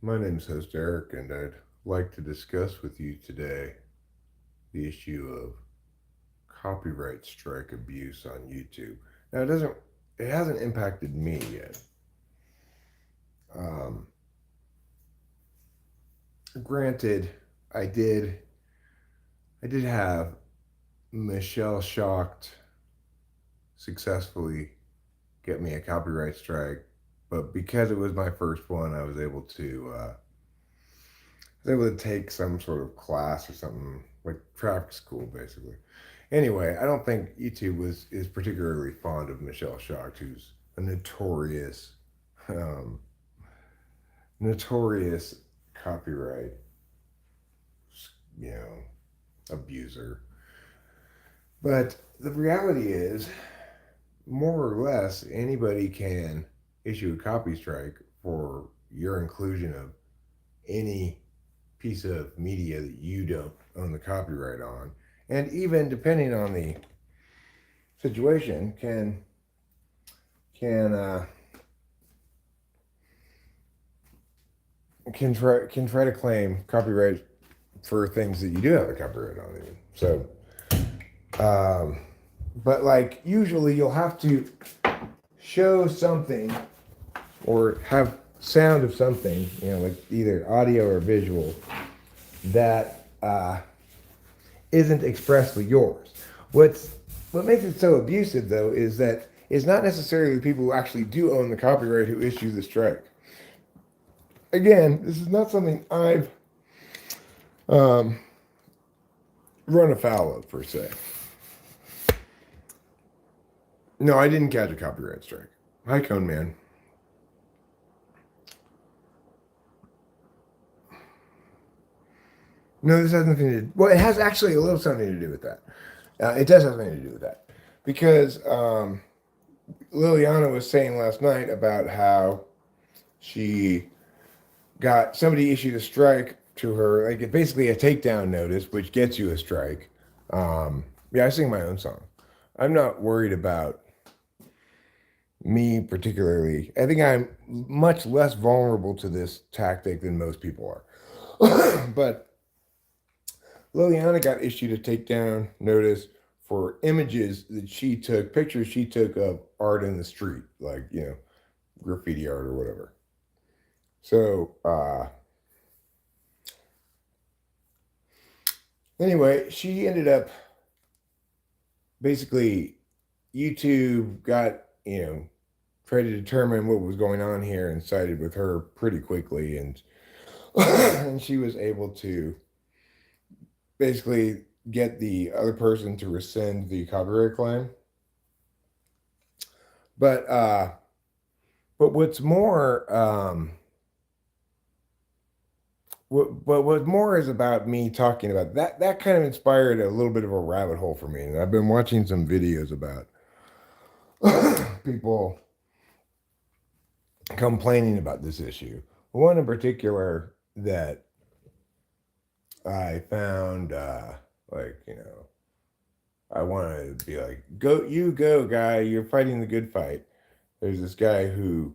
My name is host Eric, and I'd like to discuss with you today the issue of copyright strike abuse on YouTube. Now, it hasn't impacted me yet. Um, Granted, I did, I did have Michelle Shocked successfully get me a copyright strike, but because it was my first one, I was able to take some sort of class or something like traffic school, basically. Anyway, I don't think YouTube is particularly fond of Michelle Shocked, who's a um, notorious copyright, you know, abuser. But the reality is, more or less, anybody can issue a copy strike for your inclusion of any piece of media that you don't own the copyright on, and even depending on the situation, can can try to claim copyright for things that you do have a copyright on. Even so, um, but like usually you'll have to show something or have sound of something, like either audio or visual that isn't expressly yours. What makes it so abusive though is that it's not necessarily the people who actually do own the copyright who issue the strike. Again, this is not something I've um, run afoul of per se. No, I didn't catch a copyright strike. Hi, Cone Man. No, this has nothing to do. Well, it has actually a little something to do with that. It does have something to do with that because Liliana was saying last night about how she got somebody issued a strike to her, like basically a takedown notice, which gets you a strike. Yeah, I sing my own song. I'm not worried about me particularly. I think I'm much less vulnerable to this tactic than most people are. But Liliana got issued a takedown notice for images that she took, pictures she took of art in the street, like, graffiti art or whatever. So, anyway, she ended up basically, YouTube got, tried to determine what was going on here and sided with her pretty quickly. And, and she was able to basically get the other person to rescind the copyright claim. But but what's more what more is about me talking about that kind of inspired a little bit of a rabbit hole for me, and I've been watching some videos about people complaining about this issue. One in particular that I found like I want to be like, go guy, you're fighting the good fight. There's this guy who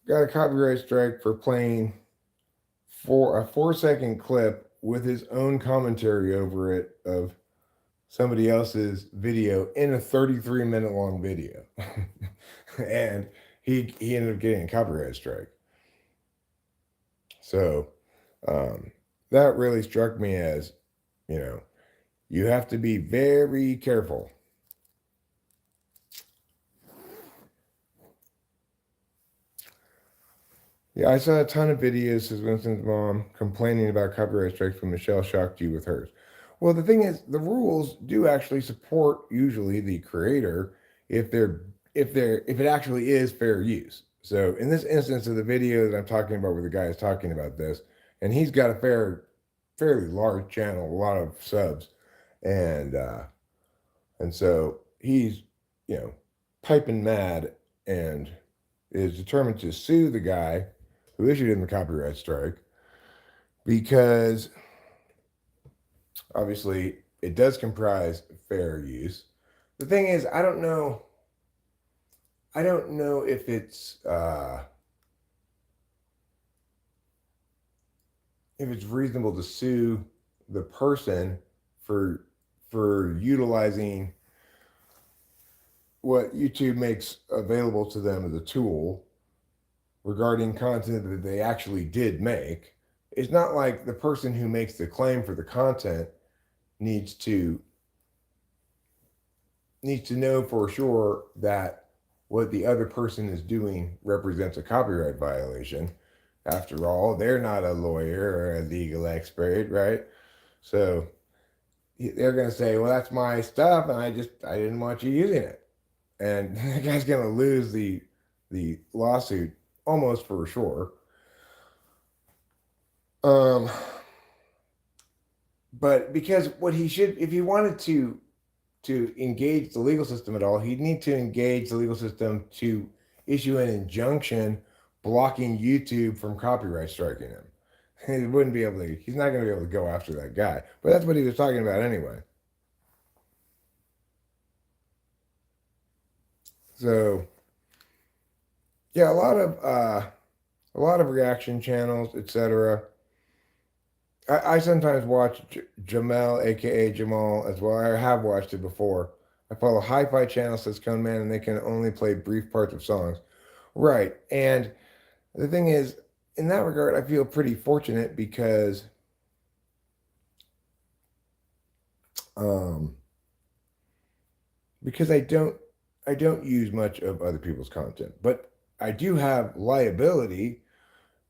got a copyright strike for playing for a 4-second clip with his own commentary over it of somebody else's video in a 33-minute long video. And he ended up getting a copyright strike. So that really struck me as, you know, you have to be very careful. Yeah, I saw a ton of videos, says Winston's mom, complaining about copyright strikes when Michelle shocked you with hers. Well, the thing is, the rules do actually support usually the creator if if it actually is fair use. So in this instance of the video that I'm talking about, where the guy is talking about this, and he's got a fairly large channel, a lot of subs, and so he's you know piping mad and is determined to sue the guy who issued him the copyright strike because obviously it does comprise fair use. The thing is, I don't know. I don't know if it's reasonable to sue the person for utilizing what YouTube makes available to them as a tool regarding content that they actually did make. It's not like the person who makes the claim for the content needs to know for sure that what the other person is doing represents a copyright violation. After all, they're not a lawyer or a legal expert, right? So they're going to say, well, that's my stuff, and I didn't want you using it. And the guy's going to lose the lawsuit almost for sure. But because what he should, if he wanted to engage the legal system at all, he'd need to engage the legal system to issue an injunction blocking YouTube from copyright striking him. He wouldn't be able to, he's not going to be able to go after that guy. But that's what he was talking about anyway. So yeah, a lot of reaction channels, etc. I sometimes watch Jamel, aka Jamal, as well. I have watched it before. I follow Hi-Fi channel, says Cone Man, and they can only play brief parts of songs. Right. And the thing is, in that regard, I feel pretty fortunate because I don't use much of other people's content, but I do have liability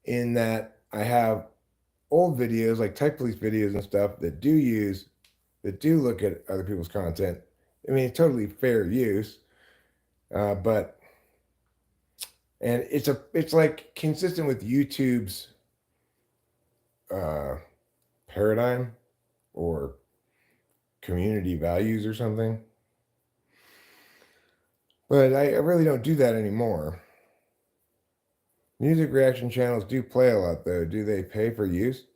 in that I have old videos like Type Police videos and stuff that do look at other people's content. I mean, it's totally fair use, but and it's like consistent with YouTube's paradigm or community values or something. But I really don't do that anymore. Music reaction channels do play a lot, though. Do they pay for use?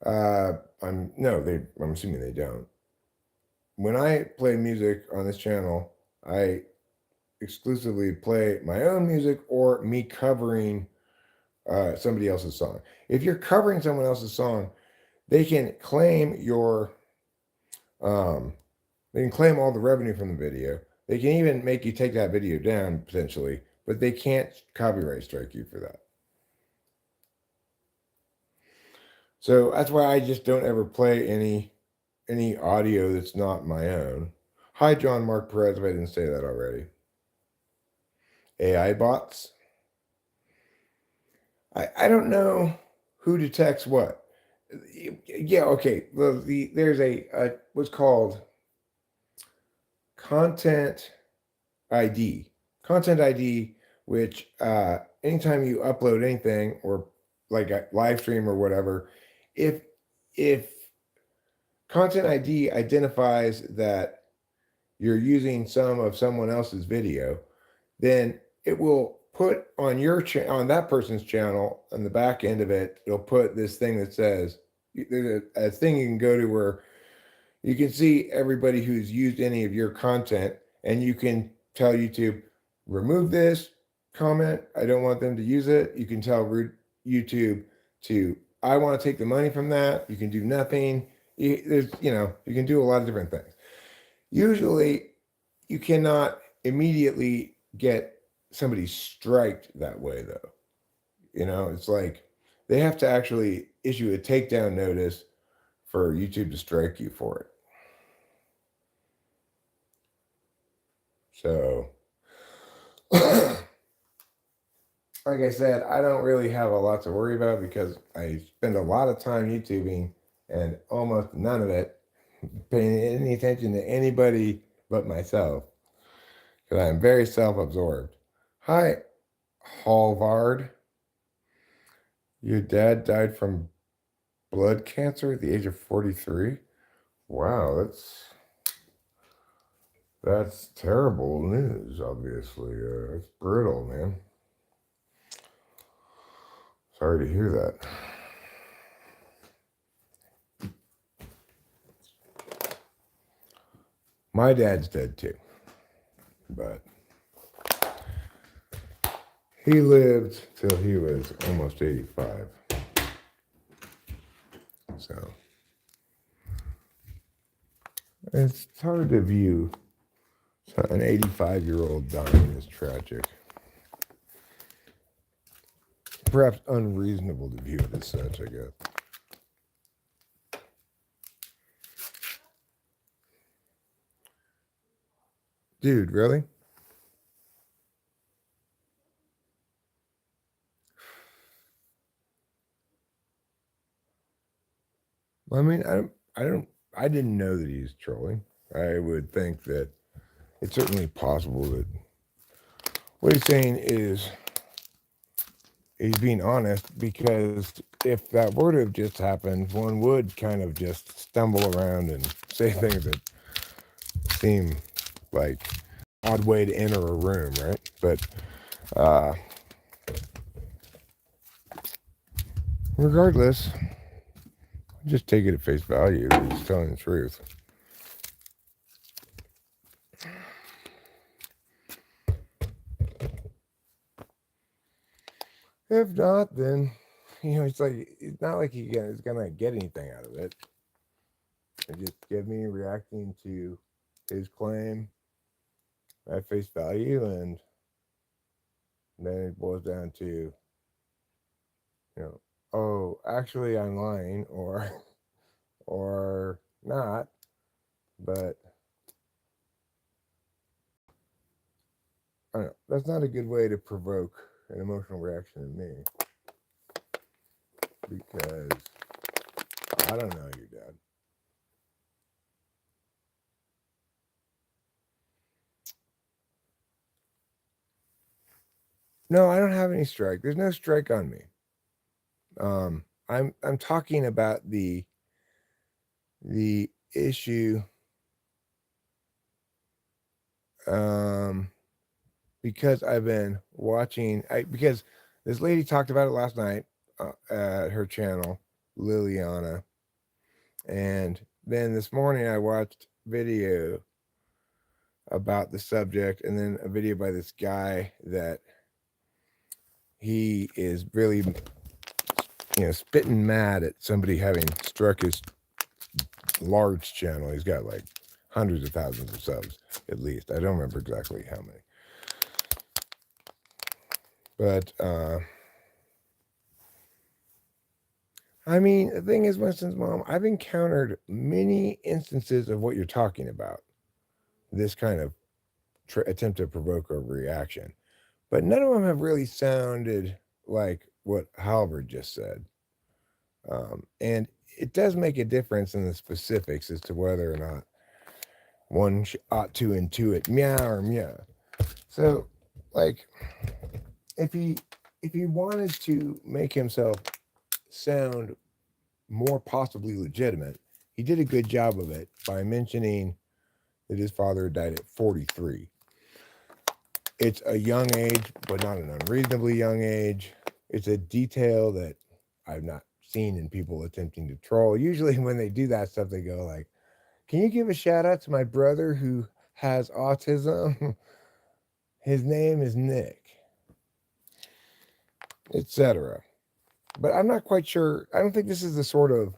I'm assuming they don't. When I play music on this channel, I exclusively play my own music or me covering somebody else's song. If you're covering someone else's song, they can claim they can claim all the revenue from the video. They can even make you take that video down potentially, but they can't copyright strike you for that. So that's why I just don't ever play any audio that's not my own. Hi, John Mark Perez, if I didn't say that already. AI bots. I don't know who detects what. Yeah, okay. There's a what's called content ID. Content ID, which anytime you upload anything or like a live stream or whatever, if content ID identifies that you're using some of someone else's video, then it will put on on that person's channel, on the back end of it, it'll put this thing that says, there's a thing you can go to where you can see everybody who's used any of your content, and you can tell YouTube, remove this comment. I don't want them to use it. You can tell YouTube to, I want to take the money from that. You can do nothing. You can do a lot of different things. Usually, you cannot immediately get somebody striked that way, though. It's like they have to actually issue a takedown notice for YouTube to strike you for it. So, like I said, I don't really have a lot to worry about because I spend a lot of time YouTubing and almost none of it paying any attention to anybody but myself because I'm very self-absorbed. Hi, Halvard. Your dad died from blood cancer at the age of 43? Wow, that's terrible news, obviously. It's brutal, man. Sorry to hear that. My dad's dead too, but he lived till he was almost 85. So it's hard to view an 85-year-old dying as tragic. Perhaps unreasonable to view it as such, I guess. Dude, really? I mean, I didn't know that he's trolling. I would think that it's certainly possible that what he's saying is he's being honest, because if that were to have just happened, one would kind of just stumble around and say things that seem like an odd way to enter a room, right? But regardless, just take it at face value that he's telling the truth. If not, then, it's not like he's gonna get anything out of it. It just give me reacting to his claim at face value, and then it boils down to, oh, actually I'm lying, or not, but I don't know. That's not a good way to provoke an emotional reaction in me, because I don't know your dad. No, I don't have any strike. There's no strike on me. I'm talking about the issue, because I've been watching. Because this lady talked about it last night at her channel, Liliana, and then this morning I watched video about the subject, and then a video by this guy that he is really, spitting mad at somebody having struck his large channel. He's got like hundreds of thousands of subs, at least. I don't remember exactly how many. But, I mean, the thing is, Winston's mom, I've encountered many instances of what you're talking about. This kind of attempt to provoke a reaction. But none of them have really sounded like what Halvard just said. And it does make a difference in the specifics as to whether or not one ought to intuit meow or meow. So, like, if he wanted to make himself sound more possibly legitimate, he did a good job of it by mentioning that his father died at 43. It's a young age, but not an unreasonably young age. It's a detail that I've not seen in people attempting to troll. Usually when they do that stuff, they go like, can you give a shout out to my brother who has autism? His name is Nick, etc. But I'm not quite sure. I don't think this is the sort of,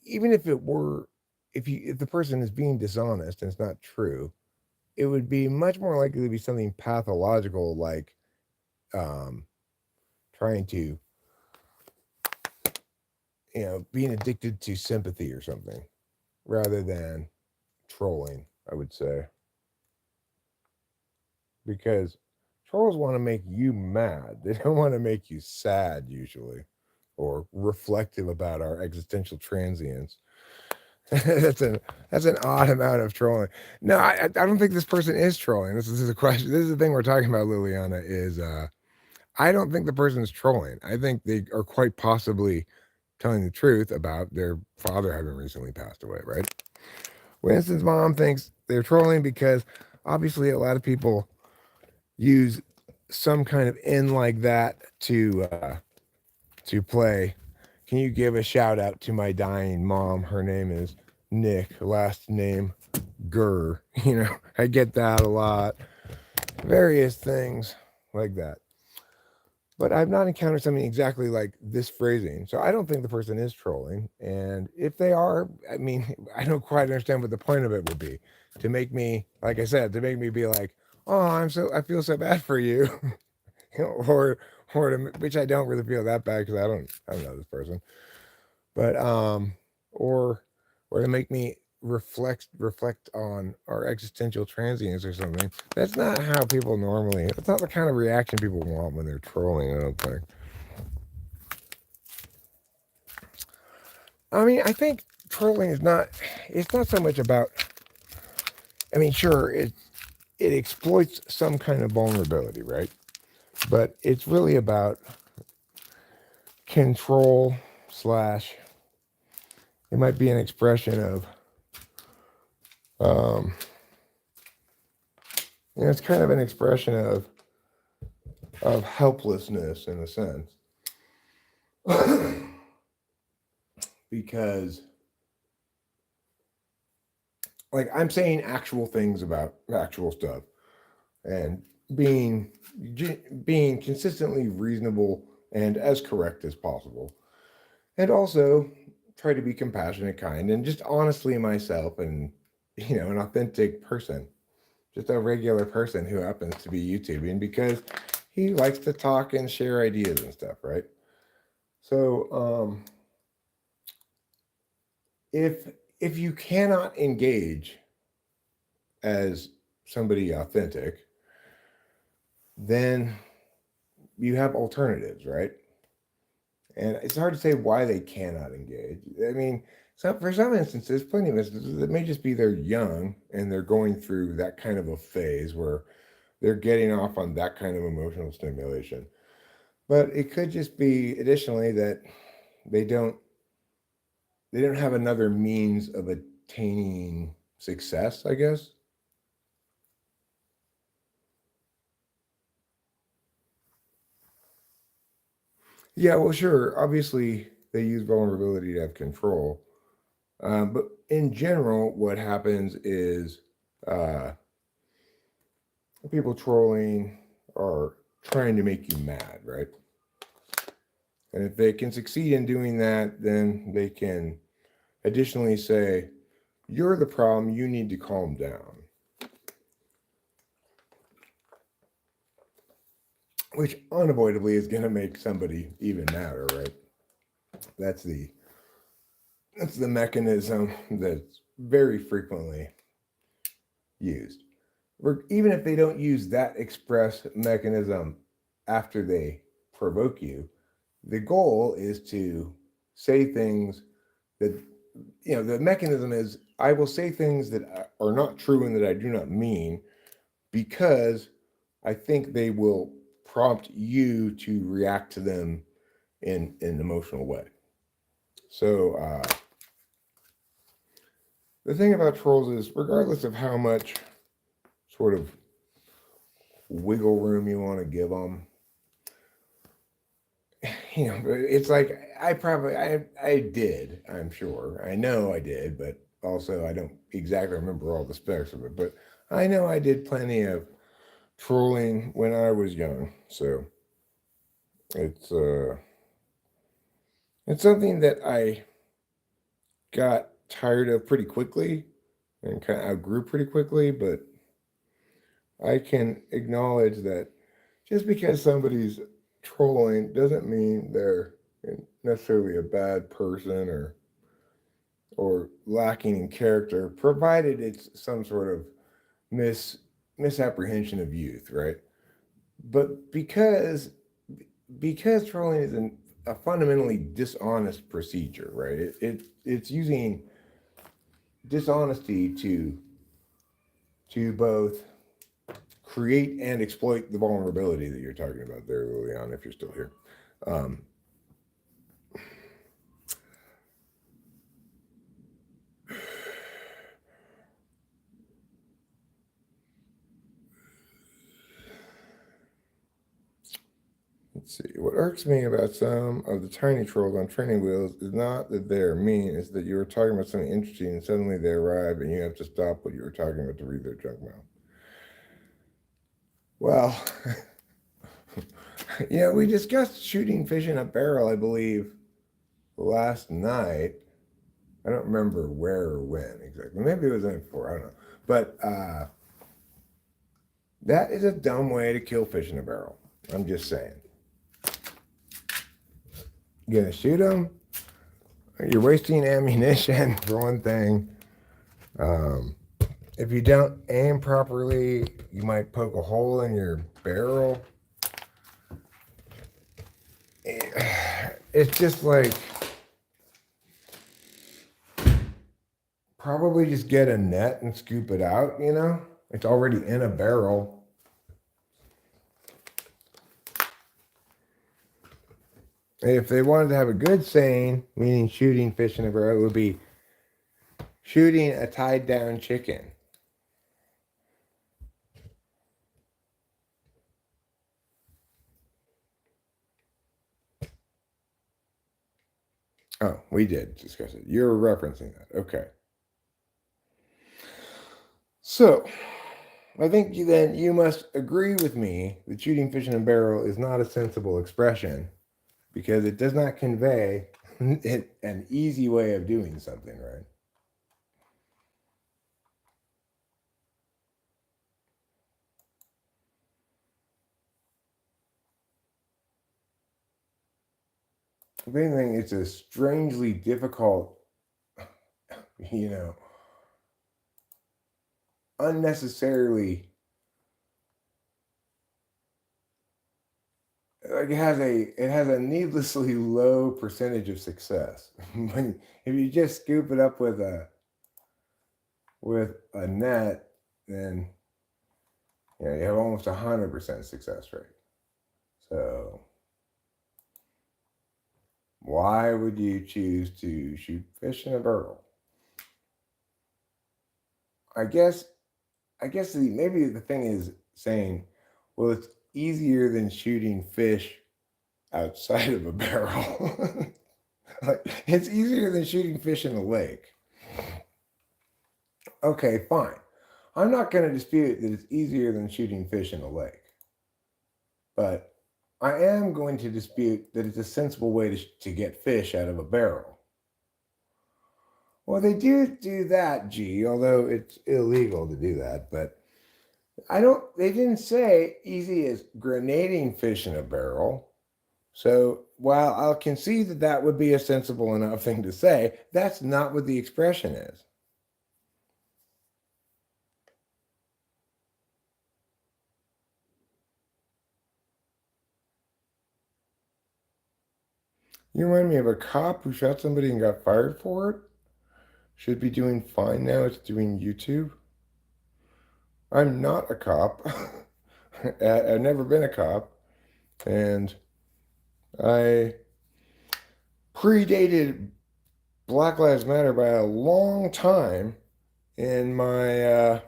even if it were, if the person is being dishonest and it's not true, it would be much more likely to be something pathological, like trying to, being addicted to sympathy or something, rather than trolling, I would say. Because trolls want to make you mad. They don't want to make you sad, usually, or reflective about our existential transience. that's an odd amount of trolling. No, I don't think this person is trolling. This is a question. This is the thing we're talking about, Liliana, is I don't think the person is trolling. I think they are quite possibly telling the truth about their father having recently passed away, right? Winston's mom thinks they're trolling because obviously a lot of people use some kind of end like that to play. Can you give a shout out to my dying mom? Her name is Nick, last name Gurr. I get that a lot. Various things like that. But I've not encountered something exactly like this phrasing. So I don't think the person is trolling. And if they are, I mean, I don't quite understand what the point of it would be. To make me, like I said, to make me be like, oh, I feel so bad for you. or which I don't really feel that bad because I don't know this person. But or to make me reflect on our existential transience or something. That's not how people normally. That's not the kind of reaction people want when they're trolling. I don't think. I mean, I think trolling is not. It's not so much about. I mean, sure, it exploits some kind of vulnerability, right? But it's really about control slash. It might be an expression of. Um, it's kind of an expression of helplessness in a sense, because like I'm saying actual things about actual stuff and being being consistently reasonable and as correct as possible, and also try to be compassionate, kind, and just honestly myself, and an authentic person, just a regular person who happens to be YouTubing because he likes to talk and share ideas and stuff, right? So if you cannot engage as somebody authentic, then you have alternatives, right? And it's hard to say why they cannot engage. I mean, for some instances, plenty of instances, it may just be they're young and they're going through that kind of a phase where they're getting off on that kind of emotional stimulation. But it could just be additionally that they don't have another means of attaining success, I guess. Yeah, well, sure. Obviously, they use vulnerability to have control. But in general, what happens is uh, people trolling are trying to make you mad, right? And if they can succeed in doing that, then they can additionally say, you're the problem, you need to calm down. Which unavoidably is going to make somebody even madder, right? That's the mechanism that's very frequently used. Even if they don't use that express mechanism after they provoke you, the goal is to say things that, the mechanism is I will say things that are not true and that I do not mean because I think they will prompt you to react to them in an emotional way. So the thing about trolls is, regardless of how much sort of wiggle room you want to give them, it's like I did, I'm sure. I know I did, but also I don't exactly remember all the specs of it. But I know I did plenty of trolling when I was young. So it's something that I got tired of pretty quickly and kind of outgrew pretty quickly, but I can acknowledge that just because somebody's trolling doesn't mean they're necessarily a bad person or lacking in character, provided it's some sort of misapprehension of youth, right? But because trolling is a fundamentally dishonest procedure, right? It's using dishonesty to both create and exploit the vulnerability that you're talking about there, Lilian, if you're still here. Um, let's see. What irks me about some of the tiny trolls on training wheels is not that they're mean, it's that you were talking about something interesting and suddenly they arrive and you have to stop what you were talking about to read their junk mail. Well, We discussed shooting fish in a barrel, I believe, last night. I don't remember where or when exactly. Maybe it was the night before. I don't know. But that is a dumb way to kill fish in a barrel. I'm just saying. You're gonna shoot them. You're wasting ammunition for one thing. If you don't aim properly, you might poke a hole in your barrel. It's just like probably just get a net and scoop it out, It's already in a barrel. If they wanted to have a good saying, meaning shooting fish in a barrel, it would be shooting a tied down chicken. Oh, we did discuss it. You're referencing that. Okay. So, I think then you must agree with me that shooting fish in a barrel is not a sensible expression because it does not convey an easy way of doing something, right? If anything, it's a strangely difficult, unnecessarily, like it has a needlessly low percentage of success. If you just scoop it up with a net, then you have almost 100% success rate. So why would you choose to shoot fish in a barrel? I guess maybe the thing is saying, well, it's easier than shooting fish outside of a barrel. Like, it's easier than shooting fish in a lake. Okay, fine. I'm not going to dispute that it's easier than shooting fish in a lake. But I am going to dispute that it's a sensible way to get fish out of a barrel. Well, they do that, G, although it's illegal to do that. But they didn't say easy as grenading fish in a barrel. So while I'll concede that that would be a sensible enough thing to say, that's not what the expression is. You remind me of a cop who shot somebody and got fired for it. Should be doing fine now. It's doing YouTube. I'm not a cop. I've never been a cop. And I predated Black Lives Matter by a long time in my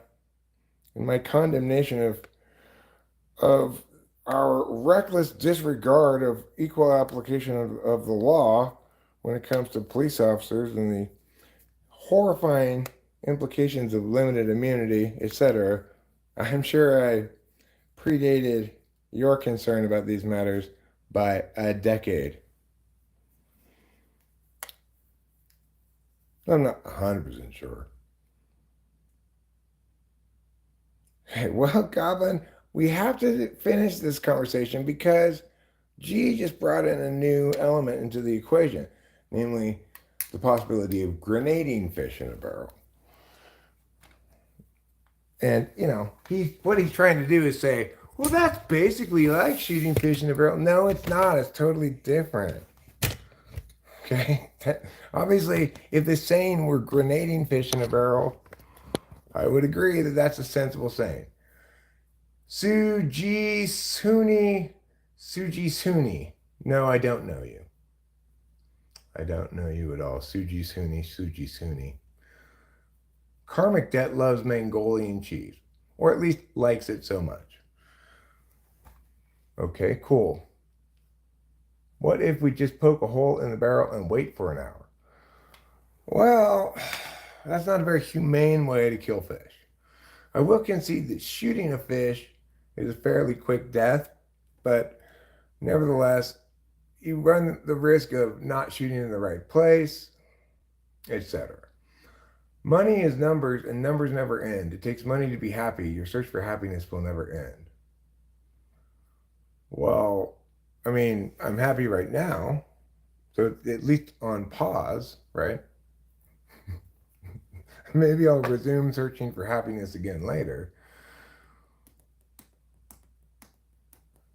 condemnation of our reckless disregard of equal application of the law when it comes to police officers and the horrifying implications of limited immunity, etc. I'm sure I predated your concern about these matters by a decade. I'm not 100% sure. Hey, well, Goblin, we have to finish this conversation because G just brought in a new element into the equation, namely the possibility of grenading fish in a barrel. And, what he's trying to do is say, well, that's basically like shooting fish in a barrel. No, it's not. It's totally different. Okay? Obviously, if the saying were grenading fish in a barrel, I would agree that that's a sensible saying. Suji Suni. No, I don't know you. I don't know you at all. Suji Suni. Karmic Debt loves Mongolian cheese, or at least likes it so much. Okay, cool. What if we just poke a hole in the barrel and wait for an hour? Well, that's not a very humane way to kill fish. I will concede that shooting a fish is a fairly quick death, but Nevertheless, you run the risk of not shooting in the right place, etc. Money is numbers, and numbers never end. It takes money to be happy. Your search for happiness will never end. Well, I mean, I'm happy right now, so at least on pause, right? Maybe I'll resume searching for happiness again later.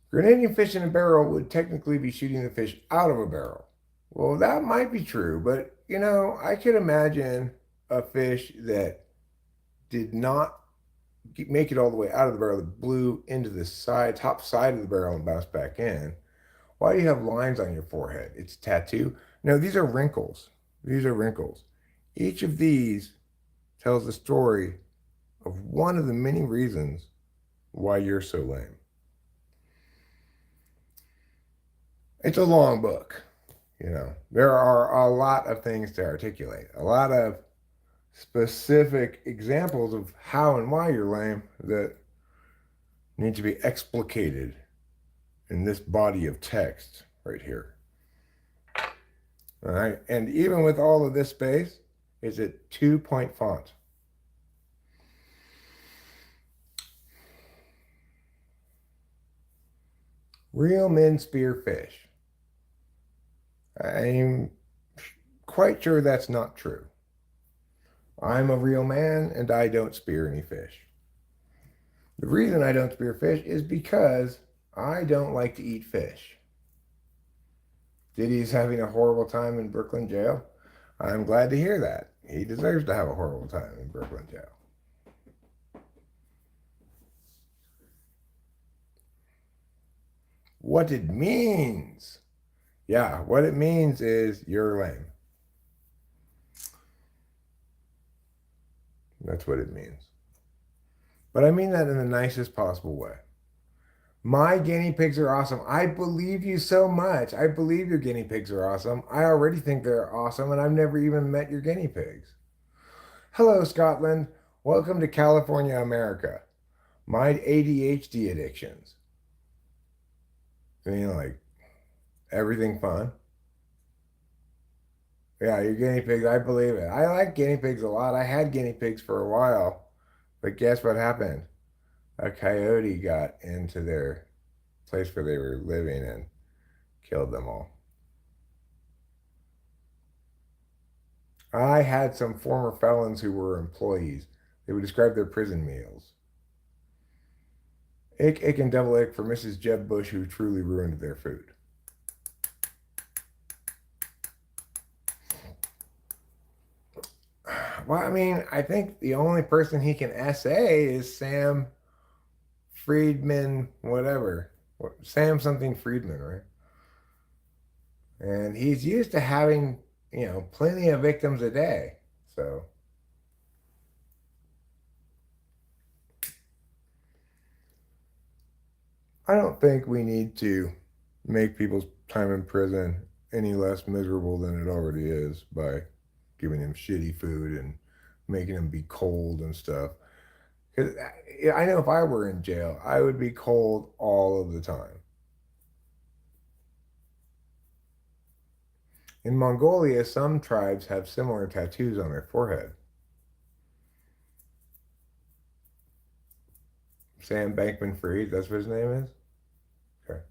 Grenading fish in a barrel would technically be shooting the fish out of a barrel. Well, that might be true, but I could imagine a fish that did not make it all the way out of the barrel, that blew into the top side of the barrel and bounced back in. Why do you have lines on your forehead? It's a tattoo? No, these are wrinkles. These are wrinkles. Each of these tells the story of one of the many reasons why you're so lame. It's a long book. There are a lot of things to articulate, a lot of specific examples of how and why you're lame that need to be explicated in this body of text right here. All right. And even with all of this space, it's a 2-point font. Real men spear fish. I'm quite sure that's not true. I'm a real man and I don't spear any fish. The reason I don't spear fish is because I don't like to eat fish. Diddy's having a horrible time in Brooklyn jail. I'm glad to hear that. He deserves to have a horrible time in Brooklyn jail. What it means. Yeah, what it means is you're lame. That's what it means. But I mean that in the nicest possible way. My guinea pigs are awesome. I believe you so much. I believe your guinea pigs are awesome. I already think they're awesome, and I've never even met your guinea pigs. Hello, Scotland. Welcome to California, America. My ADHD addictions. Like everything fun. Yeah, your guinea pigs, I believe it. I like guinea pigs a lot. I had guinea pigs for a while. But guess what happened? A coyote got into their place where they were living and killed them all. I had some former felons who were employees. They would describe their prison meals. Ick, ick, and double ick for Mrs. Jeb Bush, who truly ruined their food. Well, I mean, I think the only person he can essay is Sam Friedman, whatever. Sam something Friedman, right? And he's used to having, plenty of victims a day. So I don't think we need to make people's time in prison any less miserable than it already is by giving them shitty food and making them be cold and stuff. Because I know if I were in jail, I would be cold all of the time. In Mongolia, some tribes have similar tattoos on their forehead. Sam Bankman-Fried, that's what his name is? Okay.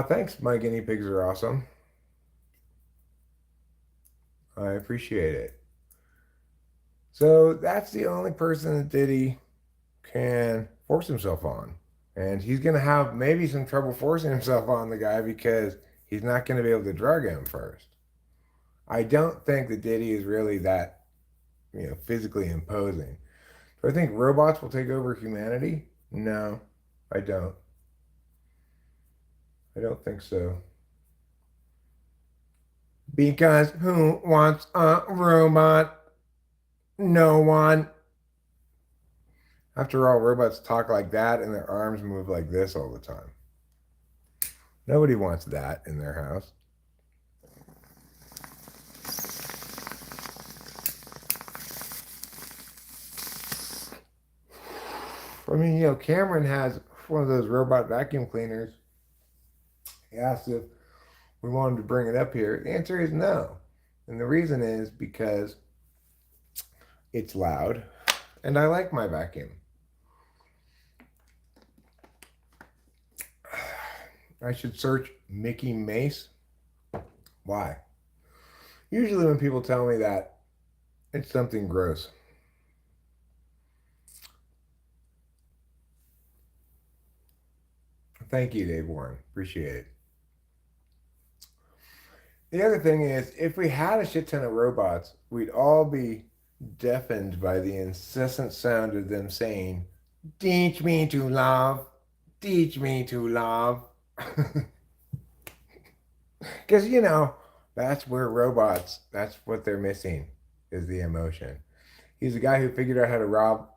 Thanks, my guinea pigs are awesome. I appreciate it. So that's the only person that Diddy can force himself on. And he's going to have maybe some trouble forcing himself on the guy because he's not going to be able to drug him first. I don't think that Diddy is really that, physically imposing. Do I think robots will take over humanity? No, I don't. I don't think so. Because who wants a robot? No one. After all, robots talk like that and their arms move like this all the time. Nobody wants that in their house. I mean, Cameron has one of those robot vacuum cleaners. He asked if we wanted to bring it up here. The answer is no. And the reason is because it's loud and I like my vacuum. I should search Mickey Mace. Why? Usually when people tell me that, it's something gross. Thank you, Dave Warren. Appreciate it. The other thing is, if we had a shit ton of robots, we'd all be deafened by the incessant sound of them saying, "Teach me to love, teach me to love." Because, that's where robots, that's what they're missing, is the emotion. He's the guy who figured out how to rob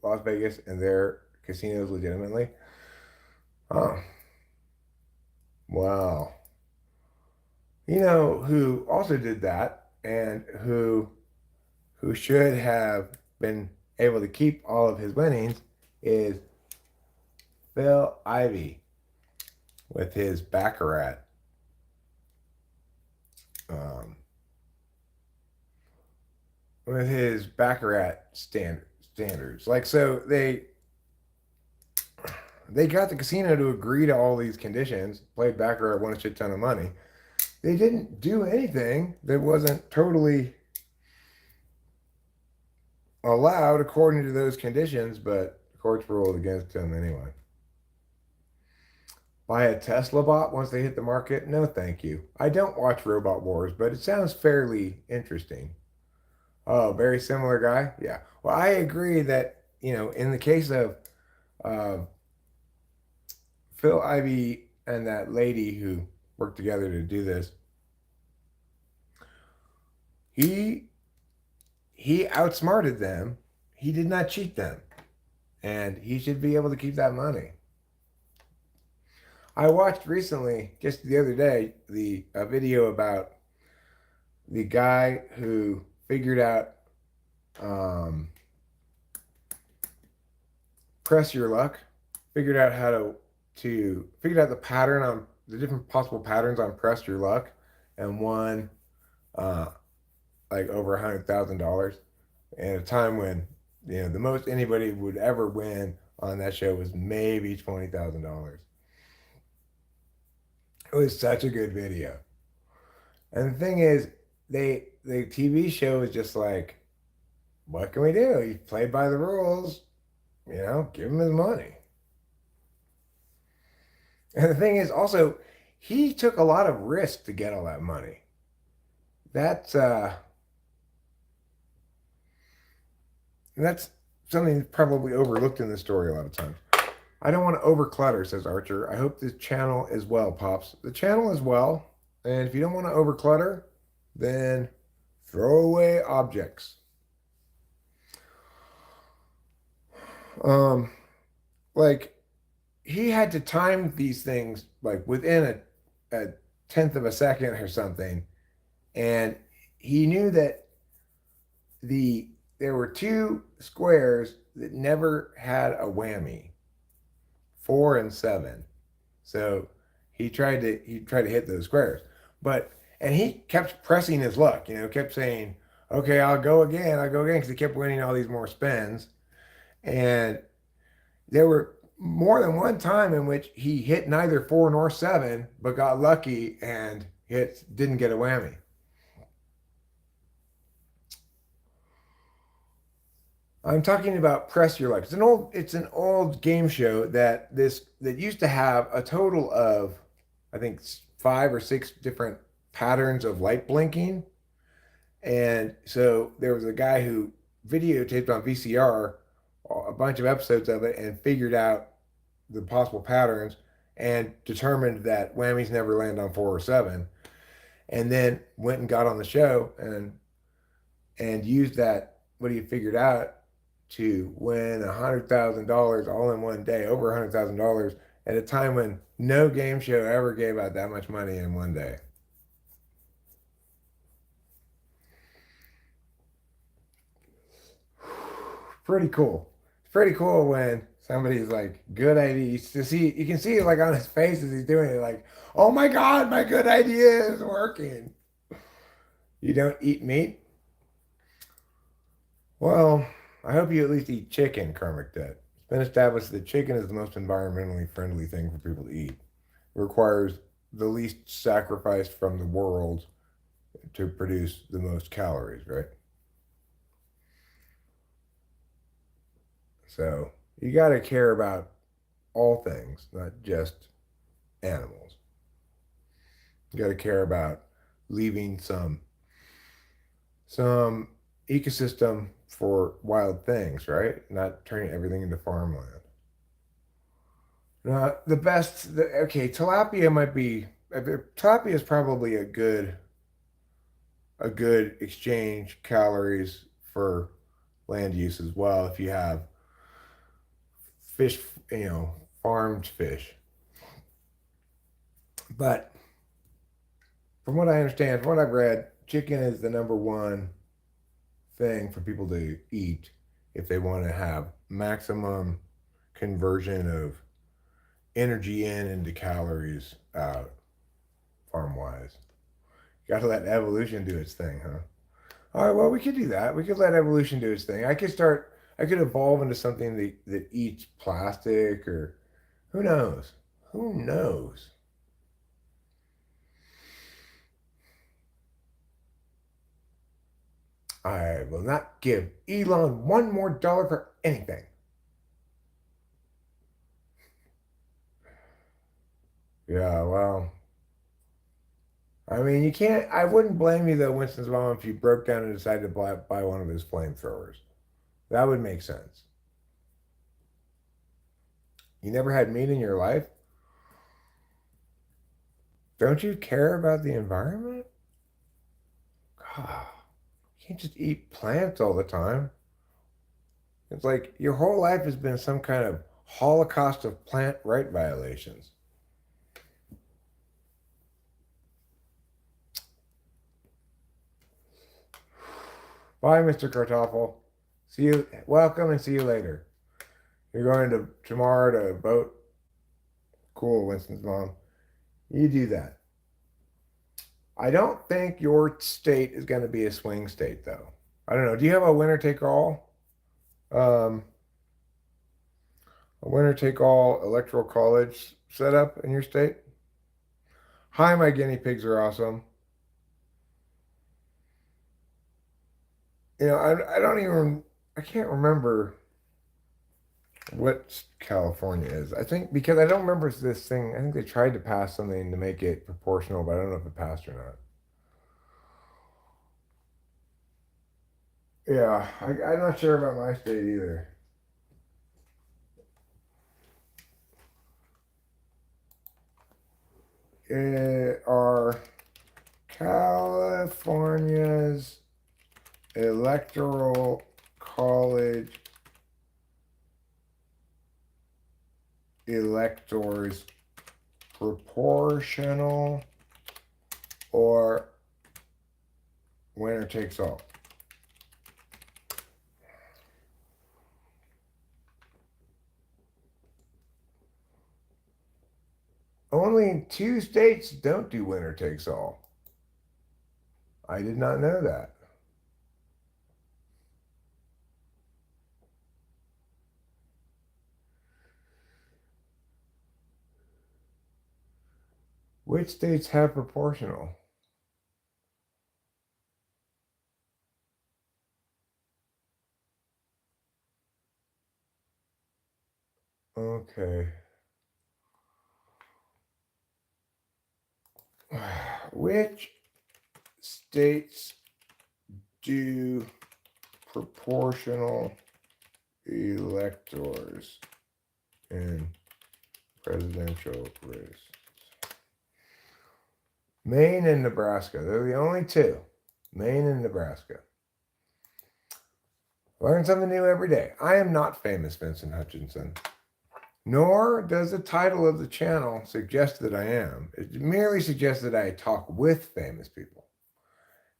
Las Vegas and their casinos legitimately. Oh, wow. You know who also did that and who should have been able to keep all of his winnings is Phil Ivey with his Baccarat. With his Baccarat standards. Like, so they got the casino to agree to all these conditions, played Baccarat, won a shit ton of money. They didn't do anything that wasn't totally allowed according to those conditions, but the courts ruled against them anyway. Buy a Tesla bot once they hit the market? No, thank you. I don't watch Robot Wars, but it sounds fairly interesting. Oh, very similar guy? Yeah. Well, I agree that, in the case of uh, Phil Ivey and that lady who worked together to do this, he outsmarted them. He did not cheat them. And he should be able to keep that money. I watched recently, just the other day, a video about the guy who figured out press your luck, figured out how to figured out the pattern on the different possible patterns on press your luck, and won like over $100,000 at a time when the most anybody would ever win on that show was maybe $20,000. It was such a good video. And the thing is, the TV show is just like, what can we do? He played by the rules, give him his money. And the thing is also, he took a lot of risk to get all that money. That's something that's probably overlooked in the story a lot of times. I don't want to overclutter, says Archer. I hope this channel is well, Pops. The channel is well, and if you don't want to overclutter, then throw away objects. Like, he had to time these things like within a tenth of a second or something, and he knew that there were two squares that never had a whammy, 4 and 7. So he tried to hit those squares, and he kept pressing his luck. Kept saying, "Okay, I'll go again, because he kept winning all these more spins, and there were more than one time in which he hit neither 4 nor 7, but got lucky and didn't get a whammy. I'm talking about Press Your Luck. It's an old game show that used to have a total of, I think, 5 or 6 different patterns of light blinking. And so there was a guy who videotaped on VCR a bunch of episodes of it and figured out the possible patterns and determined that whammies never land on 4 or 7, and then went and got on the show and used that, what he figured out, to win $100,000 all in one day, over $100,000 at a time when no game show ever gave out that much money in one day. Pretty cool. It's pretty cool when Somebody's like, good idea. You can see it like on his face as he's doing it, like, oh my God, my good idea is working. You don't eat meat? Well, I hope you at least eat chicken, Karmic Debt. It's been established that chicken is the most environmentally friendly thing for people to eat. It requires the least sacrifice from the world to produce the most calories, right? So you got to care about all things, not just animals. You got to care about leaving some ecosystem for wild things, right? Not turning everything into farmland. Okay, tilapia might be, tilapia is probably a good exchange calories for land use as well if you have fish, farmed fish. But from what I understand, from what I've read, chicken is the number one thing for people to eat if they want to have maximum conversion of energy in into calories out farm wise. You got to let evolution do its thing, huh? All right, well, we could do that. We could let evolution do its thing. I could evolve into something that eats plastic or who knows? Who knows? I will not give Elon one more dollar for anything. Yeah, well, I mean, you can't. I wouldn't blame you though, Winston's mom, if you broke down and decided to buy one of his flamethrowers. That would make sense. You never had meat in your life? Don't you care about the environment? God, you can't just eat plants all the time. It's like your whole life has been some kind of holocaust of plant right violations. Bye, Mr. Kartoffel. See you. Welcome and see you later. You're going to tomorrow to vote. Cool, Winston's mom. You do that. I don't think your state is going to be a swing state, though. I don't know. Do you have a winner take all? Um, a winner take all electoral college set up in your state? Hi, my guinea pigs are awesome. I don't even, I can't remember what California is. I think because I don't remember this thing. I think they tried to pass something to make it proportional, but I don't know if it passed or not. Yeah, I'm not sure about my state either. Are California's electoral college electors proportional or winner takes all? Only two states don't do winner takes all. I did not know that. Which states have proportional? Okay. Which states do proportional electors in presidential race? Maine and Nebraska. They're the only two. Maine and Nebraska. Learn something new every day. I am not famous, Vincent Hutchinson. Nor does the title of the channel suggest that I am. It merely suggests that I talk with famous people.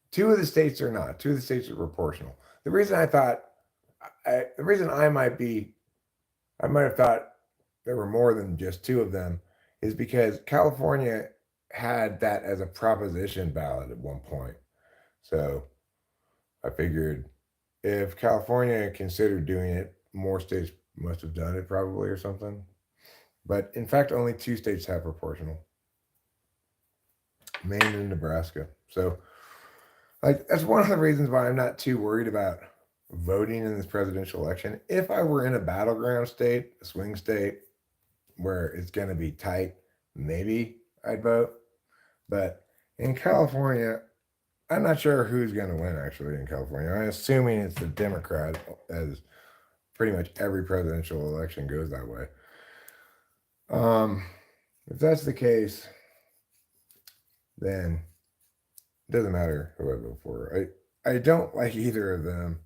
Two of the states are not. Two of the states are proportional. The reason I might be I might have thought there were more than just two of them, is because California had that as a proposition ballot at one point. So I figured if California considered doing it, more states must have done it probably or something. But in fact, only two states have proportional, Maine and Nebraska. So, like, that's one of the reasons why I'm not too worried about voting in this presidential election. If I were in a battleground state, a swing state, where it's going to be tight, maybe I'd vote. But in California, I'm not sure who's going to win actually in California. I'm assuming it's the Democrat, as pretty much every presidential election goes that way. If that's the case, then it doesn't matter who I vote for. I don't like either of them.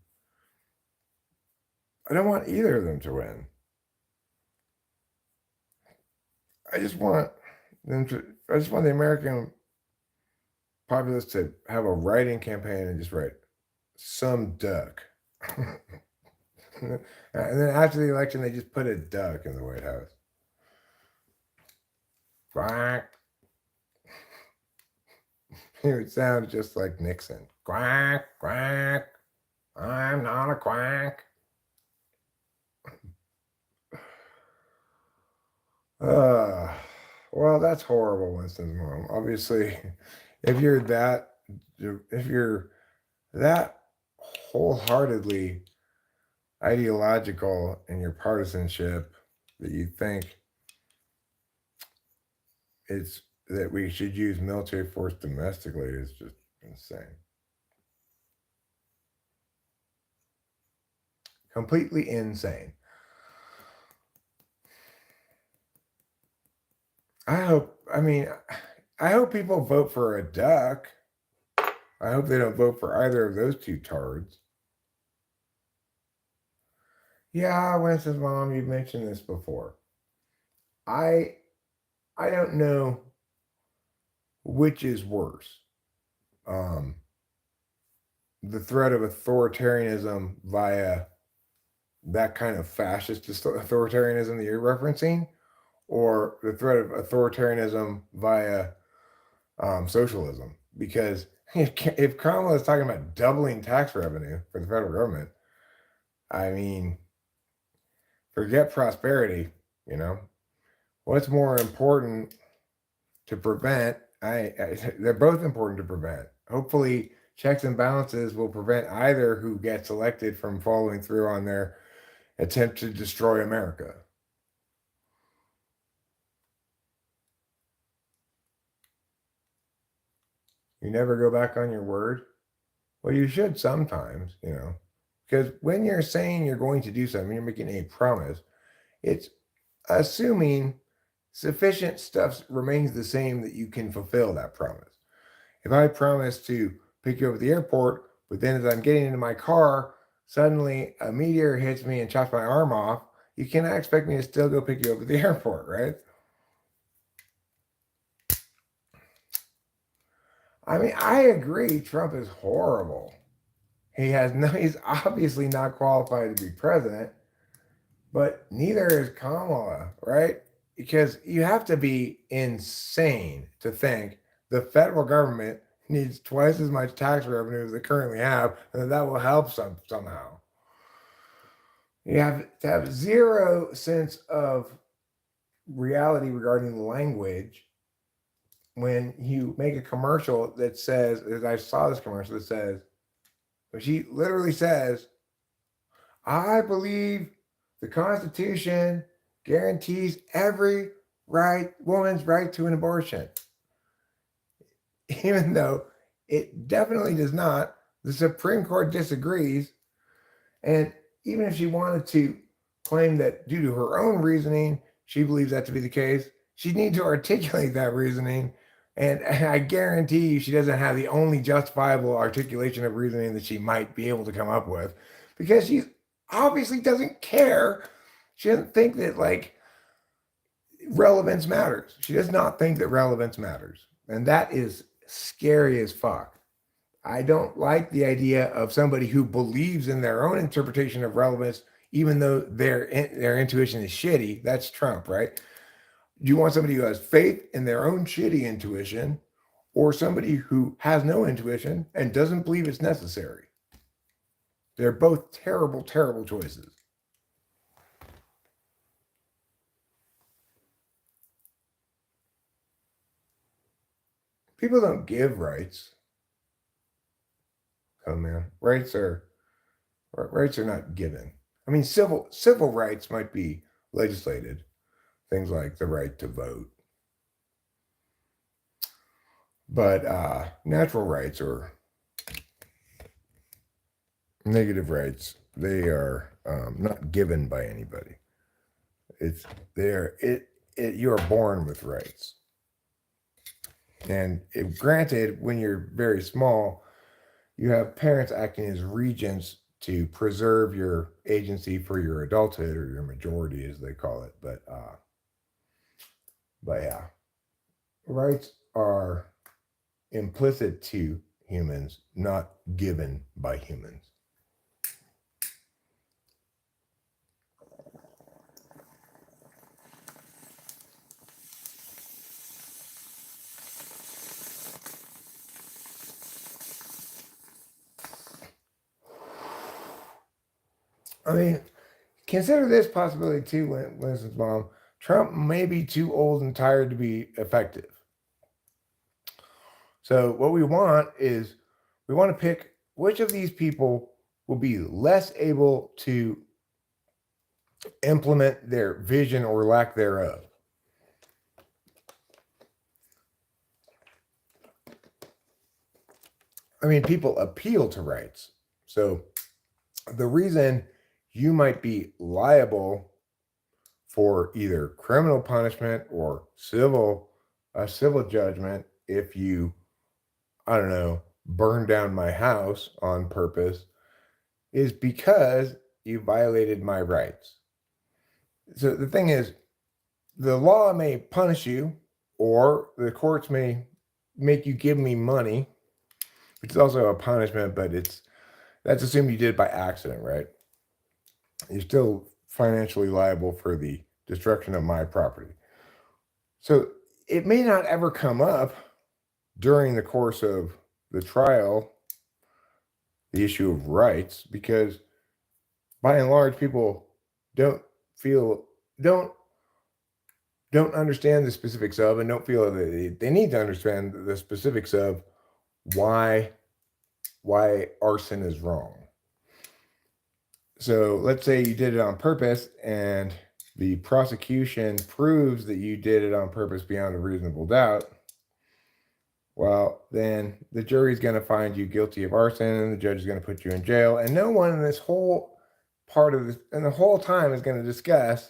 I don't want either of them to win. I just want the American populace to have a writing campaign and just write some duck. And then after the election, they just put a duck in the White House. Quack. It would sound just like Nixon. Quack, quack. I'm not a quack. Well, that's horrible, Winston's mom. Obviously, if you're that wholeheartedly ideological in your partisanship that you think it's that we should use military force domestically is just insane. Completely insane. I hope people vote for a duck. I hope they don't vote for either of those two tards. Yeah, Winston's mom, you've mentioned this before. I don't know which is worse. The threat of authoritarianism via that kind of fascist authoritarianism that you're referencing, or the threat of authoritarianism via socialism. Because if Kamala is talking about doubling tax revenue for the federal government, I mean, forget prosperity, what's more important to prevent? They're both important to prevent. Hopefully, checks and balances will prevent either who gets elected from following through on their attempt to destroy America. You never go back on your word? Well, you should sometimes, because when you're saying you're going to do something, you're making a promise, it's assuming sufficient stuff remains the same that you can fulfill that promise. If I promise to pick you up at the airport, but then as I'm getting into my car, suddenly a meteor hits me and chops my arm off, you cannot expect me to still go pick you up at the airport, right? I mean, I agree Trump is horrible. He's obviously not qualified to be president, but neither is Kamala, right? Because you have to be insane to think the federal government needs twice as much tax revenue as they currently have, and that will help somehow. You have to have zero sense of reality regarding language when you make a commercial that says, as I saw this commercial that says, she literally says, I believe the Constitution guarantees every woman's right to an abortion. Even though it definitely does not, the Supreme Court disagrees. And even if she wanted to claim that due to her own reasoning, she believes that to be the case, she'd need to articulate that reasoning. And I guarantee you she doesn't have the only justifiable articulation of reasoning that she might be able to come up with, because she obviously doesn't care. She doesn't think that relevance matters. She does not think that relevance matters. And that is scary as fuck. I don't like the idea of somebody who believes in their own interpretation of relevance, even though their intuition is shitty. That's Trump, right? Do you want somebody who has faith in their own shitty intuition, or somebody who has no intuition and doesn't believe it's necessary? They're both terrible, terrible choices. People don't give rights. Oh man, rights are not given. I mean, civil rights might be legislated, things like the right to vote, but natural rights or negative rights, they are not given by anybody. It's there. You are born with rights, and granted, when you're very small, you have parents acting as regents to preserve your agency for your adulthood, or your majority, as they call it. But yeah, rights are implicit to humans, not given by humans. I mean, consider this possibility too, Winston's mom. Trump may be too old and tired to be effective. So what we want is, we want to pick which of these people will be less able to implement their vision or lack thereof. I mean, people appeal to rights. So the reason you might be liable for either criminal punishment or a civil judgment if you, I don't know, burn down my house on purpose, is because you violated my rights. So the thing is, the law may punish you, or the courts may make you give me money, which is also a punishment, but that's assumed you did it by accident, right? You're still financially liable for the destruction of my property. So it may not ever come up during the course of the trial, the issue of rights, because by and large, people don't understand the specifics of, and don't feel that they need to understand the specifics of why arson is wrong. So let's say you did it on purpose, and the prosecution proves that you did it on purpose beyond a reasonable doubt. Well, then the jury's going to find you guilty of arson, and the judge is going to put you in jail. And no one in this whole part of this, and the whole time, is going to discuss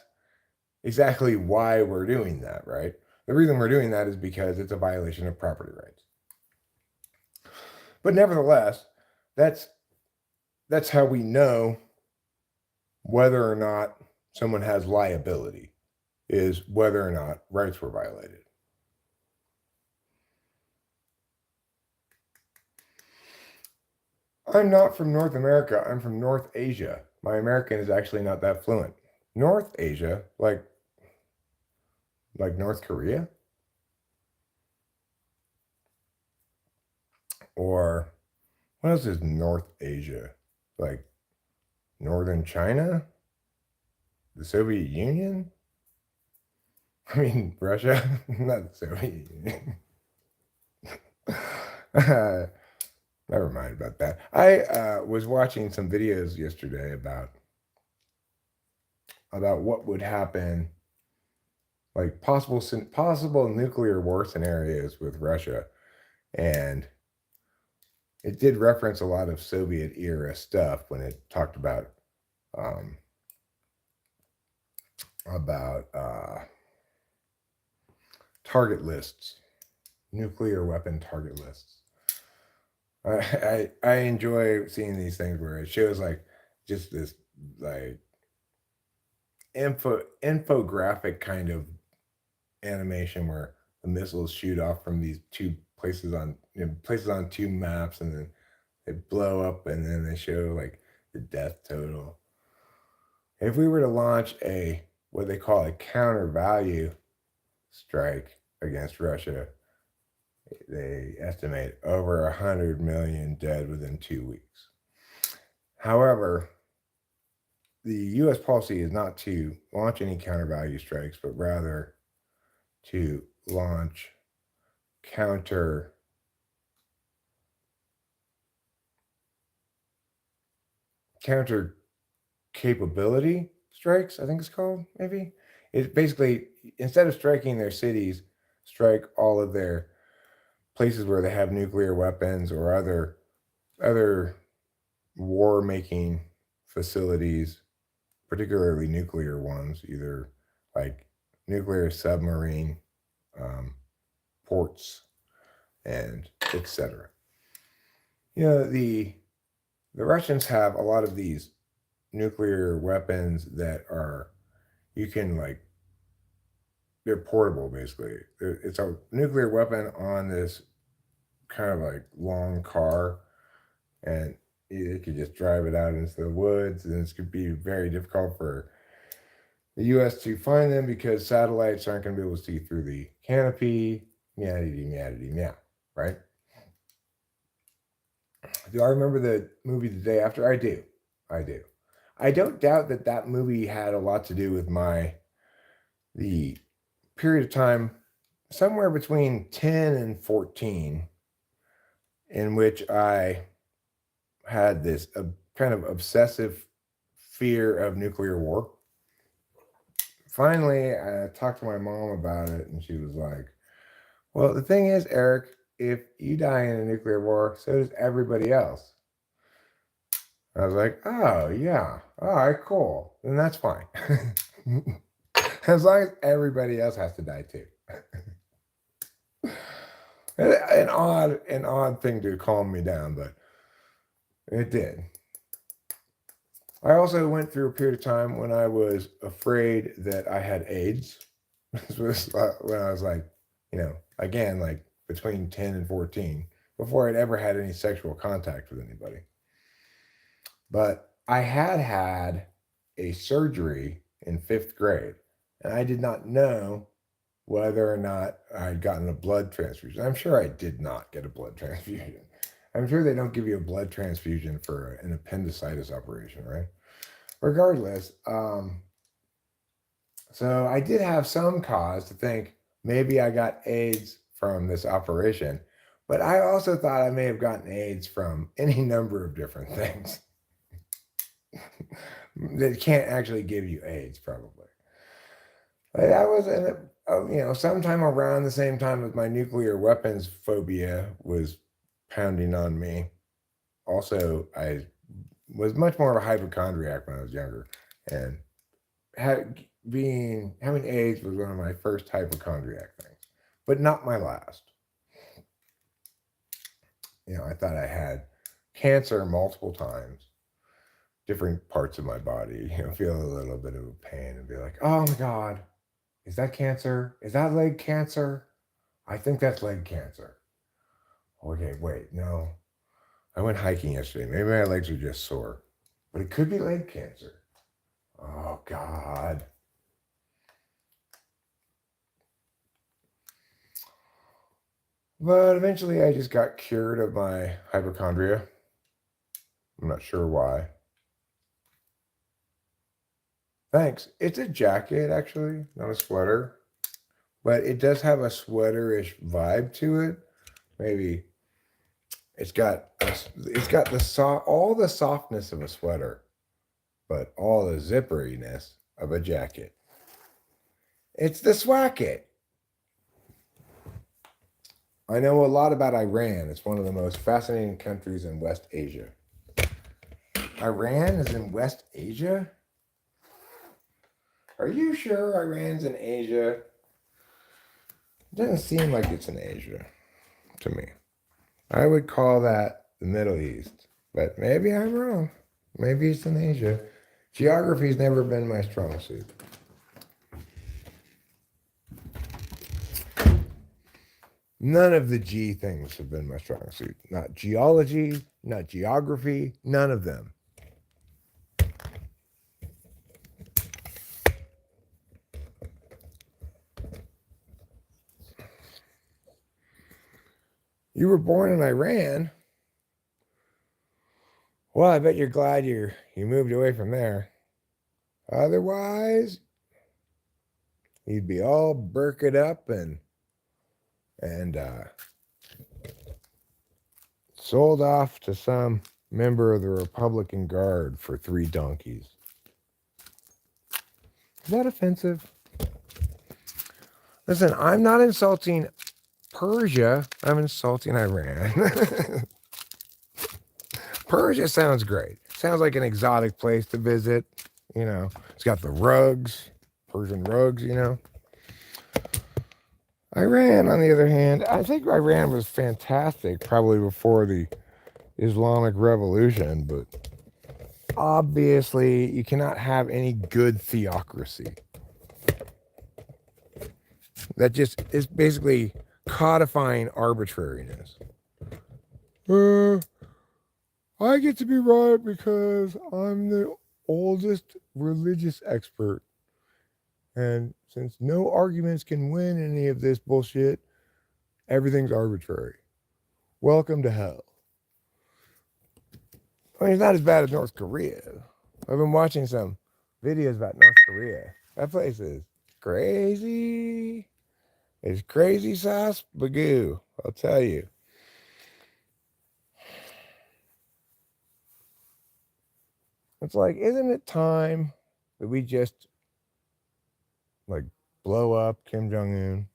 exactly why we're doing that, right? The reason we're doing that is because it's a violation of property rights. But nevertheless, that's how we know whether or not someone has liability, is whether or not rights were violated. I'm not from North America. I'm from North Asia. My American is actually not that fluent. North Asia, like North Korea? Or what else is North Asia? Like Northern China? The Soviet Union? I mean, Russia? Not the Soviet Union. Never mind about that. I was watching some videos yesterday about what would happen, like possible nuclear war scenarios with Russia, and it did reference a lot of Soviet era stuff when it talked about target lists, nuclear weapon target lists. I enjoy seeing these things where it shows like just this like infographic kind of animation where the missiles shoot off from these two places on two maps, and then they blow up, and then they show like the death total. If we were to launch what they call a counter value strike against Russia, they estimate over 100 million dead within 2 weeks. However, the U.S. policy is not to launch any counter value strikes, but rather to launch counter capability strikes, I think it's called, maybe. It's basically, instead of striking their cities, strike all of their places where they have nuclear weapons or other war-making facilities, particularly nuclear ones, either like nuclear submarine ports and etc. The Russians have a lot of these nuclear weapons that you can they're portable basically. It's a nuclear weapon on this kind of like long car, and you could just drive it out into the woods, and it's could be very difficult for the U.S. to find them because satellites aren't going to be able to see through the canopy. Meow, right? Do I remember the movie The Day After? I do. I don't doubt that movie had a lot to do with the period of time somewhere between 10 and 14 in which I had this kind of obsessive fear of nuclear war. Finally, I talked to my mom about it, and she was like, well, the thing is, Eric, if you die in a nuclear war, so does everybody else. I was like, oh, yeah. All right, cool. Then that's fine. As long as everybody else has to die too. An odd thing to calm me down, but it did. I also went through a period of time when I was afraid that I had AIDS. This was when I was again, between 10 and 14, before I'd ever had any sexual contact with anybody. But I had a surgery in 5th grade, and I did not know whether or not I'd gotten a blood transfusion. I'm sure I did not get a blood transfusion. I'm sure they don't give you a blood transfusion for an appendicitis operation, right? Regardless, so I did have some cause to think maybe I got AIDS from this operation, but I also thought I may have gotten AIDS from any number of different things that can't actually give you AIDS, probably. But that was sometime around the same time as my nuclear weapons phobia was pounding on me. Also, I was much more of a hypochondriac when I was younger, and having AIDS was one of my first hypochondriac things, but not my last. I thought I had cancer multiple times, different parts of my body, feel a little bit of a pain and be like, oh my God, is that cancer? Is that leg cancer? I think that's leg cancer. Okay, wait, no. I went hiking yesterday. Maybe my legs are just sore, but it could be leg cancer. Oh, God. But eventually I just got cured of my hypochondria. I'm not sure why. Thanks. It's a jacket, actually, not a sweater. But it does have a sweaterish vibe to it. Maybe it's got all the softness of a sweater, but all the zipperiness of a jacket. It's the swacket. I know a lot about Iran. It's one of the most fascinating countries in West Asia. Iran is in West Asia? Are you sure Iran's in Asia? It doesn't seem like it's in Asia to me. I would call that the Middle East, but maybe I'm wrong. Maybe it's in Asia. Geography's never been my strong suit. None of the G things have been my strong suit. Not geology, not geography, none of them. You were born in Iran. Well, I bet you're glad you moved away from there. Otherwise, you'd be all burked up and sold off to some member of the Republican Guard for 3 donkeys. Is that offensive? Listen, I'm not insulting Persia. I'm insulting Iran. Persia sounds great. Sounds like an exotic place to visit. You know, it's got the rugs, Persian rugs, you know. Iran, on the other hand, I think Iran was fantastic probably before the Islamic Revolution, but obviously you cannot have any good theocracy. That just is basically codifying arbitrariness. I get to be right because I'm the oldest religious expert. And since no arguments can win any of this bullshit, everything's arbitrary. Welcome to hell. I mean, it's not as bad as North Korea. I've been watching some videos about North Korea. That place is crazy. It's crazy sauce bagoo, I'll tell you. It's like, isn't it time that we just like blow up Kim Jong-un?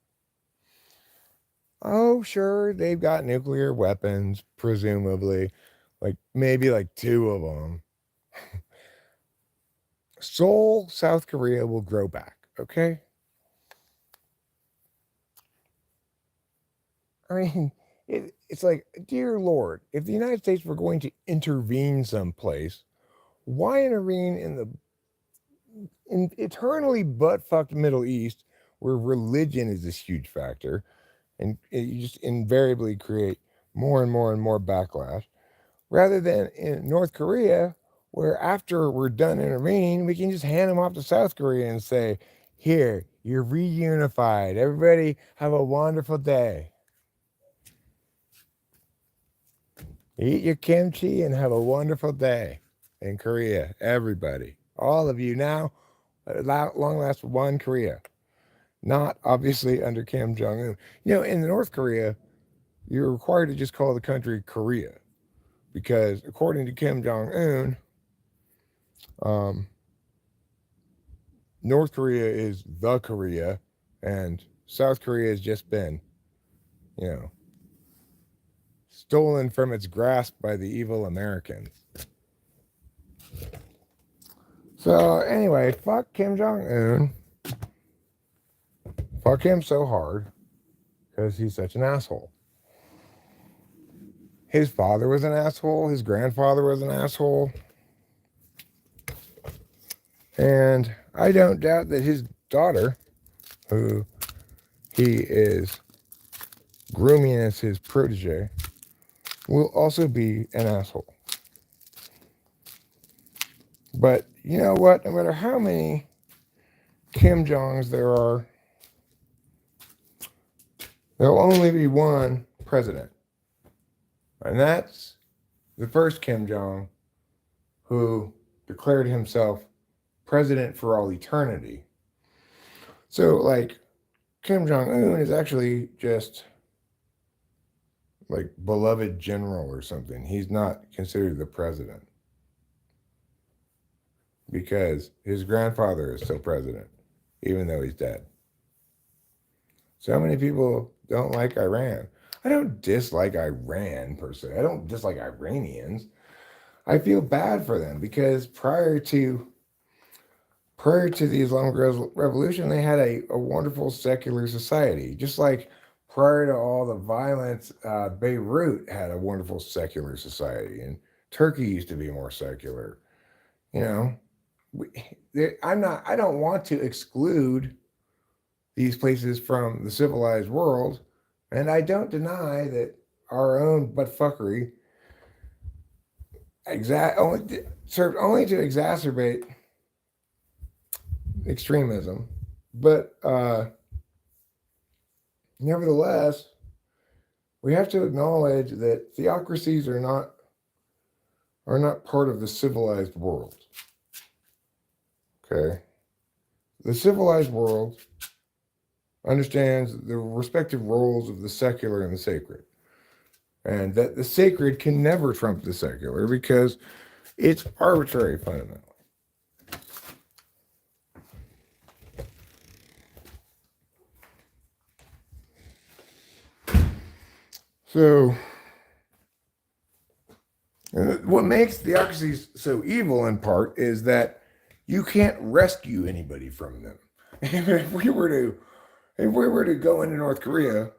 Oh, sure, they've got nuclear weapons, presumably. Like maybe like 2 of them. Seoul, South Korea will grow back, okay? I mean, it's like, dear Lord, if the United States were going to intervene someplace, why intervene in the eternally butt-fucked Middle East where religion is this huge factor, and you just invariably create more and more and more backlash, rather than in North Korea, where after we're done intervening, we can just hand them off to South Korea and say, here, you're reunified. Everybody have a wonderful day. Eat your kimchi and have a wonderful day in Korea. Everybody, all of you now, at long last, one Korea. Not obviously under Kim Jong-un. You know, in North Korea, you're required to just call the country Korea, because according to Kim Jong-un, North Korea is the Korea, and South Korea has just been, you know, stolen from its grasp by the evil Americans. So anyway, fuck Kim Jong-un. Fuck him so hard because he's such an asshole. His father was an asshole. His grandfather was an asshole. And I don't doubt that his daughter, who he is grooming as his protege, will also be an asshole. But you know what? No matter how many Kim Jongs there are, there'll only be one president. And that's the first Kim Jong, who declared himself president for all eternity. So, like, Kim Jong-un is actually just like beloved general or something. He's not considered the president because his grandfather is still president, even though he's dead. So many people don't like Iran. I don't dislike Iran per se. I don't dislike Iranians. I feel bad for them because prior to the Islamic Revolution, they had a wonderful secular society. Just like prior to all the violence, Beirut had a wonderful secular society, and Turkey used to be more secular. You know, I don't want to exclude these places from the civilized world, and I don't deny that our own buttfuckery served only to exacerbate extremism. But nevertheless, we have to acknowledge that theocracies are not part of the civilized world. Okay? The civilized world understands the respective roles of the secular and the sacred, and that the sacred can never trump the secular because it's arbitrary fundamentally. So, what makes theocracies so evil in part is that you can't rescue anybody from them. If we were to go into North Korea,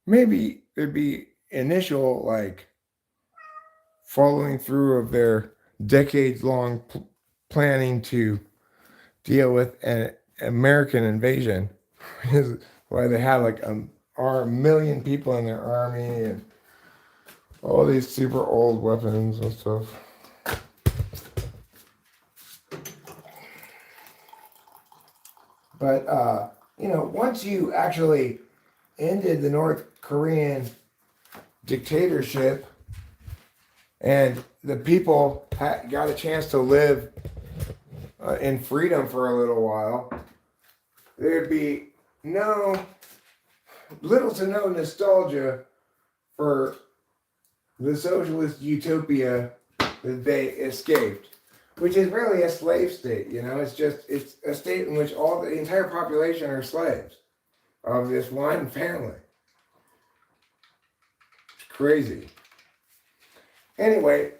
maybe there'd be initial like following through of their decades-long planning to deal with an American invasion, is why they have like a million people in their army and all these super old weapons and stuff. But once you actually ended the North Korean dictatorship and the people got a chance to live in freedom for a little while, there'd be little to no nostalgia for the socialist utopia that they escaped, which is really a slave state. It's a state in which the entire population are slaves of this one family. It's crazy. Anyway,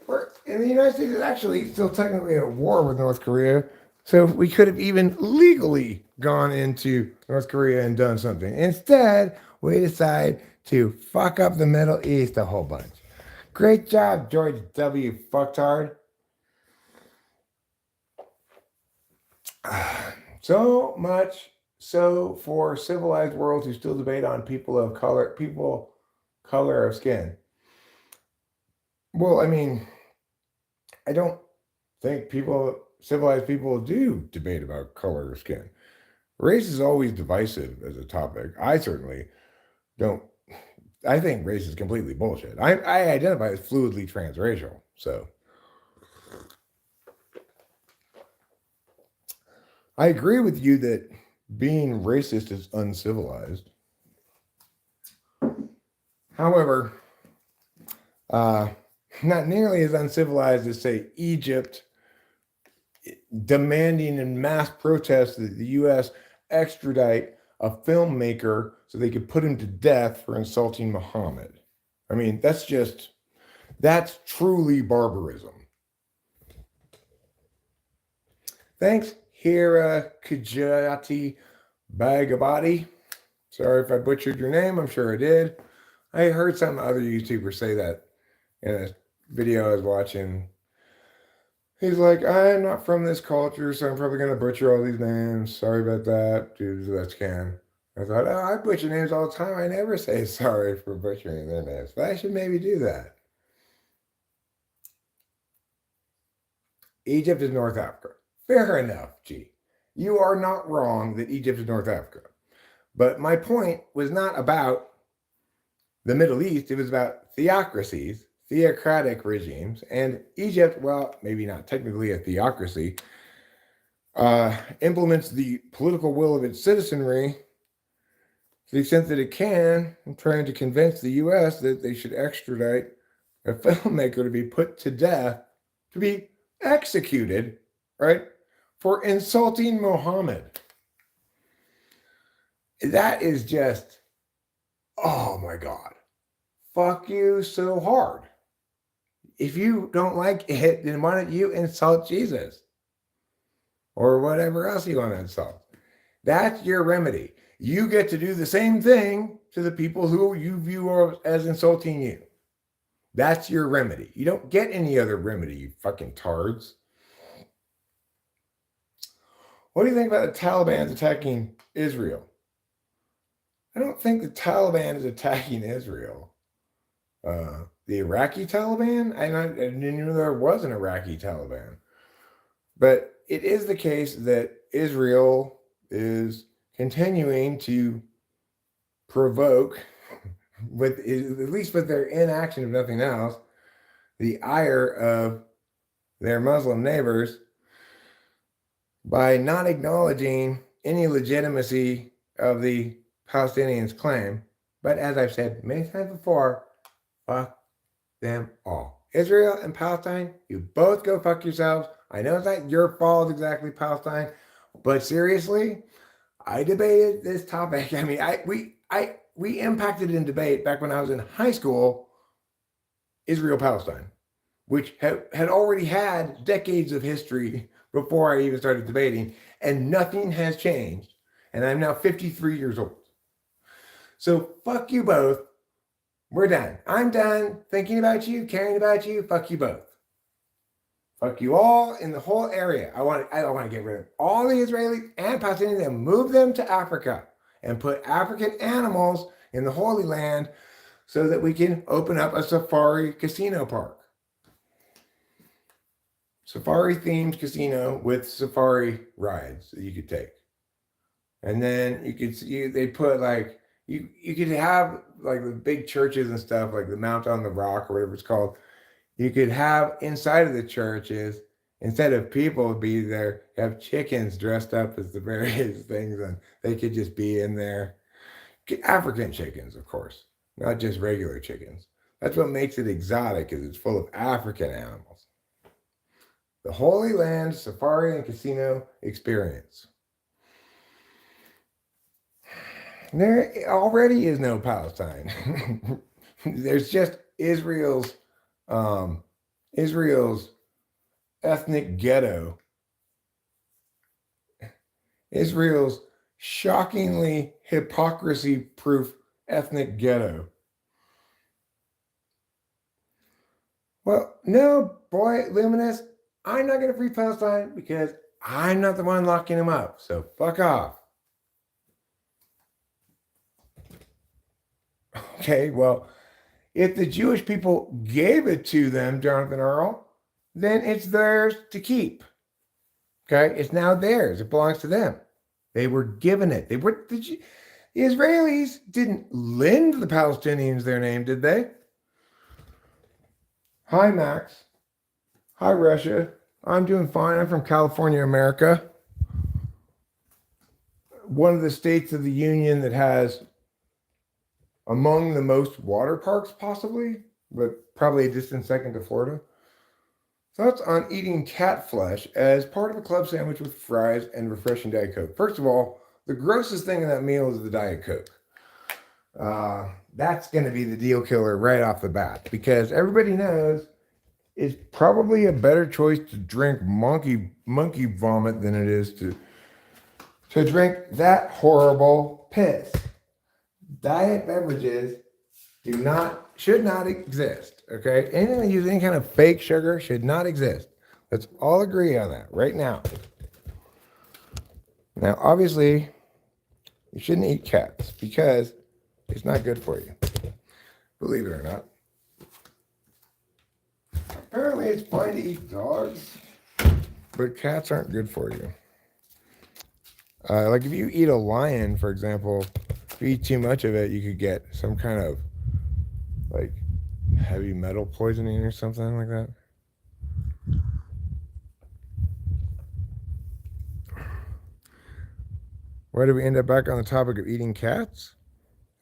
in the United States, it's actually still technically at war with North Korea, so we could have even legally gone into North Korea and done something. Instead, we decide to fuck up the Middle East a whole bunch. Great job, George W. Fucktard. So much so for civilized world to still debate on people color of skin. Well, I mean, I don't think civilized people do debate about color of skin. Race is always divisive as a topic. I certainly don't. I think race is completely bullshit. I identify as fluidly transracial, so I agree with you that being racist is uncivilized. However, not nearly as uncivilized as, say, Egypt demanding in mass protest that the U.S. extradite a filmmaker so they could put him to death for insulting Muhammad. I mean, that's truly barbarism. Thanks, Hira Kajati Bagabati. Sorry if I butchered your name. I'm sure I did. I heard some other YouTubers say that in a video I was watching. He's like, I'm not from this culture, so I'm probably going to butcher all these names. Sorry about that. Dude, that's scam. I thought, I butcher names all the time. I never say sorry for butchering their names, but I should maybe do that. Egypt is North Africa. Fair enough, G. You are not wrong that Egypt is North Africa. But my point was not about the Middle East. It was about theocracies, theocratic regimes, and Egypt, well, maybe not technically a theocracy, implements the political will of its citizenry to the extent that it can, trying to convince the U.S. that they should extradite a filmmaker to be put to death, to be executed, right, for insulting Muhammad. That is just, oh my God, fuck you so hard. If you don't like it, then why don't you insult Jesus? Or whatever else you want to insult. That's your remedy. You get to do the same thing to the people who you view as insulting you. That's your remedy. You don't get any other remedy, you fucking tards. What do you think about the Taliban attacking Israel? I don't think the Taliban is attacking Israel. The Iraqi Taliban? I didn't know there was an Iraqi Taliban. But it is the case that Israel is continuing to provoke with at least with their inaction, if nothing else, the ire of their Muslim neighbors by not acknowledging any legitimacy of the Palestinians' claim. But as I've said many times before, fuck them all. Israel and Palestine, you both go fuck yourselves. I know it's not your fault exactly, Palestine, but seriously, I debated this topic. I mean, we impacted in debate back when I was in high school, Israel-Palestine, which had already had decades of history before I even started debating, and nothing has changed. And I'm now 53 years old. So fuck you both. We're done. I'm done thinking about you, caring about you. Fuck you both. Fuck you all in the whole area. I want to get rid of all the Israelis and Palestinians and move them to Africa and put African animals in the Holy Land so that we can open up a safari casino park. Safari themed casino with safari rides that you could take. And then you could see, they put like, you could have like the big churches and stuff, like the Mount on the Rock or whatever it's called. You could have inside of the churches, instead of people be there, have chickens dressed up as the various things, and they could just be in there. African chickens, of course, not just regular chickens. That's what makes it exotic, is it's full of African animals. The Holy Land Safari and Casino Experience. There already is no Palestine. There's just Israel's ethnic ghetto. Israel's shockingly hypocrisy-proof ethnic ghetto. Well, no, boy, Luminous, I'm not going to free Palestine because I'm not the one locking them up. So fuck off. Okay, well, if the Jewish people gave it to them, Jonathan Earl, then it's theirs to keep. Okay, it's now theirs. It belongs to them. They were given it. The Israelis didn't lend the Palestinians their name, did they? Hi, Max. Hi, Russia. I'm doing fine. I'm from California, America. One of the states of the Union that has among the most water parks, possibly, but probably a distant second to Florida. Thoughts on eating cat flesh as part of a club sandwich with fries and refreshing Diet Coke. First of all, the grossest thing in that meal is the Diet Coke. That's going to be the deal killer right off the bat, because everybody knows it's probably a better choice to drink monkey vomit than it is to drink that horrible piss. Diet beverages should not exist, okay? Anything that uses any kind of fake sugar should not exist. Let's all agree on that right now. Now, obviously, you shouldn't eat cats because it's not good for you. Believe it or not. Apparently, it's fine to eat dogs, but cats aren't good for you. Like if you eat a lion, for example, if you eat too much of it, you could get some kind of like heavy metal poisoning or something like that. Why did we end up back on the topic of eating cats?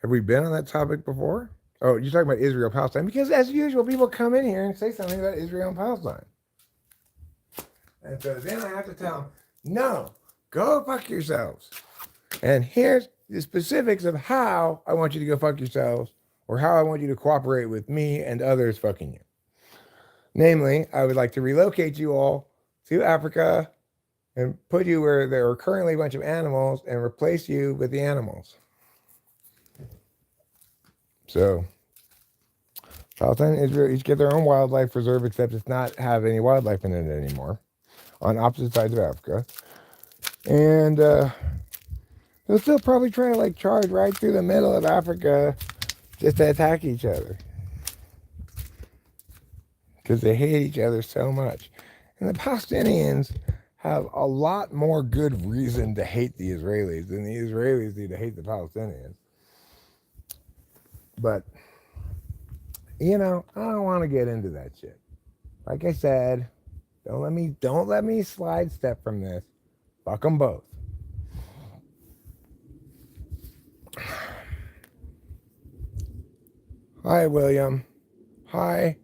Have we been on that topic before? Oh, you're talking about Israel, Palestine, because as usual, people come in here and say something about Israel and Palestine. And so then I have to tell them, no, go fuck yourselves. And here's the specifics of how I want you to go fuck yourselves, or how I want you to cooperate with me and others fucking you. Namely, I would like to relocate you all to Africa and put you where there are currently a bunch of animals and replace you with the animals. So, Palestine and Israel each get their own wildlife reserve, except it's not have any wildlife in it anymore, on opposite sides of Africa. And they'll still probably try to like charge right through the middle of Africa just to attack each other, because they hate each other so much. And the Palestinians have a lot more good reason to hate the Israelis than the Israelis do to hate the Palestinians. But, I don't want to get into that shit. Like I said, don't let me slide step from this. Fuck them both. Hi, William. Hi,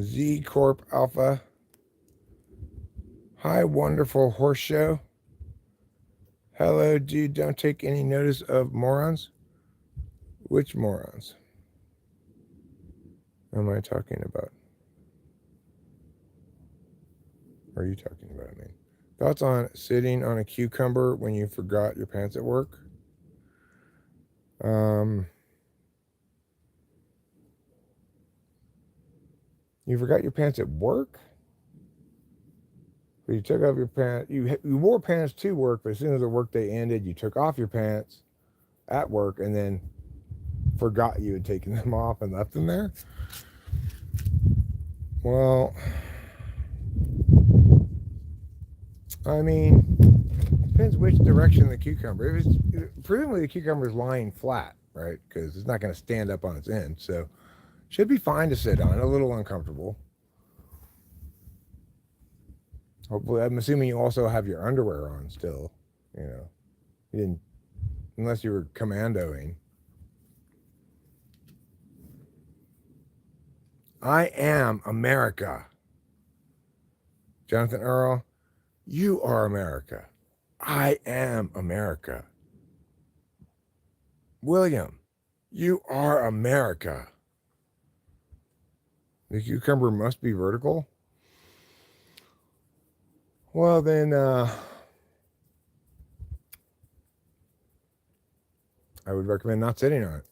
Z Corp Alpha. Hi, wonderful horse show. Hello, dude. Don't take any notice of morons. Which morons am I talking about? What are you talking about? I mean, thoughts on sitting on a cucumber when you forgot your pants at work? You forgot your pants at work? But you took off your pants. You wore pants to work, but as soon as the workday ended, you took off your pants at work and then forgot you had taken them off and left them there. Well, I mean, depends which direction the cucumber. If it's presumably the cucumber is lying flat, right? Because it's not going to stand up on its end, so should be fine to sit on. A little uncomfortable. Hopefully, I'm assuming you also have your underwear on still. You didn't, unless you were commandoing. I am America. Jonathan Earl, you are America. I am America. William, you are America. The cucumber must be vertical. Well, then, I would recommend not sitting on it.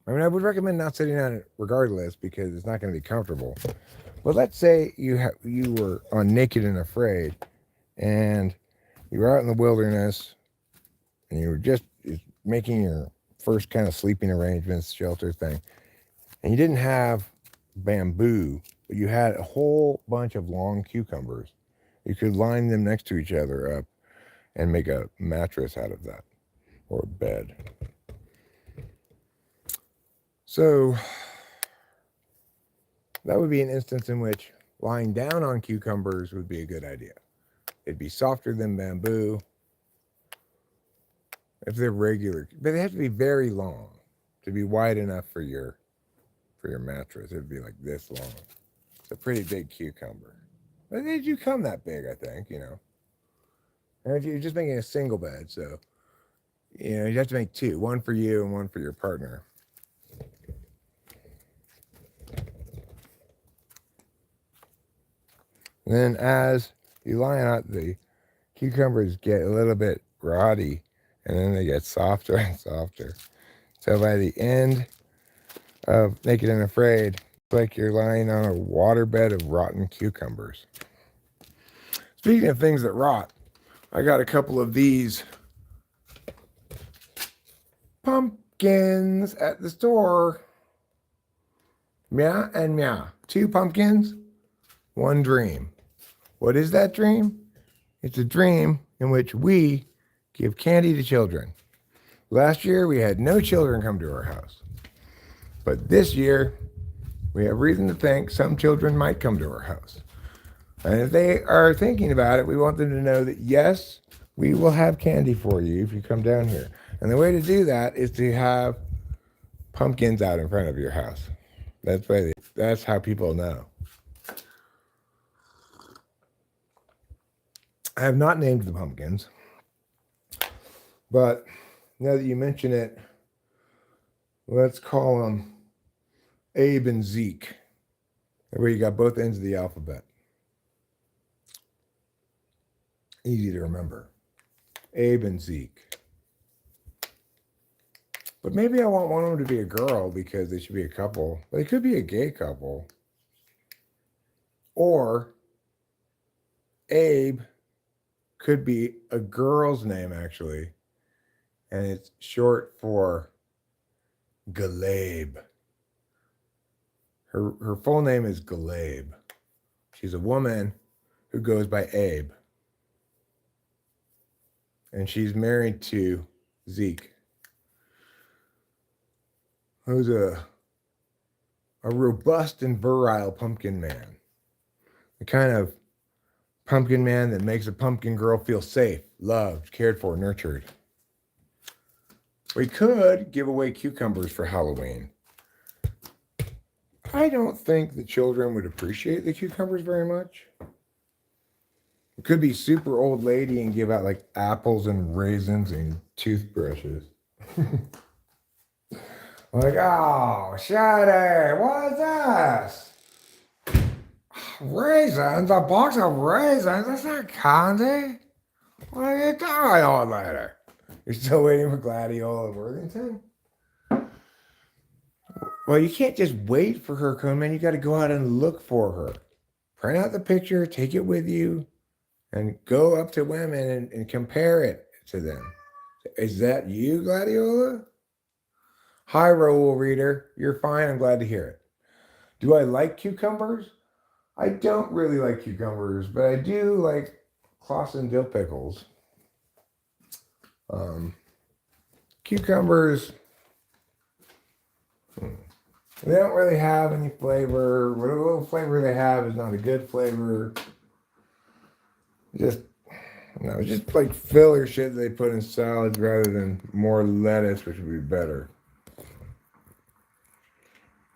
I mean, I would recommend not sitting on it regardless because it's not going to be comfortable. But let's say you were on Naked and Afraid, and you were out in the wilderness, and you were just making your first kind of sleeping arrangements, shelter thing, and you didn't have bamboo, but you had a whole bunch of long cucumbers. You could line them next to each other up and make a mattress out of that, or a bed. So that would be an instance in which lying down on cucumbers would be a good idea. It'd be softer than bamboo if they're regular, but they have to be very long to be wide enough for your mattress. It'd be like this long. It's a pretty big cucumber. But they do come that big, I think, And if you're just making a single bed, so you have to make two, one for you and one for your partner. And then as you lie on it, the cucumbers get a little bit rotty, and then they get softer and softer. So by the end of Naked and Afraid, it's like you're lying on a waterbed of rotten cucumbers. Speaking of things that rot, I got a couple of these pumpkins at the store. Meow and meow. 2 pumpkins, 1 dream. What is that dream? It's a dream in which we give candy to children. Last year, we had no children come to our house. But this year, we have reason to think some children might come to our house. And if they are thinking about it, we want them to know that, yes, we will have candy for you if you come down here. And the way to do that is to have pumpkins out in front of your house. That's how people know. I have not named the pumpkins, but now that you mention it, let's call them Abe and Zeke. That way you got both ends of the alphabet. Easy to remember. Abe and Zeke. But maybe I want one of them to be a girl because they should be a couple. But it could be a gay couple. Or Abe could be a girl's name, actually. And it's short for Galabe. Her full name is Galabe. She's a woman who goes by Abe. And she's married to Zeke. Who's a robust and virile pumpkin man. The kind of pumpkin man that makes a pumpkin girl feel safe, loved, cared for, nurtured. We could give away cucumbers for Halloween. I don't think the children would appreciate the cucumbers very much. It could be super old lady and give out like apples and raisins and toothbrushes. Like, oh, Shady, what's this? Raisins? A box of raisins? That's not candy. What are you doing, old lady? You're still waiting for Gladiola and Worthington? Well, you can't just wait for her to come in. You got to go out and look for her. Print out the picture, take it with you, and go up to women and compare it to them. Is that you, Gladiola? Hi, Raoul Reader. You're fine. I'm glad to hear it. Do I like cucumbers? I don't really like cucumbers, but I do like Clausen dill pickles. Cucumbers, they don't really have any flavor. What little flavor they have is not a good flavor. Just like filler shit they put in salads rather than more lettuce, which would be better.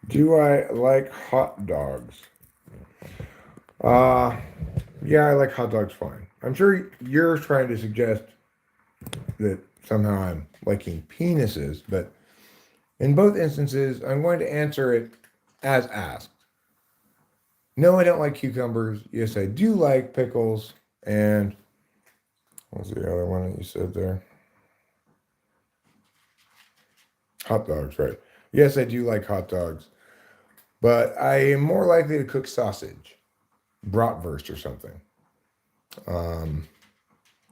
Do I like hot dogs? Yeah, I like hot dogs fine. I'm sure you're trying to suggest that somehow I'm liking penises, but in both instances, I'm going to answer it as asked. No, I don't like cucumbers. Yes, I do like pickles. And what was the other one that you said there? Hot dogs, right. Yes, I do like hot dogs. But I am more likely to cook sausage, bratwurst or something.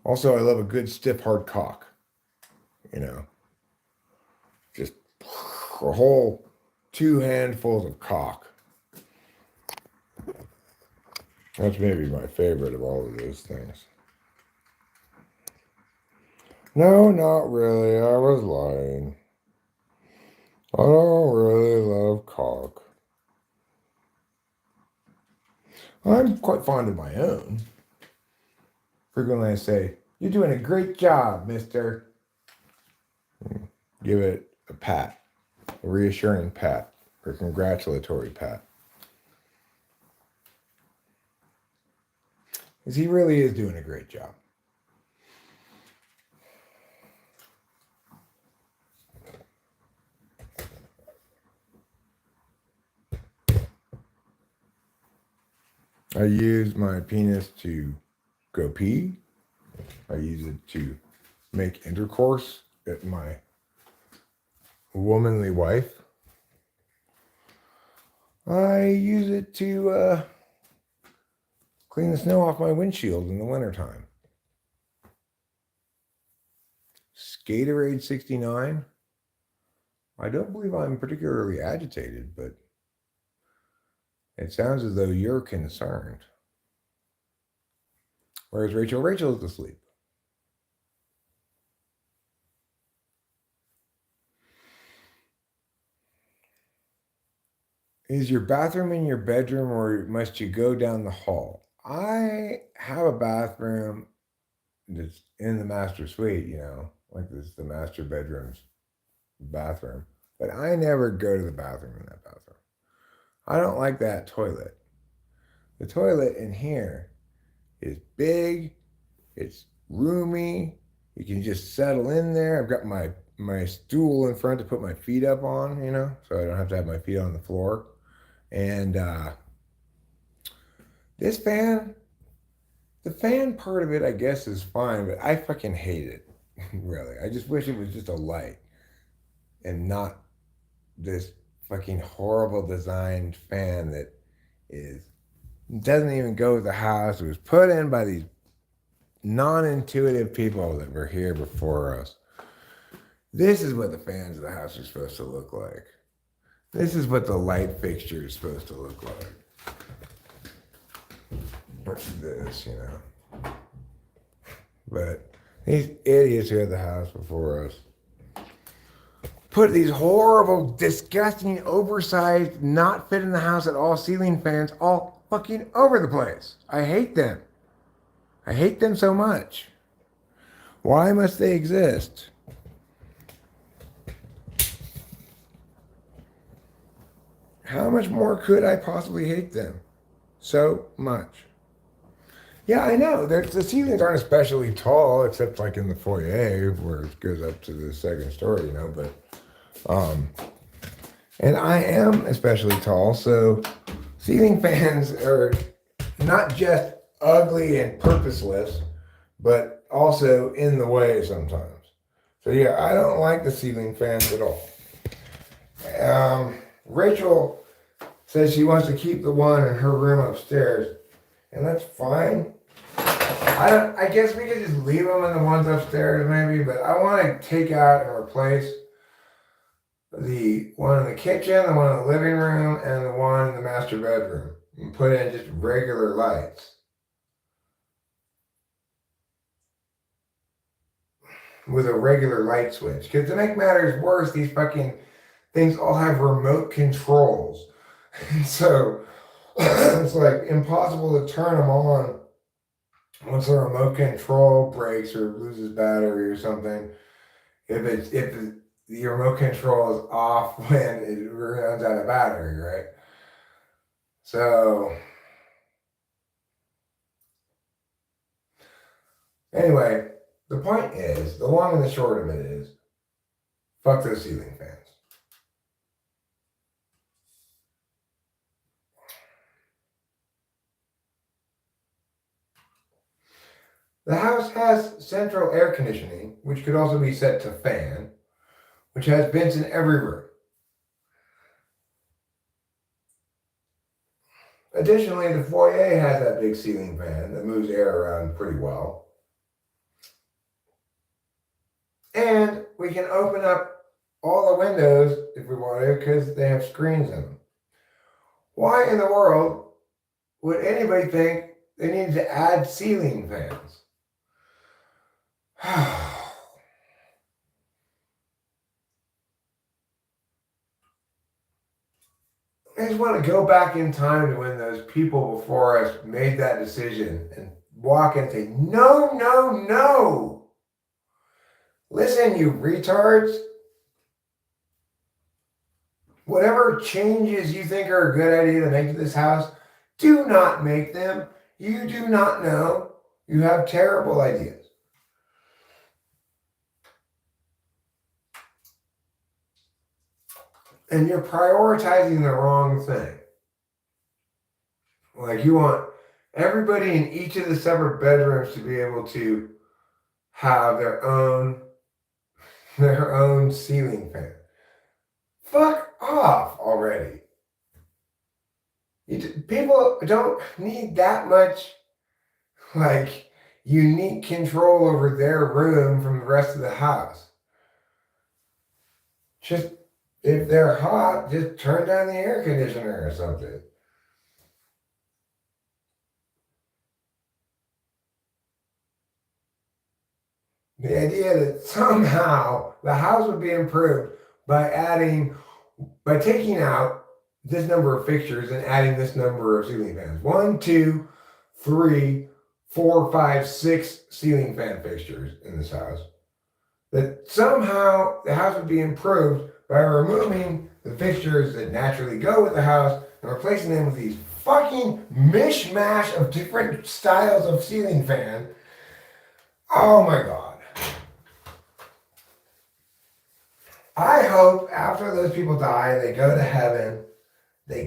Also, I love a good stiff hard cock. Just a whole 2 handfuls of cock. That's maybe my favorite of all of those things. No, not really. I was lying. I don't really love cock. I'm quite fond of my own. Frequently I say, "You're doing a great job, mister." Give it a pat, a reassuring pat, or a congratulatory pat. Because he really is doing a great job. I use my penis to go pee. I use it to make intercourse at my womanly wife. I use it to clean the snow off my windshield in the wintertime. Skaterade 69. I don't believe I'm particularly agitated, but it sounds as though you're concerned. Whereas Rachel's asleep. Is your bathroom in your bedroom or must you go down the hall? I have a bathroom that's in the master suite, like this is the master bedroom's bathroom. But I never go to the bathroom in that bathroom. I don't like that toilet. The toilet in here is big, it's roomy, you can just settle in there. I've got my stool in front to put my feet up on, so I don't have to have my feet on the floor. And this fan, the fan part of it, I guess, is fine, but I fucking hate it, really. I just wish it was just a light and not this fucking horrible designed fan that doesn't even go with the house. It was put in by these non-intuitive people that were here before us. This is what the fans of the house are supposed to look like. This is what the light fixture is supposed to look like. What's this, But these idiots who had the house before us put these horrible, disgusting, oversized, not fit in the house at all ceiling fans all fucking over the place. I hate them. I hate them so much. Why must they exist? How much more could I possibly hate them? So much. Yeah, I know. The ceilings aren't especially tall, except like in the foyer where it goes up to the second story, you know. But, and I am especially tall, so ceiling fans are not just ugly and purposeless, but also in the way sometimes. So yeah, I don't like the ceiling fans at all. Rachel says she wants to keep the one in her room upstairs, and that's fine. I guess we could just leave them in the ones upstairs maybe, but I want to take out and replace the one in the kitchen, the one in the living room, and the one in the master bedroom, and put in just regular lights with a regular light switch. Because to make matters worse, these fucking things all have remote controls. So it's like impossible to turn them on once the remote control breaks or loses battery or something. If the remote control is off when it runs out of battery, right? So anyway, the point is, the long and the short of it is, fuck those ceiling fans. The house has central air conditioning, which could also be set to fan, which has vents in every room. Additionally, the foyer has that big ceiling fan that moves air around pretty well. And we can open up all the windows if we want to because they have screens in them. Why in the world would anybody think they needed to add ceiling fans? I just want to go back in time to when those people before us made that decision and walk and say, no, no, no. Listen, you retards. Whatever changes you think are a good idea to make to this house, do not make them. You do not know. You have terrible ideas. And you're prioritizing the wrong thing. Like you want everybody in each of the separate bedrooms to be able to have their own ceiling fan. Fuck off already. People don't need that much like unique control over their room from the rest of the house. Just if they're hot, just turn down the air conditioner or something. The idea that somehow the house would be improved by taking out this number of fixtures and adding this number of ceiling fans. 1, 2, 3, 4, 5, 6 ceiling fan fixtures in this house. That somehow the house would be improved by removing the fixtures that naturally go with the house and replacing them with these fucking mishmash of different styles of ceiling fan. Oh my God. I hope after those people die, they go to heaven,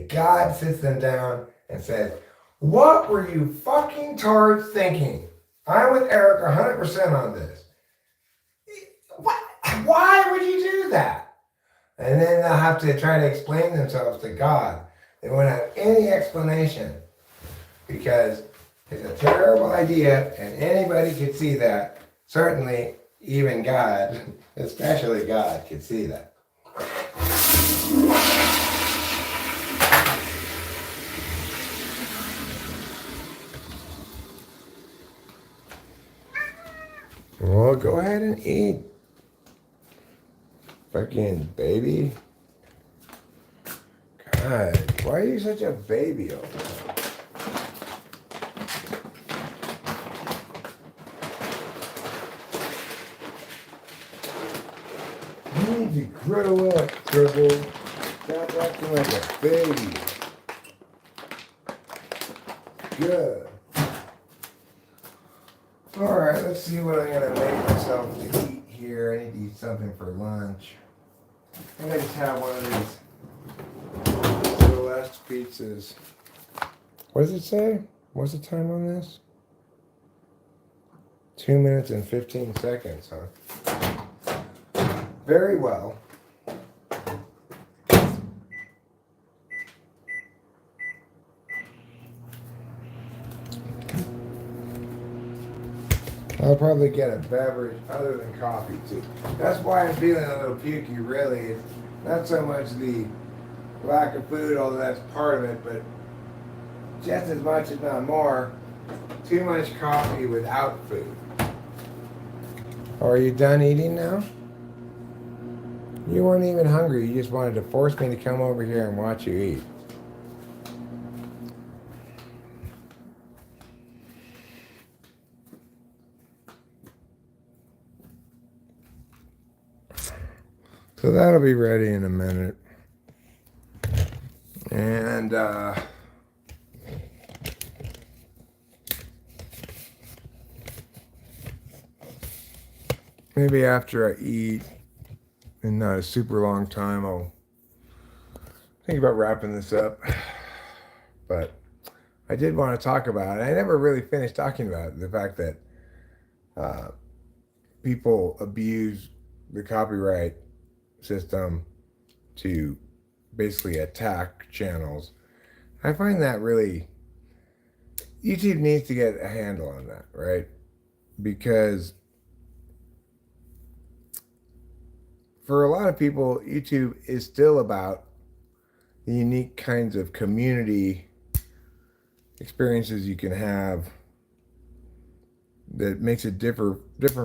God sits them down and says, what were you fucking tards thinking? I'm with Eric 100% on this. What? Why would you do that? And then they'll have to try to explain themselves to God. They won't have any explanation because it's a terrible idea and anybody could see that. Certainly, even God, especially God, could see that. Well, go ahead and eat. Fucking baby. God, why are you such a baby all the time? You need to grow up, Trouble. Stop acting like a baby. Good. Alright, let's see what I'm gonna make myself to eat here. I need to eat something for lunch. I'm gonna just have one of these Celeste pizzas. What does it say? What's the time on this? 2 minutes and 15 seconds, huh? Very well. I'll probably get a beverage other than coffee too. That's why I'm feeling a little pukey, really. It's not so much the lack of food, although that's part of it, but just as much, if not more, too much coffee without food. Are you done eating now? You weren't even hungry. You just wanted to force me to come over here and watch you eat. So that'll be ready in a minute. And maybe after I eat, in not a super long time, I'll think about wrapping this up. But I did want to talk about it. I never really finished talking about the fact that people abuse the copyright system to basically attack channels. I find that really, YouTube needs to get a handle on that, right? Because for a lot of people, YouTube is still about the unique kinds of community experiences you can have that makes it different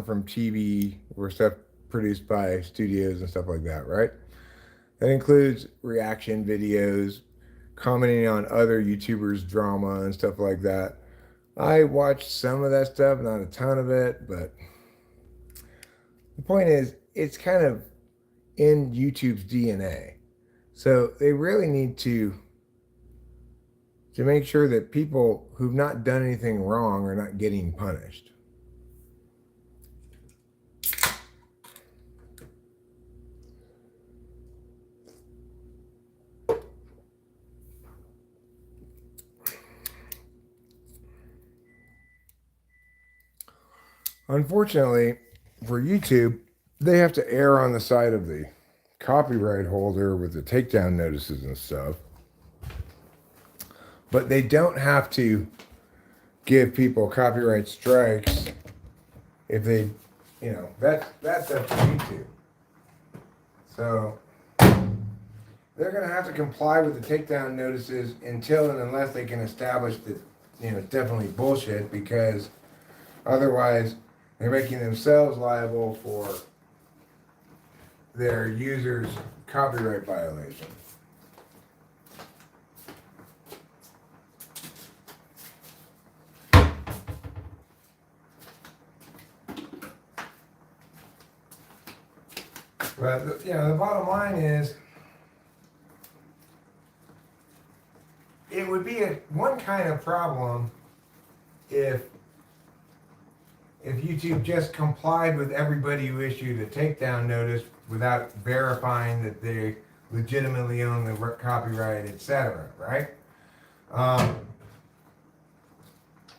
from TV or stuff produced by studios and stuff like that, right? That includes reaction videos, commenting on other YouTubers' drama and stuff like that. I watched some of that stuff, not a ton of it, but the point is, it's kind of in YouTube's DNA. So they really need to make sure that people who've not done anything wrong are not getting punished. Unfortunately, for YouTube, they have to err on the side of the copyright holder with the takedown notices and stuff. But they don't have to give people copyright strikes if they, that's up to YouTube. So they're going to have to comply with the takedown notices until and unless they can establish that, it's definitely bullshit, because otherwise they're making themselves liable for their users' copyright violation. But the bottom line is, it would be one kind of problem if YouTube just complied with everybody who issued a takedown notice without verifying that they legitimately own the copyright, etc., right?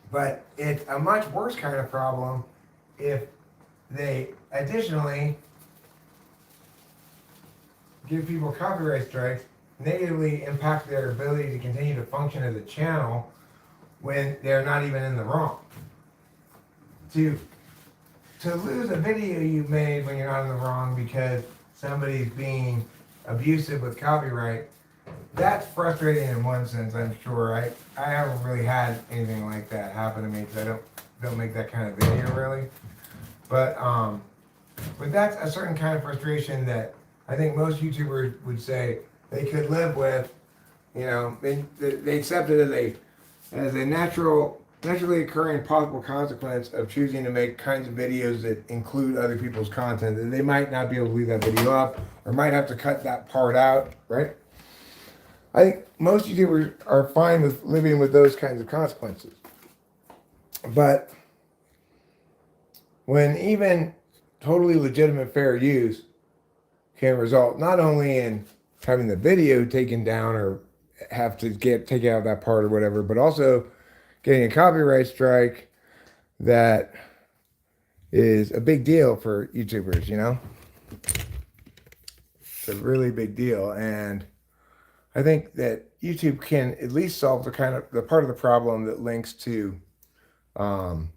But it's a much worse kind of problem if they additionally give people copyright strikes, negatively impact their ability to continue to function as a channel when they're not even in the wrong. To lose a video you made when you're not in the wrong because somebody's being abusive with copyright, that's frustrating in one sense, I'm sure. I haven't really had anything like that happen to me because I don't make that kind of video really. But that's a certain kind of frustration that I think most YouTubers would say they could live with, they accept it as a naturally occurring possible consequence of choosing to make kinds of videos that include other people's content. And they might not be able to leave that video up or might have to cut that part out, right? I think most YouTubers are fine with living with those kinds of consequences. But when even totally legitimate fair use can result not only in having the video taken down or have to take out that part or whatever, but also getting a copyright strike that is a big deal for YouTubers, It's a really big deal. And I think that YouTube can at least solve the part of the problem that links to um,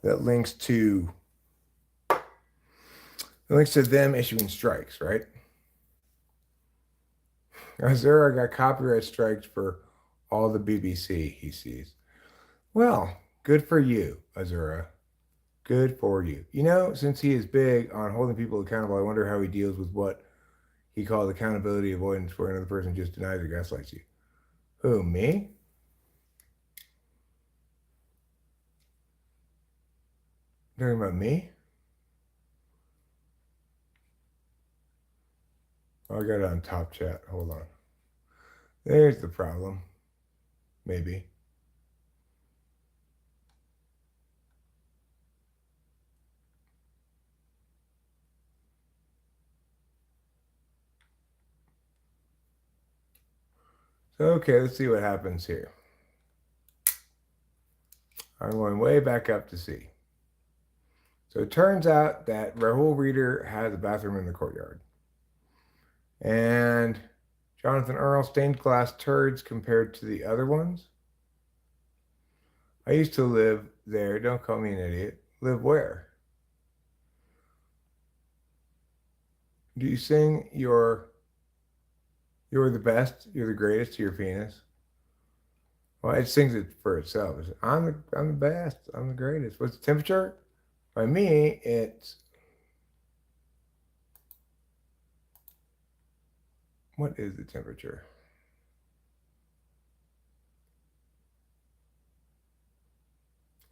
that links to them issuing strikes, right? Azura got copyright strikes for all the BBC he sees. Well, good for you, Azura. Good for you. Since he is big on holding people accountable, I wonder how he deals with what he called accountability avoidance, where another person just denies or gaslights you. Who, me? Talking about me? Oh, I got it on top chat. Hold on. There's the problem. Maybe. So, okay, let's see what happens here. I'm going way back up to see. So it turns out that Rahul Reader has a bathroom in the courtyard. And Jonathan Earl, stained glass turds compared to the other ones. I used to live there. Don't call me an idiot. Live where? Do you sing you're the best, you're the greatest to your penis? Well, it sings it for itself. I'm the best, I'm the greatest. What's the temperature? By me, what is the temperature?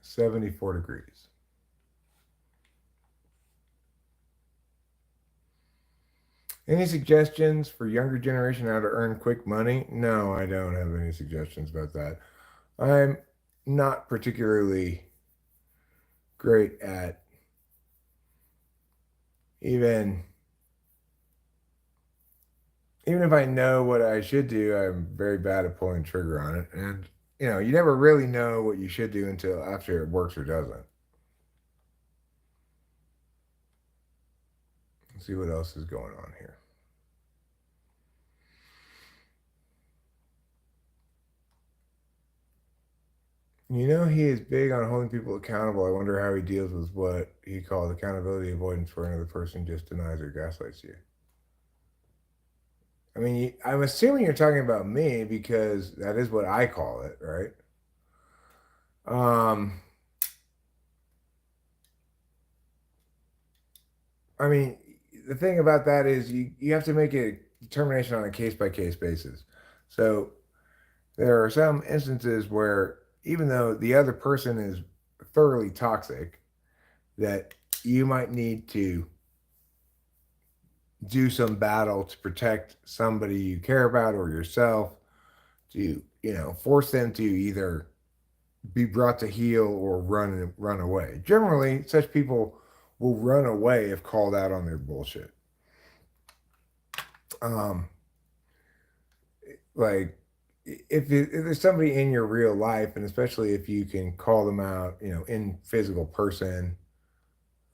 74 degrees. Any suggestions for younger generation how to earn quick money? No, I don't have any suggestions about that. I'm not particularly great at even if I know what I should do, I'm very bad at pulling trigger on it. And you never really know what you should do until after it works or doesn't. Let's see what else is going on here. He is big on holding people accountable. I wonder how he deals with what he calls accountability avoidance, where another person just denies or gaslights you. I mean, I'm assuming you're talking about me because that is what I call it, right? I mean, the thing about that is you have to make a determination on a case by case basis. So there are some instances where even though the other person is thoroughly toxic, that you might need to do some battle to protect somebody you care about or yourself, to force them to either be brought to heel or run away. Generally, such people will run away if called out on their bullshit. Like if there's somebody in your real life, and especially if you can call them out, in physical person,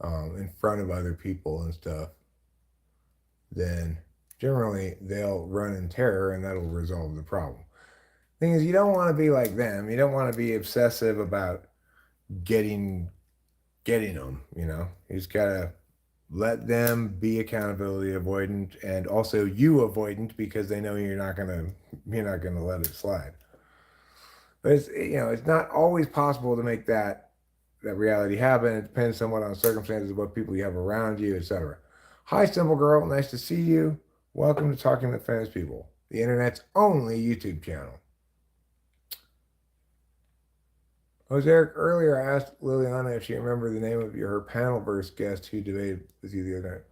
in front of other people and stuff, then generally they'll run in terror, and that'll resolve the problem. Thing is, you don't want to be like them. You don't want to be obsessive about getting them. You just gotta let them be accountability avoidant, and also you avoidant, because they know you're not gonna let it slide. But it's not always possible to make that reality happen. It depends somewhat on circumstances, what people you have around you, etc. Hi, Simple Girl. Nice to see you. Welcome to Talking with Famous People, the internet's only YouTube channel. Jose Eric, earlier I asked Liliana if she remembered the name of her Panelverse guest who debated with you the other night.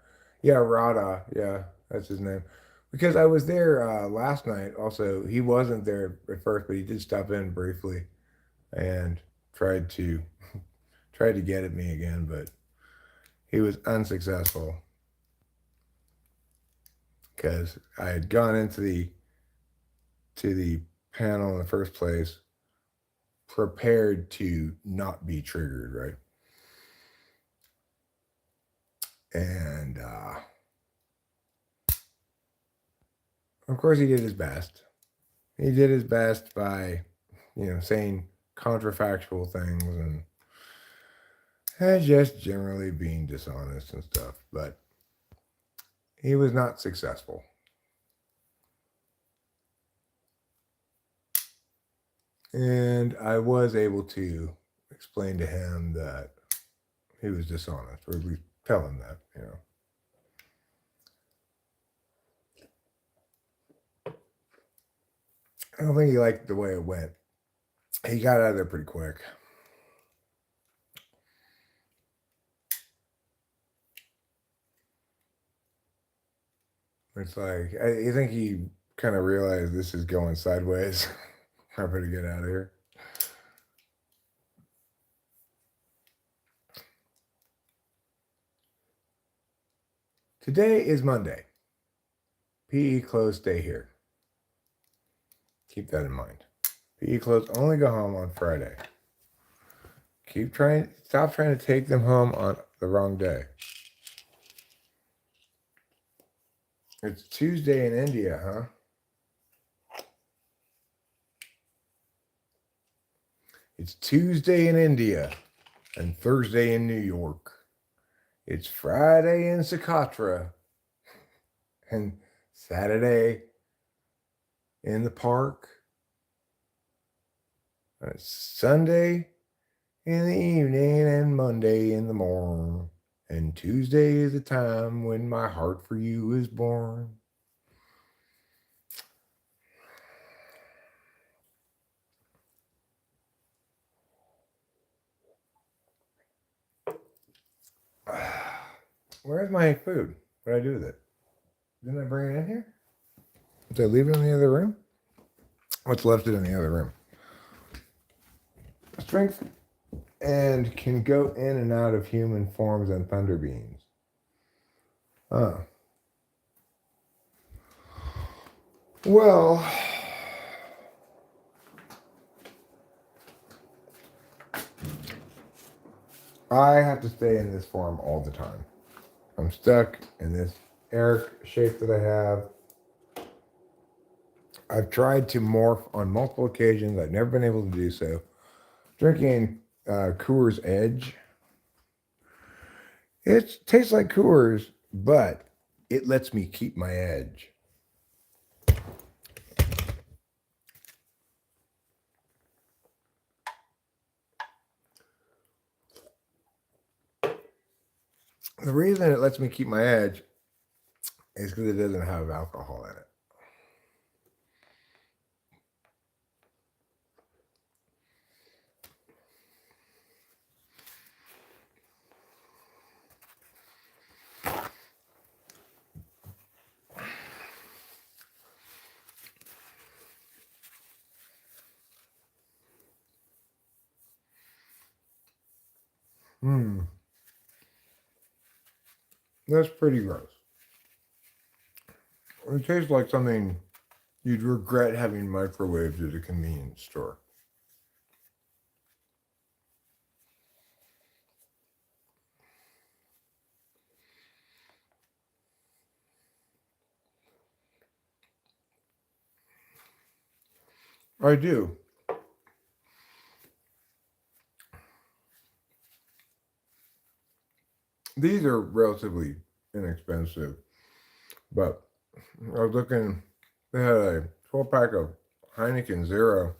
Yeah, Rada. Yeah, that's his name. Because I was there last night. Also, he wasn't there at first, but he did stop in briefly and tried to get at me again, but he was unsuccessful because I had gone into the panel in the first place prepared to not be triggered, right? And of course, he did his best. He did his best by, saying contrafactual things and just generally being dishonest and stuff. But he was not successful. And I was able to explain to him that he was dishonest, or at least tell him that, I don't think he liked the way it went. He got out of there pretty quick. It's like, I think he kind of realized this is going sideways. I better get out of here. Today is Monday. PE closed, stay here. Keep that in mind. PE closed, only go home on Friday. Stop trying to take them home on the wrong day. It's Tuesday in India, huh? It's Tuesday in India and Thursday in New York. It's Friday in Socotra and Saturday in the park. And it's Sunday in the evening and Monday in the morning. And Tuesday is the time when my heart for you is born. Where's my food? What did I do with it? Didn't I bring it in here? Did I leave it in the other room? What's left it in the other room? Strength and can go in and out of human forms and thunder beings. Well, I have to stay in this form all the time. I'm stuck in this Eric shape that I have. I've tried to morph on multiple occasions. I've never been able to do so. Drinking Coors Edge. It tastes like Coors, but it lets me keep my edge. The reason it lets me keep my edge is because it doesn't have alcohol in it. That's pretty gross. It tastes like something you'd regret having microwaved at a convenience store. I do. These are relatively inexpensive, but I was looking, they had a 12-pack of Heineken Zero.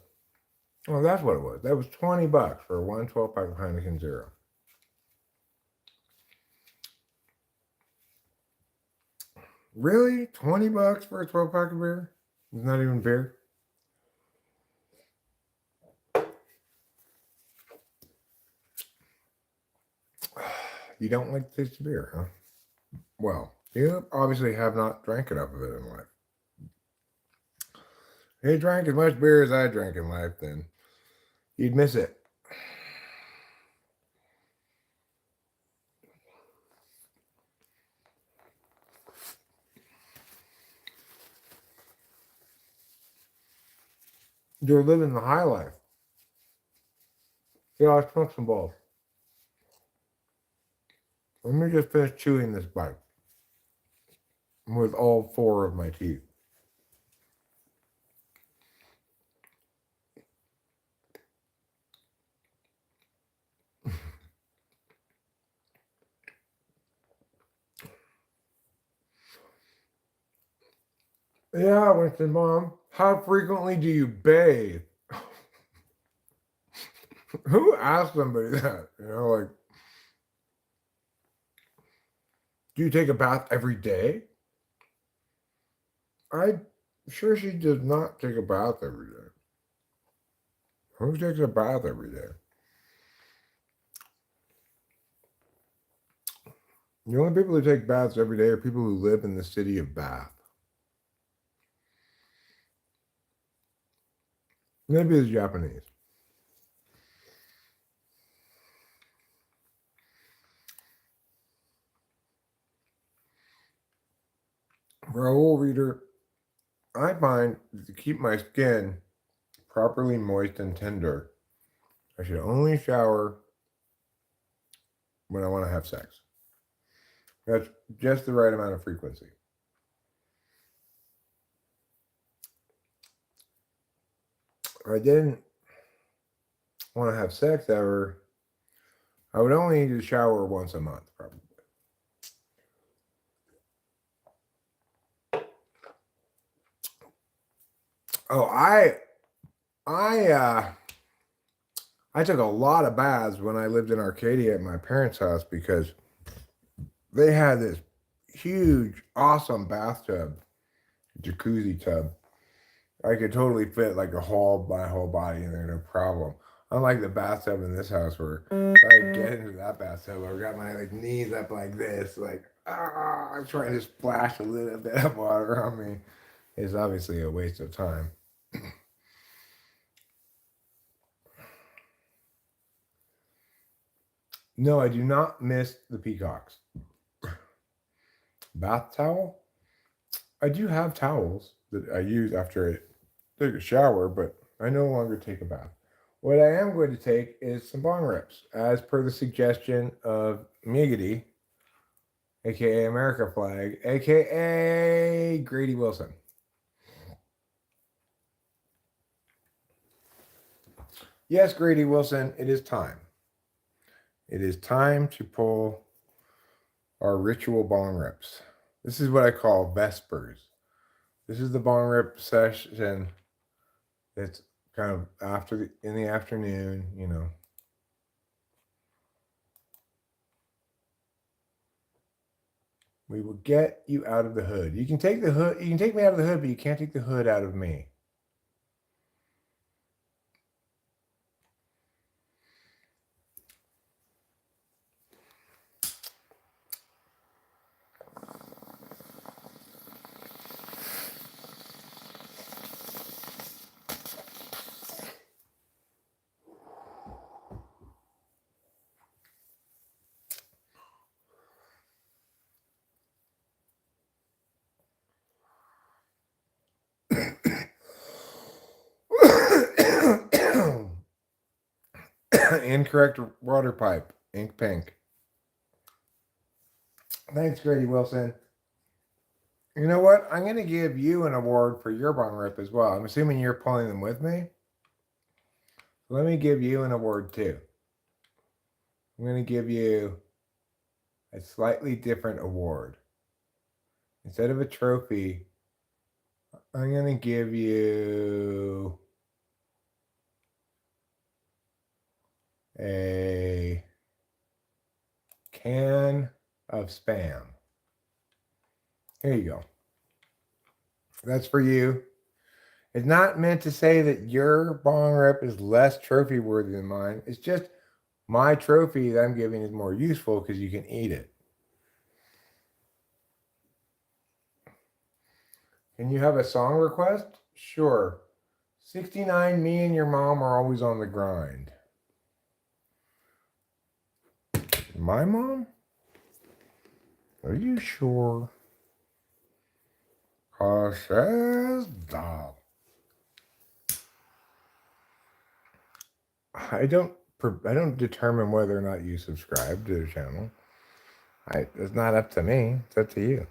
Oh, that's what it was. That was $20 for one 12-pack of Heineken Zero. Really? $20 for a 12-pack of beer? It's not even beer? You don't like the taste of beer, huh? Well, you obviously have not drank enough of it in life. If you drank as much beer as I drank in life, then you'd miss it. You're living the high life. Yeah, let's smoke some balls. Let me just finish chewing this bite with all 4 of my teeth. Yeah, Winston, Mom. How frequently do you bathe? Who asked somebody that? Like, do you take a bath every day? I'm sure she does not take a bath every day. Who takes a bath every day? The only people who take baths every day are people who live in the city of Bath. Maybe it's Japanese. For a whole reader, I find that to keep my skin properly moist and tender, I should only shower when I want to have sex. That's just the right amount of frequency. If I didn't want to have sex ever, I would only need to shower once a month, probably. Oh, I took a lot of baths when I lived in Arcadia at my parents' house because they had this huge, awesome bathtub, jacuzzi tub. I could totally fit like my whole body in there, no problem. Unlike the bathtub in this house where if I get into that bathtub, I've got my knees up like this, I'm trying to splash a little bit of water on me. It's obviously a waste of time. No, I do not miss the peacocks. Bath towel? I do have towels that I use after I take a shower, but I no longer take a bath. What I am going to take is some bong rips, as per the suggestion of Miggity, aka America Flag, aka Grady Wilson. Yes, Grady Wilson, it is time. It is time to pull our ritual bong rips. This is what I call Vespers. This is the bong rip session. It's kind of in the afternoon. We will get you out of the hood. You can take the hood. You can take me out of the hood, but you can't take the hood out of me. Incorrect water pipe. Ink pink. Thanks, Grady Wilson. You know what? I'm going to give you an award for your bong rip as well. I'm assuming you're pulling them with me. Let me give you an award too. I'm going to give you a slightly different award. Instead of a trophy, I'm going to give you a can of Spam. Here you go. That's for you. It's not meant to say that your bong rip is less trophy worthy than mine. It's just my trophy that I'm giving is more useful because you can eat it. Can you have a song request? Sure. 69, me and your mom are always on the grind. My mom? Are you sure? Says that. I don't determine whether or not you subscribe to the channel. It's not up to me. It's up to you.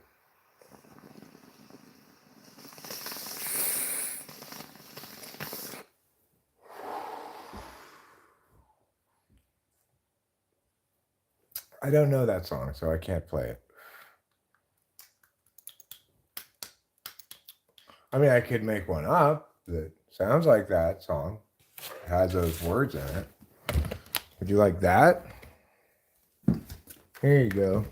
I don't know that song, so I can't play it. I mean, I could make one up that sounds like that song. It has those words in it. Would you like that? Here you go.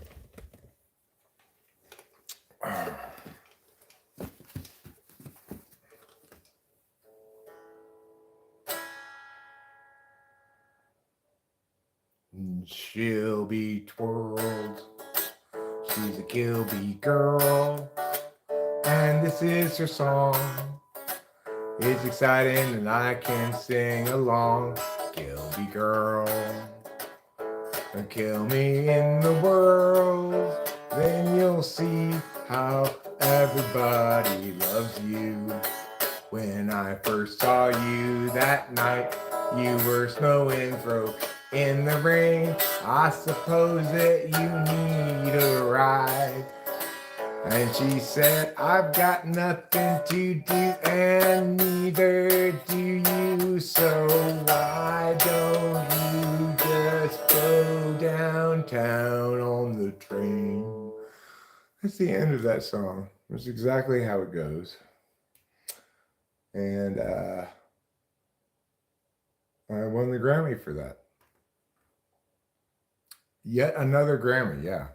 She'll be twirled. She's a Kilby girl. And this is her song. It's exciting and I can sing along. Kilby girl. And kill me in the world. Then you'll see how everybody loves you. When I first saw you that night, you were snowing broke in the rain. I suppose that you need a ride. And she said, I've got nothing to do, and neither do you. So why don't you just go downtown on the train? That's the end of that song. That's exactly how it goes. And I won the Grammy for that. Yet another Grammy, yeah.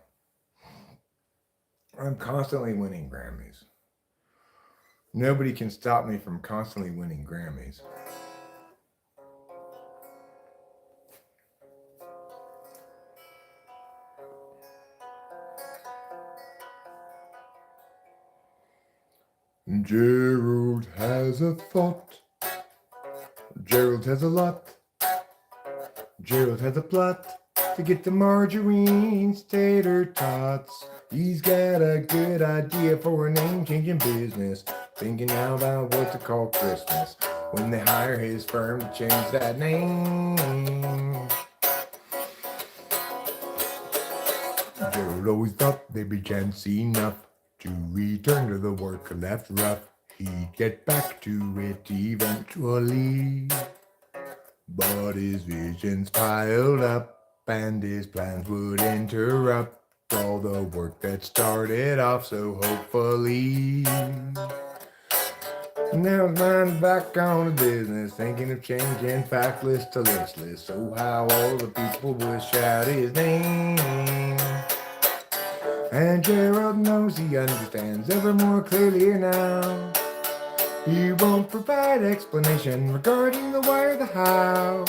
I'm constantly winning Grammys. Nobody can stop me from constantly winning Grammys. Gerald has a thought. Gerald has a lot. Gerald has a plot to get the margarine tater tots. He's got a good idea for a name-changing business. Thinking now about what to call Christmas when they hire his firm to change that name. Gerald always thought they'd be chance enough to return to the work left rough. He'd get back to it eventually. But his visions piled up, and his plans would interrupt all the work that started off so hopefully. Now his mind's back on the business, thinking of changing factless to listless. So how all the people would shout his name. And Gerald knows he understands ever more clearly now. He won't provide explanation regarding the why or the how.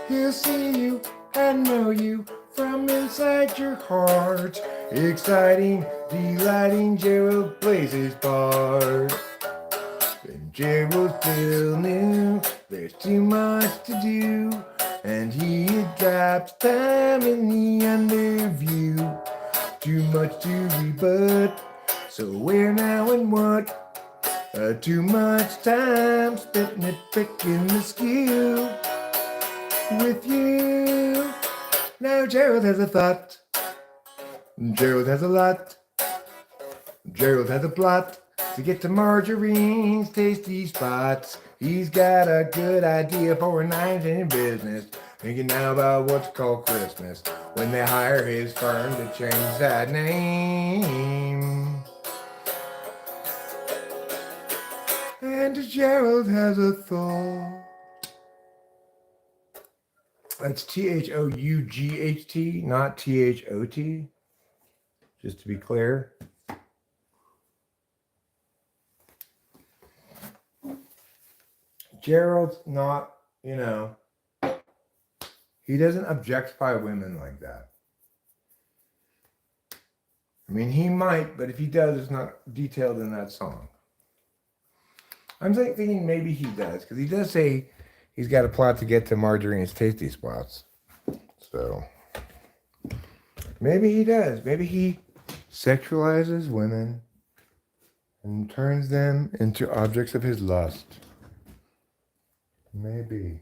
He'll see you and know you from inside your heart. Exciting, delighting, Gerald plays his part. And Gerald still knew there's too much to do, and he adapts time in the underview. Too much to rebut, so where now and what? Too much time spent nitpicking the skew with you. Now Gerald has a thought. Gerald has a lot. Gerald has a plot to get to Marjorie's tasty spots. He's got a good idea for a night in business. Thinking now about what to call Christmas when they hire his firm to change that name. And Gerald has a thought. That's THOUGHT, not THOT. Just to be clear. Gerald's not, you know, he doesn't objectify women like that. I mean, he might, but if he does, it's not detailed in that song. I'm thinking maybe he does, because he does say he's got a plot to get to Marjorie's tasty spots. So maybe he does. Maybe he sexualizes women and turns them into objects of his lust. Maybe.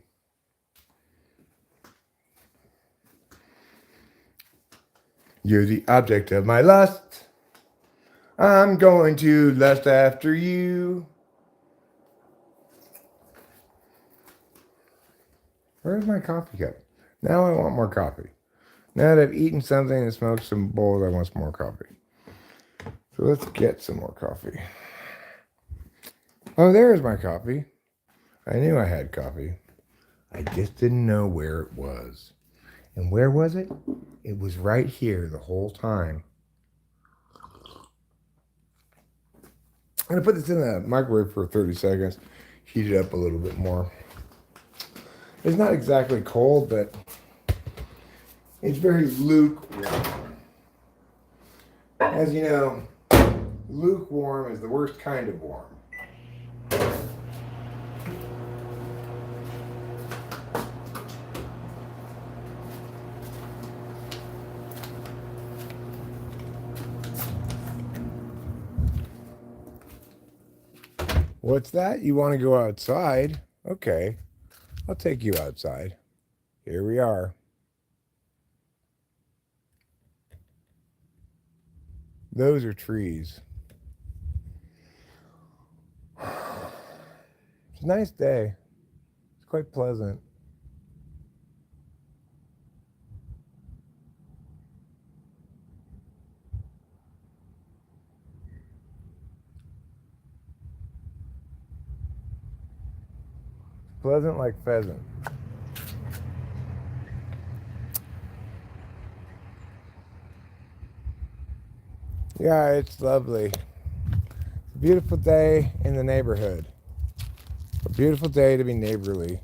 You're the object of my lust. I'm going to lust after you. Where's my coffee cup? Now I want more coffee. Now that I've eaten something and smoked some bowls, I want some more coffee. So let's get some more coffee. Oh, there's my coffee. I knew I had coffee. I just didn't know where it was. And where was it? It was right here the whole time. I'm going to put this in the microwave for 30 seconds. Heat it up a little bit more. It's not exactly cold, but it's very lukewarm. As you know, lukewarm is the worst kind of warm. What's that? You want to go outside? Okay, I'll take you outside. Here we are. Those are trees. It's a nice day. It's quite pleasant. Pleasant like pheasant. Yeah, it's lovely. It's a beautiful day in the neighborhood. A beautiful day to be neighborly.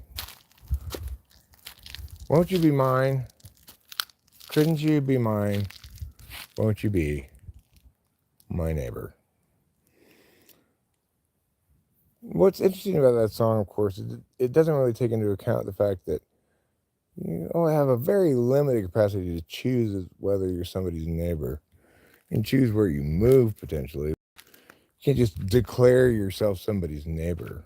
Won't you be mine? Couldn't you be mine? Won't you be my neighbor? What's interesting about that song, of course, is it doesn't really take into account the fact that you only have a very limited capacity to choose whether you're somebody's neighbor and choose where you move, potentially. You can't just declare yourself somebody's neighbor.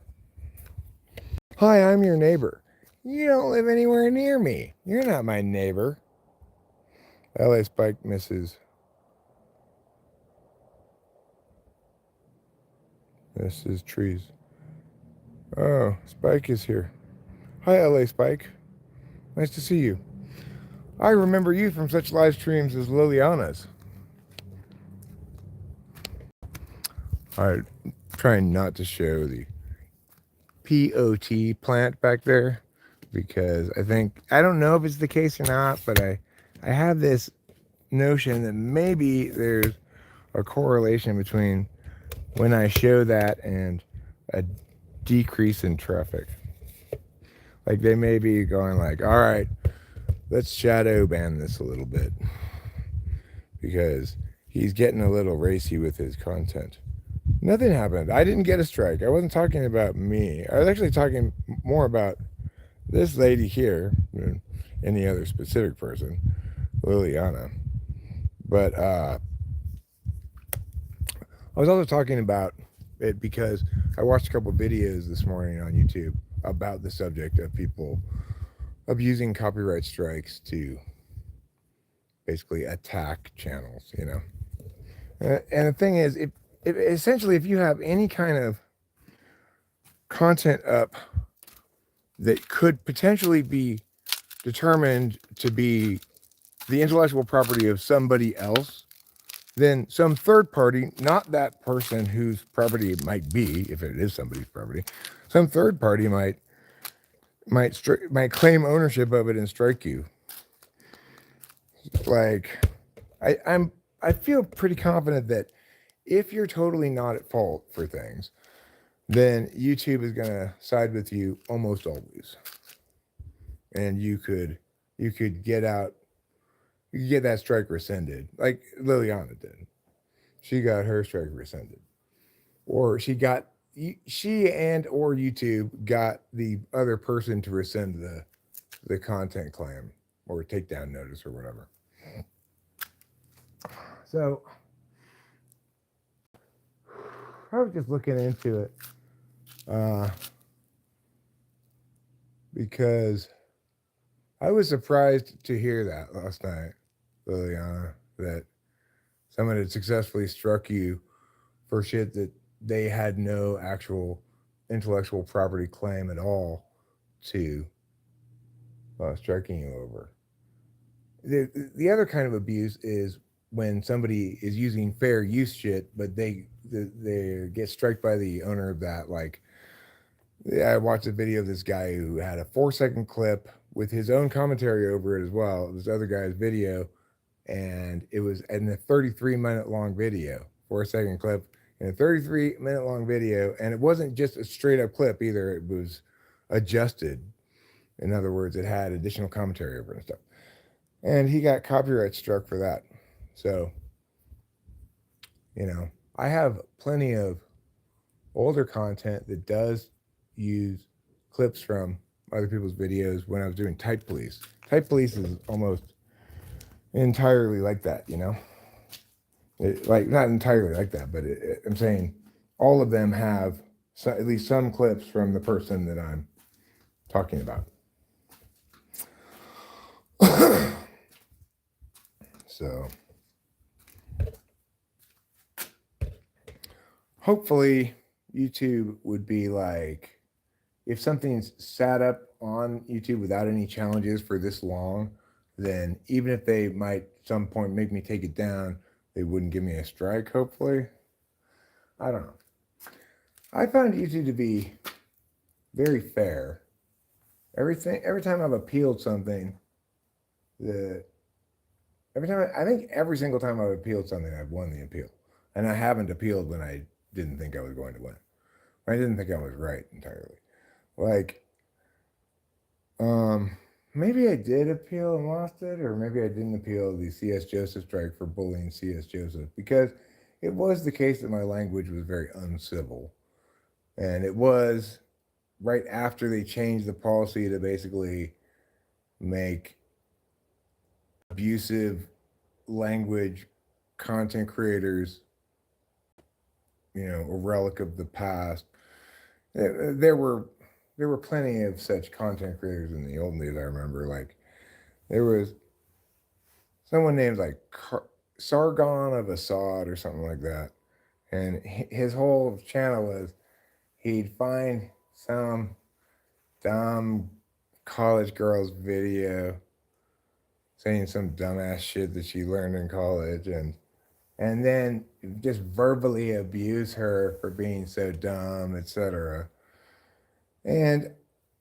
Hi, I'm your neighbor. You don't live anywhere near me. You're not my neighbor. LA Spike misses. This is trees. Oh, Spike is here. Hi, LA Spike. Nice to see you. I remember you from such live streams as Liliana's. I'm trying not to show the POT plant back there because I don't know if it's the case or not, but I have this notion that maybe there's a correlation between when I show that and a decrease in traffic. Like they may be going like, all right, let's shadow ban this a little bit because he's getting a little racy with his content. Nothing happened. I didn't get a strike. I wasn't talking about me. I was actually talking more about this lady here than any other specific person, Liliana. But I was also talking about it because I watched a couple of videos this morning on YouTube about the subject of people abusing copyright strikes to basically attack channels, you know. And the thing is, essentially, if you have any kind of content up that could potentially be determined to be the intellectual property of somebody else, then some third party, not that person whose property it might be, if it is somebody's property, some third party might claim ownership of it and strike you. Like, I feel pretty confident that if you're totally not at fault for things, then YouTube is going to side with you almost always. And you could get that strike rescinded, like Liliana did. She got her strike rescinded. Or she and or YouTube got the other person to rescind the content claim or takedown notice or whatever. So I was just looking into it because I was surprised to hear that last night, Liliana, that someone had successfully struck you for shit that they had no actual intellectual property claim at all to striking you over. The other kind of abuse is when somebody is using fair use shit, but they get struck by the owner of that. Like, I watched a video of this guy who had a 4-second clip with his own commentary over it as well. This other guy's video, and it was in a 33-minute long video, 4-second clip in a 33-minute long video, and it wasn't just a straight up clip either. It was adjusted. In other words, it had additional commentary over it and stuff. And he got copyright struck for that. So, I have plenty of older content that does use clips from other people's videos when I was doing Type Police. Type Police is almost entirely like that, not entirely like that, but I'm saying all of them have at least some clips from the person that I'm talking about. So hopefully YouTube would be like, if something's sat up on YouTube without any challenges for this long, then even if they might at some point make me take it down, they wouldn't give me a strike, hopefully. I don't know. I found YouTube to be very fair. Every time I've appealed something, I think every single time I've appealed something, I've won the appeal. And I haven't appealed when I didn't think I was going to win. I didn't think I was right entirely. Like, maybe I did appeal and lost it, or maybe I didn't appeal the C.S. Joseph strike for bullying C.S. Joseph, because it was the case that my language was very uncivil. And it was right after they changed the policy to basically make abusive language content creators, a relic of the past. There were plenty of such content creators in the olden days. I remember, like, there was someone named like Sargon of Assad or something like that, and his whole channel was he'd find some dumb college girl's video saying some dumbass shit that she learned in college, and then just verbally abuse her for being so dumb, etc. And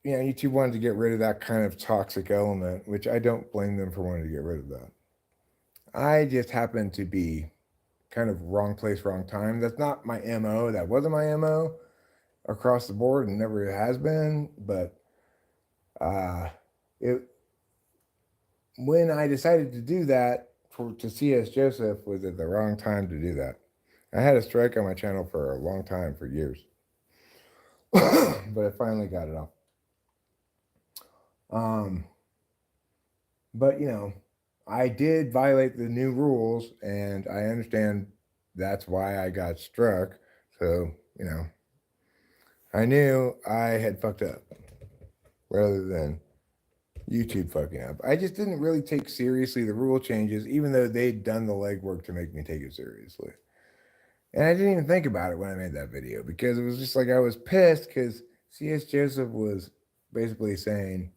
YouTube wanted to get rid of that kind of toxic element, which I don't blame them for wanting to get rid of that. I just happen to be kind of wrong place, wrong time. That's not my MO. That wasn't my MO across the board and never has been. But when I decided to do that to C.S. Joseph was at the wrong time to do that. I had a strike on my channel for a long time, for years. But I finally got it off. But I did violate the new rules, and I understand that's why I got struck. So, I knew I had fucked up rather than YouTube fucking up. I just didn't really take seriously the rule changes, even though they'd done the legwork to make me take it seriously. And I didn't even think about it when I made that video, because it was just like I was pissed because C.S. Joseph was basically saying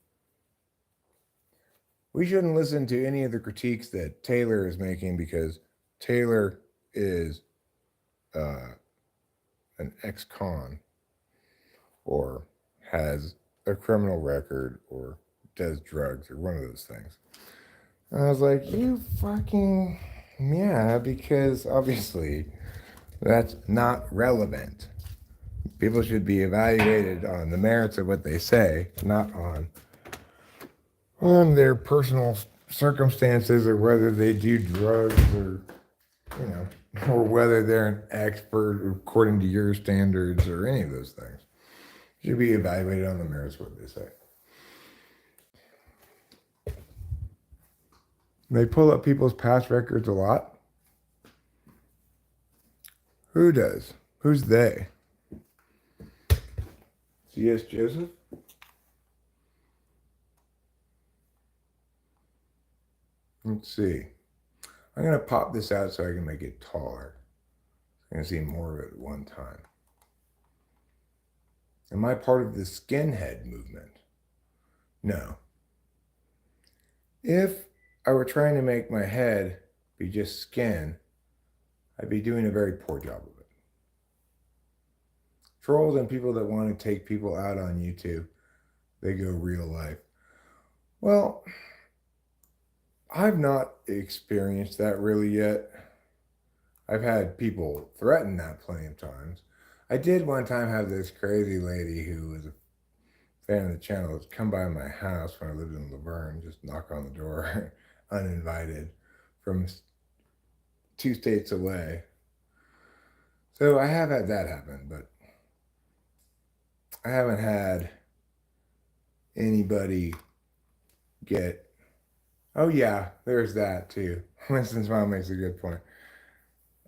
we shouldn't listen to any of the critiques that Taylor is making because Taylor is an ex-con or has a criminal record or does drugs or one of those things. And I was like, you fucking, yeah, because obviously that's not relevant. People should be evaluated on the merits of what they say, not on their personal circumstances or whether they do drugs or, you know, or whether they're an expert according to your standards or any of those things. Should be evaluated on the merits of what they say. They pull up people's past records a lot. Who does? Who's they? C.S. Joseph? Let's see. I'm going to pop this out so I can make it taller. I'm going to see more of it at one time. Am I part of the skinhead movement? No. If I were trying to make my head be just skin, I'd be doing a very poor job of it. Trolls and people that want to take people out on YouTube, they go real life. Well, I've not experienced that really yet. I've had people threaten that plenty of times. I did one time have this crazy lady who was a fan of the channel come by my house when I lived in Laverne, just knock on the door uninvited from 2 states away. So I have had that happen, but I haven't had anybody get, oh yeah, there's that too. Winston's mom makes a good point.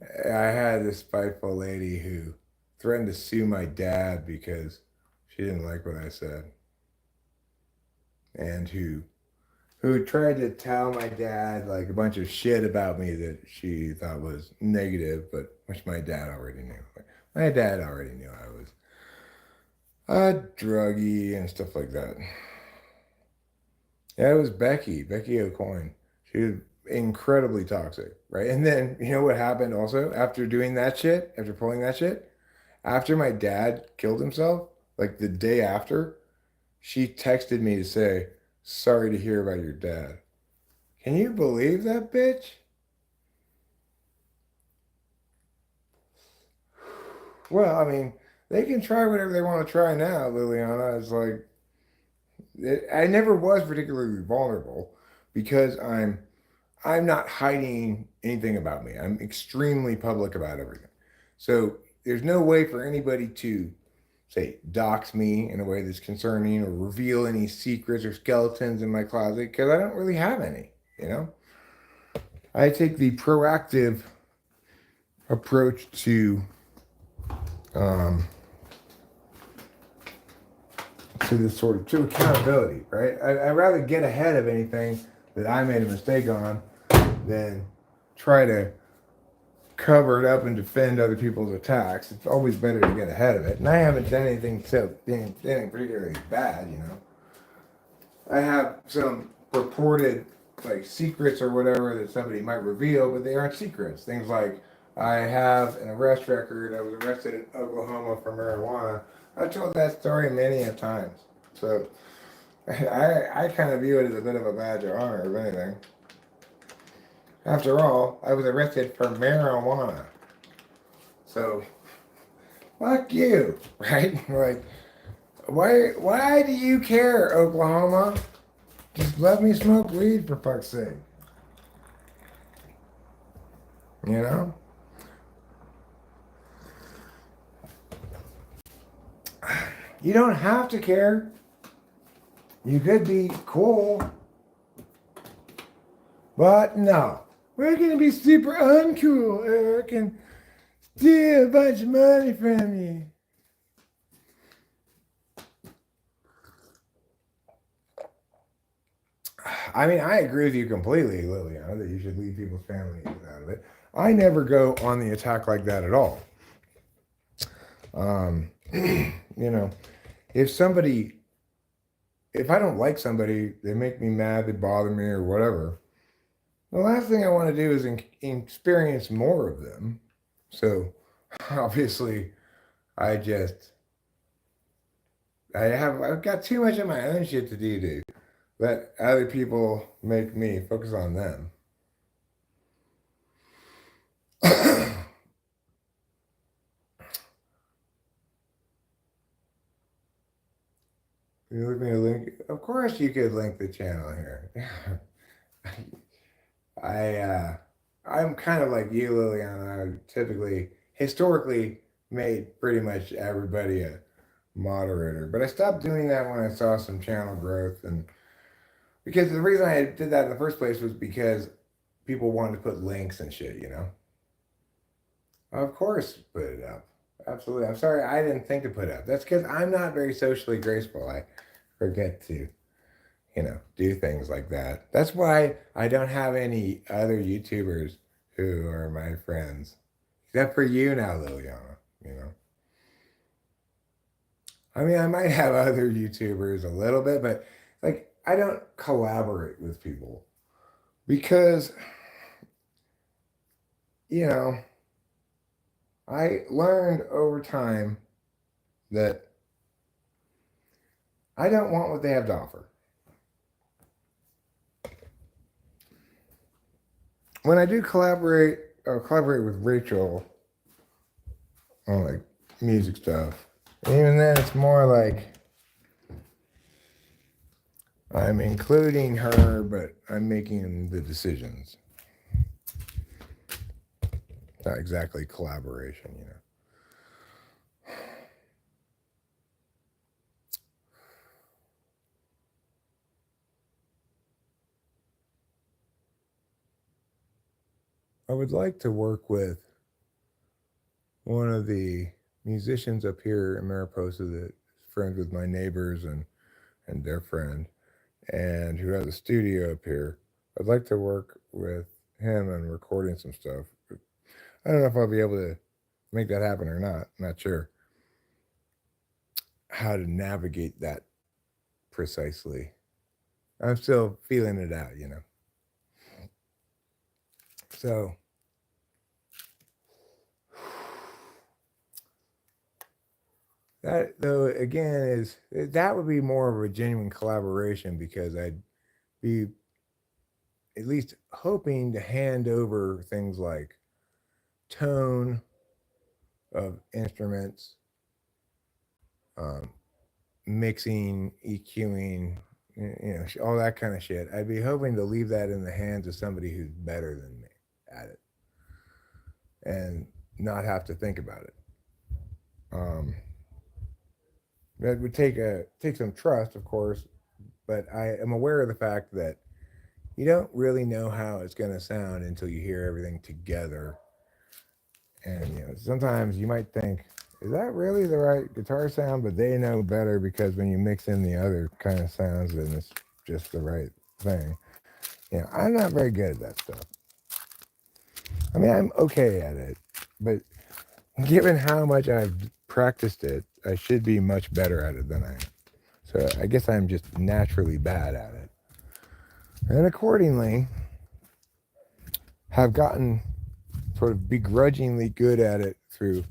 I had this spiteful lady who threatened to sue my dad because she didn't like what I said. And who tried to tell my dad like a bunch of shit about me that she thought was negative, but which my dad already knew. My dad already knew I was a druggie and stuff like that. Yeah, it was Becky O'Coin. She was incredibly toxic, right? And then, you know what happened also after doing that shit, after pulling that shit? After my dad killed himself, like the day after, she texted me to say, sorry to hear about your dad. Can you believe that bitch? Well, I mean, they can try whatever they want to try now, Liliana. It's like, I never was particularly vulnerable because I'm not hiding anything about me. I'm extremely public about everything. So there's no way for anybody to say dox me in a way that's concerning or reveal any secrets or skeletons in my closet because I don't really have any, you know? I take the proactive approach to this sort of to accountability, right? I'd rather get ahead of anything that I made a mistake on than try to cover it up and defend other people's attacks. It's always better to get ahead of it. And I haven't done anything particularly bad, you know. I have some purported like secrets or whatever that somebody might reveal, but they aren't secrets. Things like I have an arrest record. I was arrested in Oklahoma for marijuana. I've told that story many a times. So I kind of view it as a bit of a badge of honor, if anything. After all, I was arrested for marijuana. So, fuck you, right? Like, why do you care, Oklahoma? Just let me smoke weed, for fuck's sake. You know? You don't have to care. You could be cool. But no. We're going to be super uncool, Eric, and steal a bunch of money from you. I mean, I agree with you completely, Liliana, that you should leave people's families out of it. I never go on the attack like that at all. You know, if I don't like somebody, they make me mad, they bother me or whatever, the last thing I want to do is experience more of them. So obviously I've got too much of my own shit to do to let other people make me focus on them. You look me a link. Of course, you could link the channel here. I I'm kind of like you, Liliana. I typically, historically, made pretty much everybody a moderator, but I stopped doing that when I saw some channel growth, and because the reason I did that in the first place was because people wanted to put links and shit. Of course, put it up. Absolutely. I'm sorry, I didn't think to put it up. That's because I'm not very socially graceful. I forget to do things like that. That's why I don't have any other YouTubers who are my friends, except for you now, Liliana. You know, I mean, I might have other YouTubers a little bit, but like, I don't collaborate with people because, you know, I learned over time that I don't want what they have to offer. When I do collaborate with Rachel on like music stuff, even then it's more like I'm including her, but I'm making the decisions. Not exactly collaboration. I would like to work with one of the musicians up here in Mariposa that is friends with my neighbors and their friend, and who has a studio up here. I'd like to work with him and recording some stuff. I don't know if I'll be able to make that happen or not. I'm not sure how to navigate that precisely. I'm still feeling it out. So that though again is that would be more of a genuine collaboration because I'd be at least hoping to hand over things like tone of instruments, um, mixing, EQing, all that kind of shit. I'd be hoping to leave that in the hands of somebody who's better than me at it and not have to think about it. Um, that would take some trust, of course, but I am aware of the fact that you don't really know how it's going to sound until you hear everything together. And sometimes you might think, is that really the right guitar sound? But they know better because when you mix in the other kind of sounds, then it's just the right thing. I'm not very good at that stuff. I mean, I'm okay at it, but given how much I've practiced it, I should be much better at it than I am. So I guess I'm just naturally bad at it. And accordingly, have gotten sort of begrudgingly good at it through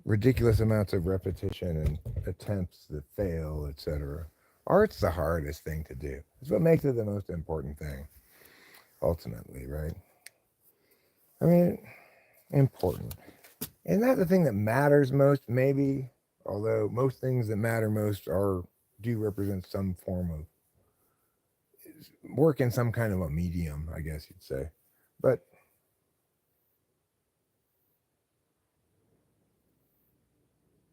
ridiculous amounts of repetition and attempts that fail, etc. Art's the hardest thing to do. It's what makes it the most important thing, ultimately, right? I mean, important. Isn't that the thing that matters most, maybe? Although most things that matter most do represent some form of work in some kind of a medium, I guess you'd say. But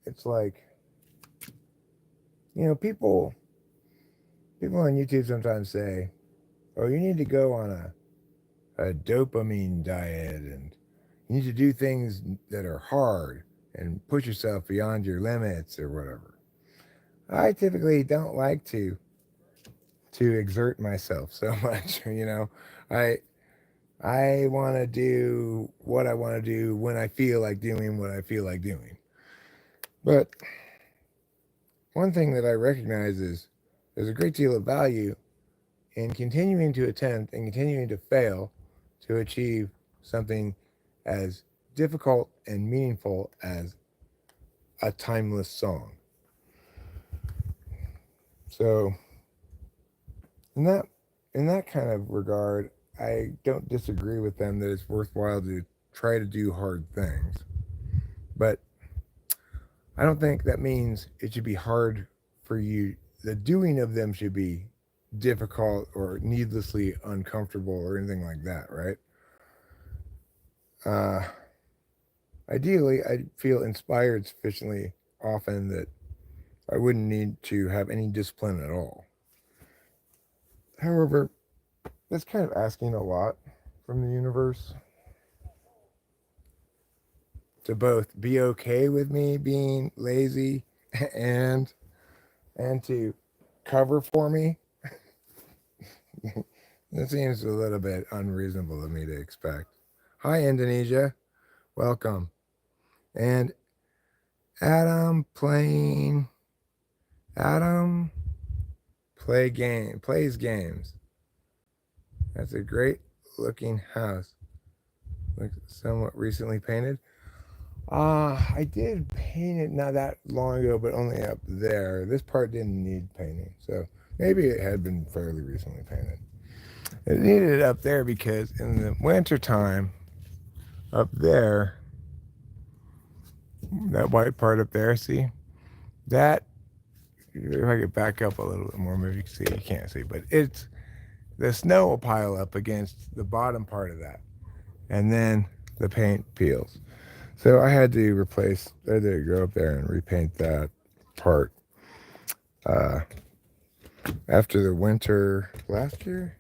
it's like, people on YouTube sometimes say, oh, you need to go on a dopamine diet and you need to do things that are hard and push yourself beyond your limits or whatever. I typically don't like to exert myself so much. I I want to do what I want to do when I feel like doing what I feel like doing. But one thing that I recognize is there's a great deal of value in continuing to attempt and continuing to fail to achieve something as difficult and meaningful as a timeless song. So in that kind of regard, I don't disagree with them that it's worthwhile to try to do hard things. But I don't think that means it should be hard for you, the doing of them should be difficult or needlessly uncomfortable or anything like that, right? Uh, Ideally, I feel inspired sufficiently often that I wouldn't need to have any discipline at all. However, that's kind of asking a lot from the universe to both be okay with me being lazy and to cover for me. That seems a little bit unreasonable of me to expect. Hi, Indonesia. Welcome. And Adam playing. Adam plays games. That's a great looking house. Looks somewhat recently painted. I did paint it not that long ago, but only up there. This part didn't need painting, so maybe it had been fairly recently painted. It needed it up there because in the winter time, up there, that white part up there, see? That, if I could back up a little bit more, maybe you can see, you can't see, but it's, the snow will pile up against the bottom part of that, and then the paint peels. So I had to replace, I had to go up there and repaint that part after the winter last year.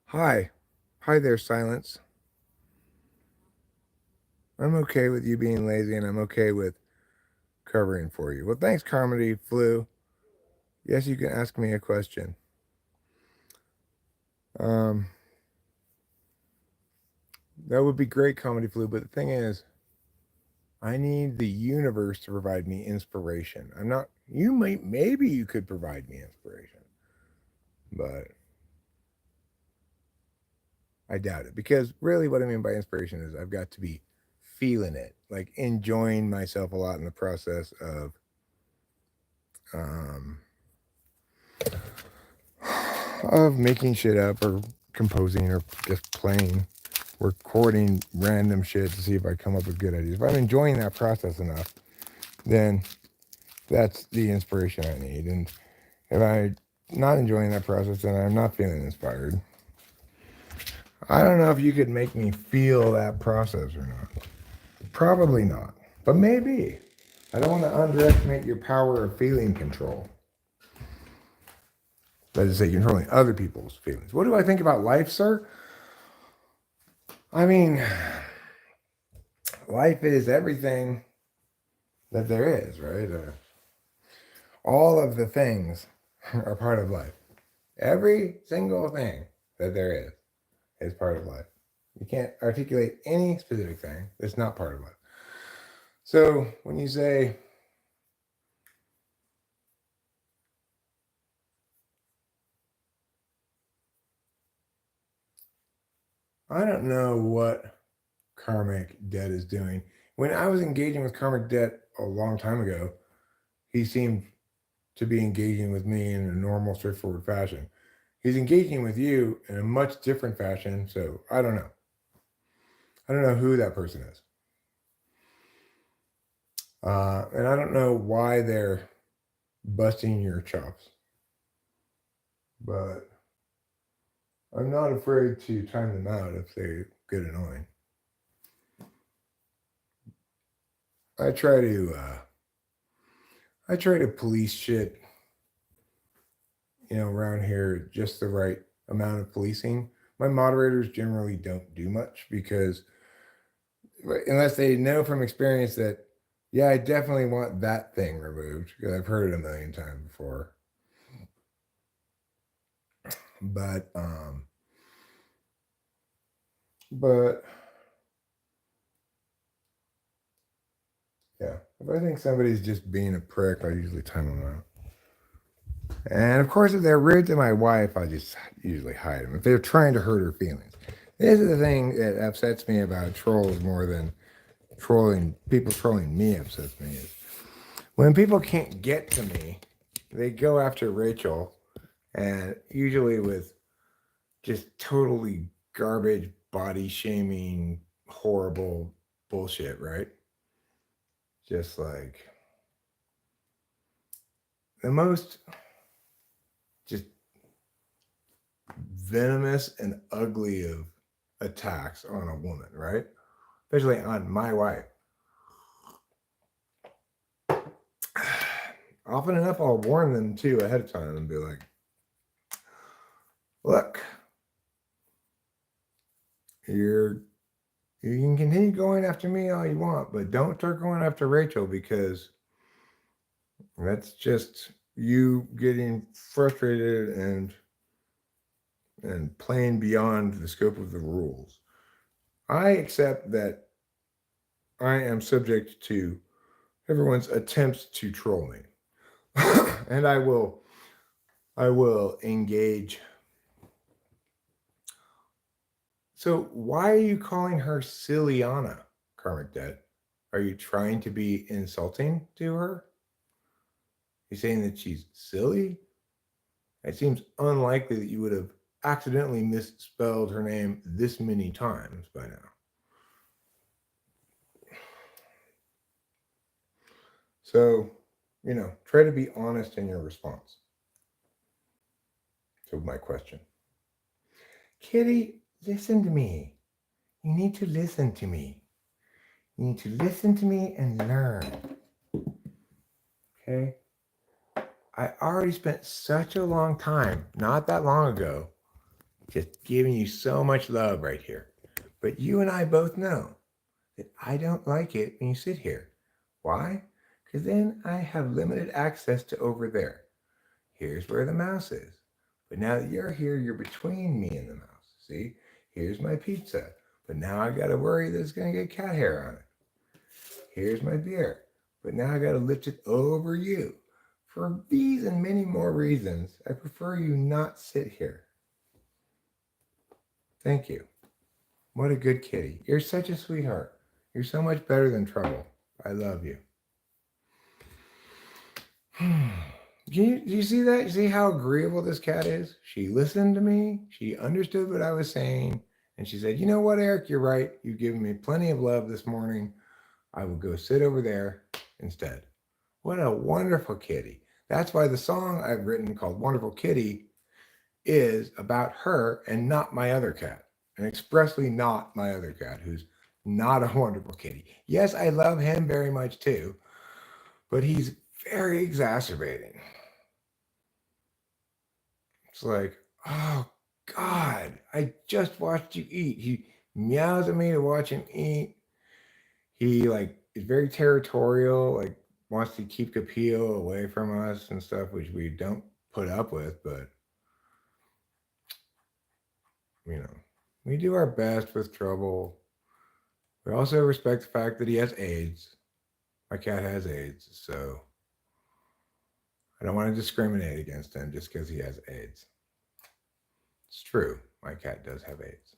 Hi there, Silence. I'm okay with you being lazy, and I'm okay with covering for you. Well, thanks, Comedy Flu. Yes, you can ask me a question. That would be great, Comedy Flu, but the thing is, I need the universe to provide me inspiration. I'm not, maybe you could provide me inspiration, but I doubt it. Because really what I mean by inspiration is I've got to be feeling it, like enjoying myself a lot in the process um, of making shit up or composing or just playing, recording random shit to see if I come up with good ideas. If I'm enjoying that process enough, then that's the inspiration I need. And if I'm not enjoying that process, then I'm not feeling inspired. I don't know if you could make me feel that process or not. Probably not, but maybe. I don't want to underestimate your power of feeling control. That is to say, controlling other people's feelings. What do I think about life, sir? I mean, life is everything that there is, right? All of the things are part of life. Every single thing that there is part of life. You can't articulate any specific thing that's not part of life. So when you say, I don't know what karmic debt is doing. When I was engaging with karmic debt a long time ago, he seemed to be engaging with me in a normal, straightforward fashion. He's engaging with you in a much different fashion. So I don't know. I don't know who that person is. And I don't know why they're busting your chops. But I'm not afraid to time them out if they get annoying. I try to police shit, around here, just the right amount of policing. My moderators generally don't do much because unless they know from experience that, yeah, I definitely want that thing removed because I've heard it a million times before. But yeah, if I think somebody's just being a prick, I usually time them out. And of course, if they're rude to my wife, I just usually hide them. If they're trying to hurt her feelings, this is the thing that upsets me about trolls more than people trolling me upsets me. Is when people can't get to me, they go after Rachel, and usually with just totally garbage, body shaming, horrible bullshit, right? just like the most just venomous and ugly of attacks on a woman, right? Especially on my wife. Often enough, I'll warn them too ahead of time and be like, look, you can continue going after me all you want, but don't start going after Rachel, because that's just you getting frustrated and playing beyond the scope of the rules. I accept that I am subject to everyone's attempts to troll me. And I will engage. So why are you calling her silly Anna, Karmic Debt? Are you trying to be insulting to her? You're saying that she's silly? It seems unlikely that you would have accidentally misspelled her name this many times by now. So, try to be honest in your response to my question. Kitty, listen to me. You need to listen to me. You need to listen to me and learn. Okay? I already spent such a long time, not that long ago, just giving you so much love right here. But you and I both know that I don't like it when you sit here. Why? Because then I have limited access to over there. Here's where the mouse is. But now that you're here, you're between me and the mouse. See? Here's my pizza. But now I got to worry that it's going to get cat hair on it. Here's my beer. But now I got to lift it over you. For these and many more reasons, I prefer you not sit here. Thank you. What a good kitty. You're such a sweetheart. You're so much better than trouble. I love you. Do you see that? You see how agreeable this cat is? She listened to me. She understood what I was saying. And she said, you know what, Eric, you're right. You've given me plenty of love this morning. I will go sit over there instead. What a wonderful kitty. That's why the song I've written called Wonderful Kitty is about her and not my other cat. And expressly not my other cat, who's not a wonderful kitty. Yes, I love him very much too, but he's very exacerbating. It's like, oh God, I just watched you eat. He meows at me to watch him eat. He is very territorial, wants to keep Capillo away from us and stuff, which we don't put up with, but we do our best with trouble. We also respect the fact that he has AIDS. My cat has AIDS, so I don't want to discriminate against him just because he has AIDS. It's true. My cat does have AIDS.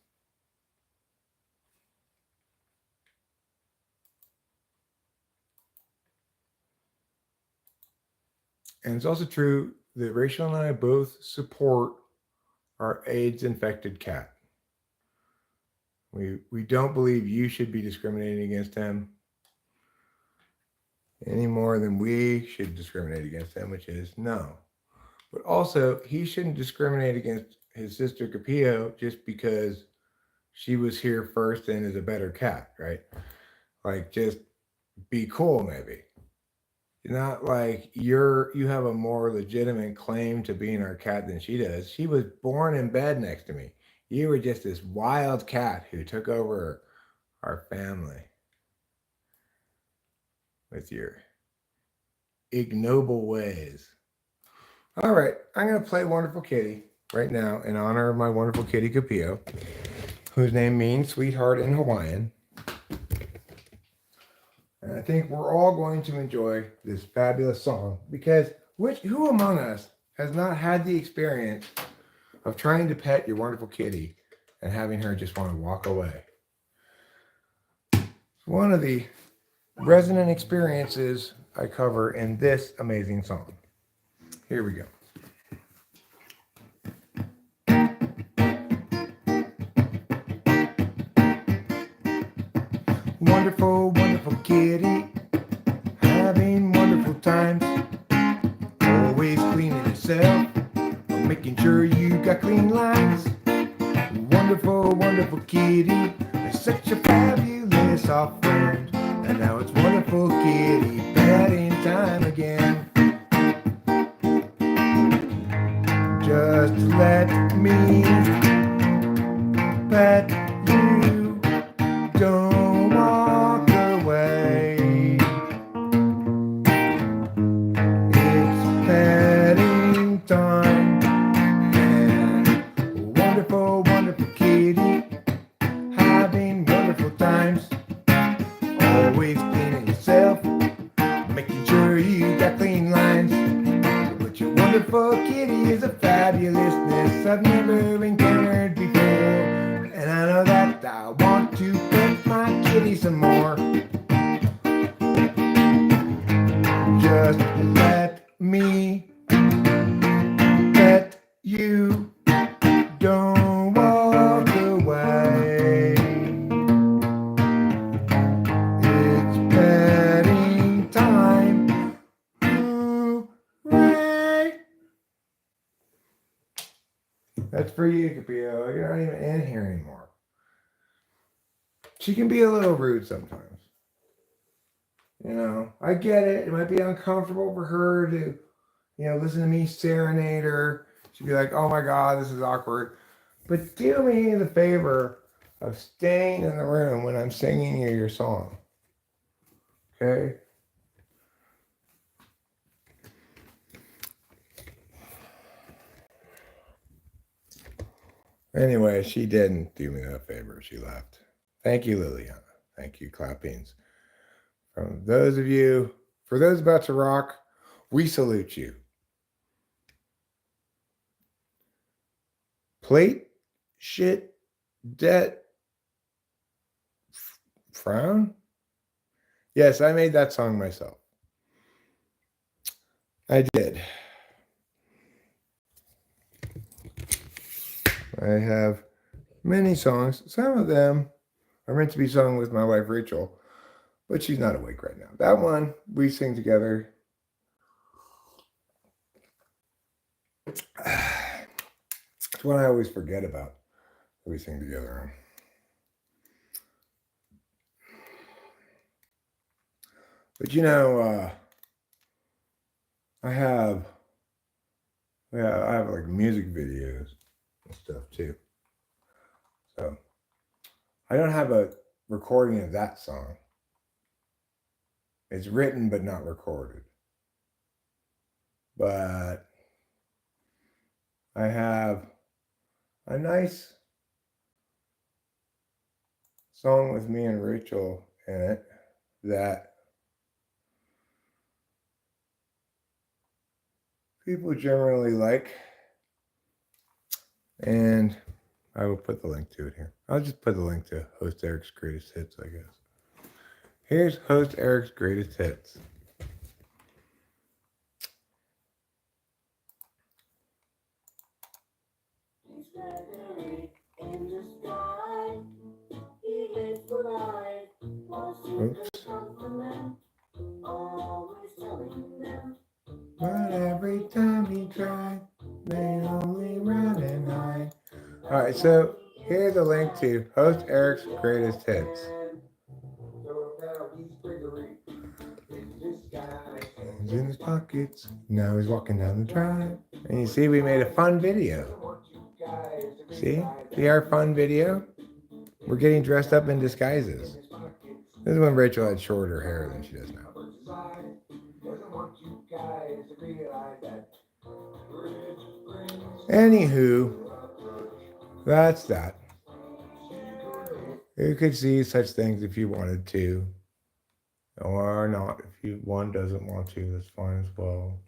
And it's also true that Rachel and I both support our AIDS-infected cat. We don't believe you should be discriminating against him any more than we should discriminate against him, which is no. But also, he shouldn't discriminate against his sister Capillo just because she was here first and is a better cat, right? Just be cool, maybe. Not like you have a more legitimate claim to being our cat than she does. She was born in bed next to me. You were just this wild cat who took over our family with your ignoble ways. All right, I'm going to play Wonderful Kitty right now in honor of my wonderful kitty Capillo, whose name means sweetheart in Hawaiian. And I think we're all going to enjoy this fabulous song because who among us has not had the experience of trying to pet your wonderful kitty and having her just want to walk away? It's one of the resonant experiences I cover in this amazing song. Here we go. Wonderful, wonderful kitty. having wonderful times. Always cleaning yourself, making sure you got clean lines. Wonderful, wonderful kitty, you're such a fabulous soft friend. And now it's wonderful kitty petting time again. Just let me pet you, don't walk away. It's petting time, and wonderful, wonderful kitty, having wonderful times. Always cleaning yourself, making sure you got clean lines. But your wonderful kitty is a fabulousness I've never encountered before. And I know that I want to pet my kitty some more. Just let me pet you, don't walk away. It's petting time. Hooray! That's for you, Capio. You're not even in here anymore. She can be a little rude sometimes. You know, I get it. It might be uncomfortable for her to, listen to me serenade her. She'd be like, oh my God, this is awkward. But do me the favor of staying in the room when I'm singing you your song. Okay? Anyway, she didn't do me that favor. She left. Thank you, Liliana. Thank you, Clappings. For those about to rock, we salute you. Plate, shit, debt, frown? Yes, I made that song myself. I did. I have many songs. Some of them are meant to be sung with my wife, Rachel, but she's not awake right now. That one, we sing together. It's one I always forget about that we sing together on. But I have like music videos and stuff too. So I don't have a recording of that song. It's written but not recorded. But I have a nice song with me and Rachel in it that people generally like. And I will put the link to it here. I'll just put the link to Host Eric's Greatest Hits, I guess. Here's Host Eric's Greatest Hits. Oops. But every time he tried, they only run and hide. All right, so here's a link to Host Eric's Greatest Hits. Hands in his pockets, now he's walking down the drive. And you see, we made a fun video. See our fun video? We're getting dressed up in disguises. This is when Rachel had shorter hair than she does now. Anywho, that's that. You could see such things if you wanted to, or not. If one doesn't want to, that's fine as well.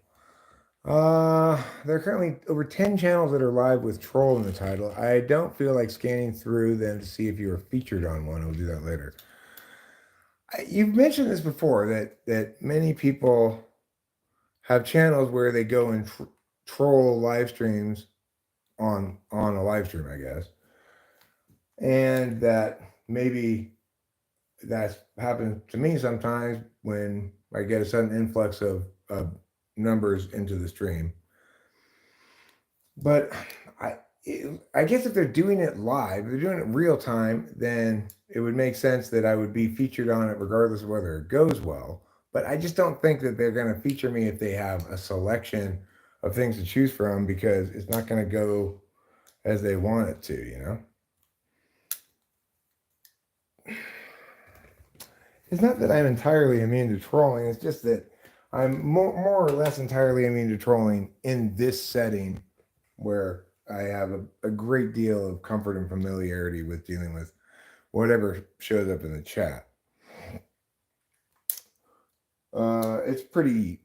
There are currently over 10 channels that are live with troll in the title. I don't feel like scanning through them to see if you were featured on one. We'll do that later. You've mentioned this before, that many people have channels where they go and troll live streams on a live stream, I guess. And that maybe that's happened to me sometimes when I get a sudden influx of numbers into the stream. But I guess if they're doing it live, if they're doing it real time, then it would make sense that I would be featured on it regardless of whether it goes well. But I just don't think that they're going to feature me if they have a selection of things to choose from, because it's not going to go as they want it to, you know? It's not that I'm entirely immune to trolling. It's just that I'm more or less entirely immune to trolling in this setting where I have a great deal of comfort and familiarity with dealing with whatever shows up in the chat. It's pretty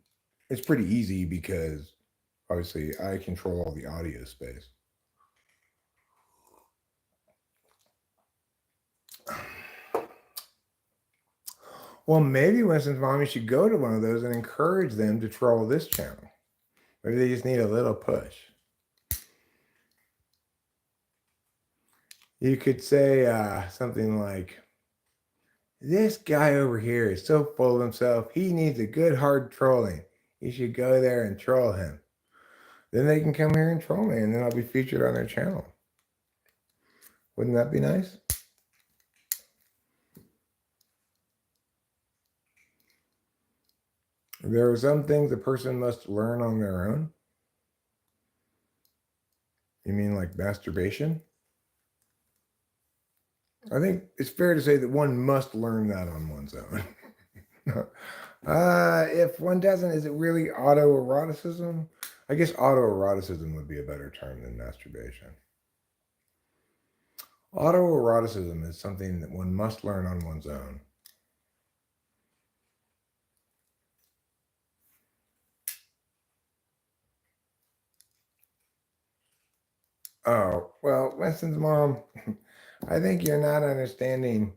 easy because obviously I control all the audio space. Well, maybe Winston's mommy should go to one of those and encourage them to troll this channel. Maybe they just need a little push. You could say something like, "This guy over here is so full of himself, he needs a good hard trolling. You should go there and troll him." Then they can come here and troll me, and then I'll be featured on their channel. Wouldn't that be nice? There are some things a person must learn on their own. You mean like masturbation? I think it's fair to say that one must learn that on one's own. If one doesn't, is it really autoeroticism? I guess autoeroticism would be a better term than masturbation. Autoeroticism is something that one must learn on one's own. Oh, well, Winston's mom, I think you're not understanding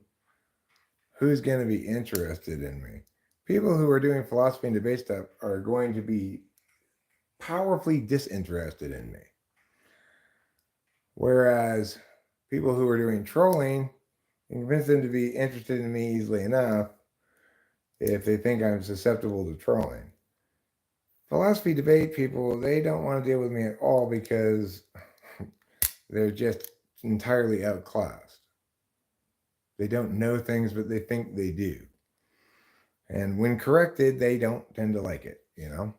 who's going to be interested in me. People who are doing philosophy and debate stuff are going to be powerfully disinterested in me. Whereas people who are doing trolling, you can convince them to be interested in me easily enough if they think I'm susceptible to trolling. Philosophy debate people, they don't want to deal with me at all because they're just entirely outclassed. They don't know things, but they think they do. And when corrected, they don't tend to like it, you know?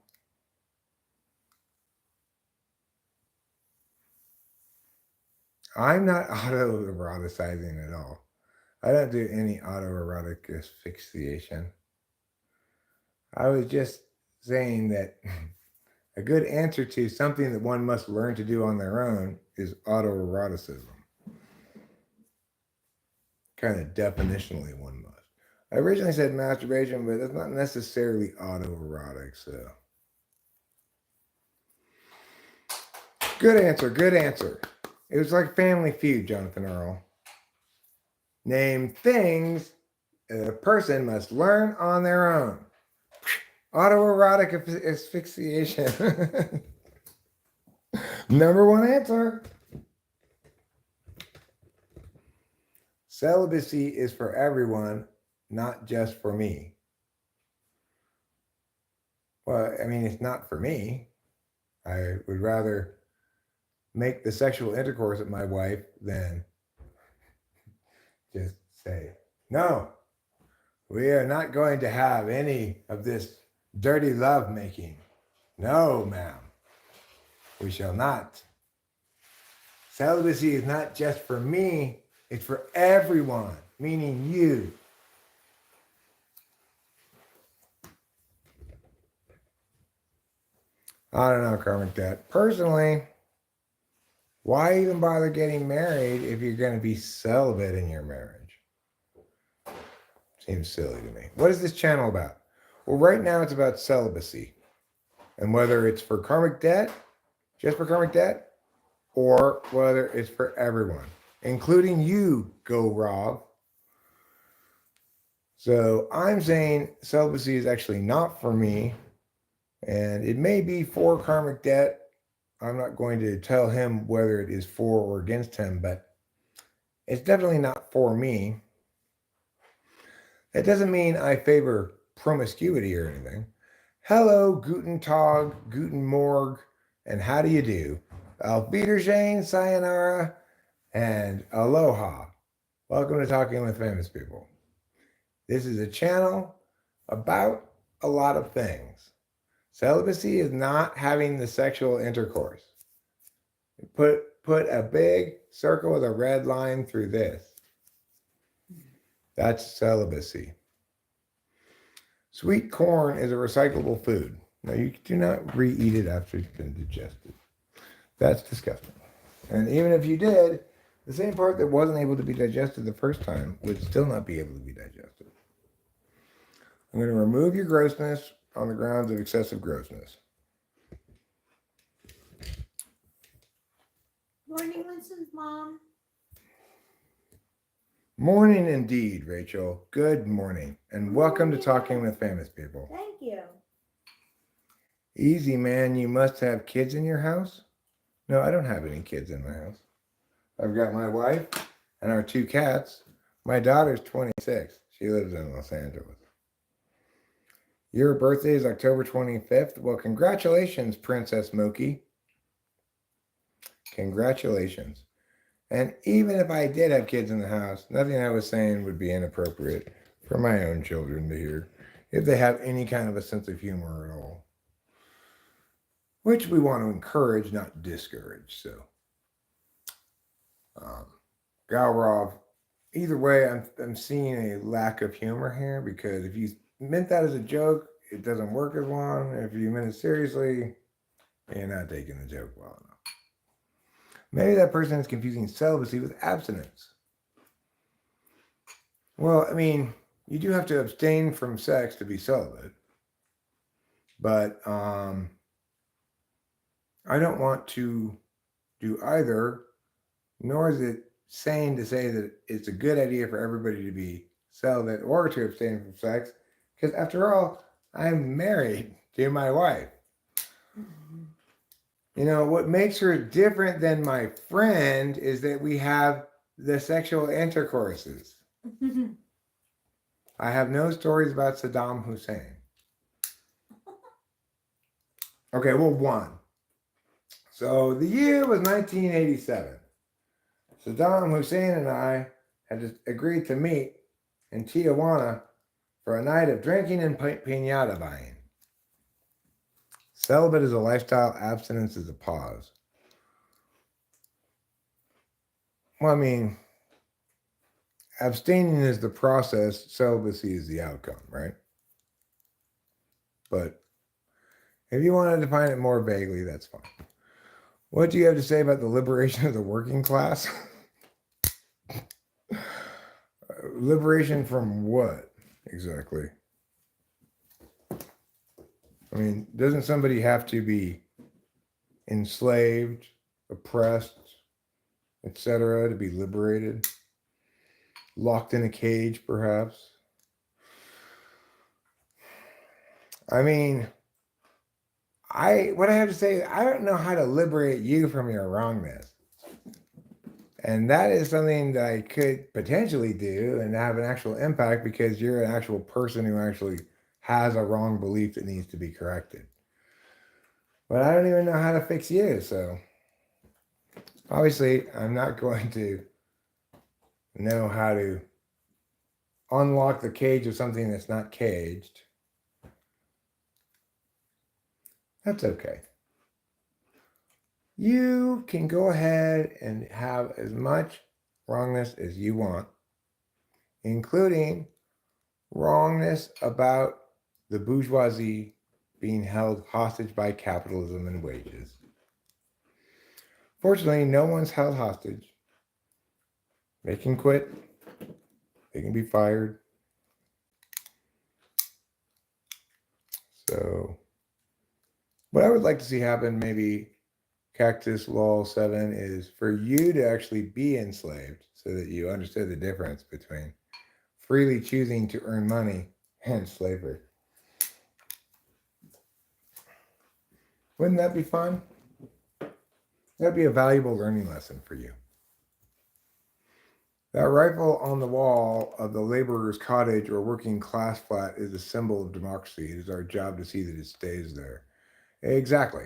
I'm not autoeroticizing at all. I don't do any autoerotic asphyxiation. I was just saying that a good answer to something that one must learn to do on their own is autoeroticism. Kind of definitionally one must. I originally said masturbation, but it's not necessarily autoerotic, so. Good answer, good answer. It was like Family Feud, Jonathan Earl. Name things a person must learn on their own. Autoerotic asphyxiation. Number one answer. Celibacy is for everyone, not just for me. Well, I mean, it's not for me. I would rather make the sexual intercourse with my wife than just say, "No, we are not going to have any of this dirty love making. No, ma'am, we shall not." Celibacy is not just for me, it's for everyone, meaning you. I don't know, Karmic Debt. Personally, why even bother getting married if you're going to be celibate in your marriage? Seems silly to me. What is this channel about? Well, right now it's about celibacy. And whether it's for karmic debt, just for karmic debt, or whether it's for everyone, including you, Go Rob. So I'm saying celibacy is actually not for me, and it may be for karmic debt. I'm not going to tell him whether it is for or against him, but it's definitely not for me. That doesn't mean I favor promiscuity or anything. Hello, Guten Tag, Guten Morg, and how do you do? Auf Wiedersehen, sayonara, and aloha. Welcome to Talking with Famous People. This is a channel about a lot of things. Celibacy is not having the sexual intercourse. Put a big circle with a red line through this. That's celibacy. Sweet corn is a recyclable food. Now, you do not re-eat it after it's been digested. That's disgusting. And even if you did, the same part that wasn't able to be digested the first time would still not be able to be digested. I'm going to remove your grossness on the grounds of excessive grossness. Morning, Winston's mom. Morning indeed, Rachel. Good morning. And welcome to Talking with Famous People. Thank you. Easy, man. You must have kids in your house? No, I don't have any kids in my house. I've got my wife and our 2 cats. My daughter's 26. She lives in Los Angeles. Your birthday is October 25th. Well, congratulations, Princess Moki. Congratulations. And even if I did have kids in the house, nothing I was saying would be inappropriate for my own children to hear if they have any kind of a sense of humor at all. Which we want to encourage, not discourage. So, Gaurov, either way, I'm seeing a lack of humor here, because if you meant that as a joke, it doesn't work as long. If you meant it seriously, you're not taking the joke well enough. Maybe that person is confusing celibacy with abstinence. Well, I mean, you do have to abstain from sex to be celibate. But I don't want to do either, nor is it sane to say that it's a good idea for everybody to be celibate or to abstain from sex, because after all, I'm married to my wife. You know, what makes her different than my friend is that we have the sexual intercourses. I have no stories about Saddam Hussein. Okay, well, one. So the year was 1987. Saddam Hussein and I had agreed to meet in Tijuana for a night of drinking and piñata buying. Celibate is a lifestyle, abstinence is a pause. Well, I mean, abstaining is the process, celibacy is the outcome, right? But if you want to define it more vaguely, that's fine. What do you have to say about the liberation of the working class? Liberation from what, exactly? I mean, doesn't somebody have to be enslaved, oppressed, etc., to be liberated? Locked in a cage, perhaps? I mean, what I have to say is I don't know how to liberate you from your wrongness. And that is something that I could potentially do and have an actual impact, because you're an actual person who actually has a wrong belief that needs to be corrected. But I don't even know how to fix you, so obviously I'm not going to know how to unlock the cage of something that's not caged. That's okay. You can go ahead and have as much wrongness as you want, including wrongness about the bourgeoisie being held hostage by capitalism and wages. Fortunately, no one's held hostage. They can quit. They can be fired. So, what I would like to see happen, maybe Cactus Law 7, is for you to actually be enslaved, so that you understood the difference between freely choosing to earn money and slavery. Wouldn't that be fun? That'd be a valuable learning lesson for you. That rifle on the wall of the laborer's cottage or working class flat is a symbol of democracy. It is our job to see that it stays there. Exactly.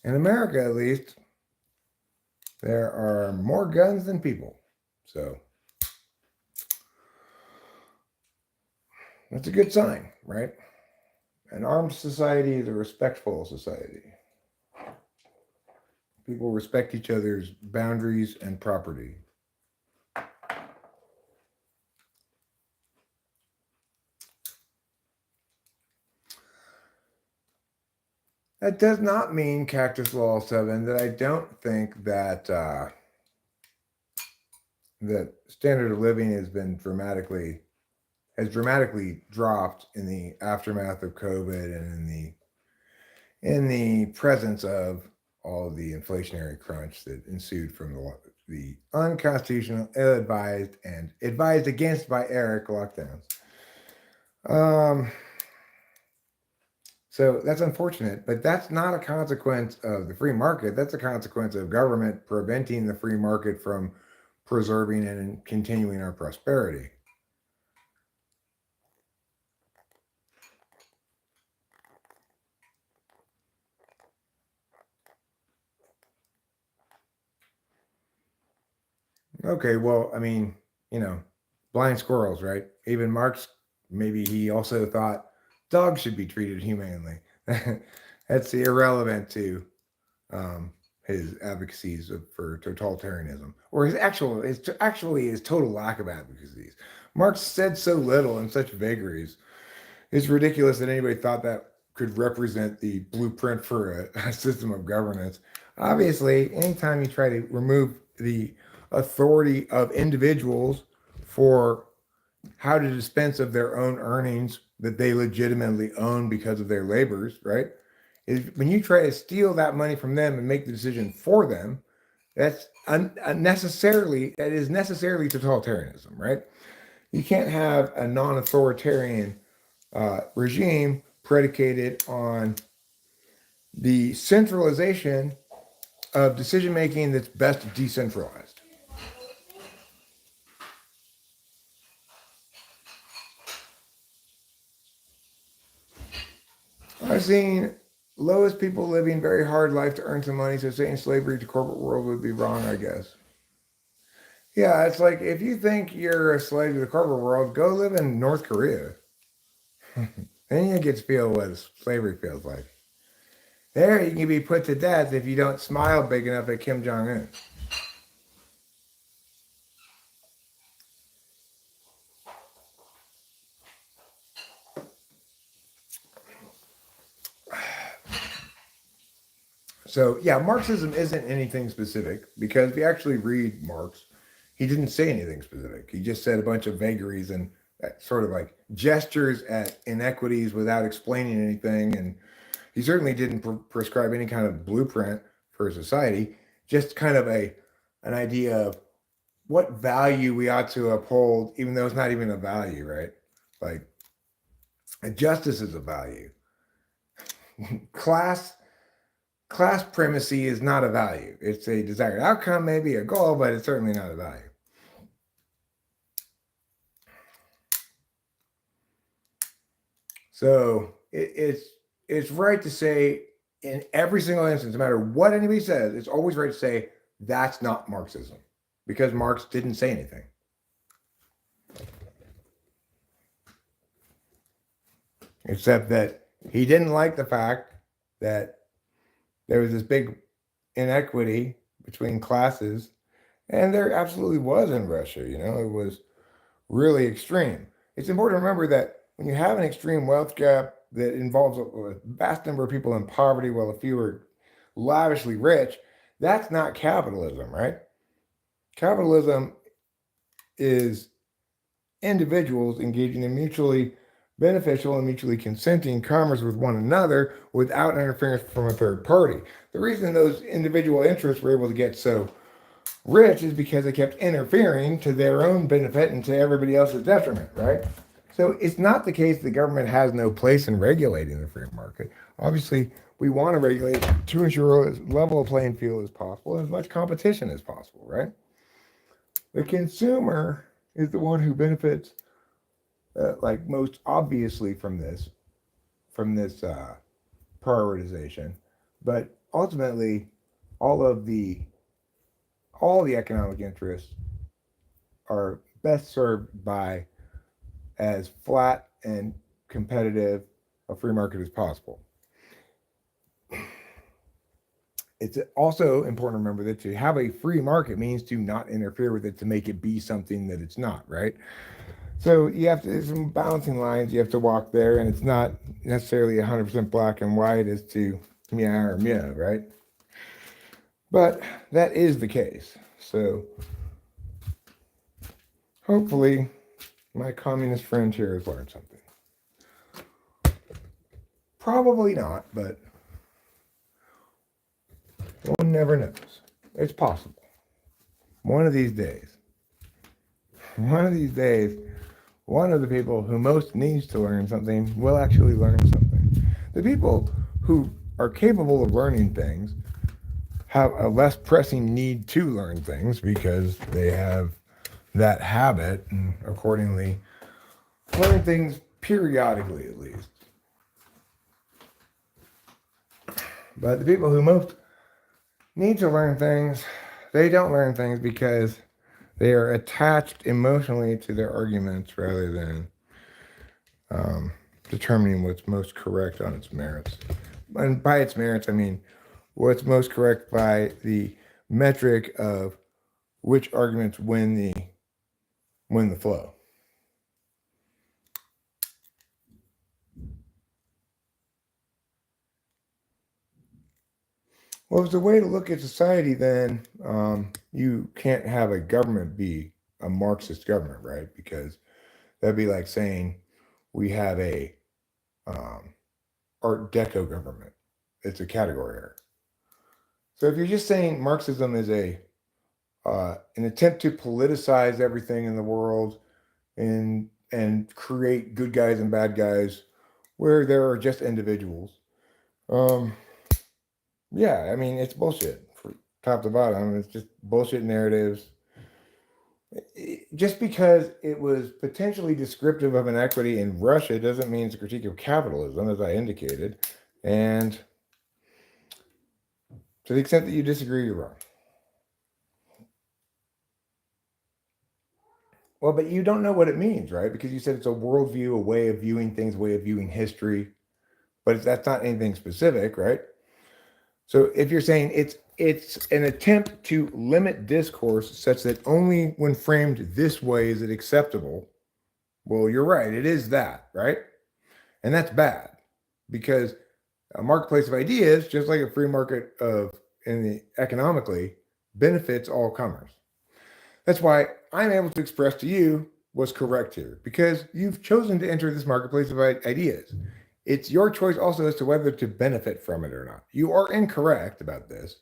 In America, at least, there are more guns than people. So that's a good sign, right? An armed society is a respectful society. People respect each other's boundaries and property. That does not mean, Cactus Law 7, that I don't think that that standard of living has dramatically dropped in the aftermath of COVID and in the presence of all of the inflationary crunch that ensued from the unconstitutional, ill-advised, and advised against by Eric lockdowns. So that's unfortunate, but that's not a consequence of the free market. That's a consequence of government preventing the free market from preserving and continuing our prosperity. Okay, well, I mean, blind squirrels, right? Even Marx, maybe he also thought dogs should be treated humanely. That's irrelevant to his advocacies for totalitarianism, or his total lack of advocacies. Marx said so little and such vagaries. It's ridiculous that anybody thought that could represent the blueprint for a system of governance. Obviously, anytime you try to remove the authority of individuals for how to dispense of their own earnings that they legitimately own because of their labors, right? Is when you try to steal that money from them and make the decision for them, that is necessarily totalitarianism, right? You can't have a non-authoritarian regime predicated on the centralization of decision making that's best decentralized. I've seen lowest people living very hard life to earn some money, so saying slavery to corporate world would be wrong, I guess. Yeah, it's like if you think you're a slave to the corporate world, go live in North Korea. Then you get to feel what slavery feels like. There, you can be put to death if you don't smile big enough at Kim Jong Un. So, yeah, Marxism isn't anything specific because if you actually read Marx, he didn't say anything specific. He just said a bunch of vagaries and sort of like gestures at inequities without explaining anything. And he certainly didn't prescribe any kind of blueprint for society, just kind of an idea of what value we ought to uphold, even though it's not even a value, right? Like, justice is a value. Class primacy is not a value. It's a desired outcome, maybe a goal, but it's certainly not a value. So it's right to say in every single instance, no matter what anybody says, it's always right to say that's not Marxism because Marx didn't say anything. Except that he didn't like the fact that there was this big inequity between classes, and there absolutely was in Russia. It was really extreme. It's important to remember that when you have an extreme wealth gap that involves a vast number of people in poverty while a few are lavishly rich, that's not capitalism, right? Capitalism is individuals engaging in mutually beneficial and mutually consenting commerce with one another without interference from a third party. The reason those individual interests were able to get so rich is because they kept interfering to their own benefit and to everybody else's detriment, right? So it's not the case the government has no place in regulating the free market. Obviously, we want to regulate to ensure as level of playing field as possible and as much competition as possible, right? The consumer is the one who benefits, like most obviously from this prioritization, but ultimately, all of the all the economic interests are best served by as flat and competitive a free market as possible. It's also important to remember that to have a free market means to not interfere with it to make it be something that it's not, right? So you have to, there's some balancing lines you have to walk there, and it's not necessarily 100% black and white as to meow or meow, right? But that is the case. So hopefully my communist friend here has learned something. Probably not, but one never knows. It's possible. One of these days, one of the people who most needs to learn something will actually learn something. The people who are capable of learning things have a less pressing need to learn things because they have that habit and accordingly learn things periodically at least. But the people who most need to learn things, they don't learn things because they are attached emotionally to their arguments rather than determining what's most correct on its merits. And by its merits, I mean what's most correct by the metric of which arguments win the flow. Well, if it's a way to look at society, then you can't have a government be a Marxist government, right? Because that'd be like saying we have a Art Deco government. It's a category error. So if you're just saying Marxism is an attempt to politicize everything in the world and create good guys and bad guys where there are just individuals, yeah, I mean it's bullshit from top to bottom. It's just bullshit narratives. Just because it was potentially descriptive of inequity in Russia doesn't mean it's a critique of capitalism, as I indicated. And to the extent that you disagree, you're wrong. Well, but you don't know what it means, right? Because you said it's a worldview, a way of viewing things, a way of viewing history, but that's not anything specific, right? So if you're saying it's an attempt to limit discourse such that only when framed this way is it acceptable, well, you're right. It is that, right? And that's bad because a marketplace of ideas, just like a free market of in the economically, benefits all comers. That's why I'm able to express to you what's correct here because you've chosen to enter this marketplace of ideas. It's your choice also as to whether to benefit from it or not. You are incorrect about this.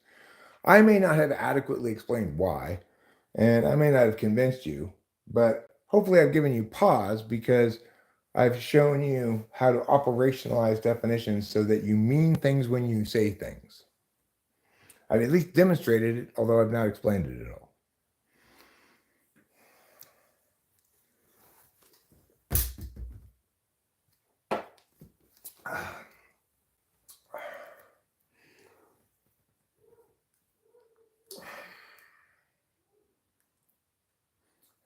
I may not have adequately explained why, and I may not have convinced you, but hopefully I've given you pause because I've shown you how to operationalize definitions so that you mean things when you say things. I've at least demonstrated it, although I've not explained it at all.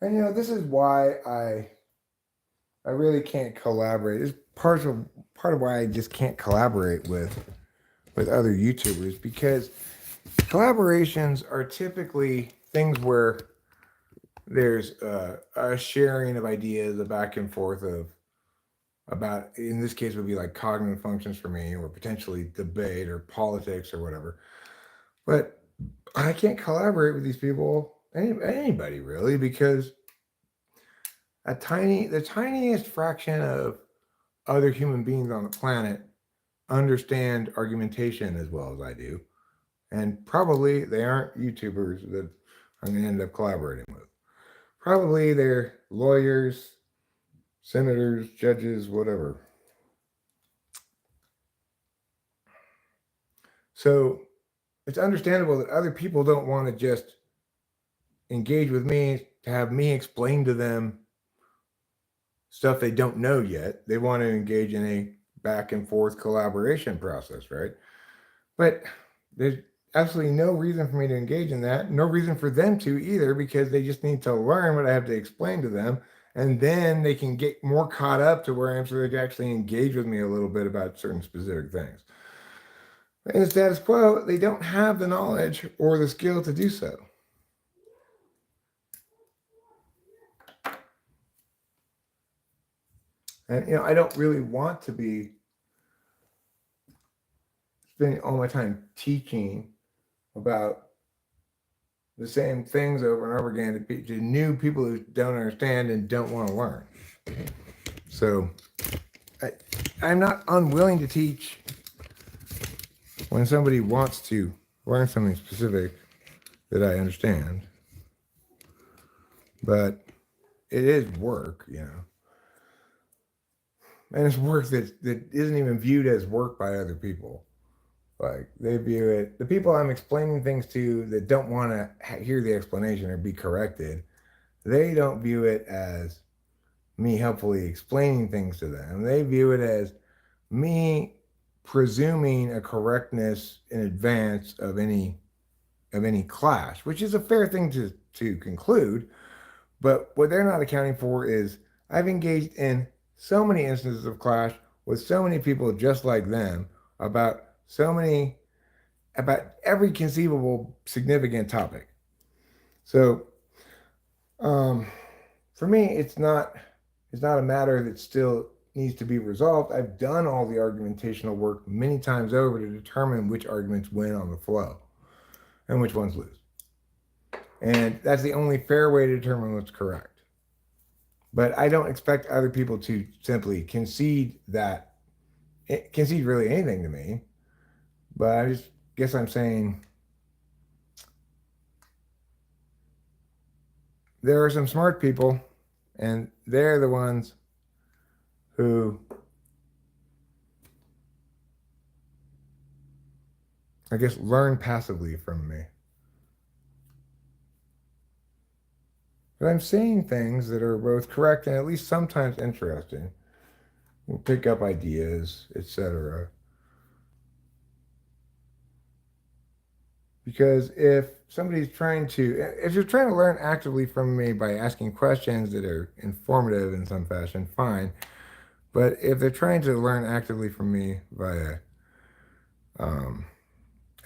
And this is why I really can't collaborate. It's part of why I just can't collaborate with other YouTubers because collaborations are typically things where there's a sharing of ideas, a back and forth of about in this case would be like cognitive functions for me or potentially debate or politics or whatever. But I can't collaborate with these people, anybody really, because the tiniest fraction of other human beings on the planet understand argumentation as well as I do. And probably they aren't YouTubers that I'm going to end up collaborating with. Probably they're lawyers, senators, judges, whatever. So it's understandable that other people don't want to just engage with me to have me explain to them stuff they don't know yet. They want to engage in a back and forth collaboration process, right? But there's absolutely no reason for me to engage in that. No reason for them to either, because they just need to learn what I have to explain to them. And then they can get more caught up to where I'm sure they can actually engage with me a little bit about certain specific things. In the status quo, they don't have the knowledge or the skill to do so. And, I don't really want to be spending all my time teaching about the same things over and over again to new people who don't understand and don't want to learn. So I'm not unwilling to teach when somebody wants to learn something specific that I understand. But it is work, And it's work that isn't even viewed as work by other people. Like, they view it, the people I'm explaining things to that don't want to hear the explanation or be corrected, they don't view it as me helpfully explaining things to them. They view it as me presuming a correctness in advance of any clash, which is a fair thing to conclude. But what they're not accounting for is I've engaged in so many instances of clash with so many people just like them about every conceivable significant topic. So for me, it's not a matter that still needs to be resolved. I've done all the argumentational work many times over to determine which arguments win on the flow and which ones lose. And that's the only fair way to determine what's correct. But I don't expect other people to simply concede really anything to me. But I just guess I'm saying there are some smart people, and they're the ones who, I guess, learn passively from me. But I'm saying things that are both correct and at least sometimes interesting. We'll pick up ideas, etc. Because if you're trying to learn actively from me by asking questions that are informative in some fashion, fine. But if they're trying to learn actively from me via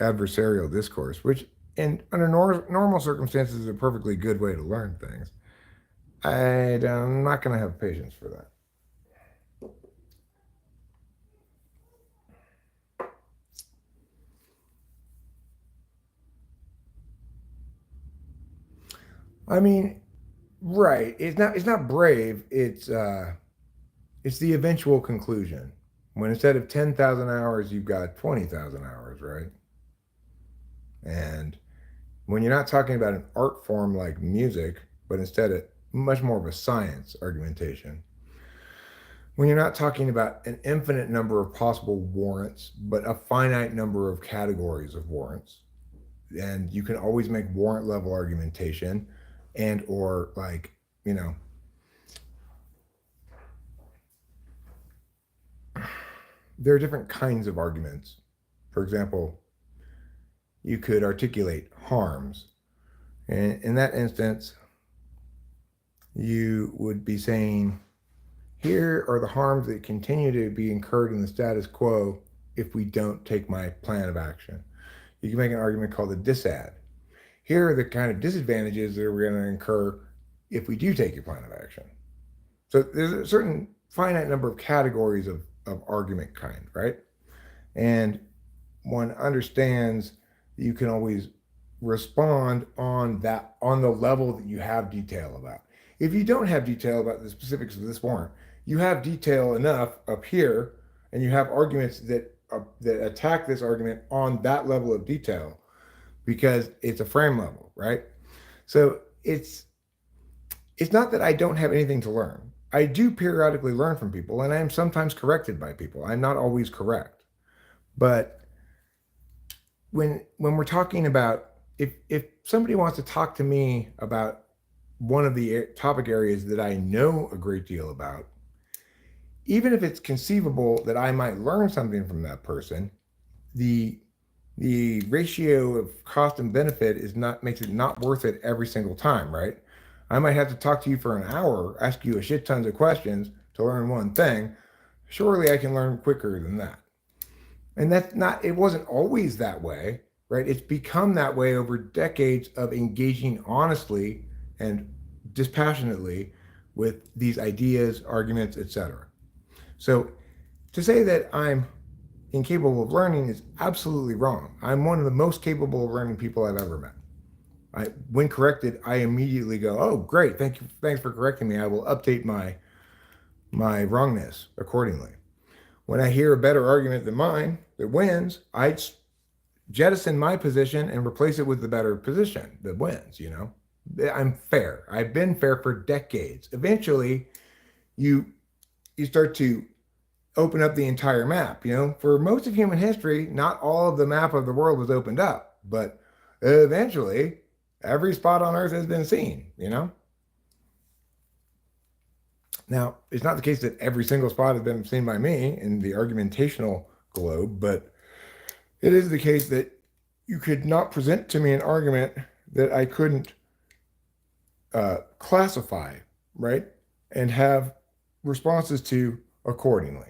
adversarial discourse, which under normal circumstances is a perfectly good way to learn things, I'm not going to have patience for that. I mean, right? It's not brave. It's the eventual conclusion. When instead of 10,000 hours, you've got 20,000 hours, right? And when you're not talking about an art form like music, but instead of much more of a science argumentation, when you're not talking about an infinite number of possible warrants, but a finite number of categories of warrants, and you can always make warrant level argumentation and or there are different kinds of arguments. For example, you could articulate harms. And in that instance, you would be saying, here are the harms that continue to be incurred in the status quo if we don't take my plan of action. You can make an argument called a disad. Here are the kind of disadvantages that we're going to incur if we do take your plan of action. So there's a certain finite number of categories of argument kind, right? And one understands that you can always respond on the level that you have detail about. If you don't have detail about the specifics of this warrant, you have detail enough up here, and you have arguments that attack this argument on that level of detail because it's a frame level, right? So it's not that I don't have anything to learn. I do periodically learn from people, and I am sometimes corrected by people. I'm not always correct. But when we're talking about, if somebody wants to talk to me about one of the topic areas that I know a great deal about, even if it's conceivable that I might learn something from that person, the ratio of cost and benefit is not makes it not worth it every single time, right? I might have to talk to you for an hour, ask you a shit tons of questions to learn one thing. Surely I can learn quicker than that. And that's not, it wasn't always that way, right? It's become that way over decades of engaging honestly and dispassionately with these ideas, arguments, etc. So to say that I'm incapable of learning is absolutely wrong. I'm one of the most capable of learning people I've ever met. When corrected, I immediately go, "Oh, great! Thanks for correcting me. I will update my wrongness accordingly." When I hear a better argument than mine that wins, I jettison my position and replace it with the better position that wins. I'm fair. I've been fair for decades. Eventually, you you start to open up the entire map. For most of human history, not all of the map of the world was opened up, but eventually, every spot on Earth has been seen. Now, it's not the case that every single spot has been seen by me in the argumentational globe, but it is the case that you could not present to me an argument that I couldn't classify, right, and have responses to accordingly.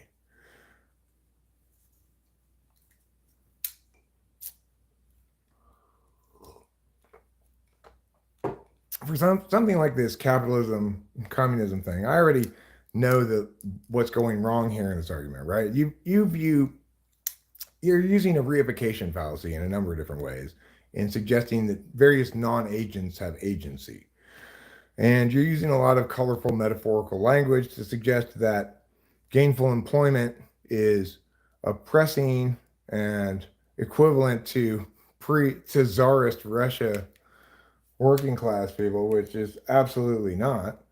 For something like this capitalism communism thing, I already know what's going wrong here in this argument, right? You're using a reification fallacy in a number of different ways in suggesting that various non-agents have agency. And you're using a lot of colorful metaphorical language to suggest that gainful employment is oppressing and equivalent to pre-Tsarist Russia working class people, which is absolutely not.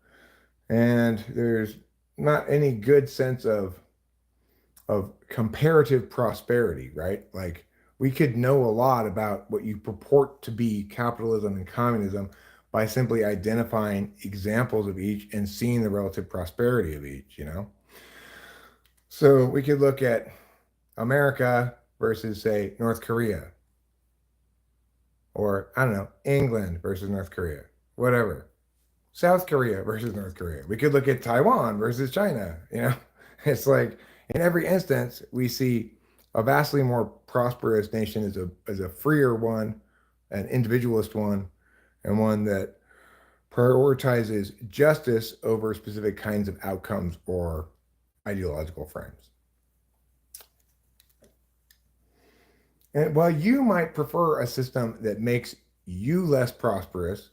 And there's not any good sense of comparative prosperity, right? Like we could know a lot about what you purport to be capitalism and communism by simply identifying examples of each and seeing the relative prosperity of each. So we could look at America versus, say, North Korea, or I don't know, England versus North Korea, whatever. South Korea versus North Korea. We could look at Taiwan versus China. It's like in every instance, we see a vastly more prosperous nation as a freer one, an individualist one, and one that prioritizes justice over specific kinds of outcomes or ideological frames. And while you might prefer a system that makes you less prosperous,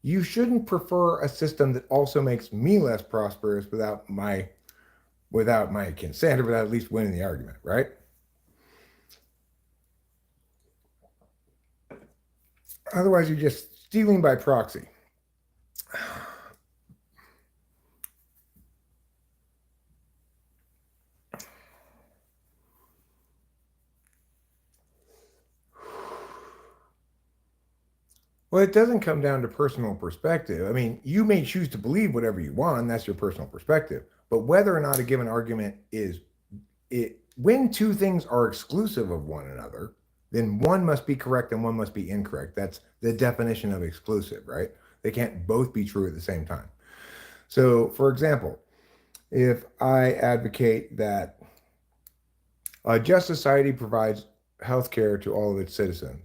you shouldn't prefer a system that also makes me less prosperous without my consent, or without at least winning the argument, right? Otherwise, you're just stealing by proxy. Well, it doesn't come down to personal perspective. I mean, you may choose to believe whatever you want, that's your personal perspective. But whether or not a given argument when two things are exclusive of one another, then one must be correct and one must be incorrect. That's the definition of exclusive, right? They can't both be true at the same time. So, for example, if I advocate that a just society provides healthcare to all of its citizens,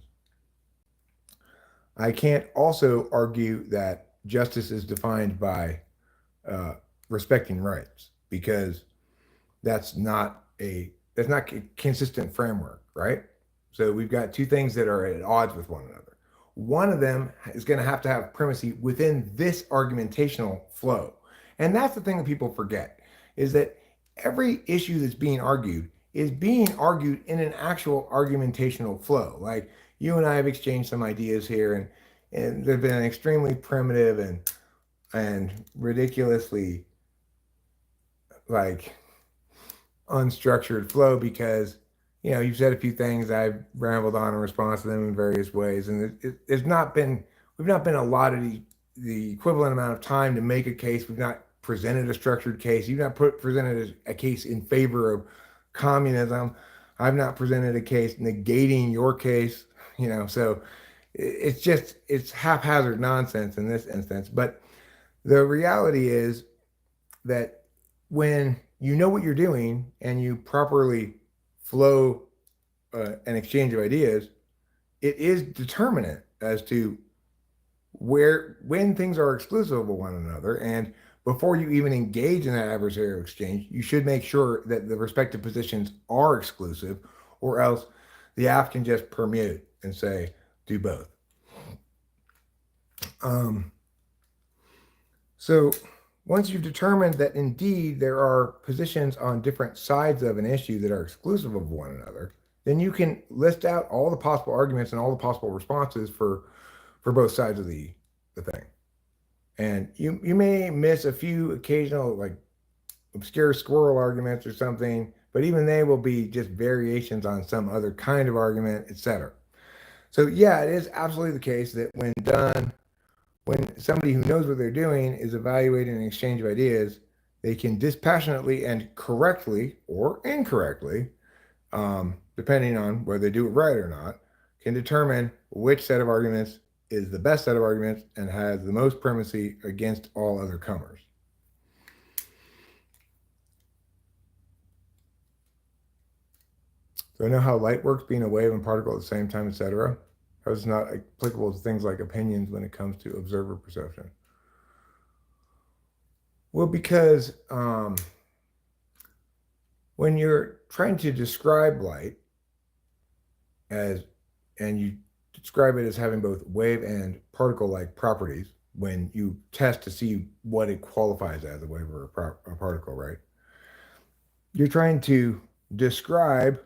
I can't also argue that justice is defined by respecting rights, because that's not a consistent framework, right? So we've got two things that are at odds with one another. One of them is going to have primacy within this argumentational flow. And that's the thing that people forget, is that every issue that's being argued is being argued in an actual argumentational flow. Like you and I have exchanged some ideas here, and they've been extremely primitive and ridiculously like unstructured flow, because you've said a few things, I've rambled on in response to them in various ways, and we've not been allotted the equivalent amount of time to make a case. We've not presented a structured case. You've not presented a case in favor of communism. I've not presented a case negating your case, so it's haphazard nonsense in this instance. But the reality is that when you know what you're doing and you properly flow an exchange of ideas, it is determinate as to when things are exclusive of one another. And before you even engage in that adversarial exchange, you should make sure that the respective positions are exclusive, or else the app can just permute and say, do both. So once you've determined that indeed there are positions on different sides of an issue that are exclusive of one another, then you can list out all the possible arguments and all the possible responses for both sides of the thing. And you may miss a few occasional, like, obscure squirrel arguments or something, but even they will be just variations on some other kind of argument, etc. So yeah, it is absolutely the case that when somebody who knows what they're doing is evaluating an exchange of ideas, they can dispassionately and correctly or incorrectly, depending on whether they do it right or not, can determine which set of arguments is the best set of arguments and has the most primacy against all other comers. So I know how light works being a wave and particle at the same time, etc. How it's not applicable to things like opinions when it comes to observer perception. Well, because when you're trying to describe light and you describe it as having both wave and particle-like properties, when you test to see what it qualifies as, a wave or a particle, right? You're trying to describe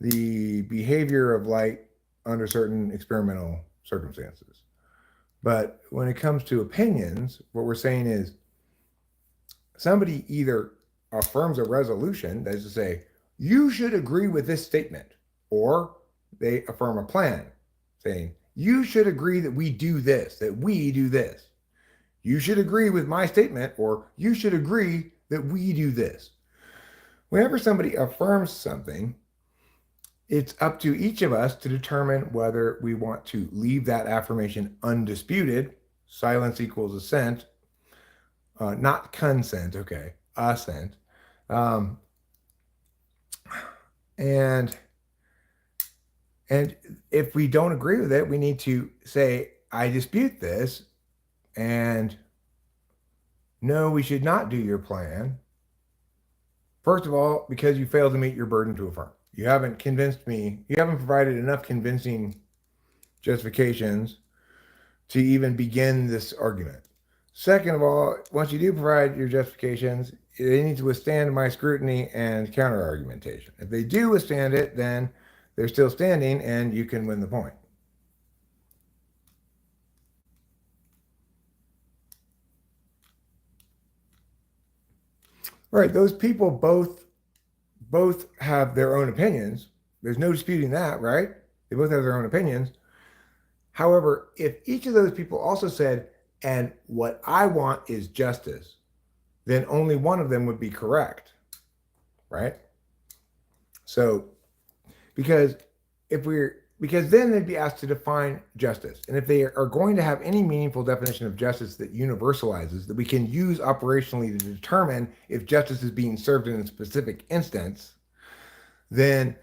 the behavior of light under certain experimental circumstances. But when it comes to opinions, what we're saying is somebody either affirms a resolution, that is to say, you should agree with this statement, or they affirm a plan saying, you should agree that we do this, that we do this. You should agree with my statement, or you should agree that we do this. Whenever somebody affirms something, it's up to each of us to determine whether we want to leave that affirmation undisputed. Silence equals assent, not consent, okay, assent. And if we don't agree with it, we need to say, I dispute this, and no, we should not do your plan. First of all, because you failed to meet your burden to affirm. You haven't convinced me, you haven't provided enough convincing justifications to even begin this argument. Second of all, once you do provide your justifications, they need to withstand my scrutiny and counter-argumentation. If they do withstand it, then they're still standing and you can win the point. Right, those people both have their own opinions. There's no disputing that, right? They both have their own opinions. However, if each of those people also said, and what I want is justice, then only one of them would be correct, right? So, because then they'd be asked to define justice. And if they are going to have any meaningful definition of justice that universalizes, that we can use operationally to determine if justice is being served in a specific instance, then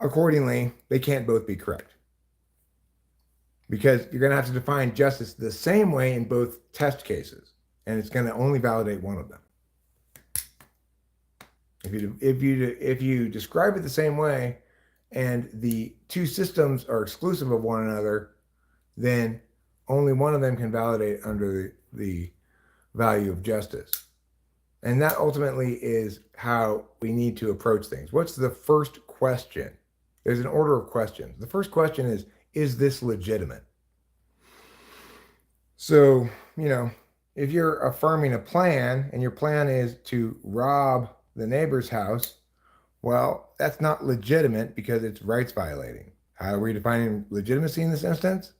accordingly, they can't both be correct. Because you're going to have to define justice the same way in both test cases, and it's going to only validate one of them. If you describe it the same way, and the two systems are exclusive of one another, then only one of them can validate under the value of justice. And that ultimately is how we need to approach things. What's the first question? There's an order of questions. The first question is this legitimate? So, if you're affirming a plan and your plan is to rob the neighbor's house, well, that's not legitimate because it's rights violating. How are we defining legitimacy in this instance?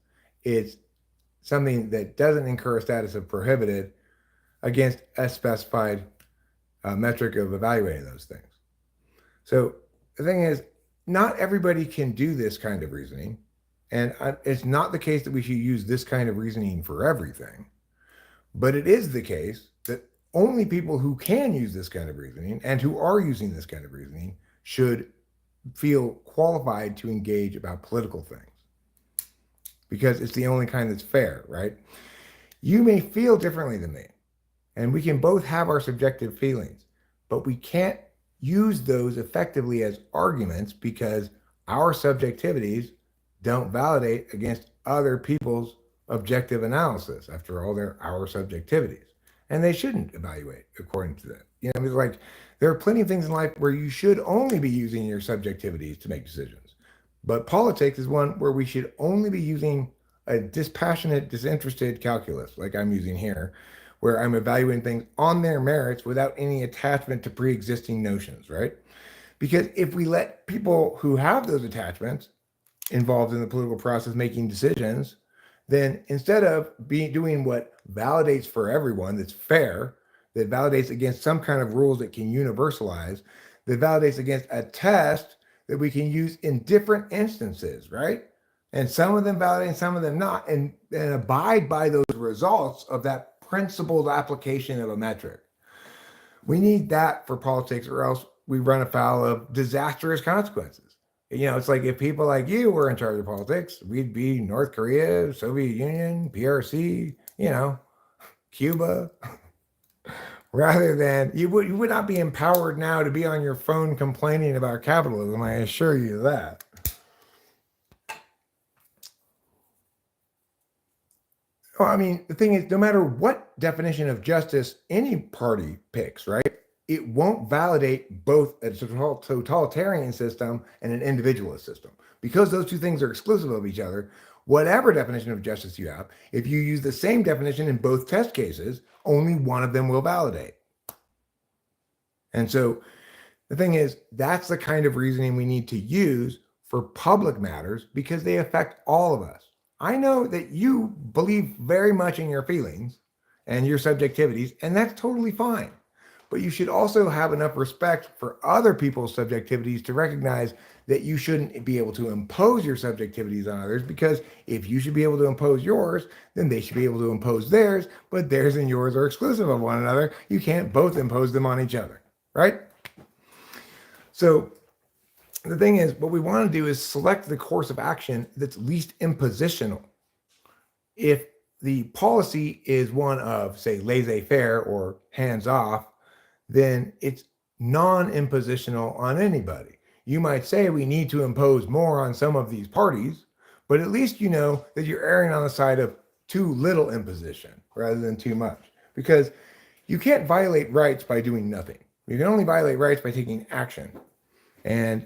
It's something that doesn't incur a status of prohibited against a specified metric of evaluating those things. So the thing is, not everybody can do this kind of reasoning. And it's not the case that we should use this kind of reasoning for everything. But it is the case that only people who can use this kind of reasoning and who are using this kind of reasoning should feel qualified to engage about political things. Because it's the only kind that's fair, right? You may feel differently than me, and we can both have our subjective feelings, but we can't use those effectively as arguments because our subjectivities don't validate against other people's objective analysis. After all, they're our subjectivities, and they shouldn't evaluate according to that. You know, it's like there are plenty of things in life where you should only be using your subjectivities to make decisions. But politics is one where we should only be using a dispassionate, disinterested calculus, like I'm using here, where I'm evaluating things on their merits without any attachment to pre-existing notions, right? Because if we let people who have those attachments involved in the political process making decisions, then instead of doing what validates for everyone, that's fair, that validates against some kind of rules that can universalize, that validates against a test that we can use in different instances, right? And some of them validate and some of them not, and abide by those results of that principled application of a metric. We need that for politics, or else we run afoul of disastrous consequences. You know, it's like if people like you were in charge of politics, we'd be North Korea, Soviet Union, PRC, you know, Cuba, rather than you would not be empowered now to be on your phone complaining about capitalism. I assure you that. Well, I mean, the thing is, no matter what definition of justice any party picks, right, it won't validate both a totalitarian system and an individualist system. Because those two things are exclusive of each other, whatever definition of justice you have, if you use the same definition in both test cases, only one of them will validate. And so the thing is, that's the kind of reasoning we need to use for public matters because they affect all of us. I know that you believe very much in your feelings and your subjectivities, and that's totally fine. But you should also have enough respect for other people's subjectivities to recognize that you shouldn't be able to impose your subjectivities on others, because if you should be able to impose yours, then they should be able to impose theirs, but theirs and yours are exclusive of one another. You can't both impose them on each other, right? So the thing is, what we want to do is select the course of action that's least impositional. If the policy is one of, say, laissez-faire or hands-off, then it's non-impositional on anybody. You might say we need to impose more on some of these parties, but at least you know that you're erring on the side of too little imposition rather than too much. Because you can't violate rights by doing nothing. You can only violate rights by taking action. And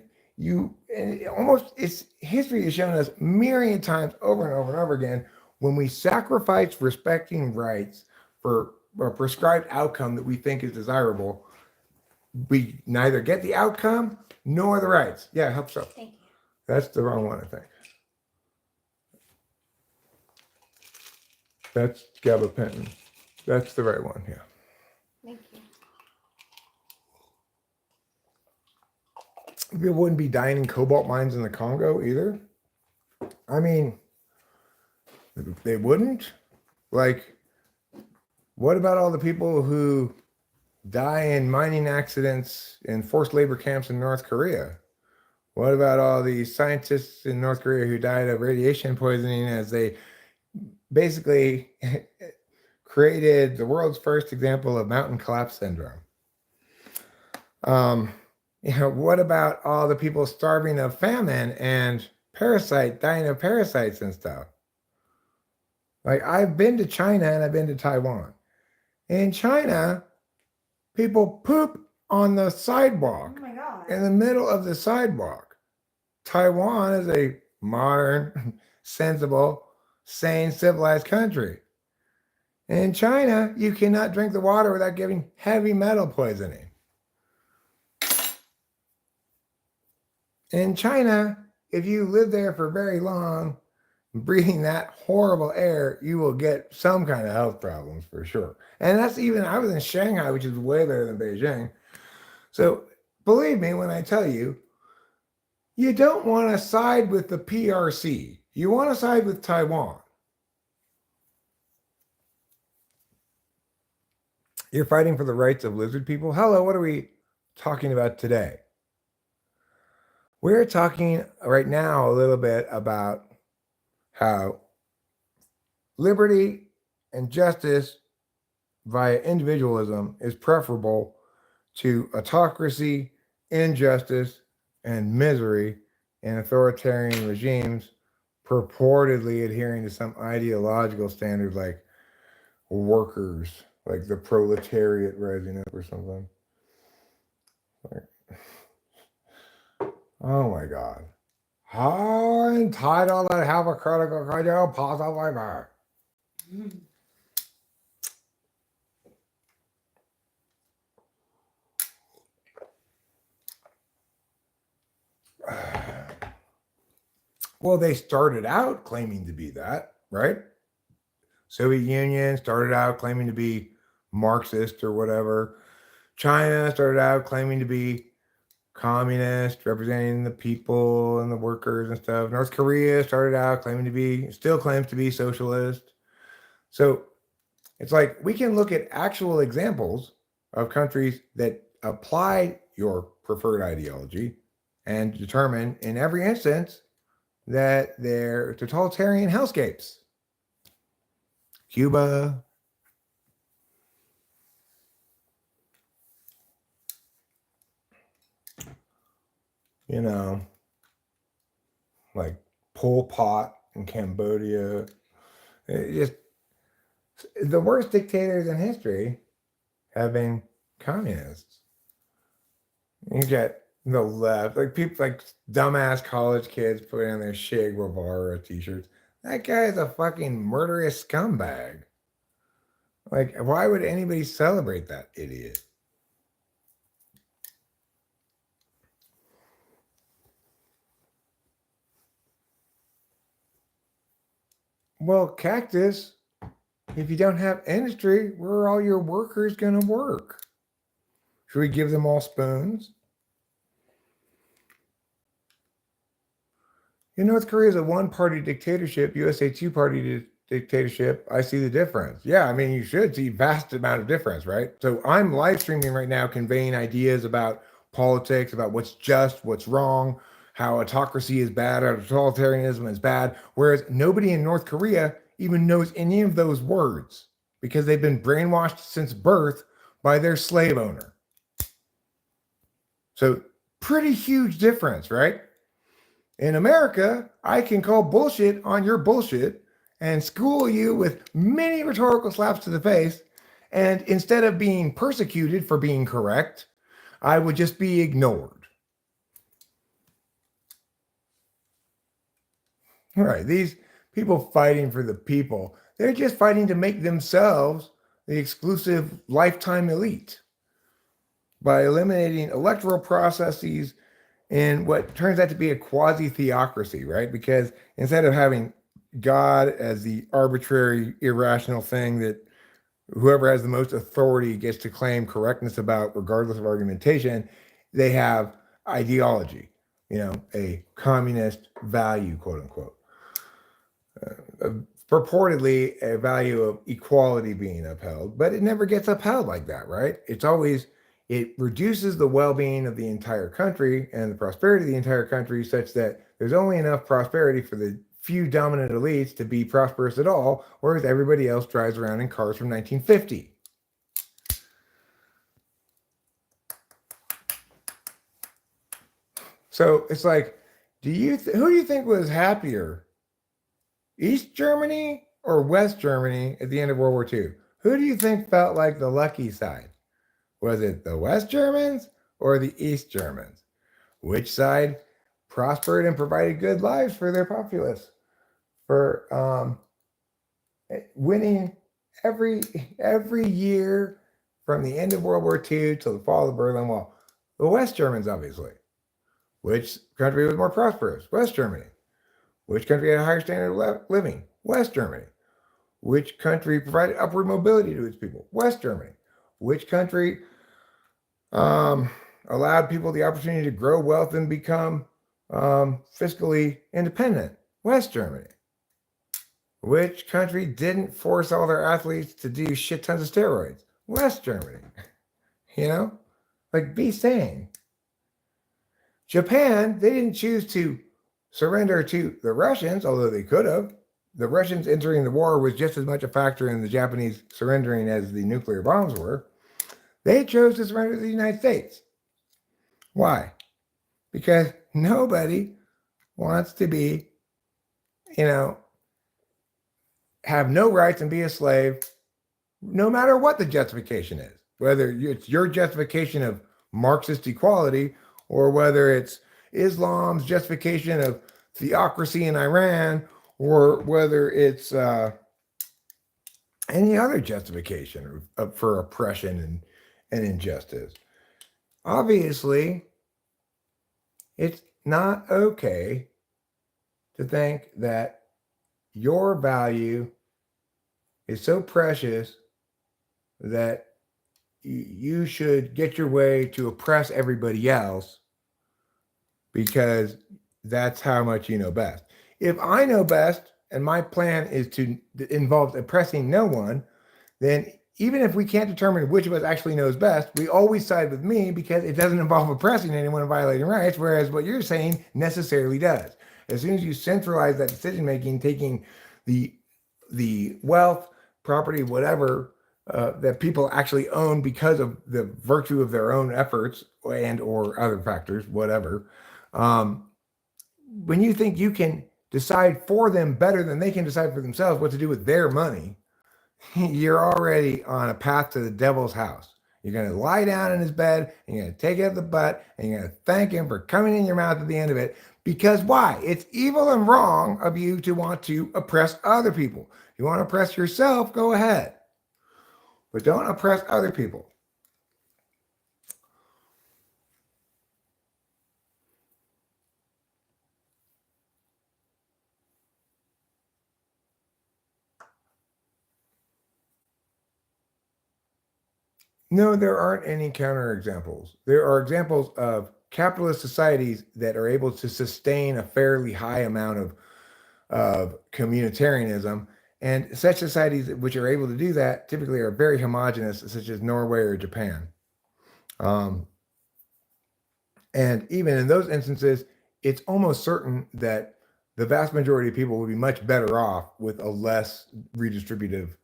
history has shown us myriad times over and over and over again, when we sacrifice respecting rights for a prescribed outcome that we think is desirable, we neither get the outcome nor the rights. Yeah, I hope so. Thank you. That's the wrong one, I think. That's gabapentin. That's the right one, yeah. Thank you. People wouldn't be dying in cobalt mines in the Congo either. I mean, they wouldn't. Like, what about all the people who die in mining accidents in forced labor camps in North Korea? What about all the scientists in North Korea who died of radiation poisoning as they basically created the world's first example of mountain collapse syndrome? What about all the people starving of famine and dying of parasites and stuff? Like, I've been to China and I've been to Taiwan. In China, people poop on the sidewalk. Oh my God. In the middle of the sidewalk. Taiwan is a modern, sensible, sane, civilized country. In China, you cannot drink the water without getting heavy metal poisoning. In China, if you live there for very long, breathing that horrible air, you will get some kind of health problems for sure. And that's even, I was in Shanghai, which is way better than Beijing. So believe me when I tell you, you don't want to side with the PRC. You want to side with Taiwan. You're fighting for the rights of lizard people. Hello, what are we talking about today? We're talking right now a little bit about how liberty and justice via individualism is preferable to autocracy, injustice, and misery in authoritarian regimes purportedly adhering to some ideological standards like workers, like the proletariat rising up or something. Like, oh my God. How entitled and hypocritical could you possibly be? Well, they started out claiming to be that, right? Soviet Union started out claiming to be Marxist or whatever. China started out claiming to be communist, representing the people and the workers and stuff. North Korea started out claiming to be, still claims to be socialist. So it's like we can look at actual examples of countries that apply your preferred ideology and determine in every instance that they're totalitarian hellscapes. Cuba, you know, like Pol Pot in Cambodia. It just the worst dictators in history have been communists. You get the left, like people like dumbass college kids putting on their Che Guevara t-shirts. That guy is a fucking murderous scumbag. Like, why would anybody celebrate that idiot? Well, Cactus, if you don't have industry, where are all your workers going to work? Should we give them all spoons? North Korea is a one-party dictatorship, USA two-party dictatorship. I see the difference. Yeah, I mean, you should see vast amount of difference, right? So I'm live streaming right now, conveying ideas about politics, about what's just, what's wrong, how autocracy is bad, how totalitarianism is bad, whereas nobody in North Korea even knows any of those words because they've been brainwashed since birth by their slave owner. So pretty huge difference, right? In America, I can call bullshit on your bullshit and school you with many rhetorical slaps to the face. And instead of being persecuted for being correct, I would just be ignored. All right, these people fighting for the people, they're just fighting to make themselves the exclusive lifetime elite by eliminating electoral processes in what turns out to be a quasi-theocracy, right? Because instead of having God as the arbitrary, irrational thing that whoever has the most authority gets to claim correctness about, regardless of argumentation, they have ideology, a communist value, quote unquote. Purportedly a value of equality being upheld, but it never gets upheld like that, right? It reduces the well-being of the entire country and the prosperity of the entire country such that there's only enough prosperity for the few dominant elites to be prosperous at all, whereas everybody else drives around in cars from 1950. So it's like, who do you think was happier? East Germany or West Germany at the end of World War II? Who do you think felt like the lucky side? Was it the West Germans or the East Germans? Which side prospered and provided good lives for their populace? For winning every year from the end of World War II till the fall of the Berlin Wall? The West Germans, obviously. Which country was more prosperous? West Germany. Which country had a higher standard of living? West Germany. Which country provided upward mobility to its people? West Germany. Which country allowed people the opportunity to grow wealth and become fiscally independent? West Germany. Which country didn't force all their athletes to do shit tons of steroids? West Germany. You know, like, be sane. Japan, they didn't choose to surrender to the Russians, although they could have. The Russians entering the war was just as much a factor in the Japanese surrendering as the nuclear bombs were. They chose to surrender to the United States. Why? Because nobody wants to be, have no rights and be a slave, no matter what the justification is. Whether it's your justification of Marxist equality or whether it's Islam's justification of theocracy in Iran or whether it's any other justification for oppression and injustice. Obviously, it's not okay to think that your value is so precious that you should get your way to oppress everybody else because that's how much you know best. If I know best and my plan is to involve oppressing no one, then even if we can't determine which of us actually knows best, we always side with me because it doesn't involve oppressing anyone and violating rights, whereas what you're saying necessarily does. As soon as you centralize that decision making, taking the wealth, property, whatever that people actually own because of the virtue of their own efforts and or other factors, whatever. When you think you can decide for them better than they can decide for themselves what to do with their money, you're already on a path to the devil's house. You're going to lie down in his bed and you're going to take it up the butt and you're going to thank him for coming in your mouth at the end of it. Because why? It's evil and wrong of you to want to oppress other people. You want to oppress yourself, go ahead. But don't oppress other people. No, there aren't any counterexamples. There are examples of capitalist societies that are able to sustain a fairly high amount of communitarianism. And such societies which are able to do that typically are very homogenous, such as Norway or Japan. And even in those instances, it's almost certain that the vast majority of people would be much better off with a less redistributive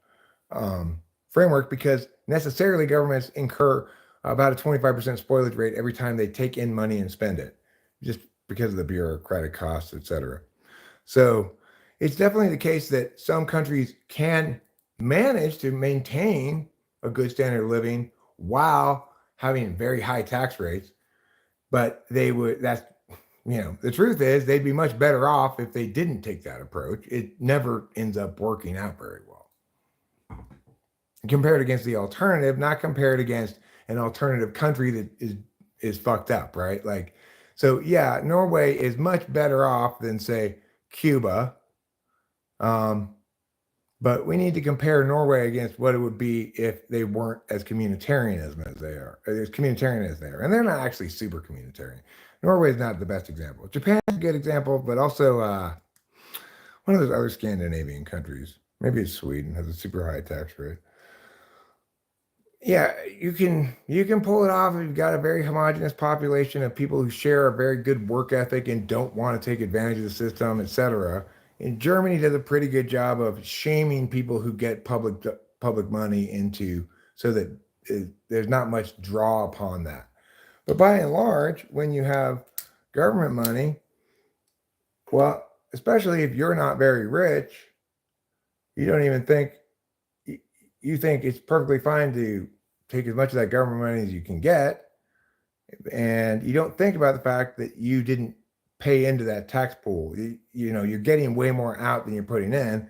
framework because necessarily governments incur about a 25% spoilage rate every time they take in money and spend it, just because of the bureaucratic costs, et cetera. So it's definitely the case that some countries can manage to maintain a good standard of living while having very high tax rates. But the truth is they'd be much better off if they didn't take that approach. It never ends up working out very well. Compared against the alternative, not compared against an alternative country that is fucked up, right? Like, so yeah, Norway is much better off than say Cuba. But we need to compare Norway against what it would be if they weren't as communitarian as they are, and they're not actually super communitarian. Norway is not the best example. Japan is a good example, but also one of those other Scandinavian countries, maybe it's Sweden, has a super high tax rate. Yeah, you can pull it off if you've got a very homogenous population of people who share a very good work ethic and don't want to take advantage of the system, etc. And Germany does a pretty good job of shaming people who get public money into, so that there's not much draw upon that. But by and large, when you have government money, well, especially if you're not very rich, you don't even think, you think it's perfectly fine to take as much of that government money as you can get. And you don't think about the fact that you didn't pay into that tax pool. You're getting way more out than you're putting in.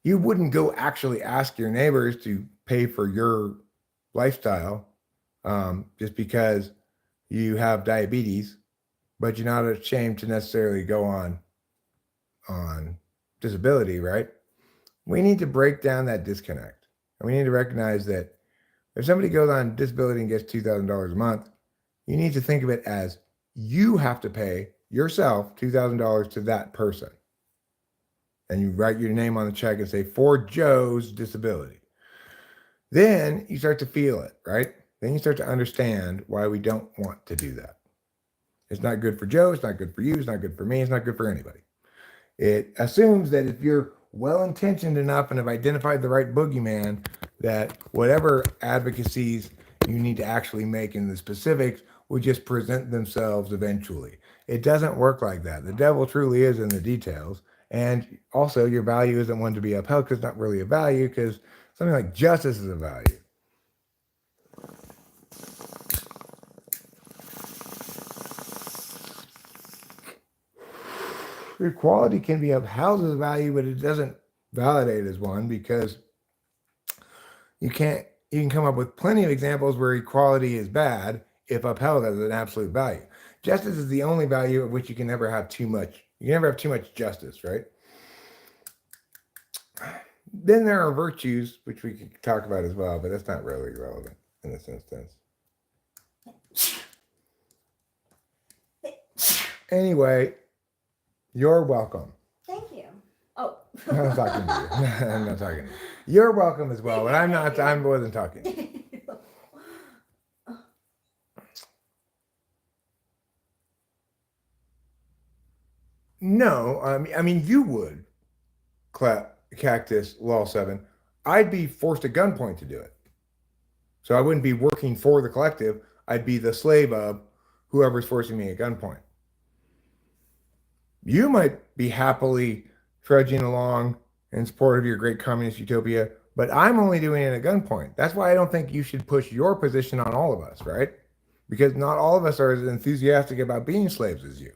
You wouldn't go actually ask your neighbors to pay for your lifestyle just because you have diabetes, but you're not ashamed to necessarily go on on disability, right? We need to break down that disconnect. And we need to recognize that if somebody goes on disability and gets $2,000 a month, you need to think of it as you have to pay yourself $2,000 to that person. And you write your name on the check and say, for Joe's disability. Then you start to feel it, right? Then you start to understand why we don't want to do that. It's not good for Joe. It's not good for you. It's not good for me. It's not good for anybody. It assumes that if you're well-intentioned enough and have identified the right boogeyman, that whatever advocacies you need to actually make in the specifics will just present themselves eventually. It doesn't work like that. The devil truly is in the details. And also, your value isn't one to be upheld because it's not really a value, because something like justice is a value. Equality can be upheld as a value, but it doesn't validate as one, because you can come up with plenty of examples where equality is bad if upheld as an absolute value. Justice is the only value of which you can never have too much. You can never have too much justice, right? Then there are virtues, which we could talk about as well, but that's not really relevant in this instance. Anyway, you're welcome. Thank you. Oh. I'm not talking to you. I'm not talking to you. You're welcome as well, but I'm not. I wasn't talking to you. No, I mean, you would, Cactus Law 7. I'd be forced at gunpoint to do it. So I wouldn't be working for the collective. I'd be the slave of whoever's forcing me at gunpoint. You might be happily trudging along in support of your great communist utopia, but I'm only doing it at gunpoint. That's why I don't think you should push your position on all of us, right? Because not all of us are as enthusiastic about being slaves as you.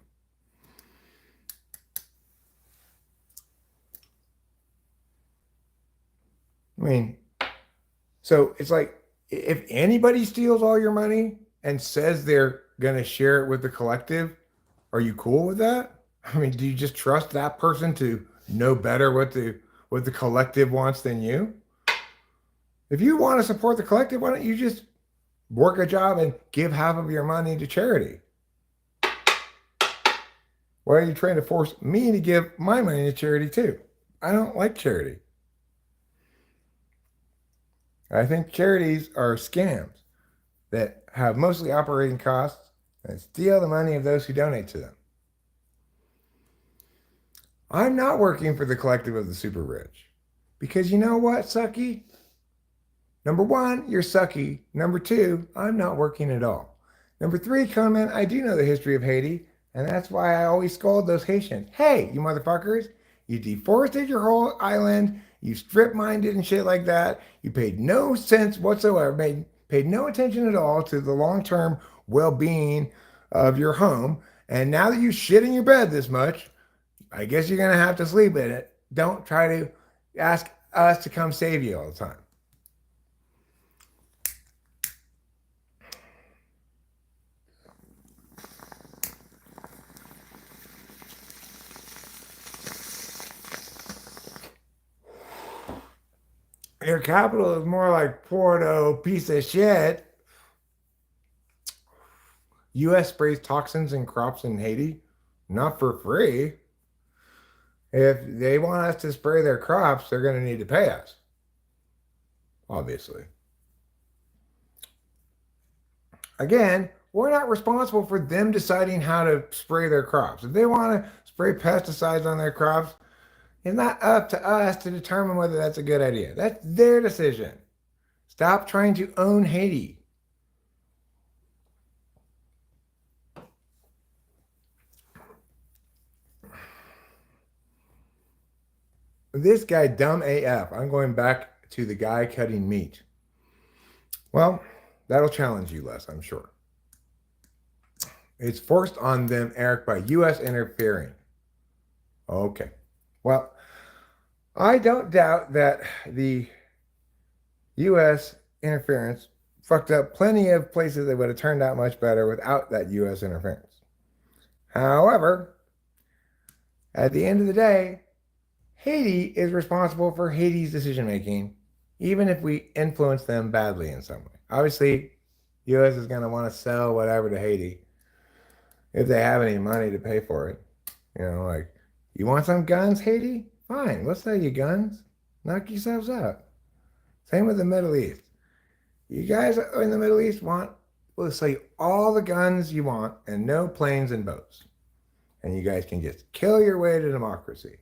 I mean, so it's like, if anybody steals all your money and says they're going to share it with the collective, are you cool with that? I mean, do you just trust that person to know better what the collective wants than you? If you want to support the collective, why don't you just work a job and give half of your money to charity? Why are you trying to force me to give my money to charity too? I don't like charity. I think charities are scams that have mostly operating costs and steal the money of those who donate to them. I'm not working for the collective of the super rich, because you know what, sucky? Number one, you're sucky. Number two, I'm not working at all. Number three, comment, I do know the history of Haiti, and that's why I always scold those Haitians. Hey, you motherfuckers, you deforested your whole island, you strip-mined it and shit like that. You paid no sense whatsoever, paid no attention at all to the long-term well-being of your home. And now that you shit in your bed this much, I guess you're going to have to sleep in it. Don't try to ask us to come save you all the time. Your capital is more like Porto, piece of shit. U.S. sprays toxins in crops in Haiti, not for free. If they want us to spray their crops, they're going to need to pay us. Obviously. Again, we're not responsible for them deciding how to spray their crops. If they want to spray pesticides on their crops, it's not up to us to determine whether that's a good idea. That's their decision. Stop trying to own Haiti. This guy, dumb AF. I'm going back to the guy cutting meat. Well, that'll challenge you less, I'm sure. It's forced on them, Eric, by U.S. interfering. Okay. Well, I don't doubt that the U.S. interference fucked up plenty of places that would have turned out much better without that U.S. interference. However, At the end of the day, Haiti is responsible for Haiti's decision making, even if we influence them badly in some way. Obviously, U.S. is going to want to sell whatever to Haiti if they have any money to pay for it. You know, like, you want some guns, Haiti? Fine, we'll sell you guns. Knock yourselves out. Same with the Middle East. You guys in the Middle East we'll sell you all the guns you want and no planes and boats. And you guys can just kill your way to democracy.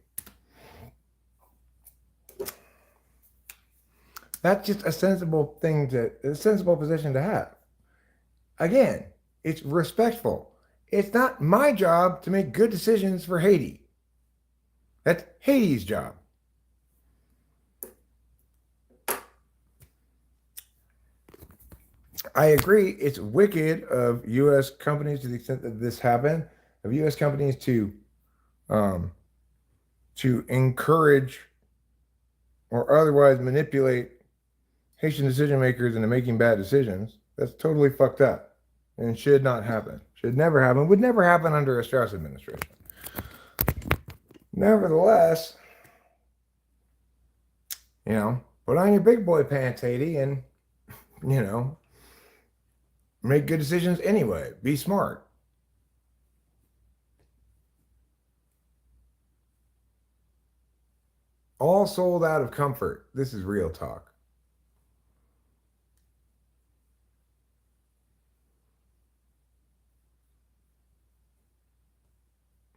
That's just a sensible position to have. Again, it's respectful. It's not my job to make good decisions for Haiti. That's Haiti's job. I agree, it's wicked of U.S. companies, to the extent that this happened, of U.S. companies to encourage or otherwise manipulate Haitian decision makers into making bad decisions. That's totally fucked up and should not happen. Should never happen. Would never happen under a Strauss administration. Nevertheless, you know, put on your big boy pants, Haiti, and, you know, make good decisions anyway. Be smart. All sold out of comfort. This is real talk.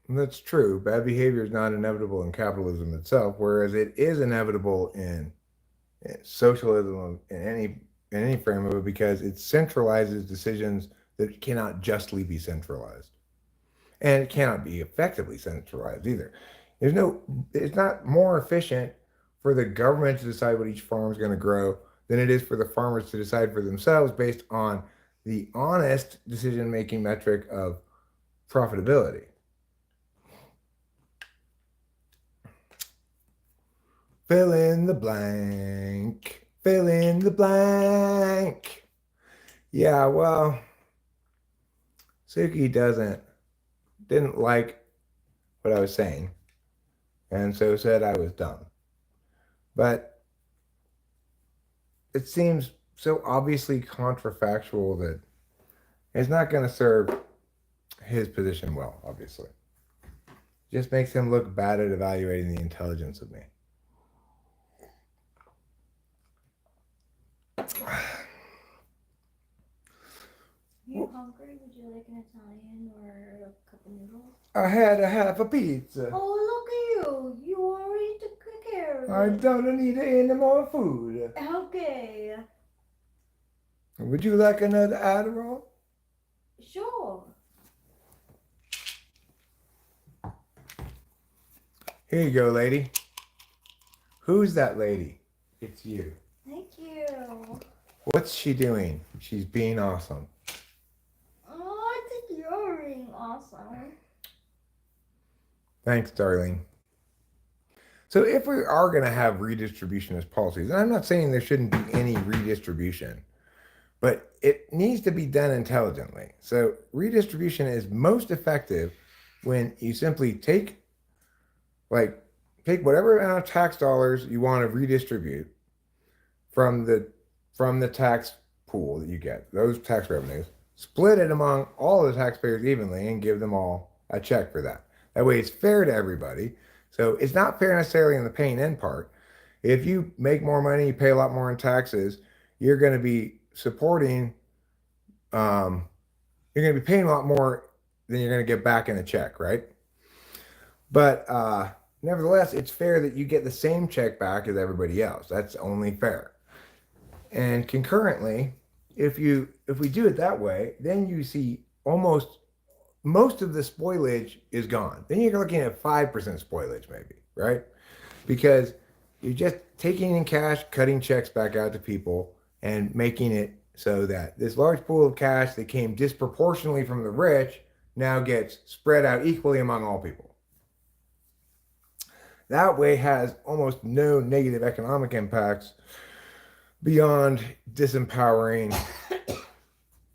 And that's true. Bad behavior is not inevitable in capitalism itself, whereas it is inevitable in socialism in any frame of it, because it centralizes decisions that cannot justly be centralized. And it cannot be effectively centralized either. It's not more efficient for the government to decide what each farm is going to grow than it is for the farmers to decide for themselves based on the honest decision-making metric of profitability. Fill in the blank. Fill in the blank. Yeah, well, Suki didn't like what I was saying, and so said I was dumb. But it seems so obviously contrafactual that it's not going to serve his position well, obviously. It just makes him look bad at evaluating the intelligence of me. You hungry? Would you like an Italian or a cup of noodles? I had a half a pizza. Oh, look at you! You already took care of it. I don't need any more food. Okay. Would you like another Adderall? Sure. Here you go, lady. Who's that lady? It's you. Thank you. What's she doing? She's being awesome. Oh, I think you're being awesome. Thanks, darling. So if we are going to have redistributionist policies, and I'm not saying there shouldn't be any redistribution, but it needs to be done intelligently. So redistribution is most effective when you simply take whatever amount of tax dollars you want to redistribute from the tax pool that you get, those tax revenues, split it among all the taxpayers evenly and give them all a check for that. That way it's fair to everybody. So it's not fair necessarily in the paying in part. If you make more money, you pay a lot more in taxes, you're going to be supporting, you're going to be paying a lot more than you're going to get back in a check, right? But nevertheless, it's fair that you get the same check back as everybody else. That's only fair. And concurrently, if we do it that way, then you see most of the spoilage is gone. Then you're looking at 5% spoilage maybe, right? Because you're just taking in cash, cutting checks back out to people, and making it so that this large pool of cash that came disproportionately from the rich now gets spread out equally among all people. That way has almost no negative economic impacts beyond disempowering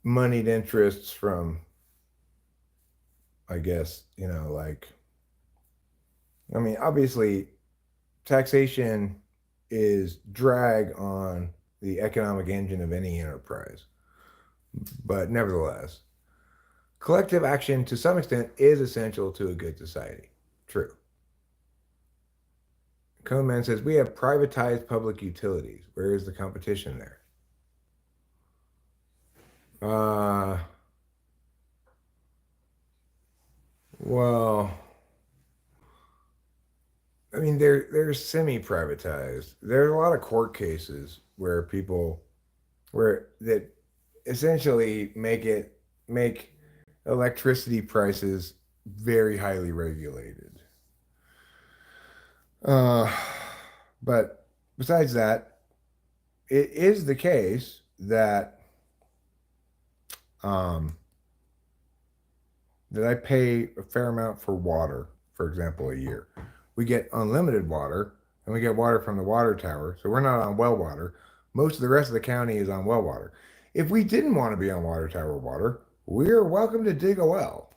moneyed interests from, I guess, like I mean, obviously, taxation is drag on the economic engine of any enterprise. But nevertheless, collective action to some extent is essential to a good society. True. Coleman says we have privatized public utilities. Where is the competition there? Uh, well, I mean, they're semi-privatized. There's a lot of court cases where people where that essentially make electricity prices very highly regulated. Uh, but besides that, it is the case that um, that I pay a fair amount for water, for example, a year. We get unlimited water, and we get water from the water tower, so we're not on well water. Most of the rest of the county is on well water. If we didn't want to be on water tower water, we're welcome to dig a well.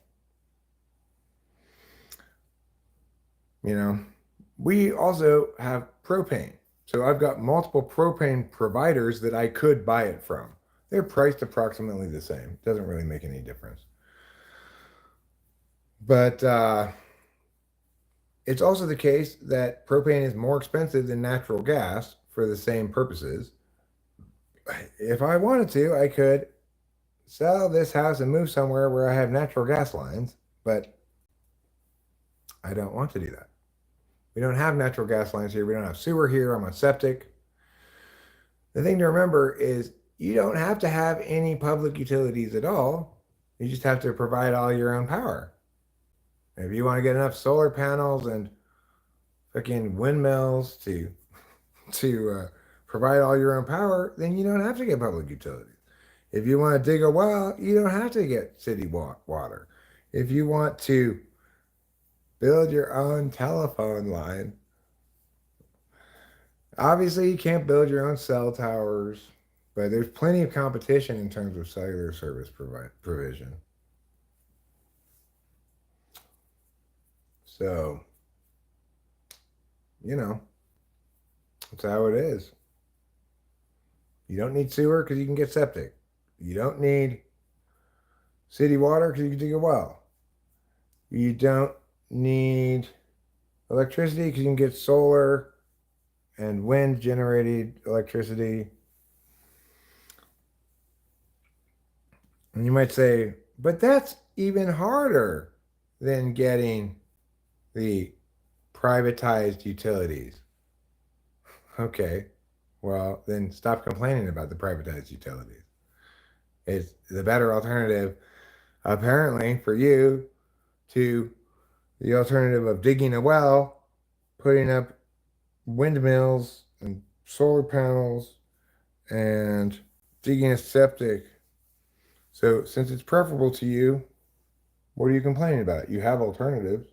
You know, we also have propane. So I've got multiple propane providers that I could buy it from. They're priced approximately the same. Doesn't really make any difference. But it's also the case that propane is more expensive than natural gas for the same purposes. If I wanted to, I could sell this house and move somewhere where I have natural gas lines, but I don't want to do that. We don't have natural gas lines here. We don't have sewer here. I'm on septic. The thing to remember is you don't have to have any public utilities at all. You just have to provide all your own power. If you want to get enough solar panels and fucking windmills to provide all your own power, then you don't have to get public utilities. If you want to dig a well, you don't have to get city water. If you want to build your own telephone line, obviously you can't build your own cell towers, but there's plenty of competition in terms of cellular service provision. So, you know, that's how it is. You don't need sewer because you can get septic. You don't need city water because you can dig a well. You don't need electricity because you can get solar and wind generated electricity. And you might say, but that's even harder than getting the privatized utilities. Okay, well, then stop complaining about the privatized utilities. It's the better alternative, apparently, for you to the alternative of digging a well, putting up windmills and solar panels, and digging a septic. So, since it's preferable to you, what are you complaining about? You have alternatives.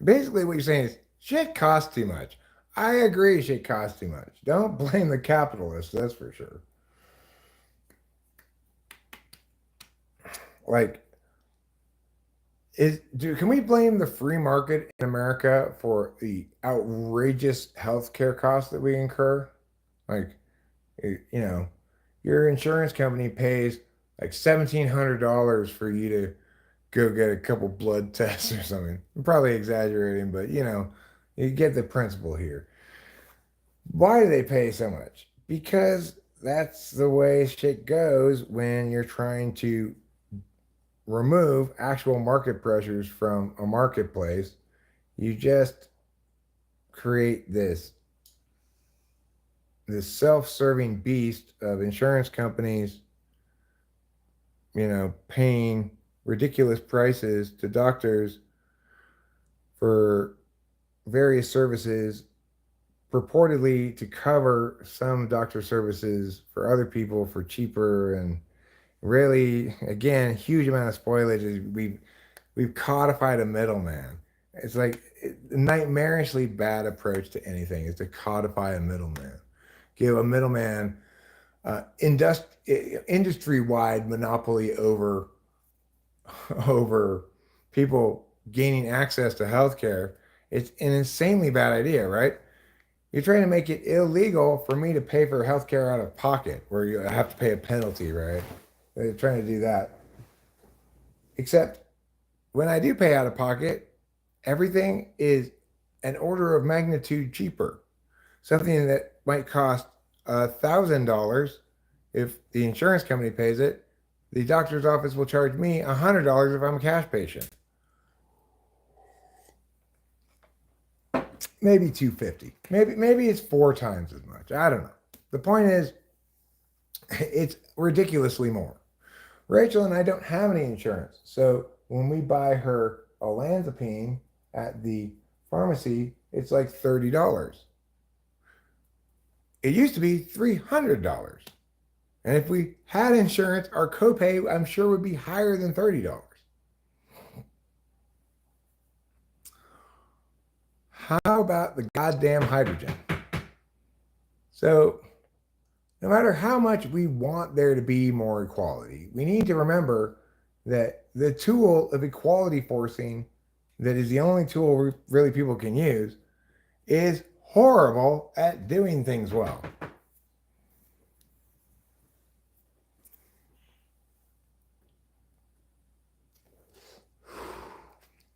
Basically, what you're saying is shit costs too much. I agree, shit costs too much. Don't blame the capitalists, that's for sure. Like, can we blame the free market in America for the outrageous healthcare costs that we incur? Like, you know, your insurance company pays like $1,700 for you to go get a couple blood tests or something. I'm probably exaggerating, but you get the principle here. Why do they pay so much? Because that's the way shit goes when you're trying to remove actual market pressures from a marketplace. You just create this self-serving beast of insurance companies, paying ridiculous prices to doctors for various services purportedly to cover some doctor services for other people for cheaper, and really, again, huge amount of spoilage. We've codified a middleman. It's like a nightmarishly bad approach to anything is to codify a middleman. Give a middleman industry-wide monopoly over people gaining access to healthcare, it's an insanely bad idea, right? You're trying to make it illegal for me to pay for healthcare out of pocket, where you have to pay a penalty, right? They're trying to do that. Except when I do pay out of pocket, everything is an order of magnitude cheaper. Something that might cost $1,000 if the insurance company pays it, the doctor's office will charge me $100 if I'm a cash patient. Maybe 250. Maybe it's 4 times as much. I don't know. The point is, it's ridiculously more. Rachel and I don't have any insurance, so when we buy her olanzapine at the pharmacy, it's like $30. It used to be $300. And if we had insurance, our copay, I'm sure, would be higher than $30. How about the goddamn hydrogen? So, no matter how much we want there to be more equality, we need to remember that the tool of equality forcing, that is the only tool really people can use, is horrible at doing things well.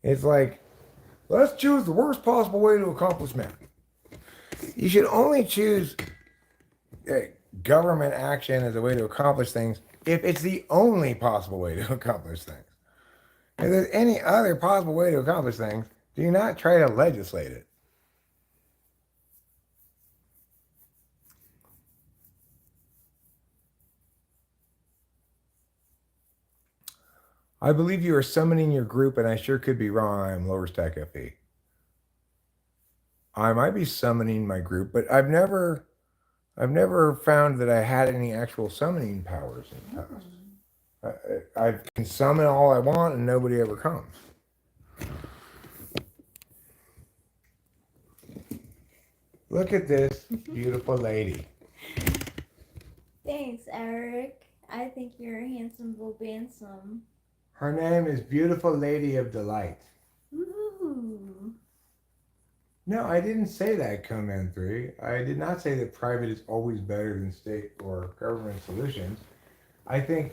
It's like, let's choose the worst possible way to accomplish math. You should only choose government action as a way to accomplish things if it's the only possible way to accomplish things. If there's any other possible way to accomplish things, do not try to legislate it. I believe you are summoning your group, and I sure could be wrong. I am Lower Stack FE. I might be summoning my group, but I've never found that I had any actual summoning powers in the past. I can summon all I want, and nobody ever comes. Look at this beautiful lady. Thanks, Eric. I think you're a handsome bobansome. Her name is Beautiful Lady of Delight. Ooh. No, I didn't say that, Conan 3. I did not say that private is always better than state or government solutions. I think,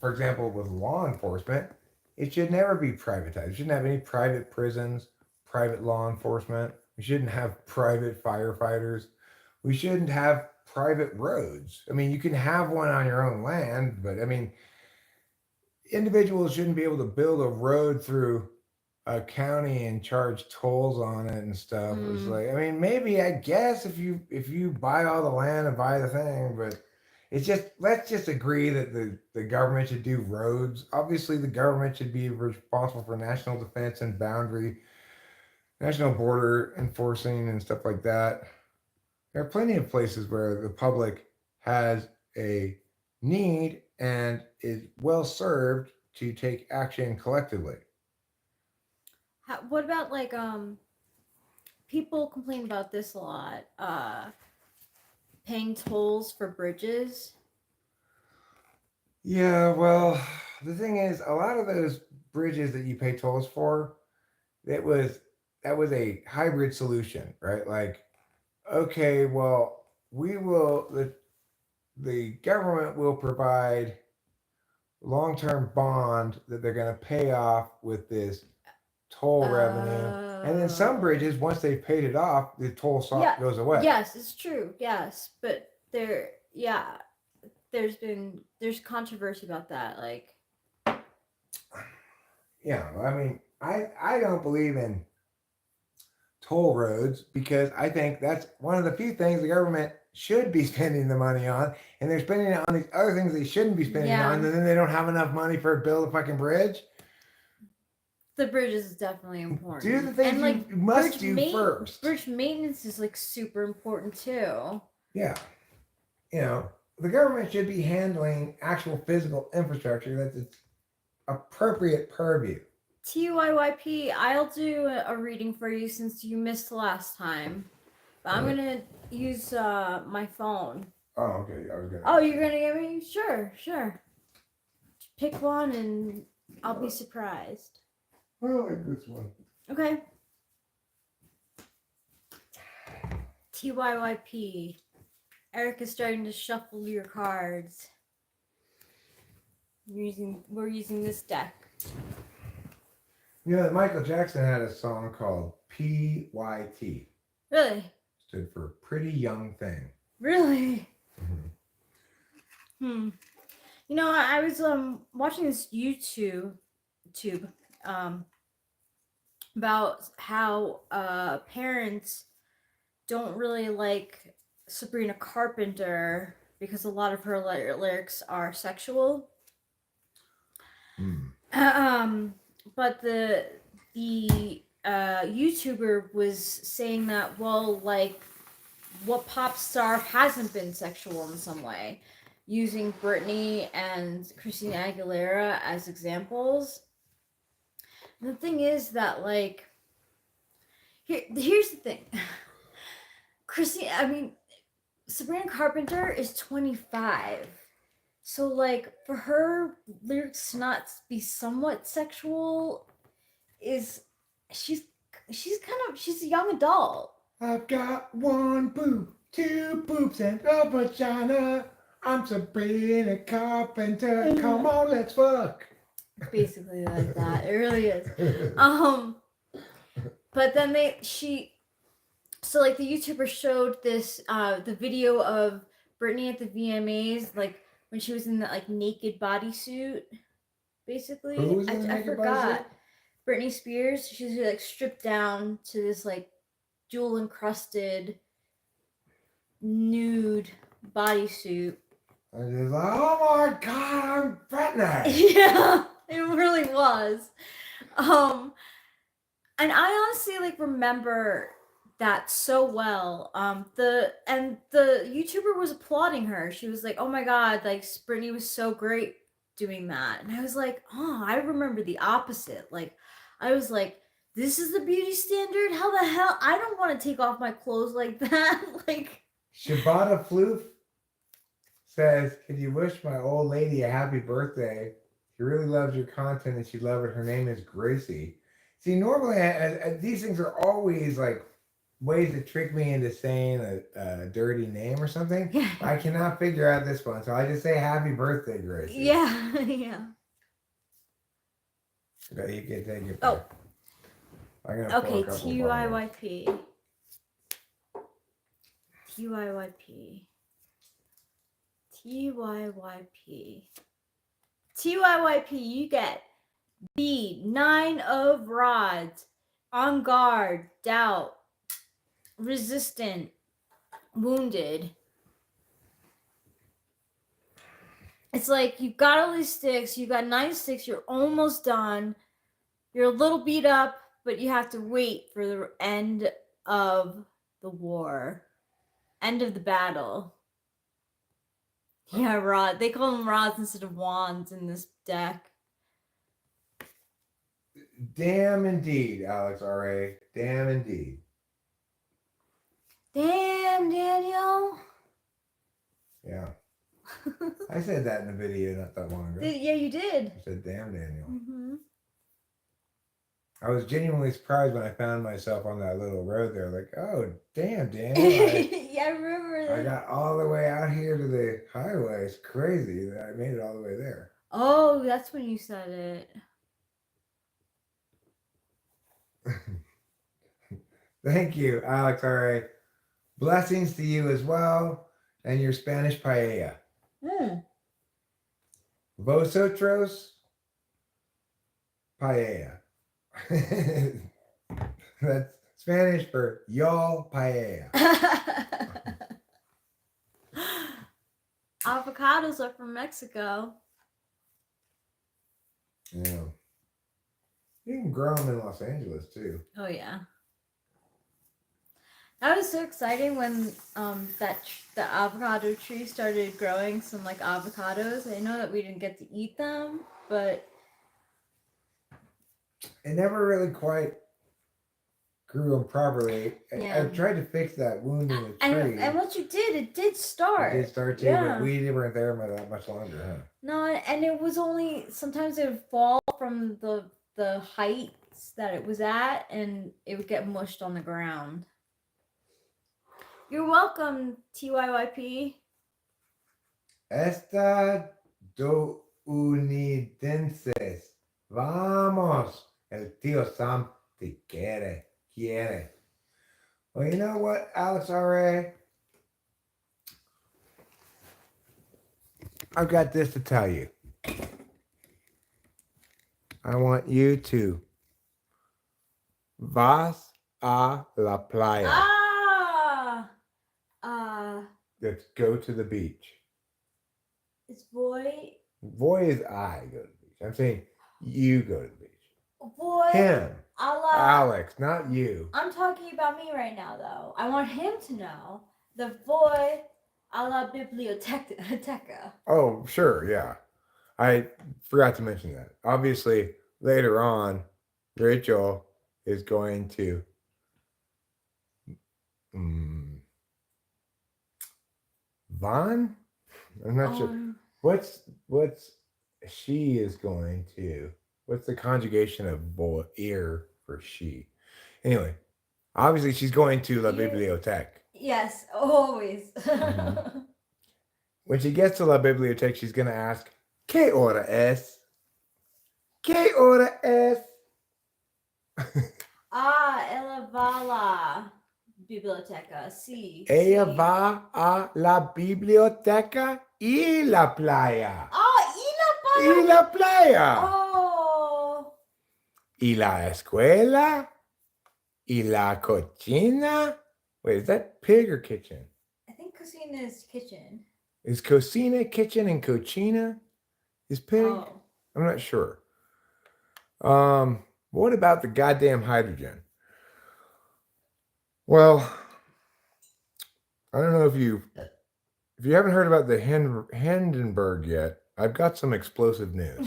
for example, with law enforcement, it should never be privatized. We shouldn't have any private prisons, private law enforcement. We shouldn't have private firefighters. We shouldn't have private roads. I mean, you can have one on your own land, but I mean, individuals shouldn't be able to build a road through a county and charge tolls on it and stuff. It's like, I mean, maybe I guess if you buy all the land and buy the thing, but it's just, let's just agree that the government should do roads. Obviously, the government should be responsible for national defense and boundary, national border enforcing and stuff like that. There are plenty of places where the public has a need and is well served to take action collectively. What about like people complain about this a lot. Paying tolls for bridges. Yeah, well, the thing is, a lot of those bridges that you pay tolls for, that was a hybrid solution, right? Like, okay, well, the government will provide long-term bond that they're going to pay off with this toll revenue, and then some bridges, once they've paid it off, the toll goes away. Yes, it's true. Yes, but there's controversy about that. Like, yeah, I mean, I don't believe in toll roads because I think that's one of the few things the government should be spending the money on, and they're spending it on these other things they shouldn't be spending on, and then they don't have enough money for to build a fucking bridge. The bridges is definitely important. Do the things you must do first. Bridge maintenance is like super important too. Yeah, you know, the government should be handling actual physical infrastructure that's its appropriate purview. TYYP, I'll do a reading for you since you missed last time. But I'm gonna use my phone. Oh, okay. I was gonna. Oh, you're gonna give me? Sure. Pick one and I'll be surprised. I like this one. Okay. TYYP. Eric is starting to shuffle your cards. We're using this deck. You know that Michael Jackson had a song called PYT. Really? Stood for Pretty Young Thing. Really? Mm-hmm. You know, I was watching this YouTube about how parents don't really like Sabrina Carpenter because a lot of her lyrics are sexual. But the YouTuber was saying that, well, like, what pop star hasn't been sexual in some way, using Britney and Christina Aguilera as examples. And the thing is that, like, here's the thing. Sabrina Carpenter is 25. So, like, for her lyrics to not be somewhat sexual she's a young adult. I've got one boob, two boobs, and a vagina. I'm Sabrina Carpenter. Come on, let's fuck. Basically like that. It really is. But then the YouTuber showed this the video of Britney at the VMAs, like when she was in that like naked bodysuit. Basically, Who was in the naked forgot. bodysuit? Britney Spears. She was like stripped down to this like jewel encrusted nude bodysuit. I was just like, oh my god, I'm Britney. Yeah, it really was. And I honestly like remember that so well. The YouTuber was applauding her. She was like, "Oh my god, like Britney was so great doing that." And I was like, "Oh, I remember the opposite." Like, I was like, "This is the beauty standard? How the hell? I don't want to take off my clothes like that." Like, Shabata Floof says, "Could you wish my old lady a happy birthday? She really loves your content and she'd love it. Her name is Gracie." See, normally these things are always like ways to trick me into saying a dirty name or something. yeah. I cannot figure out this one, so I just say happy birthday, Gracie. Yeah, yeah. Okay, you can take it. Oh. I'm gonna Okay, TYYP. TYYP. TYYP. TYYP, you get B, 9 of rods, on guard, doubt, resistant, wounded. It's like you've got all these sticks, you've got 9 sticks, you're almost done, you're a little beat up, but you have to wait for the end of the war, end of the battle. Yeah, rod. They call them rods instead of wands in this deck. Damn indeed, Alex R.A. Damn indeed. Damn, Daniel. Yeah. I said that in a video not that long ago. Yeah, you did. I said, damn, Daniel. Mm-hmm. I was genuinely surprised when I found myself on that little road there. Like, oh, damn, Daniel. Yeah, I remember that. I got all the way out here to the highway. It's crazy that I made it all the way there. Oh, that's when you said it. Thank you, Alex R.A. Blessings to you as well and your Spanish paella. Vosotros paella. That's Spanish for y'all paella. Avocados are from Mexico. Yeah. You can grow them in Los Angeles too. Oh yeah. That was so exciting when the avocado tree started growing some like avocados. I know that we didn't get to eat them, but it never really quite grew them properly. Yeah. I tried to fix that wound in the tree. And what you did, it did start. It did start to, but we weren't there that much longer, huh? No, and it was only sometimes it would fall from the height depths that it was at, and it would get mushed on the ground. You're welcome, TYYP. Estadounidenses. Vamos. El tío Sam te quiere. Well, you know what, Alex R.A.? I've got this to tell you. I want you to vas a la playa. Let's go to the beach. It's boy. Boy is I go to the beach. I'm saying you go to the beach. Boy. Him. Alex, not you. I'm talking about me right now, though. I want him to know the boy a la biblioteca. Oh, sure, yeah. I forgot to mention that. Obviously, later on, Rachel is going to Vaughn? I'm not sure. What's she is going to? What's the conjugation of boy ear for she? Anyway, obviously she's going to La Bibliothèque. Yes, always. Mm-hmm. When she gets to La Bibliothèque, she's going to ask, ¿Qué hora es? ¿Qué hora es? Ella va a la biblioteca, sí. Ella va a la biblioteca y la playa. Y la playa. Oh. Y la escuela. Y la cocina. Wait, is that pig or kitchen? I think cocina is kitchen. Is cocina kitchen and cochina is pig? Oh. I'm not sure. What about the goddamn hydrogen? Well, I don't know if you haven't heard about the Hindenburg yet. I've got some explosive news.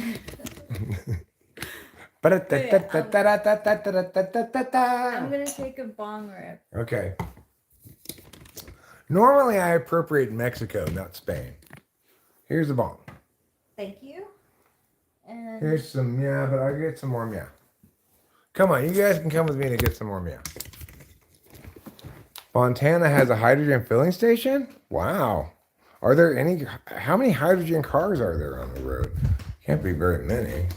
I'm gonna take a bong rip. Okay. Normally I appropriate Mexico, not Spain. Here's a bong. Thank you. And here's some meow, but I'll get some more meow. Come on, you guys can come with me to get some more meow. Montana has a hydrogen filling station? Wow. Are there any? How many hydrogen cars are there on the road? Can't be very many.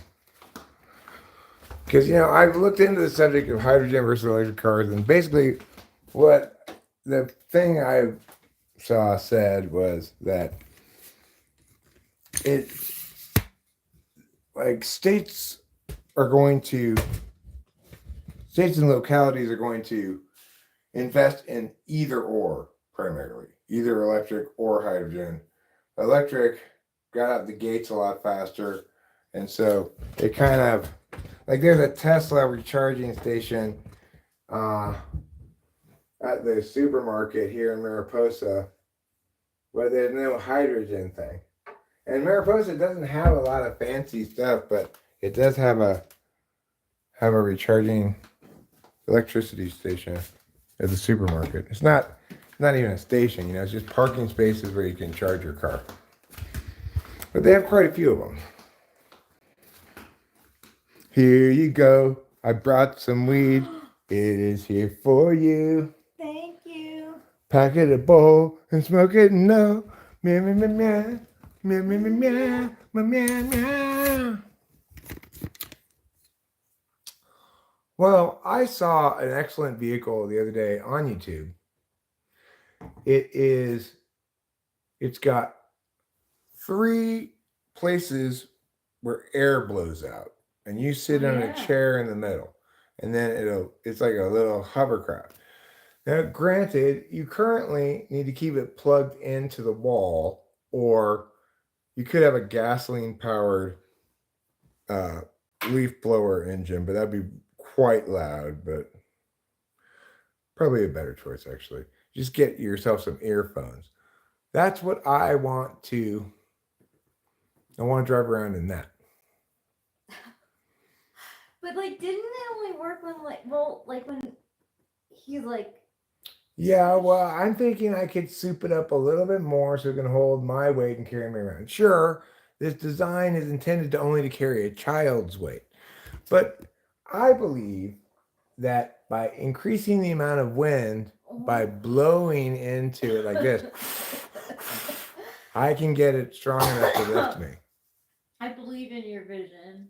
Because, I've looked into the subject of hydrogen versus electric cars, and basically what the thing I saw said was that states and localities are going to invest in either or primarily, either electric or hydrogen. Electric got out the gates a lot faster, and so it kind of there's a Tesla recharging station at the supermarket here in Mariposa, but there's no hydrogen thing. And Mariposa doesn't have a lot of fancy stuff, but it does have a recharging electricity station at the supermarket. It's not even a station, it's just parking spaces where you can charge your car. But they have quite a few of them. Here you go. I brought some weed. It is here for you. Thank you. Pack it a bowl and smoke it no. Meow, meow, meow, meow. Meow, meow, meow, meow. Meow, meow. Well, I saw an excellent vehicle the other day on YouTube. It's got 3 places where air blows out, and you sit on a chair in the middle, and then it's like a little hovercraft. Now, granted, you currently need to keep it plugged into the wall, or you could have a gasoline-powered leaf blower engine, but that'd be quite loud, but probably a better choice, actually. Just get yourself some earphones. That's what I want to drive around in that. But didn't it only work when when he Yeah, well, I'm thinking I could soup it up a little bit more so it can hold my weight and carry me around. Sure, this design is intended to only carry a child's weight, but I believe that by increasing the amount of wind, by blowing into it like this, I can get it strong enough to lift me. I believe in your vision.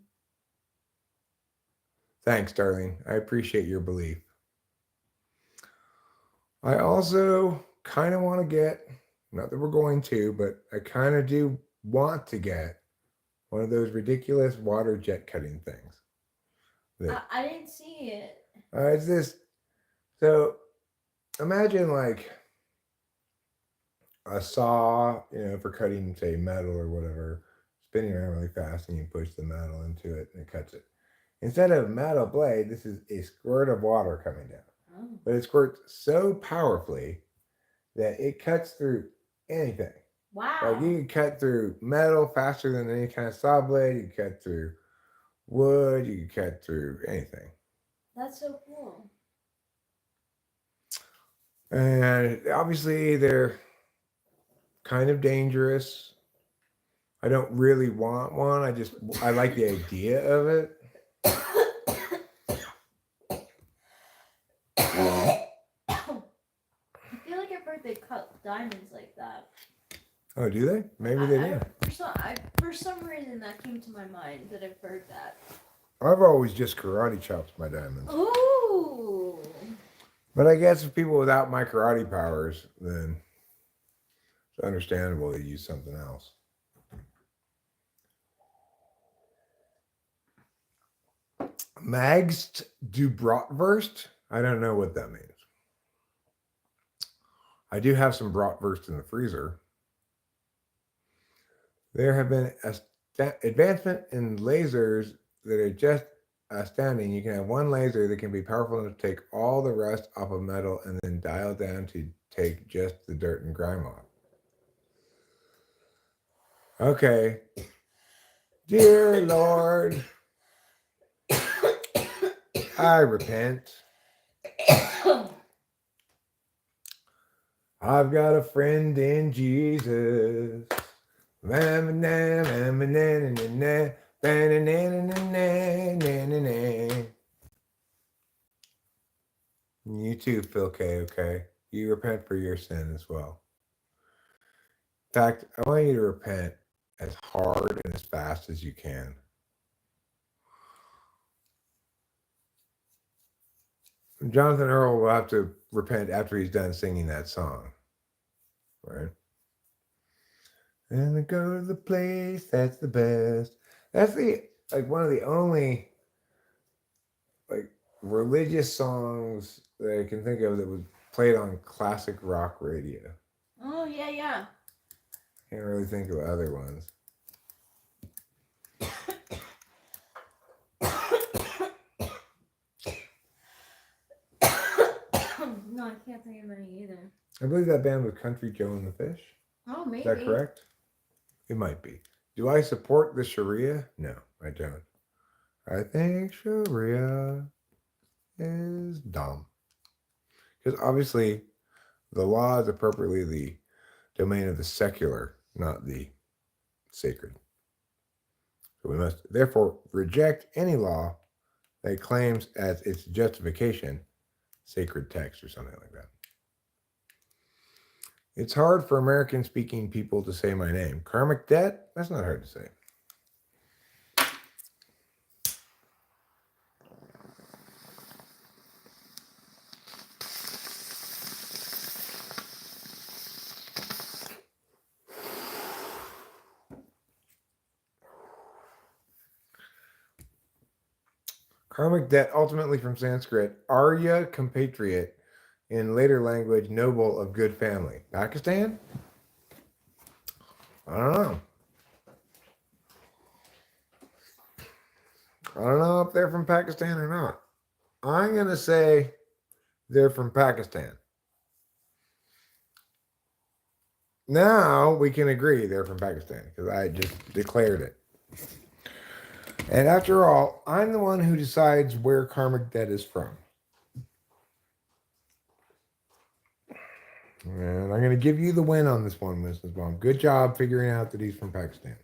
Thanks, darling. I appreciate your belief. I also kind of want to get, not that we're going to, but I kind of do want to get one of those ridiculous water jet cutting things. I didn't see it. It's this. So imagine like a saw, for cutting, say, metal or whatever, spinning around really fast, and you push the metal into it and it cuts it. Instead of a metal blade, this is a squirt of water coming down. Oh. But it squirts so powerfully that it cuts through anything. Wow. Like you can cut through metal faster than any kind of saw blade. You can cut through wood. You can cut through anything. That's so cool. And obviously they're kind of dangerous. I don't really want one. I like the idea of it. I feel like I've heard they cut diamonds like that. Oh, do they? Maybe they do. For some reason that came to my mind that I've heard that. I've always just karate chopped my diamonds. Ooh. But I guess if people without my karate powers, then it's understandable to use something else. Magst du Bratwurst? I don't know what that means. I do have some bratwurst in the freezer. There have been advancement in lasers that are just astounding. You can have one laser that can be powerful enough to take all the rust off of metal and then dial down to take just the dirt and grime off. Okay. Dear Lord, I repent. I've got a friend in Jesus. You too, Phil K. Okay, you repent for your sin as well. In fact, I want you to repent as hard and as fast as you can. Jonathan Earl will have to repent after he's done singing that song, right? And I go to the place that's the best. That's one of the only religious songs that I can think of that was played on classic rock radio. Oh yeah. Can't really think of other ones. No, I can't think of any either. I believe that band was Country Joe and the Fish. Oh, maybe. Is that correct? It might be. Do I support the Sharia? No, I don't. I think Sharia is dumb. Because obviously, the law is appropriately the domain of the secular, not the sacred. So we must therefore reject any law that claims as its justification sacred text or something like that. It's hard for American-speaking people to say my name. Karmic debt? That's not hard to say. Karmic debt, ultimately from Sanskrit, Arya compatriot, in later language, noble of good family. Pakistan? I don't know. I don't know if they're from Pakistan or not. I'm going to say they're from Pakistan. Now we can agree they're from Pakistan because I just declared it. And after all, I'm the one who decides where karmic debt is from. And I'm going to give you the win on this one, Mrs. Baum. Good job figuring out that he's from Pakistan.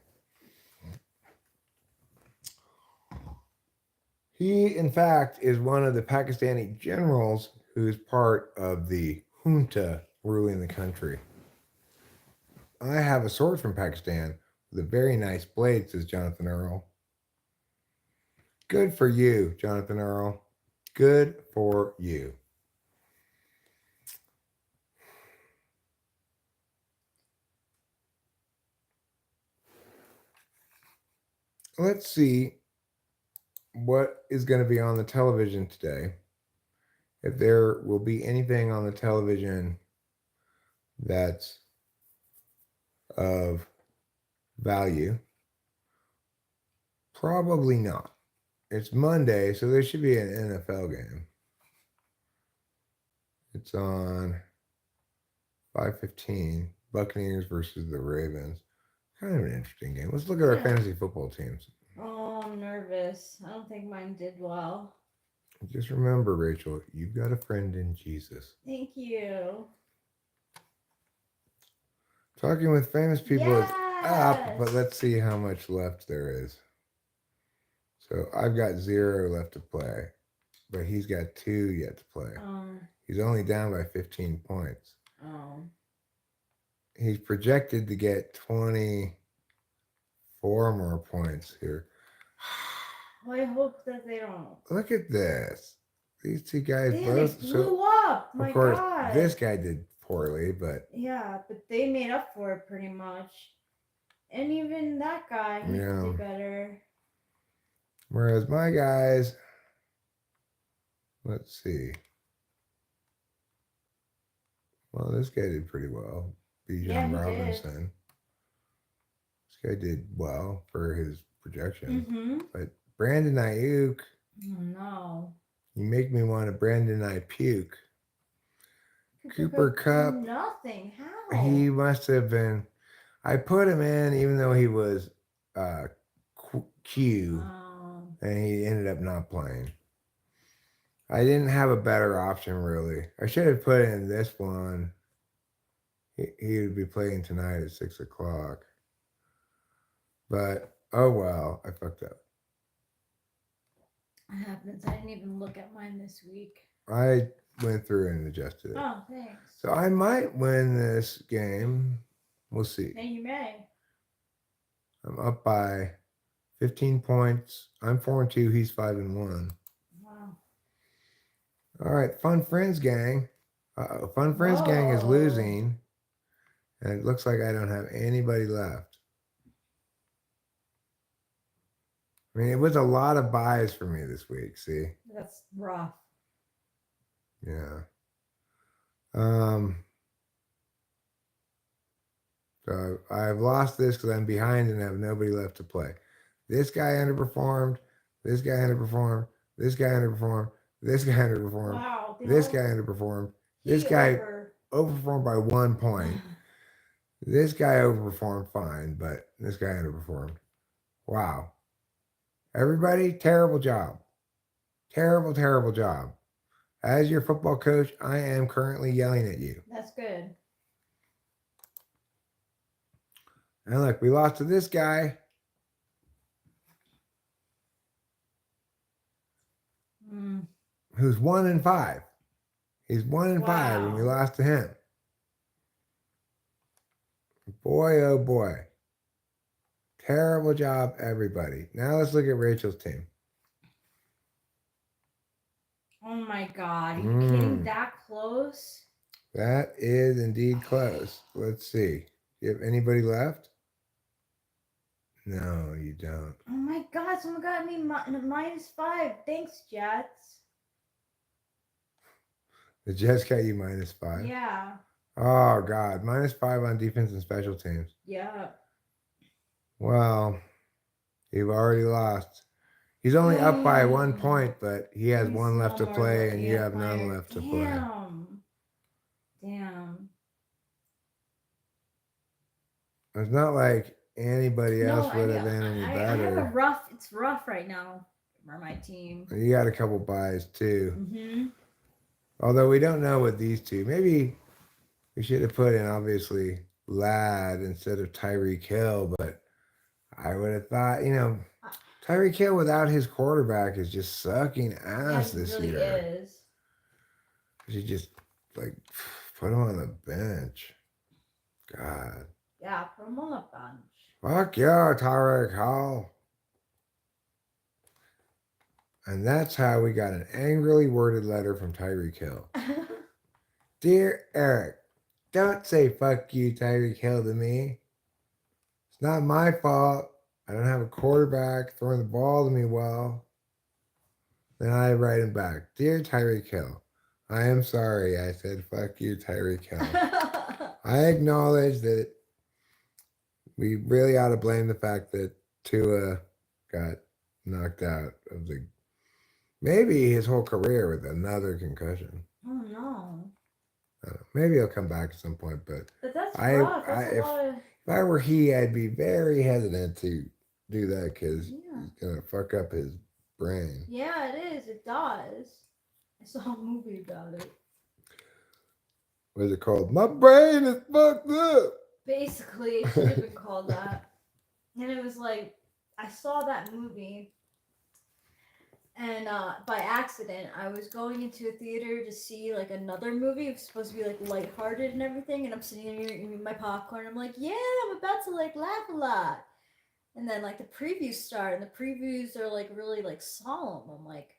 He, in fact, is one of the Pakistani generals who's part of the junta ruling the country. I have a sword from Pakistan with a very nice blade, says Jonathan Earl. Good for you, Jonathan Earl. Good for you. Let's see what is going to be on the television today. If there will be anything on the television that's of value. Probably not. It's Monday, so there should be an NFL game. It's on 5:15. Buccaneers versus the Ravens. Kind of an interesting game. Let's look at our fantasy football teams. Oh, I'm nervous. I don't think mine did well. Just remember, Rachel, you've got a friend in Jesus. Thank you. Talking with famous people is up, but let's see how much left there is. So I've got 0 left to play, but he's got 2 yet to play. He's only down by 15 points. He's projected to get 24 more points here. Well, I hope that they don't. Look at this. These two guys both blew up. My of course, God. This guy did poorly, but yeah, but they made up for it pretty much. And even that guy, he did better. Whereas my guys, let's see. Well, this guy did pretty well. Bijan Robinson. This guy did well for his projection. But Brandon Ayuk. Oh, no. You make me want to Brandon I puke. Cooper Kupp. Nothing. How? He must have been. I put him in even though he was Q. And he ended up not playing. I didn't have a better option, really. I should have put in this one. He would be playing tonight at 6 o'clock. But, oh well, I fucked up. It happens. I didn't even look at mine this week. I went through and adjusted it. Oh, thanks. So I might win this game. We'll see. And you may. I'm up by 15 points. I'm 4-2. He's 5-1. Wow. All right, Fun Friends Gang. Fun Friends Gang is losing. And it looks like I don't have anybody left. I mean, it was a lot of buys for me this week, see? That's rough. Yeah. So I've lost this because I'm behind and have nobody left to play. This guy underperformed. This guy underperformed. This guy underperformed. This guy underperformed. Wow. This guy underperformed. This guy overperformed by 1 point. This guy overperformed fine, but this guy underperformed. Wow. Everybody, terrible job. Terrible, terrible job. As your football coach, I am currently yelling at you. That's good. And look, we lost to this guy. Who's 1-5. He's 1-5, and we lost to him. Boy, oh boy. Terrible job, everybody. Now let's look at Rachel's team. Oh my God. Are you kidding? That close? That is indeed close. Let's see. Do you have anybody left? No, you don't. Oh my God. Someone got me -5. Thanks, Jets. The Jets got you -5? Yeah. Oh, God. -5 on defense and special teams. Yeah. Well, you've already lost. He's only up by 1 point, but he has one left to play, and you have none left to play. Damn. It's not like anybody else would have been any better. It's rough right now for my team. You got a couple buys, too. Although we don't know what these two. Maybe we should have put in, obviously, Ladd instead of Tyreek Hill, but I would have thought, Tyreek Hill without his quarterback is just sucking ass he this really year. is. You just like put him on the bench. God. Yeah, put him on the bench. Fuck yeah, Tyreek Hill. And that's how we got an angrily worded letter from Tyreek Hill. Dear Eric, don't say fuck you, Tyreek Hill, to me. It's not my fault. I don't have a quarterback throwing the ball to me well. Then I write him back. Dear Tyreek Hill, I am sorry I said fuck you, Tyreek Hill. I acknowledge that we really ought to blame the fact that Tua got knocked out of the maybe his whole career with another concussion. Oh no. Maybe he'll come back at some point, but that's rough. That's a lot of... if I were he, I'd be very hesitant to do that because he's gonna fuck up his brain. Yeah, it is. It does. I saw a movie about it. What is it called? My brain is fucked up. Basically, it should have been called that. And it was like, I saw that movie, and by accident, I was going into a theater to see like another movie. It was supposed to be like lighthearted and everything, and I'm sitting here eating my popcorn. I'm like, yeah, I'm about to like laugh a lot. And then like the previews start, and the previews are like really like solemn. I'm like,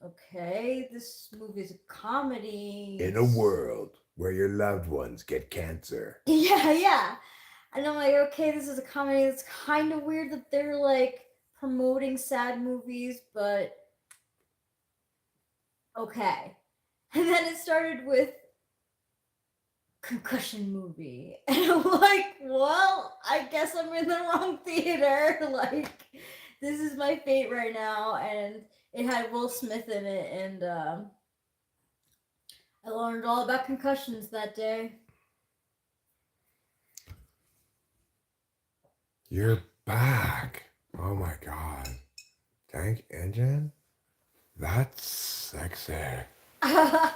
okay, this movie is a comedy. In a world where your loved ones get cancer. Yeah. And I'm like, okay, this is a comedy. It's kind of weird that they're like promoting sad movies, but okay. And then it started with concussion movie. And I'm like, well, I guess I'm in the wrong theater. Like, this is my fate right now. And it had Will Smith in it, and I learned all about concussions that day. You're back. Oh my god. Tank engine? That's sexy. All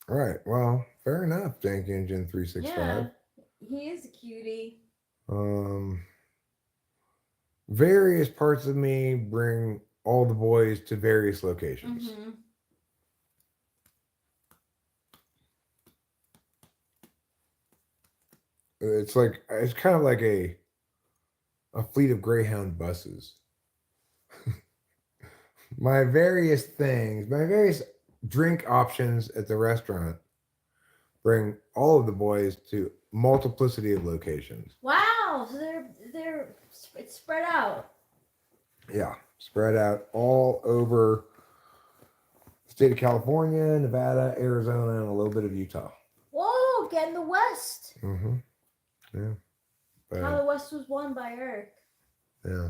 right. Well, fair enough, Tank Engine 365. Yeah, he is a cutie. Various parts of me bring all the boys to various locations. Mm-hmm. It's kind of like a fleet of Greyhound buses. My various drink options at the restaurant bring all of the boys to multiplicity of locations. Wow, so it's spread out. Yeah, spread out all over the state of California, Nevada, Arizona, and a little bit of Utah. Whoa, get in the West. Mm-hmm. Yeah. How the West was won by Eric. Yeah.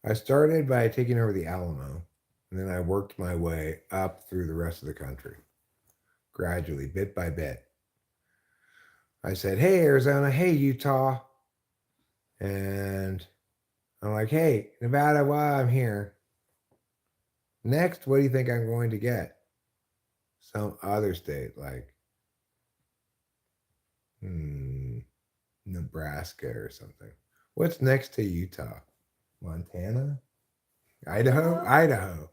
I started by taking over the Alamo, and then I worked my way up through the rest of the country, gradually, bit by bit. I said, hey, Arizona, hey, Utah. And I'm like, hey, Nevada, while I'm here, next, what do you think I'm going to get? Some other state, like Nebraska or something. What's next to Utah? Montana? Idaho? Idaho.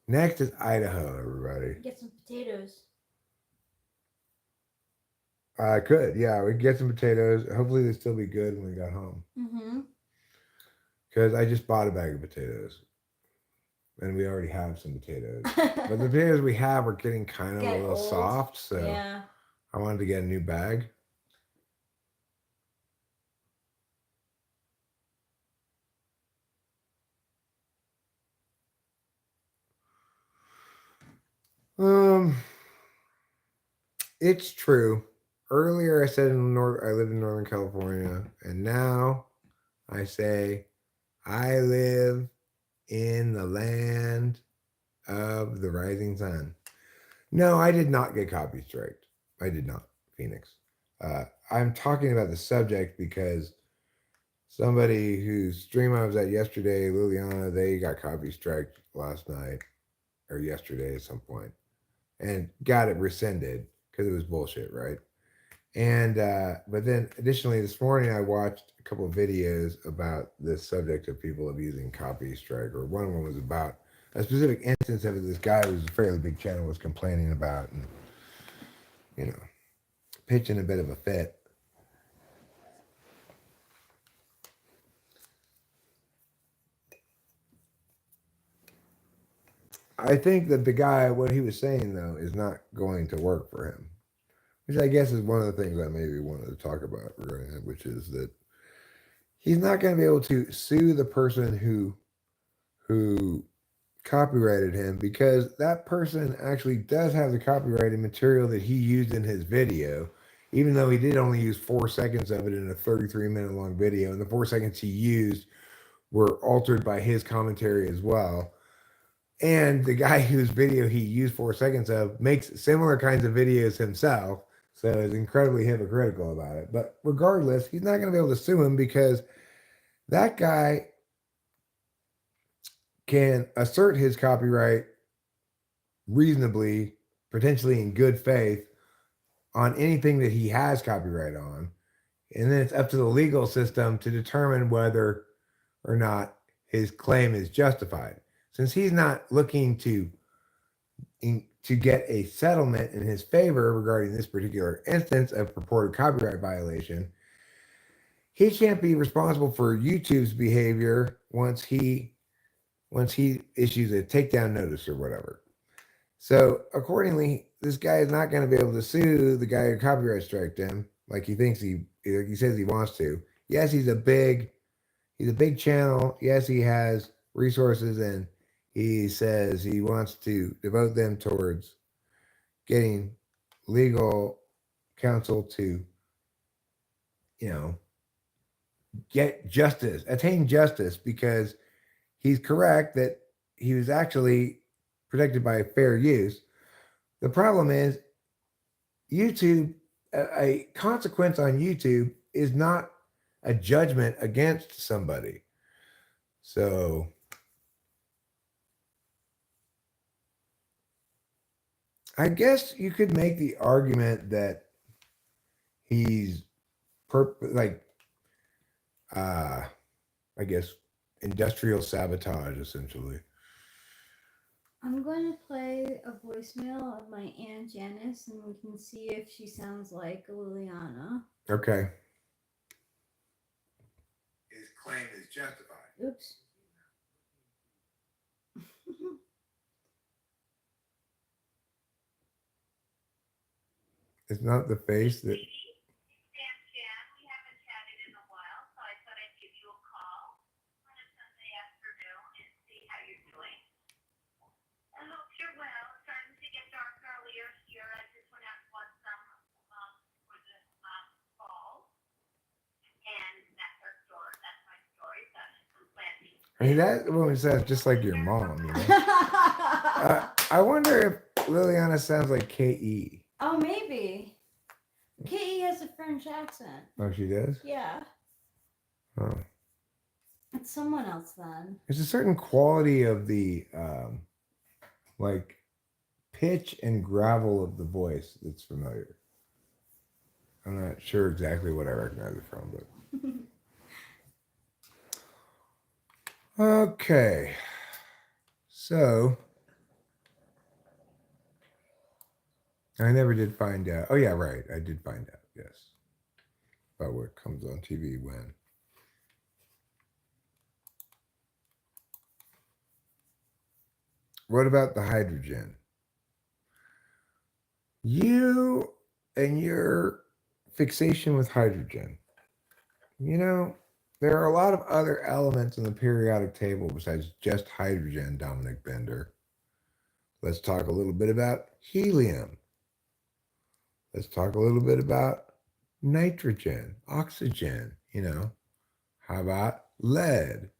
Next is Idaho, everybody. Get some potatoes. I could, yeah. We could get some potatoes. Hopefully, they'd still be good when we got home. Mm-hmm. Because I just bought a bag of potatoes. And we already have some potatoes. But the potatoes we have are getting kind of a little old. Soft. So yeah. I wanted to get a new bag. It's true. Earlier I said I live in Northern California, and now I say I live in the land of the rising sun. No, I did not get copy striked. I did not, Phoenix. I'm talking about the subject because somebody whose stream I was at yesterday, Liliana, they got copy striked last night or yesterday at some point and got it rescinded because it was bullshit, right? And but then additionally this morning I watched a couple of videos about this subject of people abusing copy strike, or one of them was about a specific instance of it. This guy who's a fairly big channel was complaining about, and you know, pitching a bit of a fit. I think that the guy, what he was saying though, is not going to work for him, which I guess is one of the things I maybe wanted to talk about regarding it, which is that he's not going to be able to sue the person who copyrighted him, because that person actually does have the copyrighted material that he used in his video, even though he did only use 4 seconds of it in a 33-minute long video, and the 4 seconds he used were altered by his commentary as well. And the guy whose video he used 4 seconds of makes similar kinds of videos himself, so is incredibly hypocritical about it. But regardless, he's not going to be able to sue him, because that guy can assert his copyright reasonably, potentially in good faith, on anything that he has copyright on. And then it's up to the legal system to determine whether or not his claim is justified. Since he's not looking to get a settlement in his favor regarding this particular instance of purported copyright violation, he can't be responsible for YouTube's behavior once he issues a takedown notice or whatever. So accordingly, this guy is not going to be able to sue the guy who copyright striked him like he thinks he says he wants to. Yes, he's a big channel. Yes, he has resources, and he says he wants to devote them towards getting legal counsel to, get justice, attain justice, because he's correct that he was actually protected by fair use. The problem is YouTube, a consequence on YouTube is not a judgment against somebody. So I guess you could make the argument that he's I guess industrial sabotage, essentially. I'm going to play a voicemail of my Aunt Janice, and we can see if she sounds like Liliana. Okay. His claim is justified. Oops. It's not the face that... I mean, that woman sounds just like your mom, you know? I wonder if Liliana sounds like K.E. Oh, maybe. K.E. has a French accent. Oh, she does? Yeah. Oh. It's someone else then. There's a certain quality of the, like, pitch and gravel of the voice that's familiar. I'm not sure exactly what I recognize it from, but... Okay, so I never did find out. Oh yeah, right. I did find out, yes, about what comes on TV when. What about the hydrogen? You and your fixation with hydrogen. There are a lot of other elements in the periodic table besides just hydrogen, Dominic Bender. Let's talk a little bit about helium. Let's talk a little bit about nitrogen, oxygen, How about lead?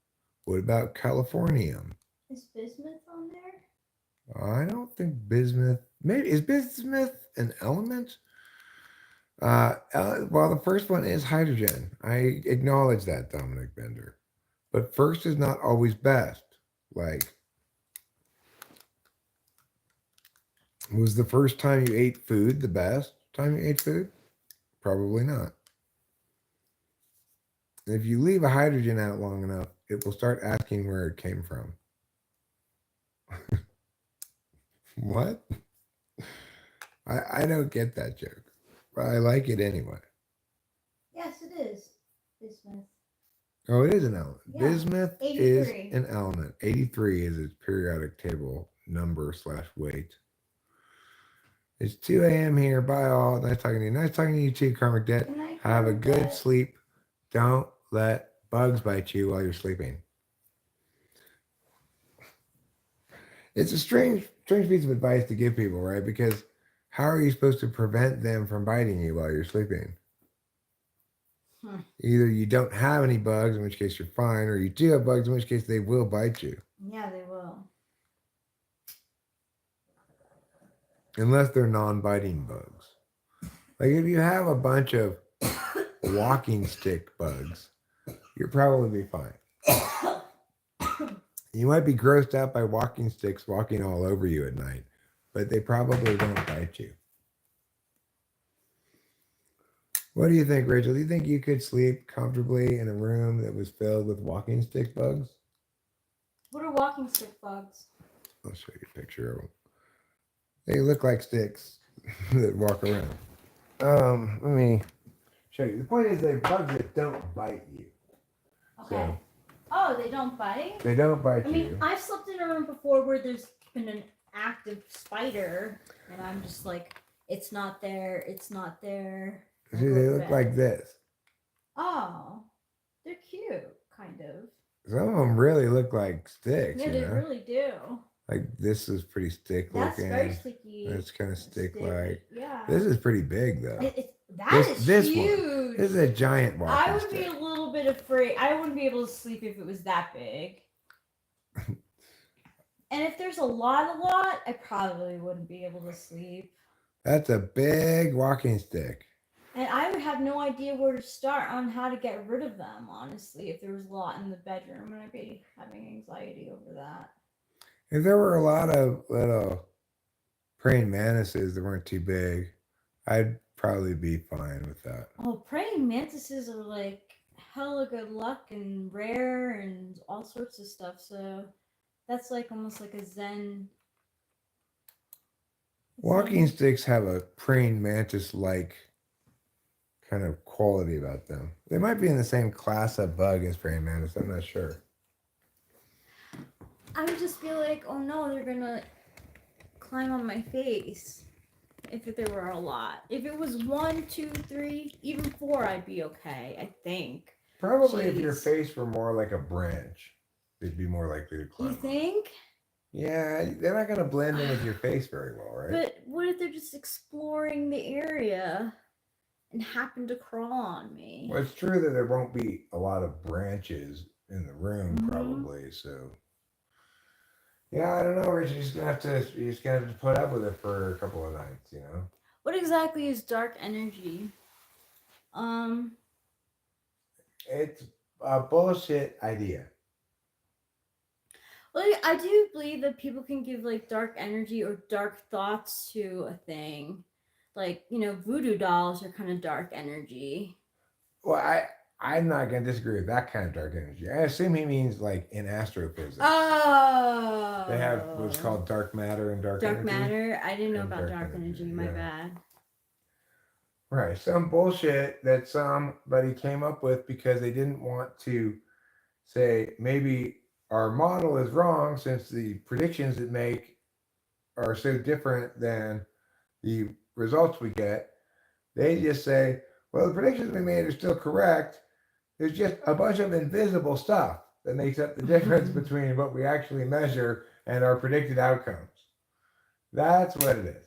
What about californium? Is bismuth on there? I don't think bismuth, maybe, is bismuth an element? Well, the first one is hydrogen. I acknowledge that, Dominic Bender. But first is not always best. Like, was the first time you ate food the best time you ate food? Probably not. If you leave a hydrogen out long enough, it will start asking where it came from. What? I don't get that joke, but I like it anyway. Yes, it is. Bismuth. Oh, it is an element. Yeah, Bismuth 83. is an element. 83 is its periodic table number / weight. It's 2 a.m. here. Bye all. Nice talking to you. Nice talking to you too, Karmic Debt. Good night, Have a Karmic good Debt. sleep. Don't let bugs bite you while you're sleeping. It's a strange piece of advice to give people, right? Because how are you supposed to prevent them from biting you while you're sleeping? Either you don't have any bugs, in which case you're fine, or you do have bugs, in which case they will bite you. Yeah, they will. Unless they're non-biting bugs. Like if you have a bunch of walking stick bugs, you'll probably be fine. You might be grossed out by walking sticks walking all over you at night, but they probably won't bite you. What do you think, Rachel? Do you think you could sleep comfortably in a room that was filled with walking stick bugs? What are walking stick bugs? I'll show you a picture of them. They look like sticks that walk around. Let me show you. The point is they're bugs that don't bite you. Okay. So, oh, they don't bite? they don't bite I you. mean, I've slept in a room before where there's been an active spider, and I'm just like, it's not there, it's not there. See, they look like this. Oh, they're cute, kind of. Some of them really look like sticks. Yeah, you they know? really do. Like this is pretty stick That's looking. very sticky. It's kind of stick like. Yeah. This is pretty big though. That is huge. One. This is a giant walking I would stick. be a little bit afraid. I wouldn't be able to sleep if it was that big. And if there's a lot, I probably wouldn't be able to sleep. That's a big walking stick. And I would have no idea where to start on how to get rid of them, honestly, if there was a lot in the bedroom, and I'd be having anxiety over that. If there were a lot of little praying mantises that weren't too big, I'd probably be fine with that. Oh, praying mantises are like hella good luck and rare and all sorts of stuff, so that's like almost like a zen. Walking sticks have a praying mantis-like kind of quality about them. They might be in the same class of bug as praying mantis. I'm not sure. I would just feel like, oh no, they're gonna climb on my face if there were a lot. If it was 1, 2, 3, even 4, I'd be okay, I think. Probably if your face were more like a branch, they'd be more likely to climb. You think? Yeah, they're not going to blend in with your face very well, right? But what if they're just exploring the area and happen to crawl on me? Well, it's true that there won't be a lot of branches in the room, probably. So, yeah, I don't know, Rich. You just gonna have to put up with it for a couple of nights, you know. What exactly is dark energy? It's a bullshit idea. Well, I do believe that people can give like dark energy or dark thoughts to a thing. Like, you know, voodoo dolls are kind of dark energy. Well, I'm not going to disagree with that kind of dark energy. I assume he means like in astrophysics. Oh. They have what's called dark matter and dark energy. Dark matter? I didn't know about dark energy. My bad. Right. Some bullshit that somebody came up with because they didn't want to say maybe our model is wrong since the predictions it make are so different than the results we get. They just say, well, the predictions we made are still correct. There's just a bunch of invisible stuff that makes up the difference between what we actually measure and our predicted outcomes. That's what it is.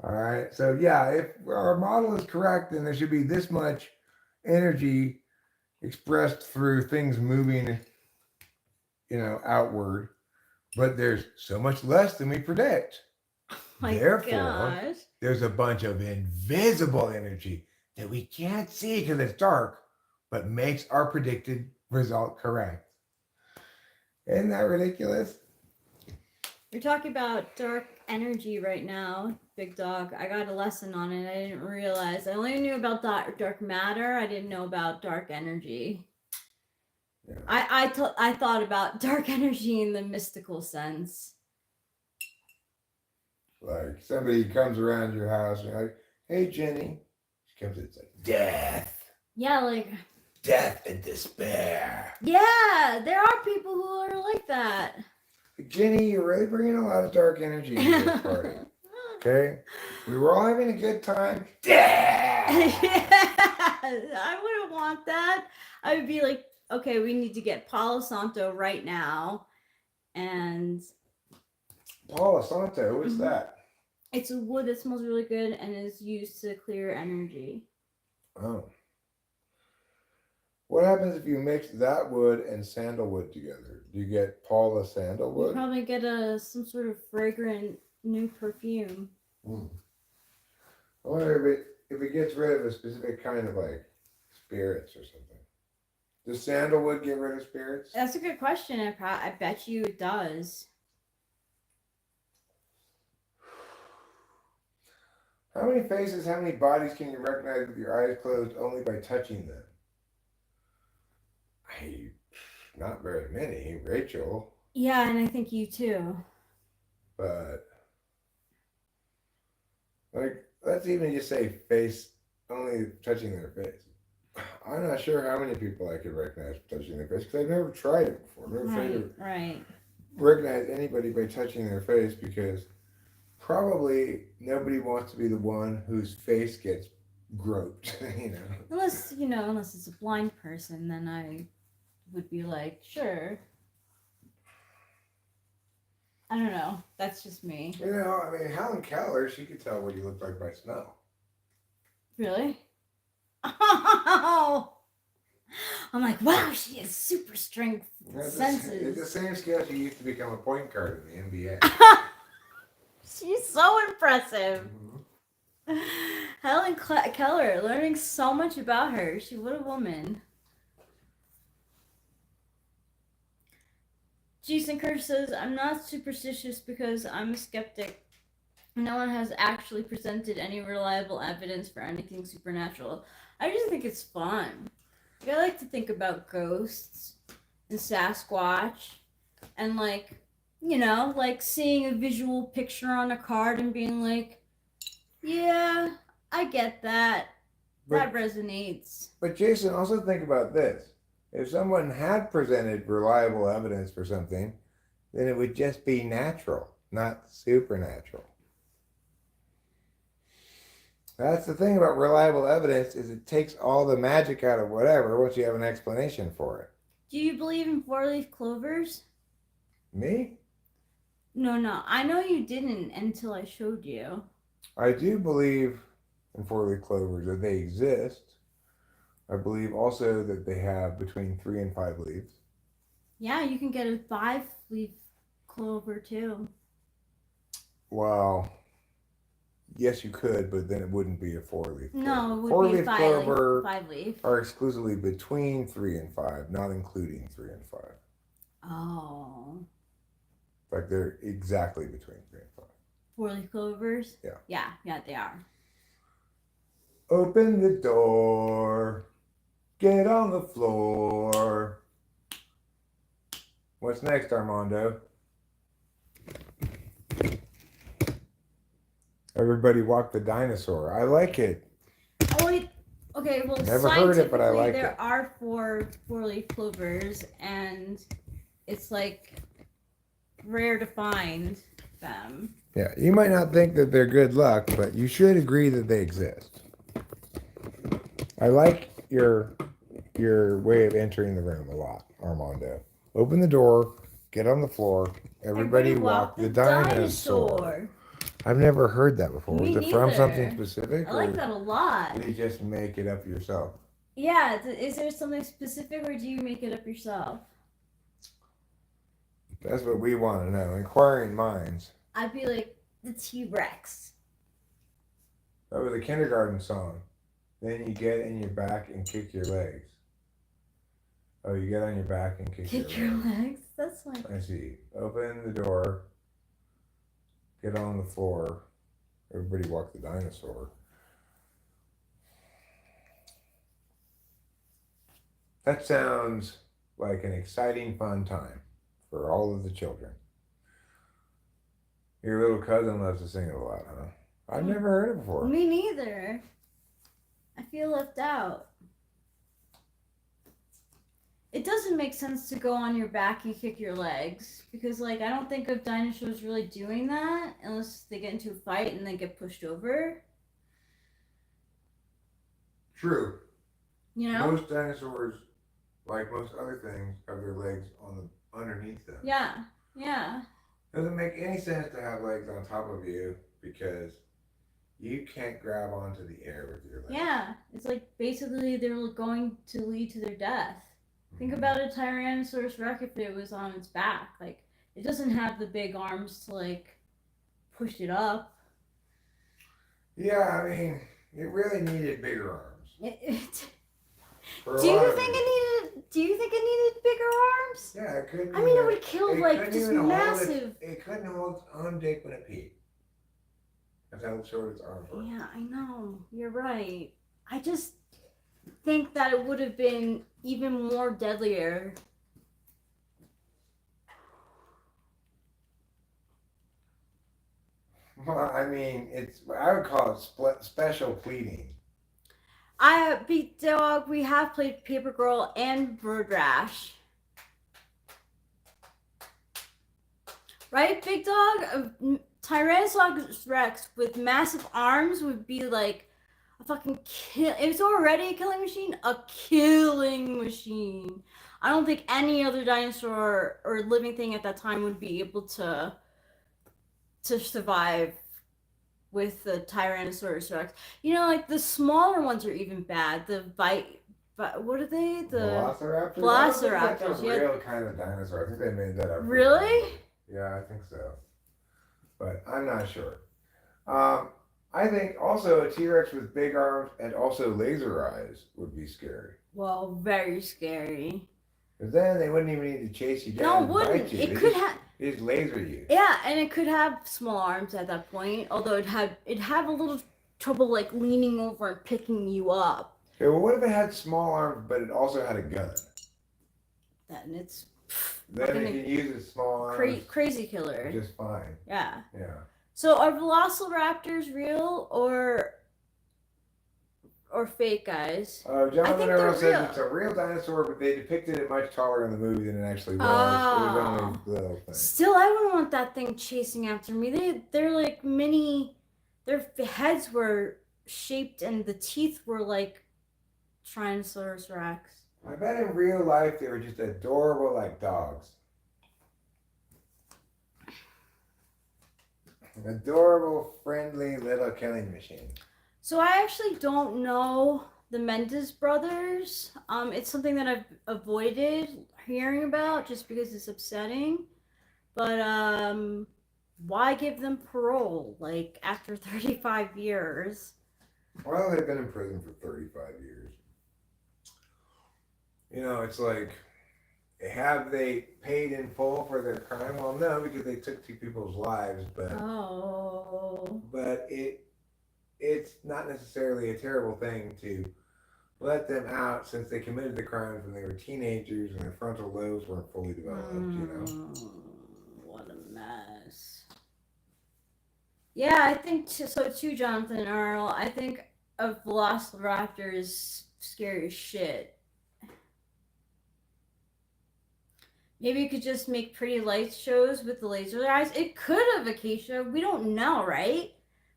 All right. So yeah, if our model is correct, then there should be this much energy expressed through things moving, outward, but there's so much less than we predict. Therefore, there's a bunch of invisible energy that we can't see because it's dark, but makes our predicted result correct. Isn't that ridiculous? You're talking about dark energy right now. big dog. I got a lesson on it. I didn't realize. I only knew about dark matter. I didn't know about dark energy. Yeah. I thought about dark energy in the mystical sense. Like somebody comes around your house and you're like, "Hey, Jenny." She comes in, it's like death. Yeah, like Death and despair. yeah, there are people who are like that. Jenny, you're really bringing a lot of dark energy into this party. Okay? We were all having a good time. Death! I wouldn't want that. I would be like, okay, we need to get Palo Santo right now. And Palo Santo, what's that? it's a wood that smells really good and is used to clear energy. Oh. What happens if you mix that wood and sandalwood together? Do you get Paula sandalwood? You probably get some sort of fragrant new perfume. I wonder if it gets rid of a specific kind of like spirits or something. Does sandalwood get rid of spirits? That's a good question. I bet you it does. How many faces, how many bodies can you recognize with your eyes closed only by touching them? Not very many. Rachel. Yeah, and I think you too. But like, let's even just say face, only touching their face. I'm not sure how many people I could recognize touching their face because I've never tried it before. I've never tried to recognize anybody by touching their face because probably nobody wants to be the one whose face gets groped, Unless it's a blind person, then I would be like, sure. I don't know. That's just me. Helen Keller, she could tell what you look like by smell. Really? Oh! I'm like, wow, she has super strength senses. It's the same skill she used to become a point guard in the NBA. She's so impressive. Mm-hmm. Helen Keller, learning so much about her. What a woman. Jason Kirsch says, I'm not superstitious because I'm a skeptic. No one has actually presented any reliable evidence for anything supernatural. I just think it's fun. I like to think about ghosts and Sasquatch and like seeing a visual picture on a card and being like, yeah, I get that. That resonates. But Jason, also think about this. If someone had presented reliable evidence for something, then it would just be natural, not supernatural. That's the thing about reliable evidence is it takes all the magic out of whatever once you have an explanation for it. Do you believe in four-leaf clovers? Me? No. I know you didn't until I showed you. I do believe in four-leaf clovers, that they exist. I believe also that they have between 3 and 5 leaves. Yeah, you can get a 5-leaf clover too. Well, yes, you could, but then it wouldn't be a 4-leaf clover. No, it would 4-leaf be a clover 5-leaf. Are exclusively between 3 and 5, not including 3 and 5. Oh. Like they're exactly between 3 and 5. 4-leaf clovers? Yeah. Yeah, they are. Open the door. Get on the floor. What's next, Armando? Everybody walk the dinosaur. I like it. Oh, wait. Okay, well, never heard it, but I like there it. are 4-leaf clovers, and it's like rare to find them. Yeah, you might not think that they're good luck, but you should agree that they exist. I like your way of entering the room a lot, Armando. Open the door, get on the floor, everybody walk the dinosaur. I've never heard that before. Me Was it from neither. Something specific? I like that a lot. Did you just make it up yourself? Yeah, is there something specific or do you make it up yourself? That's what we want to know. Inquiring minds. I'd be like, the T-Rex. That was a kindergarten song. Then you get in your back and kick your legs. Oh, you get on your back and kick your legs. That's like... I see. Open the door. Get on the floor. Everybody walked the dinosaur. That sounds like an exciting, fun time for all of the children. Your little cousin loves to sing it a lot, huh? I've never heard it before. Me neither. I feel left out. It doesn't make sense to go on your back and kick your legs because, like, I don't think of dinosaurs really doing that unless they get into a fight and then get pushed over. True. You know? Most dinosaurs, like most other things, have their legs on the underneath them. Yeah. Yeah. Doesn't make any sense to have legs on top of you because you can't grab onto the air with your legs. Yeah. It's like basically they're going to lead to their death. Think about a Tyrannosaurus Rex if it was on its back. Like, it doesn't have the big arms to, like, push it up. Yeah, I mean, it really needed bigger arms. Do you think it needed bigger arms? Yeah, it couldn't. I mean, it would have killed, like, just massive. It couldn't hold its own dick when it peed. That's how short its arms were. Yeah, I know. You're right. I just think that it would have been even more deadlier. Well, I mean, I would call it special pleading. Big Dog, we have played Paper Girl and Bird Rash. Right, Big Dog? Tyrannosaurus Rex with massive arms would be like a fucking kill. It's already a killing machine. A killing machine. I don't think any other dinosaur or living thing at that time would be able to survive with the Tyrannosaurus Rex. You know, like the smaller ones are even bad. What are they? The Velociraptors. Velociraptors. That's a real kind of dinosaur. I think they made that up. Really? Yeah, I think so. But I'm not sure. I think also a T-Rex with big arms and also laser eyes would be scary. Well, very scary. Because then they wouldn't even need to chase you down. No, it wouldn't. It could have. They just laser you. Yeah, and it could have small arms at that point. Although it'd have a little trouble like leaning over and picking you up. Okay, well, what if it had small arms, but it also had a gun? Then it's. Then it can use its small arms. Crazy killer. Just fine. Yeah. Yeah. So are velociraptors real or fake, guys? Jonathan Earl says it's a real dinosaur, but they depicted it much taller in the movie than it actually was. It was only a little thing. Still, I wouldn't want that thing chasing after me. They're like mini. Their heads were shaped and the teeth were like Tyrannosaurus Rex. I bet in real life they were just adorable like dogs. An adorable, friendly little killing machine. So I actually don't know the Mendes brothers. It's something that I've avoided hearing about just because it's upsetting. But why give them parole? Like after 35 years. Well, they've been in prison for 35 years. You know, it's like, have they paid in full for their crime? Well, no, because they took two people's lives, but it's not necessarily a terrible thing to let them out since they committed the crimes when they were teenagers and their frontal lobes weren't fully developed, you know. What a mess. Yeah, I think so too, Jonathan Earl. I think a velociraptor is scary as shit. Maybe you could just make pretty light shows with the laser eyes. It could have, Acacia. We don't know, right?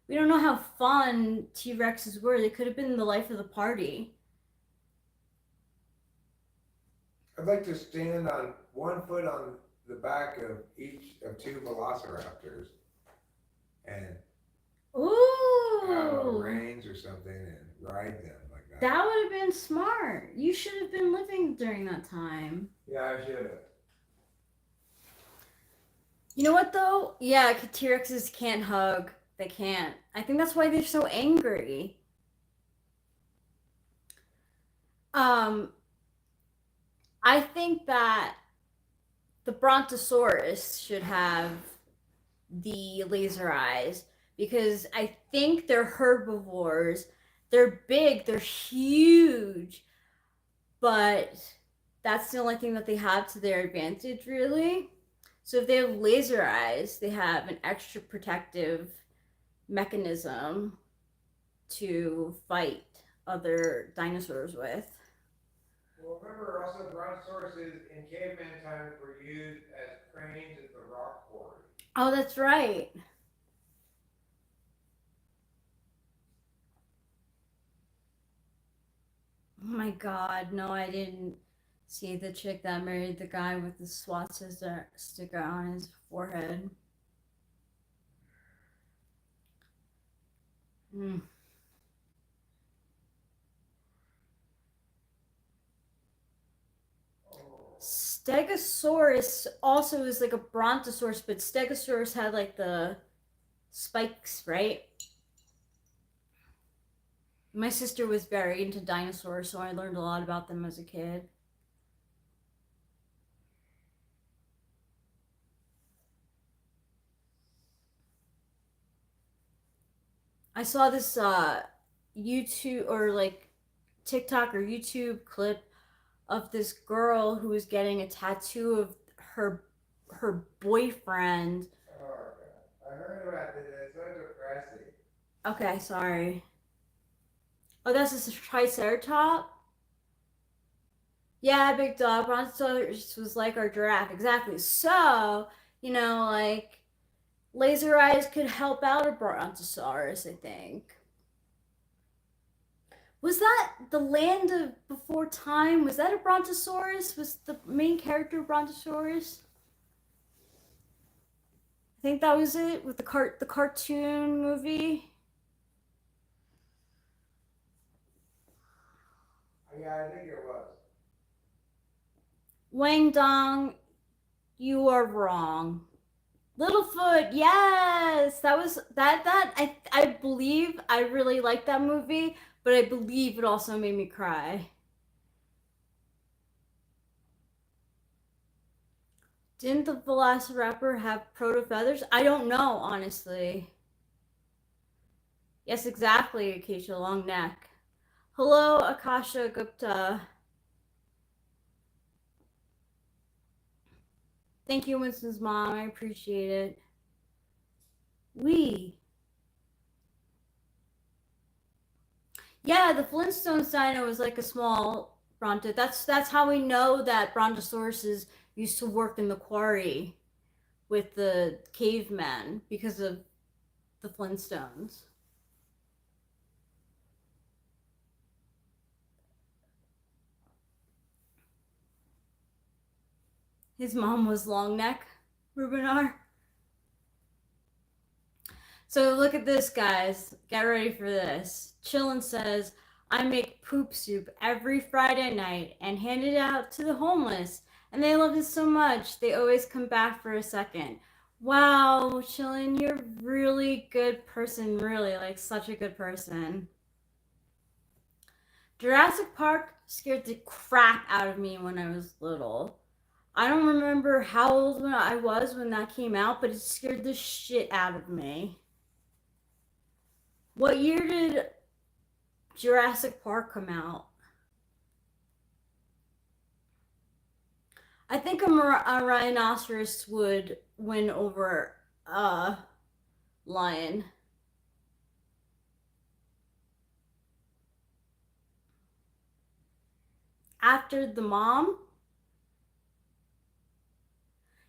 We don't know how fun T-Rexes were. They could have been the life of the party. I'd like to stand on one foot on the back of each of two velociraptors and have a reins or something and ride them like that. That would have been smart. You should have been living during that time. Yeah, I should have. You know what though? Yeah, T-Rexes can't hug. They can't. I think that's why they're so angry. I think that the Brontosaurus should have the laser eyes because I think they're herbivores. They're big, they're huge, but that's the only thing that they have to their advantage, really. So if they have laser eyes, they have an extra protective mechanism to fight other dinosaurs with. Well, remember also brontosauruses in caveman times were used as cranes at the rock quarry. Oh, that's right. Oh my god, no, I didn't see the chick that married the guy with the SWAT sticker on his forehead. Mm. Stegosaurus also is like a brontosaurus, but Stegosaurus had like the spikes, right? My sister was very into dinosaurs, so I learned a lot about them as a kid. I saw this YouTube or like TikTok or YouTube clip of this girl who was getting a tattoo of her boyfriend. Oh, God. I heard about this. It's so depressing. Okay, sorry. Oh, that's a triceratops? Yeah, big dog. Brontosaurus was like our giraffe. Exactly. So, like laser eyes could help out a brontosaurus, I think. Was that the land of before time? Was that a brontosaurus? Was the main character brontosaurus? I think that was it with the cartoon movie. Yeah, I think it was. Wang Dong, you are wrong. Littlefoot, yes, that was that. I believe I really liked that movie, but I believe it also made me cry. Didn't the Velociraptor have proto feathers? I don't know, honestly. Yes, exactly, Acacia, long neck. Hello, Akasha Gupta. Thank you, Winston's mom. I appreciate it. Yeah, the Flintstones dino was like a small bronto. That's how we know that brontosauruses used to work in the quarry with the cavemen because of the Flintstones. His mom was long neck, Rubinar. So look at this, guys. Get ready for this. Chillin says, I make poop soup every Friday night and hand it out to the homeless. And they love it so much, they always come back for a second. Wow, Chillin, you're a really good person, really, like such a good person. Jurassic Park scared the crap out of me when I was little. I don't remember how old I was when that came out, but it scared the shit out of me. What year did Jurassic Park come out? I think a rhinoceros would win over a lion. After the mom?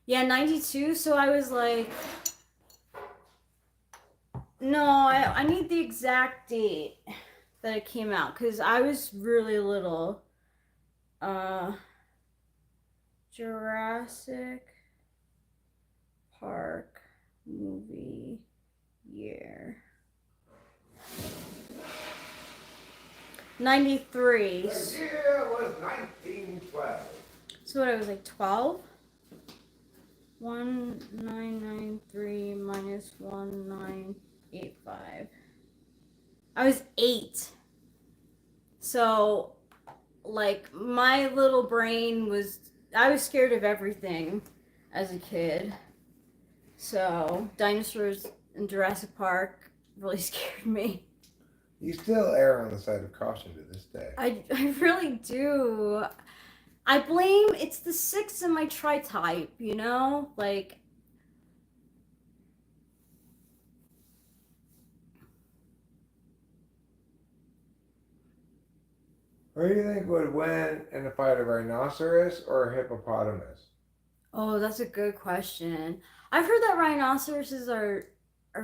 Yeah, 92. So I was like, no, I need the exact date that it came out because I was really little. Jurassic Park movie year. 93. The year was 1912. So what, I was like 12? 1993 minus 1985. I was 8. So, like, my little brain was, I was scared of everything as a kid. So, dinosaurs in Jurassic Park really scared me. You still err on the side of caution to this day. I really do. I blame it's the 6 in my tri-type, you know? Like, Who do you think would win in a fight, a rhinoceros or a hippopotamus? oh, that's a good question. I've heard that rhinoceroses are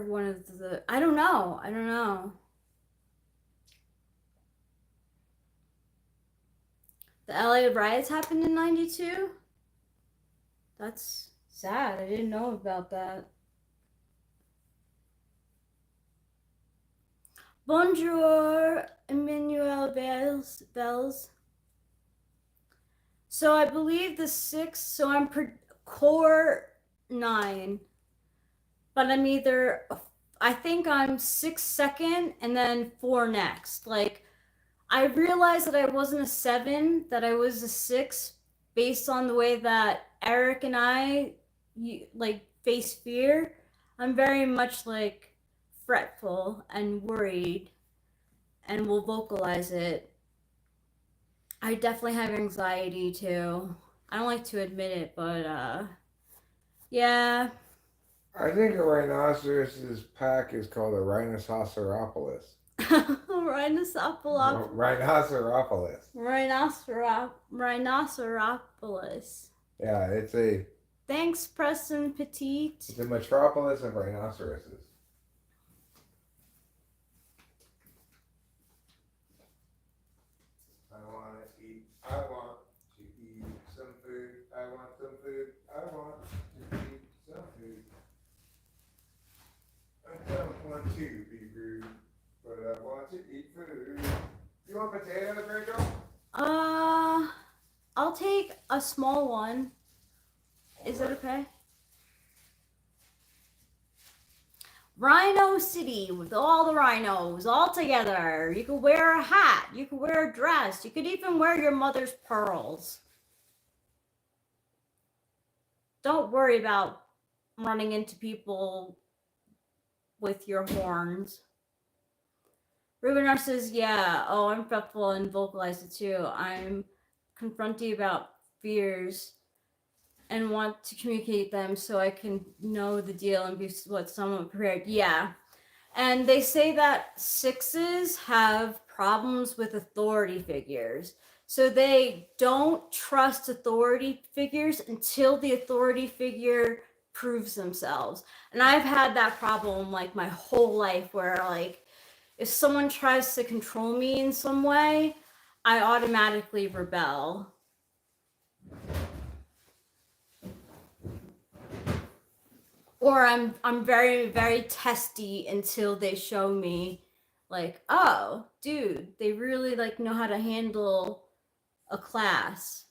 one of the I don't know. I don't know. The LA riots happened in 92? That's sad. I didn't know about that. Bonjour, Emmanuel Bells. So I believe the 6, so I'm core 9. But I'm either, I think I'm 6 second and then 4 next. Like, I realized that I wasn't a 7, that I was a 6 based on the way that Eric and I like face fear. I'm very much like fretful and worried and will vocalize it. I definitely have anxiety too. I don't like to admit it, but yeah. I think a rhinoceros's pack is called a rhinoceropolis. Rhinoceropolis. Rhinoceropolis. Rhinoceropolis. Yeah, it's a. Thanks, Preston Petite. It's a metropolis of rhinoceroses. I want to eat some food. I want some food. I want to eat some food. I don't want to be rude, but I want to eat food. You want potatoes, Rachel? I'll take a small one. Is that okay? Rhino City with all the rhinos all together. You could wear a hat. You could wear a dress. You could even wear your mother's pearls. Don't worry about running into people with your horns. Ruben says, yeah, oh, I'm fretful and vocalize it too. I'm confronting about fears and want to communicate them so I can know the deal and be somewhat prepared. Yeah. And they say that 6s have problems with authority figures. So they don't trust authority figures until the authority figure proves themselves. And I've had that problem like my whole life where like if someone tries to control me in some way, I automatically rebel. Or I'm very, very testy until they show me like, oh, dude, they really like know how to handle a class.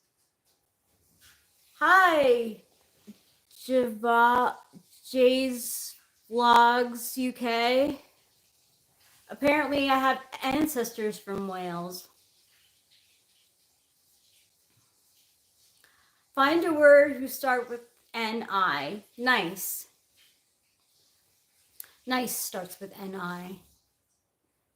Hi, Jay's Vlogs UK. Apparently I have ancestors from Wales. Find a word who start with N-I. Nice. Nice starts with N-I.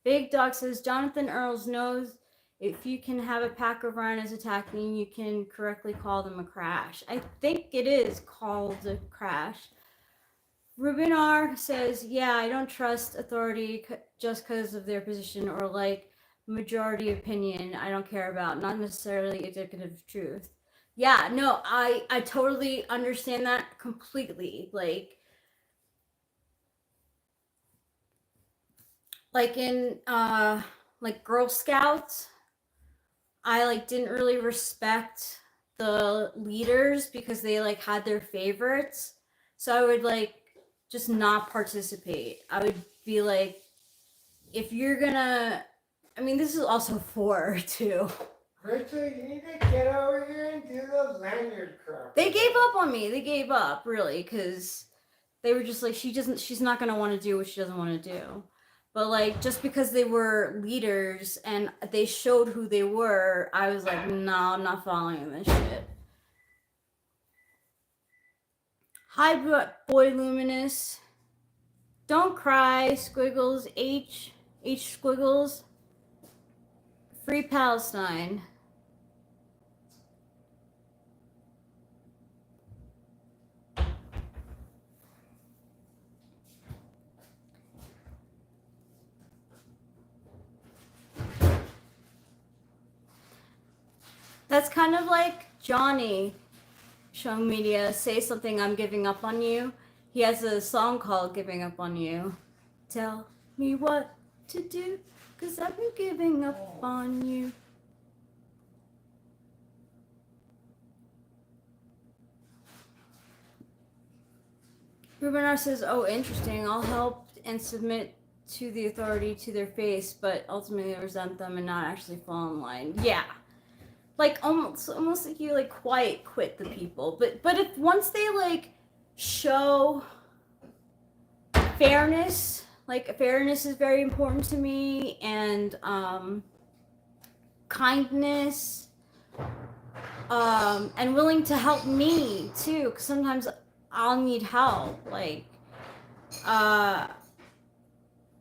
Big Dog says, Jonathan Earls knows if you can have a pack of rhinos attacking, you can correctly call them a crash. I think it is called a crash. Ruben R says, yeah, I don't trust authority just because of their position or like majority opinion I don't care about, not necessarily indicative of truth. Yeah, no, I totally understand that completely. Like in like Girl Scouts, I like didn't really respect the leaders because they like had their favorites. So I would like just not participate. I would be like, if you're gonna, I mean, this is also 4 too. Rachel, you need to get over here and do those lanyard crap. They gave up on me. They gave up really because they were just like, she's not gonna want to do what she doesn't want to do. But like, just because they were leaders and they showed who they were, I was like, no, I'm not following this shit. Hi, Boy Luminous. Don't cry, squiggles, H squiggles. Free Palestine. That's kind of like Johnny showing media, say something, I'm giving up on you. He has a song called Giving Up on You. Tell me what to do, 'cause I've been giving up on you. Rubenar says, oh, interesting. I'll help and submit to the authority to their face, but ultimately resent them and not actually fall in line. Yeah. Like almost like you like quiet quit the people. But if once they like show fairness, like fairness is very important to me, and kindness, and willing to help me too, because sometimes I'll need help, like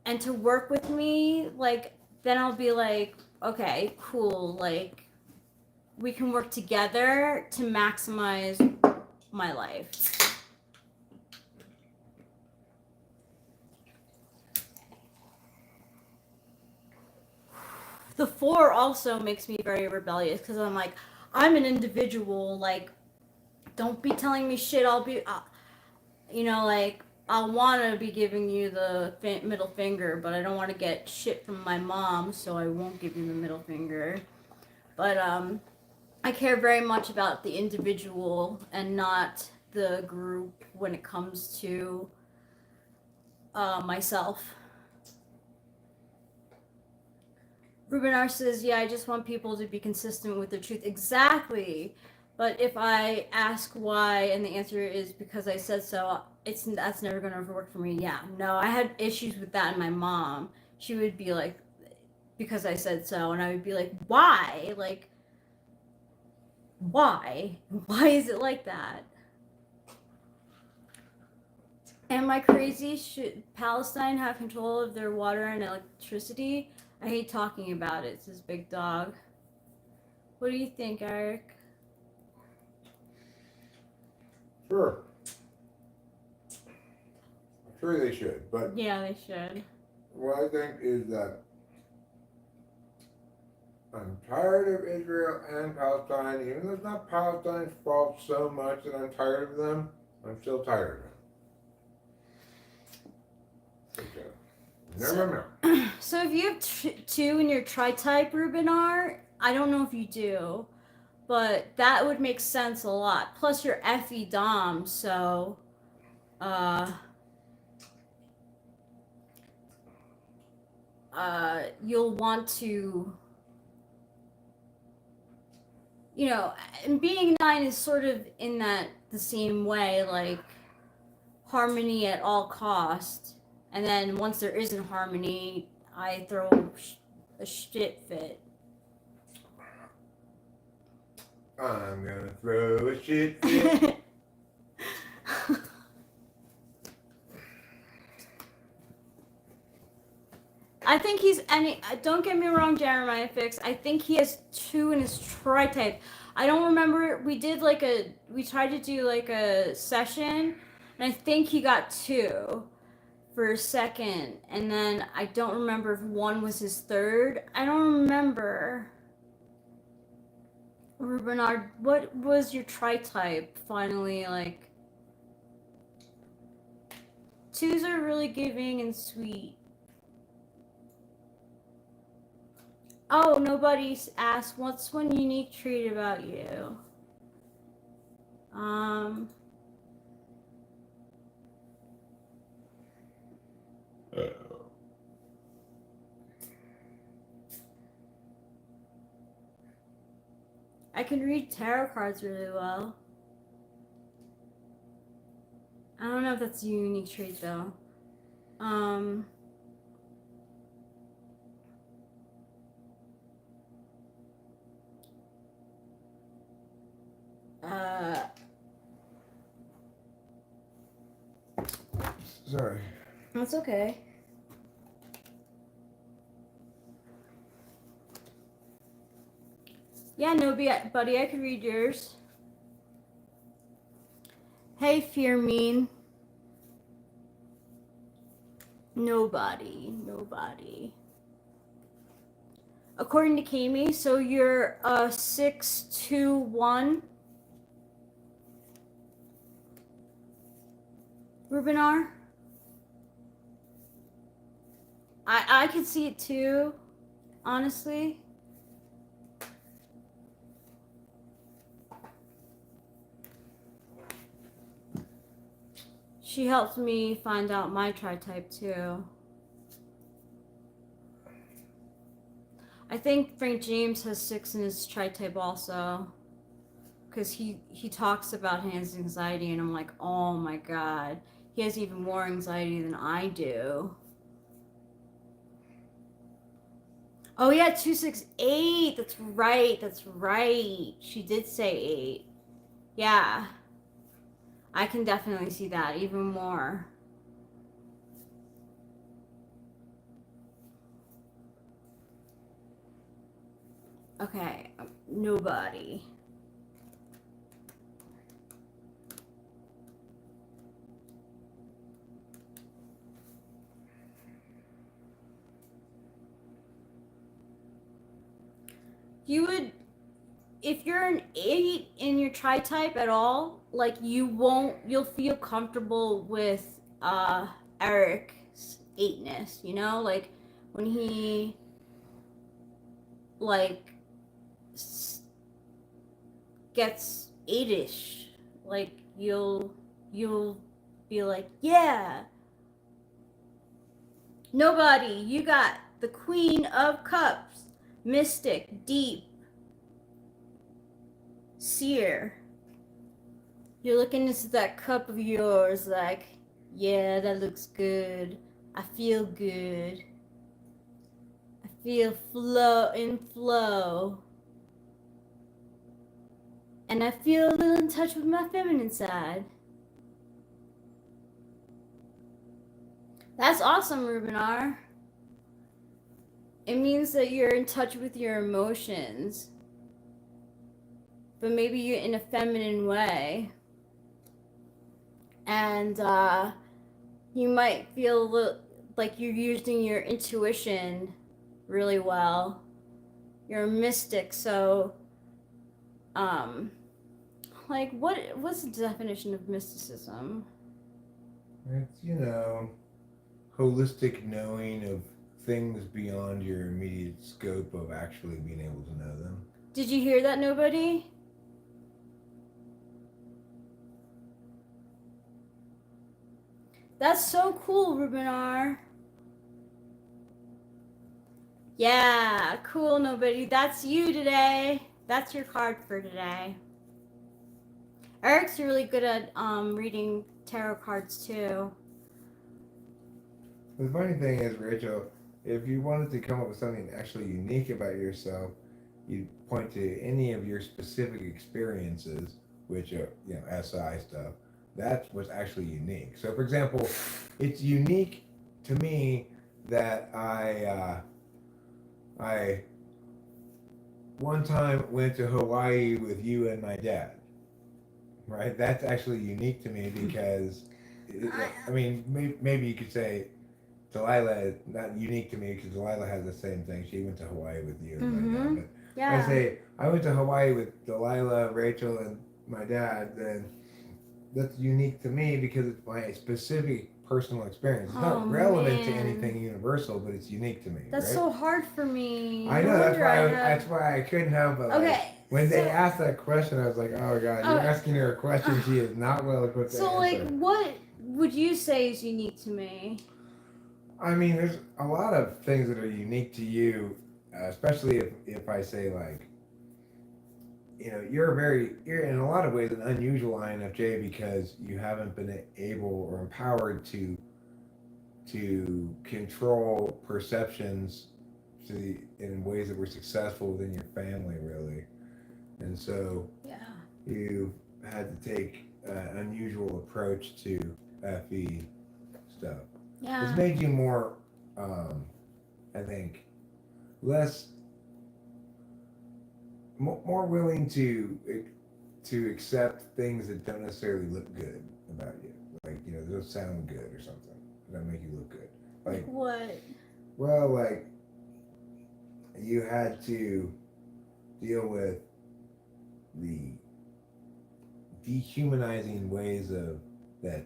and to work with me, like then I'll be like, okay, cool, like we can work together to maximize my life. The 4 also makes me very rebellious because I'm like, I'm an individual, like don't be telling me shit. I'll be you know, like I want to be giving you the middle finger, but I don't want to get shit from my mom, so I won't give you the middle finger. But I care very much about the individual and not the group when it comes to myself. Rubenar says, yeah, I just want people to be consistent with their truth. Exactly. But if I ask why and the answer is because I said so, that's never going to work for me. Yeah, no, I had issues with that, and my mom, she would be like, because I said so, and I would be like, why? Like, why? Why is it like that? Am I crazy? Should Palestine have control of their water and electricity? I hate talking about it, says Big Dog. What do you think, Eric? Sure. Sure they should, but yeah, they should. What I think is that I'm tired of Israel and Palestine, even though it's not Palestine's fault so much that I'm tired of them. I'm still tired of them. Never know. So if you have 2 in your tri-type Rubenar, I don't know if you do, but that would make sense a lot. Plus you're FE Dom, so you'll want to, you know, and being 9 is sort of in that the same way, like harmony at all cost. And then once there isn't harmony, I throw a shit fit. I'm gonna throw a shit fit. I think he's any. Don't get me wrong, Jeremiah Fix. I think he has 2 in his tri-type. I don't remember. We tried to do like a session, and I think he got 2 for a second, and then I don't remember if 1 was his 3rd. I don't remember. Bernard, what was your tri-type finally like? 2s are really giving and sweet. Oh, nobody's asked, what's one unique trait about you? I can read tarot cards really well. I don't know if that's a unique trait though. Sorry. it's okay. Yeah, no, buddy, I could read yours. Hey, Fear Mean. Nobody. According to Kami, so you're 6'2", Rubinar. I could see it too, honestly. She helped me find out my tri-type too. I think Frank James has 6 in his tri-type also. Because he talks about his anxiety and I'm like, oh my god. He has even more anxiety than I do. Oh yeah, 268. That's right. She did say 8. Yeah. I can definitely see that even more. Okay, nobody. You would, if you're an 8 in your tri-type at all, like you'll feel comfortable with Eric's 8-ness, you know? Like when he like gets 8-ish, like you'll be like, yeah. Nobody, you got the Queen of Cups, Mystic, Deep, Seer. You're looking into that cup of yours like, yeah, that looks good. I feel good. I feel flow. And I feel a little in touch with my feminine side. That's awesome, Rubinar. It means that you're in touch with your emotions. But maybe you're in a feminine way. And you might feel a little like you're using your intuition really well. You're a mystic, so like what's the definition of mysticism? It's, holistic knowing of things beyond your immediate scope of actually being able to know them. Did you hear that, nobody? That's so cool, Rubinar. Yeah, cool, nobody. That's you today. That's your card for today. Eric's really good at reading tarot cards too. The funny thing is, Rachel, if you wanted to come up with something actually unique about yourself, you point to any of your specific experiences, which are, SI stuff. That's what's actually unique. So, for example, it's unique to me that I one time went to Hawaii with you and my dad. Right? That's actually unique to me because, maybe you could say Delilah is not unique to me because Delilah has the same thing. She went to Hawaii with you and my dad. But Yeah. I say I went to Hawaii with Delilah, Rachel, and my dad. Then that's unique to me because it's my specific personal experience. It's not relevant to anything universal, but it's unique to me. That's right? so hard for me. I know that's why I couldn't help it. Okay. Like, when they asked that question, I was like, "Oh God, you're asking her a question she is not well equipped to answer." So, like, what would you say is unique to me? I mean, there's a lot of things that are unique to you, especially if I say like, you're in a lot of ways an unusual INFJ because you haven't been able or empowered to control perceptions in ways that were successful within your family, really, and so you've had to take an unusual approach to FE stuff. Yeah. It's made you more, I think, less, more willing to accept things that don't necessarily look good about you. Like, you know, they don't sound good or something. They don't make you look good. Like, What? well, like, you had to deal with the dehumanizing ways of that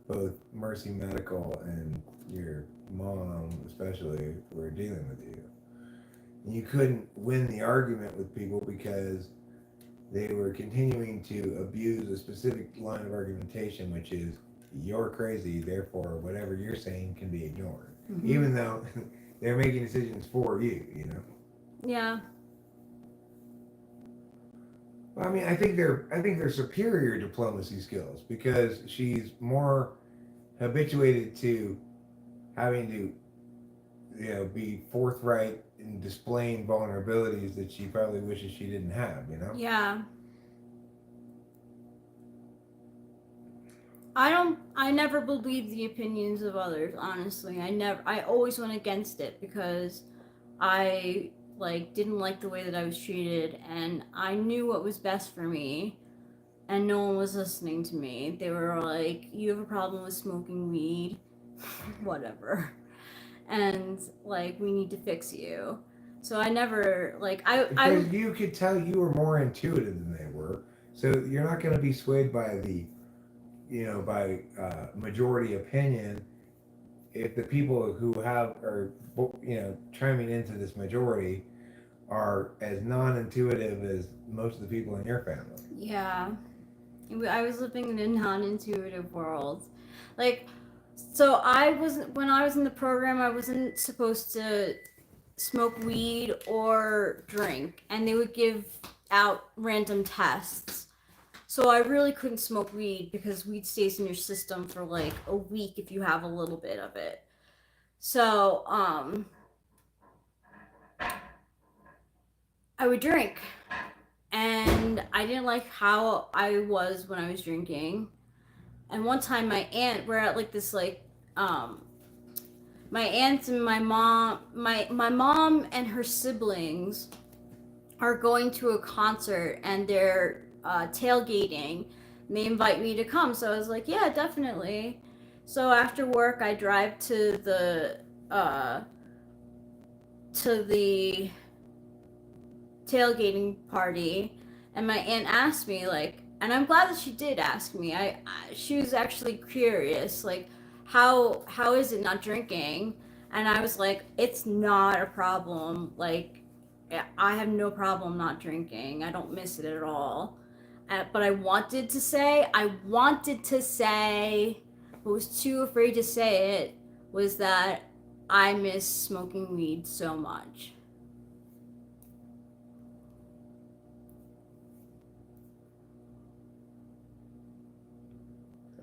both Mercy Medical and your mom, especially, were dealing with you. And you couldn't win the argument with people because they were continuing to abuse a specific line of argumentation, which is you're crazy, therefore whatever you're saying can be ignored, even though they're making decisions for you. You know. Yeah. Well, I mean, I think they're superior diplomacy skills because she's more habituated to having to, you know, be forthright in displaying vulnerabilities that she probably wishes she didn't have. You know. Yeah. I never believed the opinions of others, honestly. I always went against it because I like didn't like the way that I was treated, and I knew what was best for me, and no one was listening to me. They were like, "You have a problem with smoking weed." Whatever. And like, we need to fix you. So I never like I Because you could tell you were more intuitive than they were, so you're not going to be swayed by the, you know, by majority opinion. If the people who have are, you know, chiming into this majority are as non-intuitive as most of the people in your family. Yeah. I was living in a non-intuitive world. Like, so when I was in the program, I wasn't supposed to smoke weed or drink, and they would give out random tests. So I really couldn't smoke weed because weed stays in your system for like a week if you have a little bit of it. So, I would drink, and I didn't like how I was when I was drinking. And one time we're at like this like my aunt and my mom and her siblings are going to a concert, and they're tailgating, and they invite me to come. So I was like, yeah, definitely. So after work I drive uh to the tailgating party, and my aunt asked me like, and I'm glad that she did ask me. She was actually curious, like, how is it not drinking? And I was like, it's not a problem. Like, I have no problem not drinking. I don't miss it at all. But I wanted to say, but was too afraid to say it, was that I miss smoking weed so much.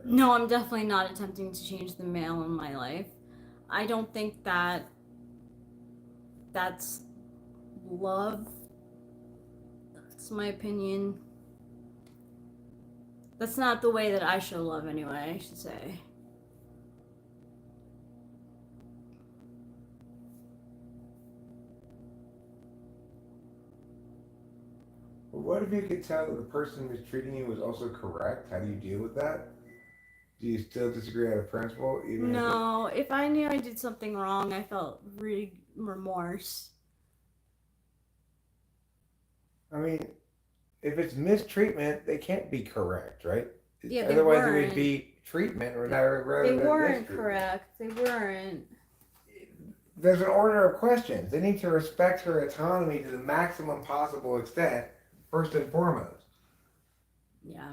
No, I'm definitely not attempting to change the male in my life. I don't think that that's love. That's my opinion. That's not the way that I show love, anyway, I should say. But what if you could tell that the person who's treating you was also correct? How do you deal with that? Do you still disagree out of principle? Even No, if I knew I did something wrong, I felt really remorse. I mean, if it's mistreatment, they can't be correct, right? Yeah, they Otherwise, it weren't. would be treatment rather They than weren't mistreatment. correct. They weren't. There's an order of questions. They need to respect her autonomy to the maximum possible extent, first and foremost. Yeah.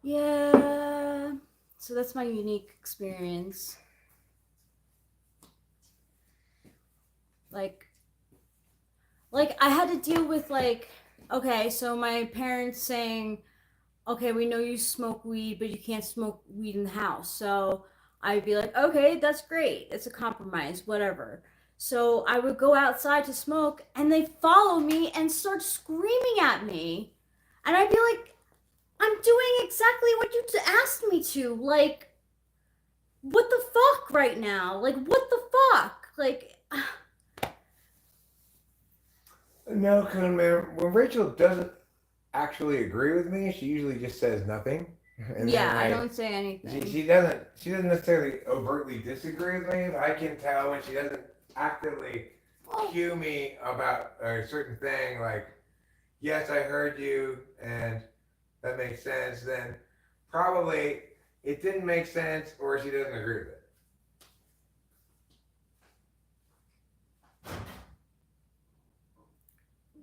Yeah. So that's my unique experience. Like I had to deal with like, okay, so my parents saying, okay, we know you smoke weed, but you can't smoke weed in the house. So I'd be like, okay, that's great. It's a compromise, whatever. So I would go outside to smoke, and they follow me and start screaming at me. And I'd be like, I'm doing exactly what you asked me to. Like, what the fuck right now? Like, what the fuck? Like, No, man. When Rachel doesn't actually agree with me, she usually just says nothing. And yeah, then I like don't say anything. she doesn't necessarily overtly disagree with me, but I can tell when she doesn't actively cue me about a certain thing, like, yes, I heard you, and that makes sense, then probably it didn't make sense or she doesn't agree with it.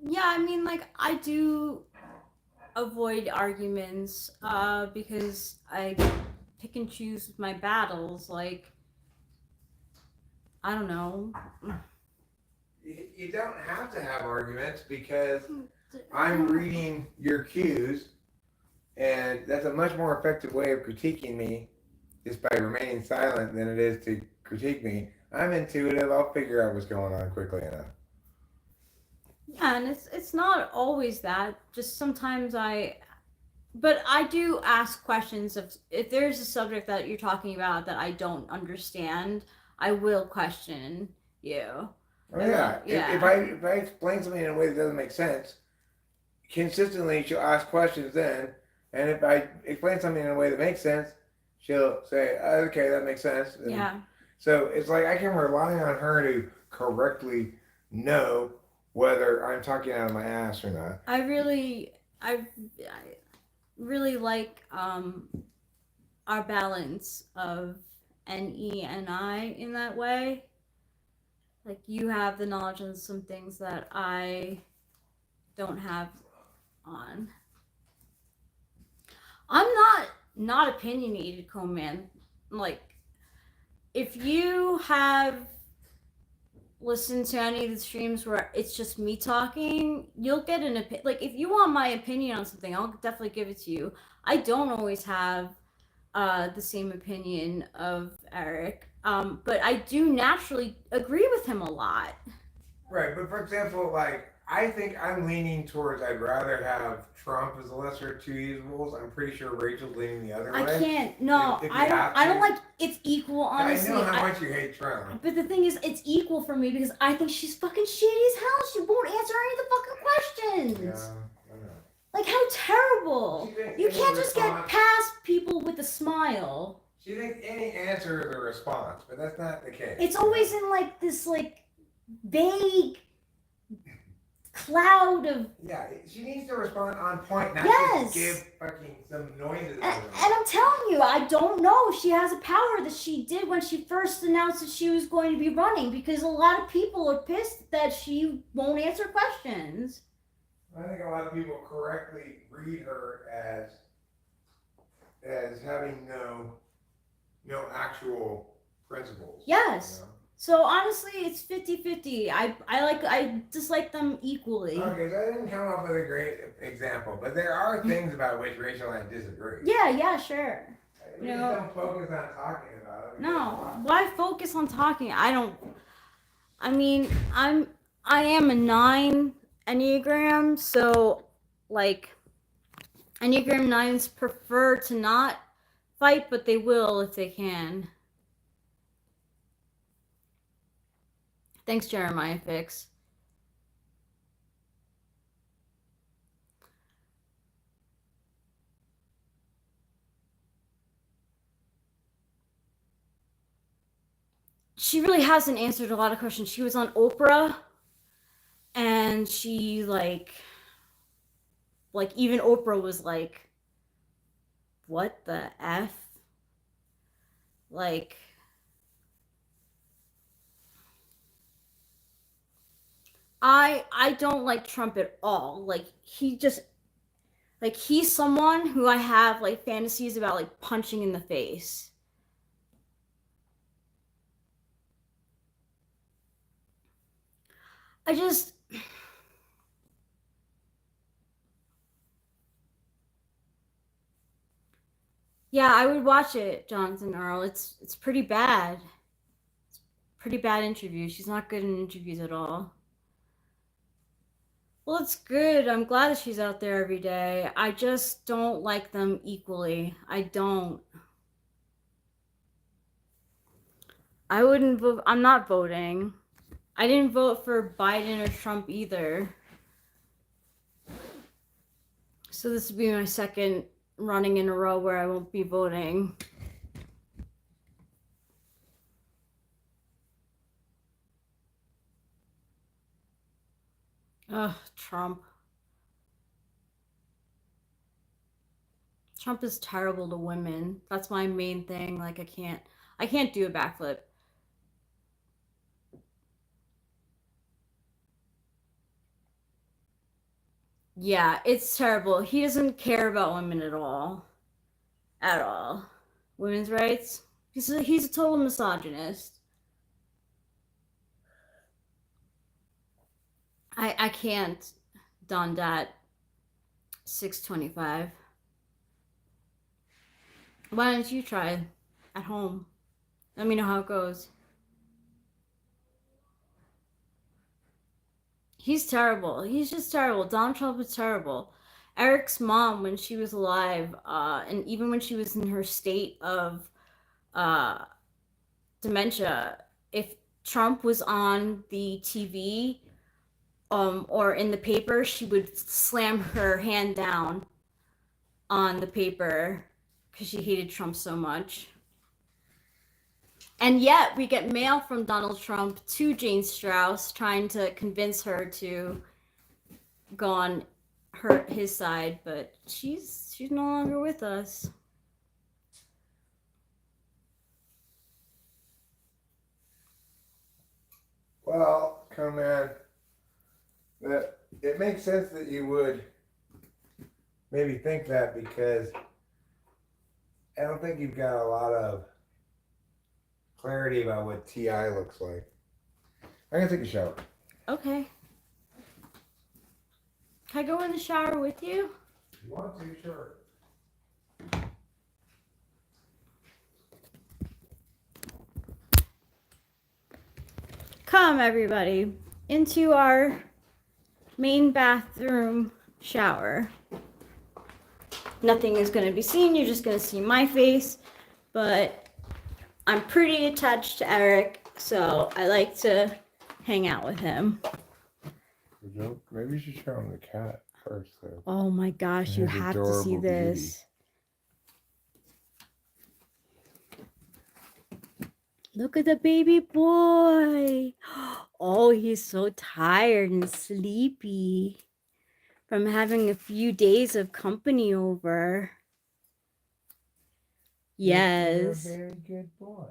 Yeah, I mean, like, I do avoid arguments because I pick and choose my battles. Like, I don't know. You don't have to have arguments because I'm reading your cues, and that's a much more effective way of critiquing me just by remaining silent than it is to critique me. I'm intuitive. I'll figure out what's going on quickly enough. Yeah, and it's not always that. Just sometimes but I do ask questions of if there's a subject that you're talking about that I don't understand, I will question you. Oh yeah. If I explain something in a way that doesn't make sense, consistently she'll ask questions then, and if I explain something in a way that makes sense, she'll say, "Okay, that makes sense." And Yeah. so it's like I can rely on her to correctly know whether I'm talking out of my ass or not. I really like our balance of NE and I in that way. Like, you have the knowledge on some things that I don't have on. I'm not opinionated, Coleman. Like, if you have listened to any of the streams where it's just me talking, you'll get an opinion. Like, if you want my opinion on something, I'll definitely give it to you. I don't always have the same opinion of Eric, but I do naturally agree with him a lot. Right, but for example, like I think I'm leaning towards I'd rather have Trump as the lesser of two evils. I'm pretty sure Rachel's leaning the other way. I can't. No, If I don't like it's equal. Honestly, I know how much you hate Trump. But the thing is, it's equal for me because I think she's fucking shitty as hell. She won't answer any of the fucking questions. Yeah, I know. Like, how terrible! You can't just get past people with a smile. She thinks any answer is a response, but that's not the case. It's always in like this like vague cloud of. Yeah, she needs to respond on point, not just give fucking some noises. And I'm telling you, I don't know. She has a power that she did when she first announced that she was going to be running, because a lot of people are pissed that she won't answer questions. I think a lot of people correctly read her as having no actual principles. Yes. You know? So honestly, it's 50-50. I dislike them equally. Okay, so I didn't come up with a great example, but there are things about which Rachel and I disagree. Yeah, sure. We just don't focus on talking about it. No, why focus on talking? I am a 9 Enneagram, so like Enneagram 9s prefer to not fight, but they will if they can. Thanks, Jeremiah Fix. She really hasn't answered a lot of questions. She was on Oprah, and she like even Oprah was like, what the F? Like, I don't like Trump at all. Like, he's someone who I have like fantasies about like punching in the face. Yeah, I would watch it, Jonathan Earl. It's pretty bad. It's pretty bad interview. She's not good in interviews at all. Well, it's good. I'm glad that she's out there every day. I just don't like them equally. I don't. I wouldn't vote. I'm not voting. I didn't vote for Biden or Trump either. So this will be my second running in a row where I won't be voting. Ugh, Trump. Trump is terrible to women. That's my main thing. Like I can't do a backflip. Yeah, it's terrible. He doesn't care about women at all. At all. Women's rights. He's a total misogynist. I can't don that 625. Why don't you try at home? Let me know how it goes. He's terrible. He's just terrible. Donald Trump is terrible. Eric's mom, when she was alive, and even when she was in her state of dementia, if Trump was on the TV or in the paper, she would slam her hand down on the paper because she hated Trump so much. And yet we get mail from Donald Trump to Jane Strauss trying to convince her to go on his side, but she's no longer with us. Well, come on. That it makes sense that you would maybe think that, because I don't think you've got a lot of clarity about what TI looks like. I'm gonna take a shower. Okay. Can I go in the shower with you? If you want to, sure. Come, everybody, into our main bathroom shower. Nothing is going to be seen. You're just going to see my face, but I'm pretty attached to Eric, so I like to hang out with him. Maybe you should show him the cat first, though. Oh my gosh, you have to see this. Look at the baby boy. Oh, he's so tired and sleepy from having a few days of company over. Yes. You're a very good boy.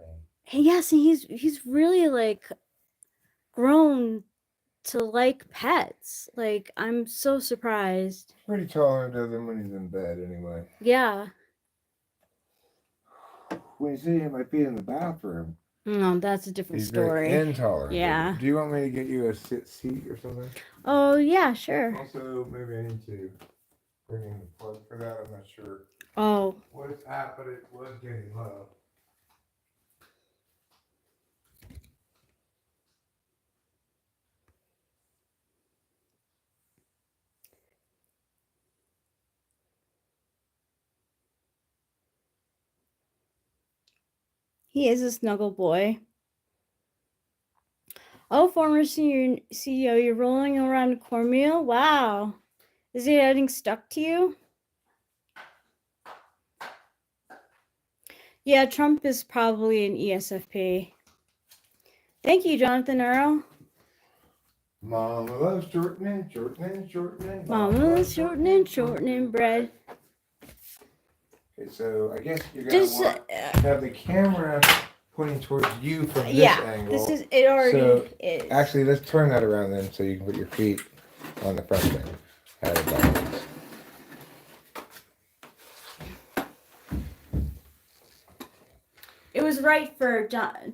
Yes, and he's really like grown to like pets. Like, I'm so surprised. Pretty tolerant of him when he's in bed, anyway. Yeah. When you see him, might be in the bathroom. No, that's a different story. Very intolerant. Yeah. Do you want me to get you a seat or something? Oh, yeah, sure. Also, maybe I need to bring in the plug for that. I'm not sure Oh. what it's at, but it was getting low. He is a snuggle boy. Oh, former senior CEO, you're rolling around a cornmeal? Wow. Is he getting stuck to you? Yeah, Trump is probably an ESFP. Thank you, Jonathan Earl. Mama loves shortening. Mama loves shortening bread. Okay, so I guess you're going to have the camera pointing towards you from this angle. This is, it already is. Actually, let's turn that around then so you can put your feet on the front thing. Have it backwards. It was right for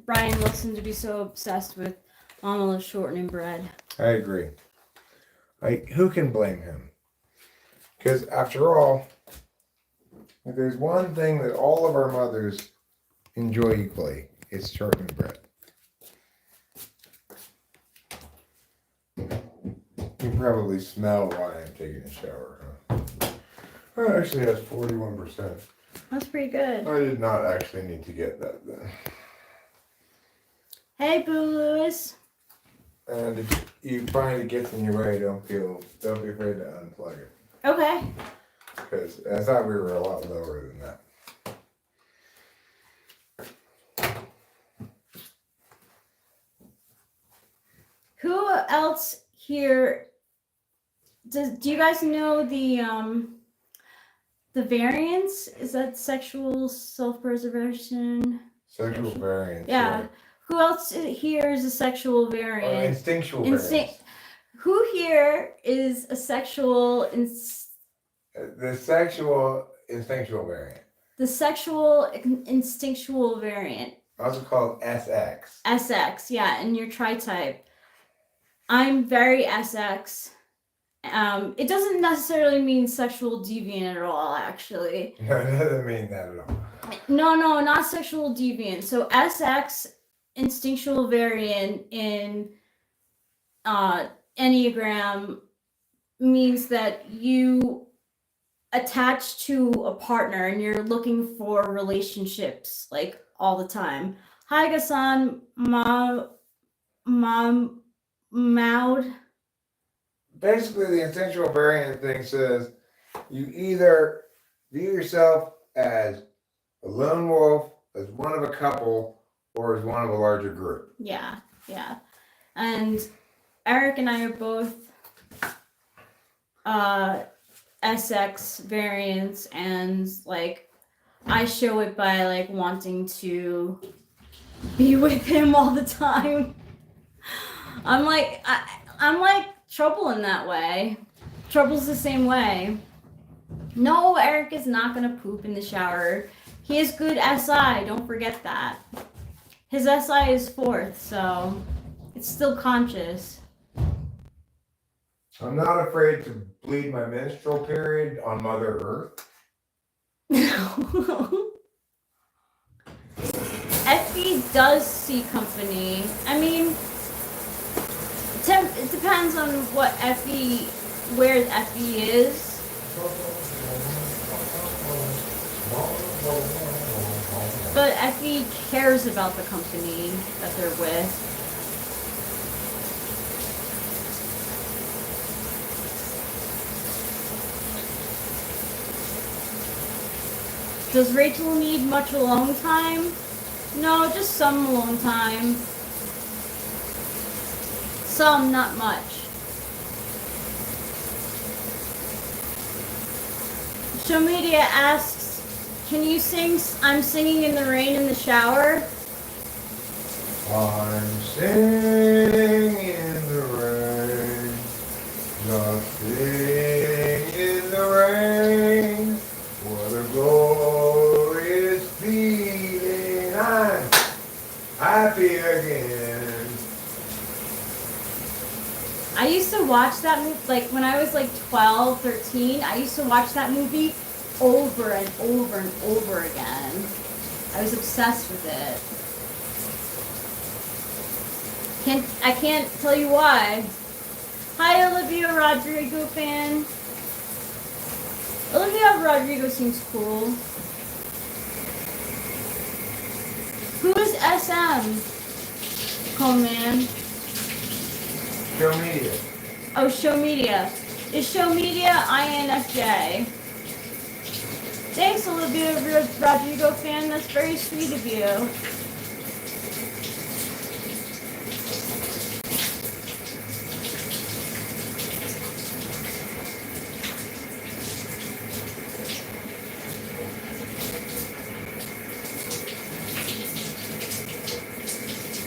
Brian Wilson to be so obsessed with Mama loves shortening bread. I agree. Who can blame him? Because after all, if there's one thing that all of our mothers enjoy equally, it's shortened bread. You can probably smell why I'm taking a shower, huh? Well, it actually has 41%. That's pretty good. I did not actually need to get that then. Hey, Boo Lewis. And if you find it gets in your way, don't be afraid to unplug it. Okay. Because I thought we were a lot lower than that. Who else here? Do you guys know the variance? Is that sexual self-preservation? Sexual variance. Yeah. Right. Who else here is a sexual Or variant? instinctual variance. Who here is a sexual The sexual instinctual variant. The sexual instinctual variant. Also called SX. SX, yeah, and your tri-type. I'm very SX. It doesn't necessarily mean sexual deviant at all, actually. No, it doesn't mean that at all. No, not sexual deviant. So SX, instinctual variant in Enneagram, means that you attach to a partner and you're looking for relationships like all the time. Hi, Gassan, Maud. Basically, the instinctual variant thing says you either view yourself as a lone wolf, as one of a couple, or as one of a larger group. Yeah. And Eric and I are both SX variants, and like I show it by like wanting to be with him all the time. I'm like Trouble in that way. Trouble's the same way. No, Eric is not gonna poop in the shower. He has good SI, don't forget that. His SI is 4th, so it's still conscious. I'm not afraid to bleed my menstrual period on Mother Earth. Effie does see company. I mean, it depends on what Effie, where Effie is. But Effie cares about the company that they're with. Does Rachel need much alone time? No, just some alone time. Some, not much. Show Media asks, can you sing I'm Singing in the Rain in the Shower? I'm singing in the rain, just sing in the rain. What a glorious feeling, I'm happy again. I used to watch that movie, like when I was like 12, 13, I used to watch that movie over and over and over again. I was obsessed with it. I can't tell you why. Hi, Olivia Rodrigo fan. Olivia Rodrigo seems cool. Who is SM? Coleman. Show Media. Oh, Show Media. Is Show Media INFJ? Thanks, Olivia Rodrigo fan. That's very sweet of you.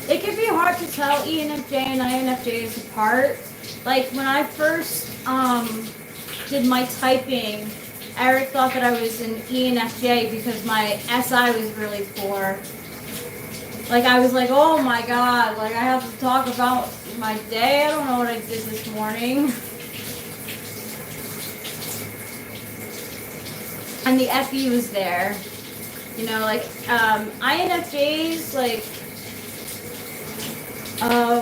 It can be hard to tell ENFJ and INFJs apart. Like when I first did my typing, Eric thought that I was an ENFJ because my SI was really poor. Like I was like, oh my god, like I have to talk about my day. I don't know what I did this morning. And the FE was there. You know, like INFJs, like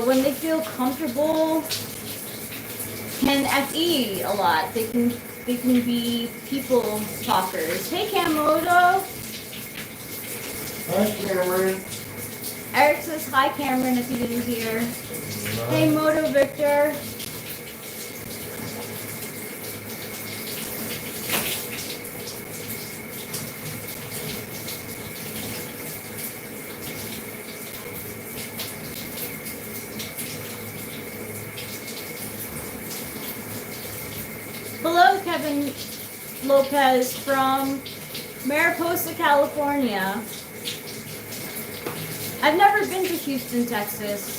when they feel comfortable, can FE a lot. They can be people talkers. Hey Camodo. Hi Cameron. Eric says hi, Cameron, if you didn't hear. Hey, Moto Victor. Hello, Kevin Lopez from Mariposa, California. I've never been to Houston, Texas.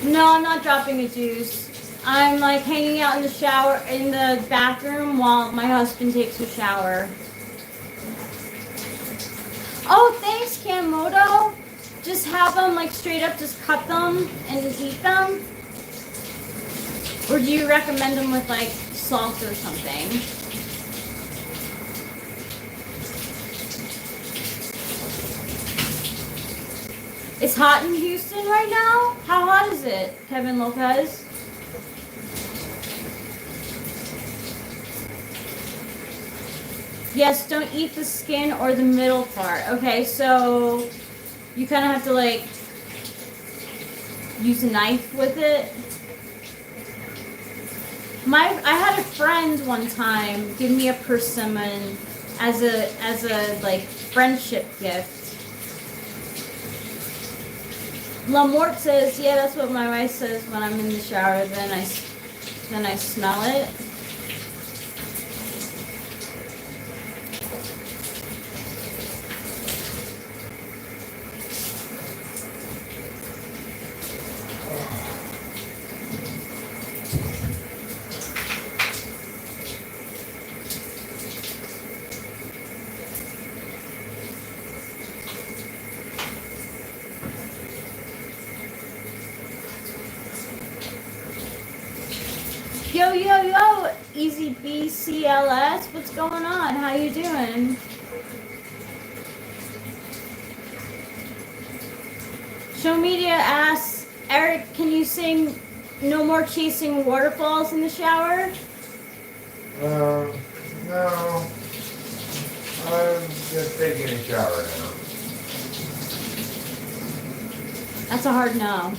No, I'm not dropping a juice. I'm like hanging out in the shower, in the bathroom while my husband takes a shower. Oh, thanks, Camoto. Just have them like straight up, just cut them and eat them. Or do you recommend them with like salt or something? It's hot in Houston right now? How hot is it, Kevin Lopez? Yes, don't eat the skin or the middle part. Okay, so you kind of have to like use a knife with it. I had a friend one time give me a persimmon as a like friendship gift. Lamort says, yeah, that's what my wife says when I'm in the shower. Then I smell it. Yo, yo, yo, Easy BCLS, what's going on? How you doing? Show Media asks, Eric, can you sing No More Chasing Waterfalls in the shower? No. I'm just taking a shower now. That's a hard no.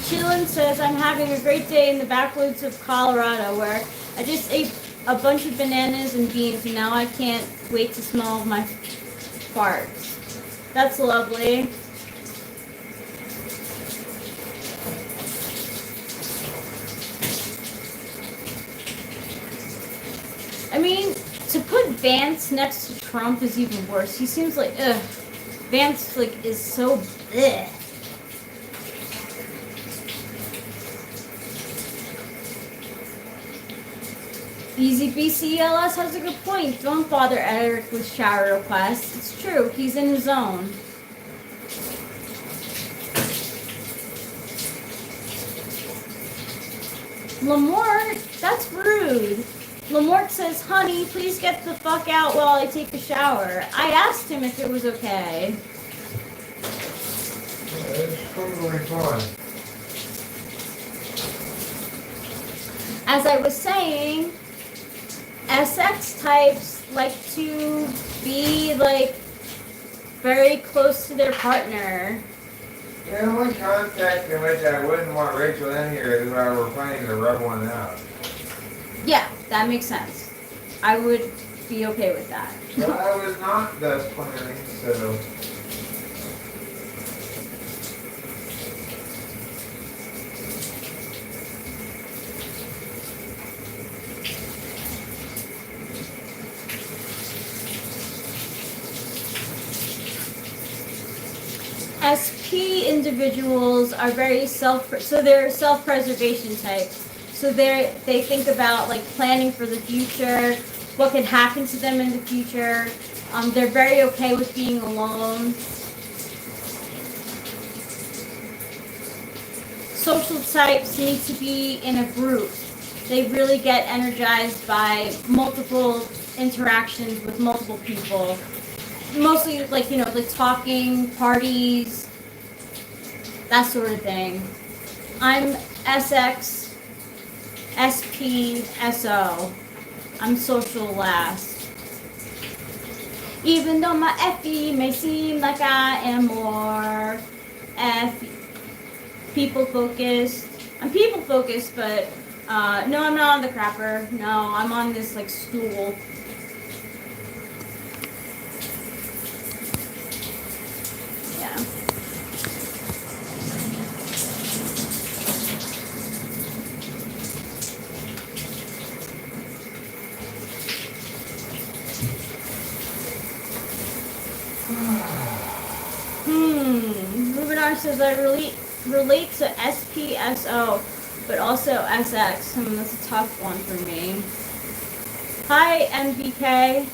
Chillin says, I'm having a great day in the backwoods of Colorado where I just ate a bunch of bananas and beans and now I can't wait to smell my farts. That's lovely. I mean, to put Vance next to Trump is even worse. He seems like, ugh. Vance, like, is so, ugh. Easy BCLS has a good point. Don't bother Eric with shower requests. It's true. He's in his zone. Lamort, that's rude. Lamort says, honey, please get the fuck out while I take a shower. I asked him if it was okay. Yeah, it's totally fine. As I was saying, SX types like to be like very close to their partner. The only context in which I wouldn't want Rachel in here is if I were planning to rub one out. Yeah, that makes sense. I would be okay with that. But I was not thus planning, so. SP individuals are very they're self-preservation types. So they think about like planning for the future, what could happen to them in the future. They're very okay with being alone. Social types need to be in a group. They really get energized by multiple interactions with multiple people. Mostly like, like talking, parties, that sort of thing. I'm SX, SP, SO. I'm social last. Even though my FE may seem like I am more people focused. I'm people focused, but no, I'm not on the crapper. No, I'm on this like stool. Yeah. Rubenar says I relate to SPSO, but also SX. That's a tough one for me. Hi, MBK.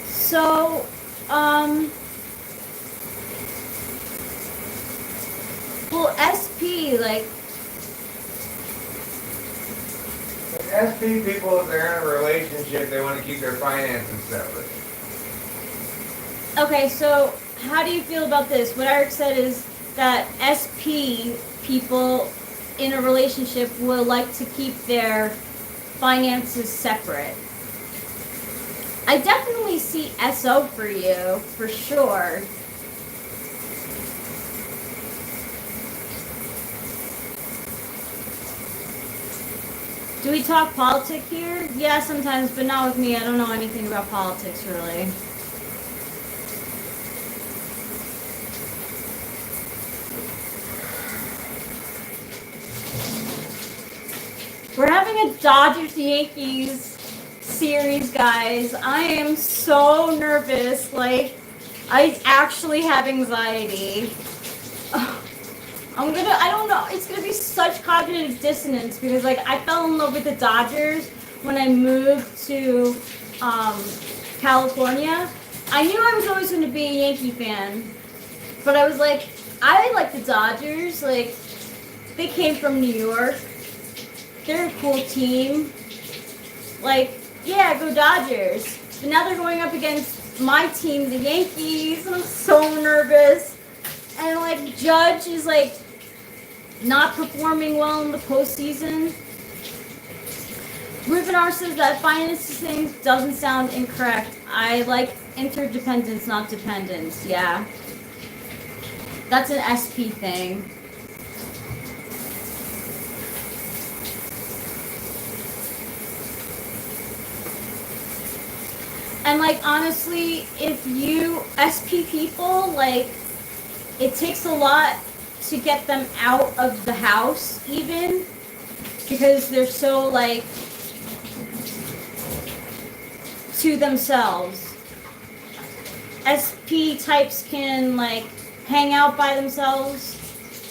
So, well, SP, like... SP people, if they're in a relationship, they want to keep their finances separate. Okay, so how do you feel about this? What Eric said is that SP people in a relationship will like to keep their finances separate. I definitely see SO for you, for sure. Do we talk politics here? Yeah, sometimes, but not with me. I don't know anything about politics, really. We're having a Dodgers-Yankees series, guys. I am so nervous. Like, I actually have anxiety. I don't know, it's gonna be such cognitive dissonance because, like, I fell in love with the Dodgers when I moved to California. I knew I was always going to be a Yankee fan, but I was like, I like the Dodgers. Like, they came from New York. They're a cool team. Like, yeah, go Dodgers. But now they're going up against my team, the Yankees, and I'm so nervous. And, like, Judge is, like, not performing well in the postseason. Rubenar says that financing doesn't sound incorrect. I like interdependence, not dependence. Yeah. That's an SP thing. And, like, honestly, if you SP people, like, it takes a lot to get them out of the house, even, because they're so, like, to themselves. SP types can, like, hang out by themselves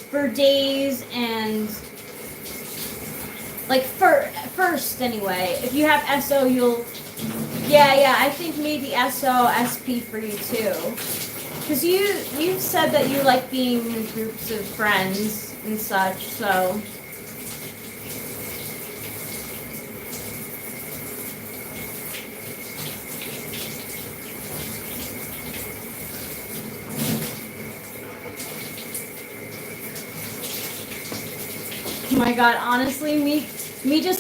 for days and, like, first anyway. If you have SO, you'll, yeah, I think maybe SO, SP for you too. Because you said that you like being in groups of friends and such, so. Oh my god, honestly,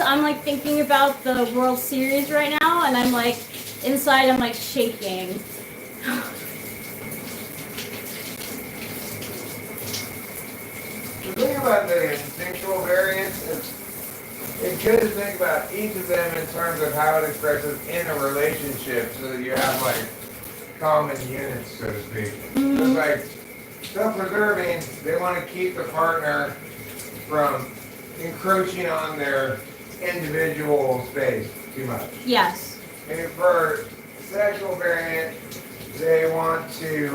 I'm like thinking about the World Series right now, and I'm like, inside I'm like shaking. The thing about the instinctual variants is it's good to think about each of them in terms of how it expresses in a relationship so that you have like common units, so to speak. Mm-hmm. So it's like self-preserving, they want to keep the partner from encroaching on their individual space too much. Yes. And for sexual variant, they want to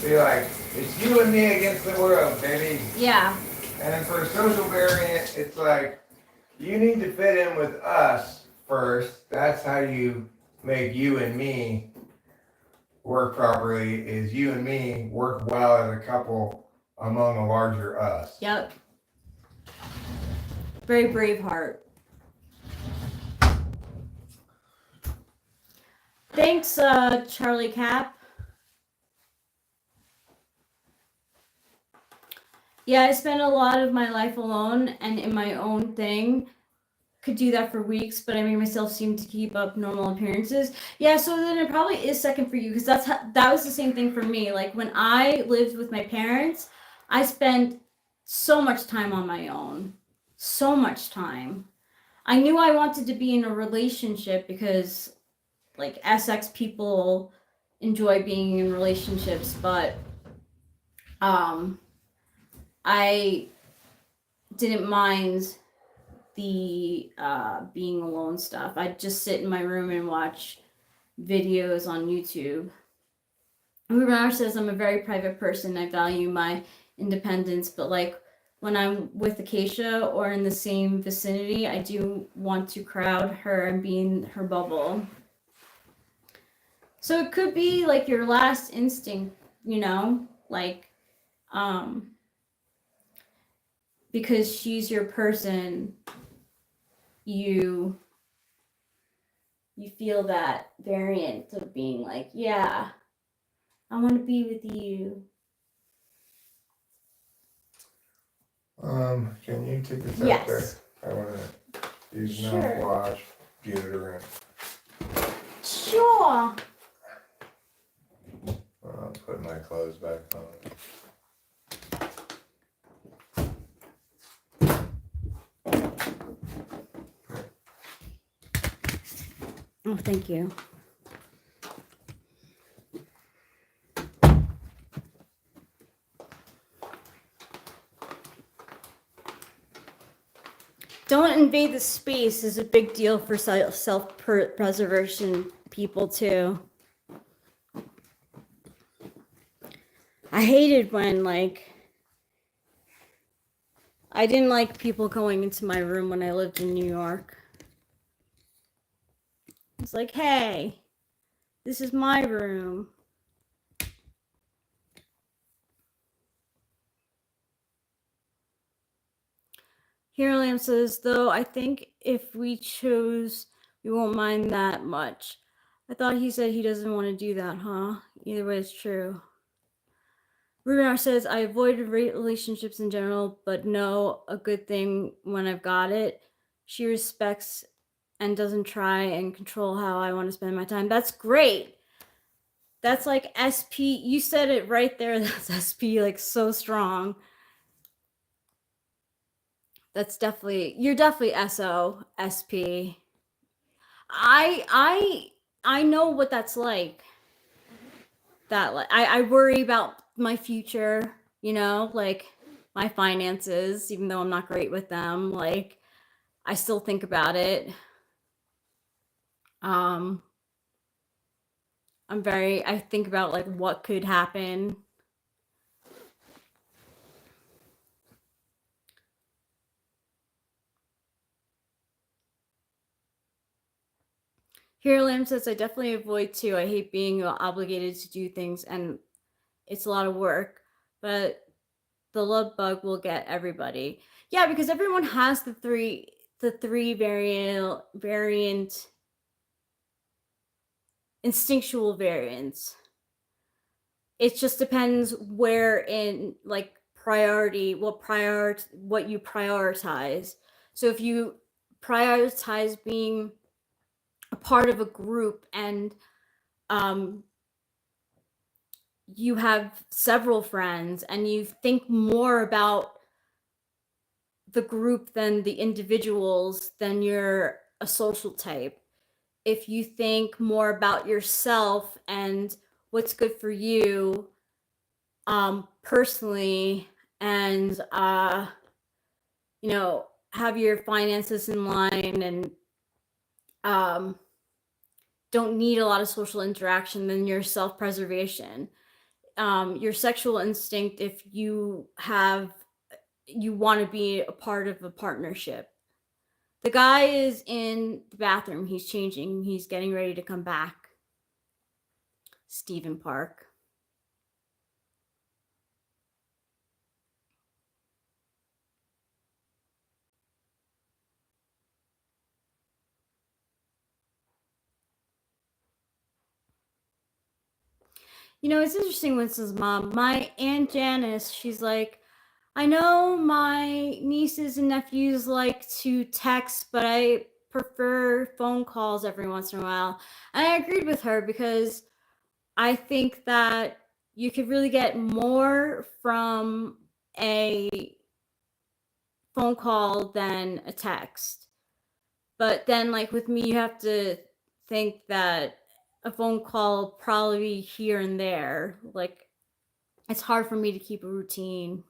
be like, it's you and me against the world, baby. Yeah. And then for a social variant, it's like, you need to fit in with us first. That's how you make you and me work properly, is you and me work well as a couple among a larger us. Yep. Very Braveheart. Thanks, Charlie Cap. Yeah, I spend a lot of my life alone and in my own thing could do that for weeks, but I made myself seem to keep up normal appearances. Yeah, so then it probably is second for you, because that was the same thing for me. Like when I lived with my parents, I spent so much time on my own. So much time. I knew I wanted to be in a relationship because like SX people enjoy being in relationships, but I didn't mind the being alone stuff. I'd just sit in my room and watch videos on YouTube. Ruben says I'm a very private person. I value my independence, but like when I'm with Acacia or in the same vicinity, I do want to crowd her and be in her bubble. So it could be like your last instinct, you know, like because she's your person, you feel that variant of being like, yeah, I want to be with you. Can you take us Yes. out there? I want to use Sure. mouthwash, deodorant. Sure. I'll put my clothes back on. Oh, thank you. Don't invade the space is a big deal for self-preservation people too. I hated when like I didn't like people going into my room when I lived in New York. It's like, hey, this is my room. Here Lamb says, though I think if we chose, we won't mind that much. I thought he said he doesn't want to do that, huh? Either way, it's true. Rubenar says, I avoided relationships in general, but know a good thing when I've got it. She respects and doesn't try and control how I want to spend my time. That's great. That's like SP. You said it right there. That's SP, like so strong. That's definitely, you're definitely SO, SP. I know what that's like. That like I worry about my future, you know, like my finances, even though I'm not great with them. Like I still think about it. I think about like what could happen. Here Lamb says I definitely avoid too. I hate being obligated to do things and it's a lot of work, but the love bug will get everybody. Yeah, because everyone has the three variant instinctual variants. It just depends where in like priority, what you prioritize. So if you prioritize being a part of a group and you have several friends and you think more about the group than the individuals, then you're a social type. If you think more about yourself and what's good for you personally, and you know, have your finances in line and don't need a lot of social interaction, then you're self-preservation. Your sexual instinct, if you want to be a part of a partnership. The guy is in the bathroom. He's changing. He's getting ready to come back. Stephen Park. You know, it's interesting with his mom. My Aunt Janice, she's like, I know my nieces and nephews like to text, but I prefer phone calls every once in a while. And I agreed with her because I think that you could really get more from a phone call than a text. But then, like with me, you have to think that a phone call probably be here and there. Like, it's hard for me to keep a routine.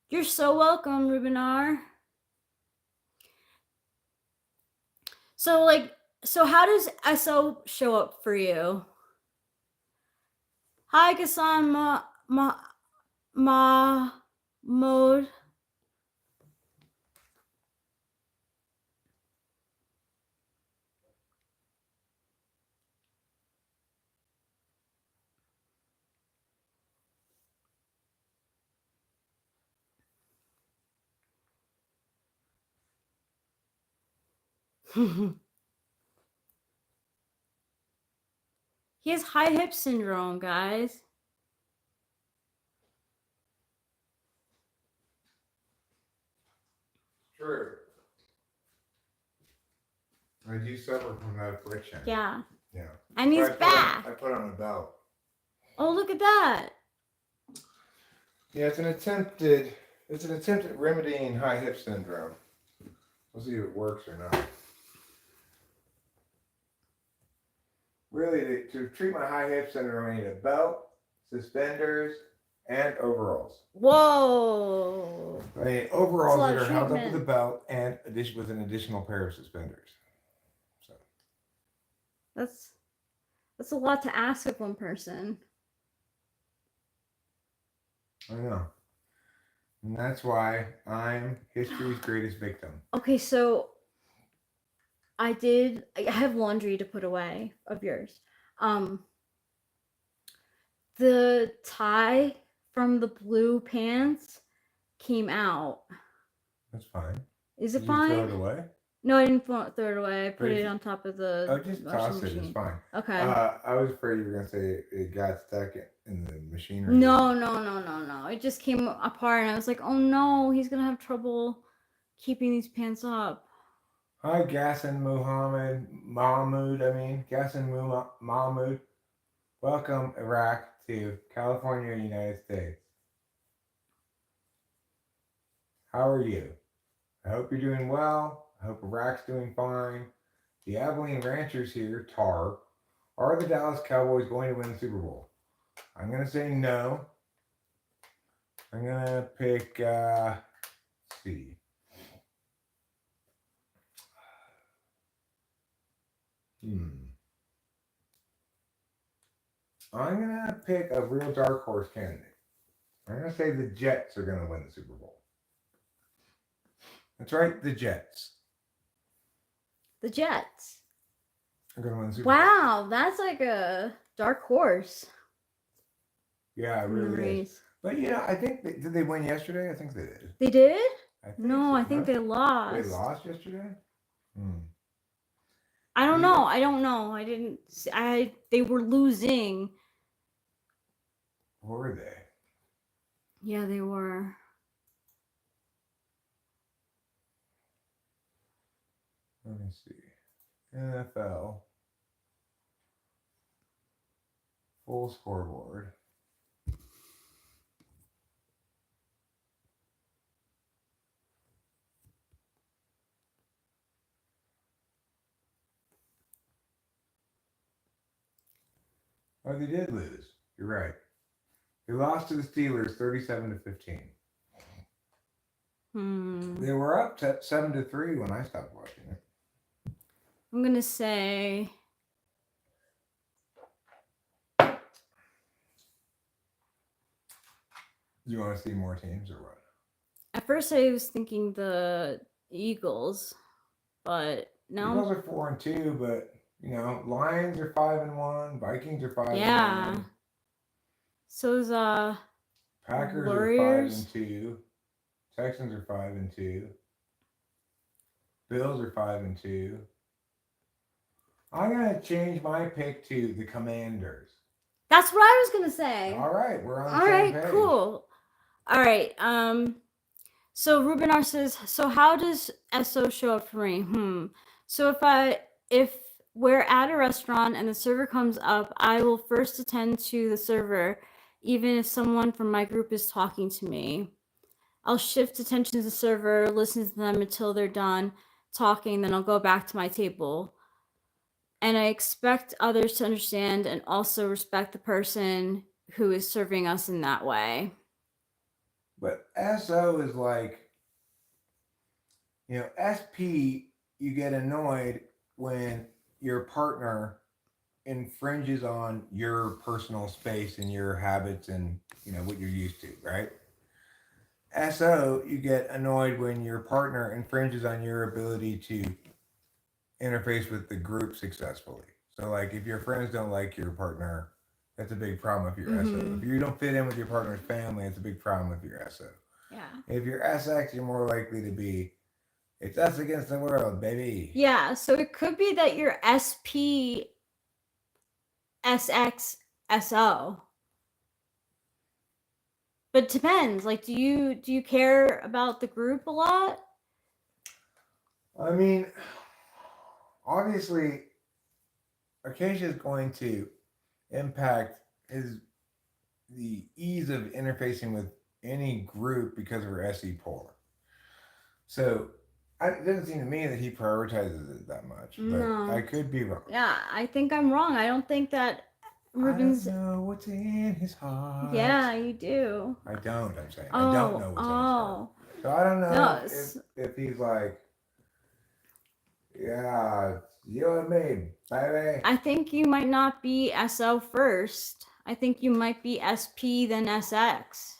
You're so welcome, Rubinar. So, so how does SO show up for you? Hi, Gasan Mode. He has high hip syndrome, guys. True. I do suffer from that affliction. Yeah. Yeah. And he's back. I put on a belt. Oh, look at that. Yeah, it's an attempt at remedying high hip syndrome. We'll see if it works or not. Really, to treat my high hip syndrome, I need a belt, suspenders, and overalls. Whoa. I need overalls that are held up treatment. with a belt and with an additional pair of suspenders. So that's a lot to ask of one person. I know. And that's why I'm history's greatest victim. Okay, so I have laundry to put away of yours. The tie from the blue pants came out. That's fine. Is it Did fine? You throw it away? No, I didn't throw it away. I put it on top of the just washing toss it. machine. It's fine. Okay. I was afraid you were gonna say it got stuck in the machinery. No. It just came apart, and I was like, oh no, he's gonna have trouble keeping these pants up. Hi, Gassan Mahmoud. Gassan Mahmoud. Welcome, Iraq, to California, United States. How are you? I hope you're doing well. I hope Iraq's doing fine. The Abilene Ranchers here, TAR, are the Dallas Cowboys going to win the Super Bowl? I'm going to say no. I'm going to pick, let's see. I'm going to pick a real dark horse candidate. I'm going to say the Jets are going to win the Super Bowl. That's right, the Jets. The Jets. Are going to win the Super Bowl. Wow, that's like a dark horse. Yeah, it really is. But I think did they win yesterday? I think they did. They did? I think they lost. They lost yesterday? I don't know. I didn't. They were losing. Were they? Yeah, they were. Let me see. NFL. Full scoreboard. Oh, they did lose. You're right. They lost to the Steelers 37-15. They were up 7-3 when I stopped watching it. I'm gonna say. Do you want to see more teams or what? At first, I was thinking the Eagles, but now Eagles are 4-2, but Lions are 5-1, Vikings are 5-1. Yeah. So's Packers Warriors. are 5-2. Texans are 5-2. Bills are 5-2. I'm gonna change my pick to the Commanders. That's what I was gonna say. All right, we're on the same page. Cool. All right. So Rubenar says, so how does SO show up for me? So if we're at a restaurant and the server comes up, I will first attend to the server, even if someone from my group is talking to me. I'll shift attention to the server, listen to them until they're done talking, then I'll go back to my table. And I expect others to understand and also respect the person who is serving us in that way. But SO is like, SP, you get annoyed when your partner infringes on your personal space and your habits and what you're used to, right? SO, you get annoyed when your partner infringes on your ability to interface with the group successfully. So, like, if your friends don't like your partner, that's a big problem if you're SO. If you don't fit in with your partner's family, it's a big problem if you're SO. Yeah. If you're SX, you're more likely to be, it's us against the world, baby. Yeah, so it could be that you're SP, SX, SO. But it depends. Like, do you care about the group a lot? I mean, obviously, Acacia is going to impact the ease of interfacing with any group because of her SE polar. So it doesn't seem to me that he prioritizes it that much, but No. I could be wrong. Yeah, I think I'm wrong. I don't think that Ruben's. I don't know what's in his heart. Yeah, you do. I don't. I'm saying Oh, I don't know what's in his heart. So I don't know if he's like, yeah, you and me, baby. I think you might not be SO first. I think you might be SP then SX.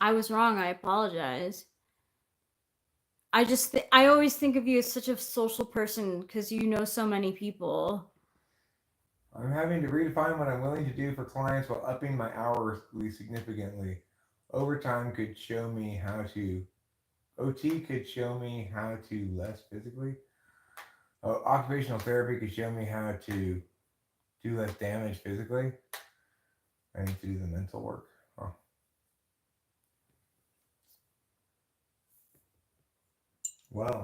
I was wrong. I apologize. I always think of you as such a social person because you know so many people. I'm having to redefine what I'm willing to do for clients while upping my hourly significantly. Overtime could show me how to. OT could show me how to less physically. Occupational therapy could show me how to do less damage physically. I need to do the mental work. Huh. Well,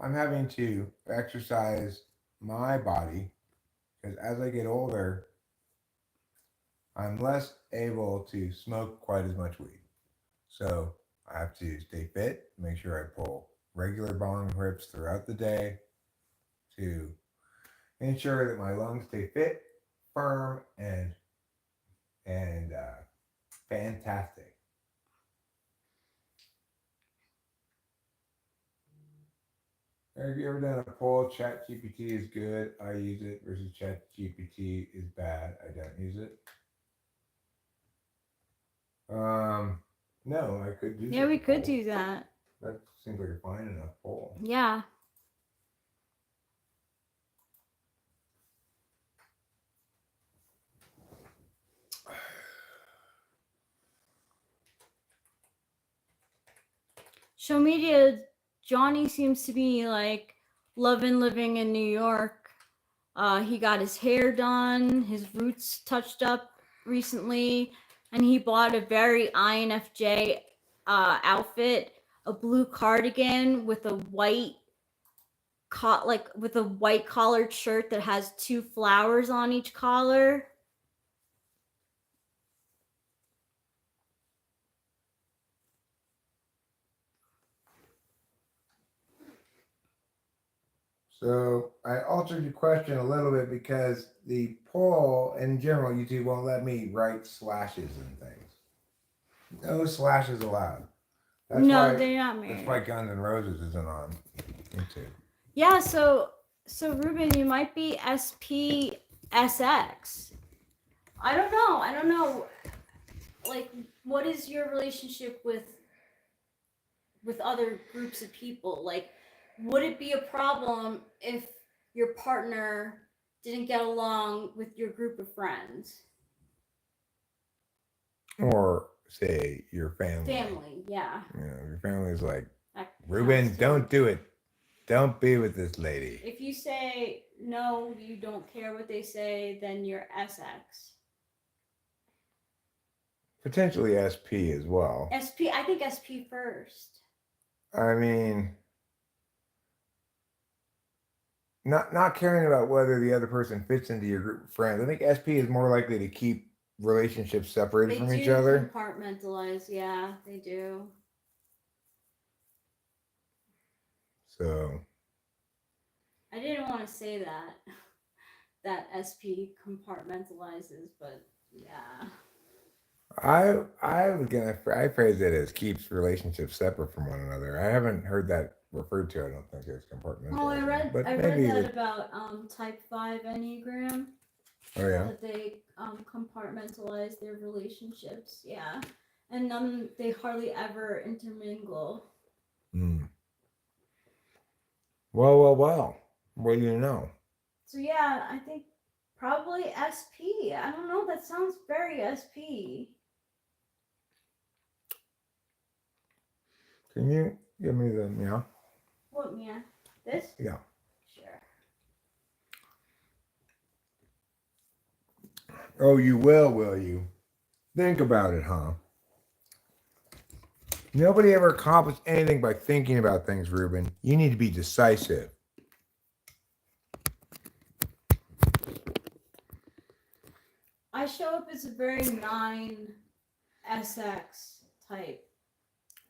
I'm having to exercise my body because as I get older, I'm less able to smoke quite as much weed. So I have to stay fit, make sure I pull regular bong rips throughout the day to ensure that my lungs stay fit, firm, and fantastic. Have you ever done a poll? Chat GPT is good. I use it versus Chat GPT is bad. I don't use it. No, I could do. Yeah, we could do that. That seems like a fine enough poll. Yeah. Show media, Johnny seems to be like loving living in New York. He got his hair done, his roots touched up recently, and he bought a very INFJ outfit, a blue cardigan with a white collared shirt that has 2 flowers on each collar. So I altered your question a little bit because the poll in general, YouTube won't let me write slashes and things. No slashes allowed. They're not married. That's why Guns N' Roses isn't on YouTube. Yeah, so Ruben, you might be SPSX. I don't know. Like, what is your relationship with other groups of people? Like, would it be a problem if your partner didn't get along with your group of friends? Or say your family. Family, yeah. Your family is like That Ruben, counts too. don't do it. Don't be with this lady. If you say no, you don't care what they say, then you're SX. Potentially SP as well. SP, I think SP first. I mean, not caring about whether the other person fits into your group of friends. I think SP is more likely to keep relationships separated from each other. Compartmentalize, yeah, they do. So I didn't want to say that that SP compartmentalizes, but yeah. I phrase it as keeps relationships separate from one another. I haven't heard that referred to. I don't think as compartmentalizing. Oh, I read that about type 5 Enneagram. Oh yeah. That they compartmentalize their relationships, yeah, and they hardly ever intermingle. Mm. Well. What do you know? So yeah, I think probably SP. I don't know. That sounds very SP. Can you give me the meow? What, Mia? This? Yeah. Sure. Oh, you will you? Think about it, huh? Nobody ever accomplished anything by thinking about things, Ruben. You need to be decisive. I show up as a very 9 SX type.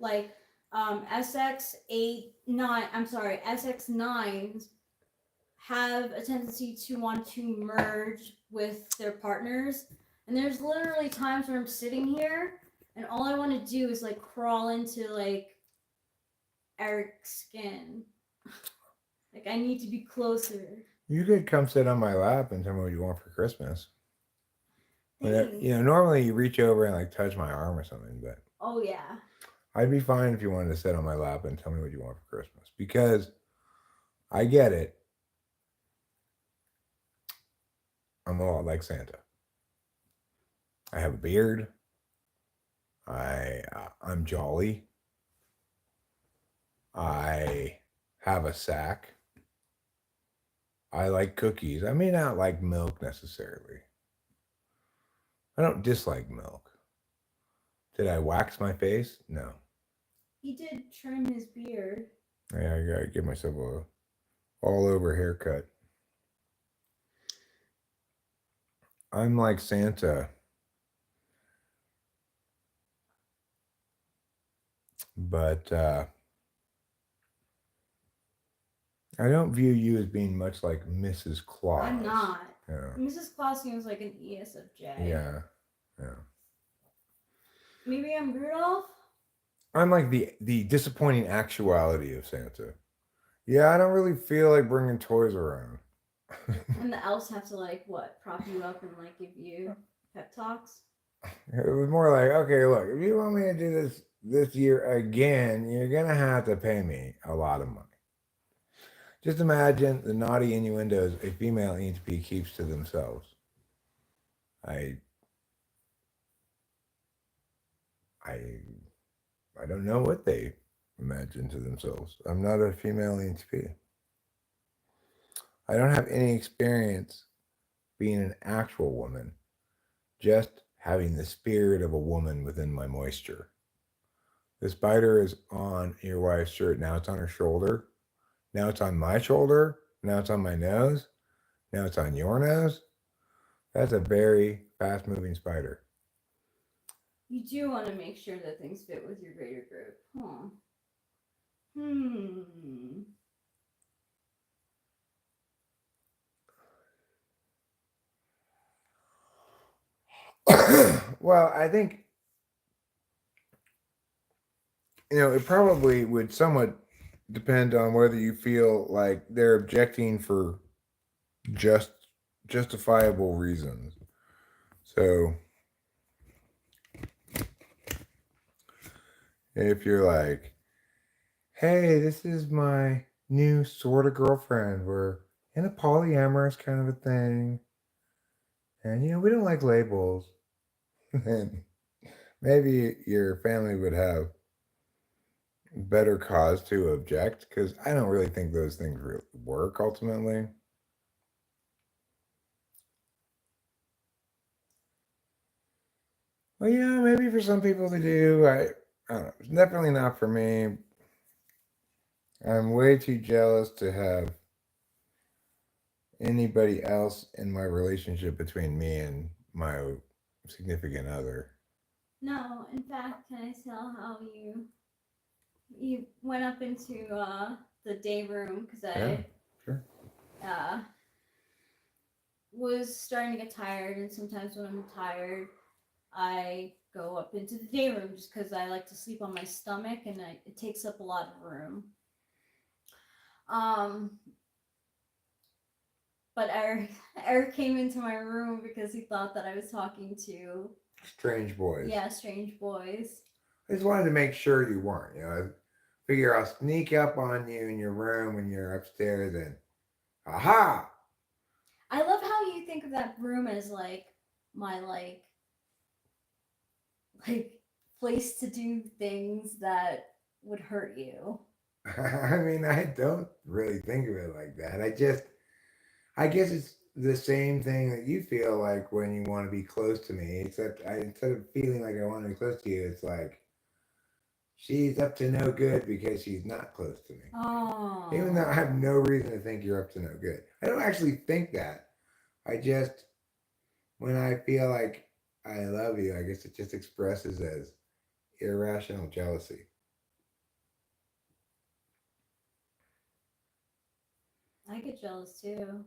Like SX9s have a tendency to want to merge with their partners. And there's literally times where I'm sitting here and all I want to do is like crawl into like Eric's skin. Like I need to be closer. You could come sit on my lap and tell me what you want for Christmas. Normally you reach over and like touch my arm or something, but oh yeah, I'd be fine if you wanted to sit on my lap and tell me what you want for Christmas, because I get it. I'm a lot like Santa. I have a beard. I'm jolly. I have a sack. I like cookies. I may not like milk necessarily. I don't dislike milk. Did I wax my face? No. He did trim his beard. Yeah, I gotta give myself a all over haircut. I'm like Santa. But I don't view you as being much like Mrs. Claus. I'm not. Yeah. Mrs. Claus seems like an ESFJ. Yeah. Maybe I'm Rudolph? I'm like the disappointing actuality of Santa. Yeah, I don't really feel like bringing toys around. And the elves have to like what, prop you up and like give you pep talks? It was more like, okay, look, if you want me to do this year again, you're gonna have to pay me a lot of money. Just imagine the naughty innuendos a female ENTP keeps to themselves. I don't know what they imagine to themselves. I'm not a female ENTP. I don't have any experience being an actual woman, just having the spirit of a woman within my moisture. The spider is on your wife's shirt. Now it's on her shoulder. Now it's on my shoulder. Now it's on my nose. Now it's on your nose. That's a very fast moving spider. You do want to make sure that things fit with your greater group. Huh. Well, I think, it probably would somewhat depend on whether you feel like they're objecting for justifiable reasons. So if you're like, hey, this is my new sort of girlfriend, we're in a polyamorous kind of a thing, and we don't like labels, then maybe your family would have better cause to object, because I don't really think those things really work ultimately. Well, yeah, maybe for some people they do. I don't know. It's definitely not for me. I'm way too jealous to have anybody else in my relationship between me and my significant other. No, in fact, can I tell how you went up into the day room because Yeah, I sure. uh was starting to get tired, and sometimes when I'm tired, I go up into the day room just because I like to sleep on my stomach, and it takes up a lot of room. Um, but Eric came into my room because he thought that I was talking to Strange boys. strange boys. I just wanted to make sure you weren't. I figure I'll sneak up on you in your room when you're upstairs and, aha! I love how you think of that room as like my like place to do things that would hurt you. I mean, I don't really think of it like that. I guess it's the same thing that you feel like when you want to be close to me, except instead of feeling like I want to be close to you, it's like she's up to no good because she's not close to me. Oh. Even though I have no reason to think you're up to no good. I don't actually think that. I just, when I feel like I love you, I guess it just expresses as irrational jealousy. I get jealous too.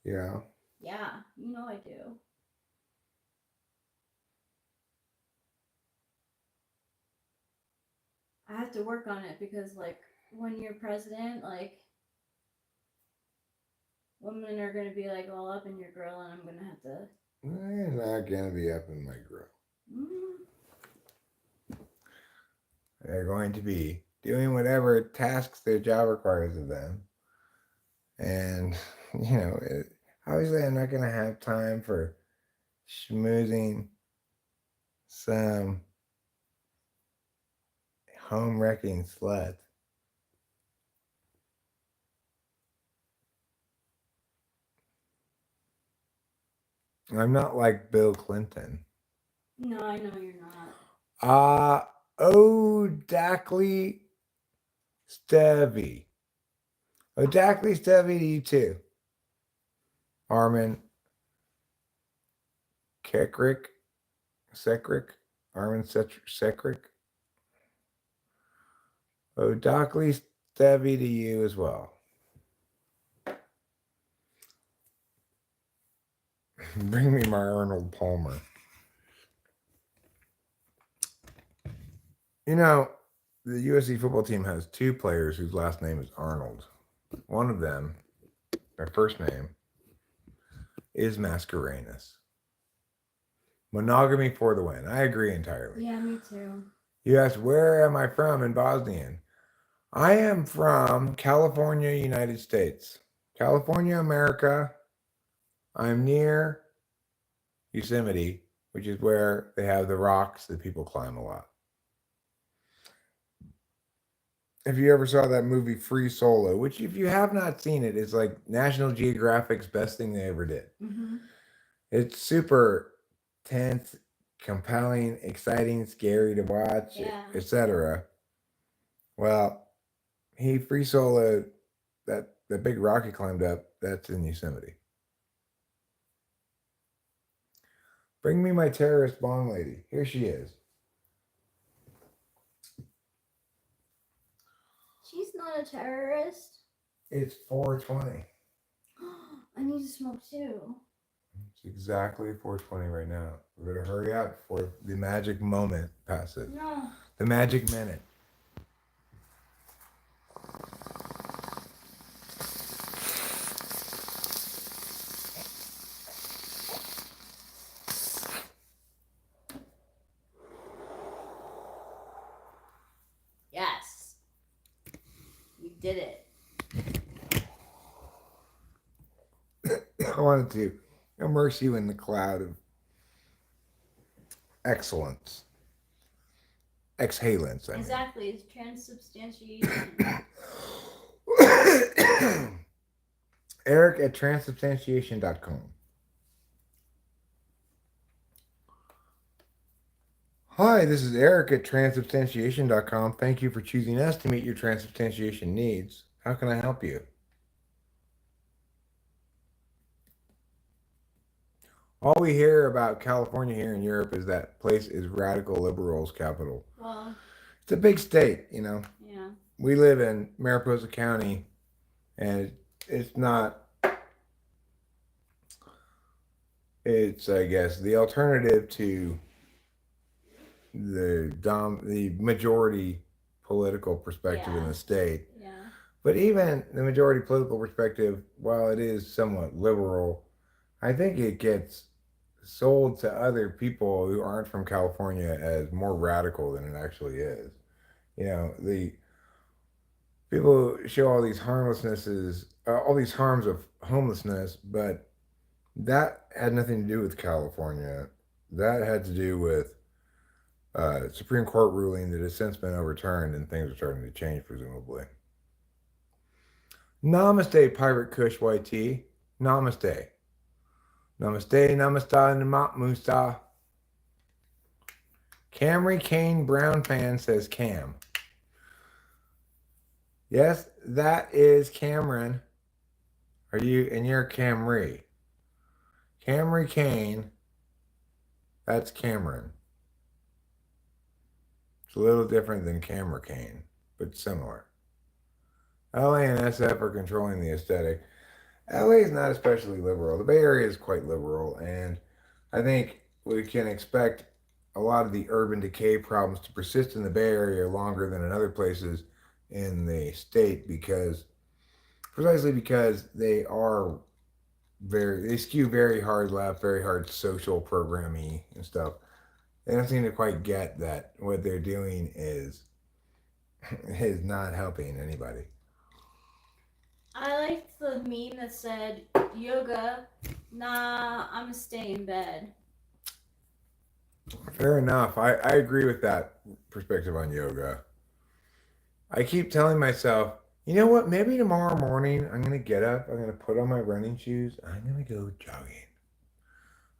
Yeah. Yeah, I do. I have to work on it because like when you're president, like women are gonna be like all up in your grill, and I'm gonna have to. They're not going to be up in my grill. Mm, They're going to be doing whatever tasks their job requires of them. And, you know, obviously I'm not going to have time for schmoozing some home wrecking slut. I'm not like Bill Clinton. no, I know you're not. Dackley Stevie. Dackley Stevie to you too. Armin Kekrick. Sekrick. Armin Sekrick. Dackley Stevie to you as well. Bring me my Arnold Palmer. You know, the USC football team has two players whose last name is Arnold. One of them, their first name, is Mascarenhas. Monogamy for the win. I agree entirely. Yeah, me too. You asked, where am I from in Bosnian? I am from California, United States. California, America. I'm near Yosemite, which is where they have the rocks that people climb a lot. If you ever saw that movie Free Solo, which if you have not seen it, is like National Geographic's best thing they ever did. Mm-hmm. It's super tense, compelling, exciting, scary to watch, Yeah. etc. Well, he free soloed that the big rock he climbed up. That's in Yosemite. Bring me my terrorist bong lady. Here she is. She's not a terrorist. It's 4:20. I need to smoke too. It's exactly 4:20 right now. We better hurry up before the magic moment passes. No. The magic minute. Yes. You did it. I wanted to immerse you in the cloud of excellence. exhalants. Exactly, it's transubstantiation. Eric at transubstantiation.com. Hi, this is Eric at transubstantiation.com. Thank you for choosing us to meet your transubstantiation needs. How can I help you? All we hear about California here in Europe is that place is radical liberals' capital. Well, it's a big state, you know. Yeah. We live in Mariposa County, and it's not. It's, I guess, the alternative to the majority political perspective in the state. Yeah. But even the majority political perspective, while it is somewhat liberal, I think it gets sold to other people who aren't from California as more radical than it actually is. You know, the people show all these harmlessnesses, all these harms of homelessness, but that had nothing to do with California. That had to do with Supreme Court ruling that has since been overturned and things are starting to change, presumably. Namaste, Pirate Kush YT. Namaste. Namaste, namaste, namat musta. Camry Kane Brown fan says Cam. Yes, that is Cameron. You're Camry. Camry Kane, that's Cameron. It's a little different than Camera Kane, but similar. LA and SF are controlling the aesthetic. LA is not especially liberal. The Bay Area is quite liberal, and I think we can expect a lot of the urban decay problems to persist in the Bay Area longer than in other places in the state precisely because they skew very hard left, very hard social programming and stuff. They don't seem to quite get that what they're doing is not helping anybody. I liked the meme that said, yoga, nah, I'm gonna stay in bed. Fair enough. I agree with that perspective on yoga. I keep telling myself, you know what? Maybe tomorrow morning I'm going to get up, I'm going to put on my running shoes, I'm going to go jogging.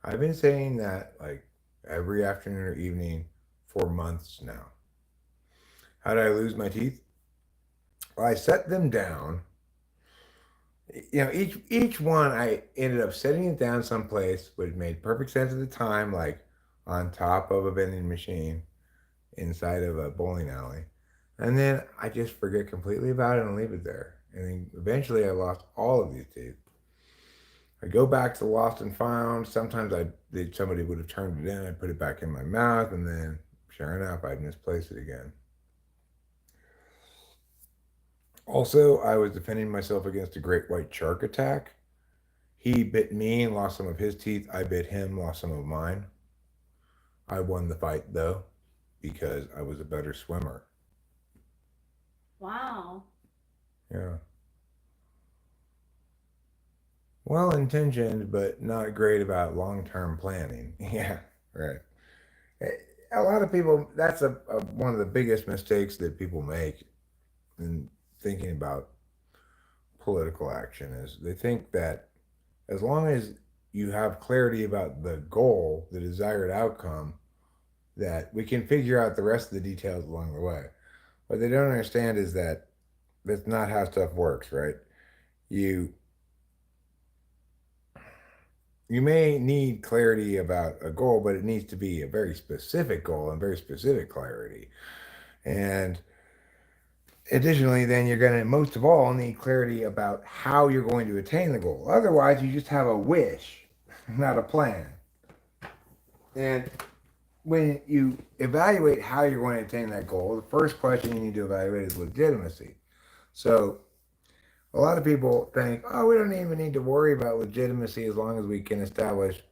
I've been saying that like every afternoon or evening for months now. How did I lose my teeth? Well, I set them down. You know, each one I ended up setting it down someplace which made perfect sense at the time, like on top of a vending machine inside of a bowling alley. And then I just forget completely about it and leave it there. And then eventually I lost all of these teeth. I go back to the lost and found. Sometimes somebody would have turned it in. I put it back in my mouth, and then sure enough, I'd misplace it again. Also, I was defending myself against a great white shark attack. He bit me and lost some of his teeth. I bit him, lost some of mine. I won the fight though, because I was a better swimmer. Wow. Yeah. Well intentioned, but not great about long term planning. Yeah, right. A lot of people, that's one of the biggest mistakes that people make in thinking about political action is they think that as long as you have clarity about the goal, the desired outcome, that we can figure out the rest of the details along the way. What they don't understand is that that's not how stuff works, right? You may need clarity about a goal, but it needs to be a very specific goal and very specific clarity. And additionally, then you're going to, most of all, need clarity about how you're going to attain the goal. Otherwise, you just have a wish, not a plan. And when you evaluate how you're going to attain that goal, the first question you need to evaluate is legitimacy. So a lot of people think, oh, we don't even need to worry about legitimacy as long as we can establish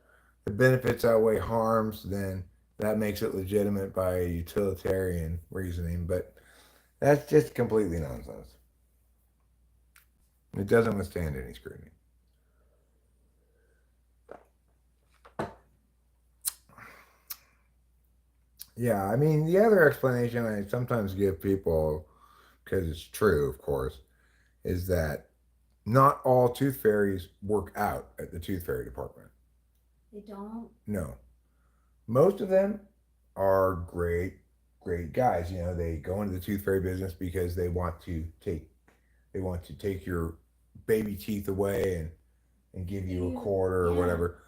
the benefits outweigh harms, then that makes it legitimate by utilitarian reasoning. But that's just completely nonsense. It doesn't withstand any scrutiny. Yeah, I mean, the other explanation I sometimes give people, because it's true, of course, is that not all tooth fairies work out at the tooth fairy department. They don't. No. Most of them are great, great guys. You know, they go into the tooth fairy business because they want to take your baby teeth away and give you a quarter or Yeah. whatever.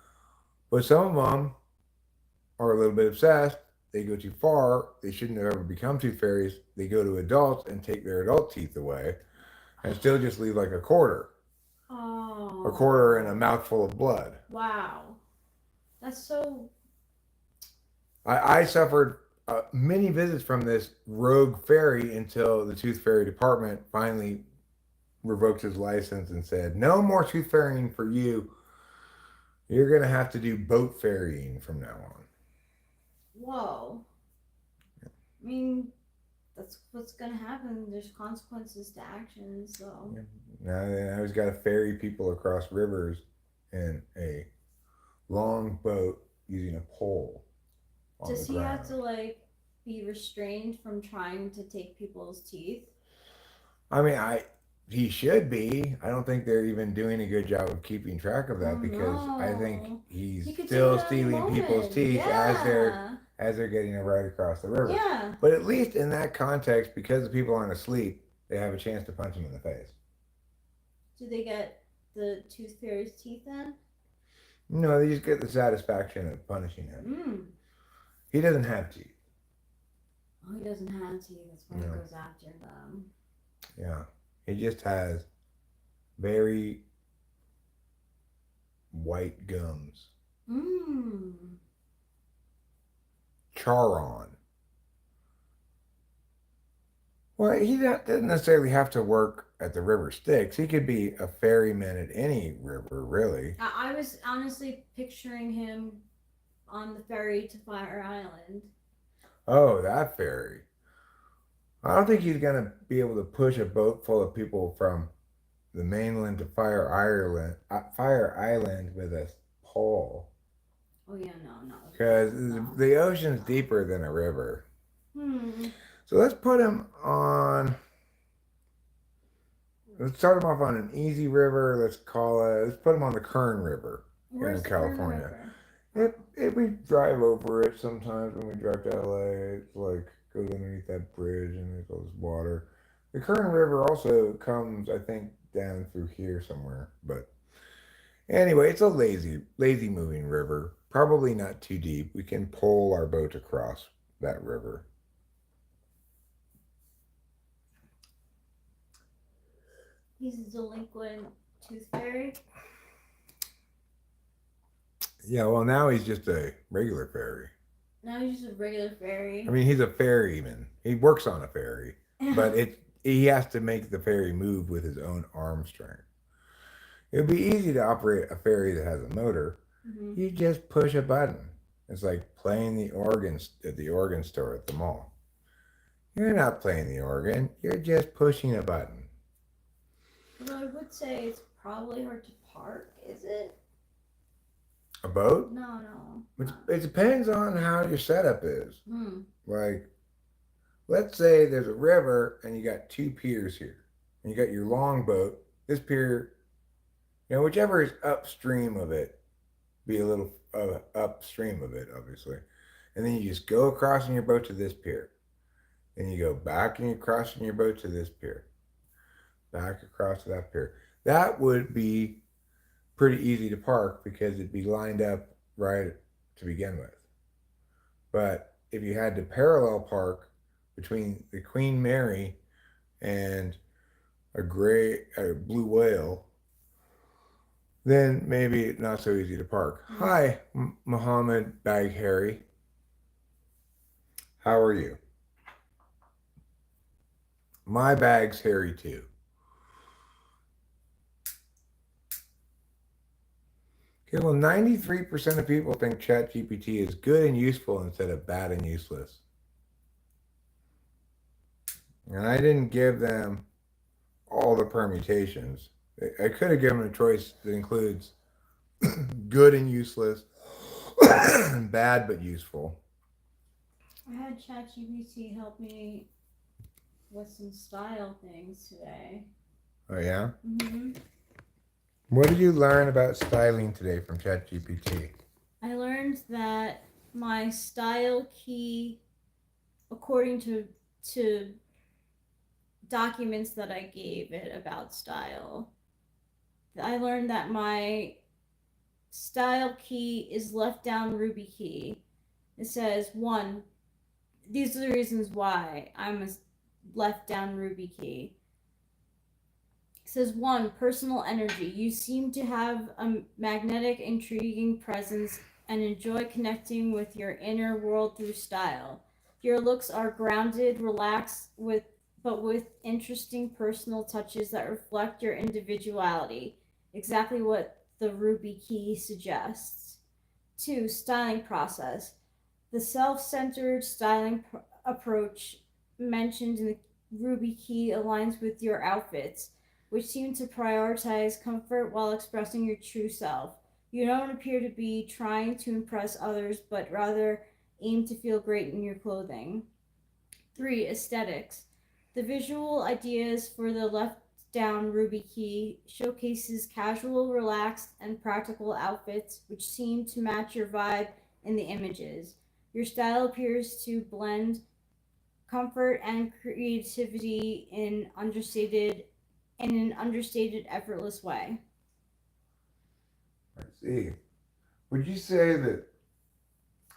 But some of them are a little bit obsessed. They go too far. They shouldn't have ever become tooth fairies. They go to adults and take their adult teeth away and still just leave like a quarter. Oh. A quarter and a mouthful of blood. Wow. That's so. I suffered many visits from this rogue fairy until the tooth fairy department finally revoked his license and said, no more tooth fairying for you. You're going to have to do boat ferrying from now on. Whoa. I mean, that's what's gonna happen. There's consequences to actions, so. Now he's got to ferry people across rivers in a long boat using a pole on Does the he ground. have to like be restrained from trying to take people's teeth? I mean, he should be. I don't think they're even doing a good job of keeping track of that Oh because I think no. he's He could still take it any stealing people's moment. teeth Yeah. as they're getting it right across the river. Yeah. But at least in that context, because the people aren't asleep, they have a chance to punch him in the face. Do they get the tooth fairy's teeth then? No, they just get the satisfaction of punishing him. Mm. He doesn't have teeth. Oh, he doesn't have teeth. That's why No. he goes after them. Yeah. He just has very white gums. Mmm. Charon. Well, he doesn't necessarily have to work at the River Styx. He could be a ferryman at any river, really. I was honestly picturing him on the ferry to Fire Island. Oh, that ferry. I don't think he's going to be able to push a boat full of people from the mainland to Fire Island with a pole. Oh yeah, no. Because No. the ocean's deeper than a river. Hmm. So let's put him on. Let's start him off on an easy river. Let's put him on the Kern River here in California. We drive over it sometimes when we drive to LA. It's like goes underneath that bridge and there's all this water. The Kern River also comes, I think, down through here somewhere. But anyway, it's a lazy moving river. Probably not too deep. We can pole our boat across that river. He's a delinquent tooth fairy. Yeah, well, now he's just a regular ferry. Now he's just a regular fairy. I mean, he's a ferryman. He works on a ferry, but he has to make the ferry move with his own arm strength. It would be easy to operate a ferry that has a motor. Mm-hmm. You just push a button. It's like playing the organ at the organ store at the mall. You're not playing the organ. You're just pushing a button. Well, I would say it's probably hard to park, is it? A boat? No. It depends on how your setup is. Hmm. Like, let's say there's a river and you got two piers here. And you got your long boat. This pier, whichever is upstream of it, be a little upstream of it, obviously. And then you just go across in your boat to this pier. Then you go back and you cross in your boat to this pier. Back across to that pier. That would be pretty easy to park because it'd be lined up right to begin with. But if you had to parallel park between the Queen Mary and a blue whale, then maybe not so easy to park. Mm-hmm. Hi, Muhammad Bag Harry. How are you? My bag's hairy too. Okay, well, 93% of people think ChatGPT is good and useful instead of bad and useless. And I didn't give them all the permutations. I could have given them a choice that includes good and useless, and bad but useful. I had ChatGPT help me with some style things today. Oh yeah. Mm-hmm. What did you learn about styling today from ChatGPT? I learned that my style key, according to documents that I gave it about style, I learned that my style key is left down Ruby key. It says one. These are the reasons why I'm a left down Ruby key. It says one, personal energy. You seem to have a magnetic, intriguing presence and enjoy connecting with your inner world through style. Your looks are grounded, relaxed, but with interesting personal touches that reflect your individuality. Exactly what the Ruby key suggests. Two, styling process. The self-centered styling approach mentioned in the Ruby key aligns with your outfits, which seem to prioritize comfort while expressing your true self. You don't appear to be trying to impress others, but rather aim to feel great in your clothing. 3. Aesthetics. The visual ideas for the left down Ruby key showcases casual, relaxed, and practical outfits which seem to match your vibe in the images. Your style appears to blend comfort and creativity in an understated, effortless way. I see. Would you say that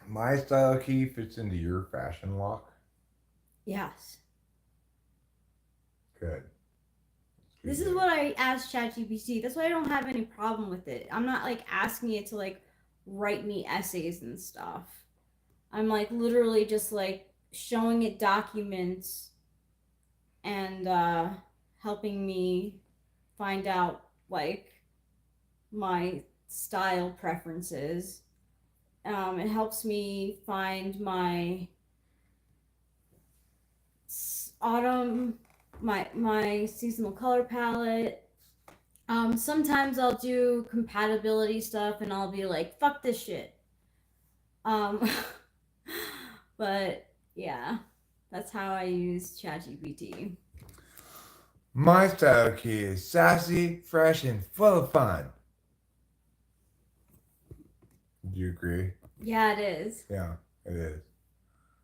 my style key fits into your fashion lock? Yes. Good. This is what I asked ChatGPT. That's why I don't have any problem with it. I'm not like asking it to like write me essays and stuff. I'm like literally just like showing it documents and helping me find out like my style preferences. It helps me find my autumn, my seasonal color palette. Sometimes I'll do compatibility stuff and I'll be like, fuck this shit. Um, but yeah, that's how I use ChatGPT. My style key is sassy, fresh, and full of fun. Do you agree? Yeah, it is. Yeah, it is.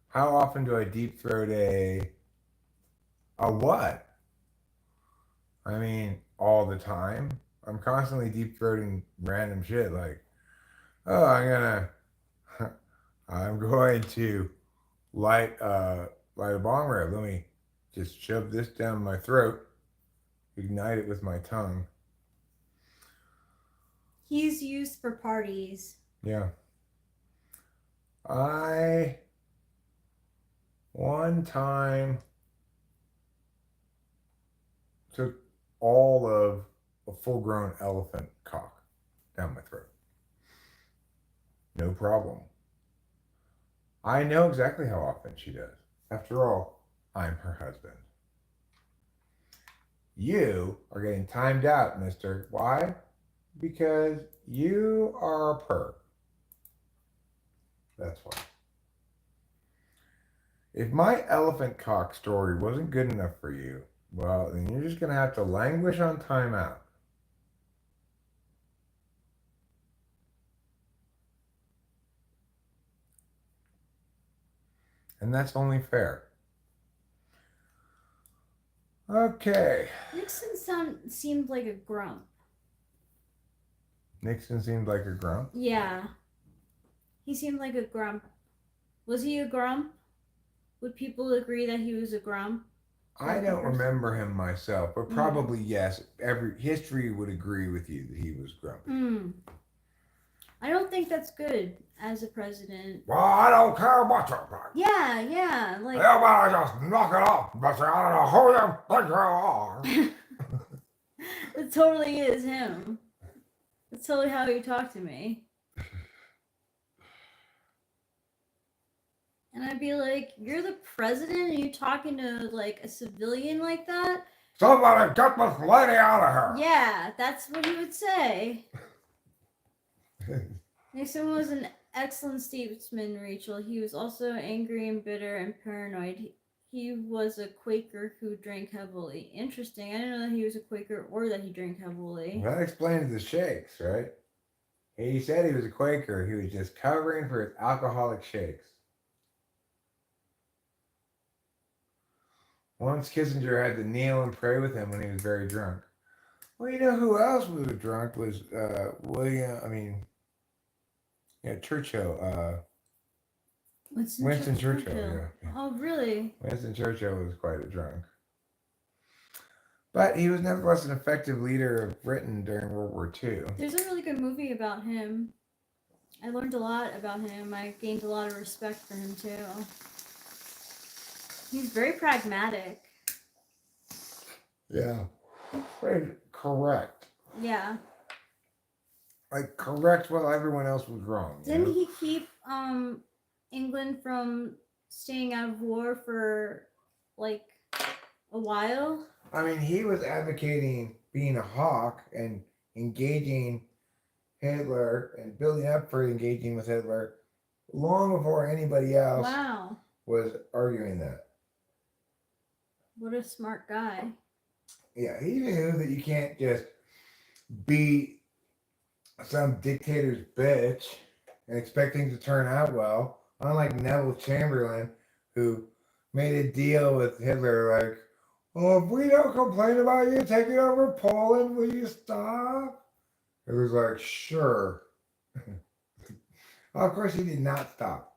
How often do I deep throat a what? I mean, all the time. I'm constantly deep throating random shit like, oh, I'm going to light a bong rip. Let me just shove this down my throat, ignite it with my tongue. He's used for parties. Yeah. I one time took all of a full grown elephant cock down my throat. No problem. I know exactly how often she does. After all, I'm her husband. You are getting timed out, mister. Why? Because you are a perp. That's why. If my elephant cock story wasn't good enough for you, well, then you're just going to have to languish on timeout. And that's only fair. Okay. Nixon seemed like a grump. Nixon seemed like a grump. Yeah. He seemed like a grump. Was he a grump? Would people agree that he was a grump? I don't remember him myself, but probably yes. Every history would agree with you that he was grumpy. I don't think that's good as a president. Well, I don't care what you think. Yeah. Like, you better just knock it off, but I don't know who you think you are. It totally is him. That's totally how you talk to me. And I'd be like, you're the president and you're talking to like a civilian like that? Somebody get this lady out of here. Yeah, that's what he would say. Nixon was an excellent statesman, Rachel. He was also angry and bitter and paranoid. He was a Quaker who drank heavily. Interesting. I didn't know that he was a Quaker or that he drank heavily. That explains the shakes, right? He said he was a Quaker. He was just covering for his alcoholic shakes. Once Kissinger had to kneel and pray with him when he was very drunk. Well, you know who else was drunk was Churchill. Winston Churchill. Yeah. Oh, really? Winston Churchill was quite a drunk. But he was nevertheless an effective leader of Britain during World War II. There's a really good movie about him. I learned a lot about him. I gained a lot of respect for him, too. He's very pragmatic. Yeah. Very correct. Yeah. Like, correct while everyone else was wrong. Didn't he keep England from staying out of war for, like, a while? I mean, he was advocating being a hawk and engaging Hitler and building up for engaging with Hitler long before anybody else was arguing that. What a smart guy. Yeah, he knew that you can't just be some dictator's bitch and expect things to turn out well. Unlike Neville Chamberlain, who made a deal with Hitler like, oh, if we don't complain about you taking over Poland, will you stop? It was like, sure. Of course, he did not stop.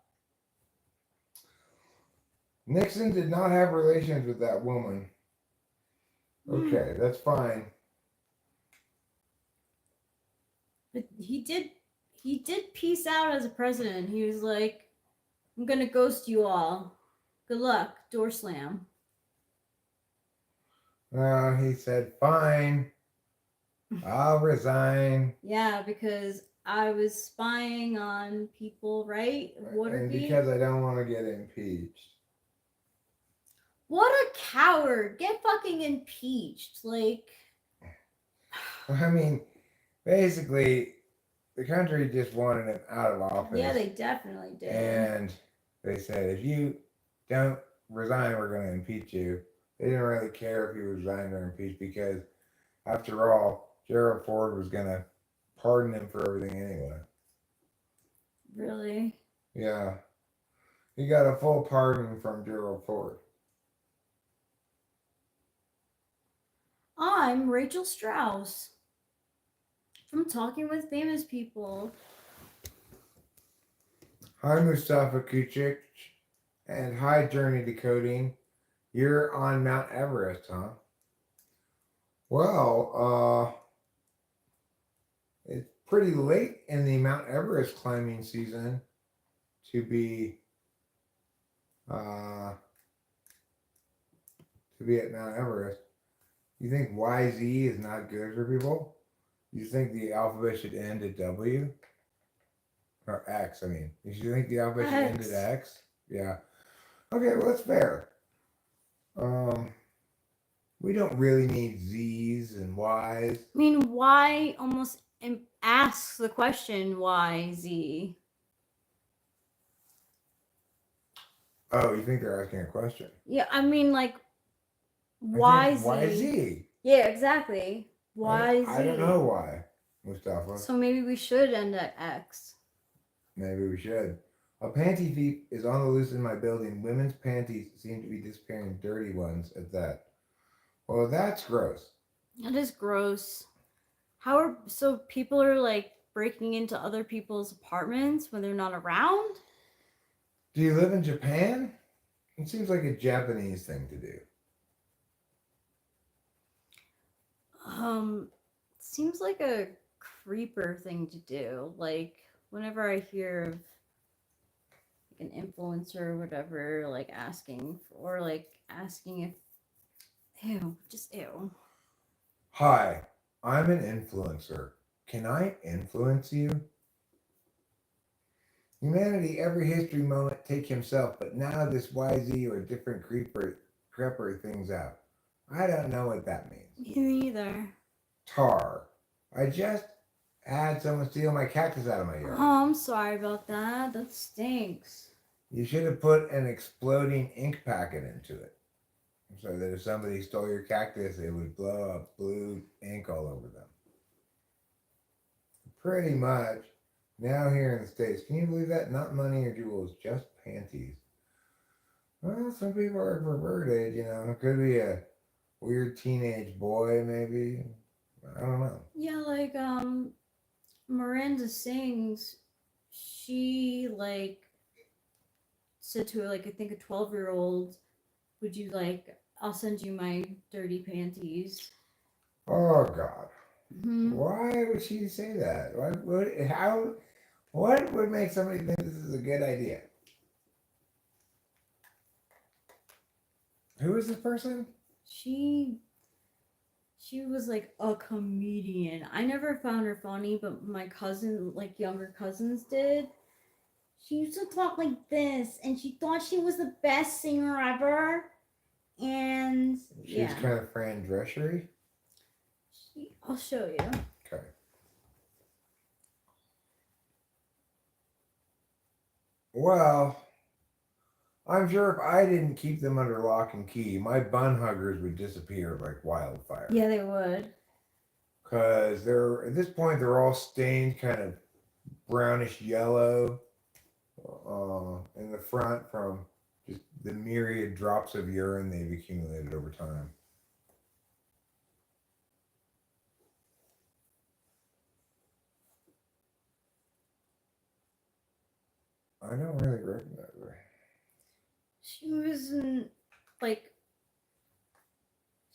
Nixon did not have relations with that woman. Okay, that's fine. But he did peace out as a president. He was like, I'm gonna ghost you all. Good luck. Door slam. He said, fine. I'll resign. Yeah, because I was spying on people, right? And because I don't want to get impeached. What a coward. Get fucking impeached. Like, I mean, basically, the country just wanted him out of office. yeah, they definitely did. And they said, if you don't resign, we're going to impeach you. They didn't really care if he resigned or impeached because, after all, Gerald Ford was going to pardon him for everything anyway. Really? Yeah. He got a full pardon from Gerald Ford. I'm Rachel Strauss from Talking with Famous People. Hi, Mustafa Kuchik, and hi, Journey Decoding. You're on Mount Everest, huh? Well, it's pretty late in the Mount Everest climbing season to be at Mount Everest. You think YZ is not good for people? You think the alphabet should end at W? Or X, I mean. You think the alphabet should end at X? Yeah. Okay, well, that's fair. We don't really need Z's and Y's. I mean, Y almost asks the question, why Z? Oh, you think they're asking a question? Yeah, I mean, like, why Z? Why Z? Yeah, exactly. Why Z? I don't know why, Mustafa. So maybe we should end at X. Maybe we should. A panty thief is on the loose in my building. Women's panties seem to be disappearing, dirty ones at that. Well, that's gross. That is gross. So people are like breaking into other people's apartments when they're not around? Do you live in Japan? It seems like a Japanese thing to do. Seems like a creeper thing to do. Like, whenever I hear of an influencer or whatever, like asking if, ew. Hi, I'm an influencer. Can I influence you? Humanity, every history moment, take himself, but now this YZ or different creeper things out. I don't know what that means. Me neither. Tar. I just had someone steal my cactus out of my yard. Oh, I'm sorry about that. That stinks. You should have put an exploding ink packet into it, so that if somebody stole your cactus, it would blow up blue ink all over them. Pretty much. Now here in the States, can you believe that? Not money or jewels, just panties. Well, some people are perverted, you know. It could be a weird teenage boy, maybe. I don't know. Yeah, like Miranda sings. She like said to like I think a 12-year-old, "Would you like? I'll send you my dirty panties." Oh God. Hmm. Why would she say that? What would make somebody think this is a good idea? Who is this person? She was like a comedian. I never found her funny, but my cousin, like younger cousins, did. She used to talk like this, and she thought she was the best singer ever. And She's yeah, kind of Fran Dreschery. I'll show you. Okay. Well, I'm sure if I didn't keep them under lock and key, my bun huggers would disappear like wildfire. Yeah, they would. Because they're at this point they're all stained kind of brownish yellow in the front from just the myriad drops of urine they've accumulated over time. I don't really recognize her. She was in like.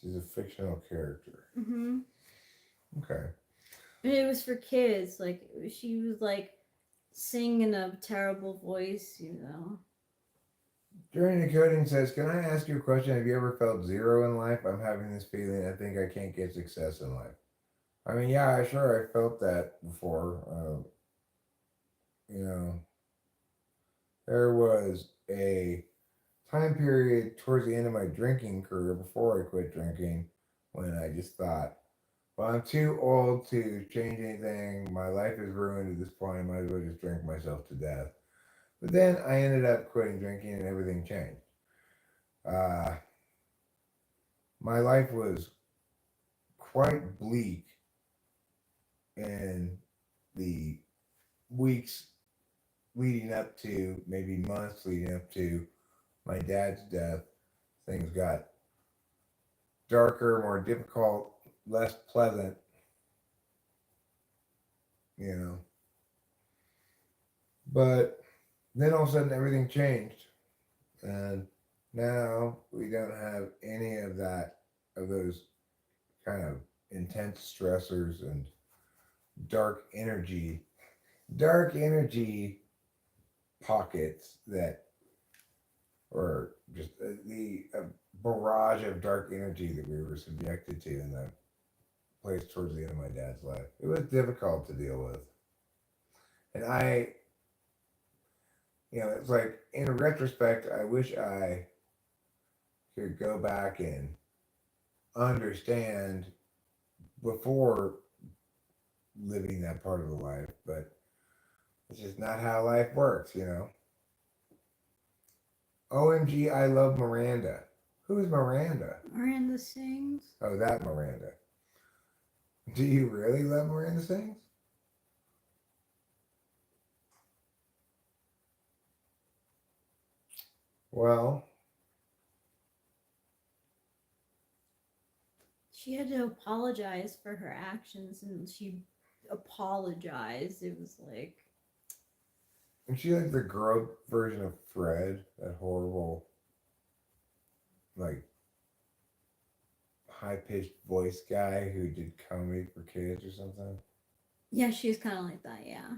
She's a fictional character. Mm-hmm. Okay. It was for kids. Like she was like singing a terrible voice, you know. Journey to Coding says, "Can I ask you a question? Have you ever felt zero in life? I'm having this feeling. I think I can't get success in life." I mean, yeah, sure, I felt that before. You know, there was a time period towards the end of my drinking career before I quit drinking when I just thought, well, I'm too old to change anything. My life is ruined at this point. I might as well just drink myself to death. But then I ended up quitting drinking and everything changed. My life was quite bleak in the weeks leading up to, maybe months leading up to my dad's death. Things got darker, more difficult, less pleasant, you know. But then all of a sudden everything changed. And now we don't have any of that, of those kind of intense stressors and dark energy pockets that, or just the barrage of dark energy that we were subjected to in that place towards the end of my dad's life. It was difficult to deal with. And it's like in retrospect, I wish I could go back and understand before living that part of the life, but it's just not how life works, you know. OMG, I love Miranda. Who is Miranda? Miranda sings. Oh, that Miranda. Do you really love Miranda Sings? Well, She had to apologize for her actions, and she apologized. It was like, and she like the girl version of Fred, that horrible, like high pitched voice guy who did comedy for kids or something. yeah, she's kind of like that, yeah.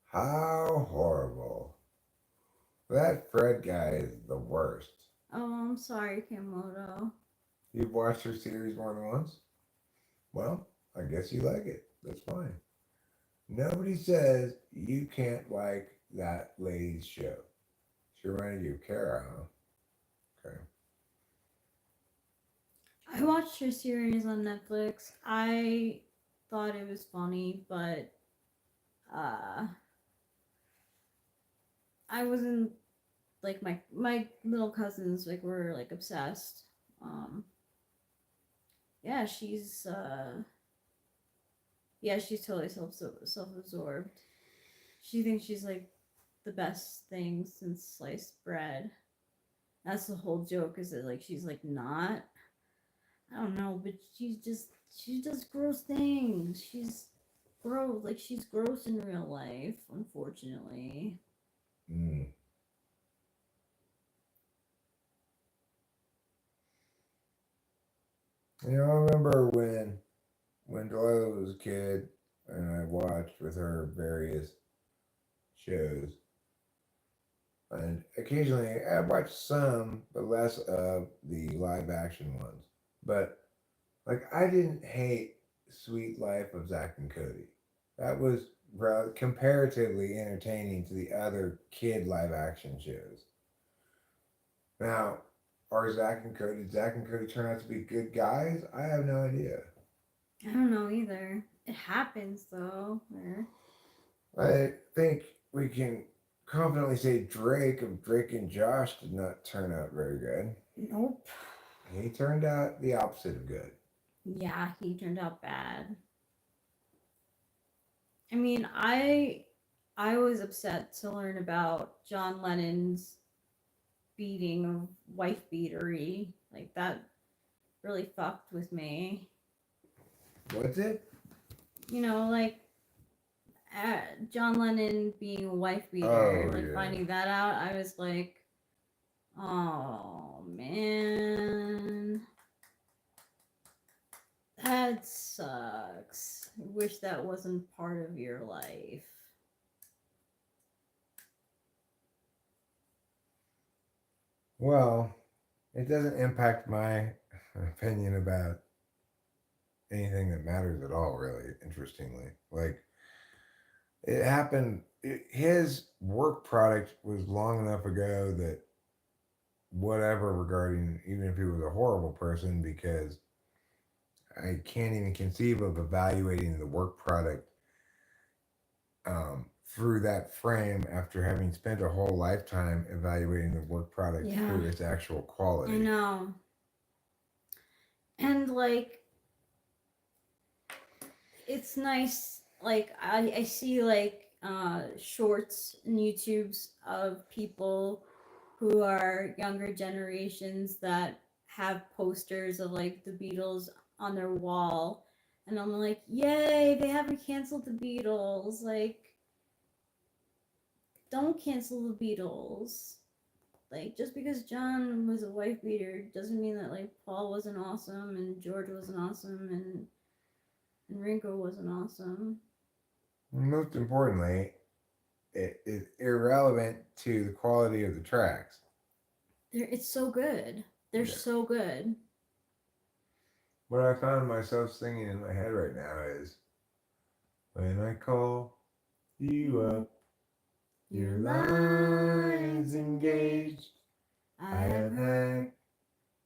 How horrible! That Fred guy is the worst. Oh, I'm sorry, Kimoto. You've watched her series more than once? Well, I guess you like it. That's fine. Nobody says you can't like that lady's show. She reminded you of Kara, huh? Okay. I watched her series on Netflix. I thought it was funny, but I wasn't like my little cousins like were like obsessed. Yeah, she's she's totally self-absorbed. She thinks she's like the best thing since sliced bread. That's the whole joke, is that like she's like not. I don't know, but she does gross things. She's gross, like she's gross in real life, unfortunately. Mm. You know, I remember when Delilah was a kid and I watched with her various shows. And occasionally I watched some, but less of the live action ones. But like I didn't hate Sweet Life of Zack and Cody. That was comparatively entertaining to the other kid live action shows. Now, are Zack and Cody turn out to be good guys? I have no idea. I don't know either. It happens though. I think we can confidently say Drake of Drake and Josh did not turn out very good. Nope. He turned out the opposite of good. Yeah, he turned out bad. I mean, I was upset to learn about John Lennon's beating of wife beatery. Like that really fucked with me. What's it? You know, like John Lennon being a wife beater, Oh, like yeah. finding that out, I was like, oh man, that sucks. I wish that wasn't part of your life. Well, it doesn't impact my opinion about anything that matters at all, really, interestingly. Like, it happened, his work product was long enough ago that whatever regarding, even if he was a horrible person, because I can't even conceive of evaluating the work product through that frame after having spent a whole lifetime evaluating the work product through its actual quality. I know. And like, it's nice, like I see like shorts and YouTubes of people who are younger generations that have posters of like the Beatles on their wall, and I'm like, yay, they haven't canceled the Beatles. Like, don't cancel the Beatles. Like, just because John was a wife beater doesn't mean that like Paul wasn't awesome and George wasn't awesome and Ringo wasn't awesome. Most importantly, it is irrelevant to the quality of the tracks. It's so good. They're so good. What I found myself singing in my head right now is, when I call you up, your line's engaged. I have had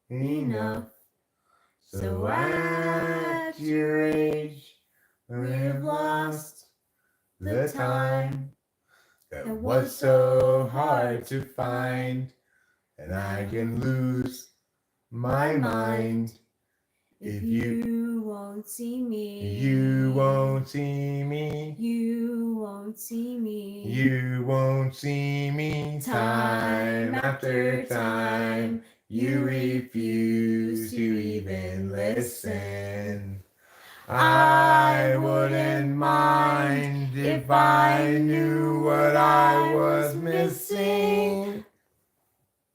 enough. So at your age, we've lost the time that was so hard to find, and I can lose my mind if you won't see me. You won't see me. You won't see me. You won't see me. Time after time, you refuse to even listen. I wouldn't mind if I knew what I was missing.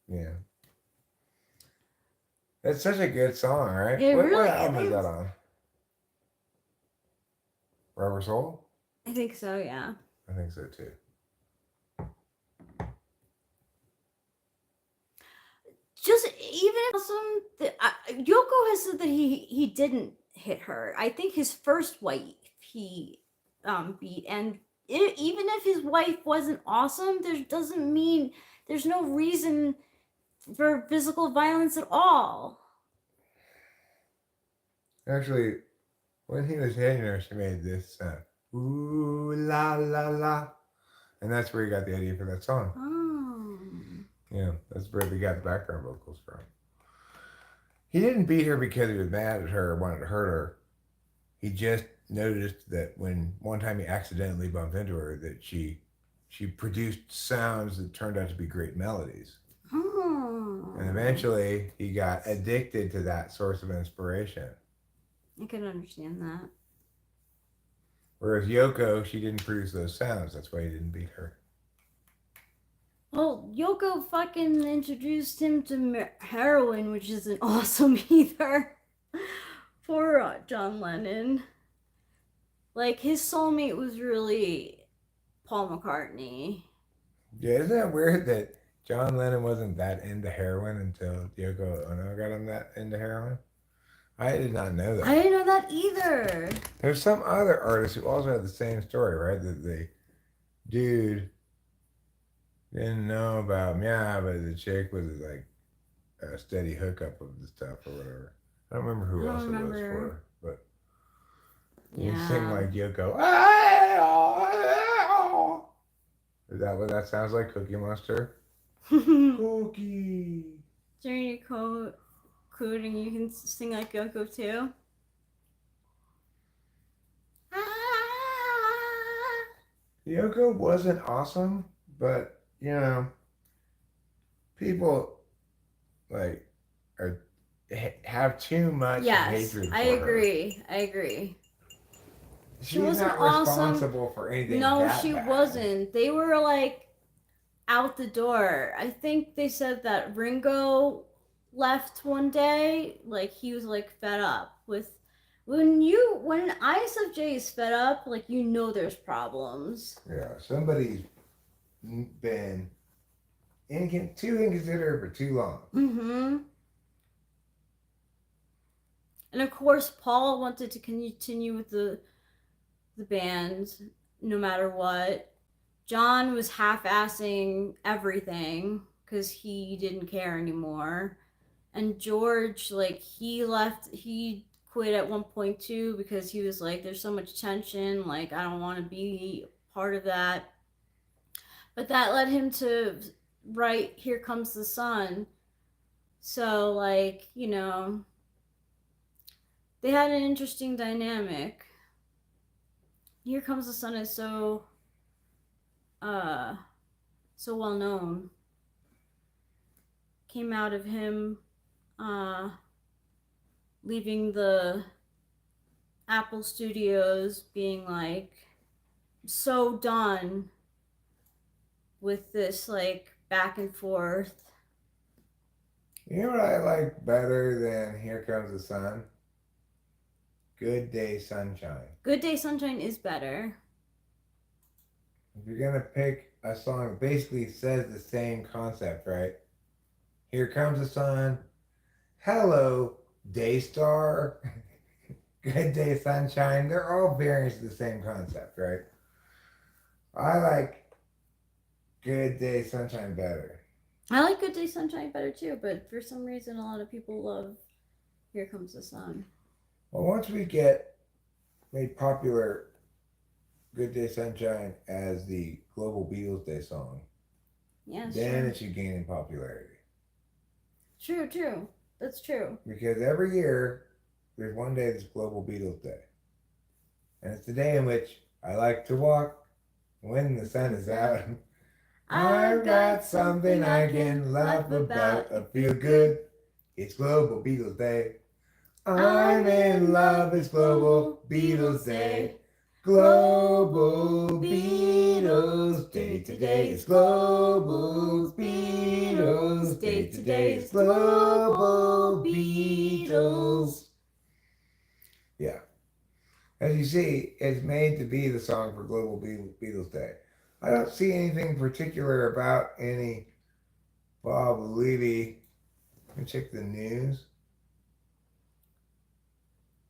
Yeah. It's such a good song, right? What album is that on? Rubber Soul? I think so, yeah. I think so too. Just even awesome that Yoko has said that he didn't hit her. I think his first wife he beat, and even if his wife wasn't awesome, there doesn't mean there's no reason for physical violence at all. Actually, When he was hitting her, she made this ooh la la la, and that's where he got the idea for that song. Oh. Yeah, that's where they got the background vocals from. He didn't beat her because he was mad at her or wanted to hurt her. He just noticed that when one time he accidentally bumped into her, that she produced sounds that turned out to be great melodies. Oh. And eventually he got addicted to that source of inspiration. I can understand that. Whereas Yoko, she didn't produce those sounds. That's why he didn't beat her. Well, Yoko fucking introduced him to heroin, which isn't awesome either. Poor John Lennon. Like, his soulmate was really Paul McCartney. Yeah, isn't that weird that John Lennon wasn't that into heroin until Yoko Ono got him that into heroin? I did not know that. I didn't know that either. There's some other artists who also had the same story, right? That the dude didn't know about but the chick was like a steady hookup of the stuff or whatever. I don't remember who else it was for, but you sing like Yoko. Is that what that sounds like? Cookie Monster? Cookie. Is there any coding you can sing like Yoko too? Yoko wasn't awesome, but you know, people like have too much hatred for I her. agree. I agree. She's not responsible for anything. No, she bad. wasn't. They were like out the door. I think they said that Ringo left one day. Like, he was like fed up with when ISFJ is fed up, like, you know there's problems. Yeah, somebody's been too inconsiderate for too long. Mm-hmm. And of course, Paul wanted to continue with the band no matter what. John was half-assing everything because he didn't care anymore. And George, like, he quit at one point too because he was like, there's so much tension, like, I don't want to be part of that. But that led him to write Here Comes the Sun. So, like, you know, they had an interesting dynamic. Here Comes the Sun is so well known. Came out of him leaving the Apple Studios, being like so done with this like back and forth. You know what I like better than Here Comes the Sun? Good Day Sunshine. Good Day Sunshine is better. If you're gonna pick a song that basically says the same concept, right? Here Comes the Sun. Hello, Daystar. Good Day Sunshine. They're all variants of the same concept, right? I like Good Day Sunshine better. I like Good Day Sunshine better too, but for some reason a lot of people love Here Comes the Sun. Well, once we get made popular Good Day Sunshine as the global Beatles Day song, then it should gain in popularity. True. That's true. Because every year, there's one day that's Global Beatles Day. And it's the day in which I like to walk when the sun is out. I've got something I can laugh about. I feel good. It's Global Beatles Day. I'm in love. It's Global Beatles Day. Global Beatles Day today. It's Global Beatles Day today. It's Global Beatles. Yeah. As you see, it's made to be the song for Global Beatles Day. I don't see anything particular about any Bob Levy. Let me check the news.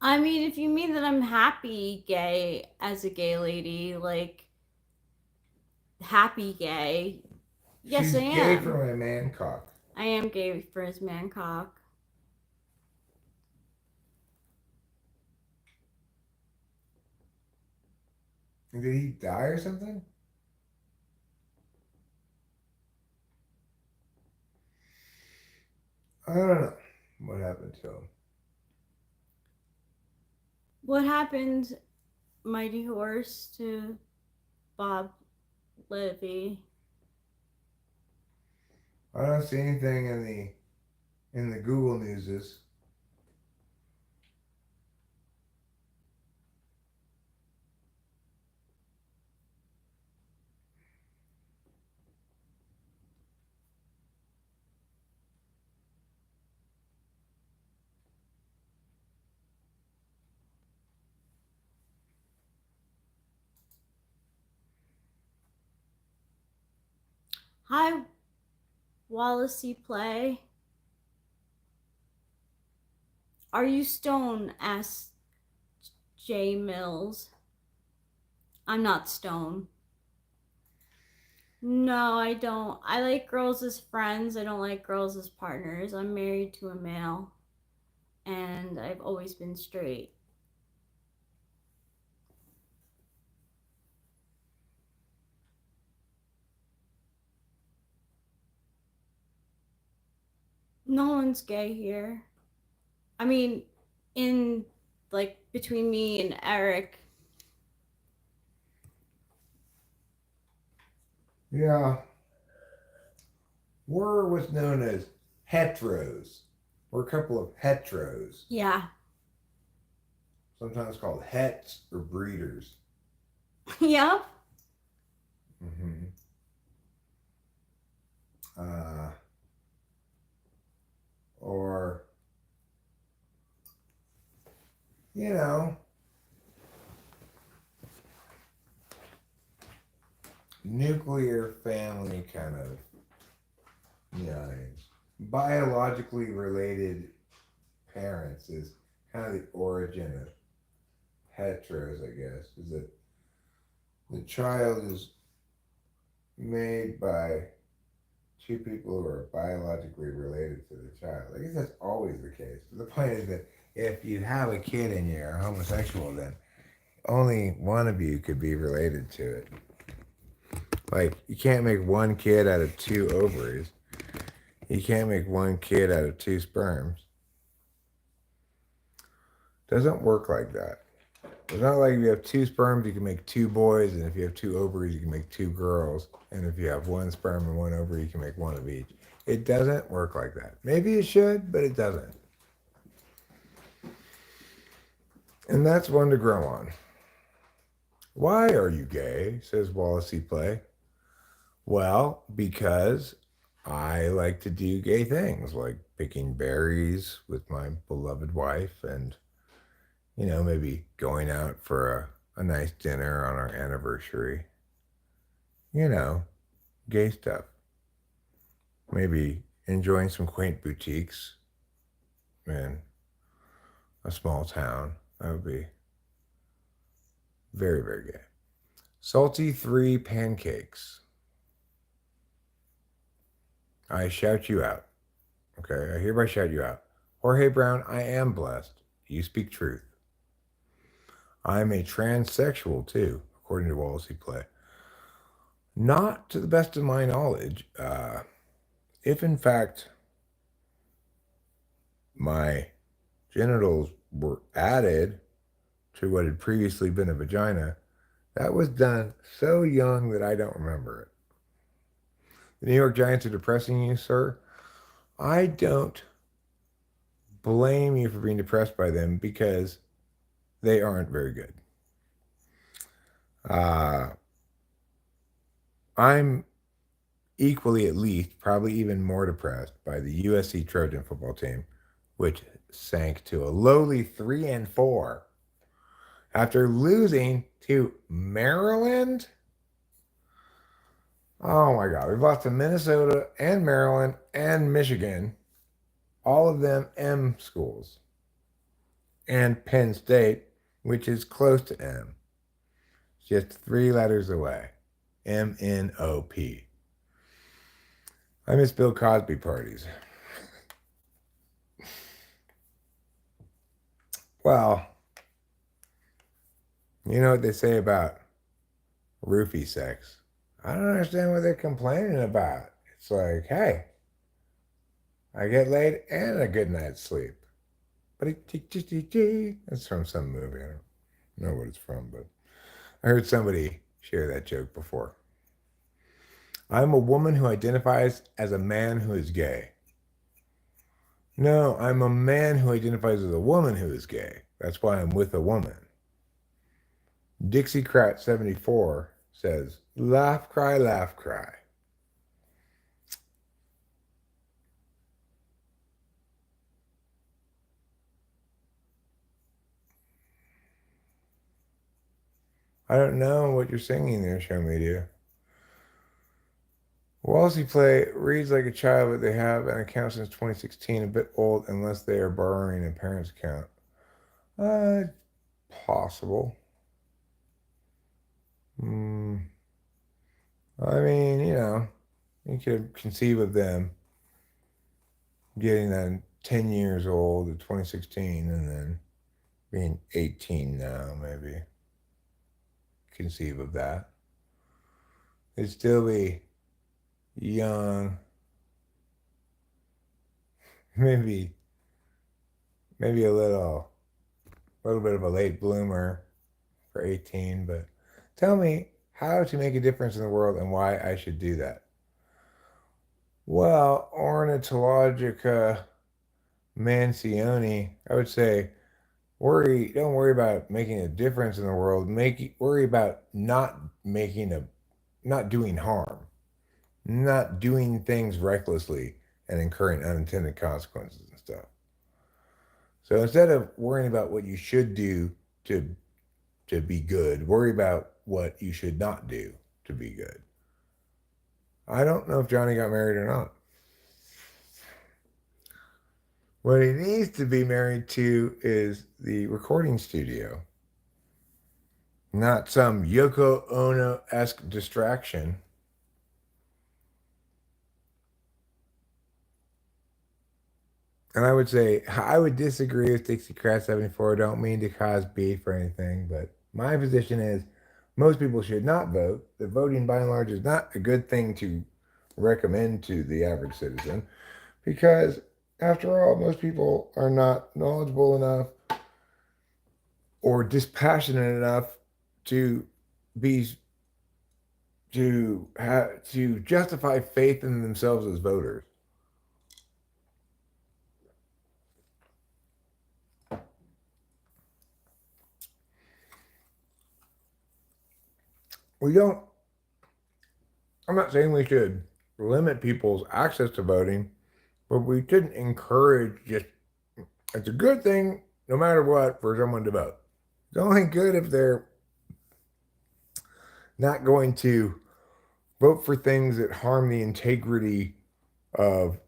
I mean, if you mean that I'm happy gay as a gay lady, like happy gay, yes, I am. She's gay for my man cock. I am gay for his man cock. Did he die or something? I don't know what happened to him. What happened, Mighty Horse, to Bob Levy? I don't see anything in the Google Newses. Hi, Wallacey Play. Are you stone? Asked J. Mills. I'm not stone. No, I don't. I like girls as friends. I don't like girls as partners. I'm married to a male, and I've always been straight. No one's gay here. I mean, in like between me and Eric. Yeah. We're what's known as heteros. We're a couple of heteros. Yeah. Sometimes called hets or breeders. Yep. Mm-hmm. Or, you know, nuclear family kind of, biologically related parents is kind of the origin of heteros, I guess, is that the child is made by two people who are biologically related to the child. I guess that's always the case. The point is that if you have a kid and you're homosexual, then only one of you could be related to it. Like, you can't make one kid out of two ovaries. You can't make one kid out of two sperms. Doesn't work like that. It's not like if you have two sperms, you can make two boys, and if you have two ovaries, you can make two girls. And if you have one sperm and one ovary, you can make one of each. It doesn't work like that. Maybe it should, but it doesn't. And that's one to grow on. Why are you gay? Says Wallacey Play. Well, because I like to do gay things, like picking berries with my beloved wife and, maybe going out for a nice dinner on our anniversary. Gay stuff. Maybe enjoying some quaint boutiques in a small town. That would be very, very gay. Salty 3 pancakes. I shout you out. Okay, I hereby shout you out. Jorge Brown, I am blessed. You speak truth. I'm a transsexual too, according to Wallacey Play. Not to the best of my knowledge. If in fact my genitals were added to what had previously been a vagina, that was done so young that I don't remember it. The New York Giants are depressing you, sir. I don't blame you for being depressed by them because they aren't very good. I'm equally, at least, probably even more depressed by the USC Trojan football team, which sank to a lowly 3-4 after losing to Maryland. Oh my God, we've lost to Minnesota and Maryland and Michigan, all of them M schools, and Penn State, which is close to M, just 3 letters away. MNOP. I miss Bill Cosby parties. Well, you know what they say about roofie sex. I don't understand what they're complaining about. It's like, hey, I get laid and a good night's sleep. But it's from some movie. I don't know what it's from, but I heard somebody share that joke before. I'm a woman who identifies as a man who is gay. No, I'm a man who identifies as a woman who is gay. That's why I'm with a woman. Dixiecrat74 says, laugh, cry, laugh, cry. I don't know what you're singing there, show media. Walsey play reads like a child, but they have an account since 2016, a bit old unless they are borrowing a parent's account. Possible. Hmm. I mean, you could conceive of them getting that 10 years old at 2016 and then being 18 now, maybe. Conceive of that. They'd still be young, maybe a little bit of a late bloomer for 18, but tell me how to make a difference in the world and why I should do that. Well, ornithologica mansioni, I would say don't worry about making a difference in the world. Worry about not doing harm, not doing things recklessly and incurring unintended consequences and stuff. So instead of worrying about what you should do to be good, worry about what you should not do to be good. I don't know if Johnny got married or not. What he needs to be married to is the recording studio, not some Yoko Ono-esque distraction. And I would say, I would disagree with Dixiecrat74. Don't mean to cause beef or anything, but my position is most people should not vote. The voting, by and large, is not a good thing to recommend to the average citizen because, after all, most people are not knowledgeable enough or dispassionate enough to be to justify faith in themselves as voters. We don't. I'm not saying we should limit people's access to voting, but we shouldn't encourage just. It's a good thing, no matter what, for someone to vote. It's only good if they're not going to vote for things that harm the integrity of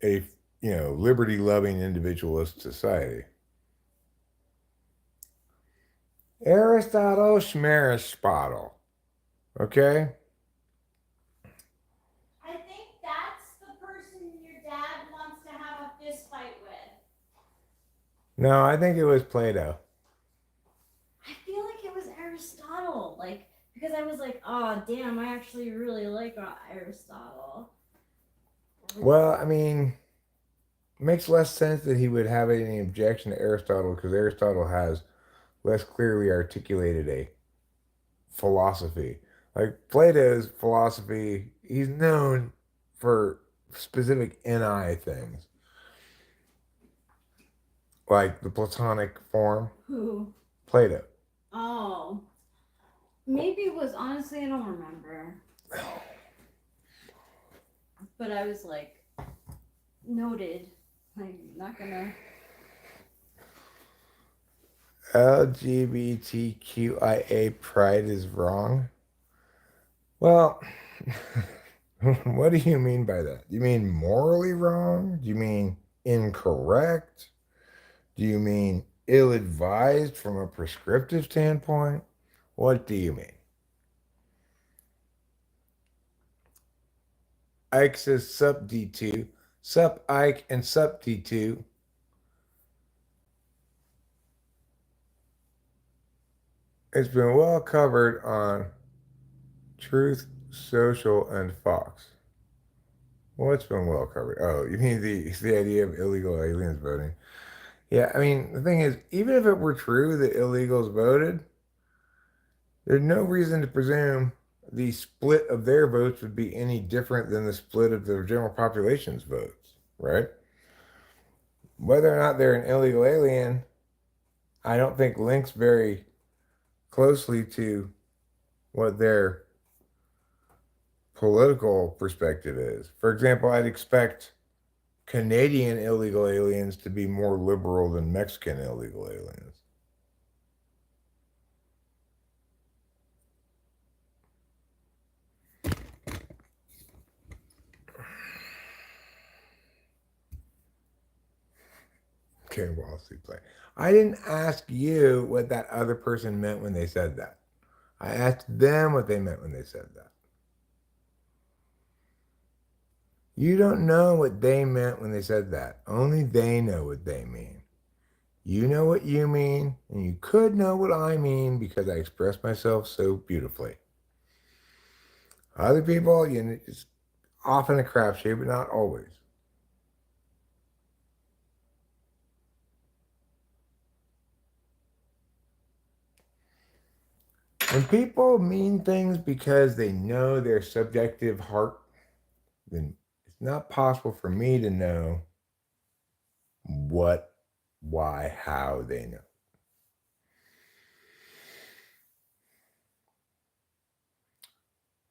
a liberty-loving individualist society. Aristotle Schmeristotle. Okay? I think that's the person your dad wants to have a fist fight with. No, I think it was Plato. I feel like it was Aristotle. Because I was like, oh, damn, I actually really like Aristotle. Well, I mean, it makes less sense that he would have any objection to Aristotle because Aristotle has less clearly articulated a philosophy. Like Plato's philosophy, he's known for specific NI things, like the Platonic form. Who? Plato. Oh. Maybe it was, honestly, I don't remember. But I was like, noted. I'm not gonna. LGBTQIA pride is wrong. Well, what do you mean by that? Do you mean morally wrong? Do you mean incorrect? Do you mean ill-advised from a prescriptive standpoint? What do you mean? Ike says sup D2. Sup Ike and sup D2. It's been well covered on Truth, Social, and Fox. Well, it's been well covered. Oh, you mean the idea of illegal aliens voting? Yeah, I mean, the thing is, even if it were true that illegals voted, there's no reason to presume the split of their votes would be any different than the split of the general population's votes, right? Whether or not they're an illegal alien, I don't think links very closely to what their political perspective is. For example, I'd expect Canadian illegal aliens to be more liberal than Mexican illegal aliens. Okay, Wall Street play. I didn't ask you what that other person meant when they said that. I asked them what they meant when they said that. You don't know what they meant when they said that. Only they know what they mean. You know what you mean, and you could know what I mean because I express myself so beautifully. Other people, it's often a crapshoot, but not always. When people mean things because they know their subjective heart, then it's not possible for me to know what, why, how they know.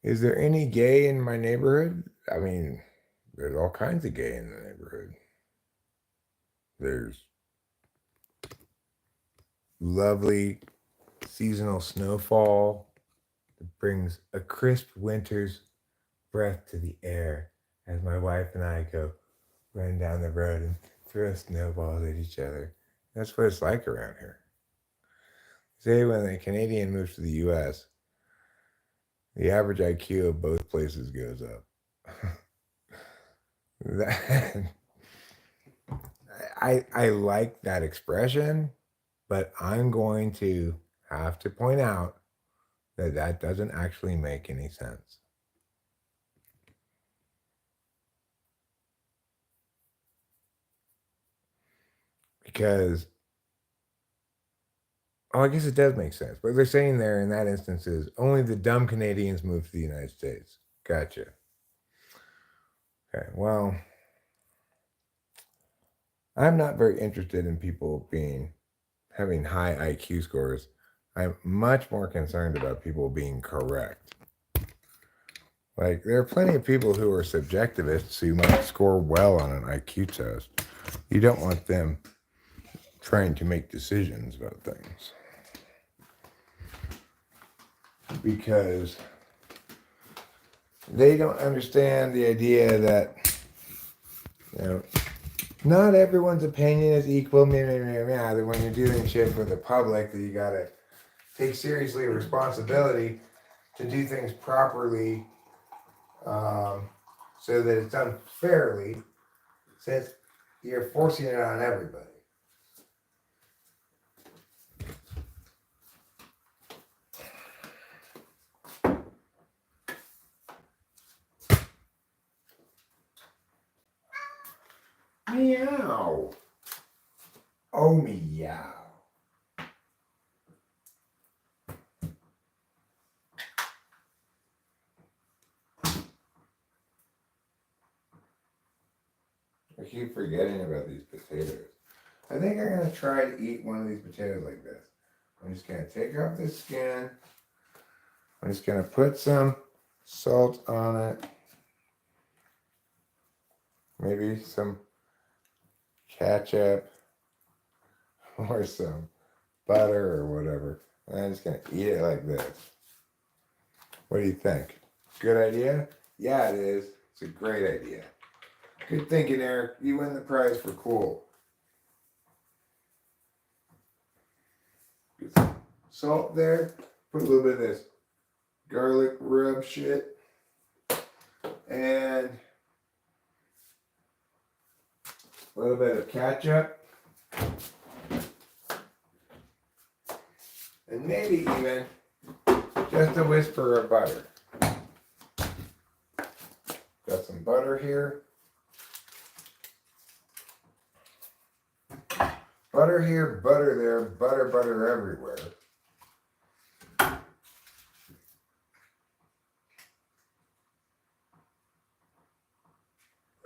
Is there any gay in my neighborhood? I mean, there's all kinds of gay in the neighborhood. There's lovely seasonal snowfall that brings a crisp winter's breath to the air as my wife and I go run down the road and throw snowballs at each other. That's what it's like around here. Say when a Canadian moves to the US, the average IQ of both places goes up. I like that expression, but I'm going to have to point out that that doesn't actually make any sense. Because, oh, I guess it does make sense. What they're saying there in that instance is only the dumb Canadians move to the United States. Gotcha. Okay, well, I'm not very interested in people having high IQ scores. I'm much more concerned about people being correct. Like, there are plenty of people who are subjectivists who might score well on an IQ test. You don't want them trying to make decisions about things. Because they don't understand the idea that, not everyone's opinion is equal. That when you're doing shit for the public, that you gotta take seriously a responsibility to do things properly, so that it's done fairly, since you're forcing it on everybody. Meow. Oh, meow. I keep forgetting about these potatoes. I think I'm going to try to eat one of these potatoes like this. I'm just going to take off the skin. I'm just going to put some salt on it. Maybe some ketchup or some butter or whatever. And I'm just going to eat it like this. What do you think? Good idea? Yeah, it is. It's a great idea. Good thinking, Eric. You win the prize for cool. Get some salt there. Put a little bit of this garlic rub shit. And a little bit of ketchup. And maybe even just a whisper of butter. butter here. Butter here, butter there, butter everywhere.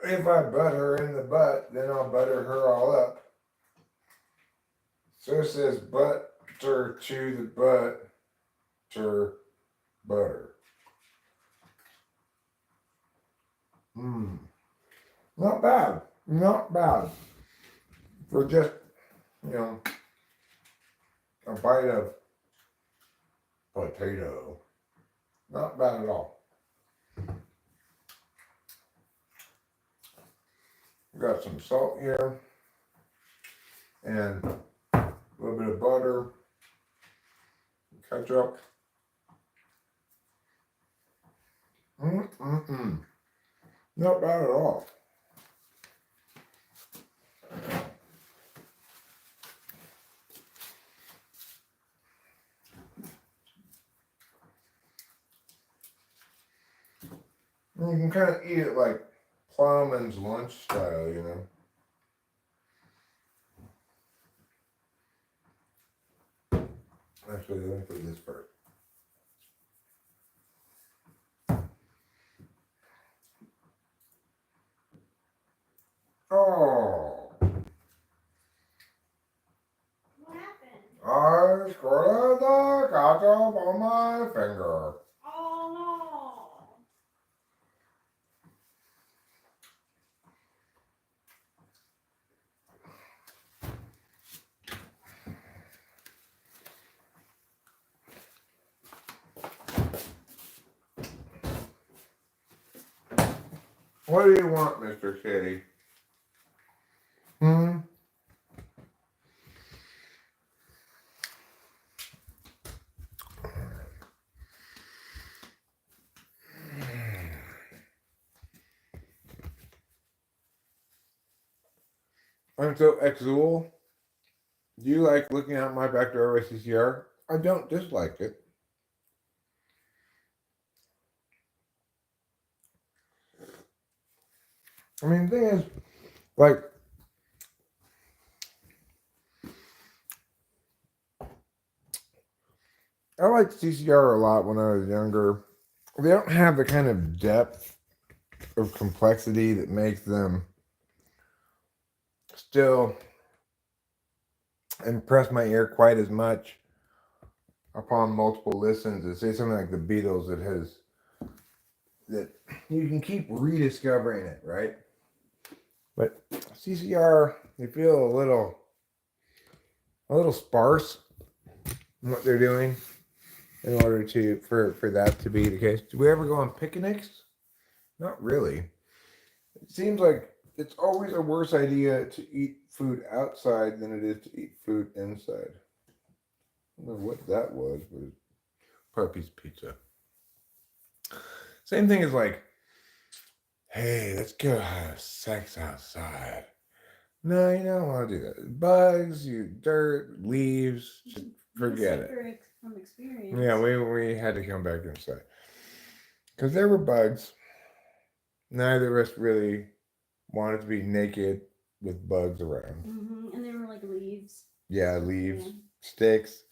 If I butter her in the butt, then I'll butter her all up. So it says butter to the butter. Not bad. Not bad. For just, a bite of potato. Not bad at all. Got some salt here. And a little bit of butter. Ketchup. Not bad at all. And you can kind of eat it like Plowman's lunch style, Actually, let me put this first. Oh. What happened? I squirted the ketchup on my finger. Oh What do you want, Mr. Kitty? I'm so Exul. Do you like looking out my back door with CCR? I don't dislike it. I mean, the thing is, like, I liked CCR a lot when I was younger. They don't have the kind of depth of complexity that makes them still impress my ear quite as much upon multiple listens as say something like the Beatles that you can keep rediscovering it, right? But CCR, they feel a little sparse in what they're doing in order for that to be the case. Do we ever go on picnics? Not really. It seems like it's always a worse idea to eat food outside than it is to eat food inside. I don't know what that was, but it's probably a piece of pizza. Same thing as like, hey, let's go have sex outside. No, you don't want to do that. Bugs, dirt, leaves, just forget it. From experience. Yeah, we had to come back inside. Because there were bugs. Neither of us really wanted to be naked with bugs around. And they were like leaves. Yeah, leaves, sticks.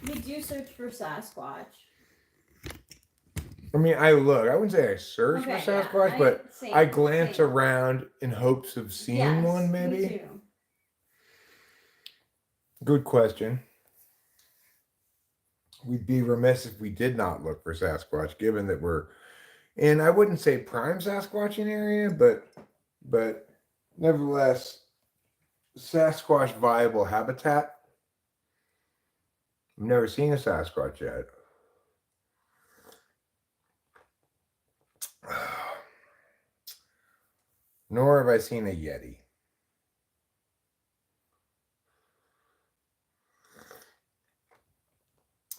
We do search for Sasquatch. I mean, I wouldn't say I search for Sasquatch, but I glance around in hopes of seeing one, maybe. Me too. Good question. We'd be remiss if we did not look for Sasquatch, given that we're in, I wouldn't say prime Sasquatchian area, but nevertheless, Sasquatch viable habitat. I've never seen a Sasquatch yet. Nor have I seen a Yeti.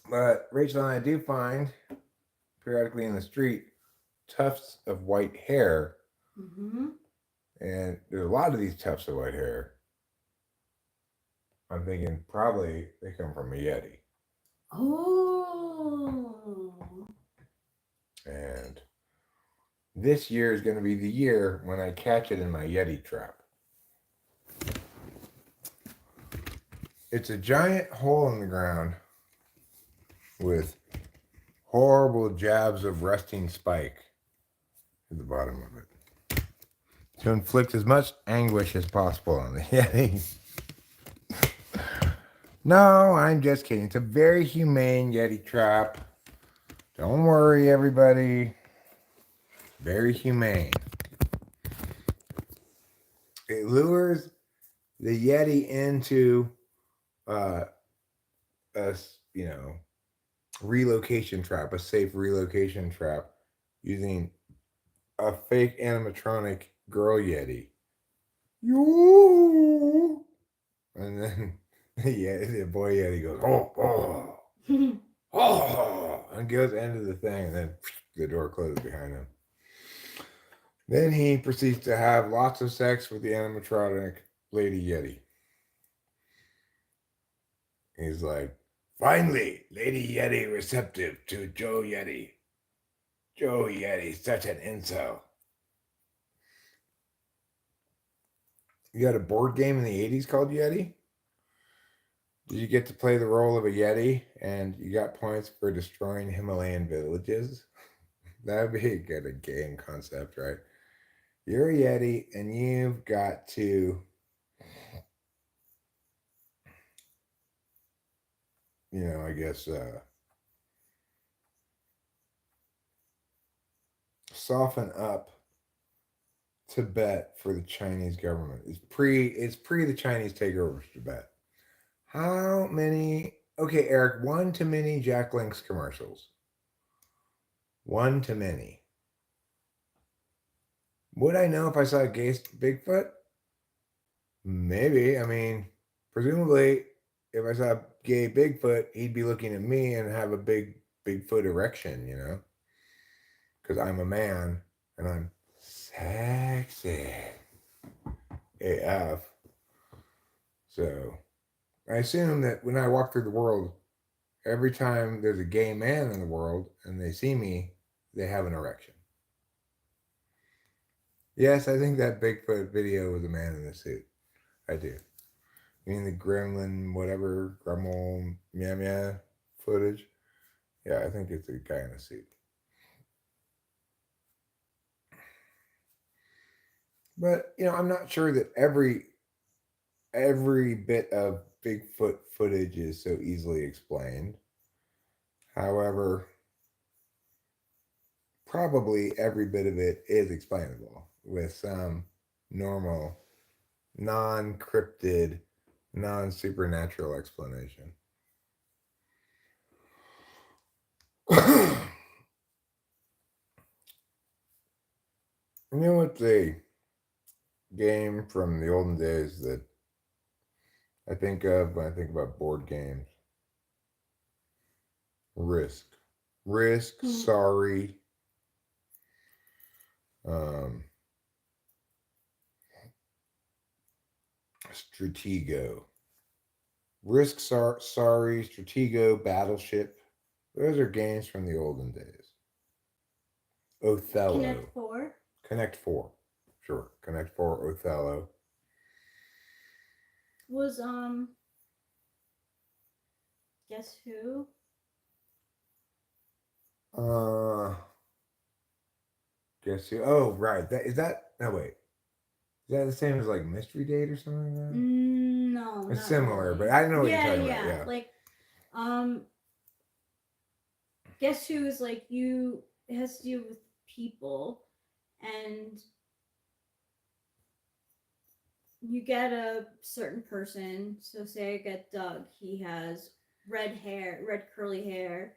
But Rachel and I do find periodically in the street tufts of white hair. And there's a lot of these tufts of white hair. I'm thinking probably they come from a Yeti. Oh. And this year is going to be the year when I catch it in my Yeti trap. It's a giant hole in the ground with horrible jabs of rusting spike at the bottom of it to inflict as much anguish as possible on the Yeti. No, I'm just kidding. It's a very humane Yeti trap. Don't worry, everybody. Very humane. It lures the Yeti into a relocation trap, a safe relocation trap, using a fake animatronic girl Yeti. Yoo! And then the boy Yeti goes, oh, and goes into the thing, and then the door closes behind him. Then he proceeds to have lots of sex with the animatronic Lady Yeti. He's like, finally, Lady Yeti receptive to Joe Yeti. Joe Yeti, such an incel. You had a board game in the 80s called Yeti? Did you get to play the role of a Yeti and you got points for destroying Himalayan villages? That would be a good game concept, right? You're a Yeti and you've got to, I guess, soften up Tibet for the Chinese government. It's pre the Chinese takeover of Tibet. How many? Okay, Eric, one to many Jack Link's commercials. One to many. Would I know if I saw a gay Bigfoot? Maybe. I mean, presumably, if I saw a gay Bigfoot, he'd be looking at me and have a big Bigfoot erection, because I'm a man and I'm sexy AF. So I assume that when I walk through the world, every time there's a gay man in the world and they see me, they have an erection. Yes, I think that Bigfoot video was a man in a suit. I do. You mean the gremlin, whatever, gremlin, meow footage? Yeah, I think it's a guy in a suit. But, I'm not sure that every bit of Bigfoot footage is so easily explained. However, probably every bit of it is explainable with some normal, non-cryptid, non-supernatural explanation. You know what's a game from the olden days that I think of when I think about board games? Risk. Sorry. Stratego. Risk, sorry, Stratego, Battleship. Those are games from the olden days. Othello. Connect 4. Connect 4. Sure. Connect 4, Othello. Was, Guess Who? Guess Who? Oh, right. No, wait. Is that the same as like Mystery Date or something like that? No. It's similar, really. But I know what you're talking about. Yeah. Like, Guess Who is like it has to do with people, and you get a certain person. So say I get Doug. He has red curly hair,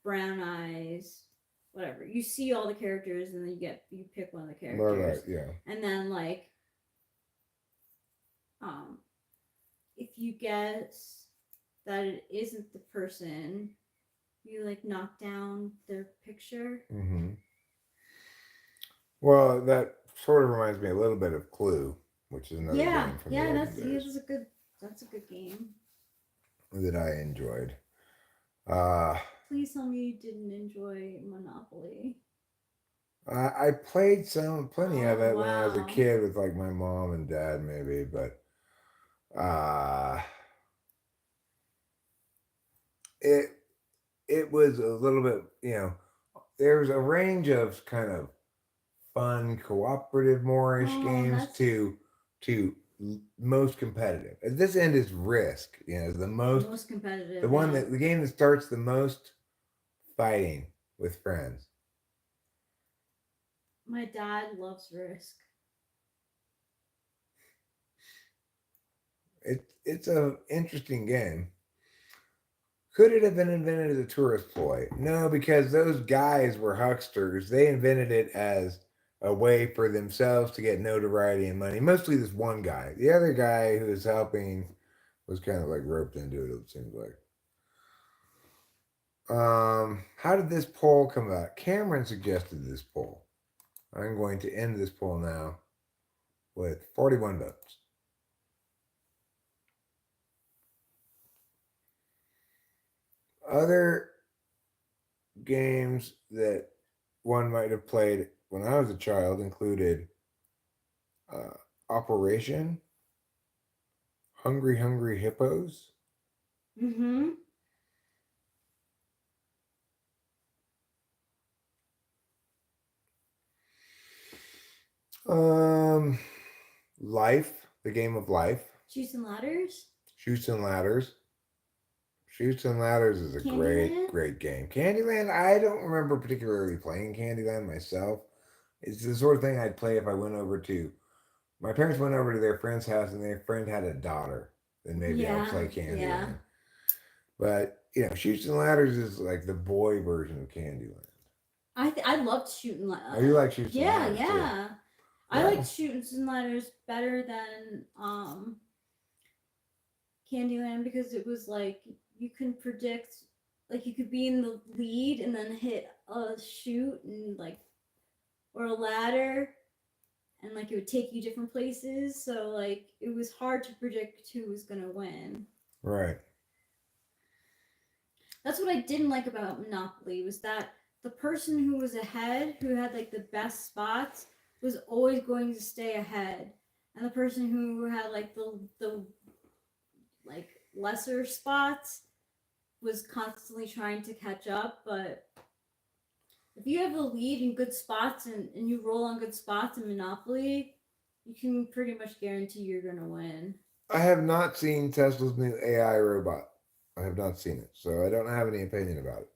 brown eyes, whatever. You see all the characters, and then you pick one of the characters. Right, yeah. And then if you guess that it isn't the person, you knock down their picture. Mm-hmm. Well, that sort of reminds me a little bit of Clue, which is another game from the olden days. That's a good game that I enjoyed. Please tell me you didn't enjoy Monopoly. I played plenty of Oh, it when I was a wow. kid with like my mom and dad, maybe, but uh, it it was a little bit, there's a range of kind of fun, cooperative, more-ish Oh, games that's to most competitive. At this end is Risk, most competitive, yeah. the game that starts the most fighting with friends. My dad loves Risk. It's a interesting game. Could it have been invented as a tourist ploy? No, because those guys were hucksters. They invented it as a way for themselves to get notoriety and money. Mostly this one guy. The other guy who was helping was kind of like roped into it, it seems like. How did this poll come about? Cameron suggested this poll. I'm going to end this poll now with 41 votes. Other games that one might have played when I was a child included uh, Operation, Hungry Hungry Hippos, Mm-hmm. um, Life, the game of life, Chutes and Ladders? Shoots and Ladders. Shoots and Ladders is a great, Candyland? great game. Candyland, I don't remember particularly playing Candyland myself. It's the sort of thing I'd play if I went over to my parents went over to their friend's house and their friend had a daughter. Then maybe I'll Yeah, play yeah. Candyland. But Shoots and Ladders is like the boy version of Candyland. I loved shooting. Oh, you like Shoots and Yeah, Ladders too? yeah. I Yeah. liked shooting and ladders better than Candyland because it was like you can predict, like you could be in the lead and then hit a chute and like or a ladder, and like it would take you different places. So like it was hard to predict who was gonna win. Right. That's what I didn't like about Monopoly was that the person who was ahead, who had like the best spots, was always going to stay ahead, and the person who had like the like lesser spots was constantly trying to catch up. But if you have a lead in good spots and you roll on good spots in Monopoly, you can pretty much guarantee you're gonna win. I have not seen Tesla's new AI robot. I have not seen it, so I don't have any opinion about it.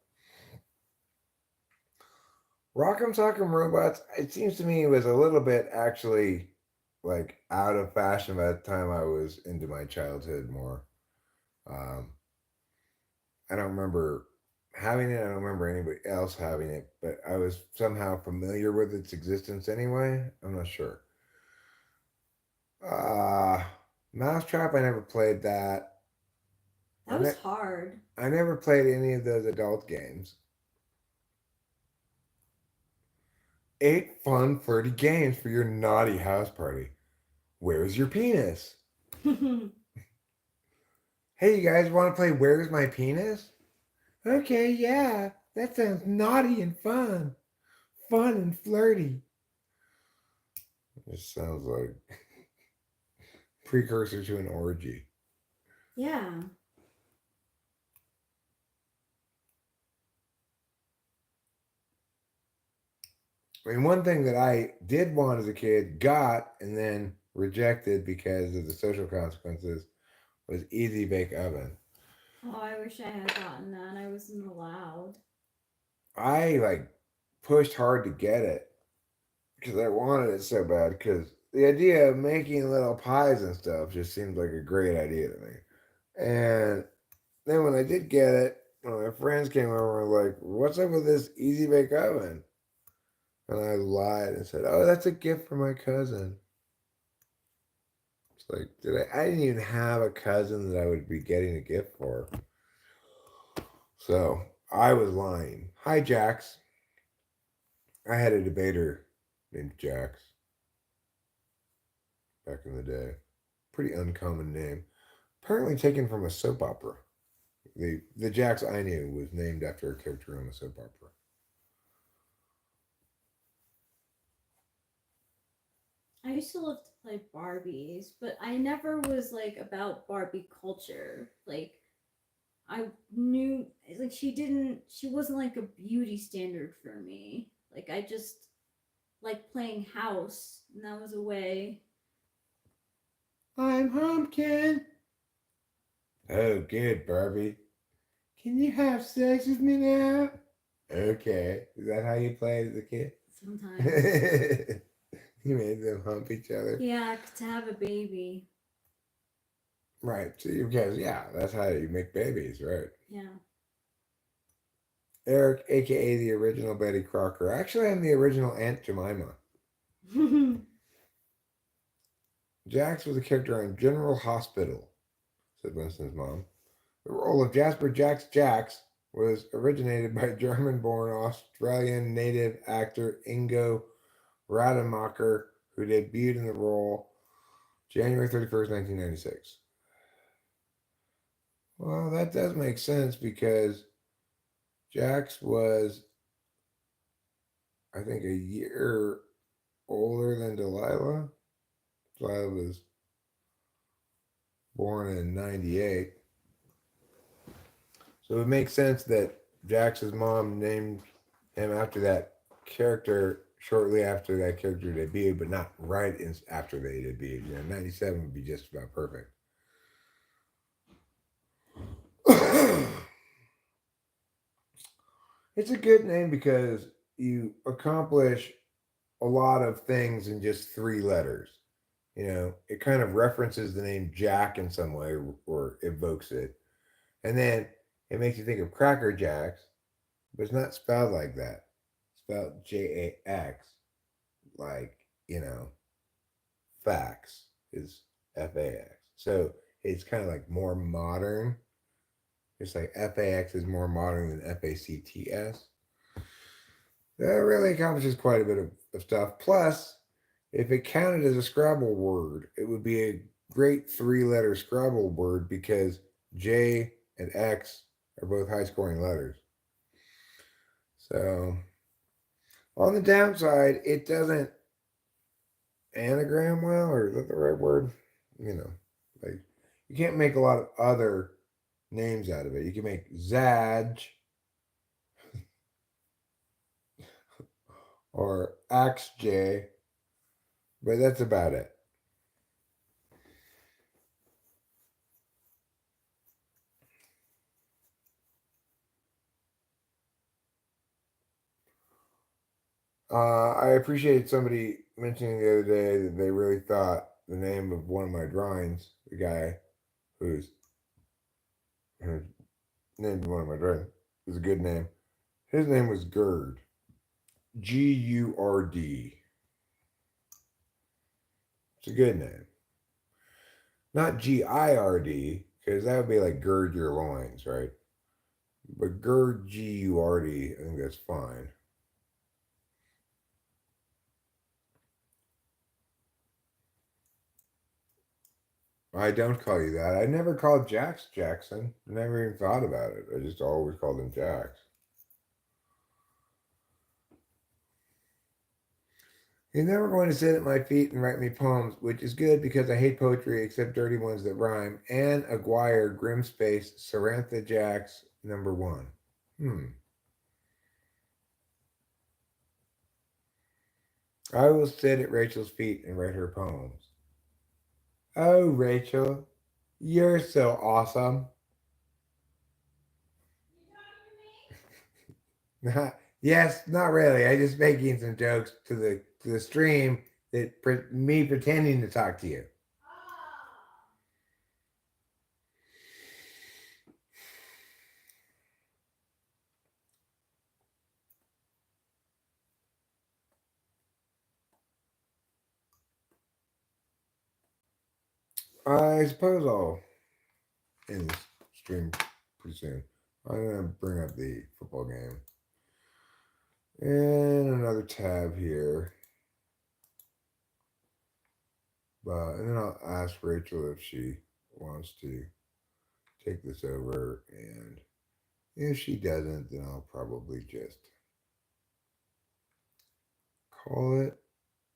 Rock'em Sock'em Robots, it seems to me, was a little bit actually like out of fashion by the time I was into my childhood more. Um, I don't remember having it. I don't remember anybody else having it, but I was somehow familiar with its existence anyway. I'm not sure. Uh, Mousetrap, I never played that. I, That was ne- hard. I never played any of those adult games. 8 fun, flirty games for your naughty house party. Where's your penis? Hey, you guys want to play Where's My Penis? Okay, yeah. That sounds naughty and fun. Fun and flirty. It sounds like precursor to an orgy. Yeah. I mean, one thing that I did want as a kid, got, and then rejected because of the social consequences was Easy Bake Oven. Oh, I wish I had gotten that. I wasn't allowed. I like pushed hard to get it because I wanted it so bad. Because the idea of making little pies and stuff just seemed like a great idea to me. And then when I did get it, when my friends came over and were like, "What's up with this Easy Bake Oven?" And I lied and said, "Oh, that's a gift for my cousin." It's like, I didn't even have a cousin that I would be getting a gift for. So I was lying. Hi, Jax. I had a debater named Jax back in the day. Pretty uncommon name. Apparently taken from a soap opera. The Jax I knew was named after a character on a soap opera. I used to love to play Barbies, but I never was like about Barbie culture. Like I knew like she wasn't like a beauty standard for me. Like I just like playing house and that was a way. I'm Humpkin. Oh, good, Barbie. Can you have sex with me now? Okay. Is that how you played as a kid? Sometimes. You made them hump each other. Yeah, to have a baby. Right. So because yeah, that's how you make babies, right? Yeah. Eric, aka the original Betty Crocker. Actually, I'm the original Aunt Jemima. Jax was a character on General Hospital, said Winston's mom. The role of Jasper Jax was originated by German-born Australian native actor Ingo Rademacher, who debuted in the role January 31st, 1996. Well, that does make sense because Jax was, I think, a year older than Delilah. Delilah was born in 98. So it makes sense that Jax's mom named him after that character shortly after that character debuted, but not right after they debuted. 97 would be just about perfect. It's a good name because you accomplish a lot of things in just 3 letters. It kind of references the name Jack in some way or evokes it. And then it makes you think of Cracker Jacks, but it's not spelled like that. It's spelled Jax, like, fax is FAX. So it's kind of like more modern. It's like FAX is more modern than FACTS. That really accomplishes quite a bit of stuff. Plus, if it counted as a Scrabble word, it would be a great 3-letter Scrabble word because J and X are both high scoring letters. So, on the downside, it doesn't anagram well, or is that the right word? Like you can't make a lot of other names out of it. You can make Zaj or AxJ, but that's about it. I appreciate somebody mentioning the other day that they really thought the name of one of my drawings, the guy who named one of my drawings, is a good name. His name was Gurd. Gurd. It's a good name. Not GIRD, because that would be like gird your loins, right? But Gurd, Gurd, I think that's fine. I don't call you that. I never called Jax Jackson. I never even thought about it. I just always called him Jax. He's never going to sit at my feet and write me poems, which is good because I hate poetry except dirty ones that rhyme. Anne Aguirre, Grimspace, Sarantha Jax, #1. I will sit at Rachel's feet and write her poems. Oh, Rachel, you're so awesome. Yes, not really. I just making some jokes to the stream that me pretending to talk to you. I suppose I'll end this stream pretty soon. I'm gonna bring up the football game and another tab here, and then I'll ask Rachel if she wants to take this over, and if she doesn't, then I'll probably just call it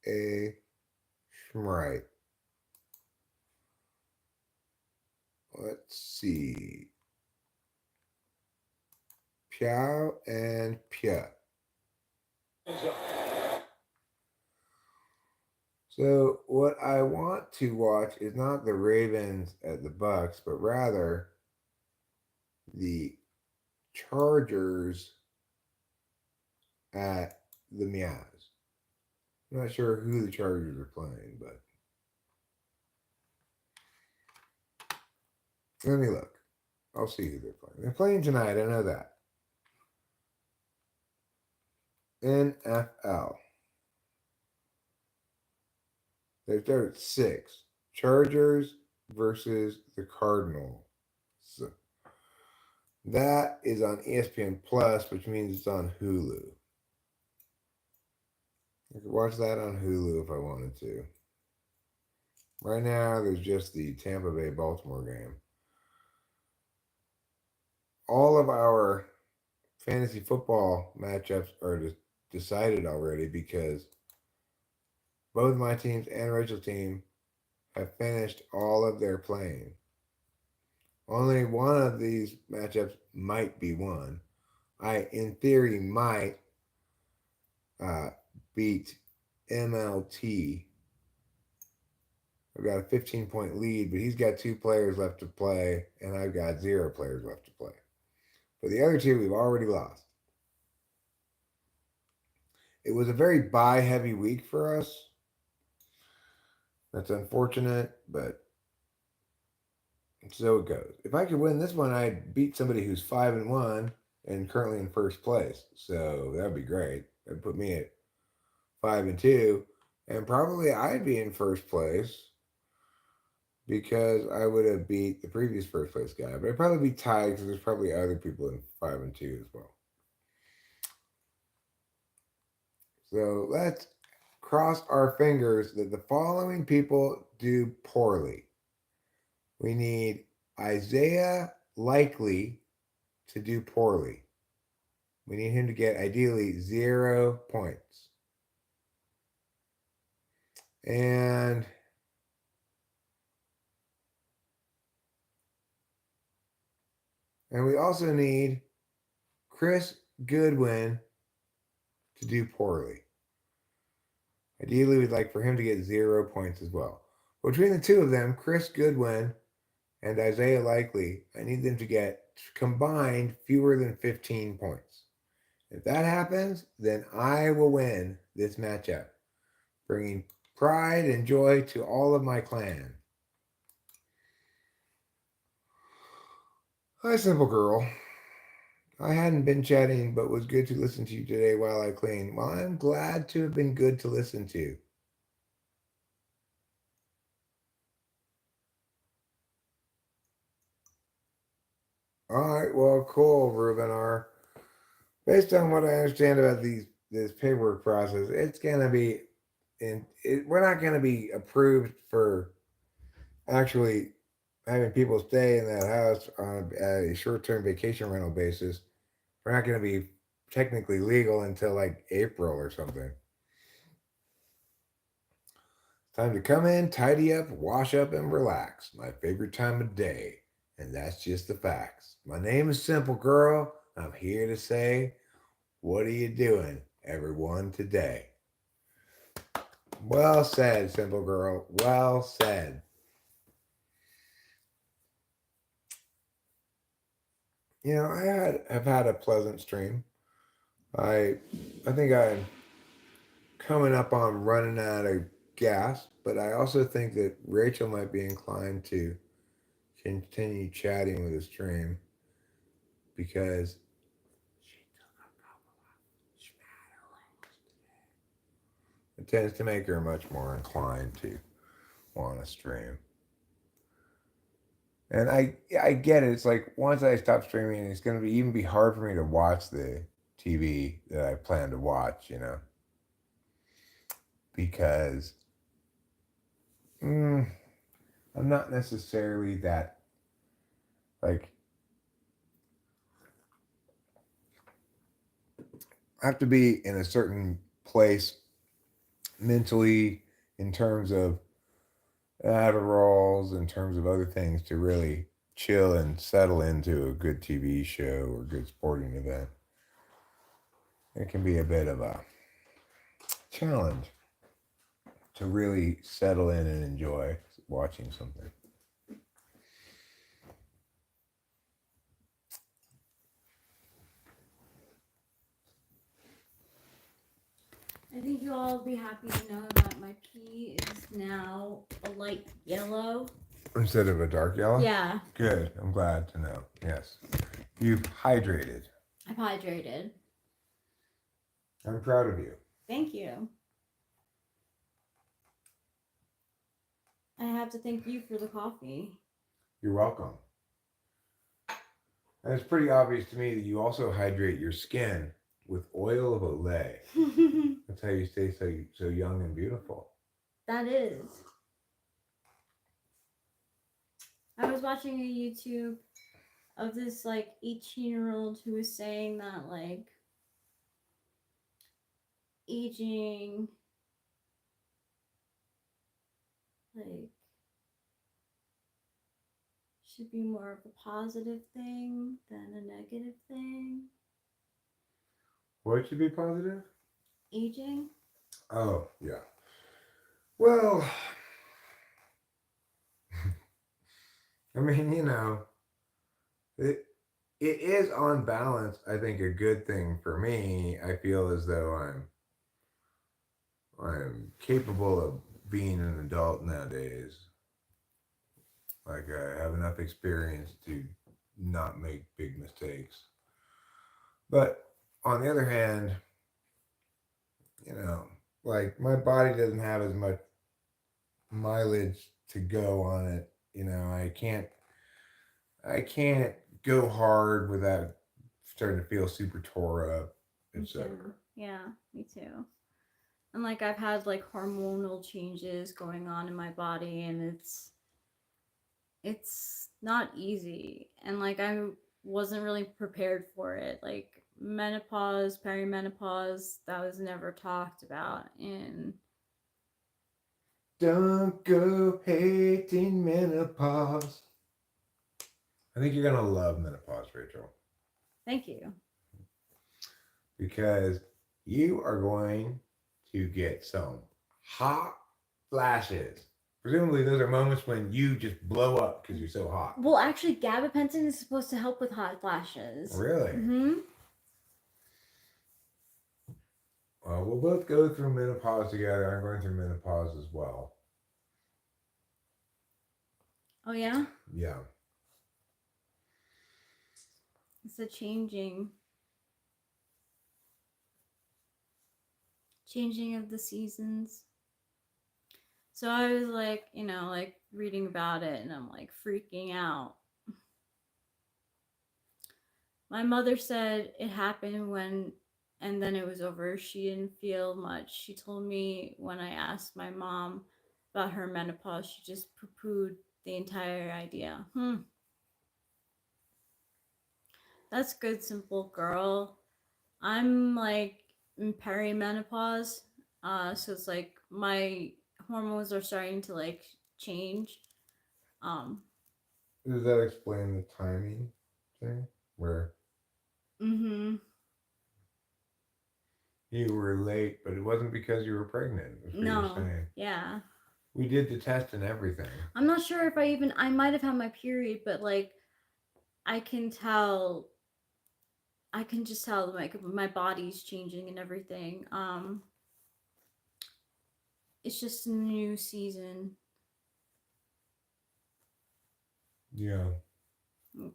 a schmrite. Let's see. Piao and Pia. So what I want to watch is not the Ravens at the Bucks, but rather the Chargers at the Meows. I'm not sure who the Chargers are playing, but let me look. I'll see who they're playing. They're playing tonight, I know that. NFL. They start at 6. Chargers versus the Cardinals. So that is on ESPN Plus, which means it's on Hulu. I could watch that on Hulu if I wanted to. Right now, there's just the Tampa Bay Baltimore game. All of our fantasy football matchups are decided already because both my teams and Rachel's team have finished all of their playing. Only one of these matchups might be won. I, in theory, might beat MLT. I've got a 15-point lead, but he's got 2 players left to play, and I've got 0 players left to play. For the other 2, we've already lost. It was a very buy-heavy week for us. That's unfortunate, but so it goes. If I could win this one, I'd beat somebody who's 5-1 and currently in first place. So that'd be great. That'd put me at 5-2, and probably I'd be in first place because I would have beat the previous first place guy. But I'd probably be tied because there's probably other people in 5-2 as well. So let's cross our fingers that the following people do poorly. We need Isaiah Likely to do poorly. We need him to get ideally 0 points. And we also need Chris Goodwin to do poorly. Ideally, we'd like for him to get 0 points as well. Between the 2 of them, Chris Goodwin and Isaiah Likely, I need them to get combined fewer than 15 points. If that happens, then I will win this matchup, bringing pride and joy to all of my clan. Hi, simple girl. I hadn't been chatting, but was good to listen to you today while I clean. Well, I'm glad to have been good to listen to. All right, well, cool, Ruben R. Based on what I understand about this paperwork process, it's gonna be, we're not gonna be approved for actually having people stay in that house on a short-term vacation rental basis. We're not gonna be technically legal until like April or something. Time to come in, tidy up, wash up, and relax. My favorite time of day. And that's just the facts. My name is Simple Girl. I'm here to say, what are you doing, everyone, today? Well said, Simple Girl. Well said. You know, have had a pleasant stream. I think I'm coming up on running out of gas, but I also think that Rachel might be inclined to continue chatting with the stream because she took a couple of smatterings today. It tends to make her much more inclined to want to stream. And I get it. It's like once I stop streaming, it's going to even be hard for me to watch the TV that I plan to watch, you know, because I'm not necessarily that Like, I have to be in a certain place mentally, in terms of Adderalls, in terms of other things, to really chill and settle into a good TV show or good sporting event. It can be a bit of a challenge to really settle in and enjoy watching something. I think you all will be happy to know that my pee is now a light yellow. Instead of a dark yellow? Yeah. Good. I'm glad to know. Yes. You've hydrated. I've hydrated. I'm proud of you. Thank you. I have to thank you for the coffee. You're welcome. And it's pretty obvious to me that you also hydrate your skin with oil of Olay. That's how you stay so young and beautiful. That is. I was watching a YouTube of this like 18-year-old who was saying that like aging like should be more of a positive thing than a negative thing. What should be positive? Aging. Oh, yeah. Well, I mean, it is on balance, I think, a good thing for me. I feel as though I'm capable of being an adult nowadays. Like, I have enough experience to not make big mistakes. But on the other hand, like, my body doesn't have as much mileage to go on it. I can't go hard without starting to feel super tore up, etc. Yeah, me too. And like I've had like hormonal changes going on in my body, and it's not easy. And like I wasn't really prepared for it. Like menopause, perimenopause, that was never talked about. And Don't go hating menopause. I think you're gonna love menopause, Rachel, thank you. because you are going to get some hot flashes. Presumably, those are moments when you just blow up because you're so hot. Well, actually, gabapentin is supposed to help with hot flashes. Really? Mm-hmm. Well, we'll both go through menopause together. I'm going through menopause as well. Oh yeah? Yeah. It's a changing of the seasons. So I was like, like reading about it, and I'm like freaking out. My mother said it happened and then it was over. She didn't feel much. She told me when I asked my mom about her menopause, she just poo-pooed the entire idea. That's good, simple girl. I'm like in perimenopause. So it's like my hormones are starting to like change. Does that explain the timing thing? Where Mm-hmm. you were late, but it wasn't because you were pregnant. That's what you were saying. Yeah. We did the test and everything. I'm not sure if I might have had my period, but like I can just tell like my body's changing and everything. It's just a new season. Yeah.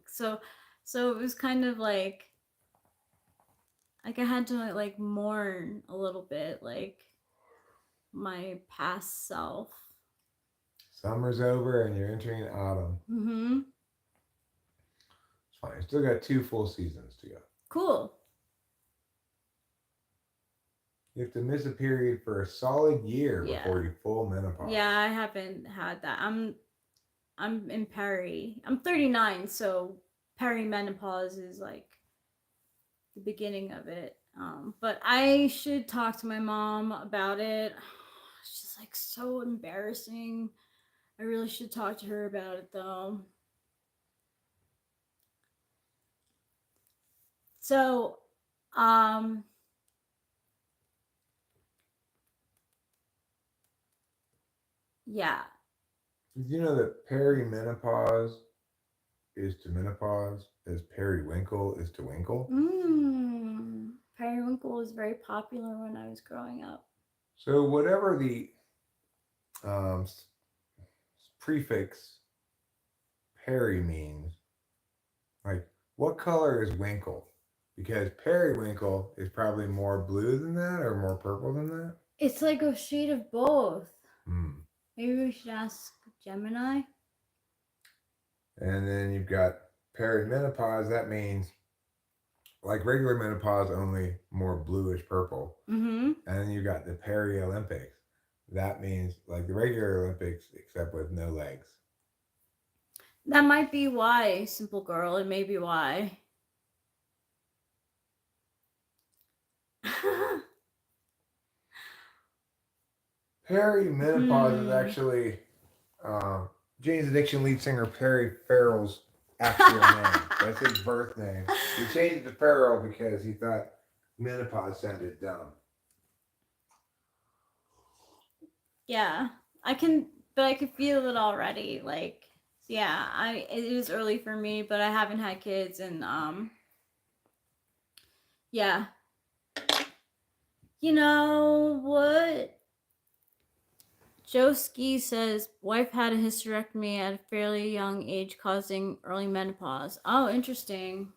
So it was kind of like I had to like mourn a little bit, like my past self. Summer's over and you're entering autumn. Mm-hmm. It's fine. You still got 2 full seasons to go. Cool. You have to miss a period for a solid year before you full menopause. Yeah, I haven't had that. I'm I'm in peri. I'm 39, so perimenopause is like the beginning of it. But I should talk to my mom about it. It's just like so embarrassing. I really should talk to her about it though. So, yeah. Did you know that perimenopause is to menopause as periwinkle is to winkle? Periwinkle was very popular when I was growing up. So whatever the um, prefix peri means, like what color is winkle? Because periwinkle is probably more blue than that or more purple than that. It's like a shade of both. Hmm. Maybe we should ask Gemini. And then you've got perimenopause. That means like regular menopause, only more bluish purple. Mm-hmm. And then you got the Olympics. That means like the regular Olympics, except with no legs. That might be why, simple girl. It may be why. Perimenopause is actually Jane's Addiction lead singer Perry Farrell's actual name. That's his birth name. He changed it to Farrell because he thought menopause sounded dumb. Yeah, I can, but I can feel it already. Like, yeah, it is early for me, but I haven't had kids, and yeah. You know what? Joe Ski says wife had a hysterectomy at a fairly young age, causing early menopause. Oh, interesting.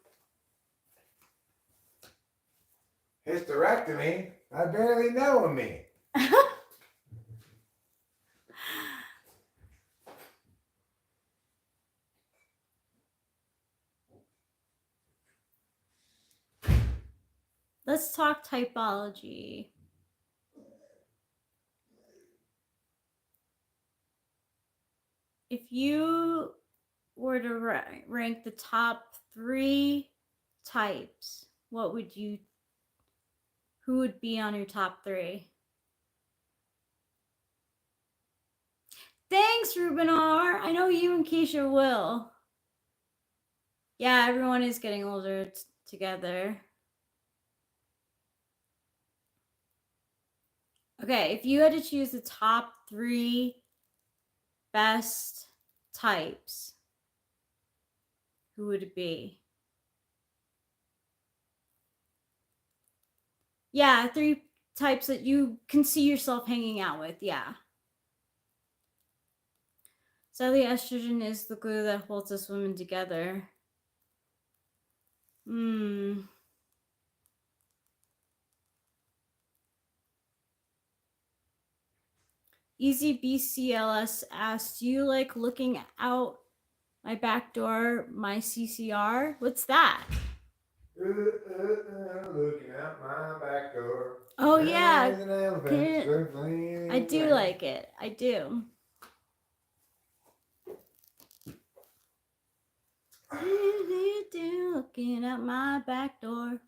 Hysterectomy? I barely know me. Let's talk typology. If you were to rank the top 3 types, what would you? Who would be on your top 3? Thanks, Ruben R. I know you and Keisha will. Yeah, everyone is getting older together. Okay, if you had to choose the top 3 best types, who would it be? Yeah, 3 types that you can see yourself hanging out with. Yeah. Sadly, estrogen is the glue that holds us women together. Easy BCLS asks, do you like looking out my back door, my CCR? What's that? Looking out my back door. Oh, yeah. There's an elephant I do like it. I do. Looking out my back door.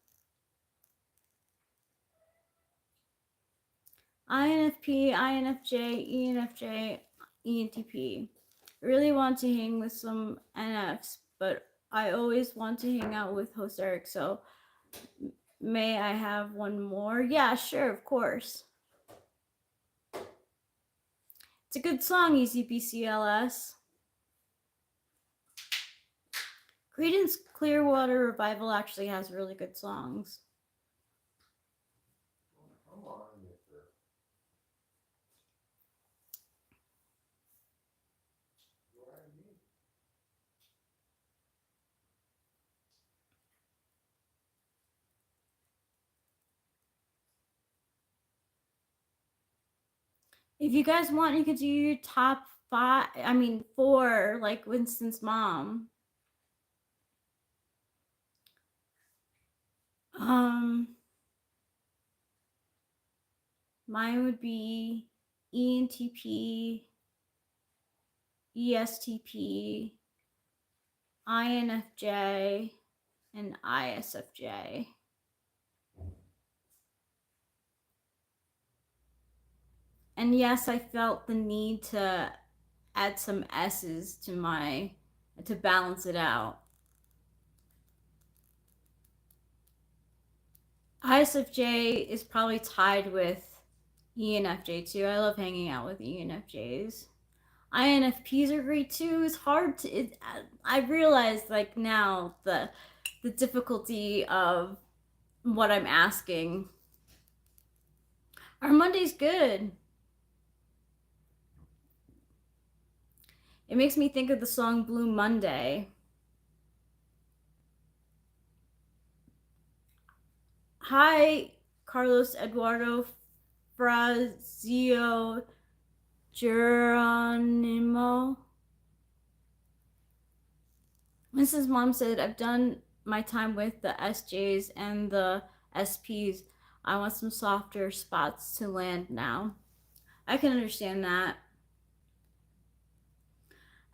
INFP, INFJ, ENFJ, ENTP. Really want to hang with some NFs, but I always want to hang out with host Eric, so may I have one more? Yeah, sure, of course. It's a good song, ECPCLS. Creedence Clearwater Revival actually has really good songs. If you guys want, you could do your top 4, like Winston's mom. Mine would be ENTP, ESTP, INFJ, and ISFJ. And yes, I felt the need to add some S's to balance it out. ISFJ is probably tied with ENFJ too. I love hanging out with ENFJs. INFPs are great too. It's hard to. I realize like now the difficulty of what I'm asking. Our Monday's good. It makes me think of the song Blue Monday. Hi, Carlos Eduardo Frazio Geronimo. Mrs. Mom said, I've done my time with the SJs and the SPs. I want some softer spots to land now. I can understand that.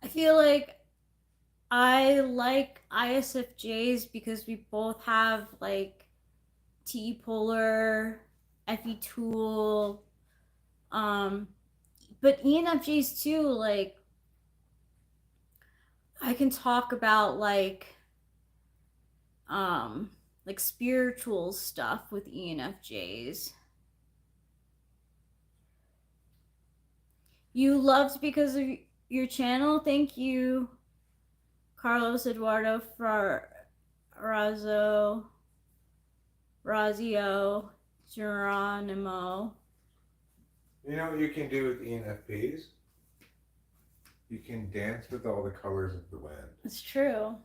I feel like I like ISFJs because we both have like T polar, FE tool, but ENFJs too, like I can talk about like spiritual stuff with ENFJs. You loved because of your channel. Thank you, Carlos Eduardo Razio Geronimo. You know what you can do with ENFPs? You can dance with all the colors of the wind. It's true.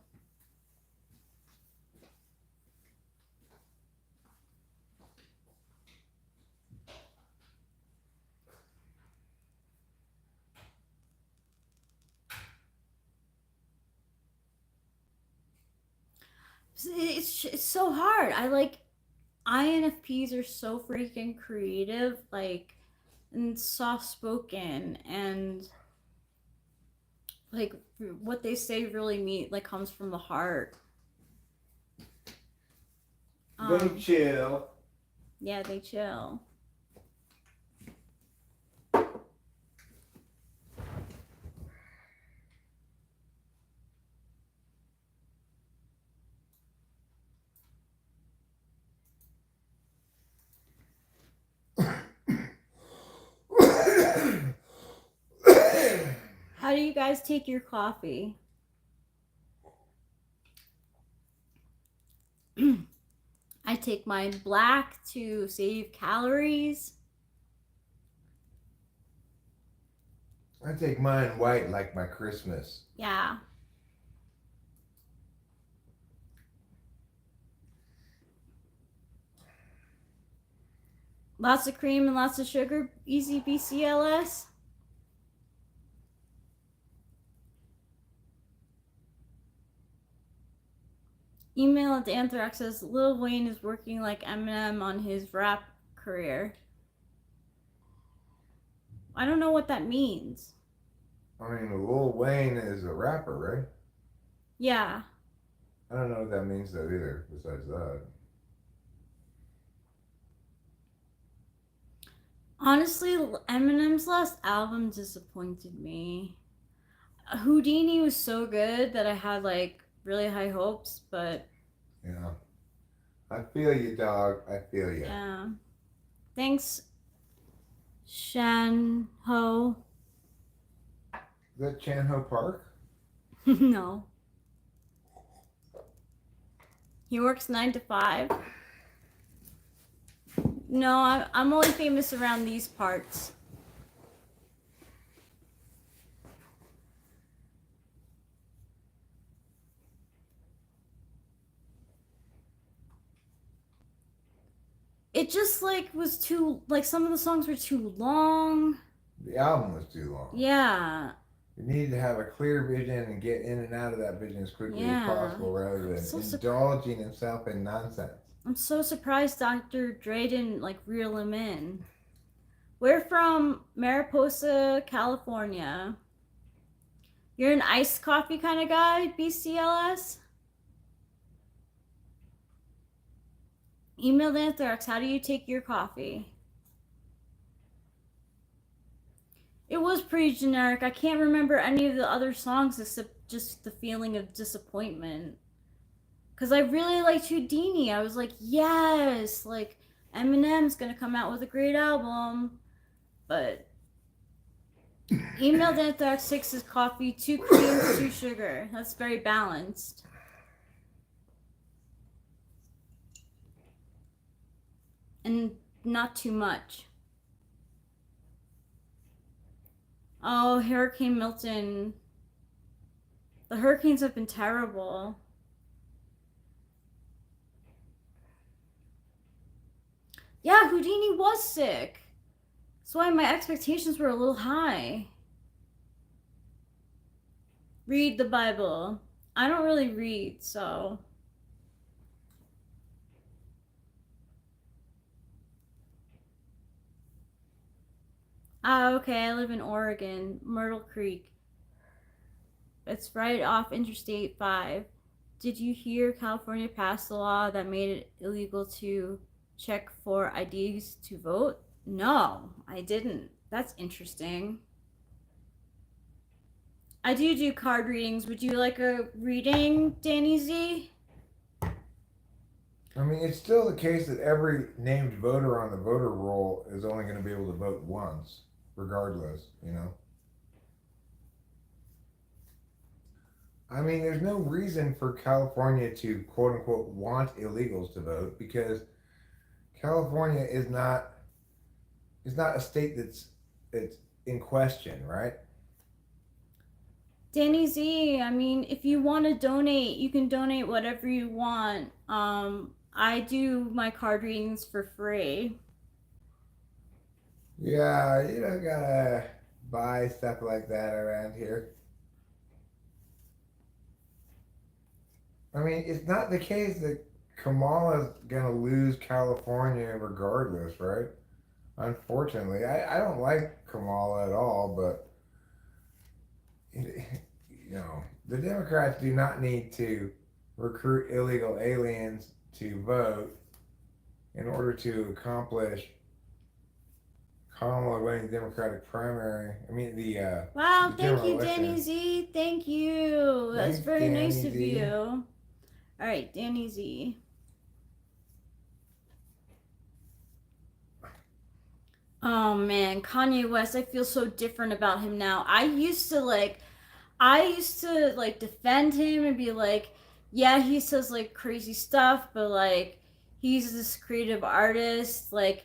It's so hard. I like INFPs are so freaking creative, like, and soft spoken, and like what they say really comes from the heart. They chill. Yeah, they chill. How do you guys take your coffee? I take mine black to save calories. I take mine white like my Christmas. Yeah. Lots of cream and lots of sugar. Easy BCLS. Email at the Anthrax says Lil Wayne is working like Eminem on his rap career. I don't know what that means. I mean, Lil Wayne is a rapper, right? Yeah. I don't know what that means though either, besides that. Honestly, Eminem's last album disappointed me. Houdini was so good that I had like really high hopes, but Yeah. I feel you, dog. I feel you. yeah. Thanks, Shan Ho. Is that Chan Ho Park? No. He works 9 to 5. No, I'm only famous around these parts. It just like was too, like some of the songs were too long. The album was too long. Yeah. You need to have a clear vision and get in and out of that vision as quickly as possible rather than indulging himself in nonsense. I'm so surprised Dr. Dre didn't like reel him in. We're from Mariposa, California. You're an iced coffee kind of guy, BCLS? Emailed Anthrax, how do you take your coffee? It was pretty generic. I can't remember any of the other songs except just the feeling of disappointment. Because I really liked Houdini. I was like, yes, like Eminem's gonna come out with a great album. But Emailed Anthrax 6 is coffee, 2 creams, 2 sugar. That's very balanced. And not too much. Oh, Hurricane Milton. The hurricanes have been terrible. Yeah, Houdini was sick. That's why my expectations were a little high. Read the Bible. I don't really read, so. Ah, okay, I live in Oregon, Myrtle Creek. It's right off Interstate 5. Did you hear California passed a law that made it illegal to check for IDs to vote? No, I didn't. That's interesting. I do card readings. Would you like a reading, Danny Z? I mean, it's still the case that every named voter on the voter roll is only going to be able to vote once, regardless, you know? I mean, there's no reason for California to quote unquote want illegals to vote because California is not a state that's in question, right? Danny Z, I mean, if you want to donate, you can donate whatever you want. I do my card readings for free. Yeah, you don't gotta buy stuff like that around here. I mean, it's not the case that Kamala's gonna lose California regardless, right? Unfortunately, I don't like Kamala at all, but you know, the Democrats do not need to recruit illegal aliens to vote in order to accomplish Kamala winning the Democratic primary. I mean, Wow, the thank general you, election. Danny Z. Thank you. That's Thanks, very Danny nice of Z. you. All right, Danny Z. Oh man, Kanye West, I feel so different about him now. I used to defend him and be like, yeah, he says like crazy stuff, but like he's this creative artist. Like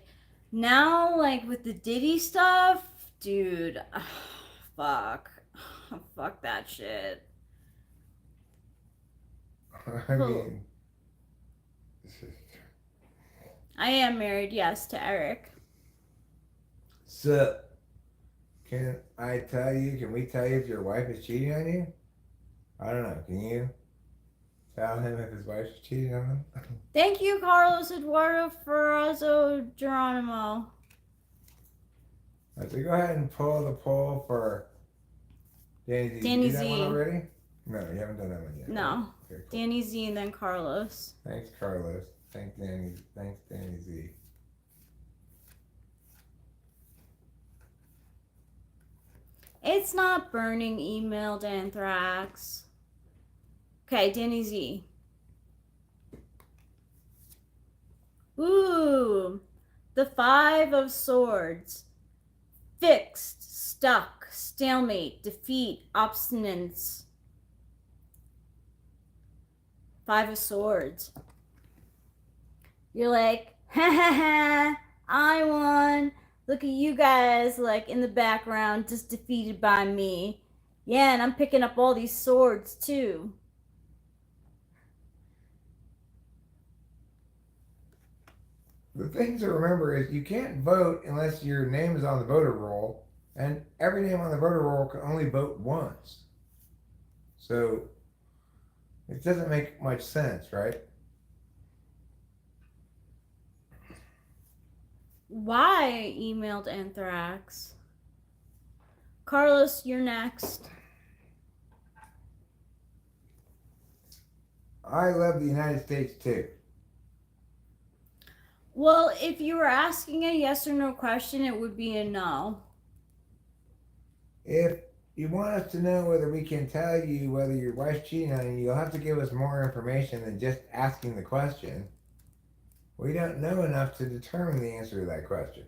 now, like with the Diddy stuff, dude, fuck. Fuck that shit. I mean, I am married, yes, to Eric. so can I tell you? Can we tell you if your wife is cheating on you? I don't know. Can you tell him if his wife is cheating on him? Thank you, Carlos Eduardo Ferrazzo Geronimo. So go ahead and pull the poll for Danny Z. Danny Did you do that Z. one already? No, you haven't done that one yet. No. Right? Okay, cool. Danny Z and then Carlos. Thanks, Carlos. Thanks, Danny. Thanks, Danny Z. It's not burning emailed anthrax. Okay, Danny Z. Ooh, the 5 of Swords. Fixed, stuck, stalemate, defeat, obstinance. 5 of Swords. You're like, ha ha ha, I won. Look at you guys, like, in the background, just defeated by me. Yeah, and I'm picking up all these swords, too. The thing to remember is you can't vote unless your name is on the voter roll, and every name on the voter roll can only vote once. So it doesn't make much sense, right? Why emailed anthrax? Carlos, you're next. I love the United States too. Well, if you were asking a yes or no question, it would be a no. If you want us to know whether we can tell you whether your wife's cheating on you, you'll have to give us more information than just asking the question. We don't know enough to determine the answer to that question.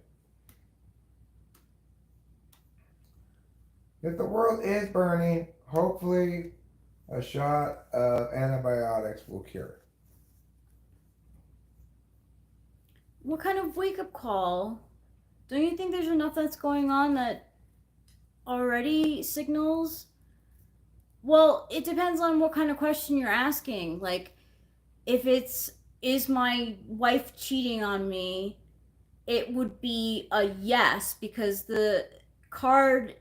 If the world is burning, hopefully a shot of antibiotics will cure it. What kind of wake-up call? Don't you think there's enough that's going on that already signals? Well, it depends on what kind of question you're asking. Like, if it's, is my wife cheating on me, it would be a yes, because the card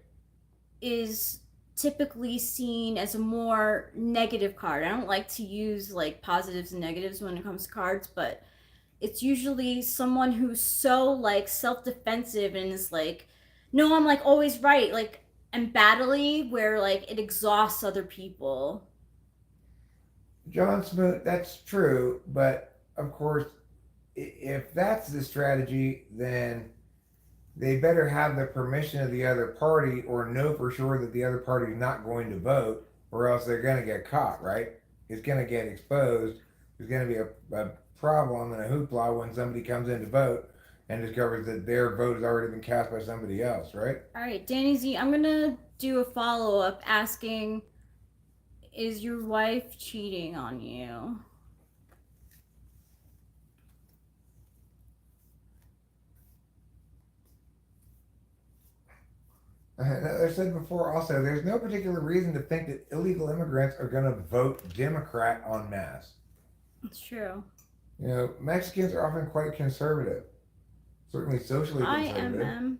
is typically seen as a more negative card. I don't like to use like positives and negatives when it comes to cards, but it's usually someone who's so like self-defensive and is like, no, I'm like always right, like, and battly, where like it exhausts other people. John Smoot, that's true, but of course, if that's the strategy, then they better have the permission of the other party or know for sure that the other party is not going to vote, or else they're going to get caught, right? It's going to get exposed. There's going to be a problem and a hoopla when somebody comes in to vote and discovers that their vote has already been cast by somebody else, right? All right, Danny Z, I'm gonna do a follow-up asking, is your wife cheating on you? I said before also, there's no particular reason to think that illegal immigrants are going to vote Democrat en masse. It's true. You know, Mexicans are often quite conservative, certainly socially conservative. IMM.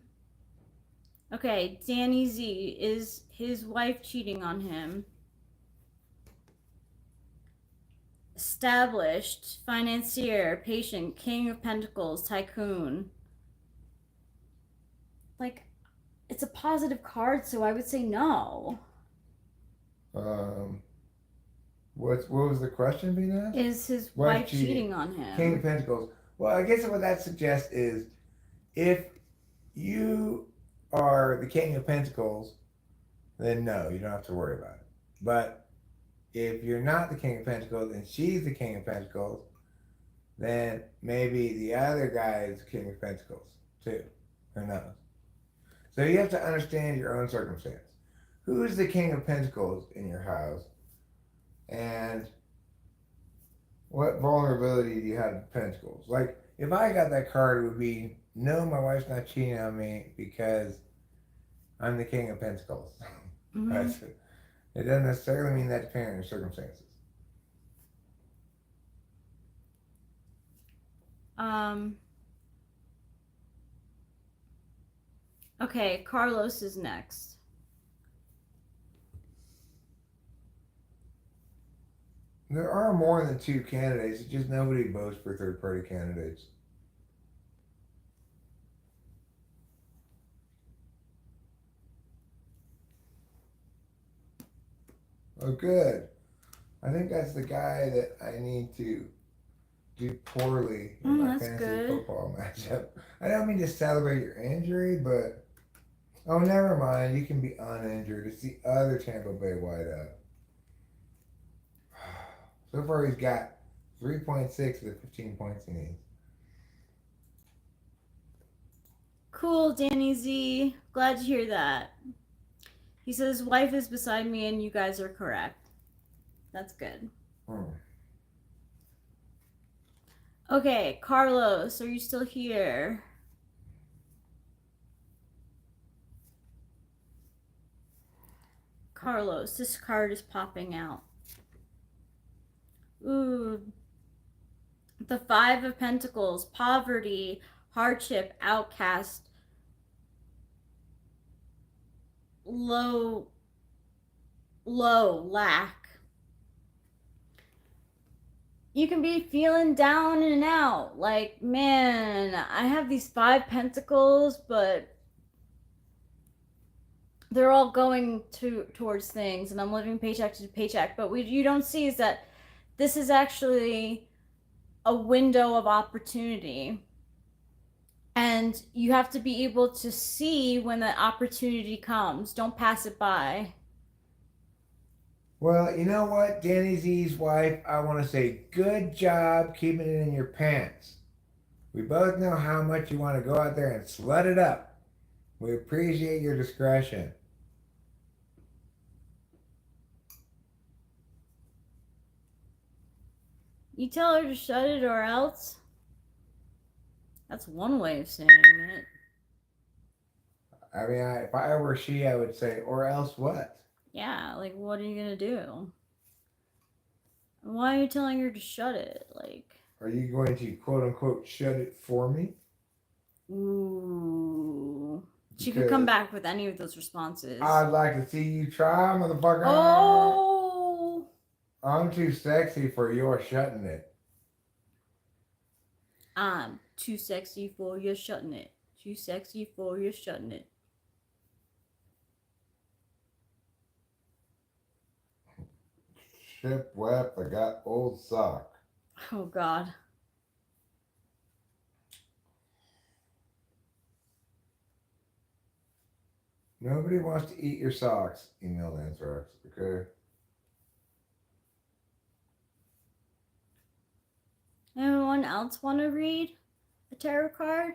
Okay, Danny Z, is his wife cheating on him? Established, financier, patient, king of pentacles, tycoon. Like, it's a positive card, so I would say no. What was the question being asked? Is his wife cheating on him? King of Pentacles. Well, I guess what that suggests is if you are the King of Pentacles, then no, you don't have to worry about it. But if you're not the King of Pentacles and she's the King of Pentacles, then maybe the other guy is the King of Pentacles too. Who knows? So you have to understand your own circumstance. Who is the King of Pentacles in your house? And what vulnerability do you have to Pentacles? Like, if I got that card, it would be, no, my wife's not cheating on me because I'm the King of Pentacles. Mm-hmm. It doesn't necessarily mean that depending on your circumstances. Okay, Carlos is next. There are more than two candidates. It's just nobody votes for third-party candidates. Oh, good. I think that's the guy that I need to do poorly in my fantasy football matchup. I don't mean to celebrate your injury, but oh, never mind. You can be uninjured. It's the other Tampa Bay wideout. So far, he's got 3.6 of the 15 points he needs. Cool, Danny Z. Glad to hear that. He says, wife is beside me and you guys are correct. That's good. Okay, Carlos, are you still here? Carlos, this card is popping out. Ooh. The Five of Pentacles, poverty, hardship, outcast, low, lack. You can be feeling down and out. Like, man, I have these 5 pentacles, but they're all going towards things, and I'm living paycheck to paycheck. But what you don't see is that this is actually a window of opportunity. And you have to be able to see when that opportunity comes. Don't pass it by. Well, you know what, Danny Z's wife, I want to say good job keeping it in your pants. We both know how much you want to go out there and slut it up. We appreciate your discretion. You tell her to shut it or else. That's one way of saying it. I mean, if I were she, I would say, or else what? Yeah, like, what are you gonna do? Why are you telling her to shut it? Like, Are you going to quote unquote shut it for me? ooh. She could Because come back with any of those responses. I'd like to see you try, motherfucker. Oh! I'm too sexy for your shutting it. I'm too sexy for you shutting it. Too sexy for you shutting it. Ship wet, I got old sock. Oh, God. Nobody wants to eat your socks, emailed Anthrax, okay? Anyone else want to read a tarot card?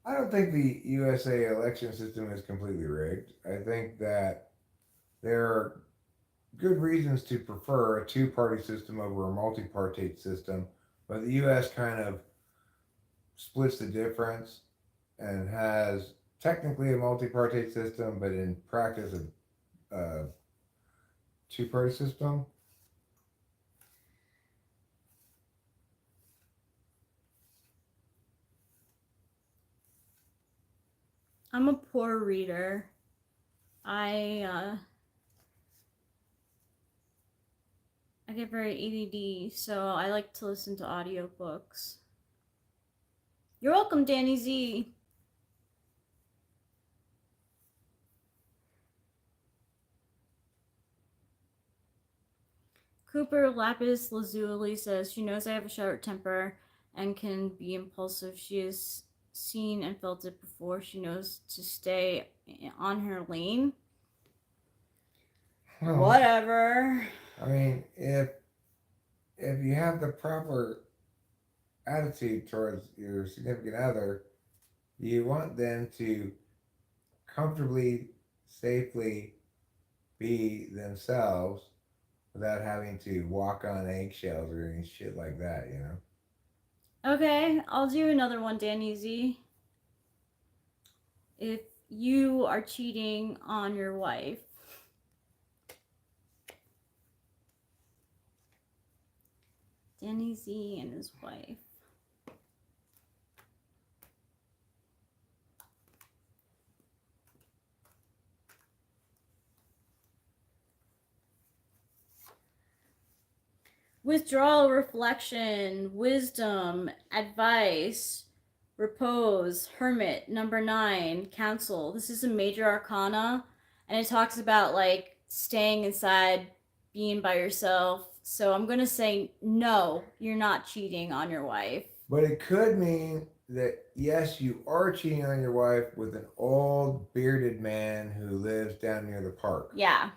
I don't think the USA election system is completely rigged. I think that there are good reasons to prefer a two-party system over a multi-party system, but the US kind of splits the difference and has technically a multi-party system, but in practice a two-party system. I'm a poor reader. I get very ADD, so I like to listen to audiobooks. You're welcome, Danny Z. Cooper Lapis Lazuli says she knows I have a short temper and can be impulsive. She has seen and felt it before. She knows to stay on her lane. Well, whatever. I mean, if you have the proper attitude towards your significant other, you want them to comfortably, safely be themselves without having to walk on eggshells or any shit like that, you know? Okay, I'll do another one, Danny Z. If you are cheating on your wife, Danny Z and his wife. Withdrawal, reflection, wisdom, advice, repose, hermit, number 9, counsel. This is a major arcana, and it talks about like staying inside, being by yourself. So I'm gonna say no, you're not cheating on your wife. But it could mean that yes, you are cheating on your wife with an old bearded man who lives down near the park. Yeah.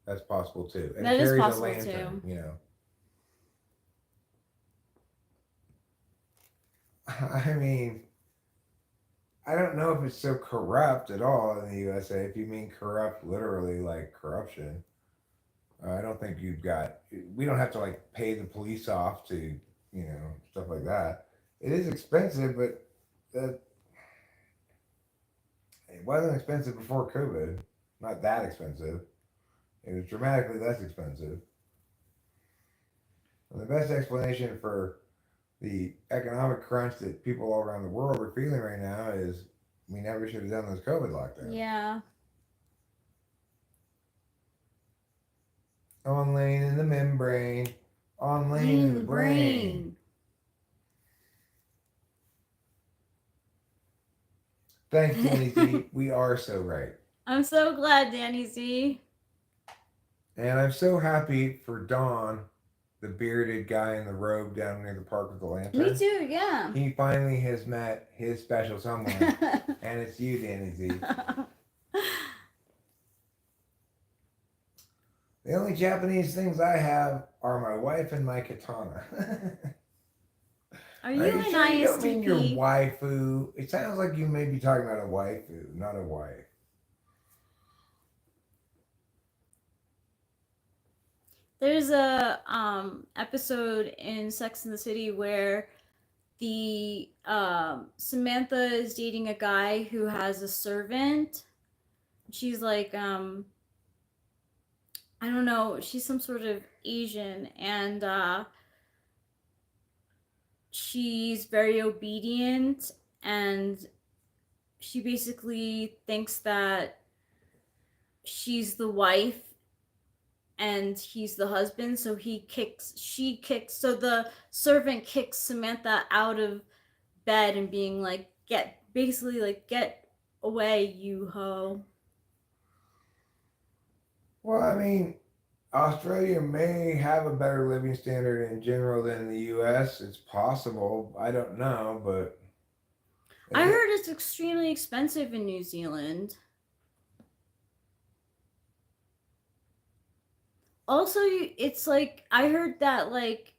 That's possible too. And that is carries possible a lantern, too. you know. I mean, I don't know if it's so corrupt at all in the USA. If you mean corrupt literally like corruption, I don't think you've got. We don't have to like pay the police off to, you know, stuff like that. It is expensive, but that it wasn't expensive before COVID. Not that expensive. It was dramatically less expensive. And the best explanation for the economic crunch that people all around the world are feeling right now is we never should have done those COVID lockdowns. Yeah. On lane in the membrane, on lane in the brain. Thanks, Danny Z. We are so right. I'm so glad, Danny Z. And I'm so happy for Don, the bearded guy in the robe down near the park with the lantern. Me too, yeah. He finally has met his special someone, and it's you, Danny Z. The only Japanese things I have are my wife and my katana. Are you an sure you don't mean your ISTP? waifu? It sounds like you may be talking about a waifu, not a wife. There's a episode in Sex and the City where the Samantha is dating a guy who has a servant. She's like I don't know, she's some sort of Asian, and she's very obedient, and she basically thinks that she's the wife and he's the husband, so so the servant kicks Samantha out of bed and being like, get away, you hoe. Well, I mean, Australia may have a better living standard in general than the U.S. It's possible. I don't know, but I heard it's extremely expensive in New Zealand. Also, it's like I heard that like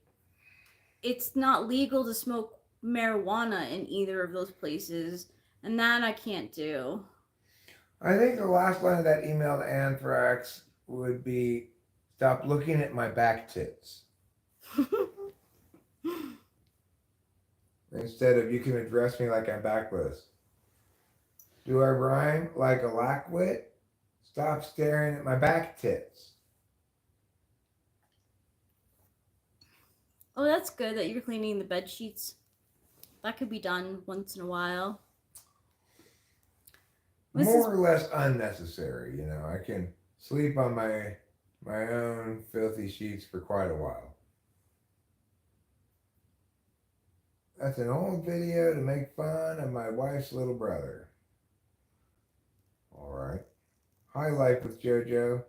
it's not legal to smoke marijuana in either of those places, and that I can't do. I think the last line of that email to Anthrax would be, "Stop looking at my back tits." Instead of, "You can address me like I'm backless." Do I rhyme like a lackwit? Stop staring at my back tits. Oh, that's good that you're cleaning the bed sheets. That could be done once in a while. More or less unnecessary, you know. I can sleep on my own filthy sheets for quite a while. That's an old video to make fun of my wife's little brother. All right. High Life with JoJo.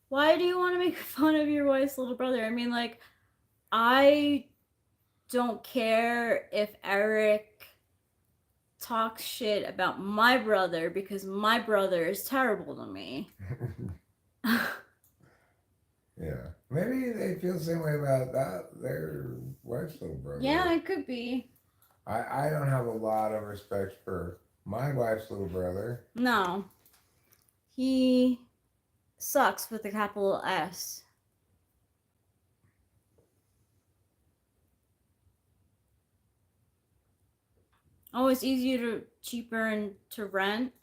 Why do you want to make fun of your wife's little brother? I mean, like, I don't care if Eric talks shit about my brother because my brother is terrible to me. Yeah. Maybe they feel the same way about that, their wife's little brother. Yeah, it could be. I don't have a lot of respect for my wife's little brother. No. He sucks with a capital S. Oh, it's easier cheaper and to rent.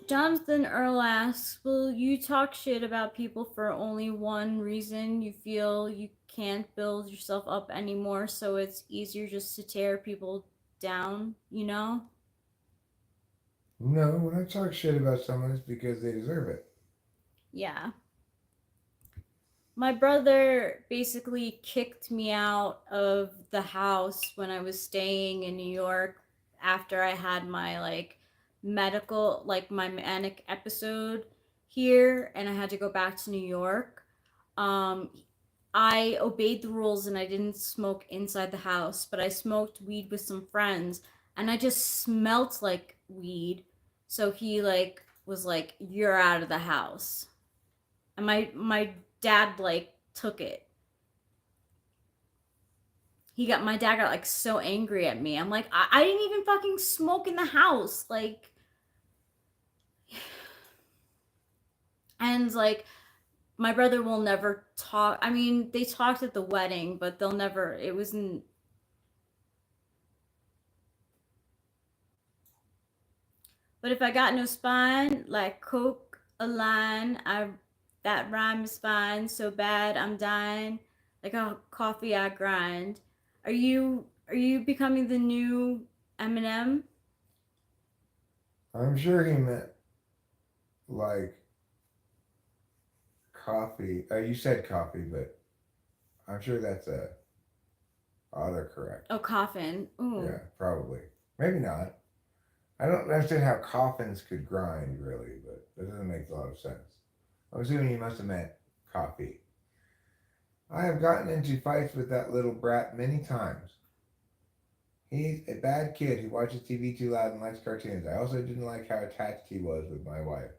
Jonathan Earl asks, will you talk shit about people for only one reason? You feel you can't build yourself up anymore, so it's easier just to tear people down, you know? No, when I talk shit about someone, it's because they deserve it. Yeah. My brother basically kicked me out of the house when I was staying in New York after I had my my manic episode here, and I had to go back to New York. I obeyed the rules and I didn't smoke inside the house, but I smoked weed with some friends and I just smelt like weed. So he was like, "You're out of the house." And my dad took it. My dad got so angry at me. I'm like, I didn't even fucking smoke in the house. And my brother will never talk. I mean, they talked at the wedding, but they'll never, it wasn't. But if I got no spine, like coke a line, that rhyme is fine. So bad, I'm dying. Like a coffee I grind. Are you becoming the new Eminem? I'm sure he meant like coffee. You said coffee, but I'm sure that's a autocorrect. Oh, coffin. Ooh. Yeah, probably. Maybe not. I don't understand how coffins could grind, really, but that doesn't make a lot of sense. I'm assuming you must have meant coffee. I have gotten into fights with that little brat many times. He's a bad kid who watches TV too loud and likes cartoons. I also didn't like how attached he was with my wife.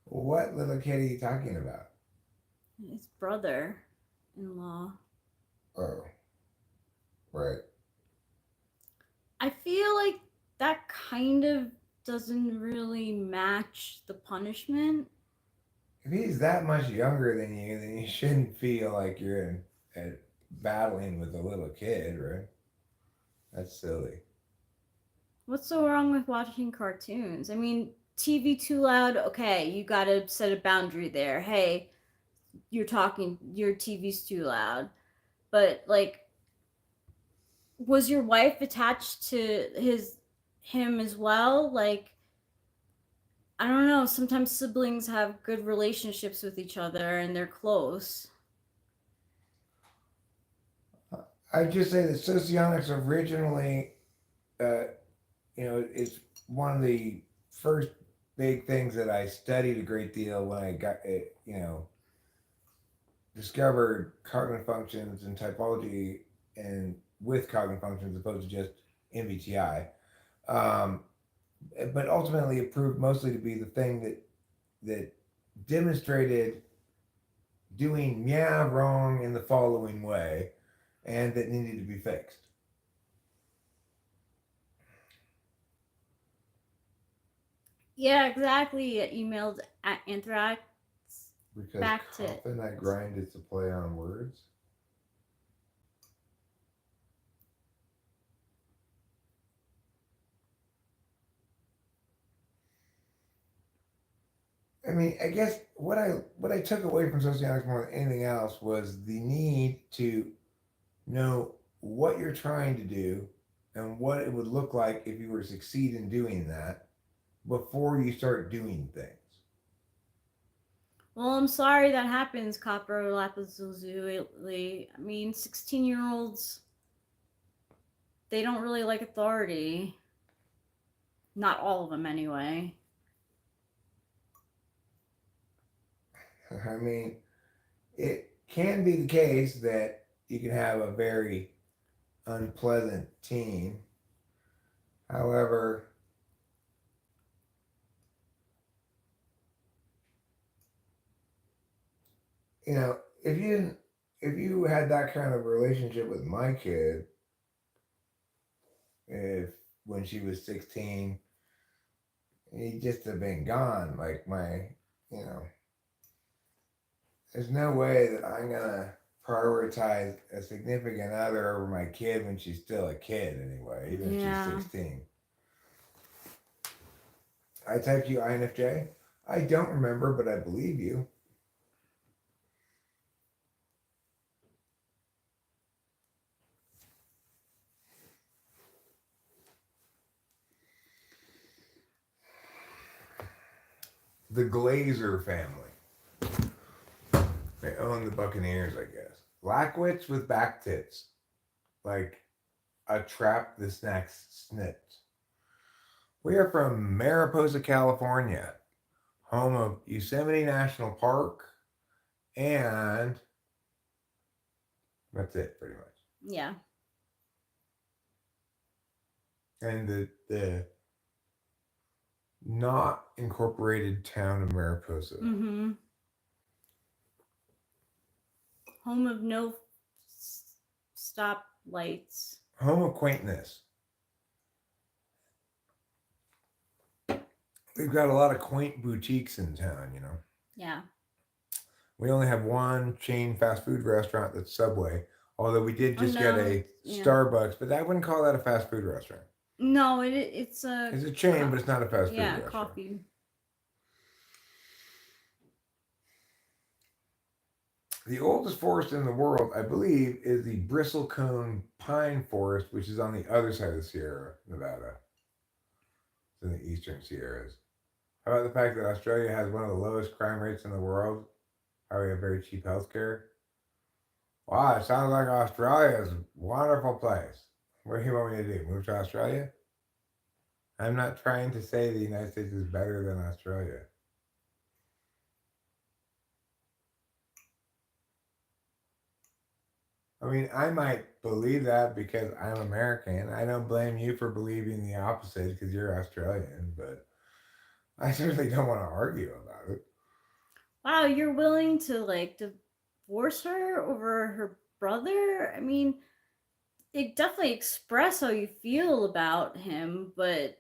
What little kid are you talking about? His brother-in-law. Oh, right. I feel like that kind of doesn't really match the punishment. If he's that much younger than you, then you shouldn't feel like you're battling with a little kid, right? That's silly. What's so wrong with watching cartoons? I mean, TV too loud, okay, you gotta set a boundary there. Hey, your TV's too loud. But like, was your wife attached to him as well? Like, I don't know, sometimes siblings have good relationships with each other and they're close. I'd just say that socionics originally, uh, it's one of the first big things that I studied a great deal when I got it, discovered cognitive functions and typology and with cognitive functions as opposed to just MBTI. Um, but ultimately, it proved mostly to be the thing that demonstrated doing wrong in the following way, and that needed to be fixed. Yeah, exactly. Emailed Anthrax Because back to. coffin I grind is a play on words. I mean, I guess what I took away from sociology more than anything else was the need to know what you're trying to do and what it would look like if you were to succeed in doing that before you start doing things. Well, I'm sorry that happens, Copper Lapazuli. I mean, 16-year-olds, they don't really like authority. Not all of them, anyway. I mean, it can be the case that you can have a very unpleasant teen. However, if you had that kind of relationship with my kid, if when she was 16, he'd just have been gone. Like you know, there's no way that I'm gonna prioritize a significant other over my kid when she's still a kid anyway, even if she's 16. I typed you INFJ. I don't remember, but I believe you. The Glazer family. They own the Buccaneers, I guess. Lackwitz with back tits. Like a trap the snacks snipped. We are from Mariposa, California, home of Yosemite National Park, and that's it, pretty much. Yeah. And the not incorporated town of Mariposa. Mm-hmm. Home of no stop lights. Home of quaintness. We've got a lot of quaint boutiques in town, Yeah. We only have one chain fast food restaurant that's Subway, although we did just get a Starbucks, but I wouldn't call that a fast food restaurant. No, it's a chain, but it's not a fast food restaurant. Yeah, coffee. The oldest forest in the world, I believe, is the bristlecone pine forest, which is on the other side of the Sierra Nevada. It's in the eastern Sierras. How about the fact that Australia has one of the lowest crime rates in the world? How we have very cheap health care? Wow, it sounds like Australia is a wonderful place. What do you want me to do? Move to Australia? I'm not trying to say the United States is better than Australia. I mean, I might believe that because I'm American. I don't blame you for believing the opposite because you're Australian, but I certainly don't want to argue about it. Wow, you're willing to like divorce her over her brother? I mean, it definitely express how you feel about him, but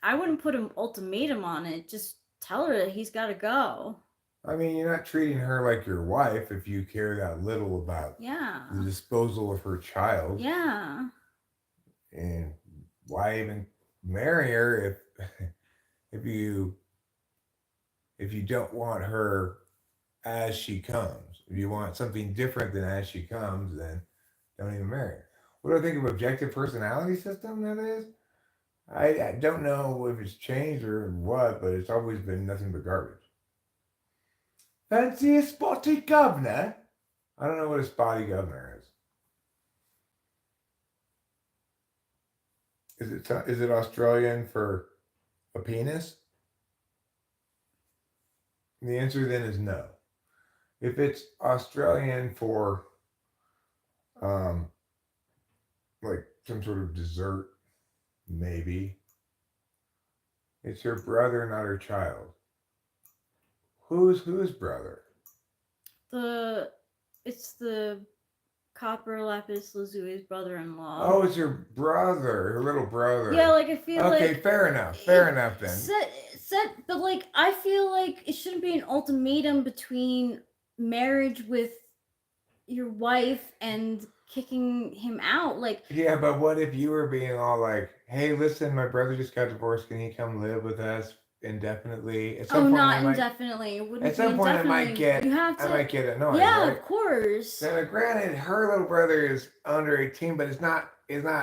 I wouldn't put an ultimatum on it. Just tell her that he's got to go. I mean, you're not treating her like your wife if you care that little about the Yeah. disposal of her child. Yeah. And why even marry her if you if you don't want her as she comes? If you want something different than as she comes, then don't even marry her. What do I think of objective personality system that is? I don't know if it's changed or what, but it's always been nothing but garbage. Fancy a spotty governor? I don't know what a spotty governor is. Is it Australian for a penis? And the answer then is no. If it's Australian for um like some sort of dessert, maybe. It's her brother, not her child. Who's brother? It's the Copper Lapis Lazuli's brother-in-law. Oh, it's her brother, her little brother. Yeah, like I feel okay, like fair enough. Fair enough then. But like I feel like it shouldn't be an ultimatum between marriage with your wife and kicking him out. Like, yeah, but what if you were being all like, "Hey, listen, my brother just got divorced. Can he come live with us indefinitely?" At some point, not indefinitely. It wouldn't at some be point, indefinitely. I might get annoyed. Yeah, right? of course. Now, granted, her little brother is under 18, but it's not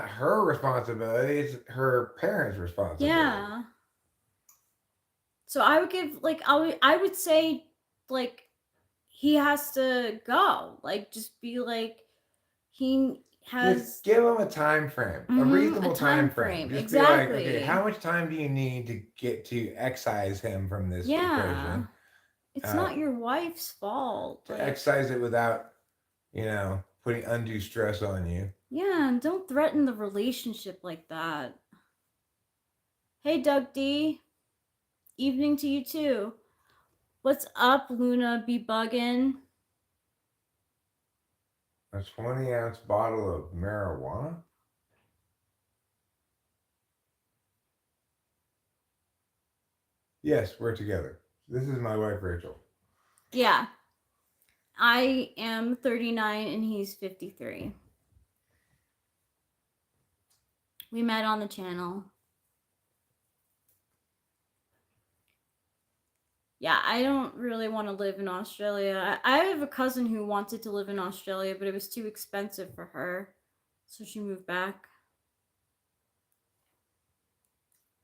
her responsibility. It's her parents' responsibility. Yeah. So I would give I would say like he has to go. Like just be like he has Just give him a time frame, a reasonable time frame. Just exactly. be like, okay, how much time do you need to get to excise him from this equation? It's not your wife's fault. To excise it without, putting undue stress on you. Yeah, and don't threaten the relationship like that. Hey, Doug D. Evening to you too. What's up, Luna? Be bugging. A 20-ounce bottle of marijuana? Yes, we're together. This is my wife, Rachel. Yeah. I am 39 and he's 53. We met on the channel. Yeah, I don't really want to live in Australia. I have a cousin who wanted to live in Australia, but it was too expensive for her. So she moved back.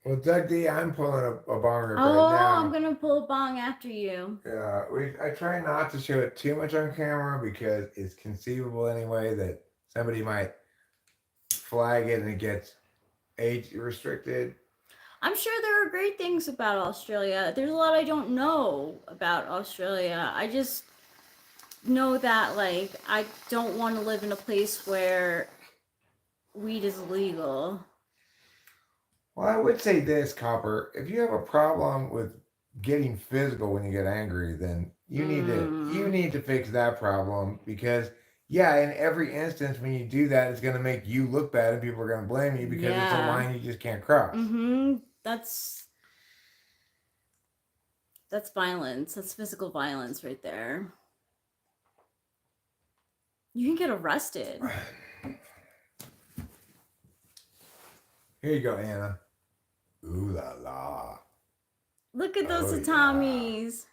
Well, Doug D, I'm pulling a bong rip right now. Oh, I'm going to pull a bong after you. Yeah, I try not to show it too much on camera because it's conceivable anyway that somebody might flag it and it gets age restricted. I'm sure there are great things about Australia. There's a lot I don't know about Australia. I just know that, like, I don't want to live in a place where weed is illegal. Well, I would say this, Copper. If you have a problem with getting physical when you get angry, then you need to fix that problem because in every instance when you do that, it's going to make you look bad and people are going to blame you because it's a line you just can't cross. That's violence. That's physical violence right there. You can get arrested. Here you go, Anna. Ooh la la. Look at those Atomies.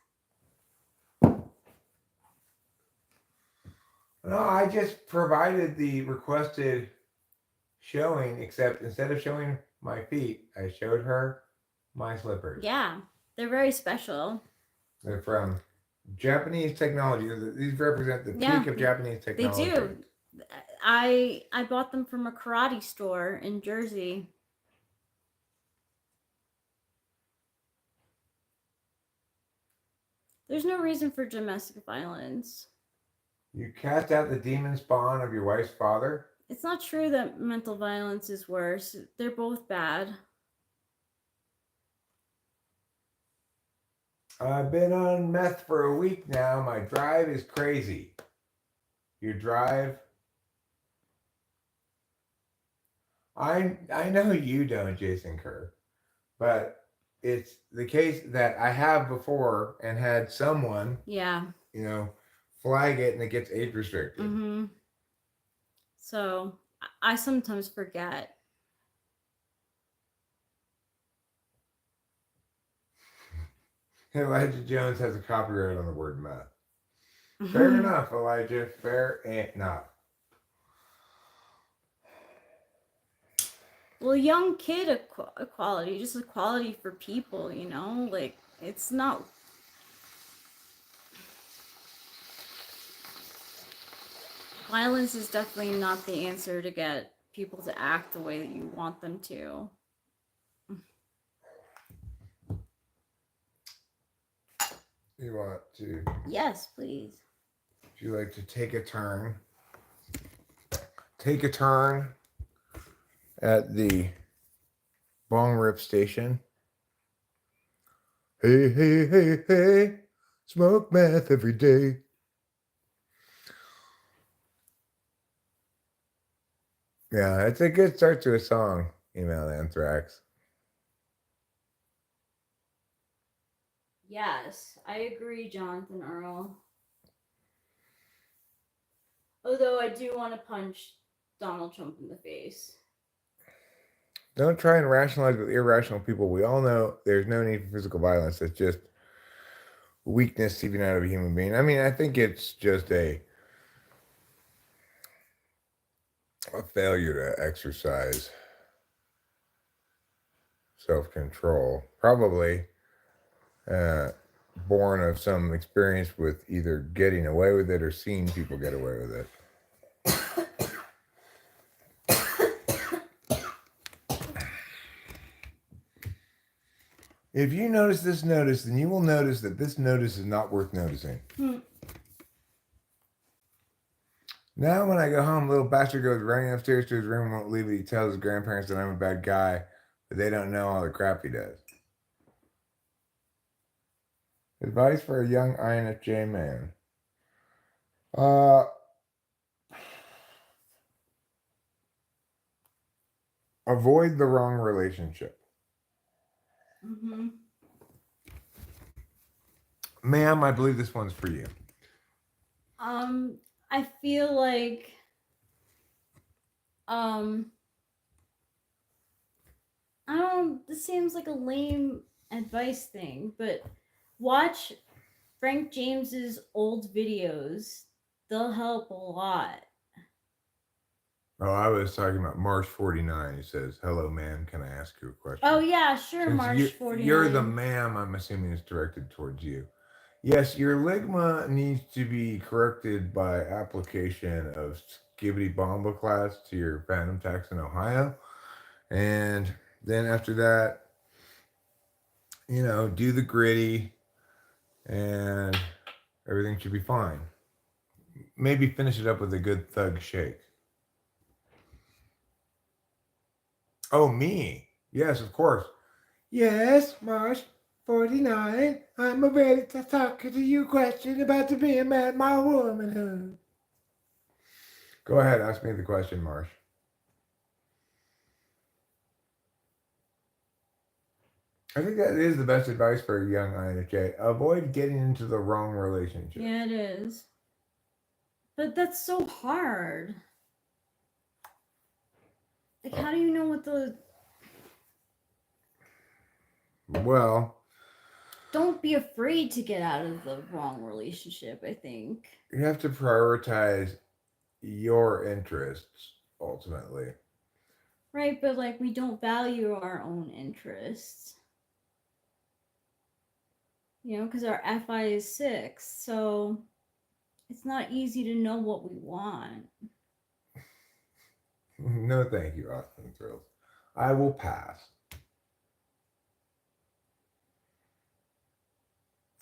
No, I just provided the requested showing, except instead of showing my feet, I showed her my slippers. Yeah, they're very special. They're from Japanese technology. These represent the Yeah, peak of Japanese they technology. do. I bought them from a karate store in Jersey. There's no reason for domestic violence. You cast out the demon spawn of your wife's father? It's not true that mental violence is worse. They're both bad. I've been on meth for a week now. My drive is crazy. Your drive? I know you don't, Jason Kerr, but it's the case that I have before and had someone, Yeah. flag it and it gets age restricted. Mm-hmm. So I sometimes forget. Elijah Jones has a copyright on the word meth. Fair enough, Elijah. Fair enough. Well, young kid equality, just equality for people, like it's not. Violence is definitely not the answer to get people to act the way that you want them to. You want to? Yes, please. Would you like to take a turn? Take a turn at the Bong Rip Station. Hey, hey, hey, hey, smoke meth every day. Yeah, it's a good start to a song, Email Anthrax. Yes, I agree, Jonathan Earl. Although I do want to punch Donald Trump in the face. Don't try and rationalize with irrational people. We all know there's no need for physical violence. It's just weakness seeping out of a human being. I mean, I think it's just a failure to exercise self-control. Probably born of some experience with either getting away with it or seeing people get away with it. If you notice this notice, then you will notice that this notice is not worth noticing. Now when I go home, little bastard goes running upstairs to his room and won't leave it. He tells his grandparents that I'm a bad guy, but they don't know all the crap he does. Advice for a young INFJ man. Avoid the wrong relationship. Mm-hmm. Ma'am, I believe this one's for you. I feel like this seems like a lame advice thing, but watch Frank James's old videos. They'll help a lot. Oh, I was talking about March 49. He says, "Hello, ma'am. Can I ask you a question?" Oh yeah, sure. Since March 49. You're the ma'am. I'm assuming it's directed towards you. Yes, your ligma needs to be corrected by application of Skibbity Bomba class to your Phantom tax in Ohio. And then after that, do the gritty and everything should be fine. Maybe finish it up with a good thug shake. Oh, me? Yes, of course. Yes, Marsh 49. I'm ready to talk to you question about to be a man, my womanhood. Go ahead, ask me the question, Marsh. I think that is the best advice for a young INFJ. Avoid getting into the wrong relationship. Yeah, it is. But that's so hard. Like, how do you know what the... Well... Don't be afraid to get out of the wrong relationship, I think. You have to prioritize your interests, ultimately. Right, but like, we don't value our own interests. you know, because our FI is 6, so it's not easy to know what we want. No, thank you, Austin Thrills. I will pass.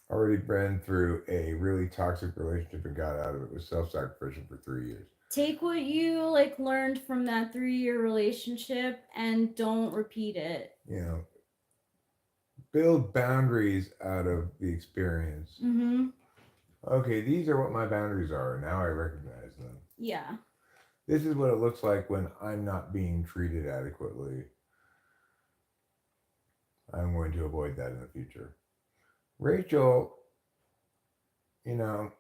Already been through a really toxic relationship and got out of it with self-sacrificial for 3 years. Take what you like learned from that 3-year relationship and don't repeat it. You know, build boundaries out of the experience. Mm-hmm. Okay, these are what my boundaries are. Now I recognize them. Yeah. This is what it looks like when I'm not being treated adequately. I'm going to avoid that in the future. Rachel, you know,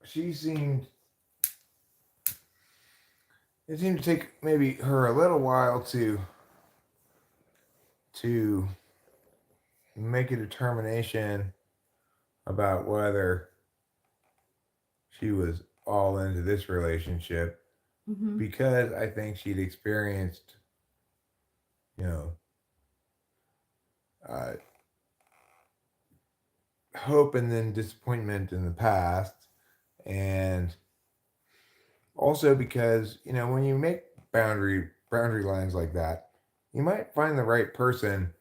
she seemed, it seemed to take maybe her a little while to make a determination about whether she was all into this relationship, because I think she'd experienced, you know, hope and then disappointment in the past, and also because, you know, when you make boundary lines like that, you might find the right person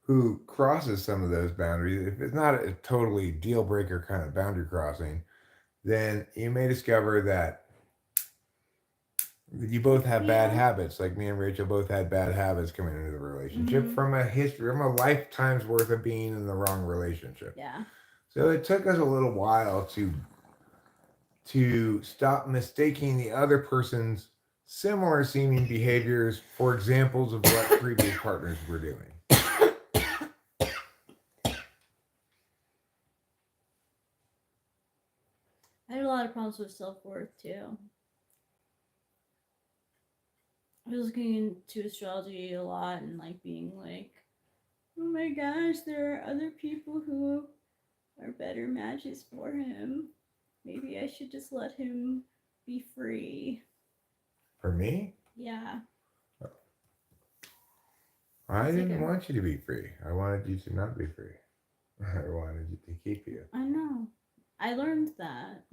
who crosses some of those boundaries. If it's not a totally deal breaker kind of boundary crossing, then you may discover that you both have bad habits. Like me and Rachel both had bad habits coming into the relationship from a history, from a lifetime's worth of being in the wrong relationship. Yeah. So it took us a little while to stop mistaking the other person's similar seeming behaviors for examples of what previous partners were doing. I had a lot of problems with self-worth too. I was looking into astrology a lot and like being like, oh my gosh, there are other people who are better matches for him. Maybe I should just let him be free. For me? Yeah. I didn't want you to be free. I wanted you to not be free. I wanted you to keep you. I know. I learned that.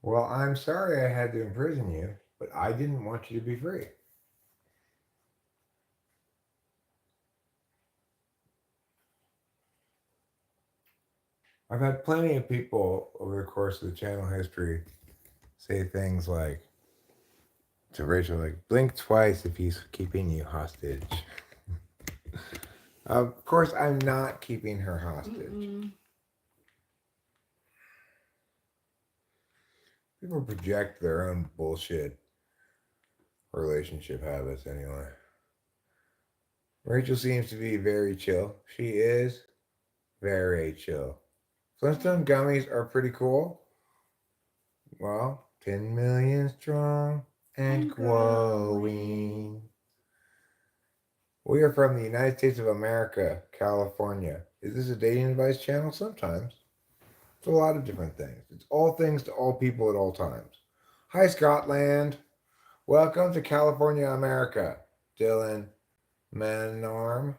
Well, I'm sorry I had to imprison you, but I didn't want you to be free. I've had plenty of people over the course of the channel history say things like to Rachel, like, blink twice if he's keeping you hostage. Of course, I'm not keeping her hostage. People project their own bullshit relationship habits anyway. Rachel seems to be very chill. She is very chill. Flintstone gummies are pretty cool. Well, 10 million strong and growing. We are from the United States of America, California. Is this a dating advice channel? Sometimes. It's a lot of different things. It's all things to all people at all times. Hi, Scotland. Welcome to California, America. Dylan Menarn.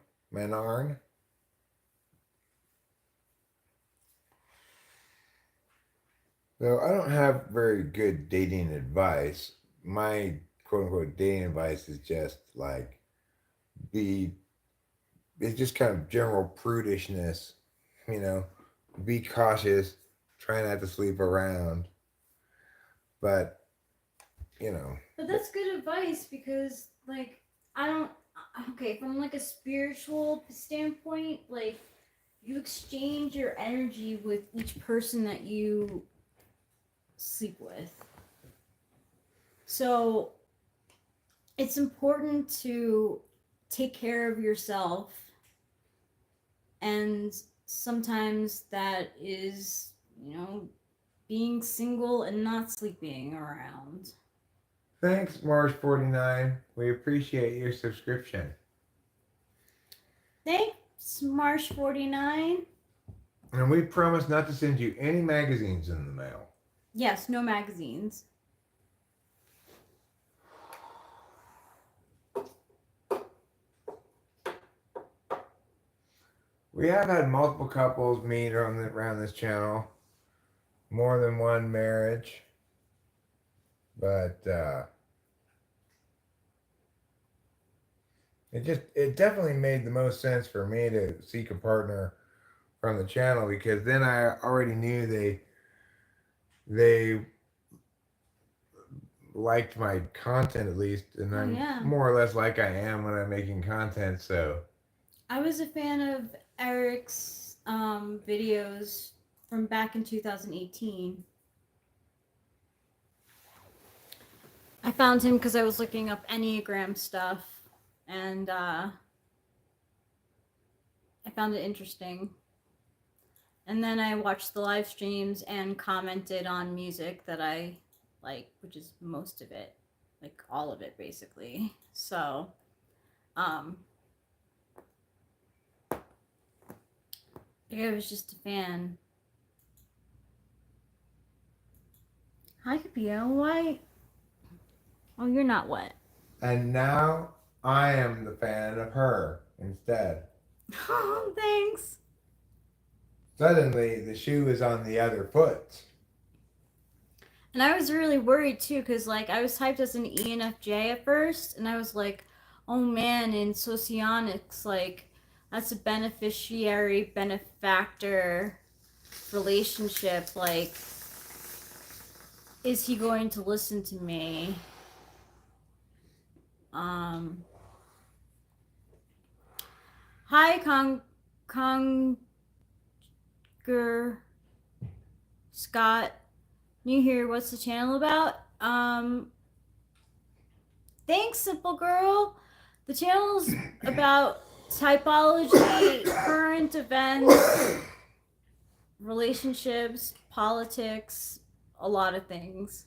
So I don't have very good dating advice. My quote unquote dating advice is just like it's just kind of general prudishness, you know, be cautious, try not to sleep around. But, you know. But that's good advice because, like, I don't, okay, from like a spiritual standpoint, like, you exchange your energy with each person that you sleep with. So it's important to take care of yourself, and sometimes that is, you know, being single and not sleeping around. Thanks, Marsh49. We appreciate your subscription. Thanks, Marsh49. And we promise not to send you any magazines in the mail. Yes, no magazines. We have had multiple couples meet around this channel, more than one marriage, but it definitely made the most sense for me to seek a partner from the channel, because then I already knew they liked my content, at least, and I'm more or less like I am when I'm making content. So I was a fan of Eric's videos from back in 2018. I found him because I was looking up Enneagram stuff, and I found it interesting. And then I watched the live streams and commented on music that I like, which is most of it, like all of it basically. So, I was just a fan. Hi, Capio. Why? Oh, you're not wet. And now I am the fan of her instead. Oh, thanks. Suddenly, the shoe is on the other foot. And I was really worried too, because like I was typed as an ENFJ at first, and I was like, oh man, in socionics, like that's a beneficiary benefactor relationship. Like, is he going to listen to me? Hi, Conger Scott. New here. What's the channel about? Thanks, Simple Girl. The channel's about typology, current events, relationships, politics, a lot of things.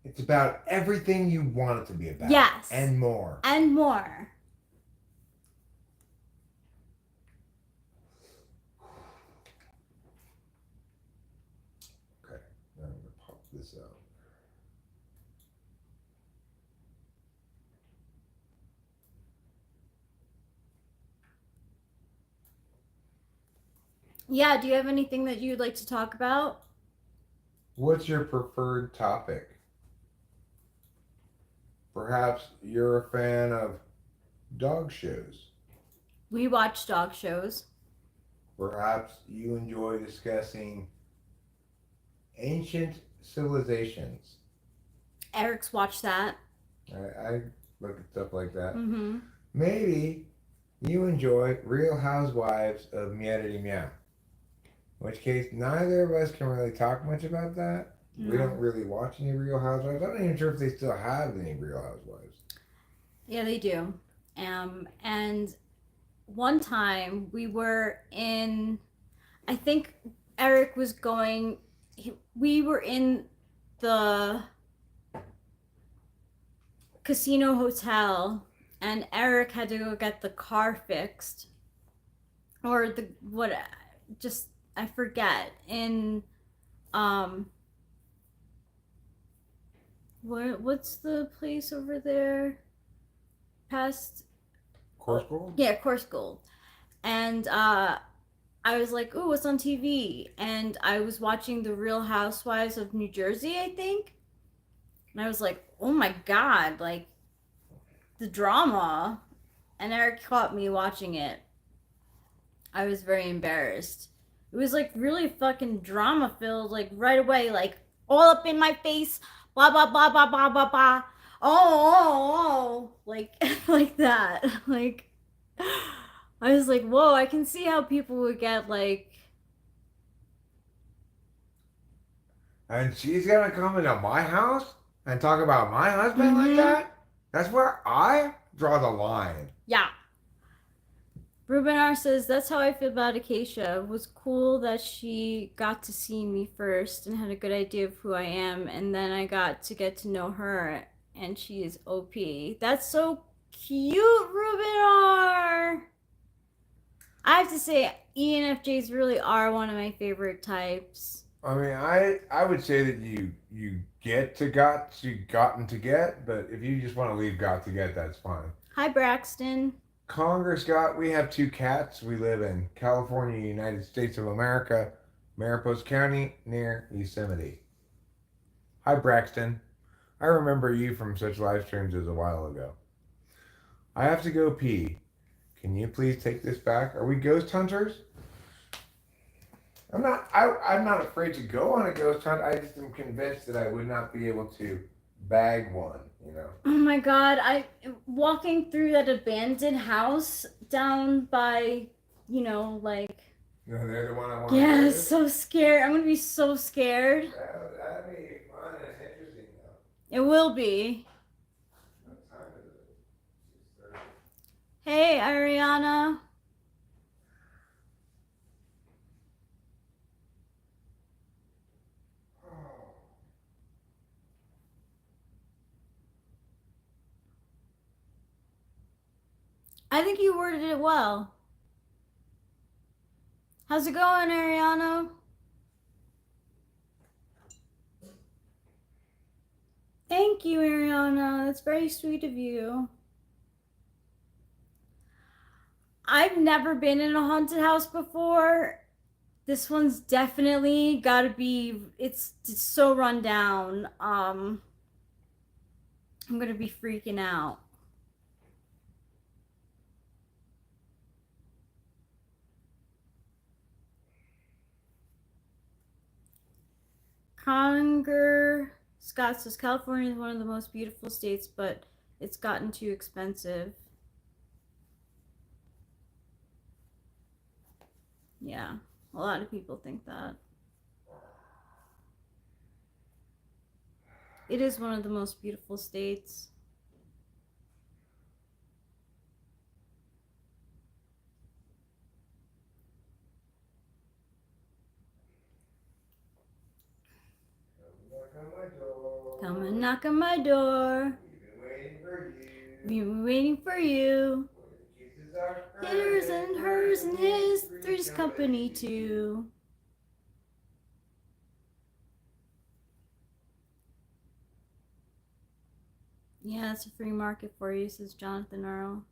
It's about everything you want it to be about. Yes. And more. And more. Okay, now I'm going to pop this out. Yeah, do you have anything that you'd like to talk about? What's your preferred topic? Perhaps you're a fan of dog shows. We watch dog shows. Perhaps you enjoy discussing ancient civilizations. Eric's watched that. I look at stuff like that. Mm-hmm. Maybe you enjoy Real Housewives of Meowity Meow. In which case, neither of us can really talk much about that. No. We don't really watch any Real Housewives. I'm not even sure if they still have any Real Housewives. Yeah, they do. And one time we were in, I think Eric was going, we were in the casino hotel, and Eric had to go get the car fixed. Or I forget. In what's the place over there? Past Course Gold? Yeah, Course Gold. And I was like, ooh, what's on TV? And I was watching The Real Housewives of New Jersey, I think. And I was like, oh my God, like the drama. And Eric caught me watching it. I was very embarrassed. It was like really fucking drama filled, like right away, like all up in my face, blah blah blah blah blah blah blah. Oh, like like that. Like I was like, whoa, I can see how people would get like. And she's gonna come into my house and talk about my husband like that? That's where I draw the line. Yeah. Ruben R says, that's how I feel about Acacia. It was cool that she got to see me first and had a good idea of who I am, and then I got to know her, and she is OP. That's so cute, Ruben R. I have to say, ENFJs really are one of my favorite types. I mean, I would say that you get to gotten to get, but if you just want to leave got to get, that's fine. Hi, Braxton. Congress got. We have two cats. We live in California, United States of America, Mariposa County, near Yosemite. Hi, Braxton. I remember you from such live streams as a while ago. I have to go pee. Can you please take this back? Are we ghost hunters? I'm not afraid to go on a ghost hunt. I just am convinced that I would not be able to bag one, you know. Oh my god, I walking through that abandoned house down by, like, No, they're the one I want to yeah, go to. so scared. I'm gonna be so scared. That'd be fun and interesting though. It will be. What time is it? 6:30. Hey, Ariana. I think you worded it well. How's it going, Ariana? Thank you, Ariana. That's very sweet of you. I've never been in a haunted house before. This one's definitely gotta be, it's so run down. I'm gonna be freaking out. Conger Scott says California is one of the most beautiful states, but it's gotten too expensive. Yeah, a lot of people think that. It is one of the most beautiful states. Come and knock on my door. We've been waiting for you. His and hers and his, three's company too. Yeah, it's a free market for you, says Jonathan Earl.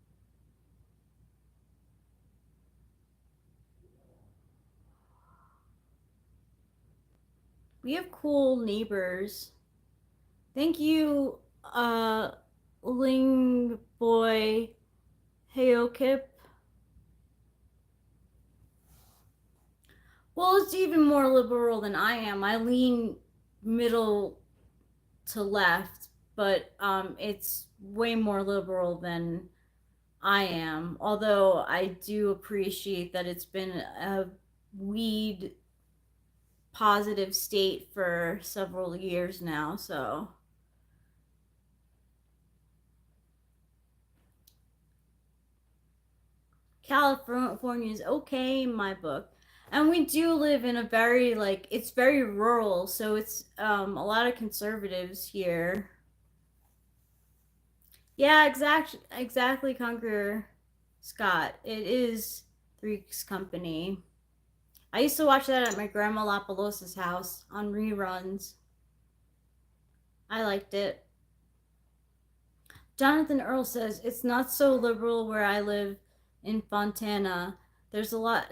We have cool neighbors. Thank you, Ling Boy Heokip. Well, it's even more liberal than I am. I lean middle to left, but it's way more liberal than I am. Although I do appreciate that it's been a weed positive state for several years now, so. California is okay in my book. And we do live in a very, like, it's very rural, so it's a lot of conservatives here. Yeah, exactly, Conqueror Scott. It is Three's Company. I used to watch that at my grandma Lapalosa's house on reruns. I liked it. Jonathan Earl says, it's not so liberal where I live in Fontana. There's a lot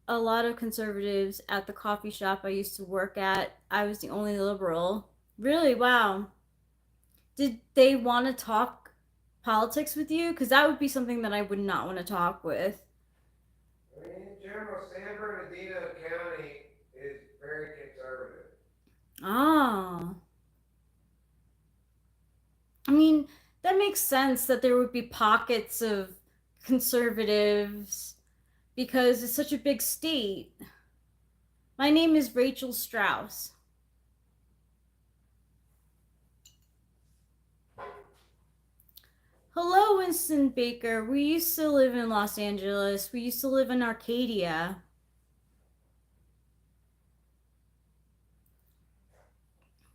of conservatives at the coffee shop I used to work at. I was the only liberal. Really? Wow. Did they want to talk politics with you? Because that would be something that I would not want to talk with. I mean, in general, San Bernardino County is very conservative. Oh. I mean, that makes sense that there would be pockets of conservatives because it's such a big state. My name is Rachel Strauss. Hello, Winston Baker. We used to live in Los Angeles. We used to live in Arcadia.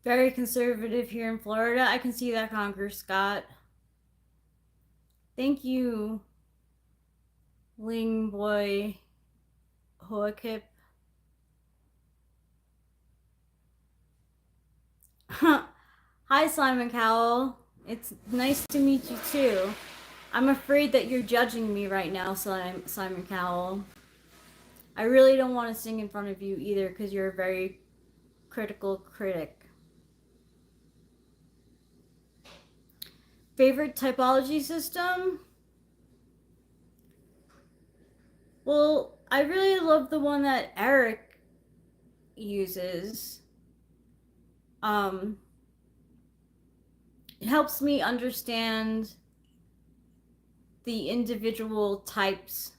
Very conservative here in Florida. I can see that, Congress Scott. Thank you, Ling Boy Hoakip. Hi, Simon Cowell. It's nice to meet you too. I'm afraid that you're judging me right now, Simon Cowell. I really don't want to sing in front of you either because you're a very critical critic. Favorite typology system? Well, I really love the one that Eric uses. It helps me understand the individual types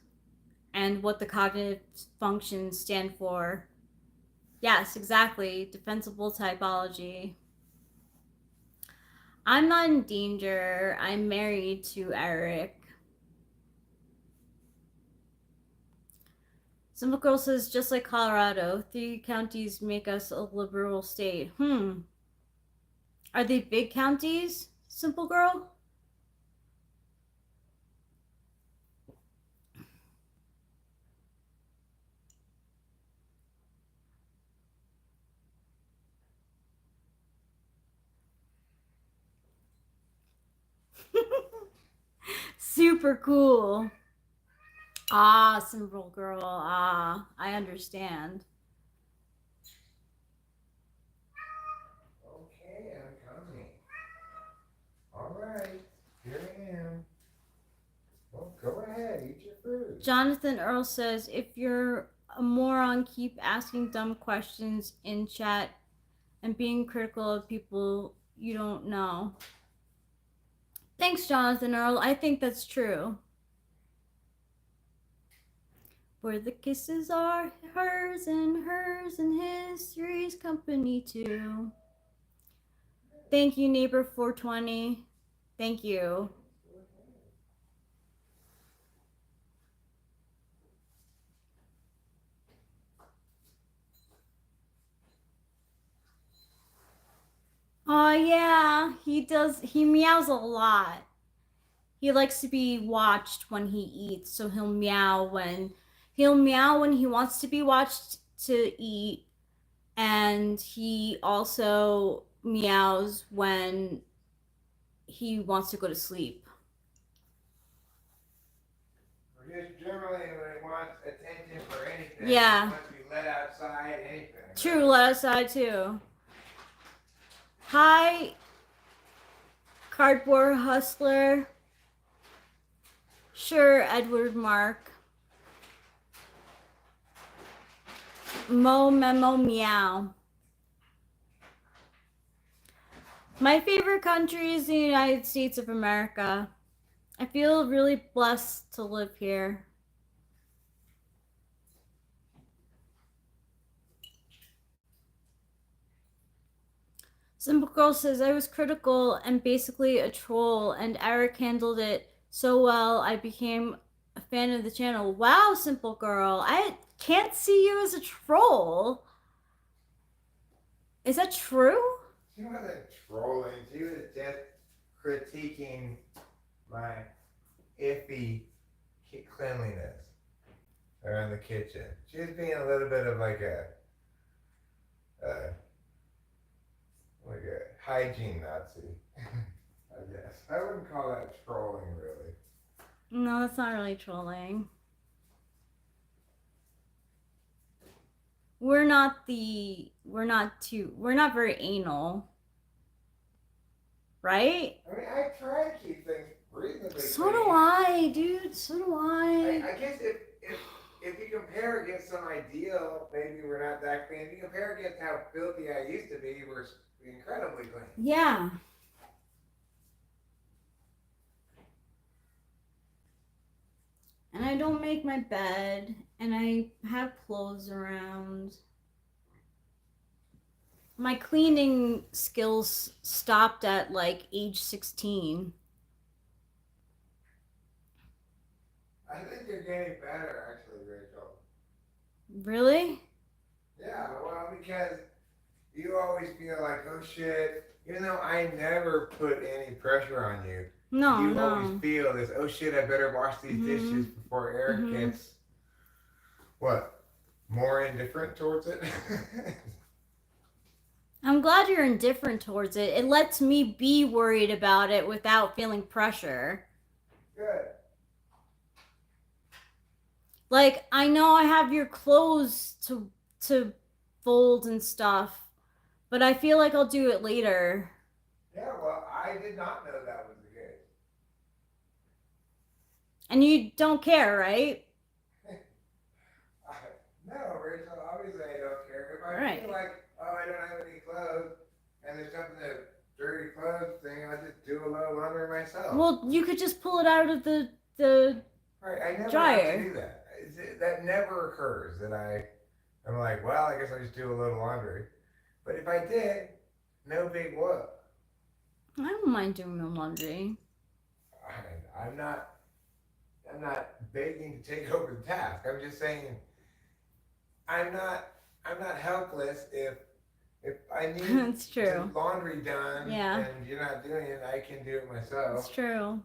and what the cognitive functions stand for. Yes, exactly. Defensible typology. I'm not in danger. I'm married to Eric. Simple Girl says, just like Colorado, 3 counties make us a liberal state. Are they big counties, Simple Girl? Super cool. Ah, Simple Girl. Ah, I understand. Okay, I'm coming. All right, here I am. Well, go ahead, eat your food. Jonathan Earl says, if you're a moron, keep asking dumb questions in chat and being critical of people you don't know. Thanks, Jonathan Earl. I think that's true. Where the kisses are hers and his, Three's company too. Thank you, neighbor 420. Thank you. Oh yeah, he does. He meows a lot. He likes to be watched when he eats, so he'll meow when he wants to be watched to eat, and he also meows when he wants to go to sleep. Just generally when he wants attention for anything, Yeah. he wants to be let outside, anything. True, let outside too. Hi, Cardboard Hustler. Sure, Edward Mark. Mo Memo Meow. My favorite country is the United States of America. I feel really blessed to live here. Simple Girl says, I was critical and basically a troll, and Eric handled it so well I became a fan of the channel. Wow, Simple Girl. I can't see you as a troll. Is that true? She wasn't trolling. She was just critiquing my iffy cleanliness around the kitchen. She was being a little bit of like a hygiene Nazi, I guess. I wouldn't call that trolling, really. No, that's not really trolling. We're not very anal. Right? I mean, I try to keep things reasonably So clean. do I, dude. So do I. I guess if you compare against some ideal, maybe we're not that clean. If you compare against how filthy I used to be, we're incredibly clean. Yeah. And I don't make my bed, and I have clothes around. My cleaning skills stopped at like age 16. I think you're getting better, actually, Rachel. Really? Yeah, well, because you always feel like, oh shit, even though I never put any pressure on you. No, you no. always feel this, oh shit, I better wash these dishes before Eric gets, what, more indifferent towards it? I'm glad you're indifferent towards it. It lets me be worried about it without feeling pressure. Good. Like, I know I have your clothes to fold and stuff, but I feel like I'll do it later. Yeah, well, I did not know that was the case. And you don't care, right? No, Rachel, obviously I don't care. If I Right. feel like, oh, I don't have any clothes, and there's something that dirty clothes thing, I'll just do a little laundry myself. Well, you could just pull it out of the Right, I never dryer. have to do that. That never occurs that I'm like, well, I guess I'll just do a little laundry. But if I did, no big whoop. I don't mind doing the laundry. I'm not begging to take over the task. I'm just saying I'm not helpless if I need That's true. laundry done Yeah. and you're not doing it, I can do it myself. That's true.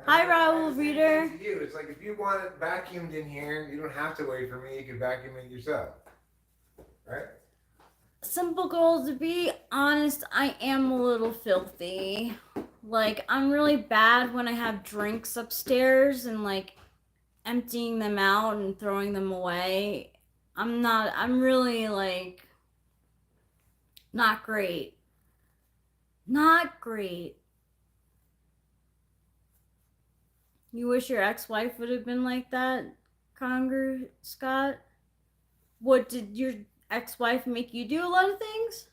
Hi, Raoul Reader. You. It's like if you want it vacuumed in here, you don't have to wait for me. You can vacuum it yourself, right? Simple goal, to be honest, I am a little filthy. Like, I'm really bad when I have drinks upstairs and like emptying them out and throwing them away. I'm really like not great. Not great. You wish your ex-wife would have been like that, Conger Scott? What, did your ex-wife make you do a lot of things?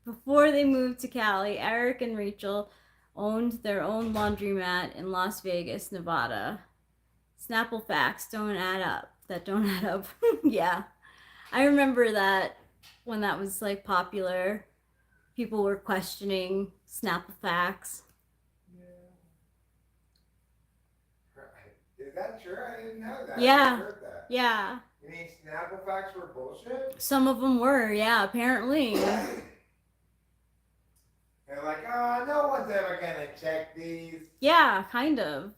Before they moved to Cali, Eric and Rachel owned their own laundromat in Las Vegas, Nevada. Snapple facts don't add up. That don't add up. Yeah. I remember that when that was like popular. People were questioning Snapple facts. Is that true? I didn't know that. Yeah. I heard that. Yeah. You mean Snapple facts were bullshit? Some of them were, yeah, apparently. They're like, oh, no one's ever gonna check these. Yeah, kind of.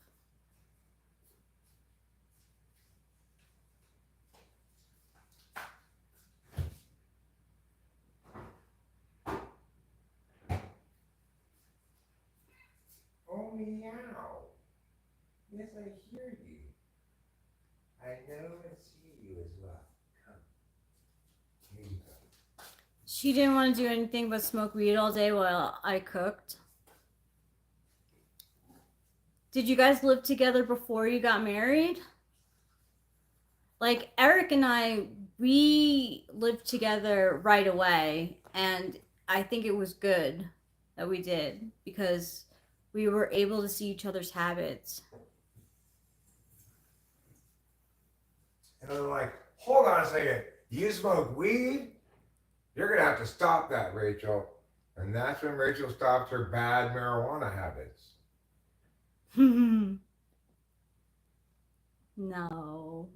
Oh, meow. Yes, I hear you. I know and see you as well. Come. Here you go. She didn't want to do anything but smoke weed all day while I cooked. Did you guys live together before you got married? Like, Eric and I, we lived together right away, and I think it was good that we did because we were able to see each other's habits. And I'm like, hold on a second. You smoke weed? You're going to have to stop that, Rachel. And that's when Rachel stopped her bad marijuana habits. No.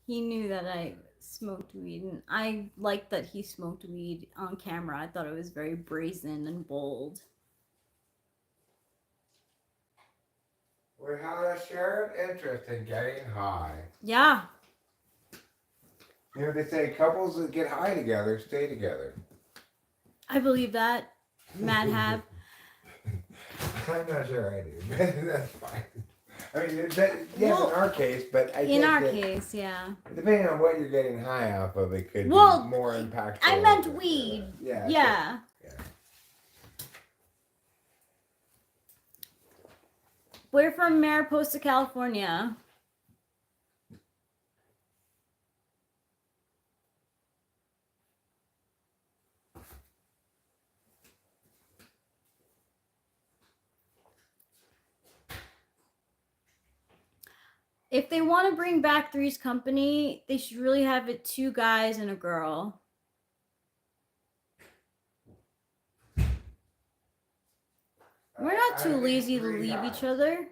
He knew that I smoked weed, and I liked that he smoked weed on camera. I thought it was very brazen and bold. We had a shared interest in getting high. Yeah. You know, they say couples that get high together stay together. I believe that. Mad Hab. I'm not sure I do, but that's fine. I mean, yes, Well, in our case, but I in think our that case, yeah. depending on what you're getting high off of, it could Well, be more impactful. I meant weed. Yeah. Yeah. Yeah. We're from Mariposa, California. If they want to bring back Three's Company, they should really have it 2 guys and a girl. We're not too lazy to leave each other.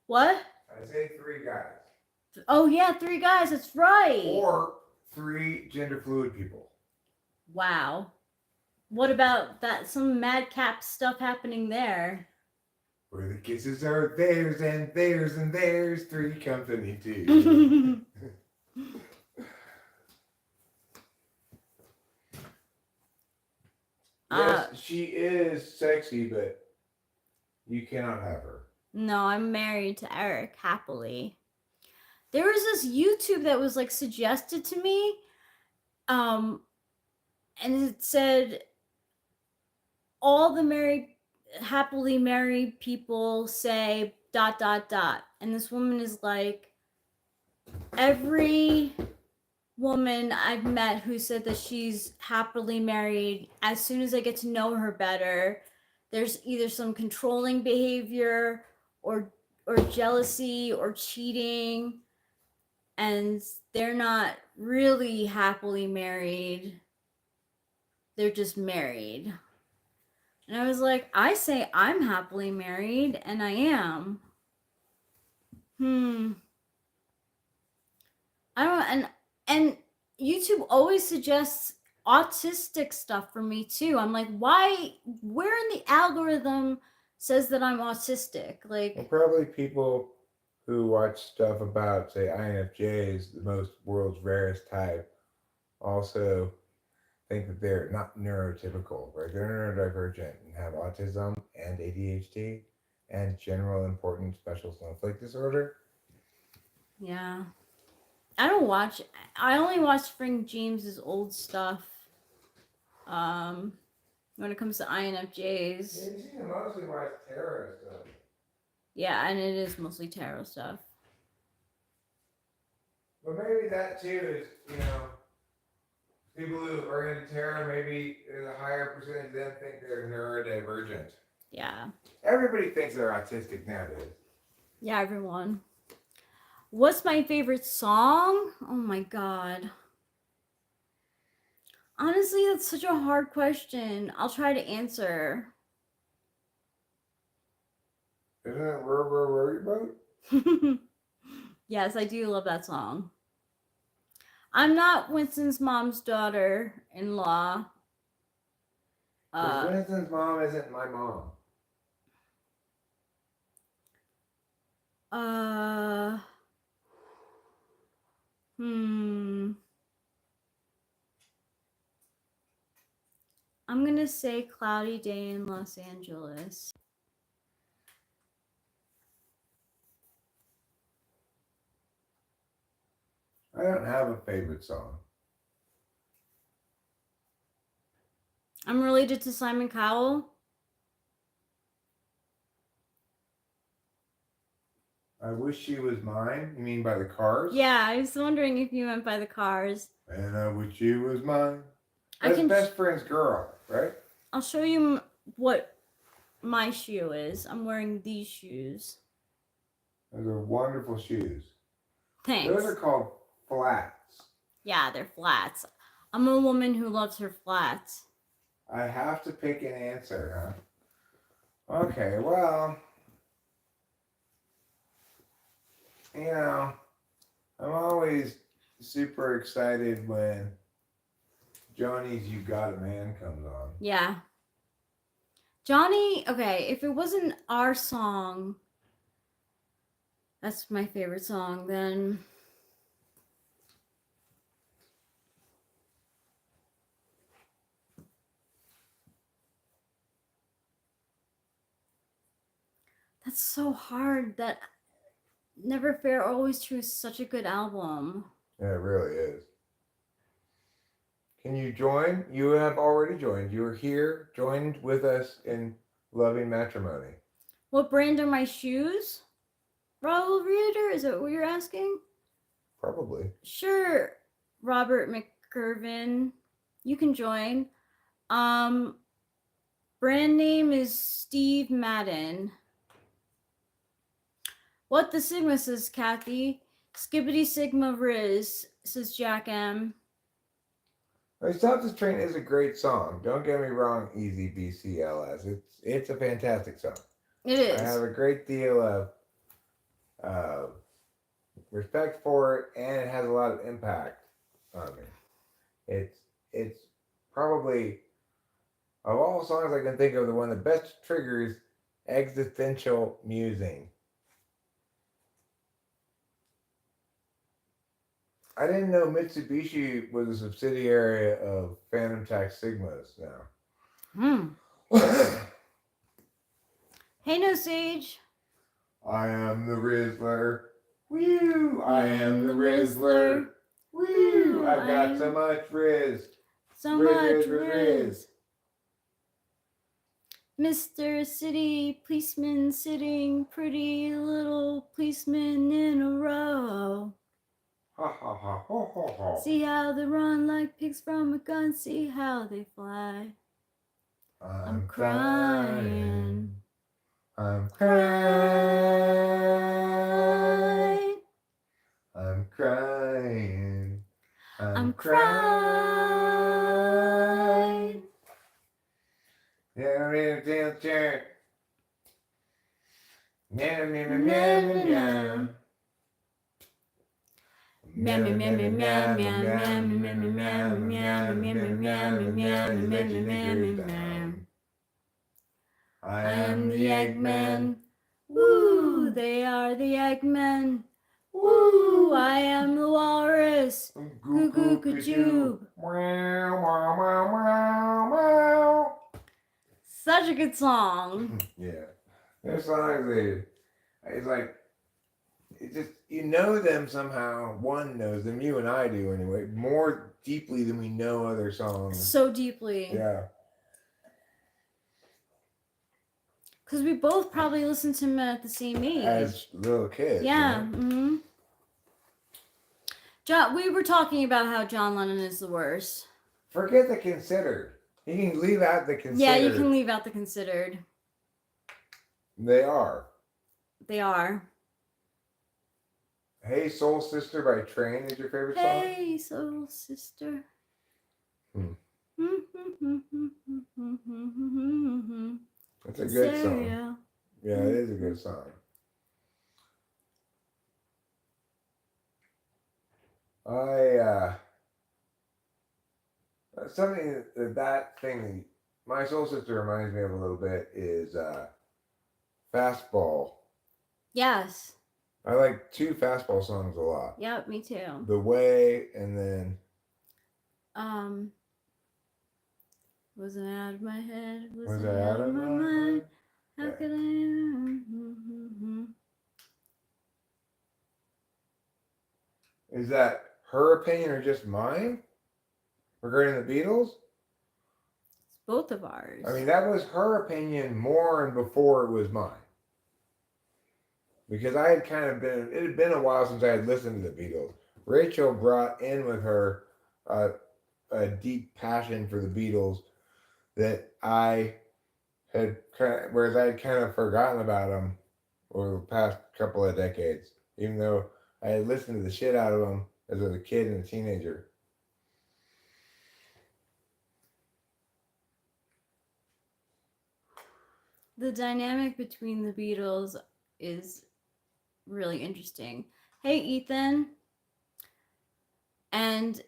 What? I say 3 guys. Oh yeah, 3 guys. That's right. Or 3 gender fluid people. Wow. What about that? Some madcap stuff happening there. Where the kisses are theirs and theirs and theirs, three company two. Yes, she is sexy, but you cannot have her. No, I'm married to Eric happily. There was this YouTube that was like suggested to me, and it said all the happily married people say ... and this woman is like, every woman I've met who said that she's happily married, as soon as I get to know her better, there's either some controlling behavior or jealousy or cheating, and they're not really happily married. They're just married. And I was like, I say I'm happily married, and I am. I don't, and YouTube always suggests autistic stuff for me too. I'm like, why? Where in the algorithm says that I'm autistic? Like, well, probably people who watch stuff about, say, INFJs, the most world's rarest type, also think that they're not neurotypical, right? They're neurodivergent and have autism and ADHD and general important special snowflake disorder. yeah. I don't watch. I only watch Frank James's old stuff. When it comes to INFJs. Yeah, you seem to mostly watch tarot stuff. Yeah, and it is mostly tarot stuff. But maybe that too is, people who are into tarot, maybe there's a higher percentage of them think they're neurodivergent. Yeah. Everybody thinks they're autistic nowadays. Yeah, everyone. What's my favorite song? Oh my god. Honestly, that's such a hard question. I'll try to answer. Isn't it Row Boat? Yes, I do love that song. I'm not Winston's mom's daughter-in-law. Winston's mom isn't my mom. I'm gonna say Cloudy Day in Los Angeles. I don't have a favorite song. I'm related to Simon Cowell. I Wish She Was Mine. You mean by the Cars? Yeah, I was wondering if you meant by the Cars. And I wish she was mine. That's Best Friend's Girl, right? I'll show you what my shoe is. I'm wearing these shoes. Those are wonderful shoes. Thanks. Those are called flats. Yeah, they're flats. I'm a woman who loves her flats. I have to pick an answer, huh? Okay, well, I'm always super excited when Johnny's You Got a Man comes on. Yeah. Johnny, okay, if it wasn't our song, that's my favorite song, then that's so hard. That Never Fair, Always True is such a good album. Yeah, it really is. Can you join? You have already joined. You are here, joined with us in loving matrimony. What brand are my shoes? Raul Reader? Is that what you're asking? Probably. Sure, Robert McCurvin. You can join. Brand name is Steve Madden. What the Sigma, says Kathy. Skibbity Sigma Riz, says Jack M. Stop This Train is a great song. Don't get me wrong, Easy BCLS. It's a fantastic song. It is. I have a great deal of respect for it, and it has a lot of impact on me. It's probably, of all songs I can think of, the one that best triggers Existential musing. I didn't know Mitsubishi was a subsidiary of Phantom Tax Sigmas now. Hey, No Sage. I am the Rizzler. Woo! I am the Rizzler. Woo! I've got so much Riz. So much Riz. Mr. City Policeman sitting pretty little policemen in a row. Ha ha ha ha ha ha. See how they run like pigs from a gun, see how they fly. I'm crying. I'm crying. I'm crying. I'm crying. Yeah, in the chair. Meow meow meow meow meow. I am the Eggman. Woo! They are the Eggmen. Woo! I am the Walrus. Goo goo goo. Such a good song. Yeah. Their songs, it's like, it just, you know them somehow. One knows them, you and I do anyway, more deeply than we know other songs. So deeply. Yeah. Because we both probably listened to him at the same age. As little kids. Yeah. Right? Mm-hmm. John, we were talking about how John Lennon is the worst. Forget the considered. You can leave out the considered. Yeah, you can leave out the considered. They are. They are. Hey Soul Sister by Train is your favorite song? Hey Soul Sister. That's a good song. Yeah, it is a good song. Something that thing, my Soul Sister reminds me of a little bit is Fastball. Yes. I like two Fastball songs a lot. Yep, me too. The Way and then was it out of my head? Was it out of my mind? How could I? Is that her opinion or just mine regarding the Beatles? It's both of ours. I mean, that was her opinion more and before it was mine. Because I had kind of been, it had been a while since I had listened to the Beatles. Rachel brought in with her a deep passion for the Beatles that I had kind of, whereas I had kind of forgotten about them over the past couple of decades, even though I had listened to the shit out of them as a kid and a teenager. The dynamic between the Beatles is really interesting. Hey, Ethan. And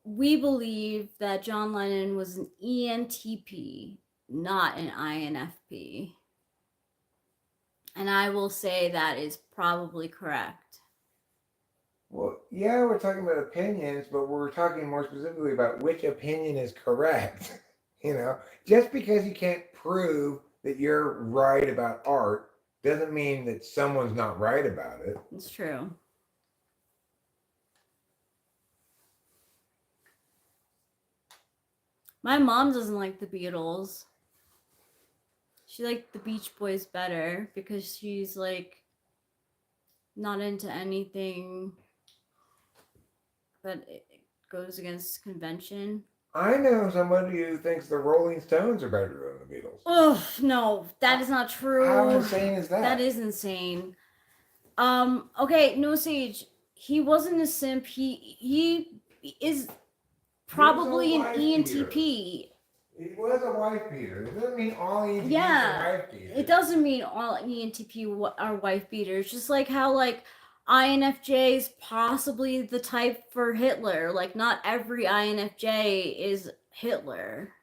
we believe that John Lennon was an ENTP, not an INFP. And I will say that is probably correct. Well, yeah, we're talking about opinions, but we're talking more specifically about which opinion is correct. You know, just because you can't prove that you're right about art doesn't mean that someone's not right about it. It's true. My mom doesn't like the Beatles. She liked the Beach Boys better because she's like not into anything that goes against convention. I know somebody who thinks the Rolling Stones are better than the Beatles. Oh, no, that is not true. How insane is that? That is insane. Okay, No Sage, he wasn't a simp. He is probably an ENTP. He was a wife beater. It doesn't mean all ENTPs are wife beaters. It doesn't mean all ENTP are wife beaters. Just like how like INFJ is possibly the type for Hitler. Like not every INFJ is Hitler.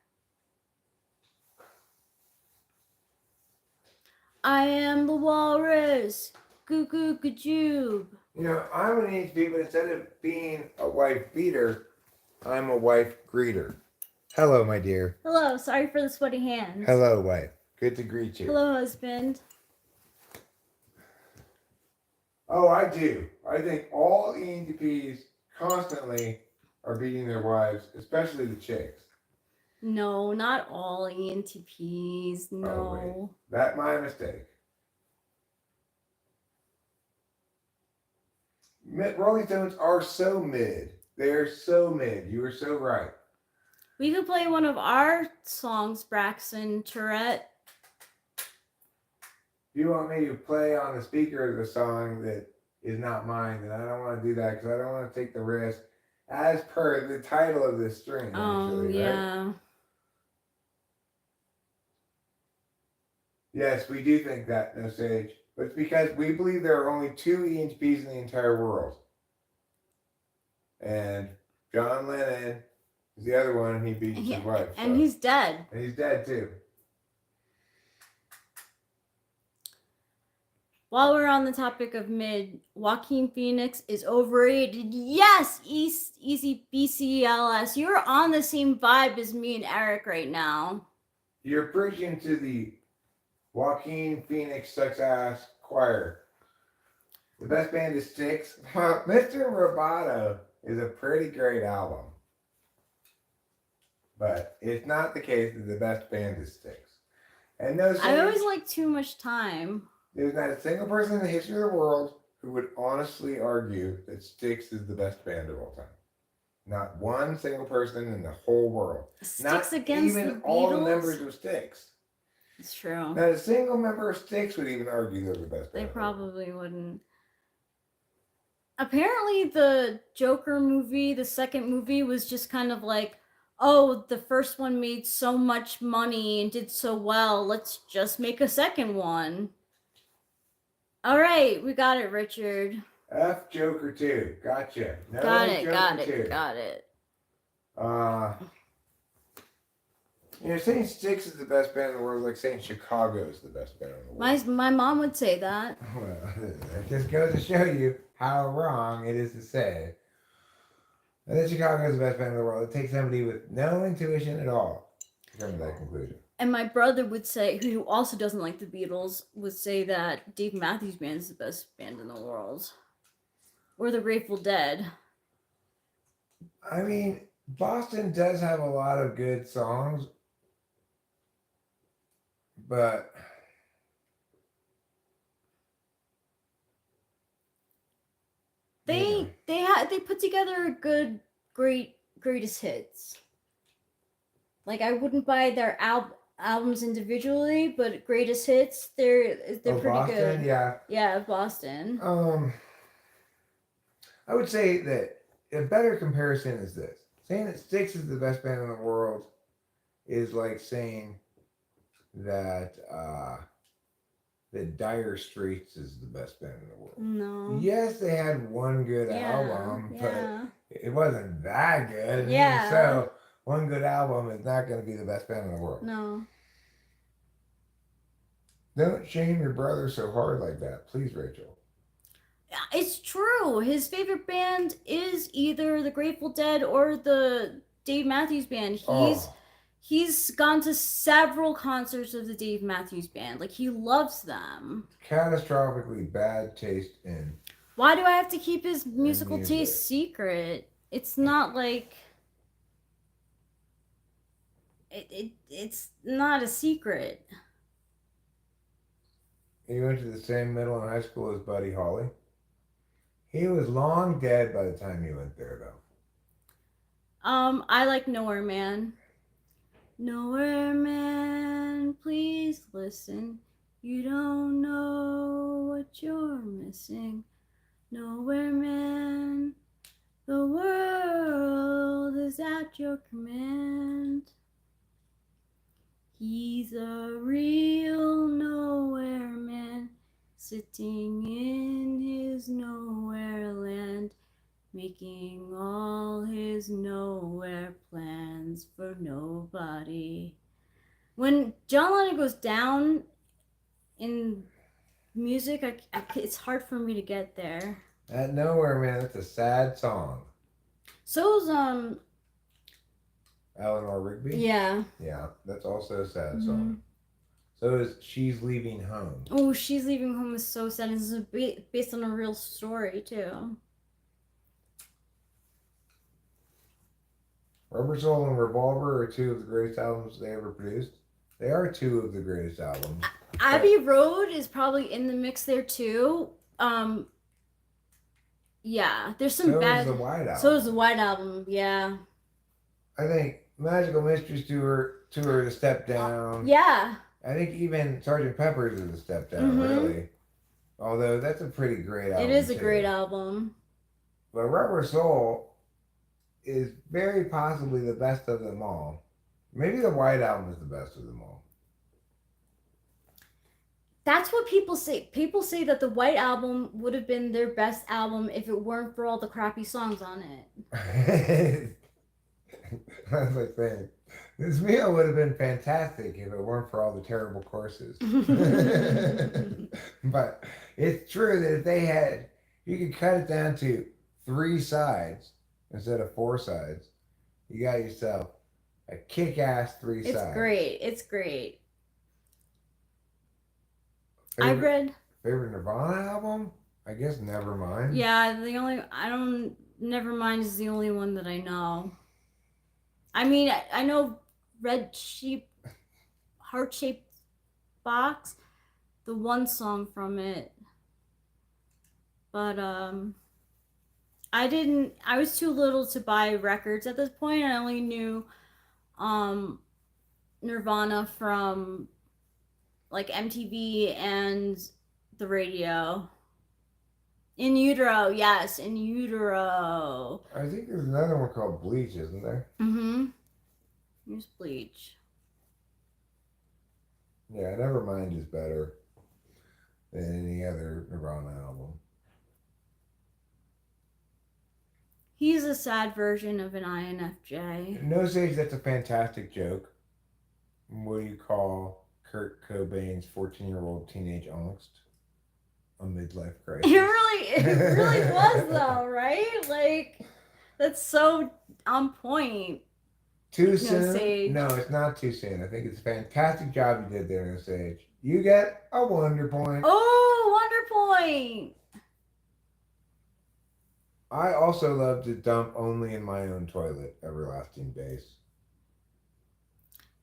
I am the walrus. Goo goo gajoob. You know, I'm an EHP, but instead of being a wife beater, I'm a wife greeter. Hello, my dear. Hello, sorry for the sweaty hands. Hello, wife. Good to greet you. Hello, husband. Oh, I do. I think all ENTPs constantly are beating their wives, especially the chicks. No, not all ENTPs. No. Oh, wait. That's my mistake. Rolling Stones are so mid. They're so mid. You were so right. We could play one of our songs, Braxton Tourette. If you want me to play on the speaker of the song that is not mine, then I don't want to do that because I don't want to take the risk. As per the title of this stream, actually, yeah. right? Yes, we do think that, No Sage. But it's because we believe there are only 2 ENTPs in the entire world. And John Lennon is the other one, and he beats his wife. And he's dead. And he's dead, too. While we're on the topic of mid, Joaquin Phoenix is overrated. Yes, easy BCLS. You're on the same vibe as me and Eric right now. You're preaching to the Joaquin Phoenix sucks ass choir. The best band is Styx. Mr. Roboto is a pretty great album. But it's not the case that the best band is Styx. And no, I always like Too Much Time. There's not a single person in the history of the world who would honestly argue that Styx is the best band of all time. Not one single person in the whole world. Styx not against even the Beatles? all the members of Styx. It's true. Not a single member of Styx would even argue they're the best band. They probably wouldn't. Apparently, the Joker movie, the second movie, was just kind of like, oh, the first one made so much money and did so well. Let's just make a second one. All right, we got it, Richard. F Joker 2. Gotcha. No got it, Joker got 2. it, got it. You know, saying Styx is the best band in the world is like saying Chicago is the best band in the world. My mom would say that. Well, it just goes to show you how wrong it is to say that Chicago is the best band in the world. It takes somebody with no intuition at all to come to that conclusion. And my brother would say, who also doesn't like the Beatles, would say that Dave Matthews Band is the best band in the world. Or the Grateful Dead. I mean, Boston does have a lot of good songs, but they put together a good greatest hits. Like, I wouldn't buy their albums individually, but greatest hits, they're pretty Boston, good. Yeah, Boston. I would say that a better comparison is this. Saying that Styx is the best band in the world is like saying that Dire Straits is the best band in the world. No. Yes, they had one good album, but it wasn't that good. Yeah. So one good album is not going to be the best band in the world. No. Don't shame your brother so hard like that, please, Rachel. It's true. His favorite band is either the Grateful Dead or the Dave Matthews Band. He's gone to several concerts of the Dave Matthews Band. Like, he loves them. Catastrophically bad taste in. Why do I have to keep his musical taste secret? It's not like it's not a secret. You went to the same middle and high school as Buddy Holly? He was long dead by the time you went there, though. I like Nowhere Man. Nowhere Man, please listen. You don't know what you're missing. Nowhere Man, the world is at your command. He's a real nowhere man, sitting in his nowhere land, making all his nowhere plans for nobody. When John Lennon goes down in music, it's hard for me to get there. At Nowhere, man, that's a sad song. So is Eleanor Rigby? yeah. Yeah, that's also a sad song. So is She's Leaving Home. Oh, She's Leaving Home is so sad. This is based on a real story too. Rubber Soul and Revolver are two of the greatest albums they ever produced. They are two of the greatest albums. Abbey Road is probably in the mix there too. Yeah, there's some bad. So is the White Album. So is the White Album. Yeah. I think Magical Mysteries Tour is a step down. Yeah. I think even Sgt. Pepper's is a step down, really. Although that's a pretty great album. It is a great album. But Rubber Soul is very possibly the best of them all. Maybe the White Album is the best of them all. That's what people say. People say that the White Album would have been their best album if it weren't for all the crappy songs on it. I was like saying, this meal would have been fantastic if it weren't for all the terrible courses. But it's true that if they had, you could cut it down to 3 sides instead of 4 sides. You got yourself a kick-ass 3 sides. It's great. It's great. Favorite Nirvana album? I guess Nevermind. Yeah, Nevermind is the only one that I know. I mean, I know Red Sheep, Heart-Shaped Box, the one song from it. But I was too little to buy records at this point. I only knew Nirvana from like MTV and the radio. In Utero, yes, In Utero. I think there's another one called Bleach, isn't there? Here's Bleach. Yeah, Nevermind is better than any other Nirvana album. He's a sad version of an INFJ. No Sage, that's a fantastic joke. What do you call Kurt Cobain's 14-year-old teenage angst? A midlife crisis. It really was though, right? Like, that's so on point. Too soon? No, it's not too soon. I think it's a fantastic job you did there, No Sage. You get a Wonder Point. Oh, Wonder Point! I also love to dump only in my own toilet, Everlasting Bass.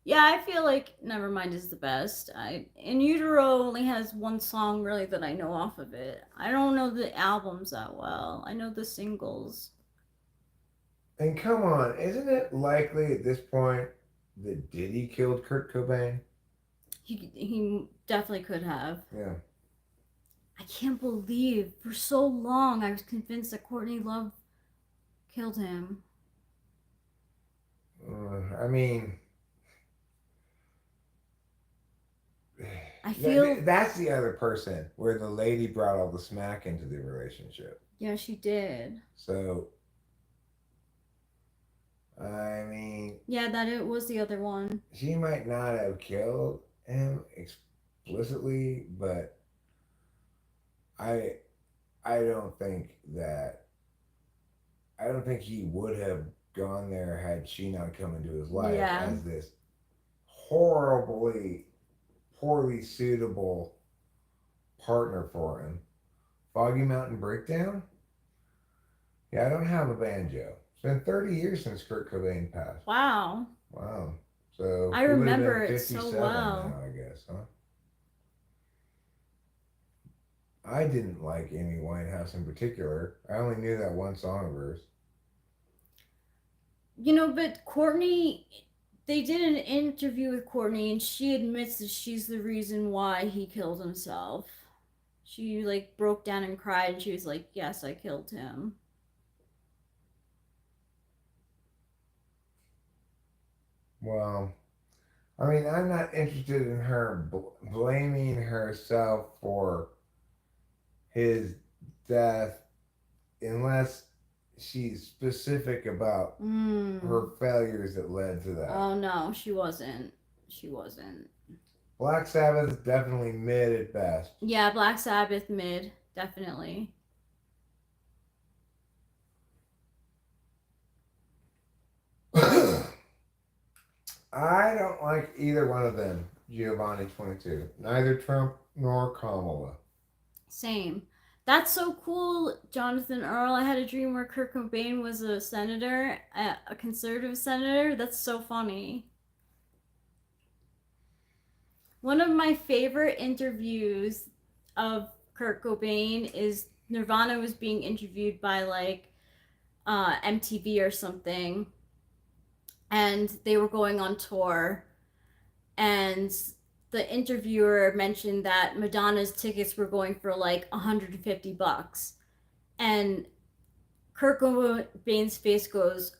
Yeah, I feel like Nevermind is the best. In Utero only has one song really that I know off of it. I don't know the albums that well. I know the singles. And come on, isn't it likely at this point that Diddy killed Kurt Cobain? He definitely could have. Yeah. I can't believe for so long I was convinced that Courtney Love killed him. I mean, I feel that's the other person where the lady brought all the smack into the relationship. Yeah, she did. So, I mean, yeah, that it was the other one. She might not have killed him explicitly, but I don't think he would have gone there had she not come into his life as this poorly suitable partner for him. Foggy Mountain Breakdown? Yeah, I don't have a banjo. It's been 30 years since Kurt Cobain passed. Wow. So I remember it so well. Now, I guess, huh? I didn't like Amy Winehouse in particular. I only knew that one song of hers. But Courtney, they did an interview with Courtney and she admits that she's the reason why he killed himself. She broke down and cried and she was like, yes, I killed him. Well, I mean, I'm not interested in her blaming herself for his death unless she's specific about her failures that led to that. Oh no, she wasn't. Black Sabbath is definitely mid at best. Yeah, Black Sabbath mid, definitely. I don't like either one of them, Giovanni 22. Neither Trump nor Kamala. Same. That's so cool, Jonathan Earl. I had a dream where Kurt Cobain was a senator, a conservative senator. That's so funny. One of my favorite interviews of Kurt Cobain is Nirvana was being interviewed by like MTV or something, and they were going on tour, and the interviewer mentioned that Madonna's tickets were going for like $150, and Kurt Cobain's face goes.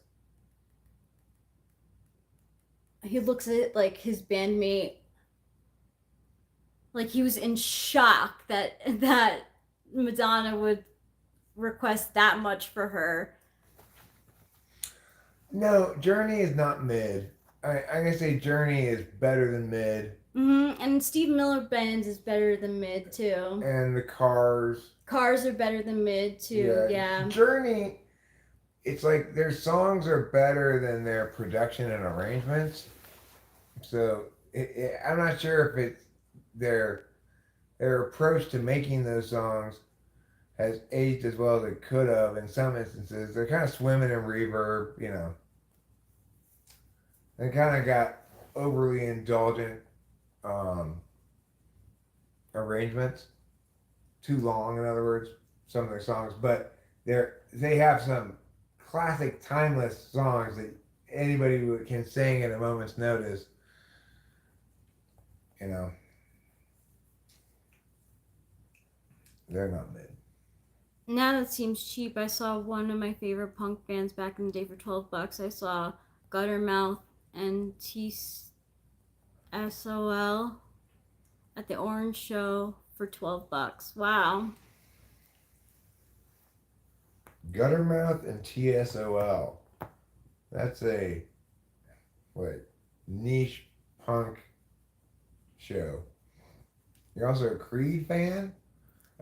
He looks at like his bandmate, like he was in shock that Madonna would request that much for her. No, Journey is not mid. I'm gonna say Journey is better than mid. And Steve Miller Band is better than mid too. And the Cars. Cars are better than mid too. Yeah. Journey, it's like their songs are better than their production and arrangements. So I'm not sure if it's their approach to making those songs has aged as well as it could have in some instances. They're kind of swimming in reverb, you know. They kind of got overly indulgent arrangements. Too long, in other words, some of their songs. But they have some classic, timeless songs that anybody can sing at a moment's notice. You know. They're not mid. Now that seems cheap. I saw one of my favorite punk bands back in the day for $12. I saw Guttermouth and TSOL at the Orange Show for $12. Wow. Guttermouth and TSOL. That's a niche punk show. You're also a Creed fan?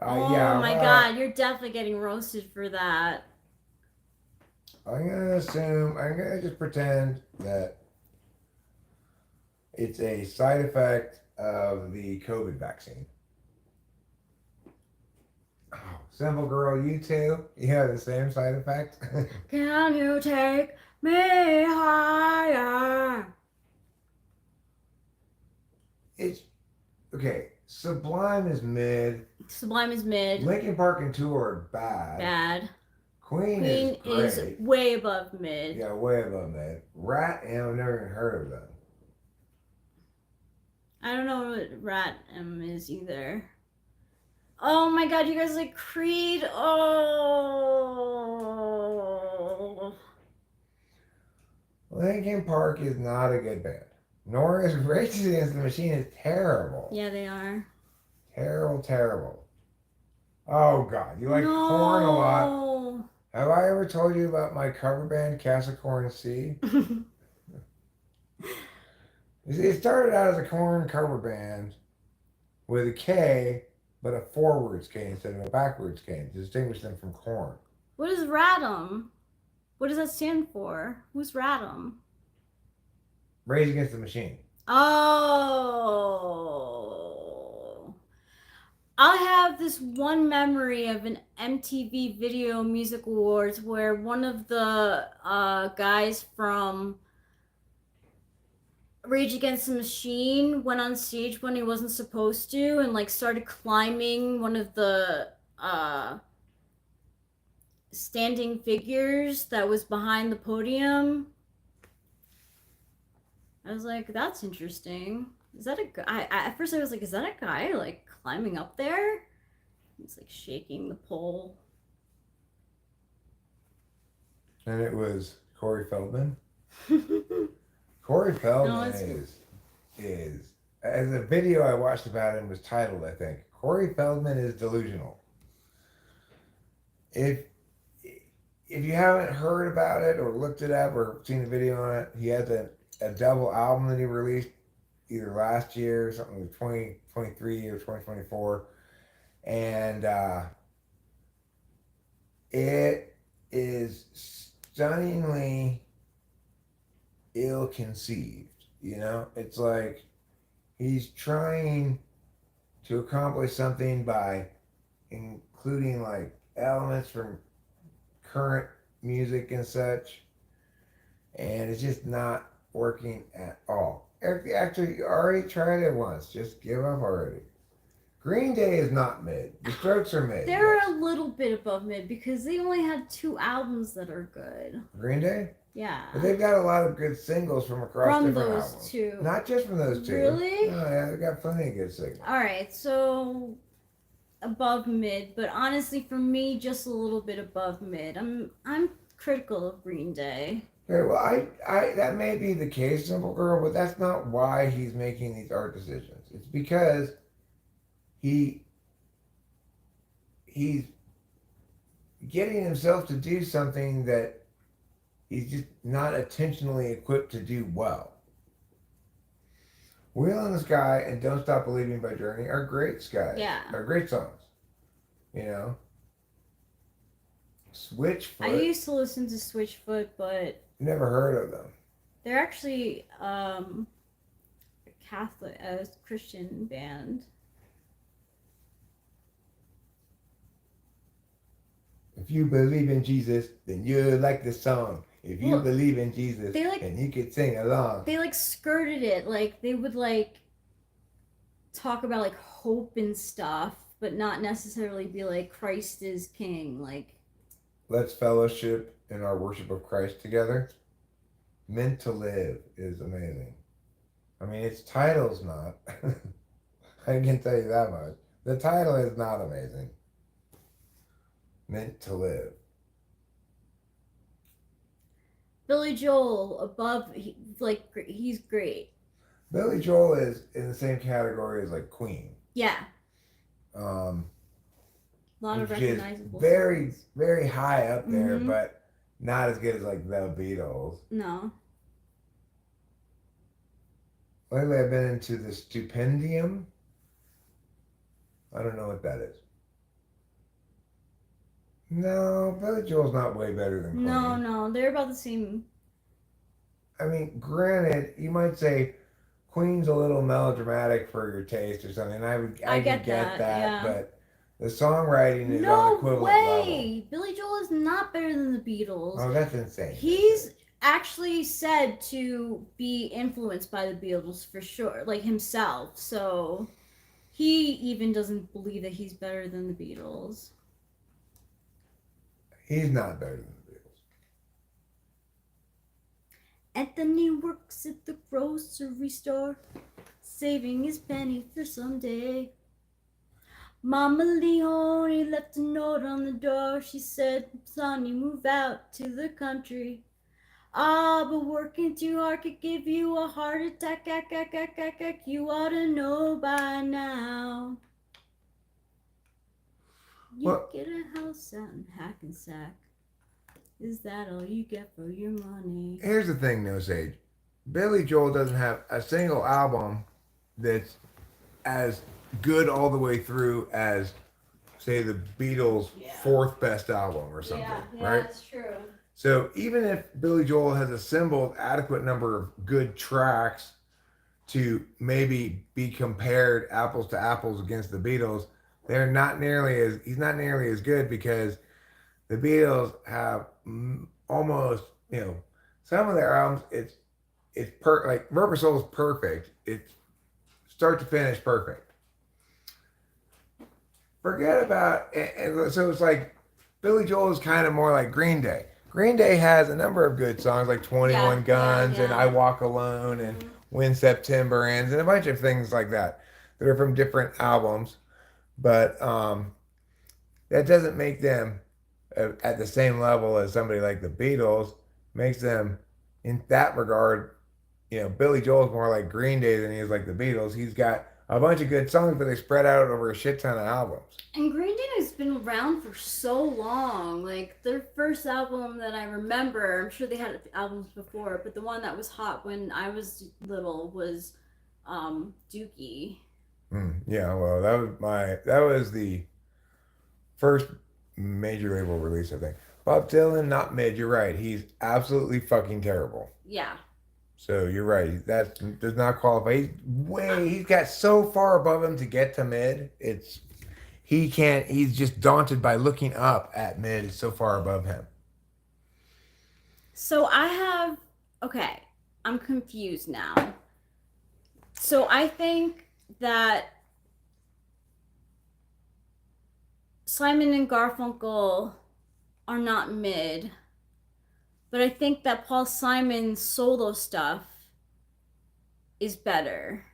Oh my god, you're definitely getting roasted for that. I'm gonna just pretend that it's a side effect of the COVID vaccine. Oh, Simple Girl, you too? You have the same side effect? Can you take me higher? It's okay. Sublime is mid. Sublime is mid. Linkin Park and Tool are bad. Queen is way above mid. Yeah, way above mid. Rat M, I've never even heard of them. I don't know what Rat M is either. Oh my god, you guys like Creed? Oh. Linkin Park is not a good band. Nor is Rage Against the Machine is terrible. Yeah, they are. Terrible. Oh god, you like Korn a lot. Have I ever told you about my cover band, Cassicorn C? You see, it started out as a Korn cover band with a K, but a forwards K instead of a backwards K to distinguish them from Korn. What is Radom? What does that stand for? Who's Radom? Rage Against the Machine. Oh. I have this one memory of an MTV Video Music Awards where one of the guys from Rage Against the Machine went on stage when he wasn't supposed to and like started climbing one of the standing figures that was behind the podium. I was like, that's interesting. Is that a guy? At first I was like, is that a guy like climbing up there? He's like shaking the pole. And it was Corey Feldman. Corey Feldman is as a video I watched about him was titled, I think, Corey Feldman is delusional. If you haven't heard about it or looked it up or seen a video on it, he has a double album that he released either last year or something, 2023 or 2024, and it is stunningly ill-conceived. You know, it's like he's trying to accomplish something by including like elements from current music and such, and it's just not working at all. Actually, you already tried it once. Just give up already. Green Day is not mid. The Strokes are mid. They're yes. a little bit above mid because they only had 2 albums that are good. Green Day? Yeah. But they've got a lot of good singles from across different those albums. 2. Not just from those 2. Really? No, yeah, they've got plenty of good singles. Alright, so above mid, but honestly for me just a little bit above mid. I'm critical of Green Day. Okay, well, I that may be the case, Simple Girl, but that's not why he's making these art decisions. It's because he's getting himself to do something that he's just not intentionally equipped to do well. Wheel in the Sky and Don't Stop Believing by Journey are great are great songs. You know? Switchfoot. I used to listen to Switchfoot, but never heard of them. They're actually a Catholic, a Christian band. If you believe in Jesus, then you like the song. If you believe in Jesus, then you could sing along. They like skirted it, like they would like talk about like hope and stuff, but not necessarily be like Christ is king. Like, let's fellowship in our worship of Christ together. Meant to Live is amazing. I mean, its title's not. I can tell you that much. The title is not amazing. Meant to Live. Billy Joel above, he's great. Billy Joel is in the same category as like Queen. Yeah. A lot of recognizable very, songs. very high up there, but not as good as like the Beatles. No. Lately, I've been into the Stupendium. I don't know what that is. No, Billy Joel's not way better than Queen. No, they're about the same. I mean, granted, you might say Queen's a little melodramatic for your taste or something. I get that, yeah. But the songwriting is on equivalent level. No way! Billy Joel is not better than the Beatles. Oh, that's insane. He's actually said to be influenced by the Beatles for sure, like himself. So he even doesn't believe that he's better than the Beatles. He's not better than the Beatles. Anthony works at the grocery store, saving his penny for someday. Mama Leone left a note on the door. She said, son, you move out to the country. Ah, but working too hard could give you a heart attack. You ought to know by now. You get a house out in Hackensack. Is that all you get for your money? Here's the thing, No Sage. Billy Joel doesn't have a single album that's as good all the way through as, say, the Beatles' fourth best album or something, right? That's true. So even if Billy Joel has assembled adequate number of good tracks to maybe be compared apples to apples against the Beatles, he's not nearly as good because the Beatles have almost, some of their albums, like Rubber Soul is perfect. It's start to finish perfect. Forget about, and so it's like Billy Joel is kind of more like Green Day. Green Day has a number of good songs like 21 Guns and I Walk Alone and When September Ends and a bunch of things like that are from different albums. But that doesn't make them at the same level as somebody like the Beatles. Makes them, in that regard, Billy Joel's more like Green Day than he is like the Beatles. He's got a bunch of good songs, but they spread out over a shit ton of albums. And Green Day has been around for so long. Like, their first album that I remember, I'm sure they had albums before, but the one that was hot when I was little was Dookie. Yeah, well, that was the first major label release, I think. Bob Dylan, not mid. You're right. He's absolutely fucking terrible. Yeah. So you're right. That does not qualify. He's got so far above him to get to mid. He can't. He's just daunted by looking up at mid. It's so far above him. So okay, I'm confused now. So I think that Simon and Garfunkel are not mid, but I think that Paul Simon's solo stuff is better.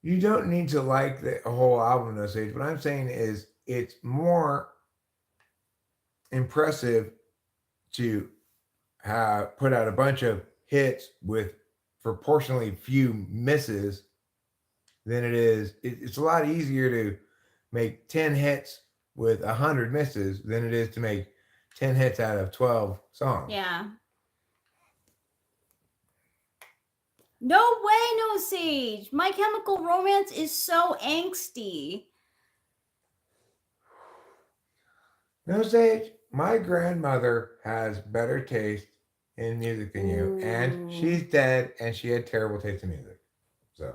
You don't need to like the whole album no stage. What I'm saying is it's more impressive to have put out a bunch of hits with proportionally few misses than it is. It's a lot easier to make 10 hits with 100 misses than it is to make 10 hits out of 12 songs. Yeah. No way, no Sage. My Chemical Romance is so angsty. No Sage, my grandmother has better taste in music than you, and she's dead, and she had terrible taste in music. So,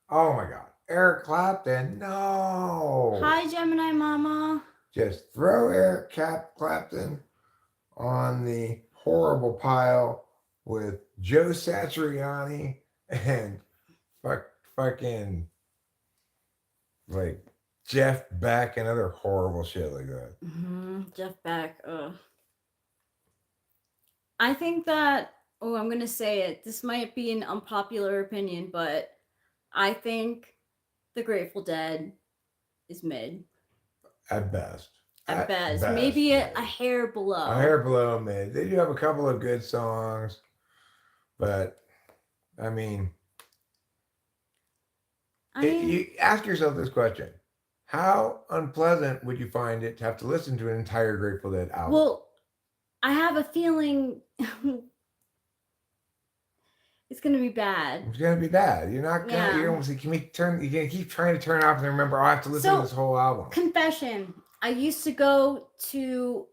oh my God. Eric Clapton, no. Hi, Gemini Mama. Just throw Eric Clapton on the horrible pile with Joe Satriani and fucking like Jeff Beck and other horrible shit like that. Jeff Beck. Ugh. I think that, I'm going to say it. This might be an unpopular opinion, but I think the Grateful Dead is mid. At best. At best. Maybe a hair below. A hair below mid. They do have a couple of good songs, but I mean, you ask yourself this question. How unpleasant would you find it to have to listen to an entire Grateful Dead album? Well, I have a feeling it's gonna be bad. It's gonna be bad. You're not gonna. You're gonna see. You're gonna keep trying to turn it off and remember. I have to listen to this whole album. Confession. I used to go to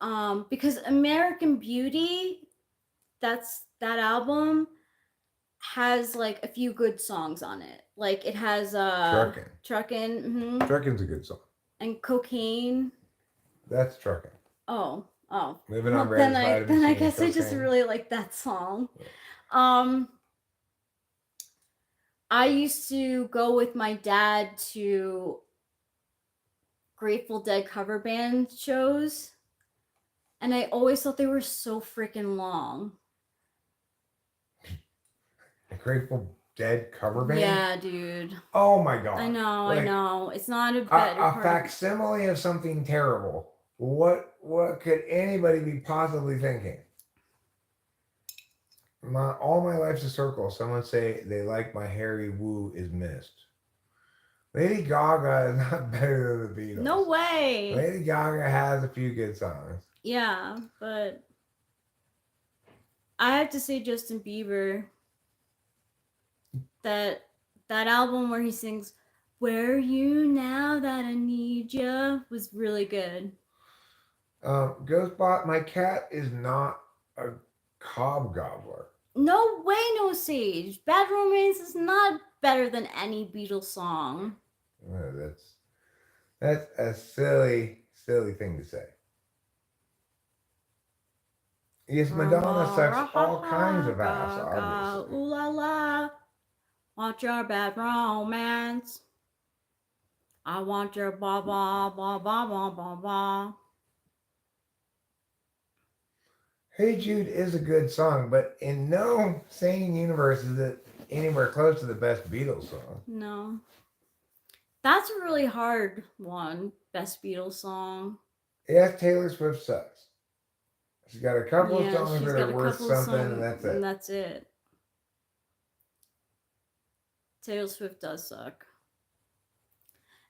because American Beauty, that album has like a few good songs on it. Like it has Truckin'. Mm-hmm. Truckin's a good song. And Cocaine. That's Truckin'. Oh. Living on then I guess I just really like that song. Yeah. I used to go with my dad to Grateful Dead cover band shows, and I always thought they were so freaking long. A Grateful Dead cover band? Yeah, dude. Oh my God. I know. It's not a better a facsimile of something terrible. What could anybody be possibly thinking? All my life's a circle. Someone say they like my hairy woo is missed. Lady Gaga is not better than the Beatles. No way. Lady Gaga has a few good songs. Yeah, but I have to say Justin Bieber. That album where he sings "Where Are You Now That I Need Ya" was really good. Ghostbot, my cat is not a cob gobbler. No way, no Sage. Bad Romance is not better than any Beatles song. That's a silly thing to say. Yes, Madonna sucks all kinds of ass, obviously. Ooh la la, want your bad romance. I want your ba ba ba ba ba ba ba. Hey Jude is a good song, but in no sane universe is it anywhere close to the best Beatles song. No. That's a really hard one. Best Beatles song. Yes, Taylor Swift sucks. She's got a couple of songs that are worth something, and that's it. And that's it. Taylor Swift does suck.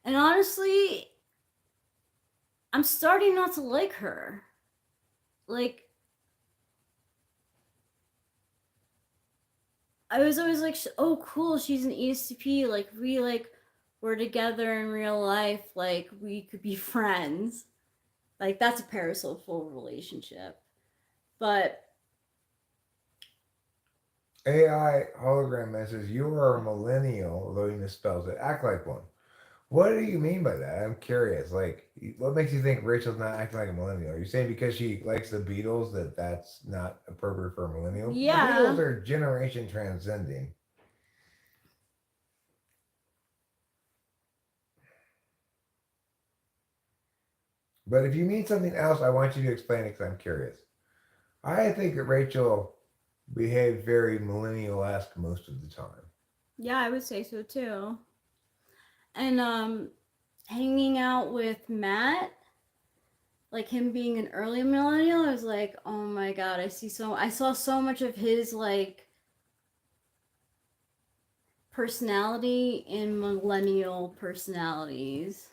And honestly, I'm starting not to like her. Like, I was always like, oh, cool, she's an ESTP. Like, we like were together in real life. Like, we could be friends. Like, that's a parasocial relationship. But AI hologram message, you are a millennial, although he misspells it. Act like one. What do you mean by that? I'm curious. Like, what makes you think Rachel's not acting like a millennial? Are you saying because she likes the Beatles that that's not appropriate for a millennial? The yeah, Beatles are generation transcending. But if you mean something else, I want you to explain it because I'm curious. I think that Rachel behaved very millennial-esque most of the time. yeah, I would say so too. And hanging out with Matt, like him being an early millennial, I was like, oh my god, I saw so much of his like personality in millennial personalities.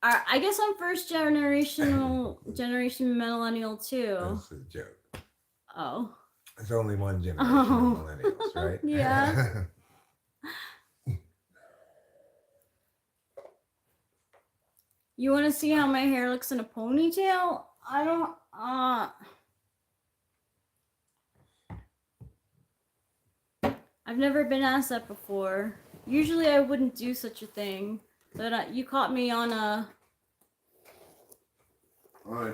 I guess I'm first generation millennial too. That's a joke. Oh. It's only one generation of millennials, right? Yeah. You want to see how my hair looks in a ponytail? I don't. I've never been asked that before. Usually, I wouldn't do such a thing, but you caught me on a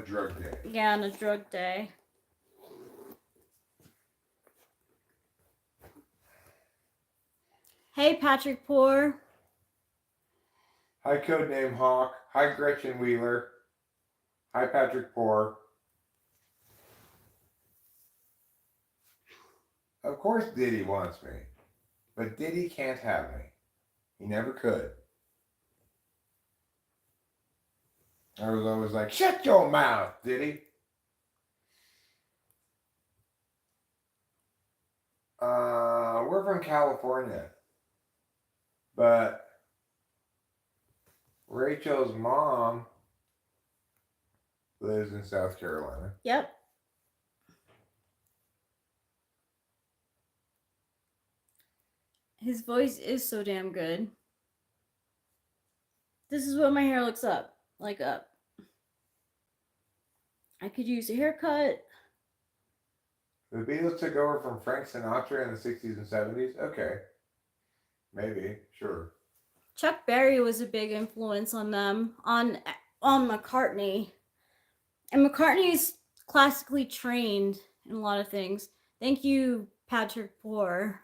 drug day. Yeah, on a drug day. Hey, Patrick Poor. Hi, Codename Hawk. Hi, Gretchen Wheeler. Hi, Patrick Poor. Of course Diddy wants me, but Diddy can't have me. He never could. I was always like, shut your mouth, Diddy. We're from California, but Rachel's mom lives in South Carolina. Yep. His voice is so damn good. This is what my hair looks up. Like up. I could use a haircut. The Beatles took over from Frank Sinatra in the 60s and 70s? Okay. Maybe. Sure. Chuck Berry was a big influence on them, on McCartney. And McCartney's classically trained in a lot of things. Thank you, Patrick Poor.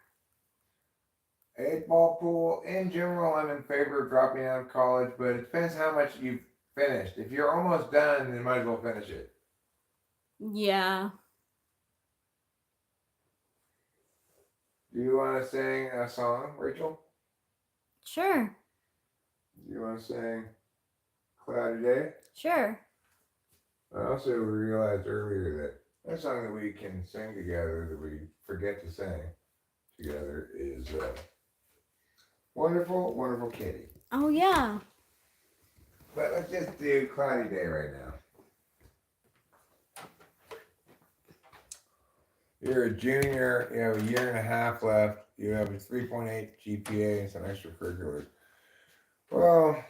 8-ball pool. In general, I'm in favor of dropping out of college, but it depends how much you've finished. If you're almost done, then you might as well finish it. Yeah. Do you want to sing a song, Rachel? Sure. Do you want to sing Cloudy Day? Sure. I also realized earlier that a song that we can sing together that we forget to sing together is Wonderful, Wonderful Kitty. Oh, yeah. But let's just do Cloudy Day right now. You're a junior, you have a year and a half left, you have a 3.8 GPA and some extracurriculars. Well,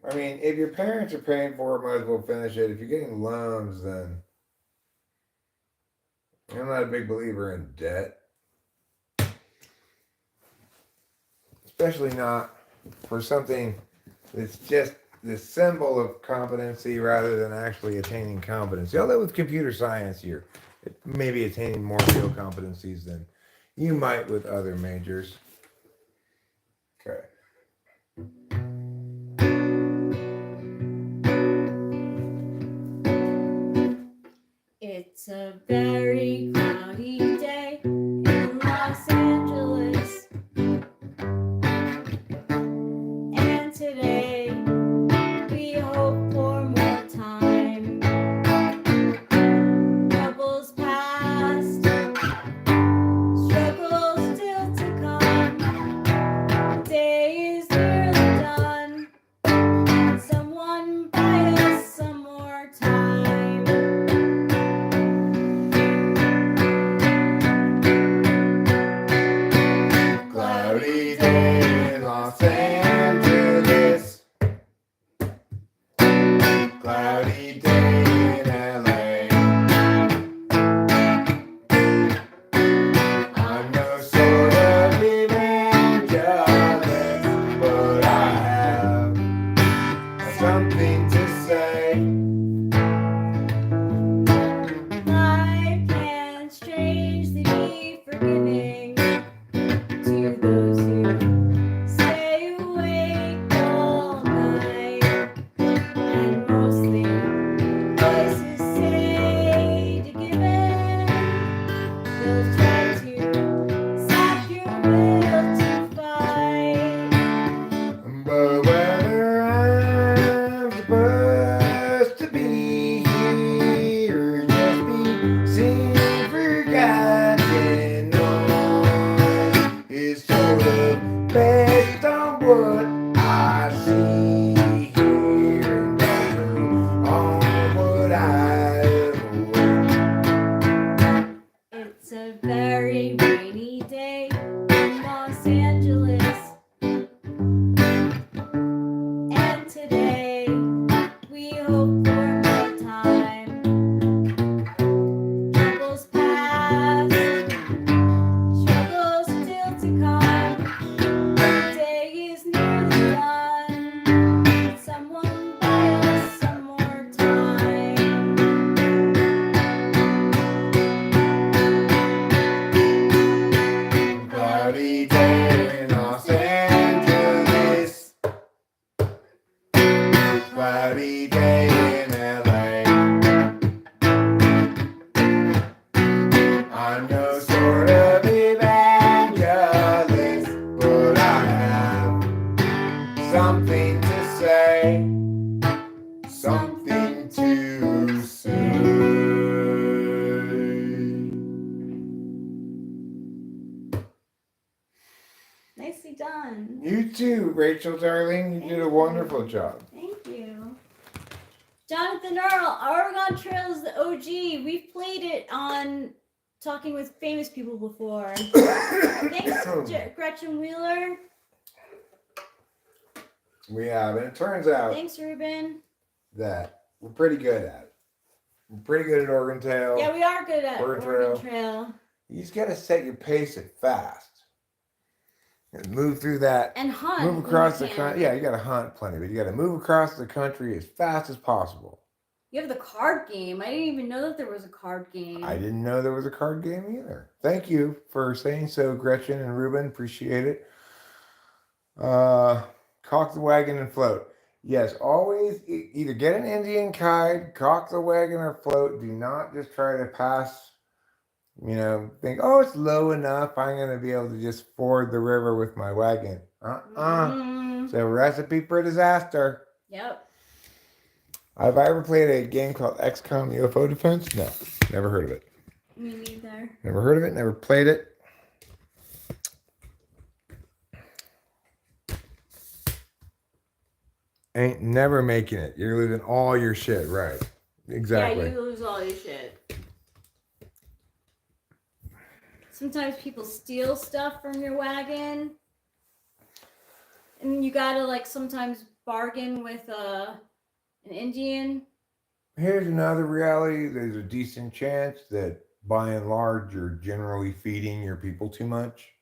I mean, if your parents are paying for it, might as well finish it. If you're getting loans, then I'm not a big believer in debt. Especially not for something that's just the symbol of competency rather than actually attaining competency. Although with computer science, you're maybe attaining more real competencies than you might with other majors. Okay. It's a very cloudy day in Los Angeles. And today we hope for more time. Troubles past, struggles still to come. Day is nearly done. Someone buy us some more time. cloudy day in LA. I'm no sort of evangelist, but I have something to say. Life can strangely be forgiving to those who stay awake all night, and mostly voices say to give in. They'll try to sap your will to fight. But whether I'm supposed to be here or just be seen, forgotten on, is sort of based on what I see here and don't on what I've learned. It's a very rainy day in Los Angeles. And today we hope for more time. Troubles past, struggles still to come. The day is nearly done. Someone buy us some more time. Cloudy day in Los Angeles. Cloudy day in LA. I'm no sort of evangelist, but I have something to say. Something to say. Nicely done. You too, Rachel, darling. You did a wonderful job. Thank you. Jonathan Earl, Oregon Trail is the OG. We've played it on Talking with Famous People before. Thanks, Gretchen Wheeler. We have, and it turns out Thanks, Ruben. that we're pretty good at it. We're pretty good at Oregon Trail. Yeah, we are good at Oregon Oregon Trail. You just got to set your pace at fast. And move through that. And hunt. Move across the country. Yeah, you got to hunt plenty, but you got to move across the country as fast as possible. You have the card game. I didn't even know that there was a card game. I didn't know there was a card game either. Thank you for saying so, Gretchen and Ruben. Appreciate it. Cock the wagon and float. Yes, always either get an Indian guide, cock the wagon, or float. Do not just try to pass, think, oh, it's low enough. I'm going to be able to just ford the river with my wagon. It's a recipe for disaster. Yep. Have I ever played a game called XCOM UFO Defense? No, never heard of it. Me neither. Never heard of it, never played it. Ain't never making it. You're losing all your shit, right? Exactly. Yeah, you lose all your shit. Sometimes people steal stuff from your wagon. And you gotta sometimes bargain with an Indian. Here's another reality. There's a decent chance that by and large you're generally feeding your people too much.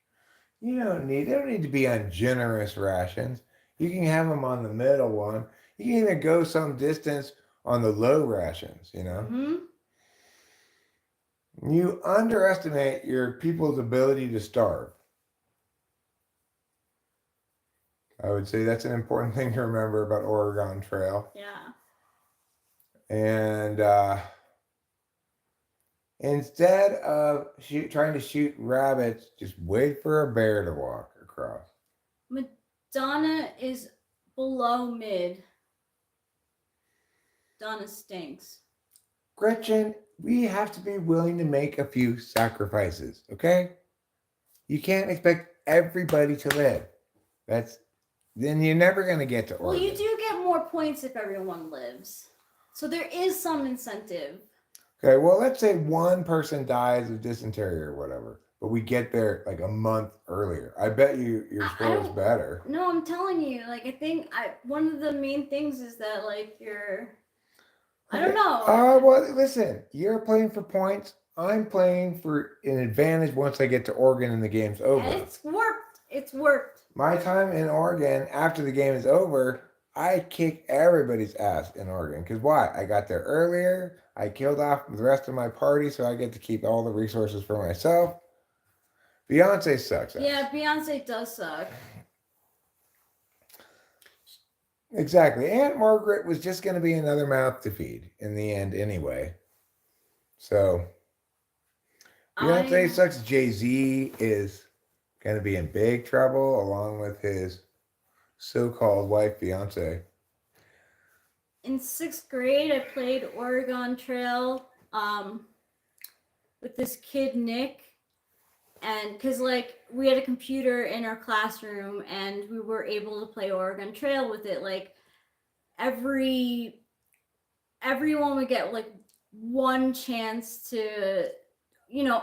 They don't need to be on generous rations. You can have them on the middle one. You can even go some distance on the low rations, Mm-hmm. You underestimate your people's ability to starve. I would say that's an important thing to remember about Oregon Trail. Yeah. And instead of trying to shoot rabbits, just wait for a bear to walk across. Donna is below mid. Donna stinks. Gretchen, we have to be willing to make a few sacrifices, okay? You can't expect everybody to live. Then you're never going to get to Oregon. Well, you do get more points if everyone lives. So there is some incentive. Okay, well, let's say one person dies of dysentery or whatever, but we get there like a month earlier. I bet your score is better. No, I'm telling you, I think one of the main things is that I don't know. Well, listen, you're playing for points. I'm playing for an advantage once I get to Oregon and the game's over. And it's worked. It's worked. My time in Oregon, after the game is over, I kick everybody's ass in Oregon. Because why? I got there earlier. I killed off the rest of my party, so I get to keep all the resources for myself. Beyonce sucks. Yeah, Beyonce does suck. Exactly. Aunt Margaret was just going to be another mouth to feed in the end anyway. So, Beyonce sucks. Jay-Z is going to be in big trouble along with his so-called wife, Beyonce. In 6th grade, I played Oregon Trail with this kid, Nick. And because, like, we had a computer in our classroom and we were able to play Oregon Trail with it. Like, everyone would get, like, one chance to,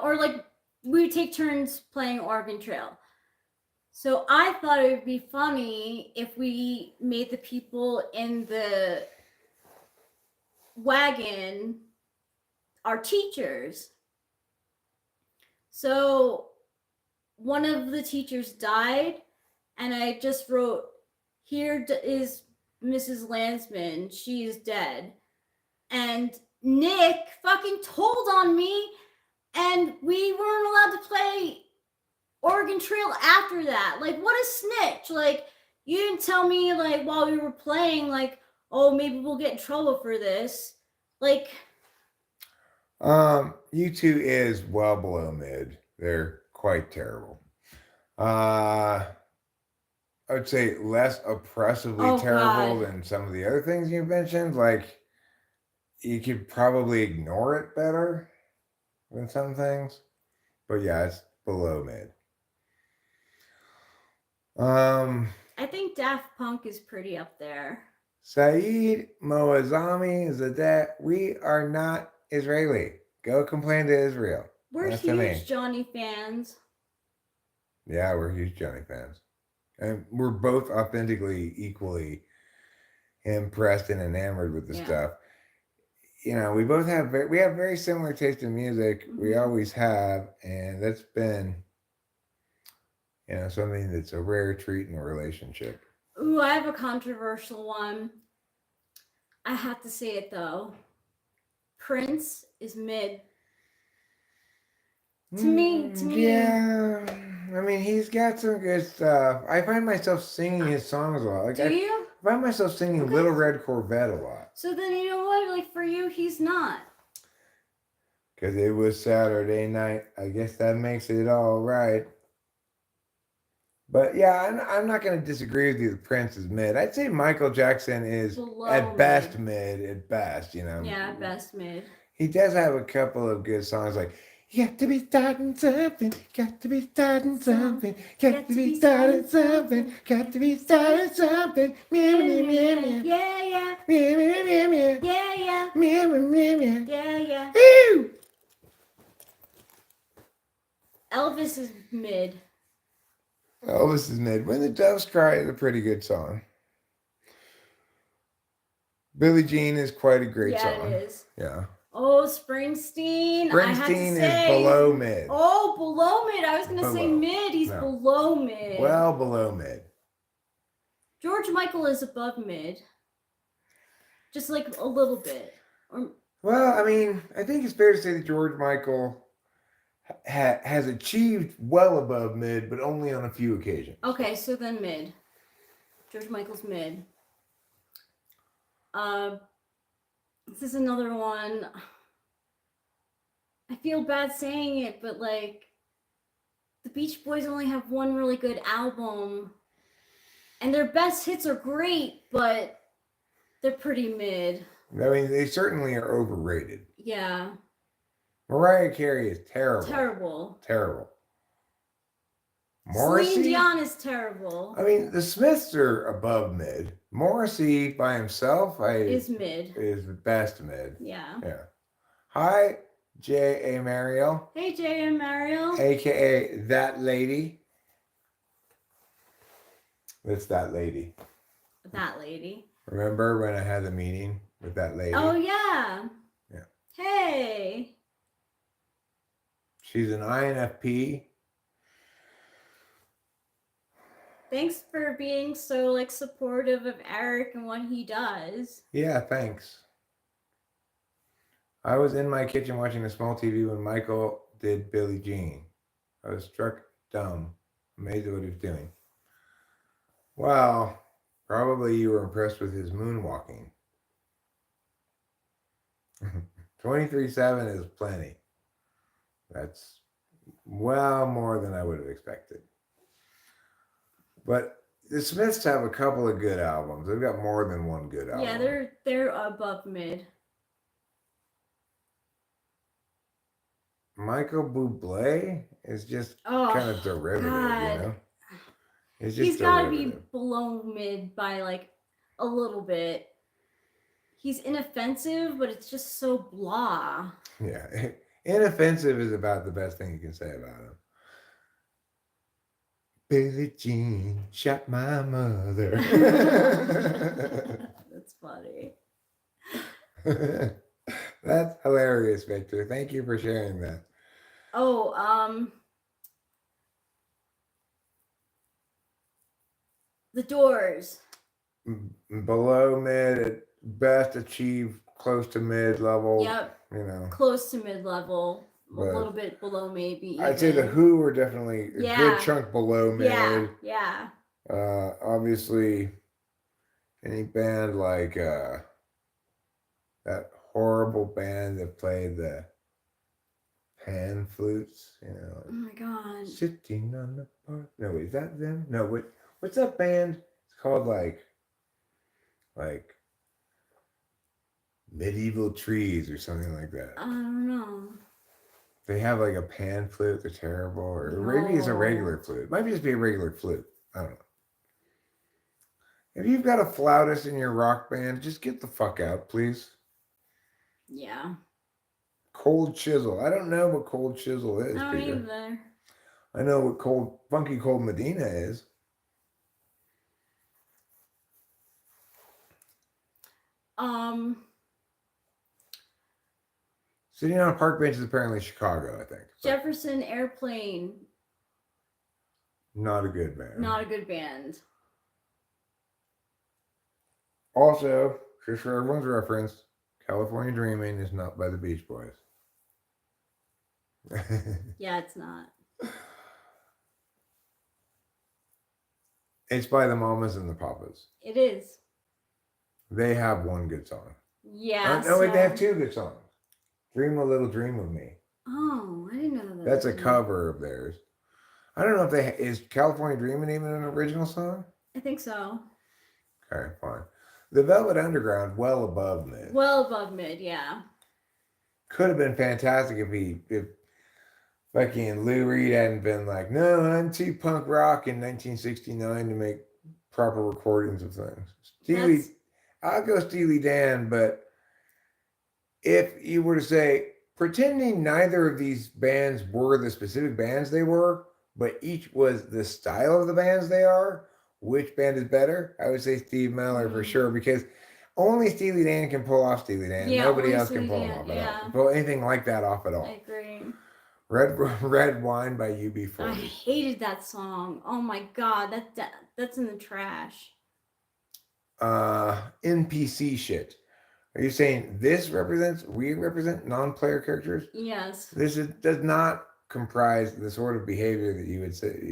or, like, we would take turns playing Oregon Trail. So I thought it would be funny if we made the people in the wagon our teachers. So one of the teachers died, and I just wrote, "Here is Mrs. Landsman. She is dead." And Nick fucking told on me, and we weren't allowed to play Oregon Trail after that. Like, what a snitch. Like, you didn't tell me, like, while we were playing, like, oh, maybe we'll get in trouble for this. Like, U2 is well below mid. They're quite terrible. I would say less oppressively terrible than some of the other things you mentioned. Like, you could probably ignore it better than some things. But yeah, it's below mid. I think Daft Punk is pretty up there. Saeed Moazzami Zadet, we are not Israeli. Go complain to Israel. We're huge Johnny fans. Yeah, we're huge Johnny fans. And we're both authentically equally impressed and enamored with the stuff. We both have very similar taste in music. Mm-hmm. We always have, and that's been something that's a rare treat in a relationship. Ooh, I have a controversial one. I have to say it though. Prince is mid. To me. Yeah. I mean, he's got some good stuff. I find myself singing his songs a lot. Like, do you? I find myself singing Little Red Corvette a lot. So then, you know what? Like, for you, he's not. Because it was Saturday night. I guess that makes it all right. But yeah, I'm not going to disagree with you. Prince is mid. I'd say Michael Jackson is at best mid. At best, Yeah, at best mid. He does have a couple of good songs like "You Got to Be Starting Something, Got to Be Starting Something, Got to Be Starting Something, Got to Be Starting Something." Yeah, yeah. Yeah, yeah. Yeah, yeah. Yeah, yeah. Ew! Elvis is mid. Elvis is mid. When the Doves Cry is a pretty good song. Billie Jean is quite a great song. Yeah, it is. Yeah. Oh, Springsteen. Springsteen is below mid. Oh, below mid. I was going to say mid. He's below mid. Well, below mid. George Michael is above mid. Just like a little bit. Well, I mean, I think it's fair to say that George Michael has achieved well above mid, but only on a few occasions. Okay, so then mid. George Michael's mid. This is another one. I feel bad saying it, but like, the Beach Boys only have one really good album, and their best hits are great, but they're pretty mid. I mean, they certainly are overrated. Yeah. Mariah Carey is terrible. Terrible. Morrissey? Celine Dion is terrible. I mean, the Smiths are above mid. Morrissey by himself is mid. Is the best mid. Yeah. Yeah. Hi, J.A. Mariel. Hey, J.A. Mariel. A.K.A. That Lady. That's That Lady. That Lady. Remember when I had the meeting with that lady. Oh yeah. Yeah. Hey. She's an INFP. Thanks for being so like supportive of Eric and what he does. Yeah, thanks. I was in my kitchen watching a small TV when Michael did Billie Jean. I was struck dumb, amazed at what he was doing. Well, probably you were impressed with his moonwalking. 23/7 is plenty. That's well more than I would have expected. But the Smiths have a couple of good albums. They've got more than one good album. Yeah, they're above mid. Michael Bublé is just kind of derivative, God. you know? He's got to be below mid by like a little bit. He's inoffensive, but it's just so blah. Yeah, inoffensive is about the best thing you can say about him. Billie Jean shot my mother. That's funny. That's hilarious, Victor. Thank you for sharing that. Oh, The Doors. Below mid, at best achieve close to mid level. Yep. You know. Close to mid level. A little bit below maybe. I'd say the Who were definitely a good chunk below mid. Yeah. Obviously, any band like that horrible band that played the pan flutes, you know. Oh my god. Sitting on the park. No, wait, is that them? No, what's that band? It's called like Medieval Trees or something like that. I don't know. They have like a pan flute. They're terrible. Or maybe it's a regular flute. It might just be a regular flute. I don't know. If you've got a flautist in your rock band, just get the fuck out, please. Yeah. Cold Chisel. I don't know what Cold Chisel is, I don't either. I know what Funky Cold Medina is. Sitting on a park bench is apparently Chicago, I think. Jefferson Airplane. Not a good band. Not a good band. Also, just for everyone's reference, California Dreaming is not by the Beach Boys. Yeah, it's not. It's by the Mamas and the Papas. It is. They have one good song. Yeah. No, wait, they have two good songs. Dream a Little Dream of Me. Oh, I didn't know that. That's a cover of theirs. I don't know if is California Dreaming even an original song? I think so. Okay, fine. The Velvet Underground, well above mid. Well above mid, yeah. Could have been fantastic if fucking Lou Reed hadn't been like, no, I'm too punk rock in 1969 to make proper recordings of things. I'll go Steely Dan, but if you were to say, pretending neither of these bands were the specific bands they were, but each was the style of the bands they are, which band is better? I would say Steve Miller for sure, because only Steely Dan can pull off Steely Dan. Yeah, nobody else can pull them off at all. Pull anything like that off at all. I agree. Red Wine by UB40. I hated that song. Oh my god, that's in the trash. NPC shit. Are you saying we represent non-player characters? Yes. This does not comprise the sort of behavior that you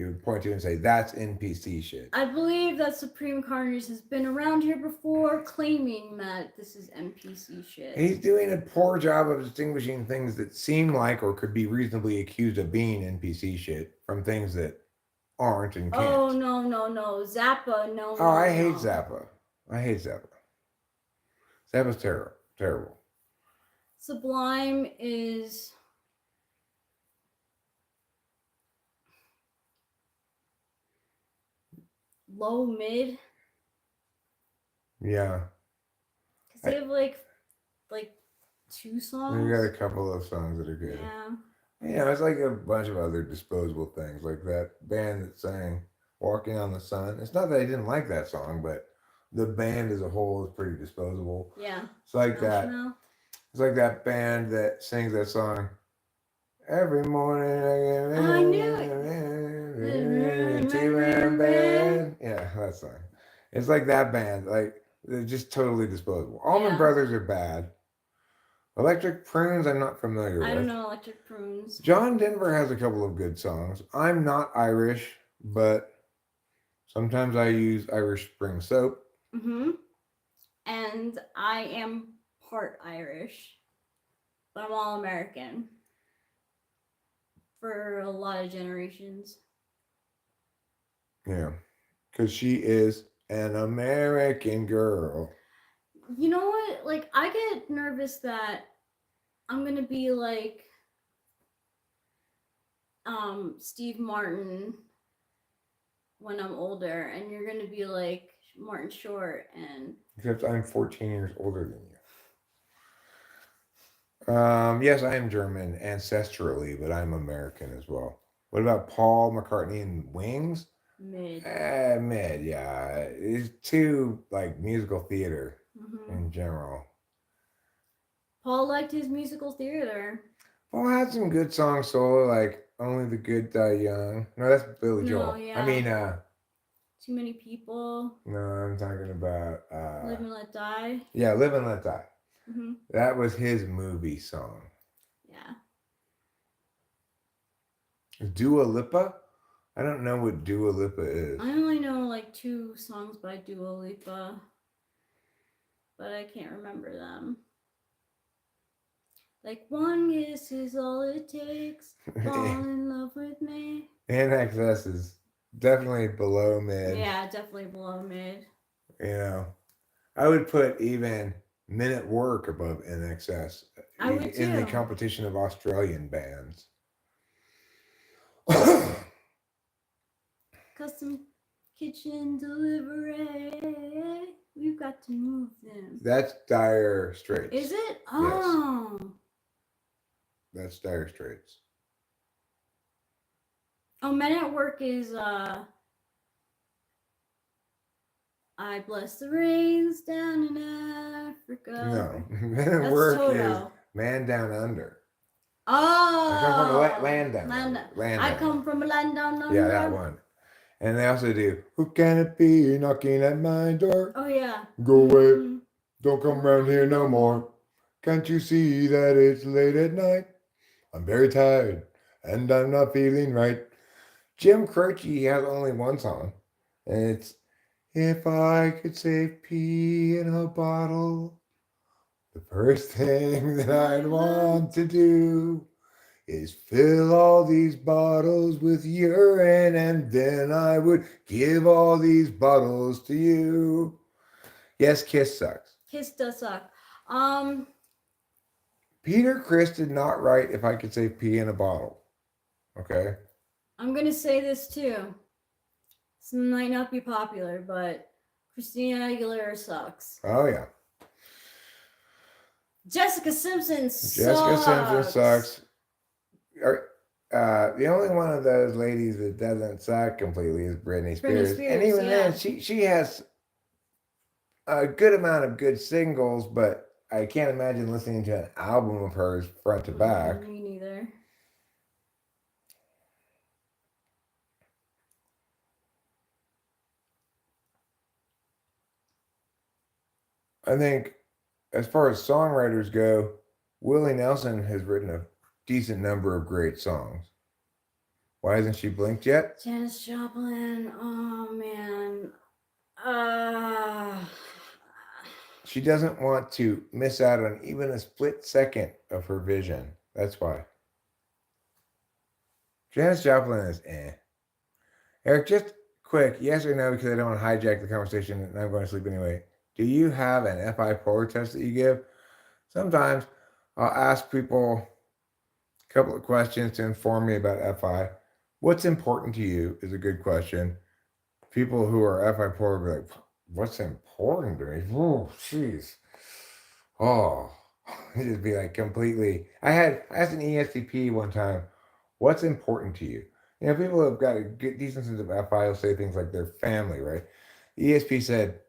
would point to and say that's NPC shit. I believe that Supreme Carnage has been around here before claiming that this is NPC shit. He's doing a poor job of distinguishing things that seem like or could be reasonably accused of being NPC shit from things that aren't and can't. Oh, no. Zappa, no. Oh, I hate Zappa. Zappa's terrible. Sublime is... low mid. Yeah. Because they have like 2 songs. We got a couple of songs that are good. Yeah, it's like a bunch of other disposable things, like that band that sang "Walking on the Sun." It's not that I didn't like that song, but the band as a whole is pretty disposable. Yeah. It's like Smash that. Mouth. It's like that band that sings that song. Every morning I knew it. Two-man band. Yeah, that song. It's like that band. Like they're just totally disposable. Allman Yeah. Brothers are bad. Electric Prunes, I'm not familiar with. I don't know Electric Prunes. John Denver has a couple of good songs. I'm not Irish, but sometimes I use Irish Spring Soap. Mm-hmm. And I am part Irish, but I'm all American for a lot of generations. Yeah, because she is an American girl. You know what? Like, I get nervous that I'm gonna be like Steve Martin when I'm older, and you're gonna be like Martin Short, and Except I'm 14 years older than you. Yes, I am German ancestrally, but I'm American as well. What about Paul McCartney and Wings? mid. Mid, yeah. It's too like musical theater Mm-hmm. in general. Paul liked his musical theater. Paul had some good songs solo, like Only the Good Die Young. No, that's Billy No, Joel. yeah. I mean, Too Many People. no, I'm talking about Live and Let Die. Yeah, Live and Let Die. Mm-hmm. That was his movie song. Yeah. Dua Lipa? I don't know what Dua Lipa is. I only know like 2 songs by Dua Lipa, but I can't remember them. Like, one kiss is all it takes. Fall in love with me. NXS is definitely below mid. Yeah, definitely below mid. You know, I would put even Men at Work above NXS I would in the too. competition of Australian bands. Custom kitchen delivery. We've got to move them. That's Dire Straits. Is it? Oh. Yes. That's Dire Straits. Oh, Men at Work is I bless the rains down in Africa. No, Men at That's Work Toto. is Man Down Under. Oh. I come from a land down Land- under. Land I down come under. from a land down under. Yeah, that one. And they also do, who can it be knocking at my door? Oh, yeah. Go away, Mm-hmm. don't come around here no more. Can't you see that it's late at night? I'm very tired, and I'm not feeling right. Jim Croce has only one song, and it's, if I could save pee in a bottle, the first thing that I'd want to do is fill all these bottles with urine, and then I would give all these bottles to you. Yes, Kiss sucks. Kiss does suck. Peter Criss did not write If I Could Say Pee in a Bottle. Okay? I'm gonna say this too. This might not be popular, but Christina Aguilera sucks. Oh, yeah. Jessica Simpson sucks. Jessica Simpson sucks. The only one of those ladies that doesn't suck completely is Britney Spears. And even then, she has a good amount of good singles, but I can't imagine listening to an album of hers front to back. Me neither. I think as far as songwriters go, Willie Nelson has written a decent number of great songs. Why hasn't she blinked yet? Janis Joplin. Oh, man. She doesn't want to miss out on even a split second of her vision. That's why. Janis Joplin is eh. Eric, just quick, yes or no, because I don't want to hijack the conversation and I'm going to sleep anyway. Do you have an FI polar test that you give? Sometimes I'll ask people a couple of questions to inform me about FI. What's important to you is a good question. People who are FI polar will be like, what's important to me? Oh, jeez. Oh, it'd just be like completely. I asked an ESTP one time, what's important to you? You know, people who have got a good, decent sense of FI will say things like their family, right? The ESP said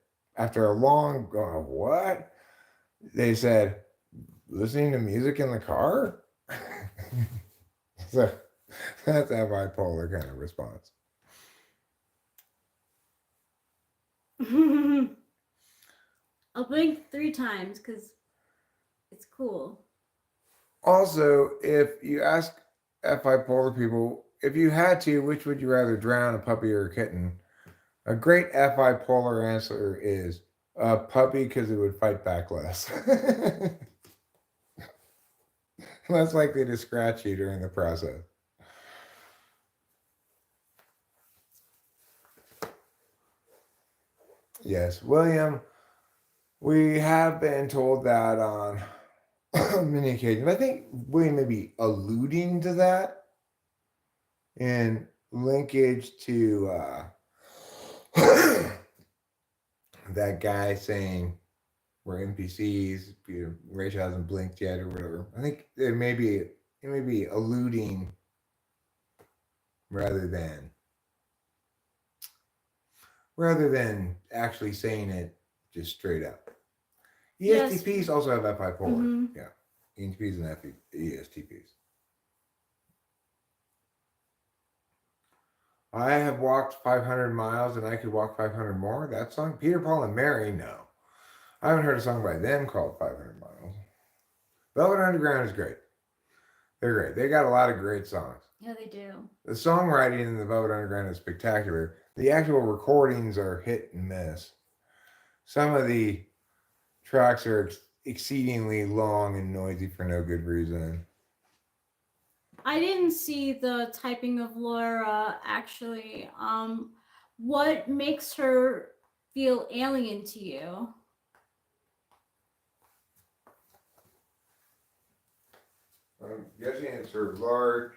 after a long going, what? They said, listening to music in the car? So that's a bipolar kind of response. I'll blink 3 times because it's cool. Also, if you ask F bipolar people, if you had to, which would you rather drown, a puppy or a kitten? A great F bipolar answer is a puppy because it would fight back less. Less likely to scratch you during the process. Yes, William, we have been told that on many occasions. I think William may be alluding to that in linkage to that guy saying we're NPCs, Rachel hasn't blinked yet or whatever. I think it may be alluding rather than actually saying it just straight up. ESTPs yes. Also have bipolar. Mm-hmm. Yeah. ENTPs and ESTPs. I have walked 500 miles and I could walk 500 more. That song? Peter, Paul, and Mary? No. I haven't heard a song by them called 500 Miles. Velvet Underground is great. They're great. They got a lot of great songs. Yeah, they do. The songwriting in the Velvet Underground is spectacular. The actual recordings are hit and miss. Some of the tracks are exceedingly long and noisy for no good reason. I didn't see the typing of Laura, actually. What makes her feel alien to you? I'm guessing it's her large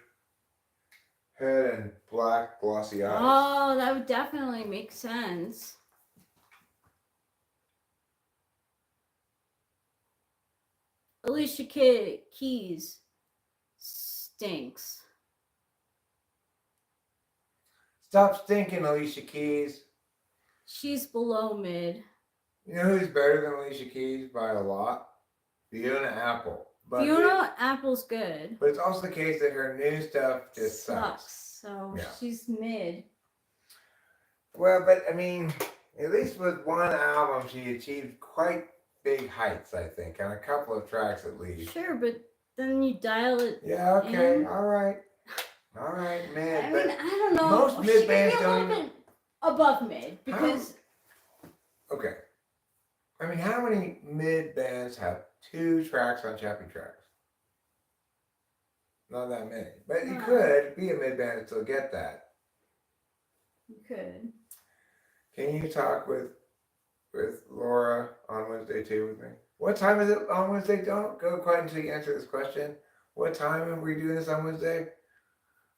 head and black glossy eyes. Oh, that would definitely make sense. Alicia Keys stinks. Stop stinking, Alicia Keys. She's below mid. You know who's better than Alicia Keys by a lot? Fiona Apple. But Fiona Apple's good. But it's also the case that her new stuff just sucks. So yeah. She's mid. Well, but I mean, at least with one album, she achieved quite big heights, I think, on a couple of tracks at least. Sure, but then you dial it. Yeah, okay, in. All right, mid. I mean, I don't know. Most mid bands don't even above mid because. Okay. I mean, how many mid bands have 2 tracks on Chappie Tracks? Not that many. But you could be a mid band and still get that. You could. Can you talk with Laura on Wednesday too with me? What time is it on Wednesday? Don't go quite until you answer this question. What time are we doing this on Wednesday?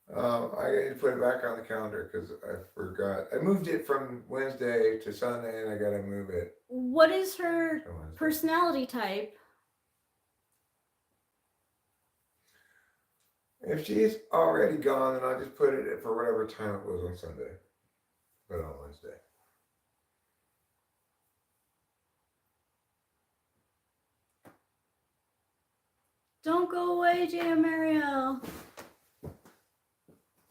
I got to put it back on the calendar because I forgot. I moved it from Wednesday to Sunday, and I got to move it. What is her personality type? If she's already gone, then I'll just put it for whatever time it was on Sunday, but on Wednesday. Don't go away, J.M. Mariel.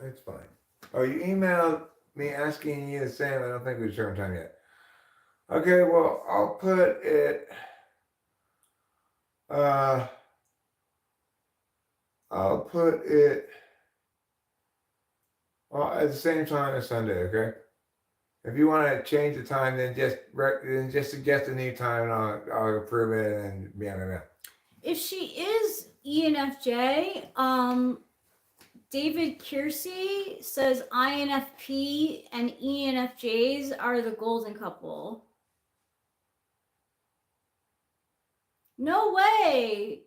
It's fine. Oh, you emailed me asking you the same. I don't think we determined time yet. Okay, well, I'll put it. I'll put it at the same time as Sunday. Okay. If you want to change the time, then just suggest a new time, and I'll approve it. And yeah. If she is ENFJ, David Kiersey says INFP and ENFJs are the golden couple. No way.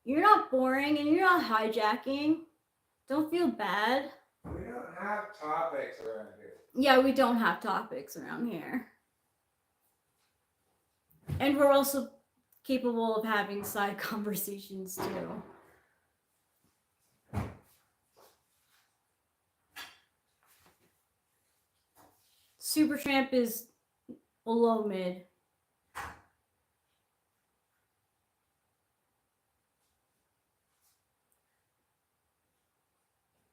You're not boring and you're not hijacking. Don't feel bad. We don't have topics around here. Yeah, we don't have topics around here. And we're also capable of having side conversations too. Supertramp is Below mid.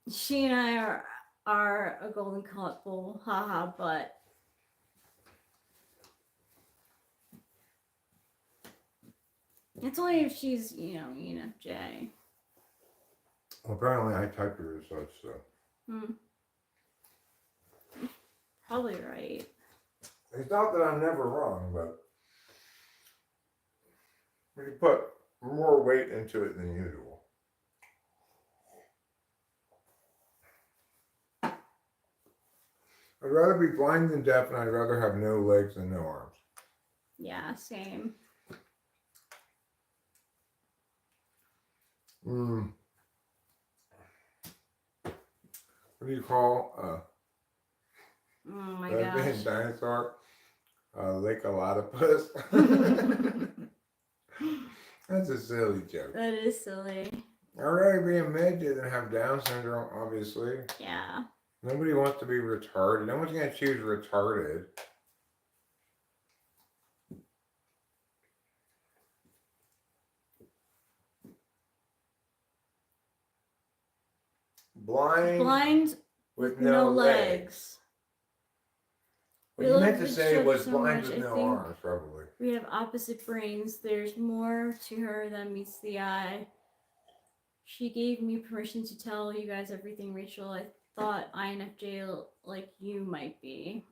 She and I are a golden couple, haha, but it's only if she's, ENFJ. Well, apparently I typed her as such, so. Probably right. It's not that I'm never wrong, but we put more weight into it than usual. I'd rather be blind than deaf, and I'd rather have no legs than no arms. Yeah, same. What do you call Oh my that gosh. big dinosaur? Ecological. That's a silly joke. That is silly. I'd rather be a midget than have Down syndrome, obviously. Yeah. Nobody wants to be retarded. No one's going to choose retarded. Blind with no legs. What you meant to say was blind with no arms, probably. We have opposite brains. There's more to her than meets the eye. She gave me permission to tell you guys everything, Rachel. I thought INFJ like you might be.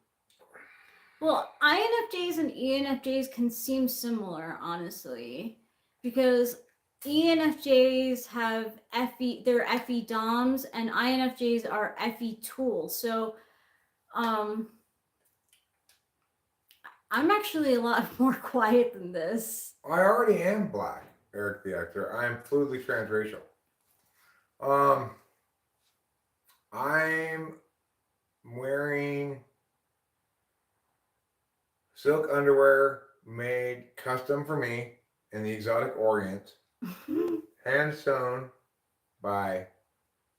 Well, INFJs and ENFJs can seem similar, honestly, because ENFJs have they're FE DOMs, and INFJs are FE tools. So, I'm actually a lot more quiet than this. I already am black, Eric the actor. I am fluidly transracial. I'm wearing silk underwear made custom for me in the exotic Orient, hand sewn by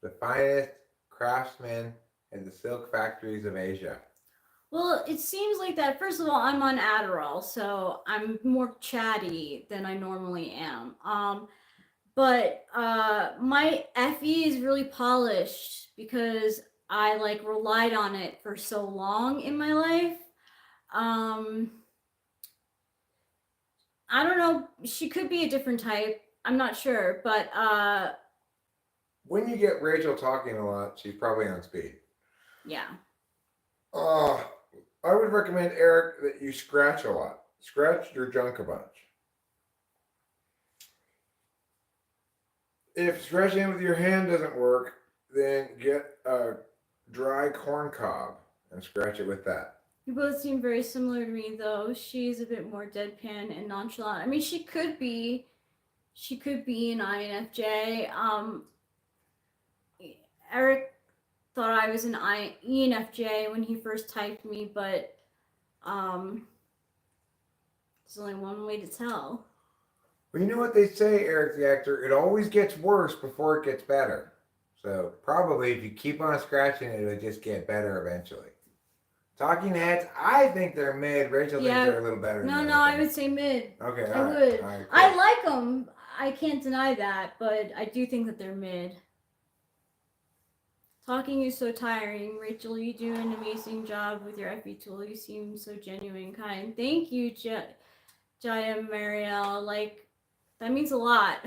the finest craftsmen in the silk factories of Asia. Well, it seems like that. First of all, I'm on Adderall, so I'm more chatty than I normally am. But my FE is really polished because I relied on it for so long in my life. I don't know. She could be a different type. I'm not sure, but when you get Rachel talking a lot, she's probably on speed. Yeah. I would recommend, Eric, that you scratch a lot. Scratch your junk a bunch. If scratching with your hand doesn't work, then get a dry corn cob and scratch it with that. You both seem very similar to me, though. She's a bit more deadpan and nonchalant. I mean, she could be an INFJ. Eric thought I was an ENFJ when he first typed me, but there's only one way to tell. Well, you know what they say, Eric the actor, it always gets worse before it gets better. So probably if you keep on scratching it, it'll just get better eventually. Talking heads, I think they're mid. Rachel thinks they're a little better. No, I would say mid. Okay, I would. All right, cool. I like them. I can't deny that, but I do think that they're mid. Talking is so tiring. Rachel, you do an amazing job with your FE tool. You seem so genuine and kind. Thank you, Jaya Marielle. That means a lot.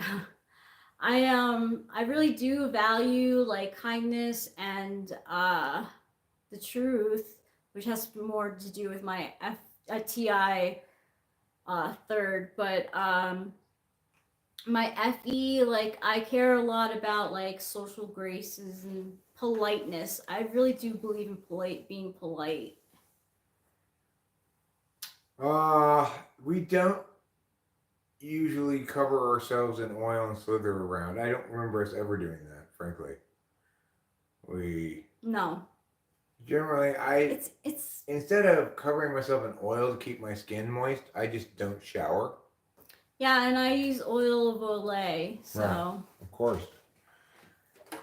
I really do value kindness and the truth, which has more to do with my TI third, but my FE, I care a lot about social graces and politeness. I really do believe in being polite. We don't usually cover ourselves in oil and slither around. I don't remember us ever doing that, frankly. No. Generally, it's instead of covering myself in oil to keep my skin moist, I just don't shower. Yeah, and I use oil of Olay, so. Right. Of course.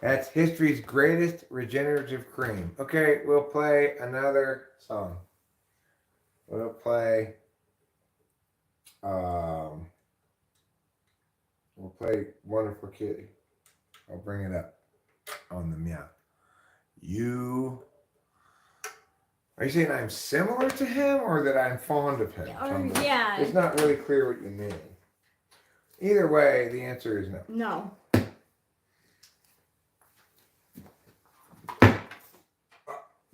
That's history's greatest regenerative cream. Okay, we'll play another song. We'll play. Um, we'll play Wonderful Kitty. I'll bring it up on the meow. Are you saying I'm similar to him or that I'm fond of him? Yeah. It's not really clear what you mean. Either way, the answer is no. No.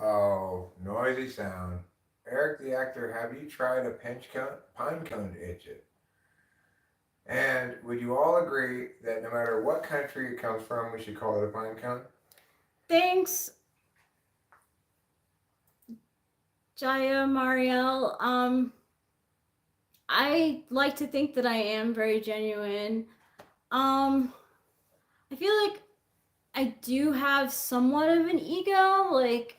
Oh, noisy sound. Eric the actor, have you tried a pine cone to itch it? And would you all agree that no matter what country it comes from, we should call it a pine cone? Thanks, Jaya Marielle. I like to think that I am very genuine. I feel like I do have somewhat of an ego. Like,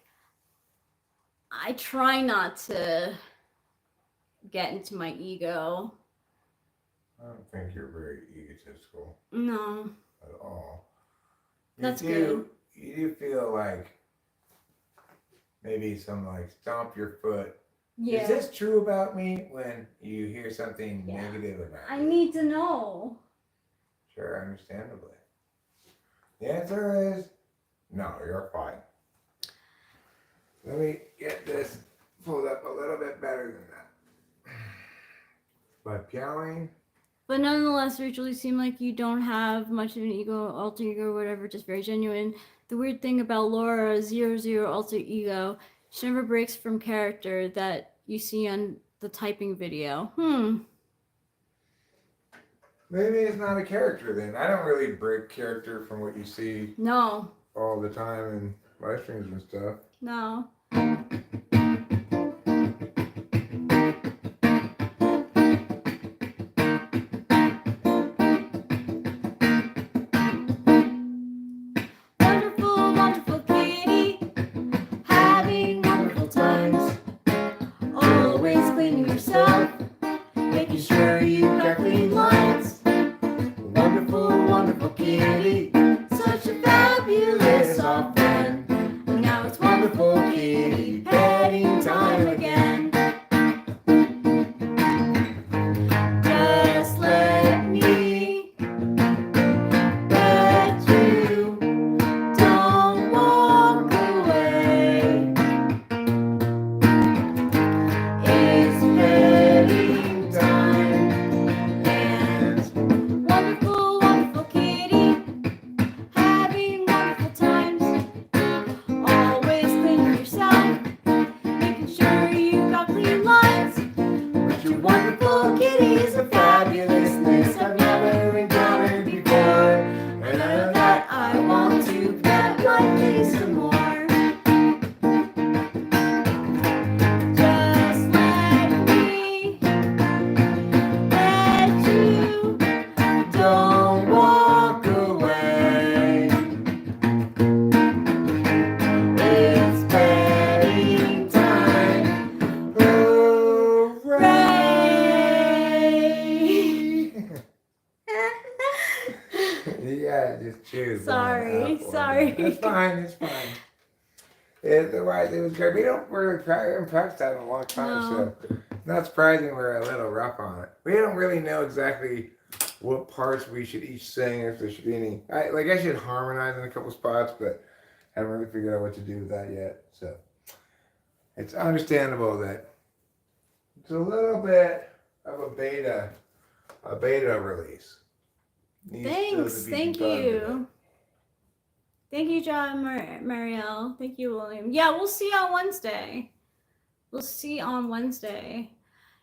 I try not to get into my ego. I don't think you're very egotistical. No. At all. That's good. You do feel like maybe some like stomp your foot. Yeah. Is this true about me when you hear something negative about me? I need to know. Sure, understandably. The answer is no, you're fine. Let me get this pulled up a little bit better than that. By Piowing. But nonetheless, Rachel, you seem like you don't have much of an ego, alter ego, whatever, just very genuine. The weird thing about Laura, 00 alter ego, she never breaks from character that you see on the typing video. Maybe it's not a character then. I don't really break character from what you see all the time in live streams and stuff. No. Wonderful, wonderful kitty, having wonderful times. Always cleaning yourself, making sure you've got clean lines. Wonderful, wonderful kitty, such a fabulous soft friend. And now it's wonderful kitty petting time again. Just let me pet you, don't walk away. It's petting time. And wonderful, wonderful kitty, having wonderful times. Always cleaning yourself, making sure you've got clean lines. But your wonderful kitty is a fabulousness I've never encountered before. And out of that I want to pet my kitty some more. Just let me pet you, don't walk away. It's petting time, hooray! Yeah, just choose. Sorry. It's fine. It's fine. It's right. It was great. We don't really practice that in a long time, so it's not surprising we're a little rough on it. We don't really know exactly what parts we should each sing, if there should be any. I should harmonize in a couple spots, but haven't really figured out what to do with that yet. So it's understandable that it's a little bit of a beta release. Thanks. Thank you. Thank you, John Marielle. Thank you, William. Yeah, we'll see on Wednesday.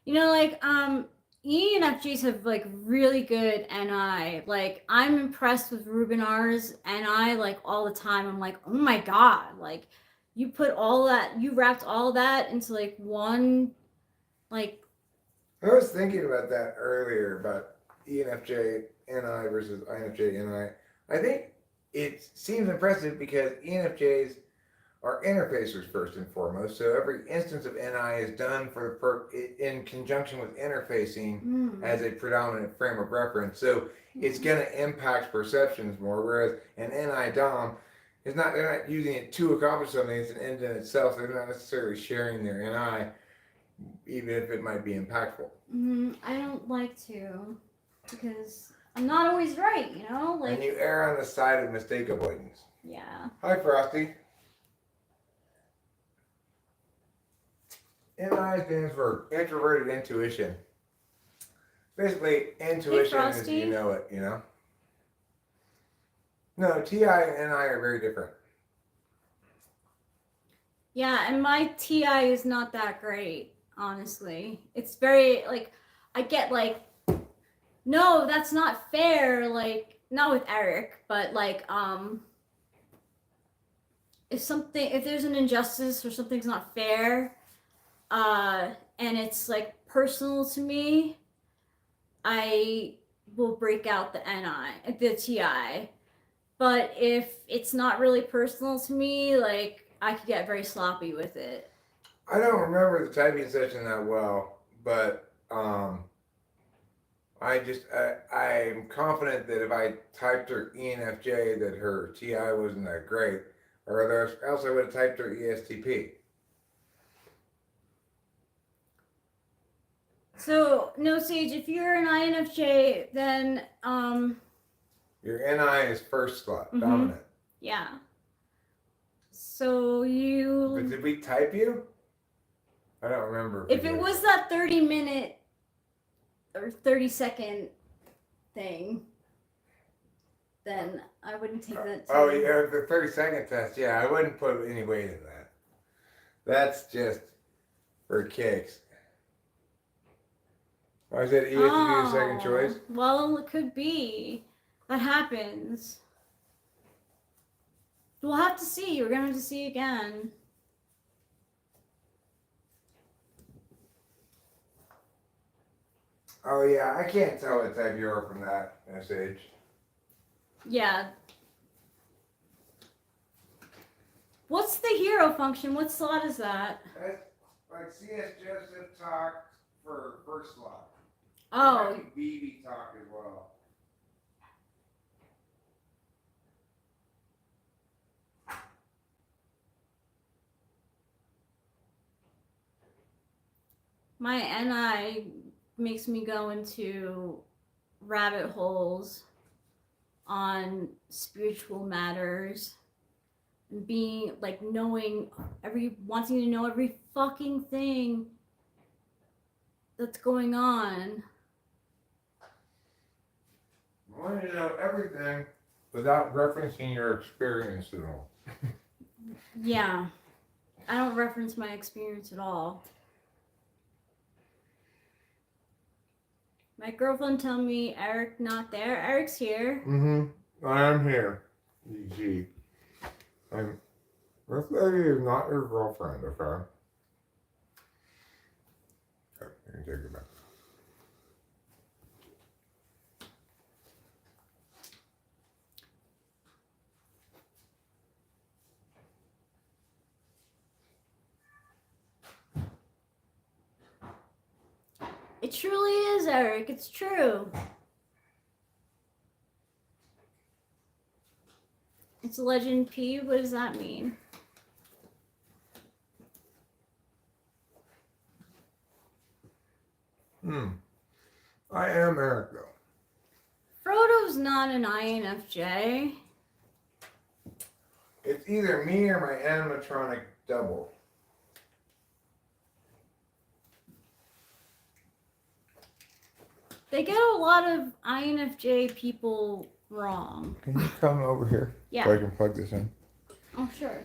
You know, like, ENFJs have, like, really good NI. Like, I'm impressed with Ruben R's NI, like, all the time. I'm like, oh my God. Like, you wrapped all that into, like, one, like. I was thinking about that earlier, about ENFJ NI versus INFJ NI. I think it seems impressive because ENFJs are interfacers first and foremost. So every instance of NI is done in conjunction with interfacing as a predominant frame of reference. So it's going to impact perceptions more. Whereas an NI Dom they're not using it to accomplish something. It's an end in itself. They're not necessarily sharing their NI. even if it might be impactful. I don't like to, because I'm not always right, you know? Like, And you err on the side of mistake avoidance. yeah. Hi, Frosty. NI stands for introverted intuition. Basically, intuition is Frosty. you know it, you know? No, TI and NI are very different. Yeah, and my TI is not that great, honestly. It's very, like, I get, like, no, that's not fair, like, not with Eric, but, like, if there's an injustice or something's not fair, and it's, like, personal to me, I will break out the TI. But if it's not really personal to me, like, I could get very sloppy with it. I don't remember the typing session that well, but I'm confident that if I typed her ENFJ that her TI wasn't that great, or else I would have typed her ESTP. So, no, Sage, if you're an INFJ, then your NI is first slot, dominant. Yeah. So But did we type you? I don't remember. If it was that 30-minute or 30-second thing, then I wouldn't take that. Oh yeah, the 30-second test. Yeah, I wouldn't put any weight in that. That's just for kicks. I said you have to do the second choice. Well, it could be. That happens. We'll have to see. We're going to have to see again. Oh yeah, I can't tell what type you are from that message. Yeah. What's the hero function? What slot is that? That's like CS Joseph talk for first slot. Oh. BB talk as well. My NI makes me go into rabbit holes on spiritual matters and being like wanting to know every fucking thing that's going on. I want to know everything without referencing your experience at all. Yeah. I don't reference my experience at all. My girlfriend told me Eric not there. Eric's here. I am here. EG. This lady is not your girlfriend, okay? Okay, you can take it back. It truly is, Eric. It's true. It's Legend P. What does that mean? I am Eric, though. Frodo's not an INFJ. It's either me or my animatronic double. They get a lot of INFJ people wrong. Can you come over here? Yeah. So I can plug this in. Oh, sure.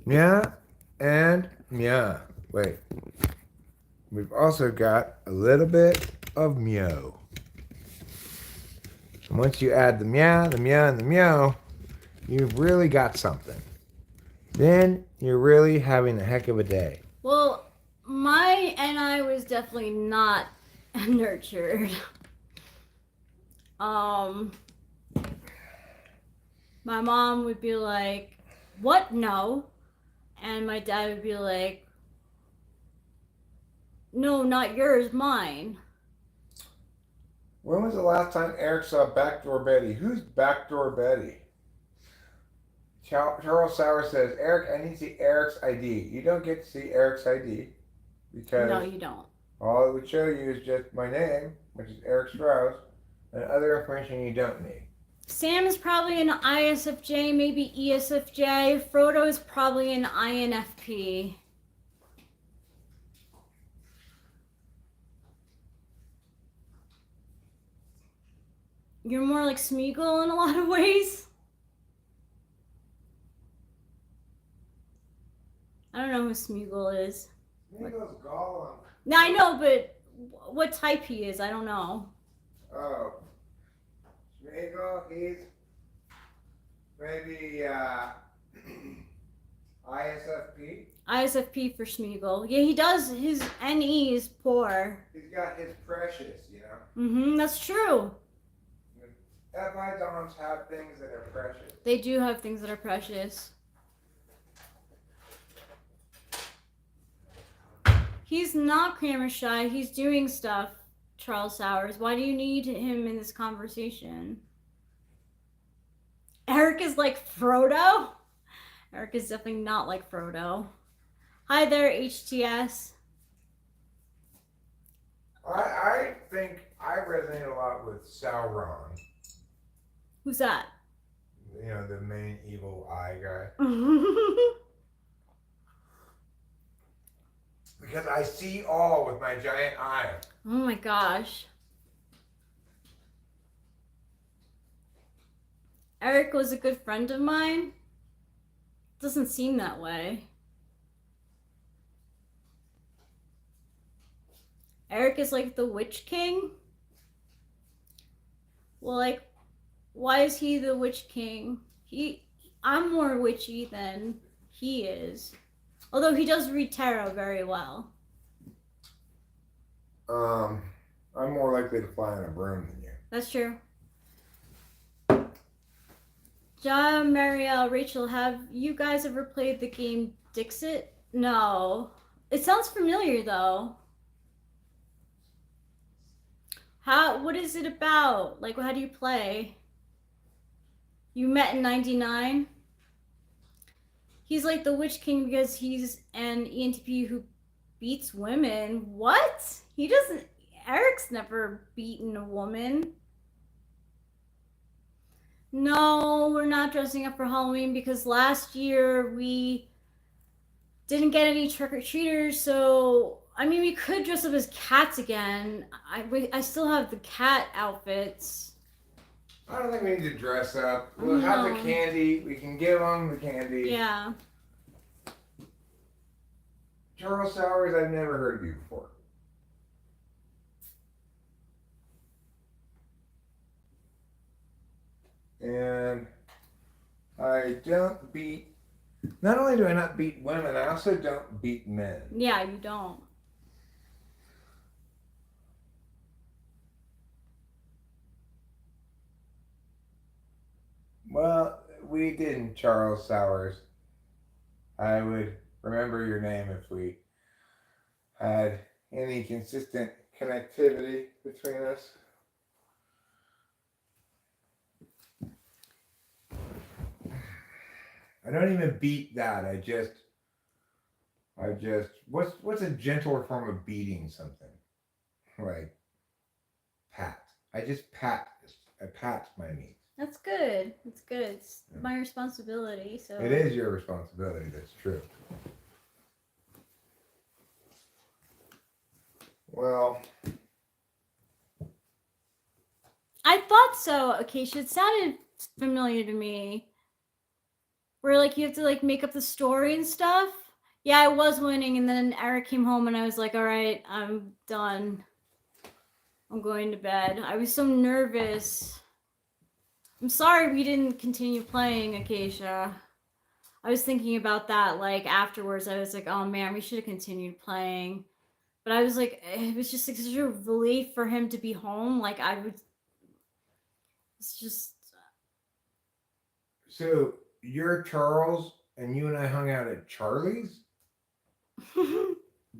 Yeah and yeah. Wait. We've also got a little bit of meow. And once you add the meow, and the meow, you've really got something. Then you're really having a heck of a day. Well, my NI was definitely not nurtured. My mom would be like, "What? No." And my dad would be like, No, not yours, mine. When was the last time Eric saw Backdoor Betty? Who's Backdoor Betty? Charles Sauer says, Eric, I need to see Eric's ID. You don't get to see Eric's ID because No, you don't. all it would show you is just my name, which is Eric Strauss, and other information you don't need. Sam is probably an ISFJ, maybe ESFJ. Frodo is probably an INFP. You're more like Smeagol in a lot of ways. I don't know who Smeagol is. Smeagol's Gollum. No, I know, but what type he is, I don't know. Oh. Smeagol, he's maybe ISFP. ISFP for Smeagol. Yeah, he does. His NE is poor. He's got his precious, you know. That's true. FI doms have things that are precious. They do have things that are precious. He's not grammar shy. He's doing stuff, Charles Sowers. Why do you need him in this conversation? Eric is like Frodo? Eric is definitely not like Frodo. Hi there, HTS. I think I resonate a lot with Sauron. Who's that? You know, the main evil eye guy. Because I see all with my giant eye. Oh my gosh. Eric was a good friend of mine. Doesn't seem that way. Eric is like the Witch King. Well, like, why is he the Witch King? I'm more witchy than he is. Although he does read tarot very well. I'm more likely to fly on a broom than you. That's true. John, Marielle, Rachel, have you guys ever played the game Dixit? No. It sounds familiar though. What is it about? Like, how do you play? You met in 99? He's like the Witch King because he's an ENTP who beats women. What? He doesn't. Eric's never beaten a woman. No, we're not dressing up for Halloween because last year we didn't get any trick-or-treaters, so I mean we could dress up as cats again. I still have the cat outfits. I don't think we need to dress up. We'll have the candy. We can give them the candy. Yeah. Charles Sowers, I've never heard of you before. And I don't beat. Not only do I not beat women, I also don't beat men. Yeah, you don't. Well, we didn't, Charles Sowers. I would remember your name if we had any consistent connectivity between us. I don't even beat that. I just what's a gentler form of beating something? Like pat. I just pat. I pat my meat. That's good. It's good. It's my responsibility. So it is your responsibility. That's true. Well, I thought so. Acacia, it sounded familiar to me. Where like you have to like make up the story and stuff. Yeah, I was winning, and then Eric came home, and I was like, "All right, I'm done. I'm going to bed." I was so nervous. I'm sorry we didn't continue playing, Acacia. I was thinking about that like afterwards. I was like, "Oh man, we should have continued playing." But I was like, it was just like such a relief for him to be home. Like I would. It's just. So you're Charles, and you and I hung out at Charlie's.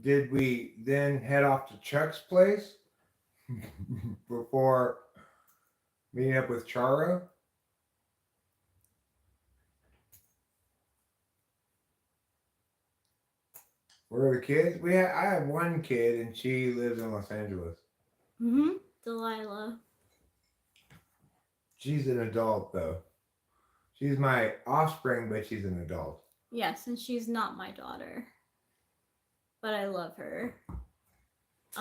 did we then head off to Chuck's place before meeting up with Charo? Where are the kids? I have one kid and she lives in Los Angeles. Delilah. She's an adult though. She's my offspring, but she's an adult. Yes, and she's not my daughter. But I love her. It's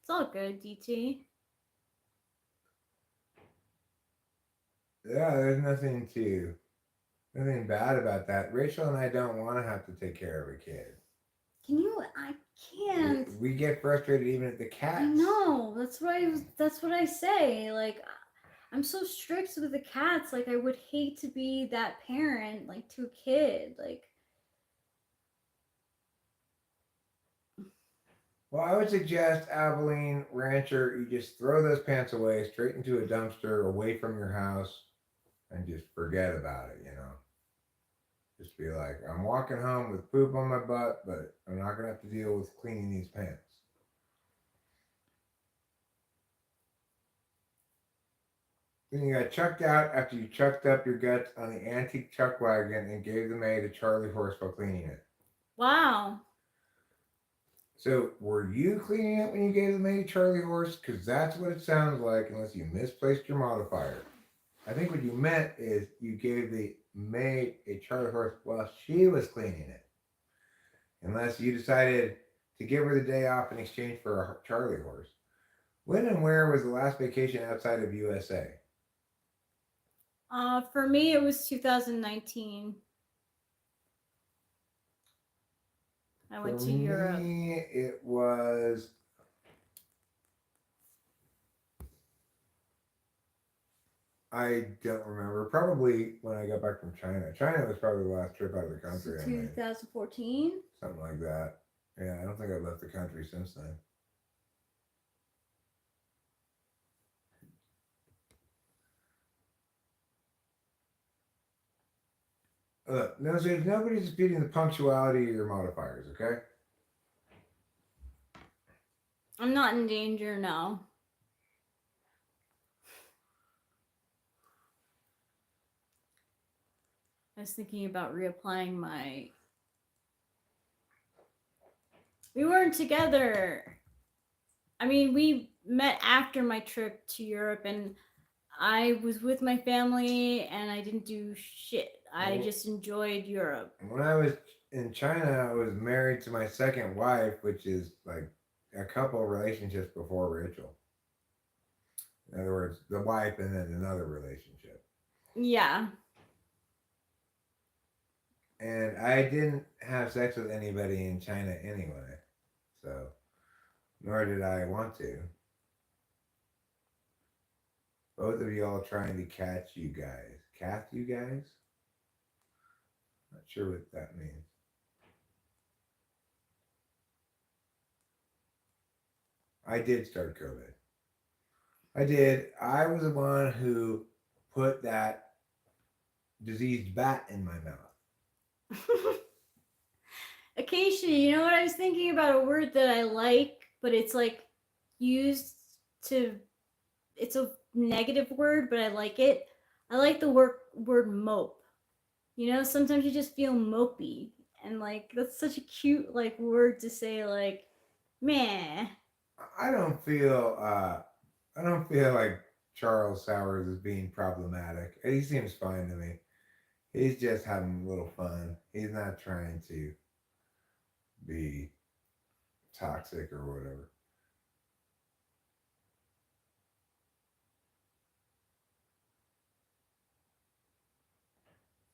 all good, DT. Yeah, there's nothing bad about that. Rachel and I don't want to have to take care of a kid. Can you? I can't. We get frustrated even at the cats. I know. That's what I say. Like, I'm so strict with the cats. Like, I would hate to be that parent, like, to a kid. Like. Well, I would suggest, Abilene Rancher, you just throw those pants away, straight into a dumpster, away from your house, and just forget about it, Just be like, I'm walking home with poop on my butt, but I'm not going to have to deal with cleaning these pants. Then you got chucked out after you chucked up your guts on the antique chuck wagon and gave the maid a Charlie horse while cleaning it. Wow. So, were you cleaning it when you gave the maid a Charlie horse? Because that's what it sounds like, unless you misplaced your modifier. I think what you meant is you gave the maid a Charlie horse while she was cleaning it. Unless you decided to give her the day off in exchange for a Charlie horse. When and where was the last vacation outside of USA? For me, it was 2019. I went to Europe. For me, it was... I don't remember. Probably when I got back from China. China was probably the last trip out of the country. 2014? Something like that. Yeah, I don't think I've left the country since then. Look, nobody's disputing the punctuality of your modifiers, okay? I'm not in danger now. I was thinking about reapplying my... We weren't together. I mean, we met after my trip to Europe, and I was with my family, and I didn't do shit. I just enjoyed Europe. When I was in China, I was married to my second wife, which is like a couple of relationships before Rachel. In other words, the wife and then another relationship. Yeah. And I didn't have sex with anybody in China anyway. So, nor did I want to. Both of you all trying to catch you guys. Catch you guys? Not sure what that means. I did start COVID. I did. I was the one who put that diseased bat in my mouth. Acacia, you know what I was thinking about? A word that I like, but it's like used to... It's a negative word, but I like it. I like the word mope. Sometimes you just feel mopey, and like that's such a cute like word to say. Like, meh. I don't feel like Charles Sowers is being problematic. He seems fine to me. He's just having a little fun. He's not trying to be toxic or whatever.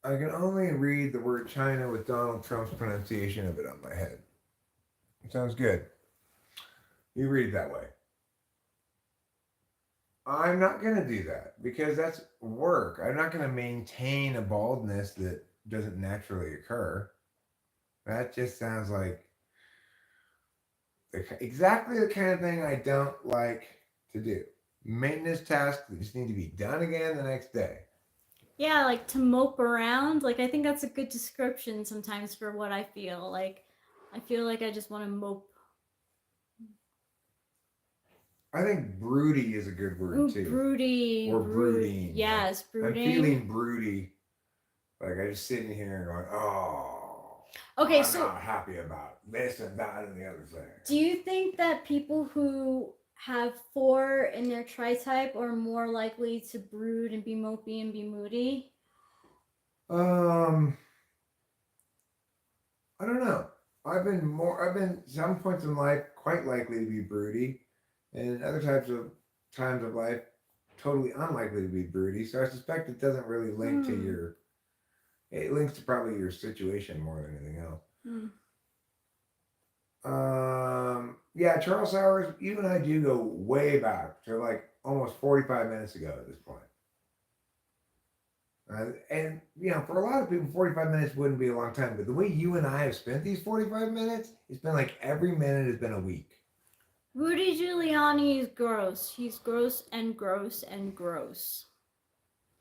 I can only read the word China with Donald Trump's pronunciation of it on my head. It sounds good. You read it that way. I'm not going to do that because that's work. I'm not going to maintain a baldness that doesn't naturally occur. That just sounds like exactly the kind of thing I don't like to do. Maintenance tasks that just need to be done again the next day. Yeah, like to mope around. Like I think that's a good description sometimes for what I feel. Like I feel like I just want to mope. I think broody is a good word Ooh, too, broody, or brood. brooding. Like Yes, I'm brooding. feeling broody. Like I just sitting here and going, oh, Okay, I'm so not happy about this and that and the other thing. do you think that people who have 4 in their tri-type are more likely to brood and be mopey and be moody? Um, I don't know. I've been some points in life quite likely to be broody, and other types of times of life totally unlikely to be broody. So I suspect it doesn't really link to Hmm. your. It links to probably your situation more than anything else. Hmm. Yeah, Charles Sowers. You and I do go way back to like almost 45 minutes ago at this point. And you know, for a lot of people, 45 minutes wouldn't be a long time. But the way you and I have spent these 45 minutes, it's been like every minute has been a week. Rudy Giuliani is gross. He's gross and gross and gross.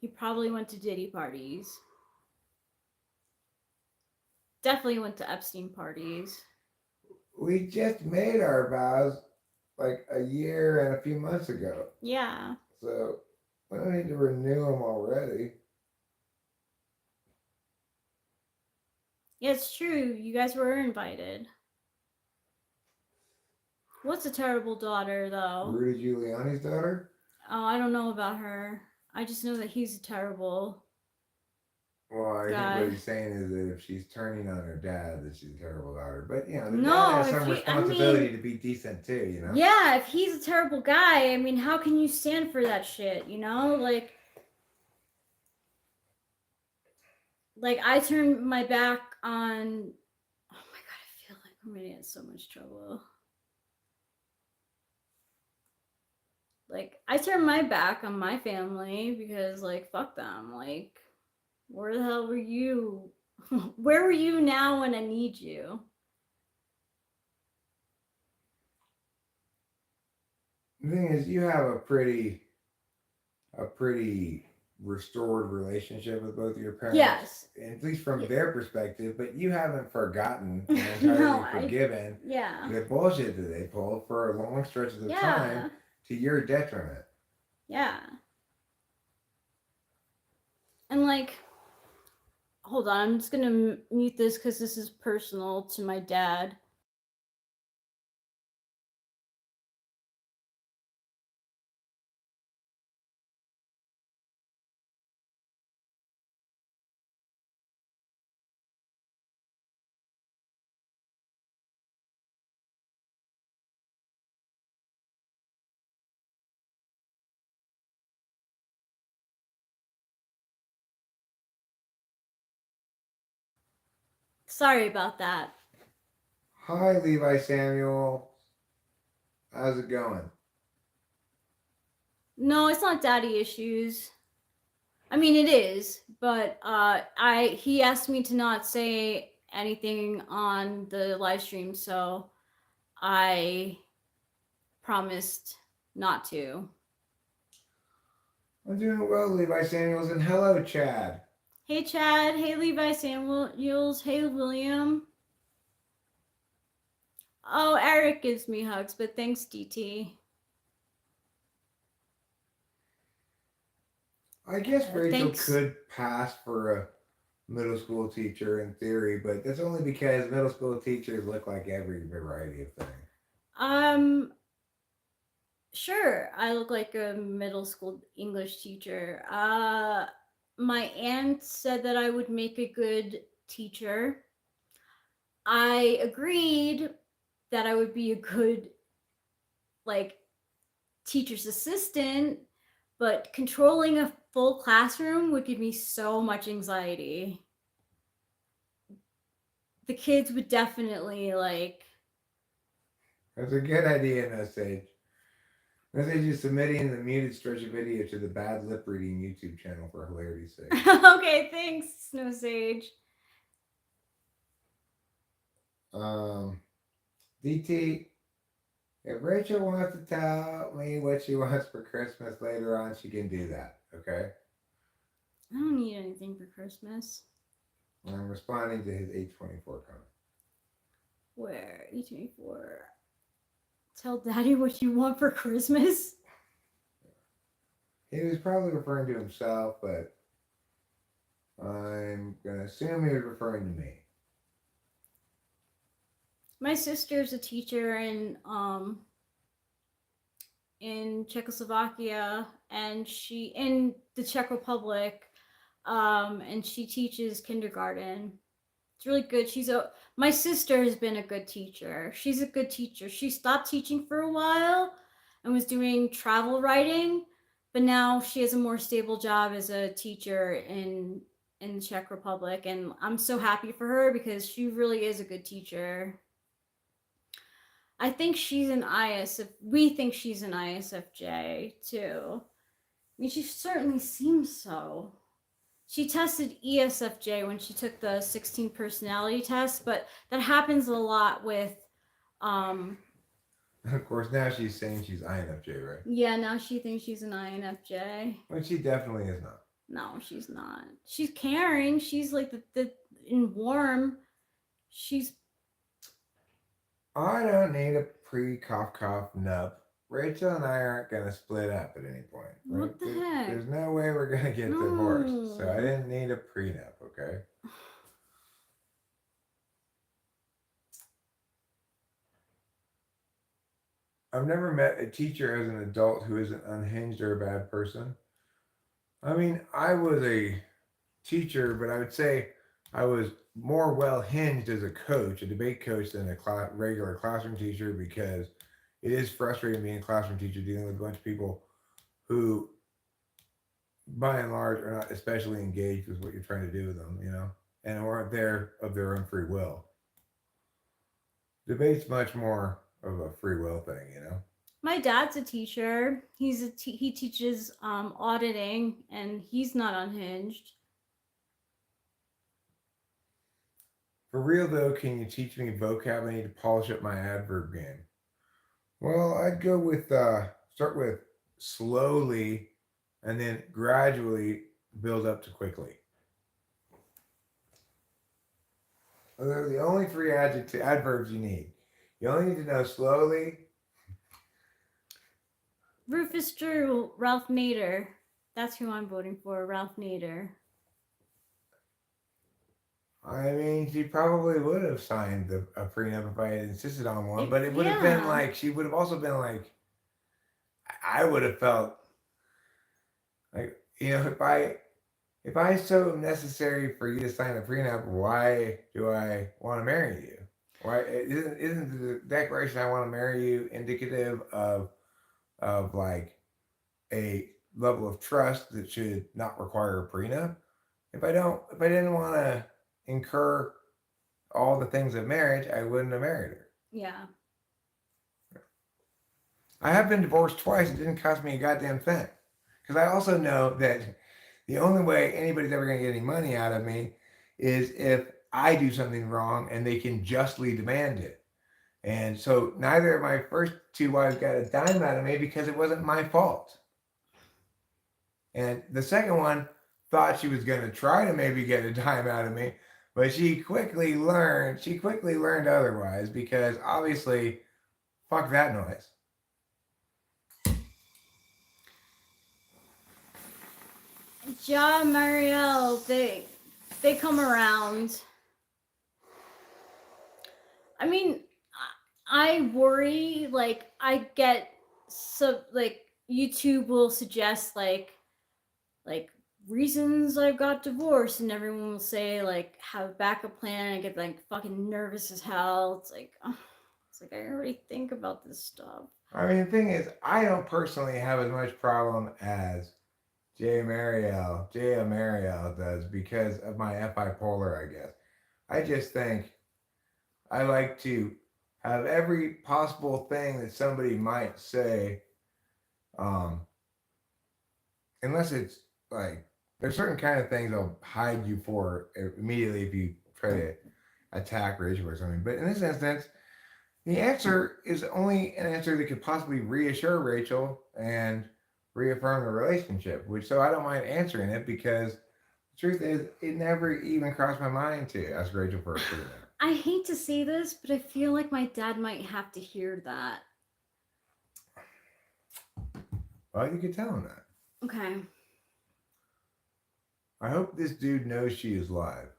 He probably went to Diddy parties. Definitely went to Epstein parties. We just made our vows like a year and a few months ago. Yeah. So we don't need to renew them already. Yeah, it's true. You guys were invited. What's a terrible daughter, though? Rudy Giuliani's daughter? Oh, I don't know about her. I just know that he's a terrible Well, I think what guy. he's saying is that if she's turning on her dad, that she's a terrible daughter. But, you know, the dad No, has if some he, I responsibility mean, to be decent too, you know? yeah, if he's a terrible guy, I mean, how can you stand for that shit, you know? Like I turned my back on. Oh my god, I feel like I'm gonna get in so much trouble. Like I turned my back on my family because like fuck them. Like where the hell were you? Where were you now when I need you? The thing is, you have a pretty restored relationship with both of your parents, Yes. at least from Yeah. their perspective, but you haven't forgotten or No, entirely I. forgiven Yeah. the bullshit that they pulled for long stretches of time Yeah. to your detriment. Yeah. And like, hold on, I'm just gonna mute this because this is personal to my dad. Sorry about that. Hi, Levi Samuel. How's it going? No, it's not daddy issues. I mean, it is, but he asked me to not say anything on the live stream, so I promised not to. I'm doing well, Levi Samuels, and hello, Chad. Hey Chad, hey Levi Samuels, hey William. Oh, Eric gives me hugs, but thanks, DT. I guess Rachel Thanks. could pass for a middle school teacher in theory, but that's only because middle school teachers look like every variety of thing. Um, sure, I look like a middle school English teacher. My aunt said that I would make a good teacher. I agreed that I would be a good like teacher's assistant, but controlling a full classroom would give me so much anxiety. The kids would definitely like. That's a good idea, No Sage. No Sage is submitting the muted stretch of video to the bad lip reading YouTube channel for hilarity's sake. Okay, thanks, Snow Sage. Um, DT, if Rachel wants to tell me what she wants for Christmas later on, she can do that. Okay. I don't need anything for Christmas. I'm responding to his 824 comment. Where? 824. Tell Daddy what you want for Christmas? He was probably referring to himself, but I'm going to assume he was referring to me. My sister's a teacher in Czechoslovakia, and she in the Czech Republic, and she teaches kindergarten. It's really good. My sister has been a good teacher. She's a good teacher. She stopped teaching for a while and was doing travel writing, but now she has a more stable job as a teacher in the Czech Republic, and I'm so happy for her because she really is a good teacher. I think she's an we think she's an ISFJ too. I mean, she certainly seems so. She tested ESFJ when she took the 16 personality test, but that happens a lot with Of course, now she's saying she's INFJ, right? yeah, now she thinks she's an INFJ. Which she definitely is not. No, she's not. She's caring. She's like the in warm. She's I don't need a pre-cough nub. Rachel and I aren't going to split up at any point. Right? What the heck? There's no way we're going to get No. divorced. So I didn't need a prenup, okay? I've never met a teacher as an adult who isn't unhinged or a bad person. I mean, I was a teacher, but I would say I was more well hinged as a coach, a debate coach, than a regular classroom teacher, because it is frustrating being a classroom teacher dealing with a bunch of people who, by and large, are not especially engaged with what you're trying to do with them, you know, and aren't there of their own free will. Debate's much more of a free will thing, you know. My dad's a teacher. He teaches auditing, and he's not unhinged. For real though, can you teach me vocab? I need to polish up my adverb game. Well, I'd go with start with slowly, and then gradually build up to quickly. They're the only three adverbs you need. You only need to know slowly. Rufus Drew, Ralph Nader. That's who I'm voting for, Ralph Nader. I mean, she probably would have signed a prenup if I had insisted on one, but it would have been like, she would have also been like, I would have felt like, you know, if I so necessary for you to sign a prenup, why do I want to marry you? Why isn't the declaration I want to marry you indicative of like a level of trust that should not require a prenup? If I didn't want to incur all the things of marriage, I wouldn't have married her. Yeah. I have been divorced twice. It didn't cost me a goddamn thing. Because I also know that the only way anybody's ever going to get any money out of me is if I do something wrong and they can justly demand it. And so neither of my first two wives got a dime out of me because it wasn't my fault. And the second one thought she was going to try to maybe get a dime out of me, but she quickly learned otherwise, because obviously, fuck that noise. Ja, Marielle, they come around. I mean, I worry, like, I get like YouTube will suggest like reasons I got divorced, and everyone will say like have a backup plan. I get like fucking nervous as hell. It's like I already think about this stuff. I mean, the thing is, I don't personally have as much problem as J. Marielle does because of my bipolar, I guess. I just think I like to have every possible thing that somebody might say, unless it's like, there's certain kind of things I'll hide you for immediately if you try to attack Rachel or something. But in this instance, the answer is only an answer that could possibly reassure Rachel and reaffirm the relationship, which, so I don't mind answering it, because Truth is, it never even crossed my mind to ask Rachel for a prenup. I hate to say this, but I feel like my dad might have to hear that. Well, you could tell him that. Okay. I hope this dude knows she is live.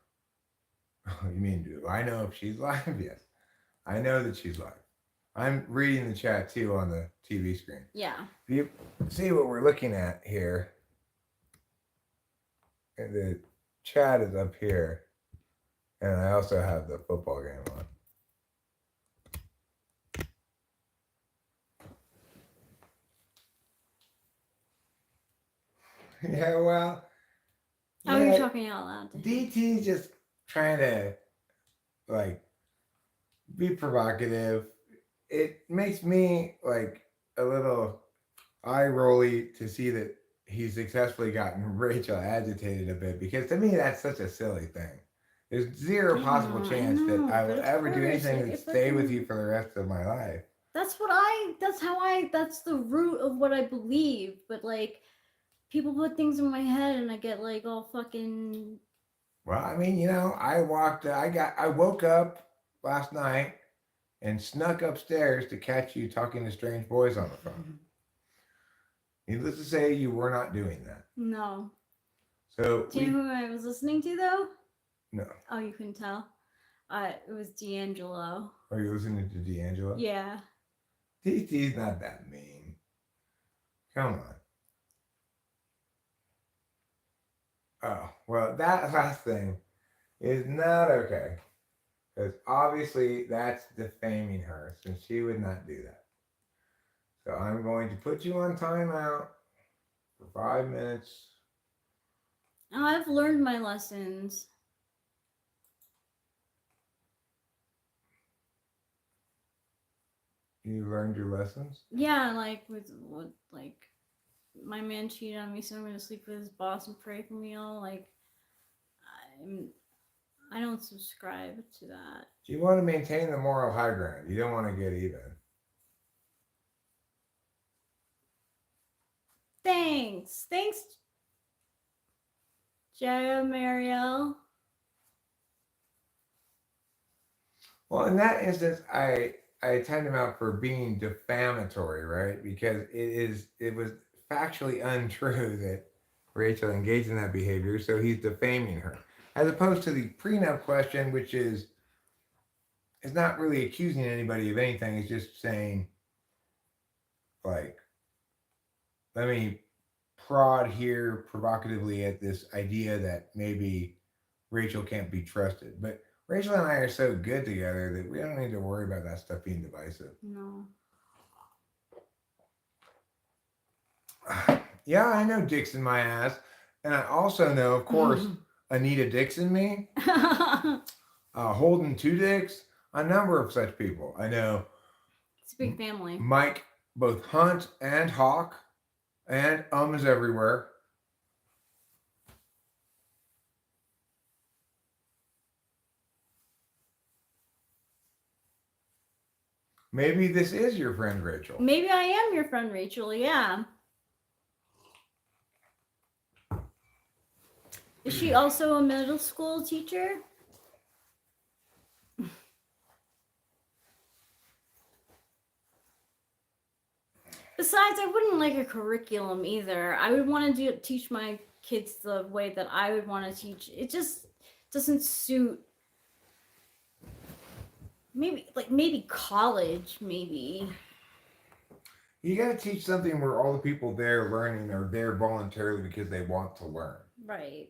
You mean, do I know if she's live? Yes. I know that she's live. I'm reading the chat too on the TV screen. Yeah. If you see what we're looking at here, the chat is up here, and I also have the football game on. Yeah, well. Oh, yeah, you're talking out loud. DT's just trying to, like, be provocative. It makes me, like, a little eye rolly to see that he's successfully gotten Rachel agitated a bit, because to me that's such a silly thing. There's zero possible chance that I will ever do anything that stay with you for the rest of my life. That's the root of what I believe. But like, people put things in my head and I get like all fucking. Well, I mean, I woke up last night and snuck upstairs to catch you talking to strange boys on the phone. Needless to say, you were not doing that. No. So do you know who I was listening to though? No. Oh, you couldn't tell? It was D'Angelo. Are you listening to D'Angelo? Yeah. DT's not that mean. Come on. Oh, well, that last thing is not okay. Because obviously that's defaming her, since she would not do that. So I'm going to put you on timeout for 5 minutes. Oh, I've learned my lessons. You learned your lessons? Yeah, like with my man cheated on me, so I'm gonna sleep with his boss and pray for me all. Like, I don't subscribe to that. You want to maintain the moral high ground. You don't want to get even. Thanks, Jaya Marielle. Well, in that instance, I attend him out for being defamatory, right? Because it was factually untrue that Rachel engaged in that behavior, so he's defaming her. As opposed to the prenup question, which is not really accusing anybody of anything. It's just saying, like, let me prod here provocatively at this idea that maybe Rachel can't be trusted. But Rachel and I are so good together that we don't need to worry about that stuff being divisive. No. Yeah, I know dicks in my ass. And I also know, of course, Anita Dixon me. Holden Two Dicks. A number of such people. I know. It's a big family. Mike, both Hunt and Hawk, and is everywhere. Maybe this is your friend Rachel. Maybe I am your friend Rachel, yeah. Is she also a middle school teacher? Besides, I wouldn't like a curriculum either. I would want to teach my kids the way that I would want to teach. It just doesn't suit. Maybe college, maybe. You got to teach something where all the people there learning are there voluntarily because they want to learn. Right.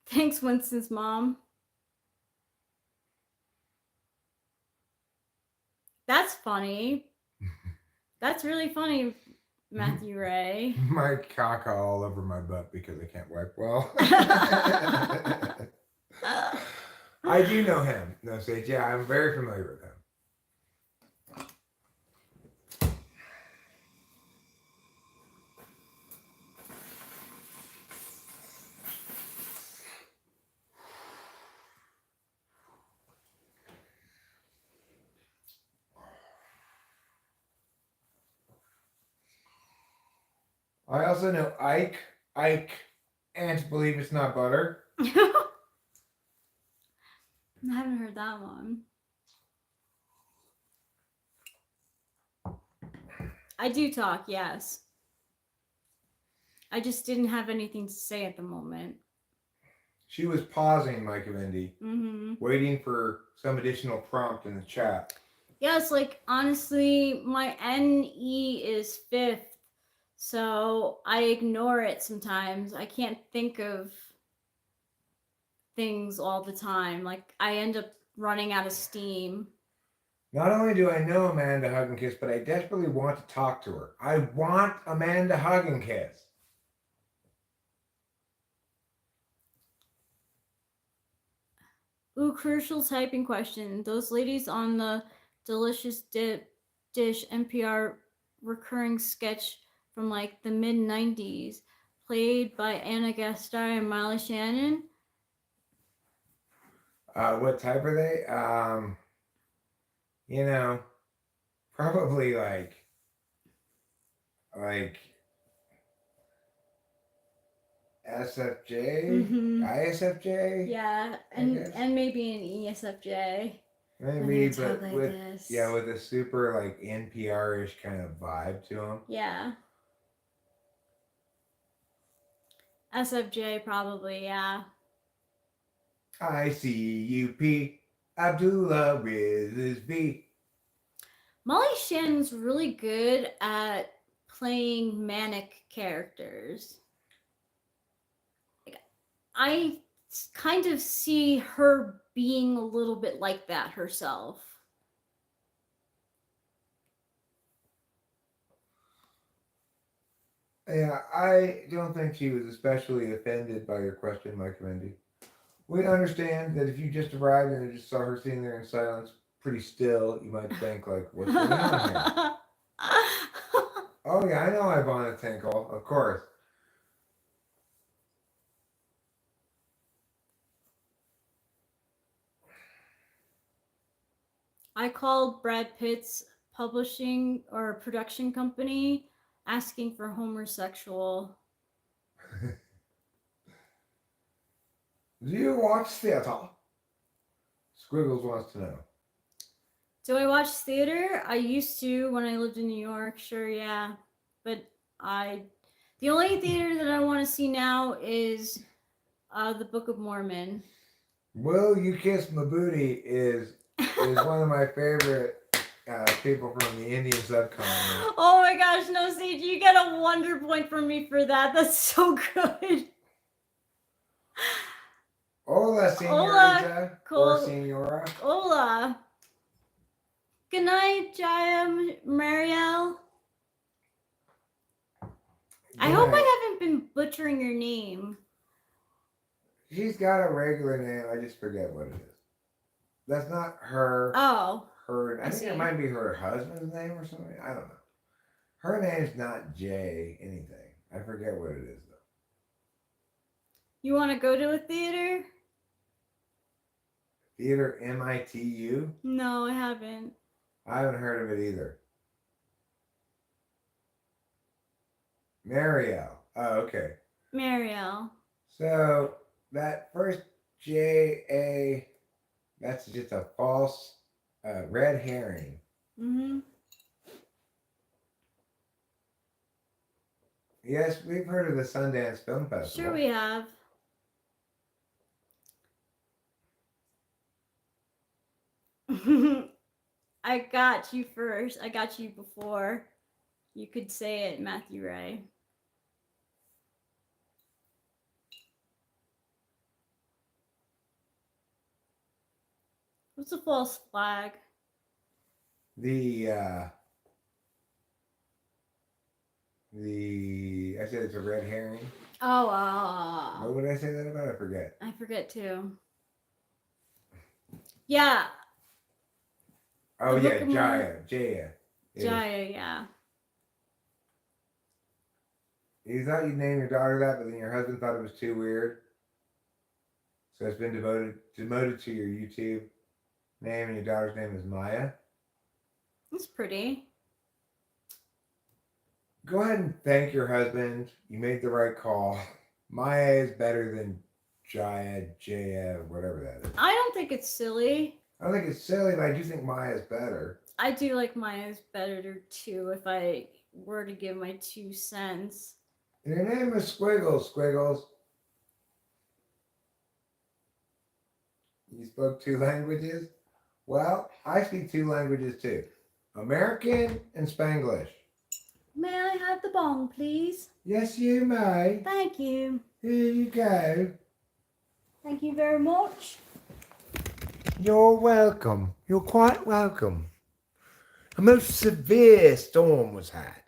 Thanks, Winston's mom. That's funny. That's really funny, Matthew Ray. My caca all over my butt because I can't wipe well. I do know him. No, Sage. Yeah, I'm very familiar with him. I also know Ike. Ike, ants believe it's not butter. I haven't heard that one. I do talk, yes. I just didn't have anything to say at the moment. She was pausing, Mike Vendy, Mm-hmm. waiting for some additional prompt in the chat. Yes, like honestly, my NE is fifth, so I ignore it sometimes. I can't think of things all the time. Like I end up running out of steam. Not only do I know Amanda Hug and Kiss, but I desperately want to talk to her. I want Amanda Hug and Kiss. Ooh, crucial typing question. Those ladies on the Delicious Dish NPR recurring sketch from like the mid 90s, played by Anna Gasteyer and Miley Shannon. What type are they? You know, probably like SFJ, Mm-hmm. ISFJ. Yeah, and maybe an ESFJ. Maybe, but with with a super like NPR-ish kind of vibe to them. Yeah. SFJ probably, yeah. ICUP, Abdullah with his B. Molly Shannon's really good at playing manic characters. Like, I kind of see her being a little bit like that herself. Yeah, I don't think she was especially offended by your question, Mike Mendy. We understand that if you just arrived and just saw her sitting there in silence, pretty still, you might think like, "What's going on here?" Oh yeah, I know Ivana Tinkle, of course. I called Brad Pitt's publishing or production company asking for homosexual. Do you watch theater? Squiggles wants to know. Do I watch theater? I used to when I lived in New York, sure, yeah. But the only theater that I want to see now is the Book of Mormon. Will You Kiss My Booty is one of my favorite people from the Indian subcontinent. Oh my gosh, no, Sage, you get a wonder point from me for that. That's so good. Hola, senorita. Or senora. Hola. Good night, Jaya Marielle. I hope I haven't been butchering your name. She's got a regular name. I just forget what it is. That's not her. Oh. I think it might be her husband's name or something. I don't know. Her name's not Jay anything. I forget what it is though. You want to go to a theater? Theater MITU? No, I haven't. I haven't heard of it either. Marielle. Oh, okay. Marielle. So that first J-A, that's just a false red herring. Mm-hmm. Yes, we've heard of the Sundance Film Festival. Sure we have. I got you first. I got you before you could say it, Matthew Ray. What's a false flag? I said it's a red herring. Oh, What would I say that about? I forget. I forget too. Yeah. Oh yeah, Jaya. Jaya, yeah. You thought you'd name your daughter that, but then your husband thought it was too weird. So it's been demoted to your YouTube name, and your daughter's name is Maya. That's pretty. Go ahead and thank your husband. You made the right call. Maya is better than Jaya, whatever that is. I don't think it's silly. I don't think it's silly, but I do think Maya is better. I do like Maya's better too if I were to give my 2 cents. Your name is Squiggles, Squiggles. You spoke 2 languages? Well, I speak 2 languages too. American and Spanglish. May I have the bong, please? Yes, you may. Thank you. Here you go. Thank you very much. You're welcome. You're quite welcome. A most severe storm was had.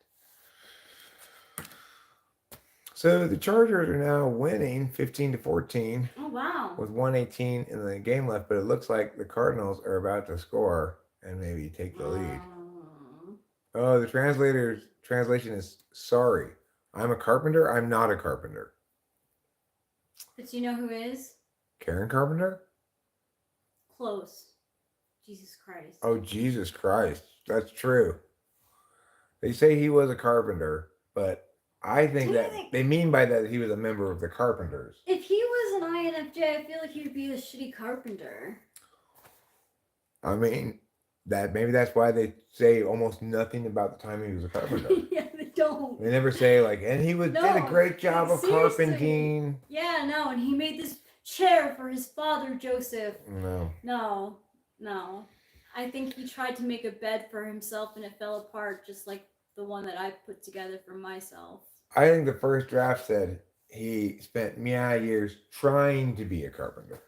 So the Chargers are now winning 15-14 Oh, wow. with 1:18 in the game left, but it looks like the Cardinals are about to score and maybe take the lead. Oh, the translation is sorry. I'm a carpenter. I'm not a carpenter. But you know who is? Karen Carpenter? Close. Jesus Christ. Oh, Jesus Christ. That's true. They say he was a carpenter, but I think that they mean by that he was a member of the Carpenters. If he was an INFJ, I feel like he would be a shitty carpenter. I mean, maybe that's why they say almost nothing about the time he was a carpenter. Yeah, they don't. They never say like, and he did a great job of carpenting. Yeah, no, and he made this chair for his father, Joseph. No. No. I think he tried to make a bed for himself and it fell apart, just like the one that I put together for myself. I think the first draft said he spent many years trying to be a carpenter,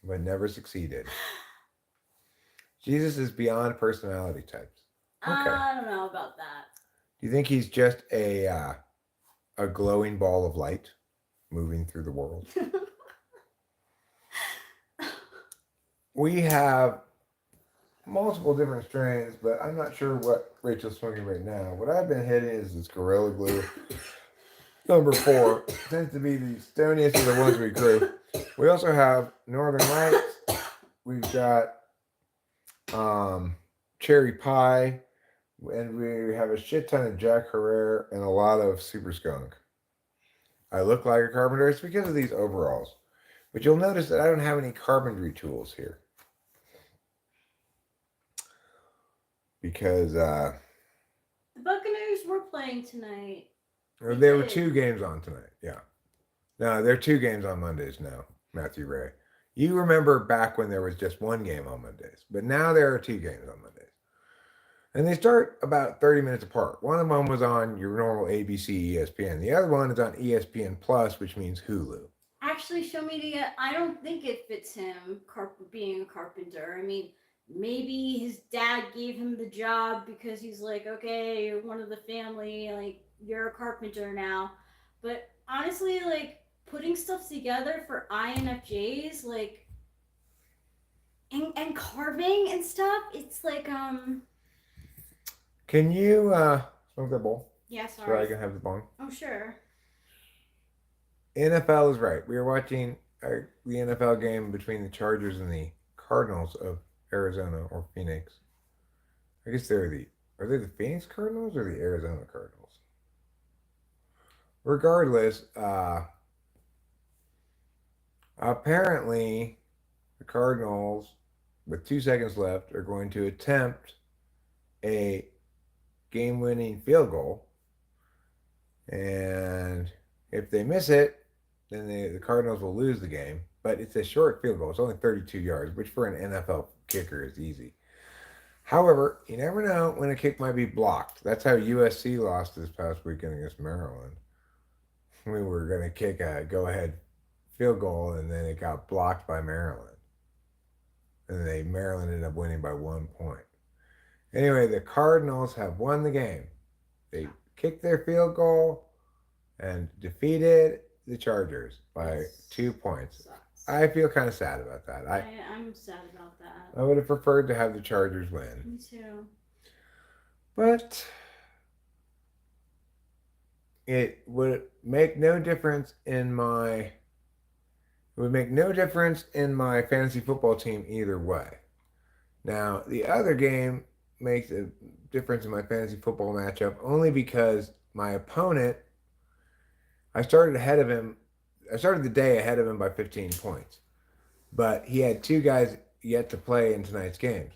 but never succeeded. Jesus is beyond personality types. Okay. I don't know about that. Do you think he's just a glowing ball of light moving through the world? We have multiple different strains, but I'm not sure what Rachel's smoking right now. What I've been hitting is this Gorilla Glue. Number 4. Tends to be the stoniest of the ones we grew. We also have Northern Lights. We've got Cherry Pie. And we have a shit ton of Jack Herrera and a lot of Super Skunk. I look like a carpenter. It's because of these overalls. But you'll notice that I don't have any carpentry tools here. Because the Buccaneers were playing tonight. There were 2 games on tonight. Yeah. No, there are 2 games on Mondays now, Matthew Ray. You remember back when there was just 1 game on Mondays. But now there are 2 games on Mondays. And they start about 30 minutes apart. One of them was on your normal ABC, ESPN. The other one is on ESPN Plus, which means Hulu. Actually, show me I don't think it fits him being a carpenter. I mean, maybe his dad gave him the job because he's like, okay, you're one of the family, like, you're a carpenter now. But honestly, like, putting stuff together for INFJs, like, and carving and stuff, it's like, Can you smoke that bowl? Yeah, sorry. So I can have the bong. Oh, sure. NFL is right. We are watching the NFL game between the Chargers and the Cardinals of Arizona or Phoenix. I guess are they the Phoenix Cardinals or the Arizona Cardinals? Regardless, apparently the Cardinals, with 2 seconds left, are going to attempt a game-winning field goal, and if they miss it, then the Cardinals will lose the game. But it's a short field goal. It's only 32 yards, which for an NFL kicker is easy. However, you never know when a kick might be blocked. That's how USC lost this past weekend against Maryland. We were going to kick a go-ahead field goal, and then it got blocked by Maryland. And Maryland ended up winning by 1 point. Anyway, the Cardinals have won the game. They kicked their field goal and defeated the Chargers by 2 points. Sucks. I feel kind of sad about that. I'm sad about that. I would have preferred to have the Chargers win. Me too. But it would make no difference in my fantasy football team either way. Now, the other game makes a difference in my fantasy football matchup only because my opponent, I started ahead of him. I started the day ahead of him by 15 points, but he had two guys yet to play in tonight's games.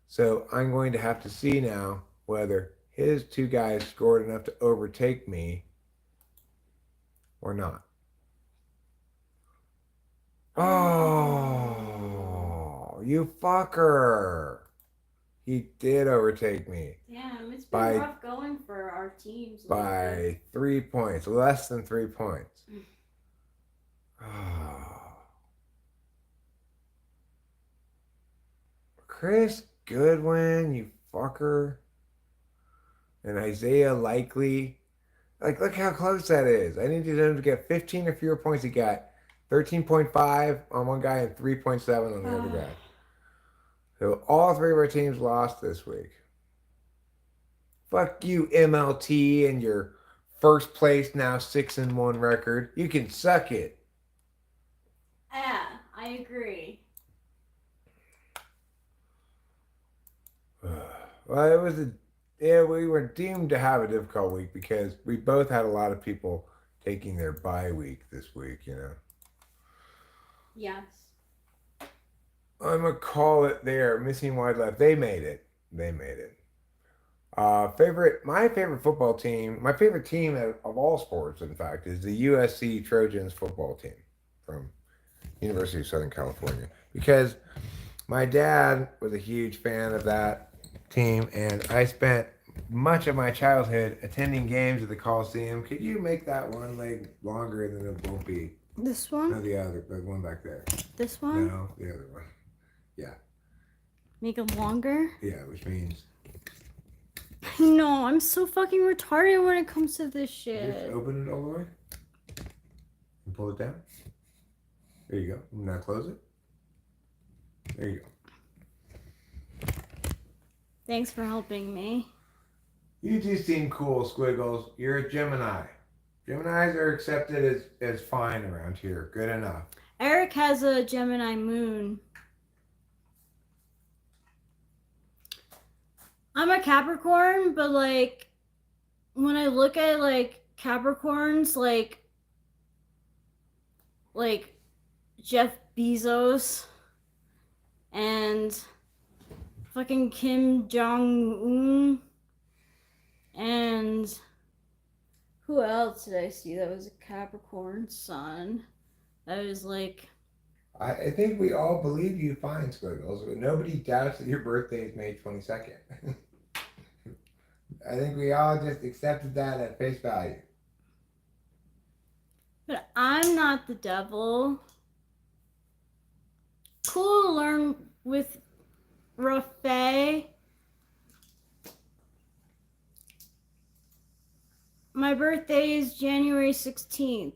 So I'm going to have to see now whether his two guys scored enough to overtake me or not. Oh, you fucker. He did overtake me. Damn, it's been rough going for our teams. By 3 points, less than 3 points. Chris Goodwin, you fucker. And Isaiah Likely. Like, look how close that is. I needed him to get 15 or fewer points. He got 13.5 on one guy and 3.7 on the other guy. So all three of our teams lost this week. Fuck you, MLT, and your first place now 6-1 record. You can suck it. Yeah, I agree. Well, we were deemed to have a difficult week because we both had a lot of people taking their bye week this week, you know. Yes. I'm gonna call it there. Missing wildlife. They made it. My favorite football team, my favorite team of all sports, in fact, is the USC Trojans football team from University of Southern California. Because my dad was a huge fan of that team, and I spent much of my childhood attending games at the Coliseum. Could you make that one leg longer than it won't be? This one? No, the one back there. This one? No, the other one. Yeah. Make it longer? Yeah, which means... No, I'm so fucking retarded when it comes to this shit. Just open it all the way. And pull it down. There you go. Now close it. There you go. Thanks for helping me. You two seem cool, Squiggles. You're a Gemini. Geminis are accepted as fine around here. Good enough. Eric has a Gemini moon. I'm a Capricorn, but like when I look at like Capricorns, like Jeff Bezos and fucking Kim Jong-un and who else did I see that was a Capricorn sun? That was like... I think we all believe you fine, Squiggles. But nobody doubts that your birthday is May 22nd. I think we all just accepted that at face value. But I'm not the devil. Cool to learn with Rafe. My birthday is January 16th.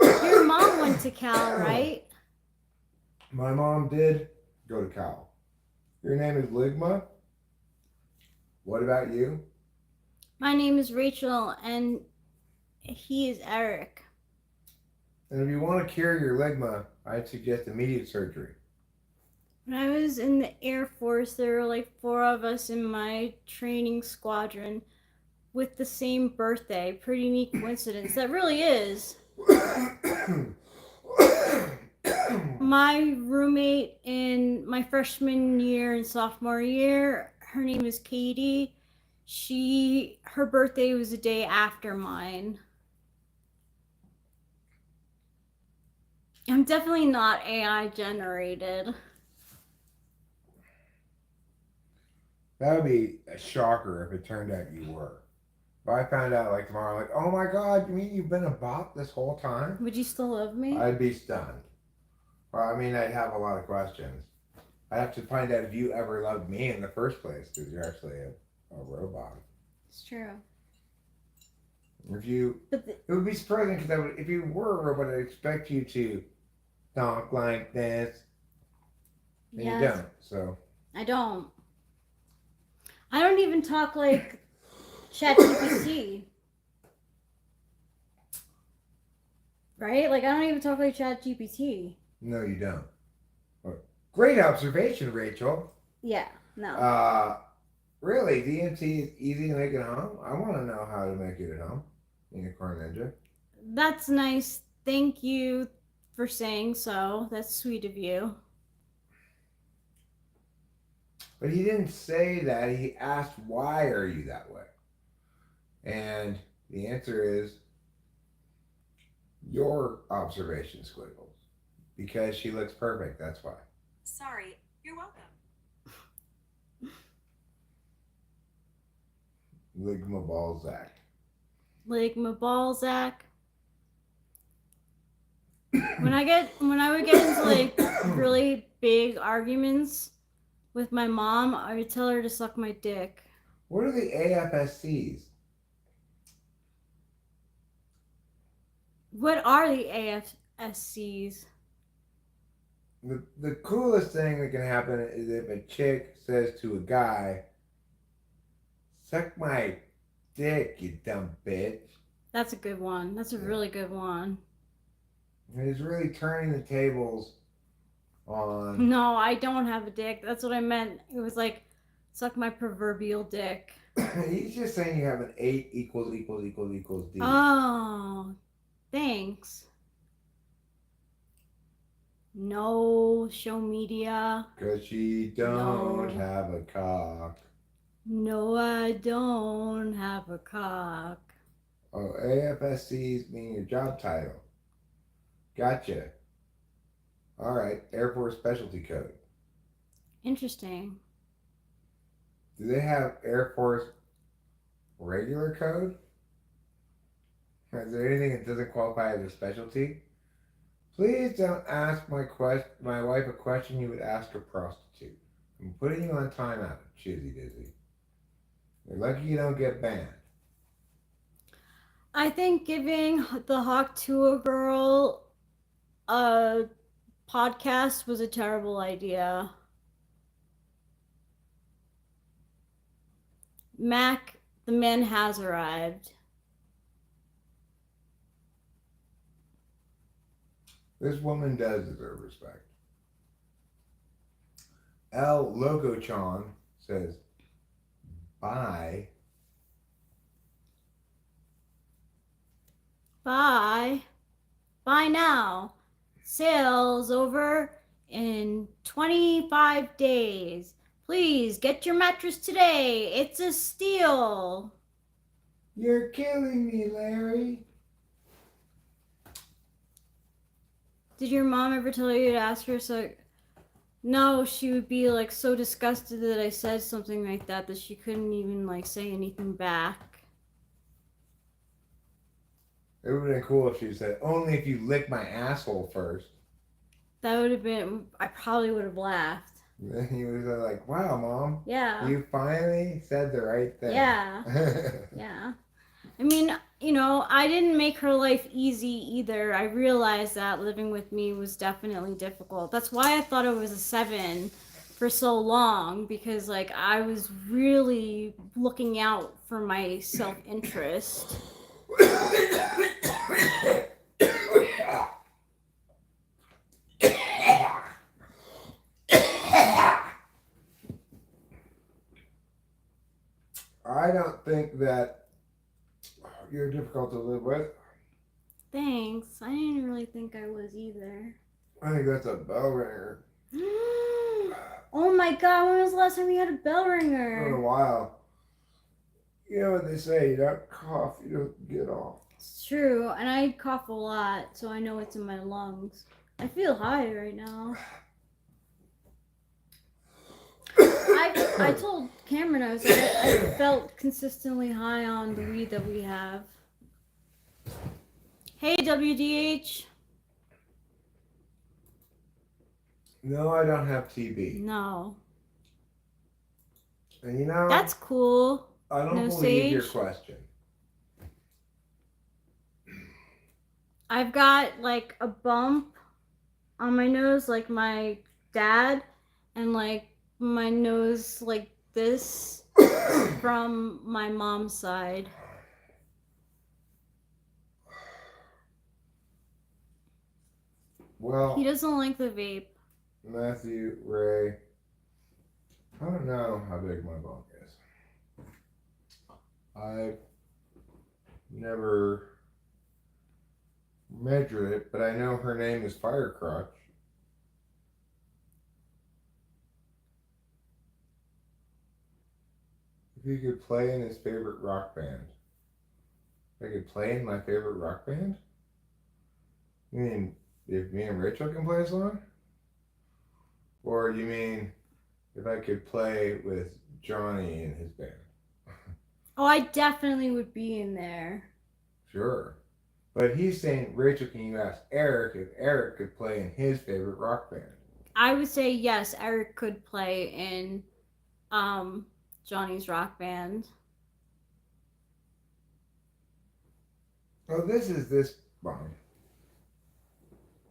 Your mom went to Cal, right? My mom did go to Cal. Your name is Ligma? What about you? My name is Rachel, and he is Eric. And if you want to cure your Ligma, I'd suggest immediate surgery. When I was in the Air Force, there were like 4 of us in my training squadron with the same birthday. Pretty neat coincidence. That really is. My roommate in my freshman year and sophomore year, her name is Katie. Her birthday was the day after mine. I'm definitely not AI generated. That would be a shocker if it turned out you were. If I found out like tomorrow, like, oh my God, you mean you've been a bot this whole time? Would you still love me? I'd be stunned. Well, I mean, I'd have a lot of questions. I'd have to find out if you ever loved me in the first place, because you're actually a robot. It's true. It would be surprising because if you were a robot, I'd expect you to talk like this. And yes. You don't, so. I don't. I don't even talk like ChatGPT. Right? Like, I don't even talk like ChatGPT. No, you don't. Great observation, Rachel. Yeah, no. Really, DMT is easy to make at home? I want to know how to make it at home. Unicorn Ninja. That's nice. Thank you for saying so. That's sweet of you. But he didn't say that. He asked, why are you that way? And the answer is your observation, Squiggles. Because she looks perfect, that's why. Sorry, you're welcome. Ligma Balzac. Ligma Balzac. When I would get into like really big arguments with my mom, I would tell her to suck my dick. What are the AFSCs? What are the AFSCs? The coolest thing that can happen is if a chick says to a guy, suck my dick, you dumb bitch. That's a good one. That's a really good one. And he's really turning the tables on. No, I don't have a dick. That's what I meant. It was like, suck my proverbial dick. He's just saying you have an 8 equals D. Oh, thanks. No, show media. Because she don't have a cock. No, I don't have a cock. Oh, AFSCs mean your job title. Gotcha. All right, Air Force Specialty Code. Interesting. Do they have Air Force regular code? Is there anything that doesn't qualify as a specialty? Please don't ask my wife a question you would ask a prostitute. I'm putting you on timeout, Chizzy Dizzy. You're lucky you don't get banned. I think giving the Hawk Tuah girl a podcast was a terrible idea. Mac, the man has arrived. This woman does deserve respect. L. Logochan says, bye. Bye. Bye now. Sale's over in 25 days. Please get your mattress today. It's a steal. You're killing me, Larry. Did your mom ever tell you to ask her so? No, she would be like so disgusted that I said something like that she couldn't even like say anything back. It would have been cool if she said, only if you lick my asshole first. That would have been, I probably would have laughed. And then he was like, wow, Mom. Yeah. You finally said the right thing. Yeah. Yeah. I mean, you know, I didn't make her life easy either. I realized that living with me was definitely difficult. That's why I thought it was a 7 for so long, because like I was really looking out for my self-interest. I don't think that you're difficult to live with. Thanks. I didn't really think I was either. I think that's a bell ringer. Oh my god, when was the last time you had a bell In a ringer? while. You know what they say, you don't cough, you don't get off. It's true, and I cough a lot, so I know it's in my lungs. I feel high right now. I told Cameron I was like, I felt consistently high on the weed that we have. Hey, WDH. No, I don't have TB. No. And you know, That's cool. I don't no believe your sage. question. I've got like a bump on my nose like my dad, and like my nose like this from my mom's side. Well, He doesn't like the vape. Matthew, Ray. I don't know how big my bong is. I've never measured it, but I know her name is Firecrotch. If he could play in his favorite rock band. If I could play in my favorite rock band? You mean if me and Rachel can play a song? Or you mean if I could play with Johnny in his band? Oh, I definitely would be in there. Sure. But he's saying, Rachel, can you ask Eric if Eric could play in his favorite rock band? I would say yes, Eric could play in Johnny's rock band. Oh, this is this bong.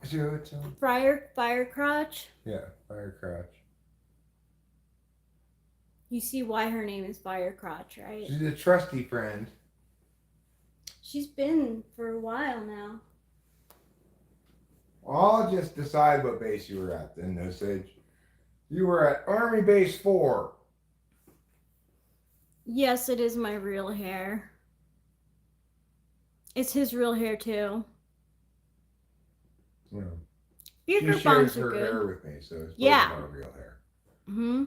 Firecrotch. Yeah, Firecrotch. You see why her name is Firecrotch, right? She's a trusty friend. She's been for a while now. I'll just decide what base you were at then, No Sage. You were at Army Base 4. Yes, it is my real hair. It's his real hair too. Yeah. Beaker She shares bongs are her good. hair with me, so it's Yeah. not real hair. Mm-hmm.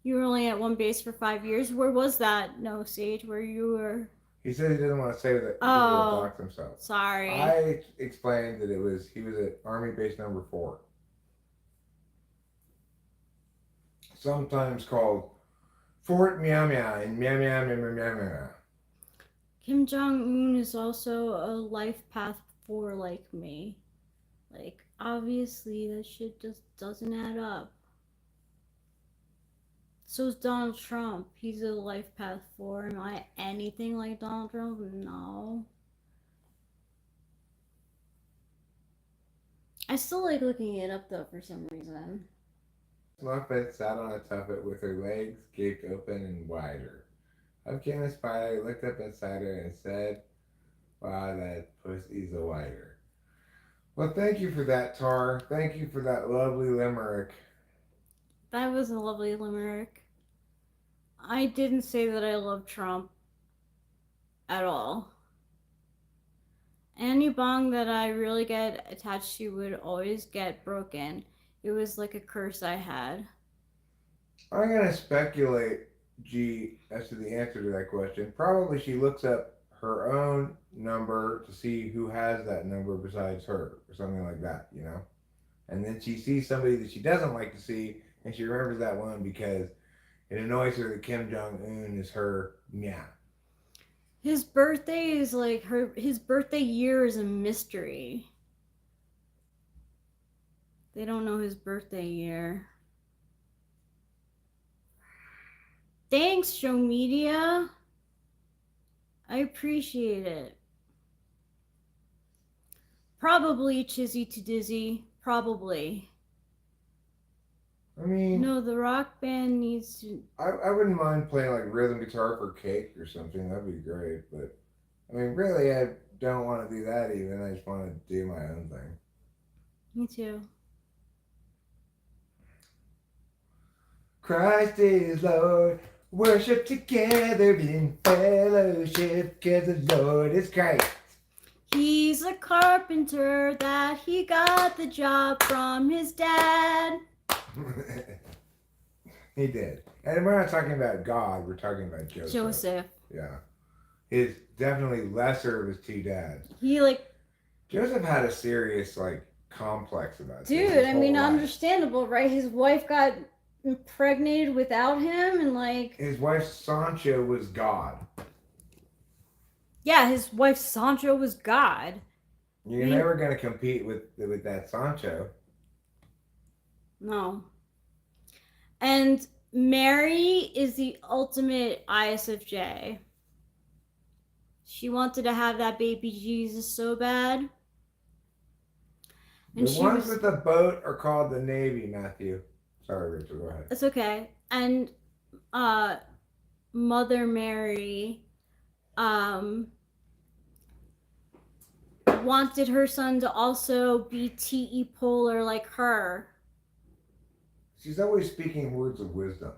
You were only at one base for 5 years. Where was that, No Sage? Where you were? He said he didn't want to say that he Oh, will dox himself. sorry. I explained that he was at Army Base number 4. Sometimes called Fort Meow Meow and Meow Meow Meow Meow Meow Meow. Kim Jong-un is also a life path 4 like me. Like, obviously, that shit just doesn't add up. So is Donald Trump. He's a life path 4. Am I anything like Donald Trump? No. I still like looking it up, though, for some reason. Muffet sat on a tuffet with her legs gaped open and wider. Up came a spider, looked up inside her, and said, "Wow, that pussy's a whiter." Well, thank you for that, Tar. Thank you for that lovely limerick. That was a lovely limerick. I didn't say that I love Trump at all. Any bong that I really get attached to would always get broken. It was like a curse I had. I'm going to speculate, G, as to the answer to that question. Probably she looks up her own number to see who has that number besides her, or something like that, you know? And then she sees somebody that she doesn't like to see, and she remembers that one because it annoys her that Kim Jong-un is her meow. His birthday is like his birthday year is a mystery. They don't know his birthday year. Thanks, Show Media. I appreciate it. Probably Chizzy to Dizzy. Probably. I mean, no, the rock band needs to. I wouldn't mind playing like rhythm guitar for cake or something. That'd be great. But I mean, really, I don't want to do that even. I just want to do my own thing. Me too. Christ is Lord. Worship together in fellowship, because the Lord is Christ. He's a carpenter that he got the job from his dad. He did. And we're not talking about God, we're talking about Joseph. Joseph. Yeah. He's definitely lesser of his two dads. Joseph had a serious, complex about it. Dude, I mean, understandable, right? His wife got impregnated without him, and his wife Sancho was God. Yeah, his wife Sancho was God. You're never gonna compete with that Sancho. No. And Mary is the ultimate ISFJ. She wanted to have that baby Jesus so bad. And the ones with the boat are called the Navy, Matthew. Sorry, Rachel, go ahead. It's okay. And Mother Mary wanted her son to also be TE polar like her. She's always speaking words of wisdom.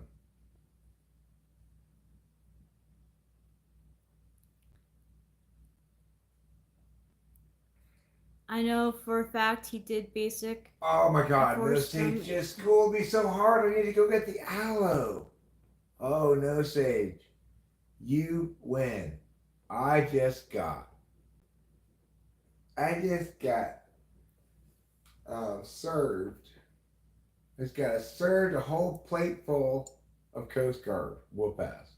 I know for a fact he did basic. Oh my God, no Forced Sage him. just schooled me so hard. I need to go get the aloe. Oh no, Sage. You win. I just got served. It's got served a whole plate full of Coast Guard. Whoop ass.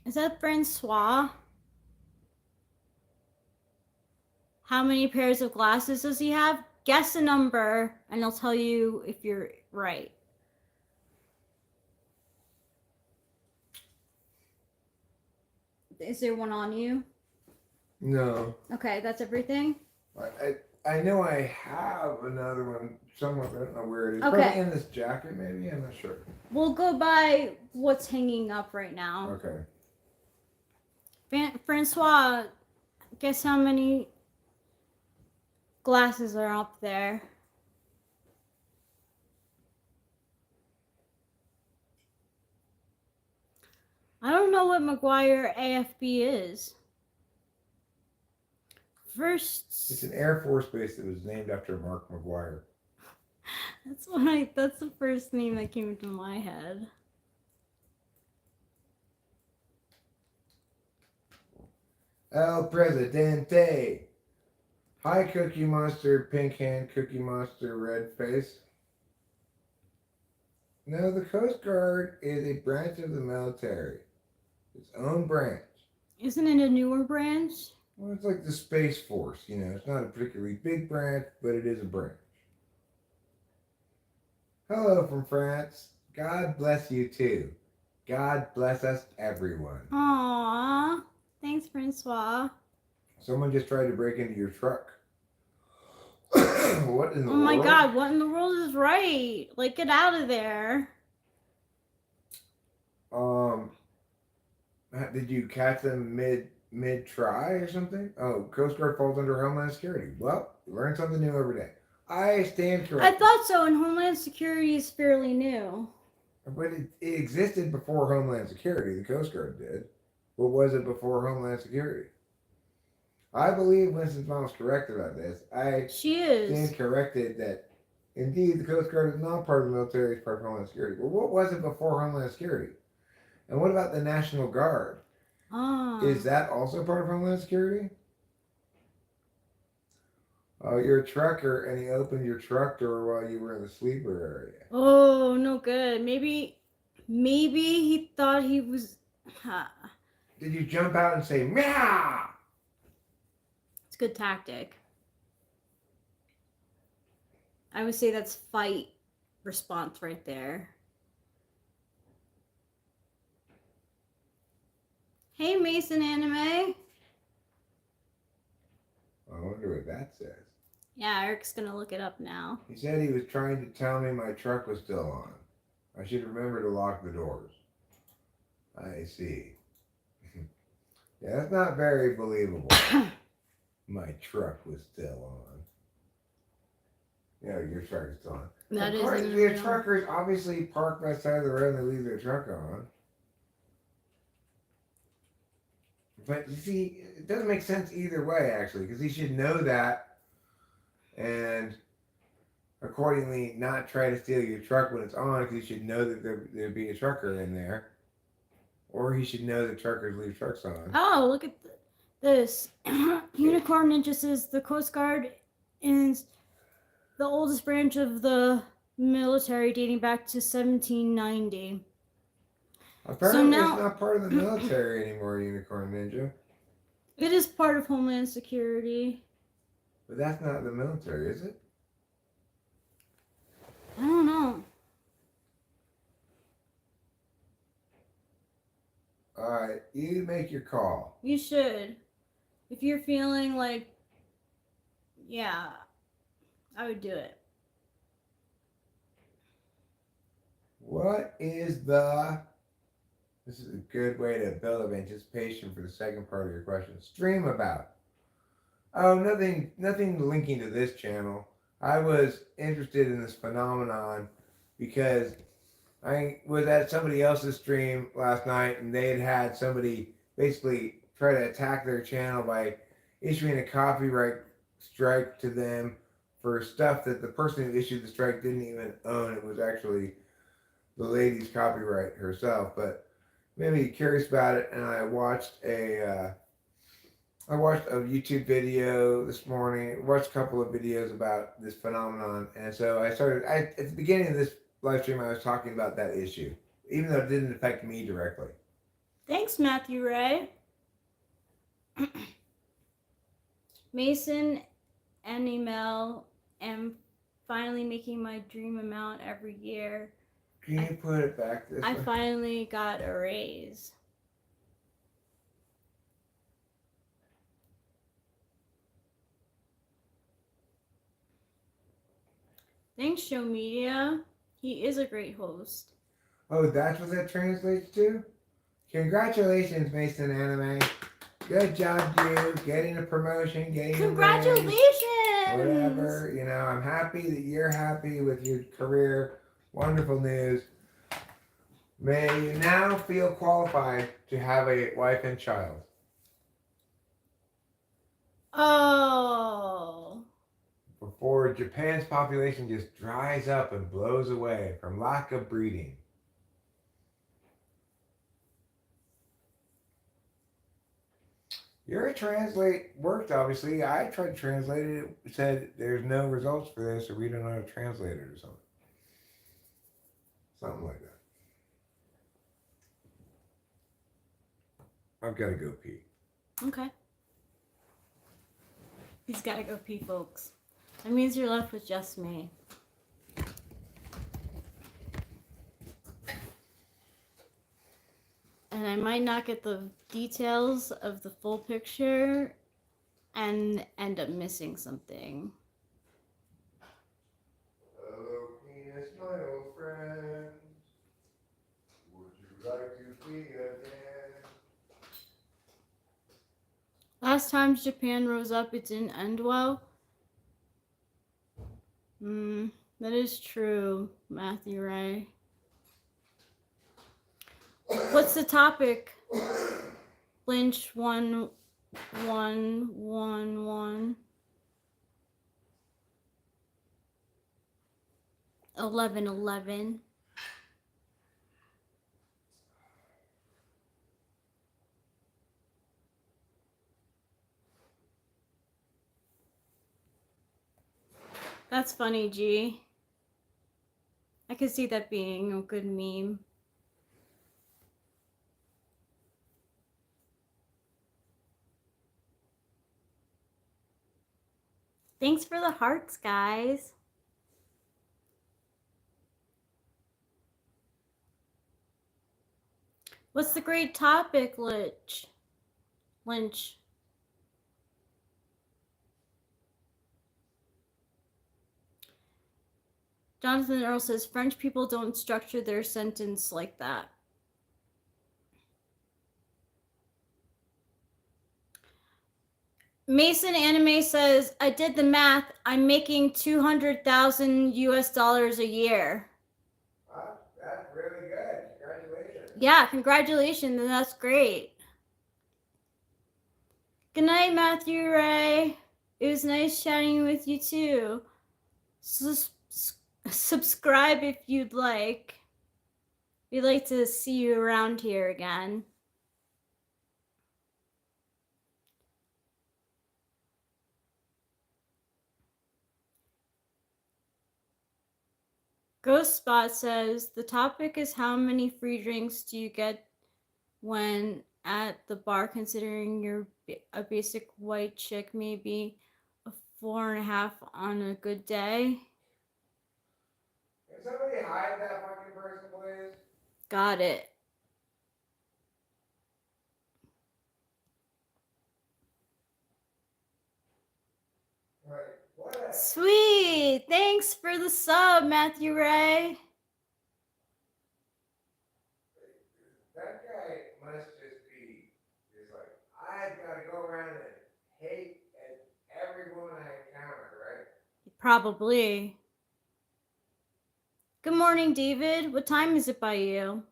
Is that Francois? How many pairs of glasses does he have? Guess a number, and I'll tell you if you're right. Is there one on you? No. Okay, that's everything. I know I have another one somewhere, but I don't know where it is. Okay. Probably in this jacket, maybe? I'm not sure. We'll go by what's hanging up right now. Okay. Francois, guess how many glasses are up there? I don't know what McGuire AFB is. First, It's an Air Force base that was named after Mark McGuire. that's the first name that came into my head. El Presidente. Hi, Cookie Monster, pink hand, Cookie Monster, red face. No, the Coast Guard is a branch of the military. Its own branch. Isn't it a newer branch? Well, it's like the Space Force, you know. It's not a particularly big branch, but it is a branch. Hello from France. God bless you too. God bless us, everyone. Aww. Thanks, Francois. Someone just tried to break into your truck. What in the world? Oh my God, what in the world is right? Like, get out of there. Did you catch them mid try or something? Oh, Coast Guard falls under Homeland Security. Well, you learn something new every day. I stand I corrected. thought so, and Homeland Security is fairly new. But it existed before Homeland Security. The Coast Guard did. What was it before Homeland Security? I believe Winston's mom's correct about this. She is. Stand corrected that indeed the Coast Guard is not part of the military, it's part of Homeland Security. Well, what was it before Homeland Security? And what about the National Guard? Is that also part of Homeland Security? Oh, you're a trucker, and he opened your truck door while you were in the sleeper area. Oh, no good. Maybe he thought he was. Did you jump out and say meow? It's a good tactic. I would say that's fight response right there. Hey, Mason Anime. I wonder what that says. Yeah, Eric's gonna look it up now. He said he was trying to tell me my truck was still on. I should remember to lock the doors. I see. Yeah, that's not very believable. My truck was still on. Yeah, your truck is still on. That of course, isn't the real. truckers obviously park by the side of the road and they leave their truck on. But you see, it doesn't make sense either way, actually, because he should know that and accordingly not try to steal your truck when it's on, because he should know that there'd be a trucker in there. Or he should know that truckers leave trucks on. Oh, look at this. Unicorn Ninja says the Coast Guard is the oldest branch of the military dating back to 1790. Apparently now- it's not part of the military anymore, Unicorn Ninja. It is part of Homeland Security. But that's not the military, is it? I don't know. Alright, you make your call. You should. If you're feeling like, yeah, I would do it. What is the This is a good way to build up anticipation for the second part of your question. Stream about. Oh, nothing linking to this channel. I was interested in this phenomenon because I was at somebody else's stream last night and they had somebody basically try to attack their channel by issuing a copyright strike to them for stuff that the person who issued the strike didn't even own. It was actually the lady's copyright herself. But maybe curious about it, and I watched a YouTube video this morning. Watched a couple of videos about this phenomenon, and so I started. At the beginning of this live stream, I was talking about that issue, even though it didn't affect me directly. Thanks, Matthew Ray. Mason and email am finally making my dream amount every year. Can you put it back this I way? finally got a raise. Thanks, Show Media. He is a great host. Oh, that's what that translates to? Congratulations, Mason Anime. Good job, you. Getting a promotion, getting Congratulations! a raise, whatever. You know, I'm happy that you're happy with your career. Wonderful news. May you now feel qualified to have a wife and child. Oh. Before Japan's population just dries up and blows away from lack of breeding. Your translate worked, obviously. I tried to translate it. It said there's no results for this, or we don't know how to translate it or something. Something like that. I've got to go pee. Okay. He's got to go pee, folks. That means you're left with just me. And I might not get the details of the full picture and end up missing something. Hello, penis, my old friend. Would you like to be again? Last time Japan rose up, it didn't end well. That is true, Matthew Ray. What's the topic? Lynch 1111 1111. That's funny, G. I could see that being a good meme. Thanks for the hearts, guys. What's the great topic, Lynch? Jonathan Earl says French people don't structure their sentence like that. Mason Anime says, I did the math. I'm making 200,000 US dollars a year. That's really good. Congratulations. Yeah, congratulations. And that's great. Good night, Matthew Ray. It was nice chatting with you too. Subscribe if you'd like. We'd like to see you around here again. Ghost Spot says the topic is how many free drinks do you get when at the bar, considering you're a basic white chick, maybe a 4.5 on a good day. Can somebody hide that fucking person, please? Got it. Right. What? Sweet. Thanks for the sub, Matthew Ray. That guy Probably. Good morning, David. What time is it by you?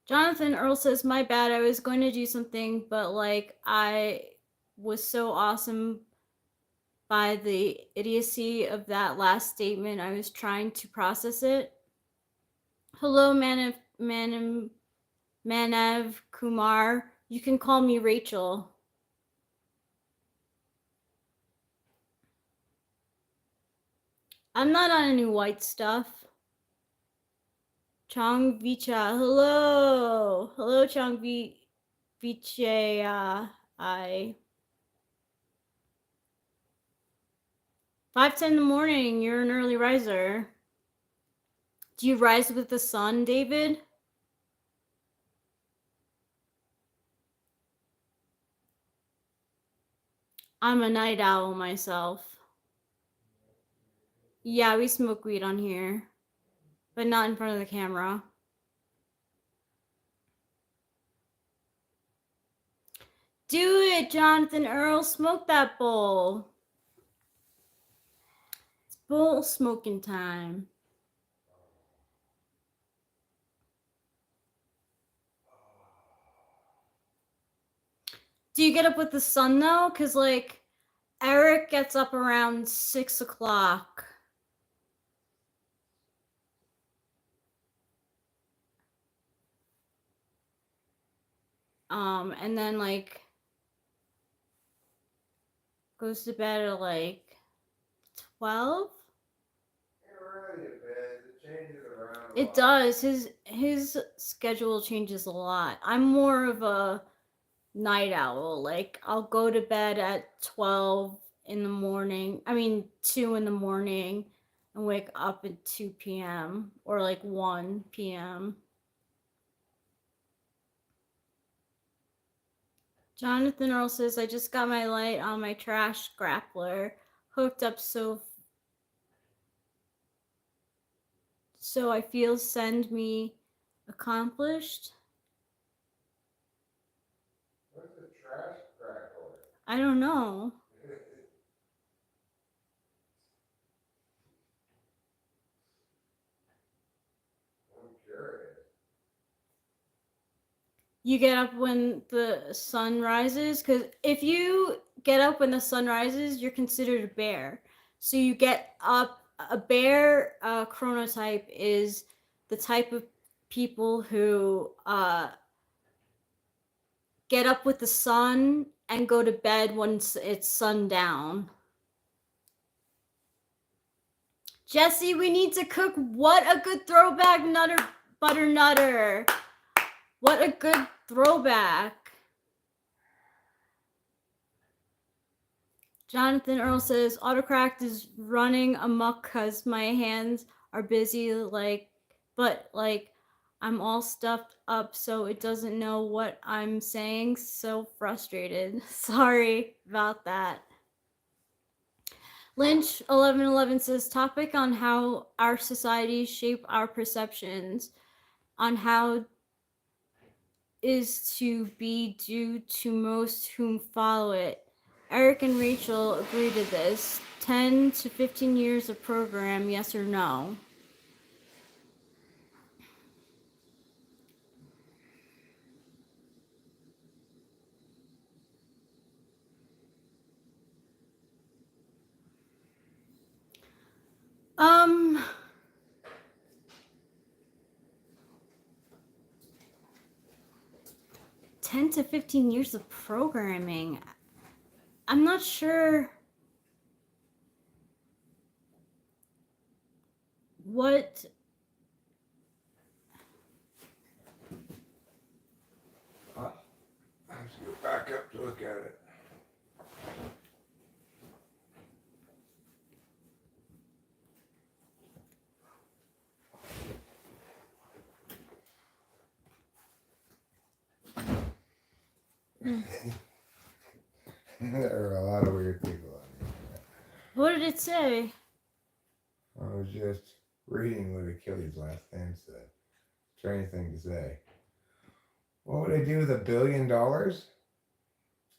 Jonathan Earl says, my bad, I was going to do something, but like I was so awesome by the idiocy of that last statement. I was trying to process it. Hello, Manav Kumar. You can call me Rachel. I'm not on any white stuff. Chong Vicha, hello. Hello, Chong Vicha. I 5:10 in the morning. You're an early riser. Do you rise with the sun, David? I'm a night owl myself. Yeah, we smoke weed on here, but not in front of the camera. Do it, Jonathan Earl. Smoke that bowl. It's bowl smoking time. Do you get up with the sun though? Because like Eric gets up around 6 o'clock. And then like goes to bed at like 12. It does. His schedule changes a lot. I'm more of a night owl. Like I'll go to bed at 12 in the morning. I mean 2 in the morning and wake up at 2 p.m. or like 1 p.m. Jonathan Earl says, I just got my light on my trash grappler hooked up so I feel send me accomplished. What's a trash crackler? I don't know. I'm curious. You get up when the sun rises? Because if you get up when the sun rises, you're considered a bear. So you get up, a bear chronotype is the type of people who get up with the sun and go to bed once it's sundown. Jesse, we need to cook. What a good throwback butter nutter. What a good throwback. Jonathan Earl says, autocorrect is running amok because my hands are busy, but I'm all stuffed up so it doesn't know what I'm saying. So frustrated. Sorry about that. Lynch 1111 says, topic on how our societies shape our perceptions, on how is to be due to most whom follow it. Eric and Rachel agree to this. 10 to 15 years of program, yes or no? Um, 10 to 15 years of programming. I'm not sure what I have to go back up to look at it. There are a lot of weird people on here. What did it say? I was just reading what Achilles' last name said. Strange thing to say. What would I do with $1 billion?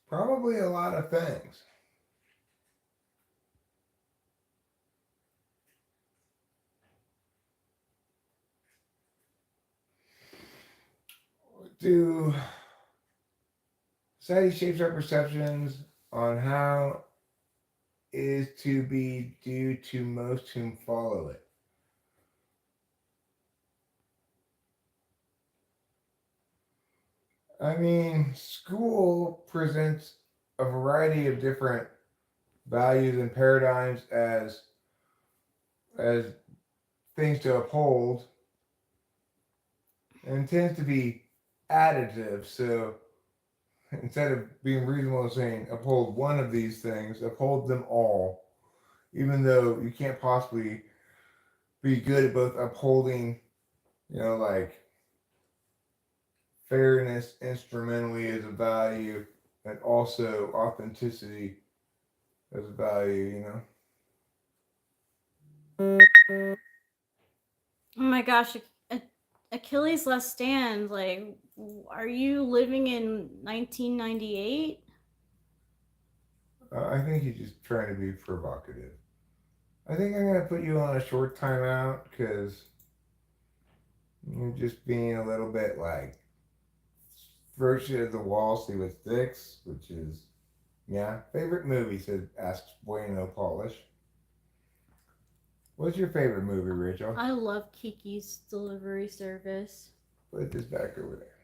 Probably a lot of things. Do society shapes our perceptions on how is to be due to most whom follow it. I mean, school presents a variety of different values and paradigms as things to uphold, and tends to be additive. So instead of being reasonable and saying uphold one of these things, uphold them all, even though you can't possibly be good at both upholding, like fairness instrumentally as a value and also authenticity as a value. Oh my gosh, Achilles' Last Stand. Like, are you living in 1998? I think he's just trying to be provocative. I think I'm going to put you on a short timeout because you're just being a little bit like throw shit at the wall, see what sticks, which is, yeah. Favorite movie, said asks Bueno Polish. What's your favorite movie, Rachel? I love Kiki's Delivery Service. Put this back over there.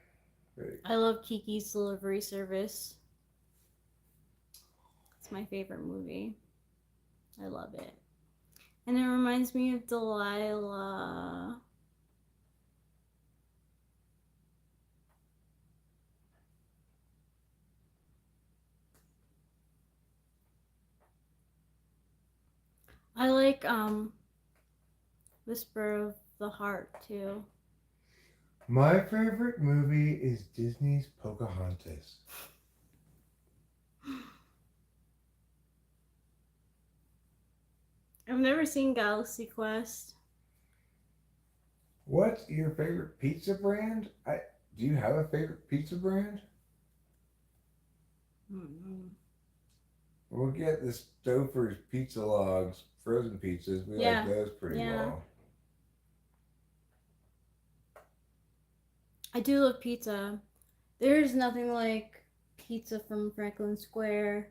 Ready. I love Kiki's Delivery Service. It's my favorite movie. I love it. And it reminds me of Delilah. I like Whisper of the Heart too. My favorite movie is Disney's Pocahontas. I've never seen Galaxy Quest. What's your favorite pizza brand? Do you have a favorite pizza brand? Mm-hmm. We'll get the Stouffer's pizza logs, frozen pizzas. We like those pretty well. I do love pizza. There's nothing like pizza from Franklin Square.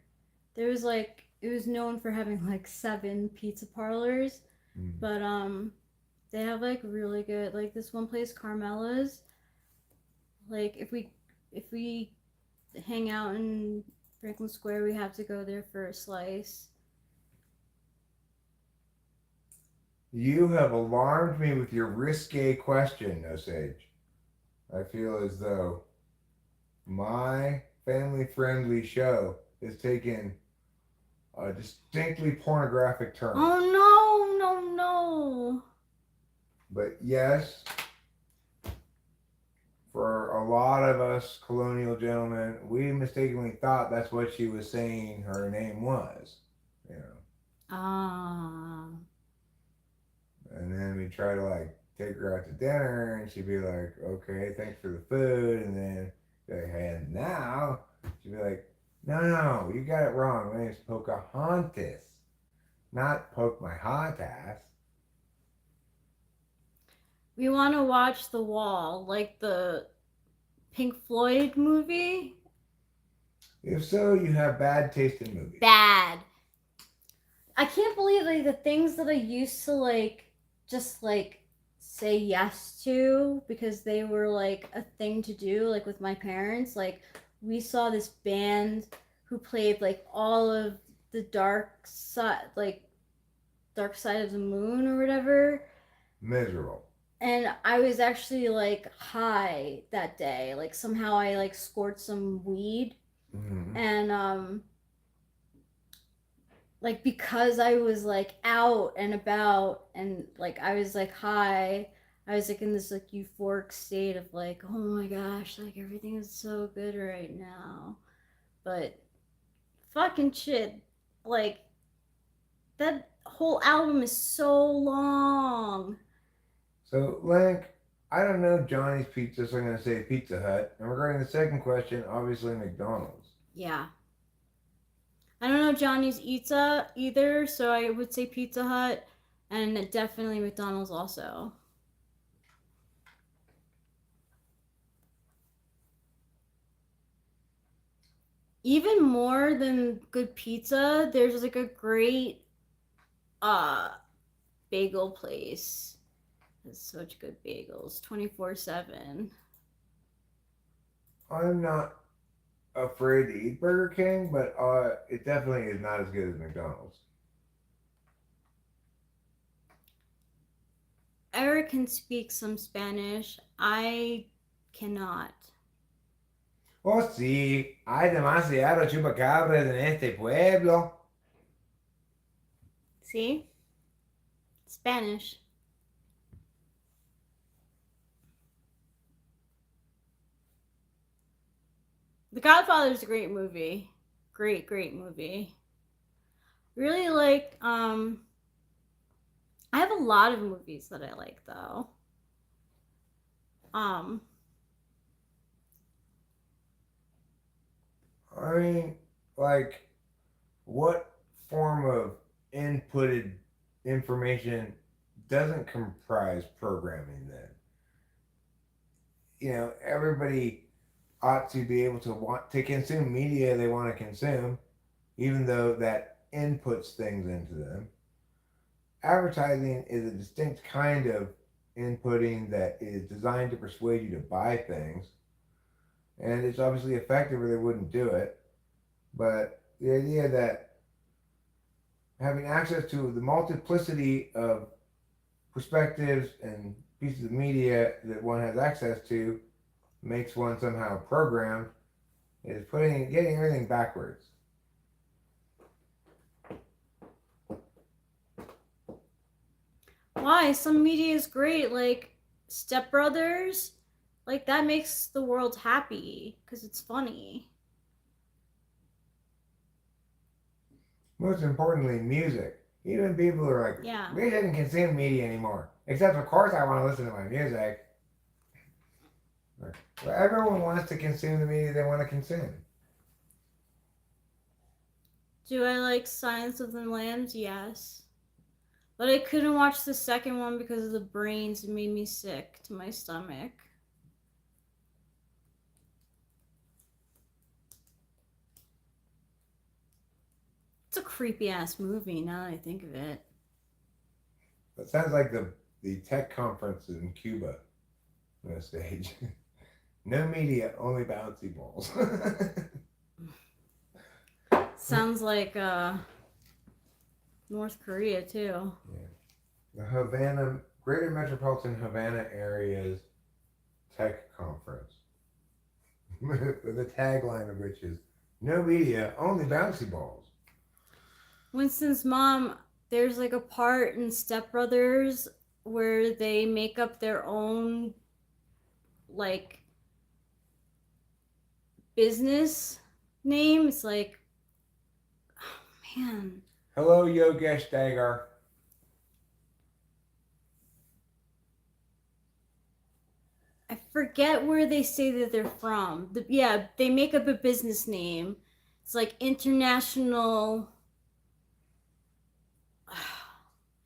It was known for having like 7 pizza parlors, but they have like really good, like this one place, Carmela's. Like if we hang out in Franklin Square, we have to go there for a slice. You have alarmed me with your risque question, Osage. I feel as though my family-friendly show is taking a distinctly pornographic turn. Oh no. But yes, for a lot of us colonial gentlemen, we mistakenly thought that's what she was saying her name was. And then we try to like take her out to dinner and she'd be like, okay, thanks for the food. And then be like, hey, and now she'd be like, no, you got it wrong. My name's Pocahontas, not Poke My Hot Ass. We want to watch The Wall, like the Pink Floyd movie. If so, you have bad taste in movies. Bad. I can't believe like the things that I used to like just like say yes to because they were like a thing to do, like with my parents. Like we saw this band who played like all of the Dark Side of the Moon or whatever. Miserable. And I was actually like high that day. Like somehow I like scored some weed. Mm-hmm. And like because I was like out and about and like I was like high, I was like in this like euphoric state of like, oh my gosh, like everything is so good right now. But fucking shit, like that whole album is so long. So, Link, I don't know Johnny's Pizza, so I'm going to say Pizza Hut. And regarding the second question, obviously McDonald's. Yeah. I don't know Johnny's Pizza either, so I would say Pizza Hut, and definitely McDonald's also. Even more than good pizza, there's like a great bagel place. It's such good bagels, 24/7. I'm not afraid to eat Burger King, but it definitely is not as good as McDonald's. Eric can speak some Spanish. I cannot. Oh, sí, hay demasiado chupacabras en este pueblo. See? Spanish. The Godfather is a great movie. Great, great movie. Really like, I have a lot of movies that I like though. I mean, like, what form of inputted information doesn't comprise programming then? You know, everybody ought to be able to want to consume media they want to consume, even though that inputs things into them. Advertising is a distinct kind of inputting that is designed to persuade you to buy things, and it's obviously effective or they wouldn't do it. But the idea that having access to the multiplicity of perspectives and pieces of media that one has access to makes one somehow programmed is getting everything backwards. Why? Some media is great, like Step Brothers. Like that makes the world happy because it's funny. Most importantly, music. Even people are like, Yeah. we shouldn't consume media anymore. Except, of course, I want to listen to my music. Well, everyone wants to consume the media they want to consume. Do I like Silence of the Lambs? Yes. But I couldn't watch the second one because of the brains. It made me sick to my stomach. It's a creepy ass movie now that I think of it. That sounds like the tech conference in Cuba on the stage. No media, only bouncy balls. Sounds like North Korea too. Yeah. The Havana, Greater Metropolitan Havana Area's tech conference. The tagline of which is no media, only bouncy balls. Winston's mom, there's like a part in Step Brothers where they make up their own like business name. It's like, oh man. Hello, Yogesh Dagar. I forget where they say that they're from. Yeah, they make up a business name. It's like international.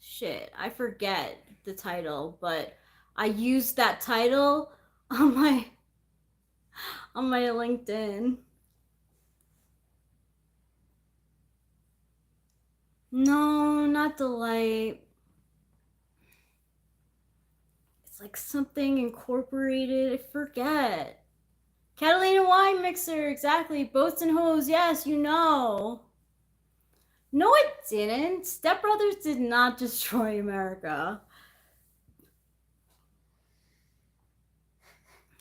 Shit, I forget the title, but I used that title on my LinkedIn. No, not Delight. It's like something incorporated. I forget. Catalina Wine Mixer, exactly. Boats and Hose, yes, you know. No, it didn't. Step Brothers did not destroy America.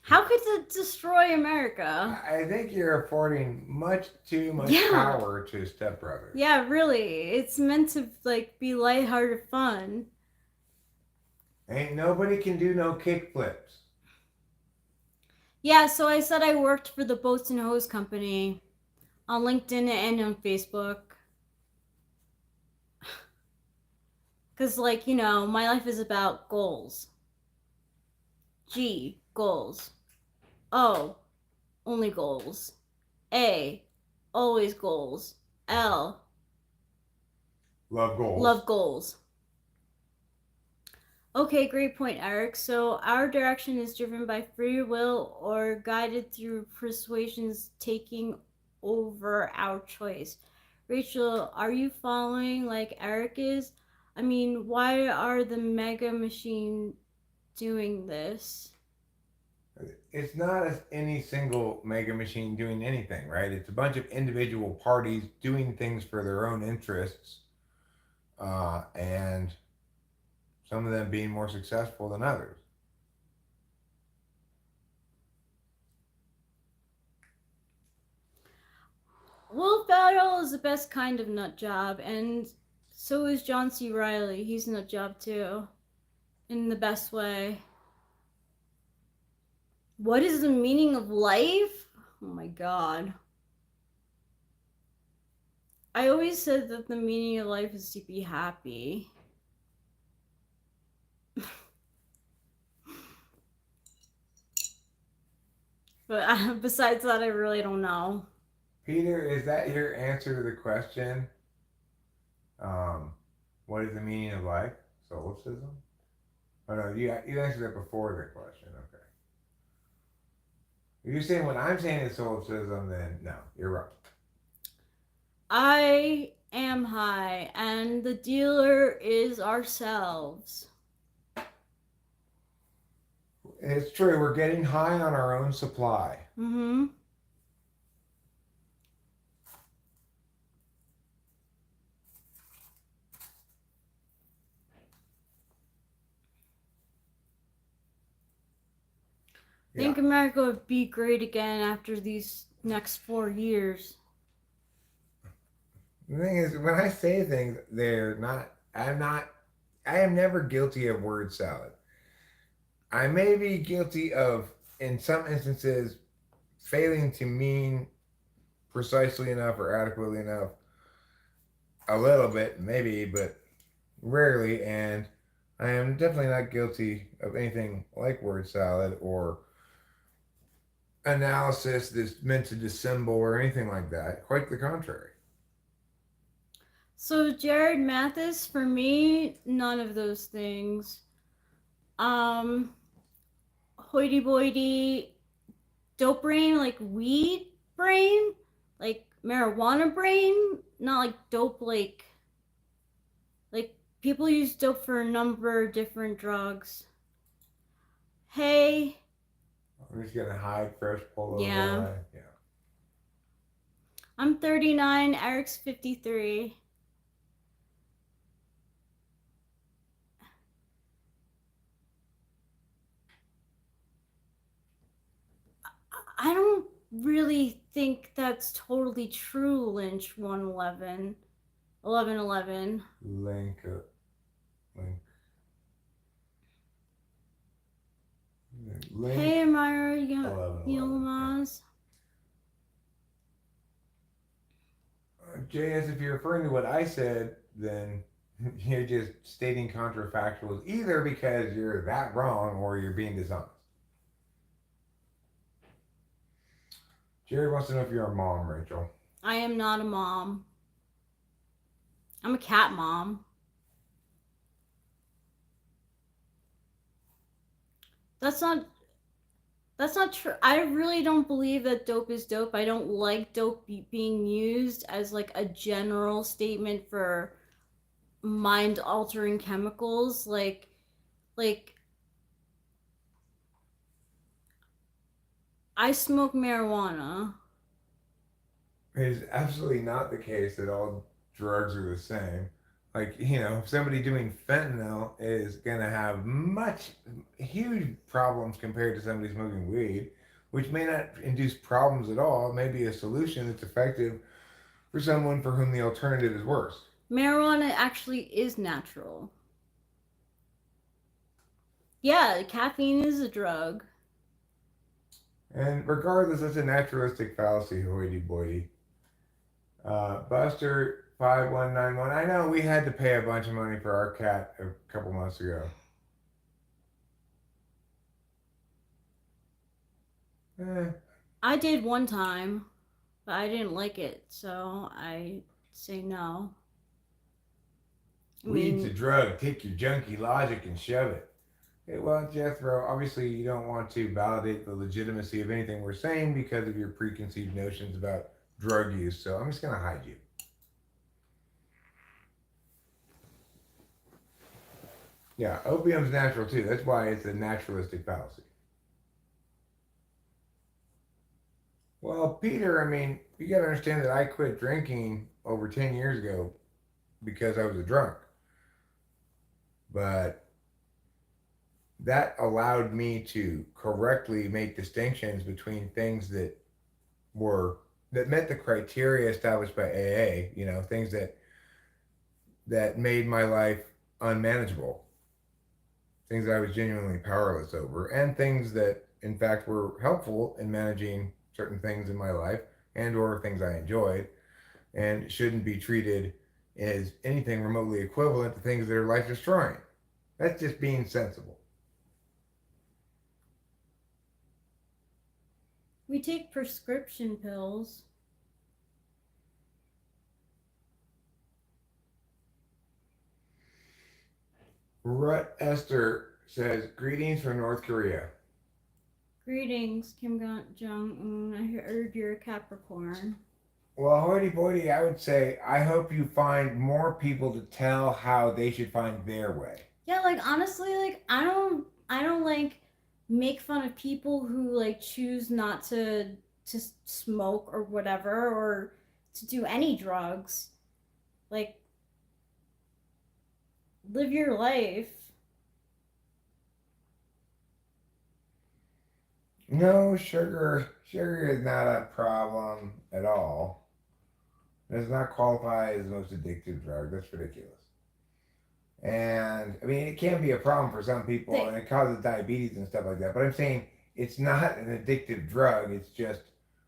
How could it destroy America? I think you're affording much too much power to Step Brothers. Yeah, really. It's meant to like be lighthearted fun. Ain't nobody can do no kick flips. Yeah, so I said I worked for the Boats and Hose Company on LinkedIn and on Facebook. Because, like, you know, my life is about goals. G, goals. O, only goals. A, always goals. L. Love goals. Love goals. Okay, great point, Eric. So our direction is driven by free will or guided through persuasions taking over our choice. Rachel, are you following like Eric is? I mean, why are the mega machine doing this? It's not any single mega machine doing anything, right? It's a bunch of individual parties doing things for their own interests, and some of them being more successful than others. Will Ferrell is the best kind of nut job, and so is John C. Reilly. He's a nut job too, in the best way. What is the meaning of life? Oh my god. I always said that the meaning of life is to be happy. But besides that, I really don't know. Peter, is that your answer to the question? What is the meaning of life? Solipsism? Oh no, you answered that before the question. Okay. If you're saying what I'm saying is solipsism, then no, you're wrong. I am high, and the dealer is ourselves. It's true. We're getting high on our own supply. Mm-hmm. I think America would be great again after these next 4 years. The thing is, when I say things, I am never guilty of word salad. I may be guilty of, in some instances, failing to mean precisely enough or adequately enough. A little bit, maybe, but rarely. And I am definitely not guilty of anything like word salad or analysis that's meant to dissemble or anything like that. Quite the contrary. So Jared Mathis, for me, none of those things. Hoity-boity, dope brain, like weed brain, like marijuana brain, not like dope, like people use dope for a number of different drugs. Hey. I'm just gonna hide fresh polo. Yeah. Yeah. I'm 39, Eric's 53. I don't really think that's totally true, Lynch 111. 1111. Link. Hey, Myra, Yilmaz. JS, if you're referring to what I said, then you're just stating counterfactuals, either because you're that wrong or you're being dishonest. Jared wants to know if you're a mom, Rachel. I am not a mom. I'm a cat mom. That's not true. I really don't believe that dope is dope. I don't like dope being used as like a general statement for mind altering chemicals. Like I smoke marijuana. It is absolutely not the case that all drugs are the same. Like, if somebody doing fentanyl is going to have huge problems compared to somebody smoking weed, which may not induce problems at all. It may be a solution that's effective for someone for whom the alternative is worse. Marijuana actually is natural. Yeah, caffeine is a drug. And regardless, that's a naturalistic fallacy, hoity-boity. Buster 5191. I know we had to pay a bunch of money for our cat a couple months ago. I did one time, but I didn't like it, so I say no. Weed's a drug. Take your junky logic and shove it. Okay, well, Jethro, obviously you don't want to validate the legitimacy of anything we're saying because of your preconceived notions about drug use, so I'm just going to hide you. Yeah, opium's natural too. That's why it's a naturalistic fallacy. Well, Peter, I mean, you got to understand that I quit drinking over 10 years ago because I was a drunk. But that allowed me to correctly make distinctions between things that met the criteria established by AA, things that made my life unmanageable, things that I was genuinely powerless over, and things that in fact were helpful in managing certain things in my life and or things I enjoyed and shouldn't be treated as anything remotely equivalent to things that are life destroying. That's just being sensible. We take prescription pills. Rut Esther says, greetings from North Korea. Greetings, Kim Jong-un. I heard you're a Capricorn. Well, hoity-toity, I would say I hope you find more people to tell how they should find their way. Yeah, like honestly, like I don't like make fun of people who like choose not to smoke or whatever or to do any drugs. Like live your life. No, sugar is not a problem at all. It does not qualify as the most addictive drug. That's ridiculous. And I mean, it can be a problem for some people, and it causes diabetes and stuff like that. But I'm saying it's not an addictive drug. It's just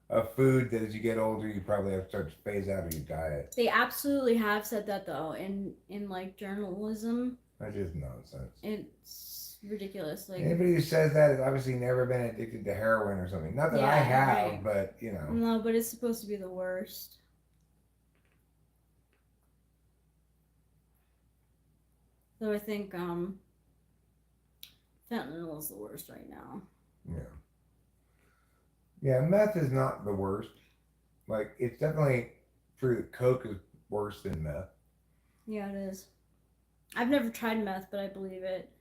a food that, as you get older, you probably have to start to phase out of your diet. They absolutely have said that though in like journalism. That's just nonsense. It's ridiculous. Like anybody who says that has obviously never been addicted to heroin or something. Not that I have, right. But you know. No, but it's supposed to be the worst. So I think fentanyl is the worst right now. Yeah. Yeah, meth is not the worst. Like, it's definitely true that coke is worse than meth. Yeah, it is. I've never tried meth, but I believe it.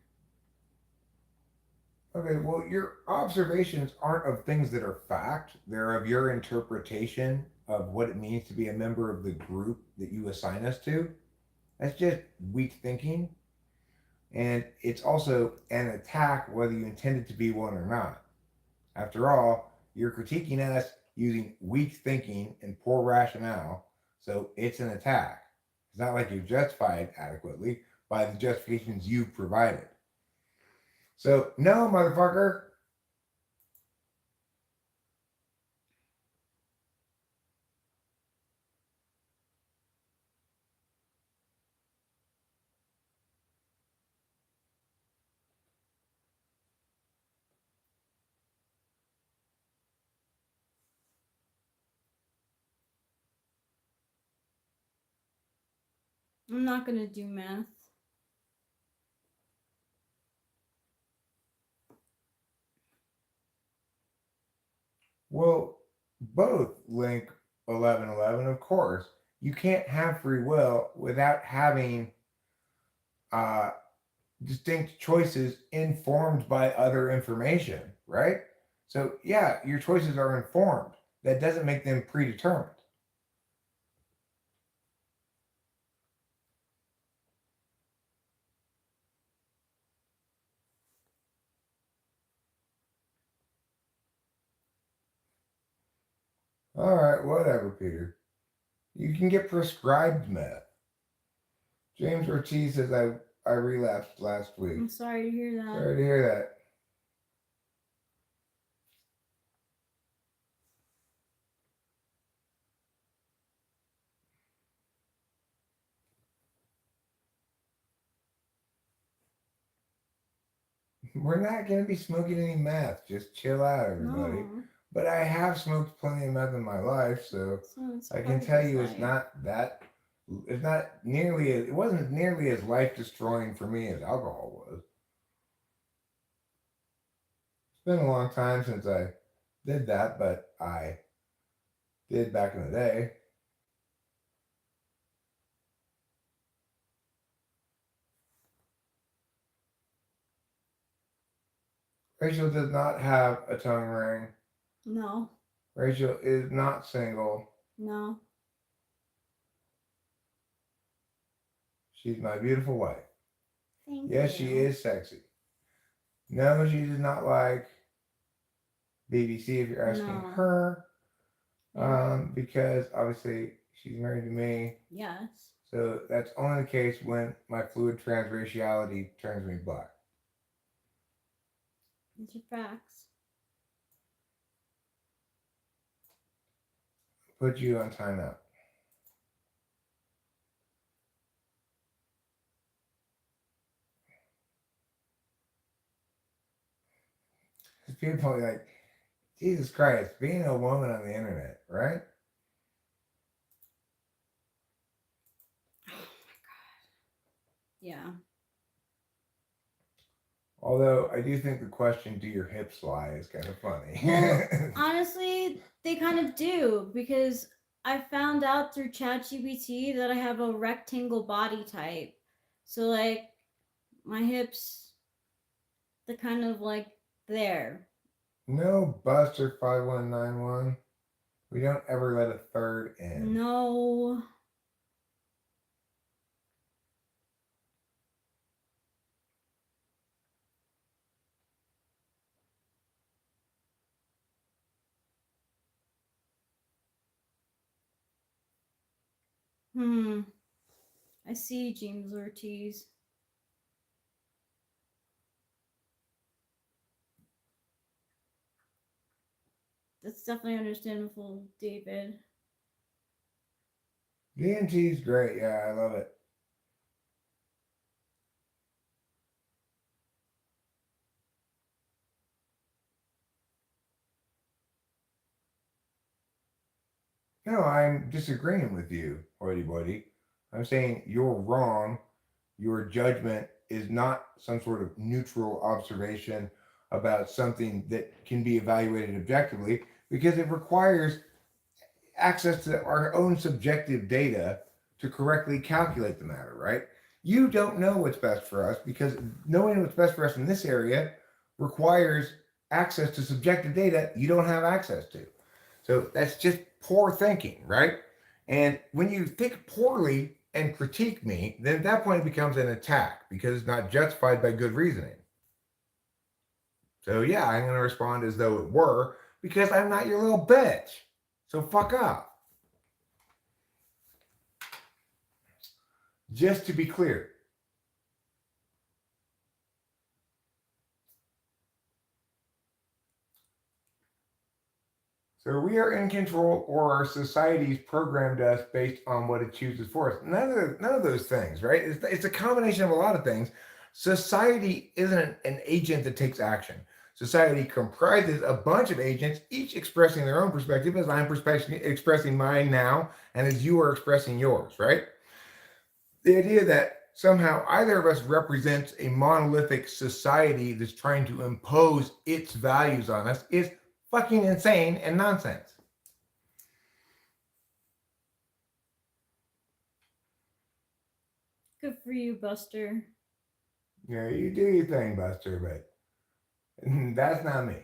Okay, well, your observations aren't of things that are fact. They're of your interpretation of what it means to be a member of the group that you assign us to. That's just weak thinking. And it's also an attack whether you intended to be one or not. After all, you're critiquing us using weak thinking and poor rationale, so it's an attack. It's not like you're justified adequately by the justifications you've provided. So, no, motherfucker. I'm not gonna do math. Well, both link 1111, of course. You can't have free will without having distinct choices informed by other information, right? So, yeah, your choices are informed. That doesn't make them predetermined. All right, whatever, Peter. You can get prescribed meth. James Ortiz says I relapsed last week. I'm sorry to hear that. Sorry to hear that. We're not going to be smoking any meth. Just chill out, everybody. No. But I have smoked plenty of meth in my life, so I can tell you it's not that It's not nearly as, it wasn't nearly as life destroying for me as alcohol was. It's been a long time since I did that, but I did back in the day. Rachel does not have a tongue ring. No. Rachel is not single. No. She's my beautiful wife. Thank Yes, you. she is sexy. No, she does not like BBC if you're asking No. her. Yeah. Because obviously she's married to me. Yes. So that's only the case when my fluid transraciality turns me black. These are facts. Put you on timeout. People are like, Jesus Christ, being a woman on the internet, right? Oh my god. Yeah. Although I do think the question, do your hips lie, is kind of funny. Well, honestly, they kind of do, because I found out through ChatGPT that I have a rectangle body type. So, like, my hips, they're kind of like there. No, Buster 5191. We don't ever let a third in. No. I see James Ortiz. That's definitely understandable, David. DMT's great. Yeah, I love it. No, I'm disagreeing with you, hoity boity. I'm saying you're wrong. Your judgment is not some sort of neutral observation about something that can be evaluated objectively because it requires access to our own subjective data to correctly calculate the matter, right? You don't know what's best for us because knowing what's best for us in this area requires access to subjective data you don't have access to. So that's just poor thinking, right? And when you think poorly and critique me, then at that point it becomes an attack because it's not justified by good reasoning. So yeah, I'm going to respond as though it were because I'm not your little bitch. So fuck off. Just to be clear. So we are in control, or our society's programmed us based on what it chooses for us. None of those things, right? It's a combination of a lot of things. Society isn't an agent that takes action. Society comprises a bunch of agents, each expressing their own perspective, as I'm expressing mine now, and as you are expressing yours, right? The idea that somehow either of us represents a monolithic society that's trying to impose its values on us is fucking insane and nonsense. Good for you, Buster. Yeah, you do your thing, Buster, but that's not me.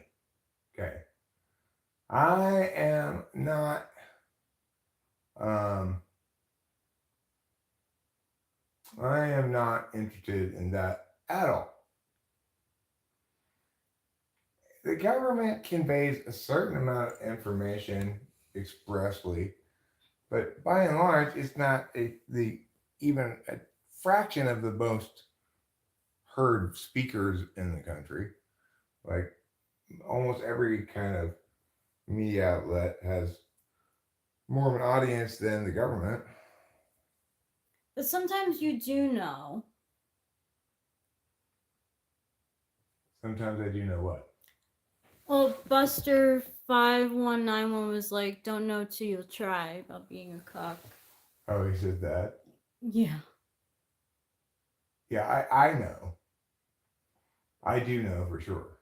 Okay. I am not I am not interested in that at all. The government conveys a certain amount of information expressly, but by and large, it's not even a fraction of the most heard speakers in the country. Like almost every kind of media outlet has more of an audience than the government. But sometimes you do know. Sometimes I do know what. Well, Buster 5191 was like, don't know till you'll try about being a cock. Oh, he said that. Yeah. Yeah, I know. I do know for sure.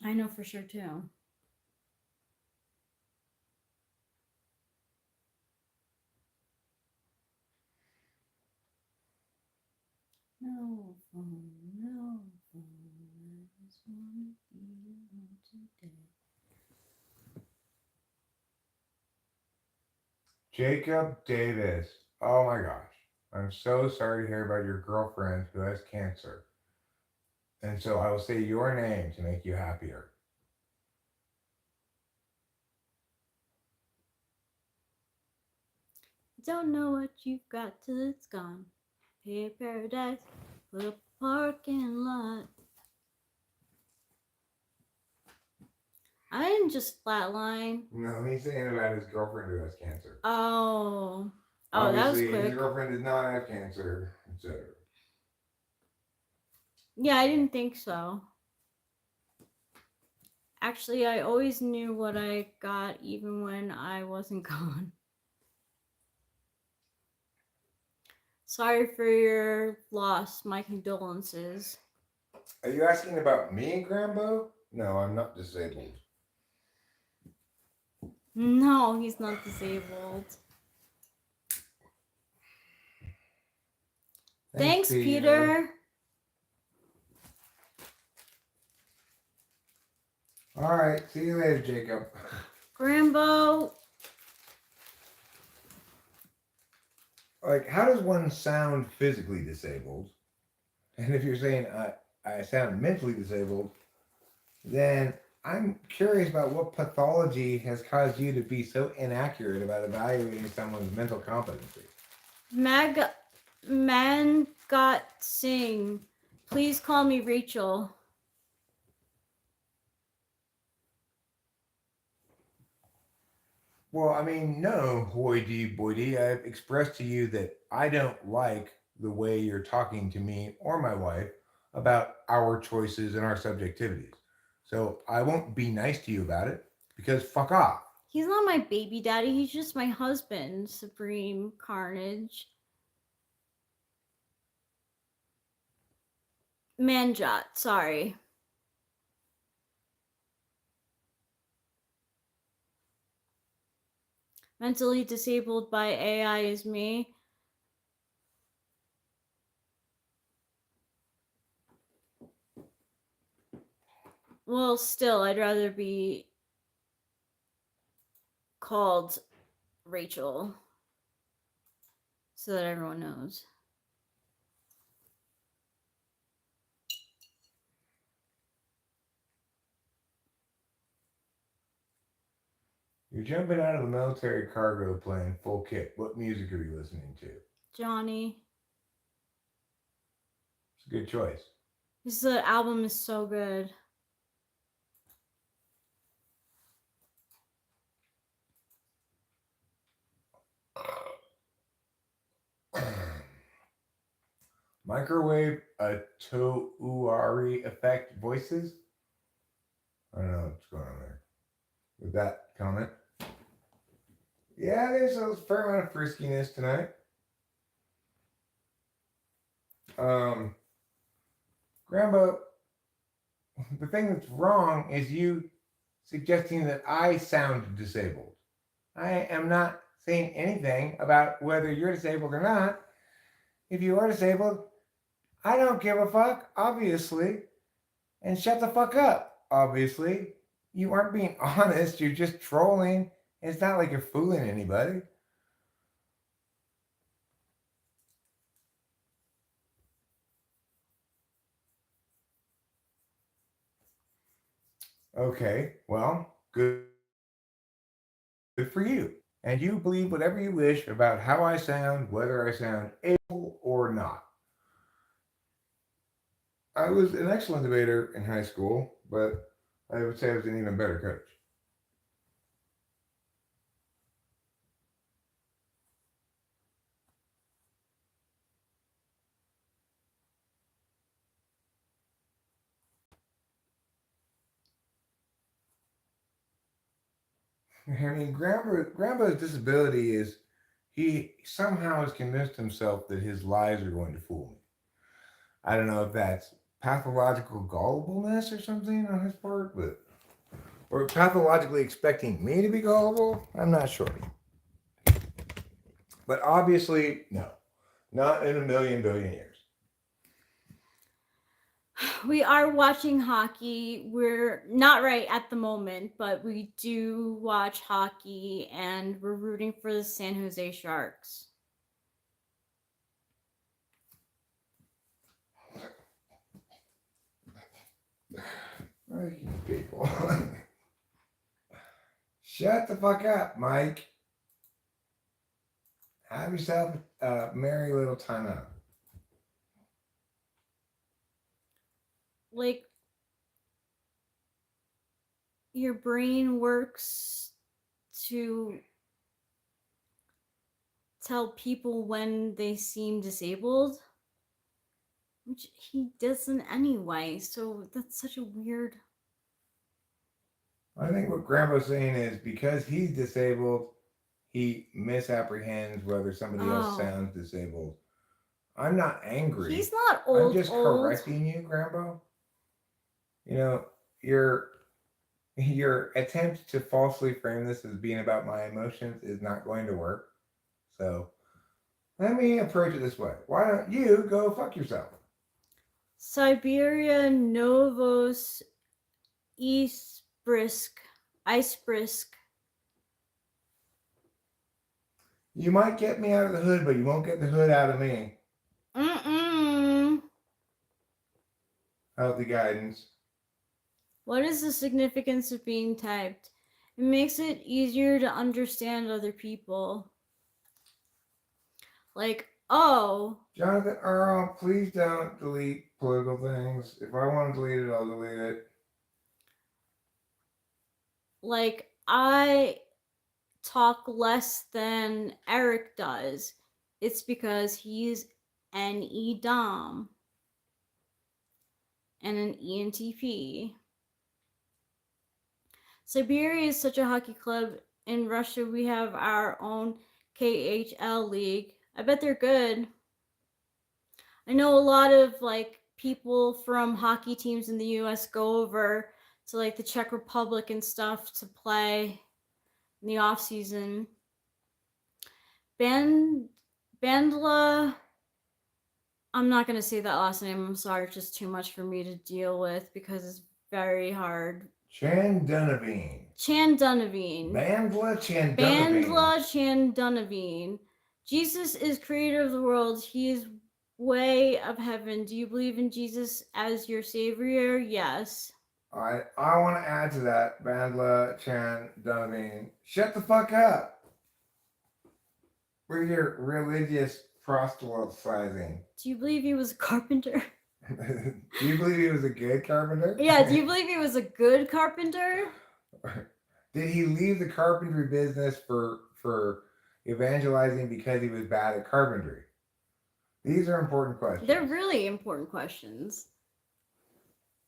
I know for sure too. No phone, no phone. I just wanna be alone today. Jacob Davis. Oh my gosh. I'm so sorry to hear about your girlfriend who has cancer. And so I will say your name to make you happier. Don't know what you've got till it's gone. Pay a paradise, put a parking lot. I didn't just flatline. No, he's saying about his girlfriend who has cancer. Oh. Oh, Obviously, that was his quick. girlfriend does not have cancer, etc. Yeah, I didn't think so. Actually, I always knew what I got even when I wasn't gone. Sorry for your loss. My condolences. Are you asking about me, Grambo? No, I'm not disabled. No, he's not disabled. Thanks, Peter. All right, see you later, Jacob. Grambo. Like, how does one sound physically disabled? And if you're saying I sound mentally disabled, then I'm curious about what pathology has caused you to be so inaccurate about evaluating someone's mental competency. Man got sing. Please call me Rachel. Well, I mean, no, hoity-toity. I've expressed to you that I don't like the way you're talking to me or my wife about our choices and our subjectivities. So I won't be nice to you about it because fuck off. He's not my baby daddy. He's just my husband, Supreme Carnage. Manjot, sorry. Mentally disabled by AI is me. Well, still, I'd rather be called Rachel so that everyone knows. You're jumping out of a military cargo plane full kit. What music are you listening to? Johnny. It's a good choice. This album is so good. Microwave Atouari effect voices? I don't know what's going on there. With that comment. Yeah, there's a fair amount of friskiness tonight. Grambo, the thing that's wrong is you suggesting that I sound disabled. I am not saying anything about whether you're disabled or not. If you are disabled, I don't give a fuck, obviously. And shut the fuck up, obviously. You aren't being honest, you're just trolling. It's not like you're fooling anybody. Okay, well, good for you. And you believe whatever you wish about how I sound, whether I sound able or not. I was an excellent debater in high school, but I would say I was an even better coach. I mean, Grambo's disability is he somehow has convinced himself that his lies are going to fool me. I don't know if that's pathological gullibleness or something on his part, but or pathologically expecting me to be gullible. I'm not sure. But obviously, no. Not in a million billion years. We are watching hockey. We're not right at the moment, but we do watch hockey and we're rooting for the San Jose Sharks. People. Shut the fuck up, Mike. Have yourself a merry little time out. Like, your brain works to tell people when they seem disabled, which he doesn't anyway. So that's such a weird. I think what Grandpa's saying is because he's disabled, he misapprehends whether somebody else sounds disabled. I'm not angry. He's not old. I'm just correcting you, Grandpa. You know, your attempt to falsely frame this as being about my emotions is not going to work. So let me approach it this way. Why don't you go fuck yourself? Siberia Novos Ice Brisk. You might get me out of the hood, but you won't get the hood out of me. Healthy guidance. What is the significance of being typed? It makes it easier to understand other people. Like, oh. Jonathan Earl, please don't delete political things. If I want to delete it, I'll delete it. Like, I talk less than Eric does. It's because he's an EDOM and an ENTP. Siberia is such a hockey club. In Russia, we have our own KHL league. I bet they're good. I know a lot of like people from hockey teams in the US go over to like the Czech Republic and stuff to play in the off season. Bandla, I'm not gonna say that last name. I'm sorry, it's just too much for me to deal with because it's very hard. Chandunavine. Bandla Chandunavine. Jesus is creator of the world. He is way of heaven. Do you believe in Jesus as your savior? Yes. I want to add to that, Bandla Chandunavine. Shut the fuck up. We're your religious proselytizing. Do you believe he was a carpenter? Do you believe he was a good carpenter? Yeah, do you believe he was a good carpenter? Did he leave the carpentry business for evangelizing because he was bad at carpentry? These are important questions. They're really important questions.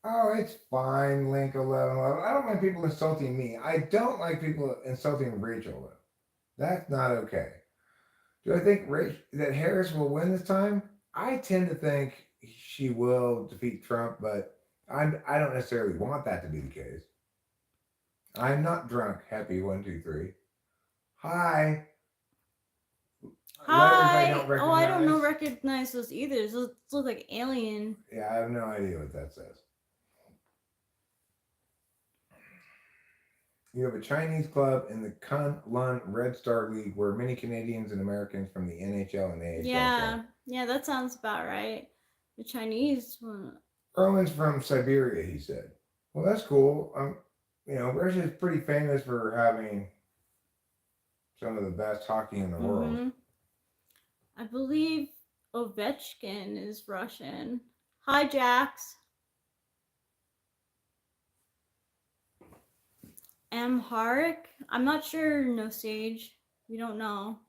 Oh, it's fine, Link 1111. I don't mind people insulting me. I don't like people insulting Rachel, though. That's not okay. Do I think that Harris will win this time? I tend to think she will defeat Trump, but I don't necessarily want that to be the case. I'm not drunk. Happy 1, 2, 3. Hi. Hi. I don't recognize those either. Those look like alien. Yeah, I have no idea what that says. You have a Chinese club in the Kunlun Red Star League where many Canadians and Americans from the NHL and AHL play. Yeah, that sounds about right. The Chinese one. Erlin's from Siberia, he said. Well, that's cool. Russia's pretty famous for having some of the best hockey in the world. I believe Ovechkin is Russian. Hi, Jax. Amharic? I'm not sure, No Sage. We don't know.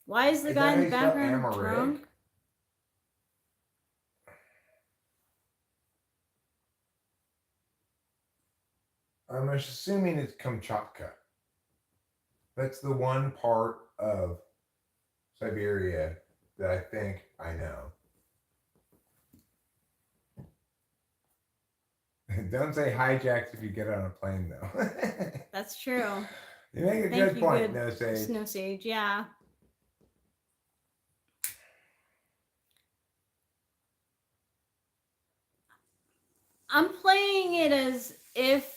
Why is the guy in the background drunk? I'm assuming it's Kamchatka. That's the one part of Siberia that I think I know. Don't say hijacks if you get on a plane, though. That's true. You make a Thank good you, point, good no sage. Snow Sage, yeah. I'm playing it as if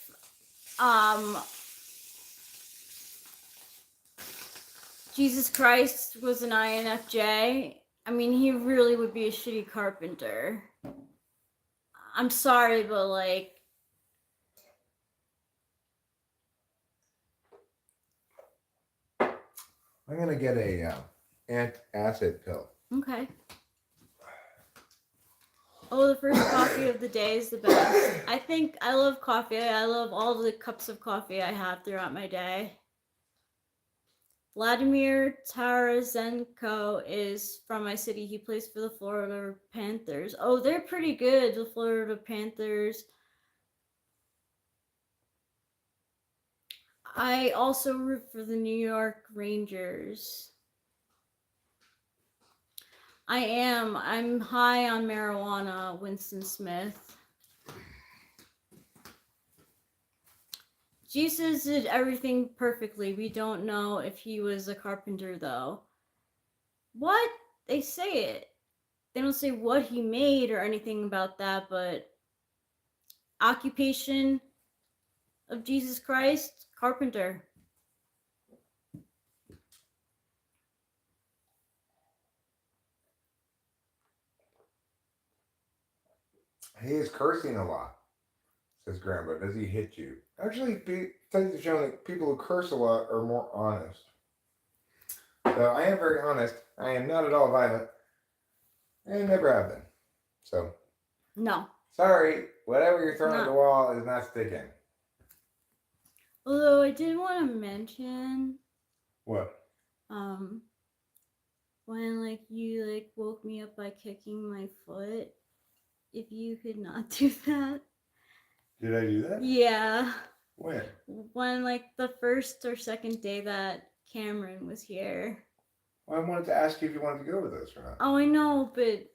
Jesus Christ was an INFJ. I mean, he really would be a shitty carpenter. I'm sorry, but like, I'm gonna get a antacid pill. okay. Oh, the first coffee of the day is the best. I think I love coffee. I love all the cups of coffee I have throughout my day. Vladimir Tarasenko is from my city. He plays for the Florida Panthers. Oh, they're pretty good, the Florida Panthers. I also root for the New York Rangers. I am. I'm high on marijuana, Winston Smith. Jesus did everything perfectly. We don't know if he was a carpenter, though. What? They say it. They don't say what he made or anything about that, but occupation of Jesus Christ, carpenter. He is cursing a lot, says Grandpa. Does he hit you? Actually, studies have shown that people who curse a lot are more honest. So I am very honest. I am not at all violent. And never have been. So. No. Sorry, whatever you're throwing at the wall is not sticking. Although I did want to mention. What? When like you like woke me up by kicking my foot, if you could not do that. Did I do that? Yeah. When? When like the first or second day that Cameron was here. Well, I wanted to ask you if you wanted to go with us or not. Oh, I know, but.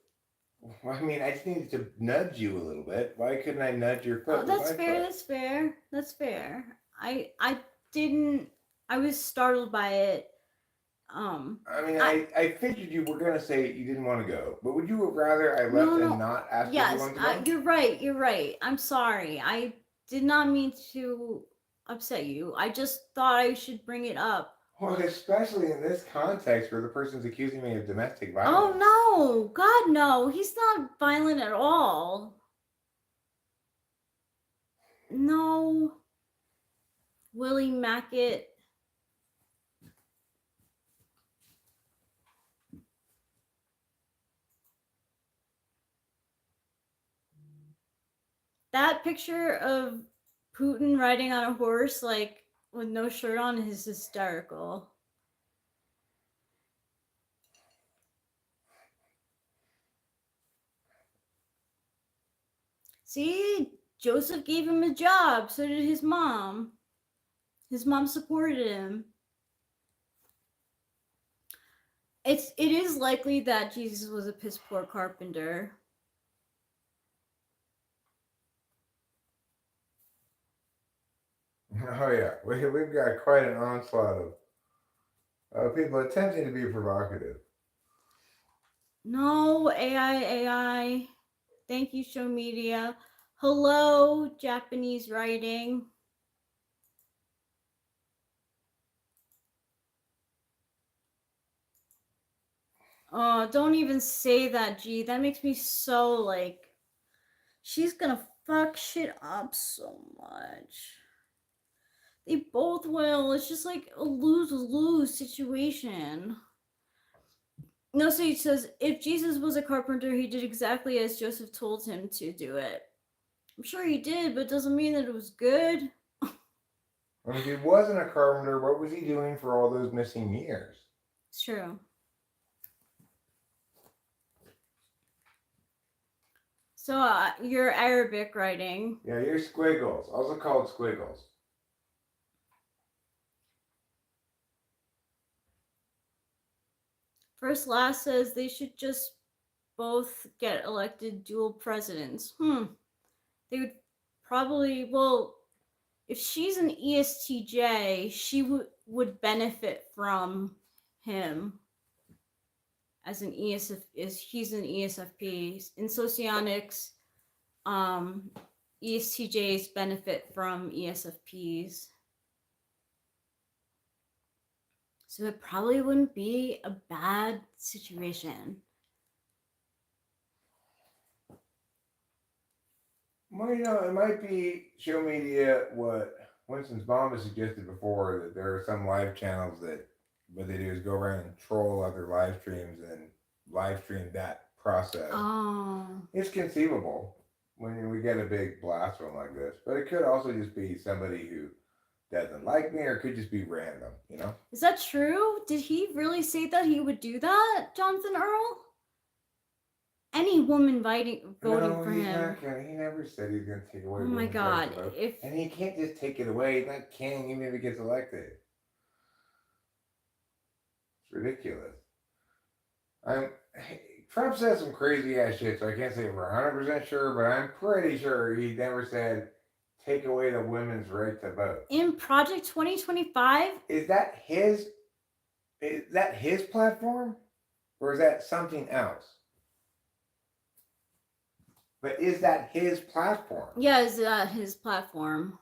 Well, I mean, I just needed to nudge you a little bit. Why couldn't I nudge your foot? Oh, that's fair. That's fair. That's fair. I didn't. I was startled by it. I mean, I figured you were gonna say you didn't want to go, but would you rather I left and not ask if you wanted to go? You're right. You're right. I'm sorry. I did not mean to upset you. I just thought I should bring it up. Well, especially in this context where the person's accusing me of domestic violence. Oh no! God no! He's not violent at all. No. Willie Mackett. That picture of Putin riding on a horse, like, with no shirt on is hysterical. See? Joseph gave him a job, so did his mom. His mom supported him. It is likely that Jesus was a piss poor carpenter. Oh yeah, we've got quite an onslaught of people attempting to be provocative. No, AI. Thank you, show media. Hello, Japanese writing. Oh, don't even say that, G. That makes me so, like, she's gonna fuck shit up so much. They both will. It's just like a lose-lose situation. No, so he says, if Jesus was a carpenter, he did exactly as Joseph told him to do it. I'm sure he did, but it doesn't mean that it was good. If he wasn't a carpenter, what was he doing for all those missing years? It's true. So, you're Arabic writing. Yeah, you're squiggles, also called squiggles. First Last says they should just both get elected dual presidents. They would probably, well, if she's an ESTJ, she would benefit from him as an ESF, is he's an ESFP. In socionics, ESTJs benefit from ESFPs. So it probably wouldn't be a bad situation. Well, it might be show media what Winston's mom has suggested before, that there are some live channels that what they do is go around and troll other live streams and live stream that process. Oh. It's conceivable when we get a big blast one like this, but it could also just be somebody who doesn't like me, or it could just be random, Is that true? Did he really say that he would do that, Jonathan Earl? Any woman voting for he's him. Not gonna, he never said he's going to take away. Oh my God! And he can't just take it away. He's not king, even if he gets elected. It's ridiculous. Trump says some crazy ass shit, so I can't say we're 100% sure, but I'm pretty sure he never said take away the women's right to vote. In Project 2025? Is that his platform? Or is that something else? But is that his platform? Yeah, is that his platform?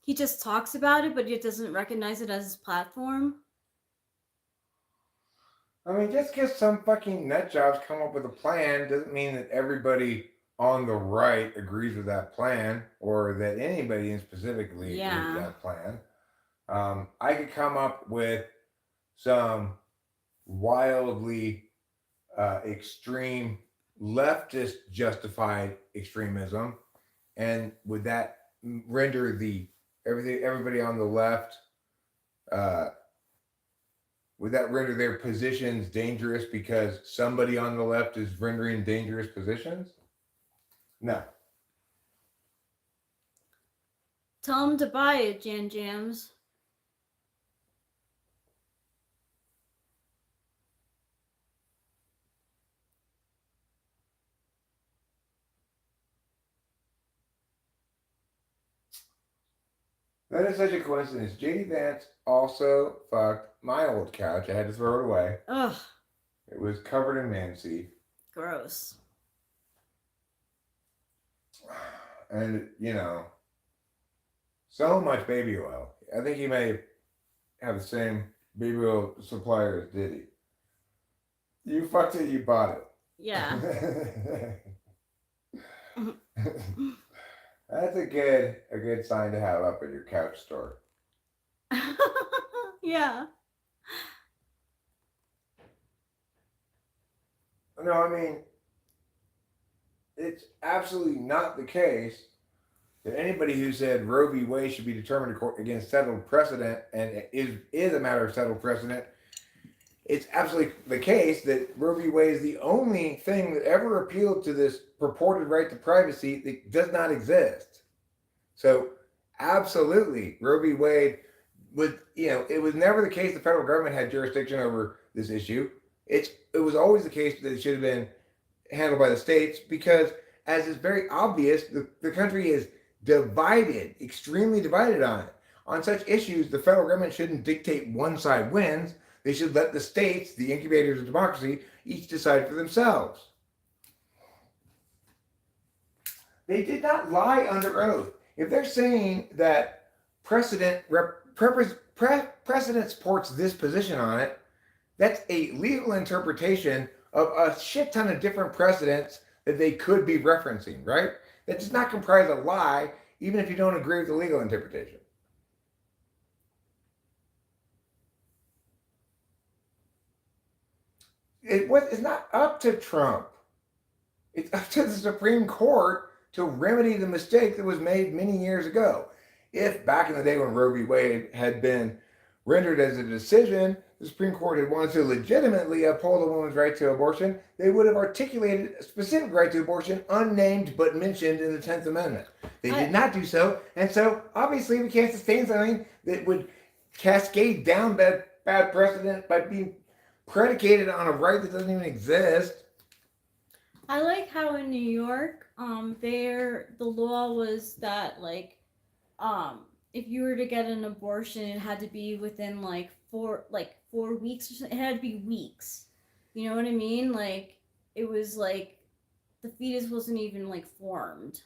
He just talks about it, but he doesn't recognize it as his platform? I mean, just because some fucking nutjobs come up with a plan doesn't mean that everybody on the right agrees with that plan, or that anybody specifically agrees with that plan. I could come up with some wildly extreme leftist justified extremism, and would that render everybody on the left, would that render their positions dangerous because somebody on the left is rendering dangerous positions? No. Tell him to buy it, Jan Jams. That is such a coincidence. JD Vance also fucked my old couch. I had to throw it away. Ugh. It was covered in man seed. Gross. And, so much baby oil. I think he may have the same baby oil supplier as Diddy. You fucked it, you bought it. Yeah. That's a good sign to have up at your couch store. Yeah. No, I mean, it's absolutely not the case that anybody who said Roe v. Wade should be determined against settled precedent and is a matter of settled precedent. It's absolutely the case that Roe v. Wade is the only thing that ever appealed to this purported right to privacy that does not exist. So, absolutely, Roe v. Wade it was never the case the federal government had jurisdiction over this issue. It was always the case that it should have been handled by the states because, as is very obvious, the country is divided, extremely divided on it. On such issues, the federal government shouldn't dictate one side wins. They should let the states, the incubators of democracy, each decide for themselves. They did not lie under oath. If they're saying that precedent supports this position on it, that's a legal interpretation of a shit ton of different precedents that they could be referencing, right? That does not comprise a lie, even if you don't agree with the legal interpretation. It's not up to Trump. It's up to the Supreme Court to remedy the mistake that was made many years ago. If back in the day when Roe v. Wade had been rendered as a decision the Supreme Court had wanted to legitimately uphold a woman's right to abortion, they would have articulated a specific right to abortion unnamed but mentioned in the 10th Amendment. They did not do so, and so obviously we can't sustain something that would cascade down bad precedent by being predicated on a right that doesn't even exist. I like how in New York, the law was that if you were to get an abortion, it had to be within 4 weeks or something. It had to be weeks. You know what I mean? Like it was like the fetus wasn't even formed.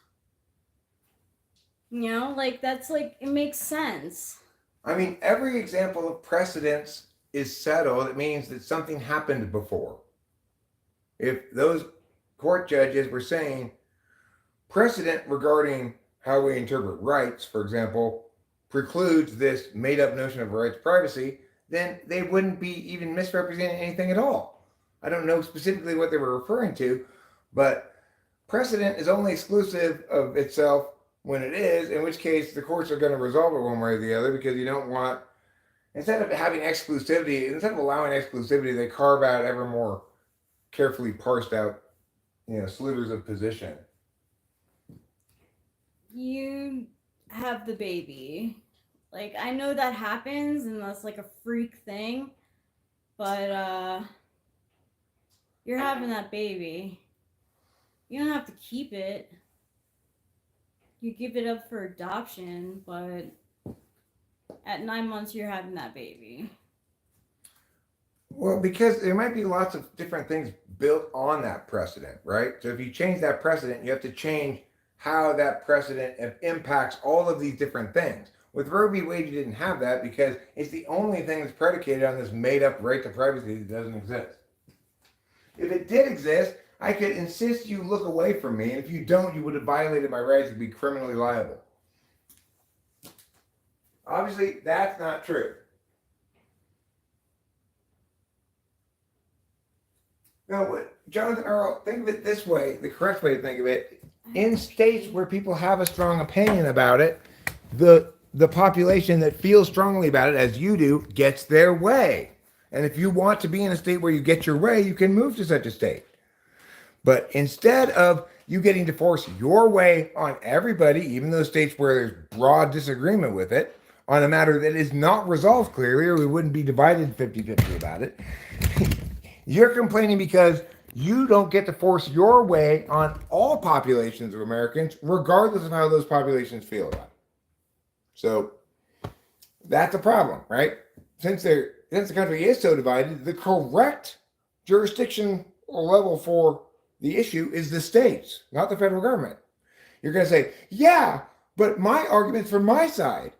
You know, that's it makes sense. I mean, every example of precedence is settled. It means that something happened before. If those court judges were saying precedent regarding how we interpret rights, for example, precludes this made-up notion of right to privacy, then they wouldn't be even misrepresenting anything at all. I don't know specifically what they were referring to, but precedent is only exclusive of itself when it is, in which case the courts are going to resolve it one way or the other, because you don't want, instead of having exclusivity, instead of allowing exclusivity, they carve out ever more carefully parsed out, slivers of position. You have the baby. I know that happens and that's a freak thing, but you're having that baby. You don't have to keep it. You give it up for adoption, but at 9 months you're having that baby. Well, because there might be lots of different things built on that precedent, right? So if you change that precedent, you have to change how that precedent impacts all of these different things. With Roe v. Wade, you didn't have that because it's the only thing that's predicated on this made-up right to privacy that doesn't exist. If it did exist, I could insist you look away from me, and if you don't, you would have violated my rights to be criminally liable. Obviously, that's not true. No, Jonathan Earl, think of it this way, the correct way to think of it. In states where people have a strong opinion about it, the population that feels strongly about it, as you do, gets their way. And if you want to be in a state where you get your way, you can move to such a state. But instead of you getting to force your way on everybody, even those states where there's broad disagreement with it, on a matter that is not resolved clearly, or we wouldn't be divided 50-50 about it, you're complaining because you don't get to force your way on all populations of Americans, regardless of how those populations feel about it. So that's a problem, right? Since the country is so divided, the correct jurisdiction level for the issue is the states, not the federal government. You're going to say, yeah, but my argument's for my side.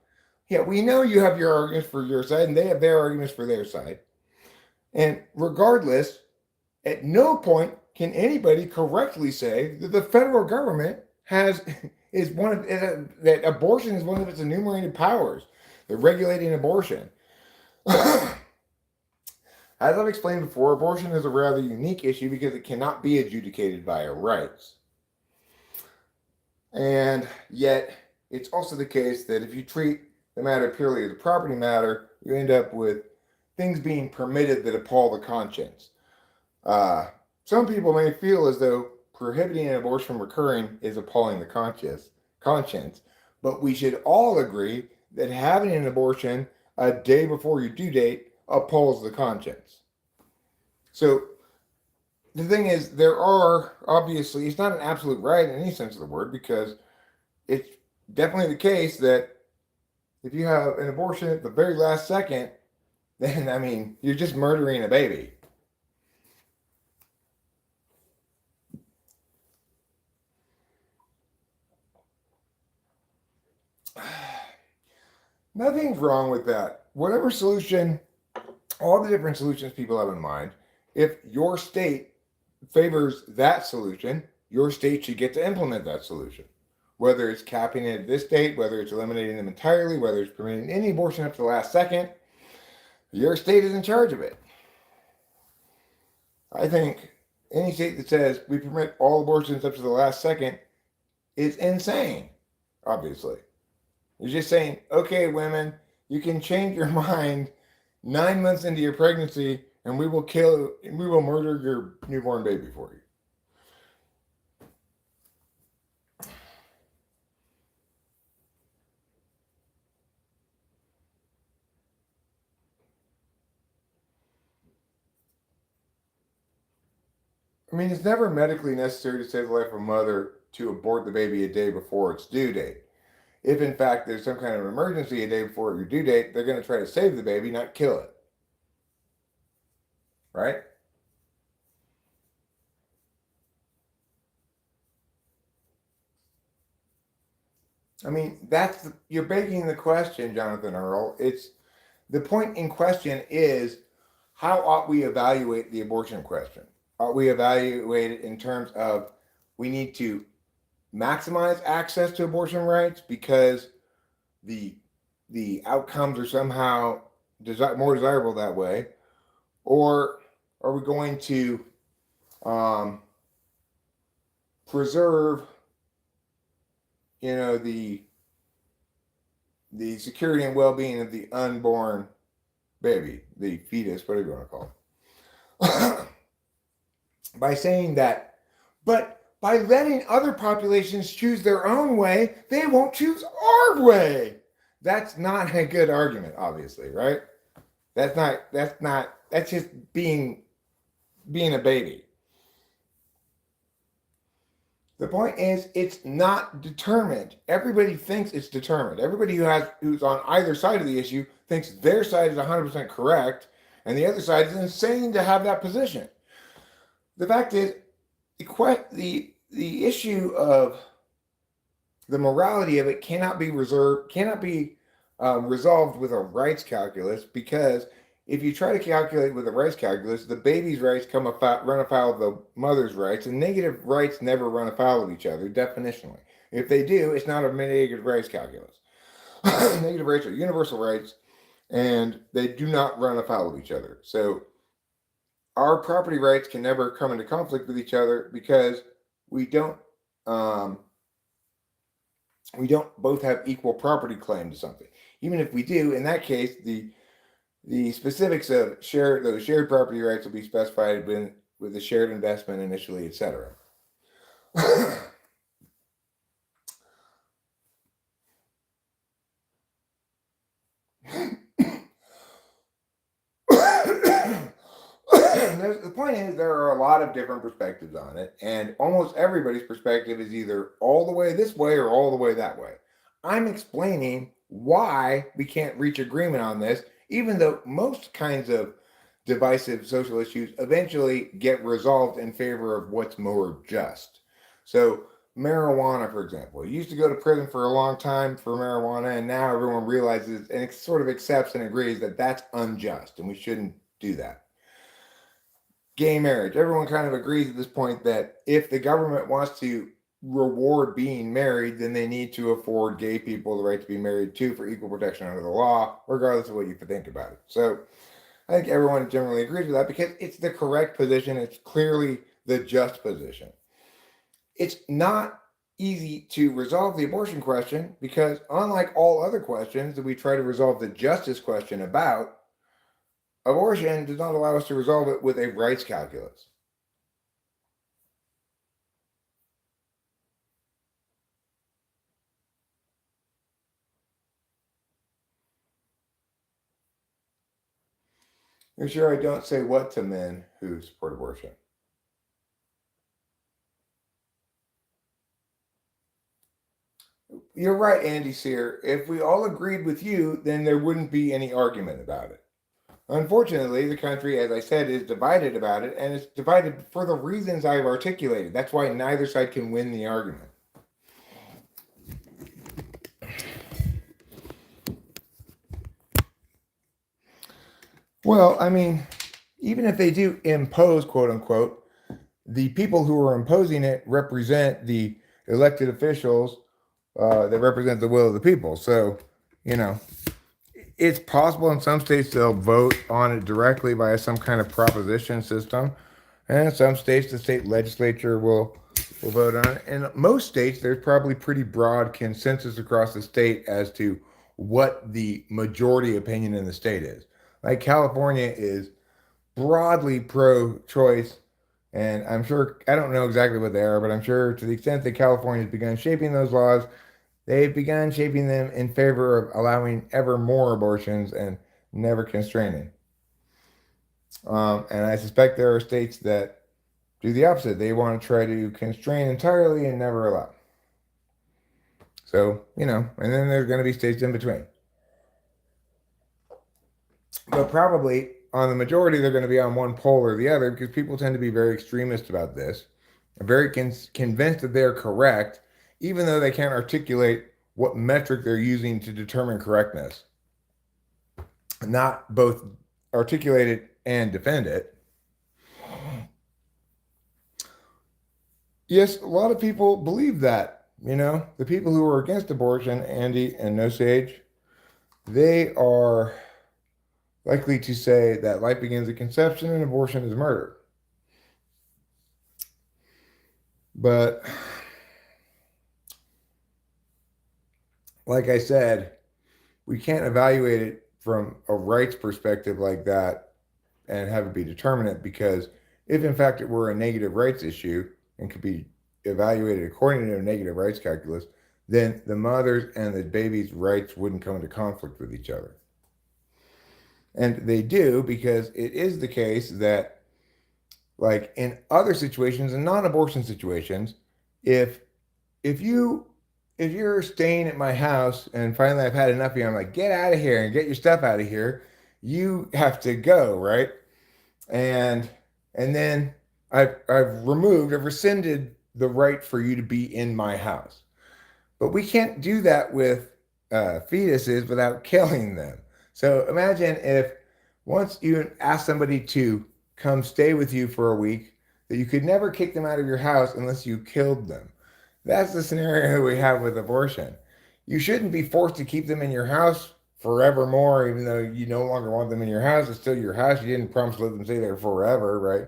Yeah, we know you have your arguments for your side, and they have their arguments for their side. And regardless, at no point can anybody correctly say that the federal government that abortion is one of its enumerated powers, the regulating abortion. As I've explained before, abortion is a rather unique issue because it cannot be adjudicated by our rights. And yet, it's also the case that if you treat the matter purely as a property matter, you end up with things being permitted that appall the conscience. Some people may feel as though prohibiting an abortion from occurring is appalling the conscience, but we should all agree that having an abortion a day before your due date appalls the conscience. So the thing is, there are obviously, it's not an absolute right in any sense of the word, because it's definitely the case that if you have an abortion at the very last second, then, I mean, you're just murdering a baby. Nothing's wrong with that. Whatever solution, all the different solutions people have in mind, if your state favors that solution, your state should get to implement that solution. Whether it's capping it at this date, whether it's eliminating them entirely, whether it's permitting any abortion up to the last second, your state is in charge of it. I think any state that says we permit all abortions up to the last second is insane, obviously. You're just saying, okay, women, you can change your mind 9 months into your pregnancy, and we will murder your newborn baby for you. I mean, it's never medically necessary to save the life of a mother to abort the baby a day before its due date. If in fact there's some kind of emergency a day before your due date, they're going to try to save the baby, not kill it. Right? I mean, you're begging the question, Jonathan Earl. It's the point in question is, how ought we evaluate the abortion question? Ought we evaluate it in terms of we need to maximize access to abortion rights because the outcomes are somehow more desirable that way, or are we going to preserve, the security and well-being of the unborn baby, the fetus, whatever you want to call it, by saying that, but by letting other populations choose their own way, they won't choose our way. That's not a good argument, obviously, right? That's just being a baby. The point is, it's not determined. Everybody thinks it's determined. Everybody who's on either side of the issue thinks their side is 100% correct, and the other side is insane to have that position. The fact is, the issue of the morality of it cannot be resolved with a rights calculus, because if you try to calculate with a rights calculus, the baby's rights run afoul of the mother's rights, and negative rights never run afoul of each other, definitionally. If they do, it's not a negative rights calculus. Negative rights are universal rights, and they do not run afoul of each other. So our property rights can never come into conflict with each other because we don't both have equal property claim to something. Even if we do, in that case, the specifics of those shared property rights will be specified with the shared investment initially, etc. The point is, there are a lot of different perspectives on it, and almost everybody's perspective is either all the way this way or all the way that way. I'm explaining why we can't reach agreement on this, even though most kinds of divisive social issues eventually get resolved in favor of what's more just. So marijuana, for example, you used to go to prison for a long time for marijuana, and now everyone realizes and sort of accepts and agrees that that's unjust and we shouldn't do that. Gay marriage, everyone kind of agrees at this point that if the government wants to reward being married, then they need to afford gay people the right to be married too for equal protection under the law, regardless of what you think about it. So I think everyone generally agrees with that because it's the correct position. It's clearly the just position. It's not easy to resolve the abortion question because, unlike all other questions that we try to resolve the justice question about, abortion does not allow us to resolve it with a rights calculus. You're sure I don't say what to men who support abortion? You're right, Andy Sear. If we all agreed with you, then there wouldn't be any argument about it. Unfortunately, the country, as I said, is divided about it, and it's divided for the reasons I've articulated. That's why neither side can win the argument. Well, I mean, even if they do impose, quote unquote, the people who are imposing it represent the elected officials that represent the will of the people. So, it's possible in some states they'll vote on it directly via some kind of proposition system. And in some states, the state legislature will vote on it. In most states, there's probably pretty broad consensus across the state as to what the majority opinion in the state is. Like California is broadly pro-choice, and I'm sure, I don't know exactly what they are, but I'm sure to the extent that California has begun shaping those laws, they've begun shaping them in favor of allowing ever more abortions and never constraining. And I suspect there are states that do the opposite. They want to try to constrain entirely and never allow. So, and then there's going to be states in between. But probably on the majority, they're going to be on one pole or the other because people tend to be very extremist about this, very convinced that they're correct, even though they can't articulate what metric they're using to determine correctness. Not both articulate it and defend it. Yes, a lot of people believe that. The people who are against abortion, Andy and No Sage, they are likely to say that life begins at conception and abortion is murder. But like I said, we can't evaluate it from a rights perspective like that and have it be determinate, because if in fact it were a negative rights issue and could be evaluated according to a negative rights calculus, then the mother's and the baby's rights wouldn't come into conflict with each other. And they do, because it is the case that, like in other situations and non-abortion situations, if you're staying at my house and finally I've had enough of you, I'm like, get out of here and get your stuff out of here, you have to go, right? And then I've rescinded the right for you to be in my house. But we can't do that with fetuses without killing them. So imagine if once you ask somebody to come stay with you for a week, that you could never kick them out of your house unless you killed them. That's the scenario we have with abortion. You shouldn't be forced to keep them in your house forevermore, even though you no longer want them in your house. It's still your house. You didn't promise to let them stay there forever, right?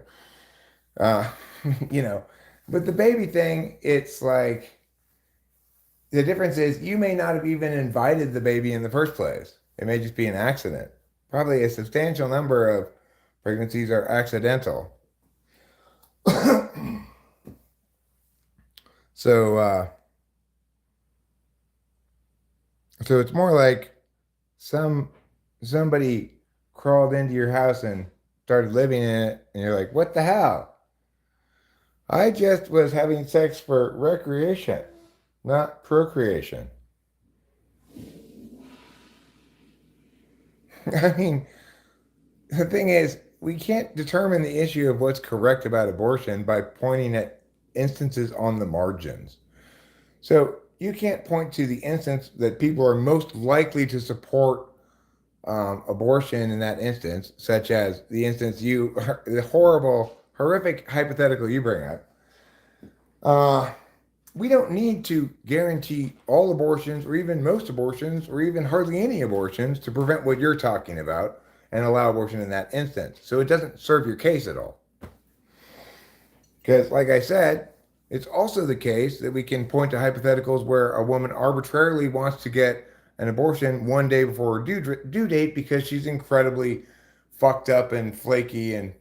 But the baby thing, it's like, the difference is you may not have even invited the baby in the first place. It may just be an accident. Probably a substantial number of pregnancies are accidental. So it's more like somebody crawled into your house and started living in it, and you're like, what the hell? I just was having sex for recreation, not procreation. I mean, the thing is, we can't determine the issue of what's correct about abortion by pointing at instances on the margins. So you can't point to the instance that people are most likely to support abortion in that instance, such as the instance the horrific hypothetical you bring up. We don't need to guarantee all abortions, or even most abortions, or even hardly any abortions to prevent what you're talking about and allow abortion in that instance. So it doesn't serve your case at all. Because, like I said, it's also the case that we can point to hypotheticals where a woman arbitrarily wants to get an abortion one day before her due date because she's incredibly fucked up and flaky and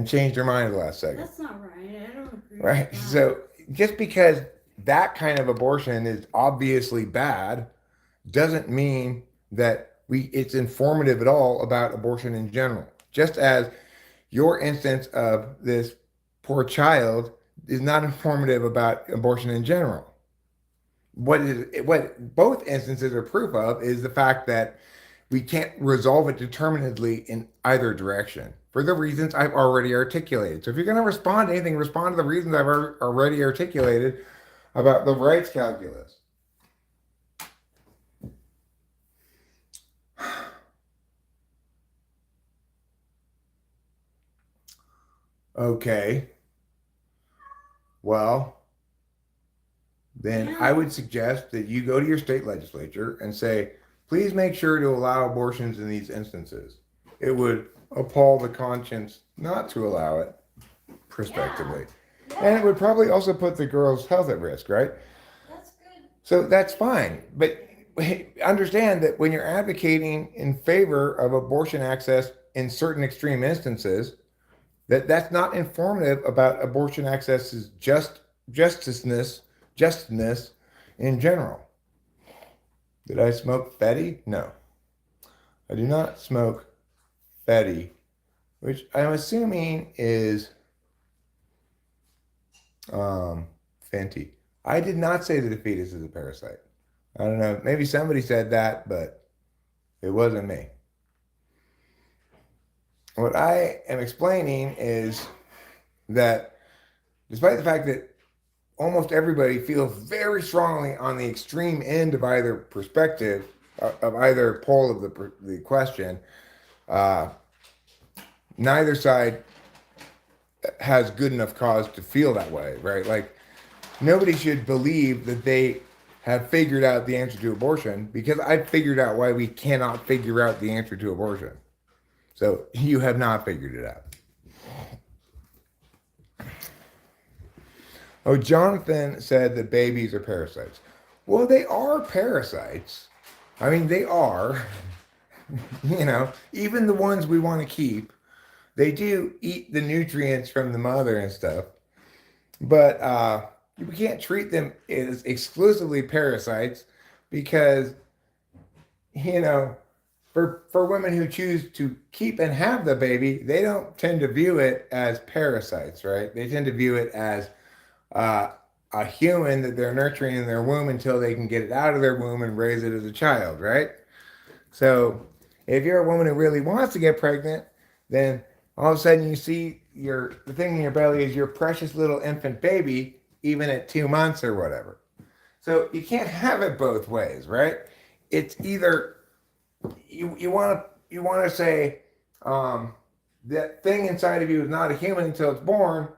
changed her mind at the last second. That's not right. I don't agree. Right. With that. So just because that kind of abortion is obviously bad doesn't mean that it's informative at all about abortion in general. Just as your instance of this poor child is not informative about abortion in general. What both instances are proof of is the fact that we can't resolve it determinedly in either direction for the reasons I've already articulated. So if you're going to respond to anything, respond to the reasons I've already articulated about the rights calculus. Okay. Well, then I would suggest that you go to your state legislature and say, please make sure to allow abortions in these instances. It would appall the conscience not to allow it, prospectively. Yeah. And it would probably also put the girl's health at risk, right? That's good. So that's fine. But understand that when you're advocating in favor of abortion access in certain extreme instances, that's not informative about abortion access's justness in general. Did I smoke Fetty? No, I do not smoke Fetty, which I'm assuming is Fenty. I did not say that a fetus is a parasite. I don't know. Maybe somebody said that, but it wasn't me. What I am explaining is that despite the fact that almost everybody feels very strongly on the extreme end of either perspective, of either pole of the question, neither side has good enough cause to feel that way, right? Like, nobody should believe that they have figured out the answer to abortion, because I've figured out why we cannot figure out the answer to abortion. So you have not figured it out. Oh, Jonathan said that babies are parasites. Well, they are parasites. I mean, they are. Even the ones we want to keep, they do eat the nutrients from the mother and stuff. But we can't treat them as exclusively parasites, because, for women who choose to keep and have the baby, they don't tend to view it as parasites, right? They tend to view it as a human that they're nurturing in their womb until they can get it out of their womb and raise it as a child, right? So if you're a woman who really wants to get pregnant, then all of a sudden you see the thing in your belly is your precious little infant baby, even at 2 months or whatever. So you can't have it both ways, right? It's either you want to say that thing inside of you is not a human until it's born,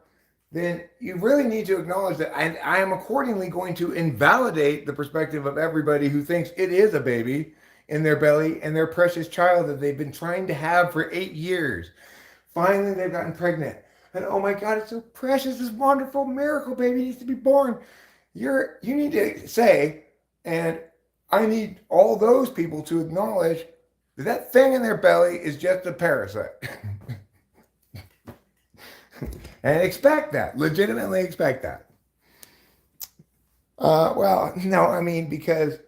then you really need to acknowledge that I am accordingly going to invalidate the perspective of everybody who thinks it is a baby in their belly and their precious child that they've been trying to have for 8 years. Finally, they've gotten pregnant. And oh my God, it's so precious. This wonderful miracle baby needs to be born. You need to say, and I need all those people to acknowledge that thing in their belly is just a parasite. And expect that, legitimately expect that. Well, no, I mean, because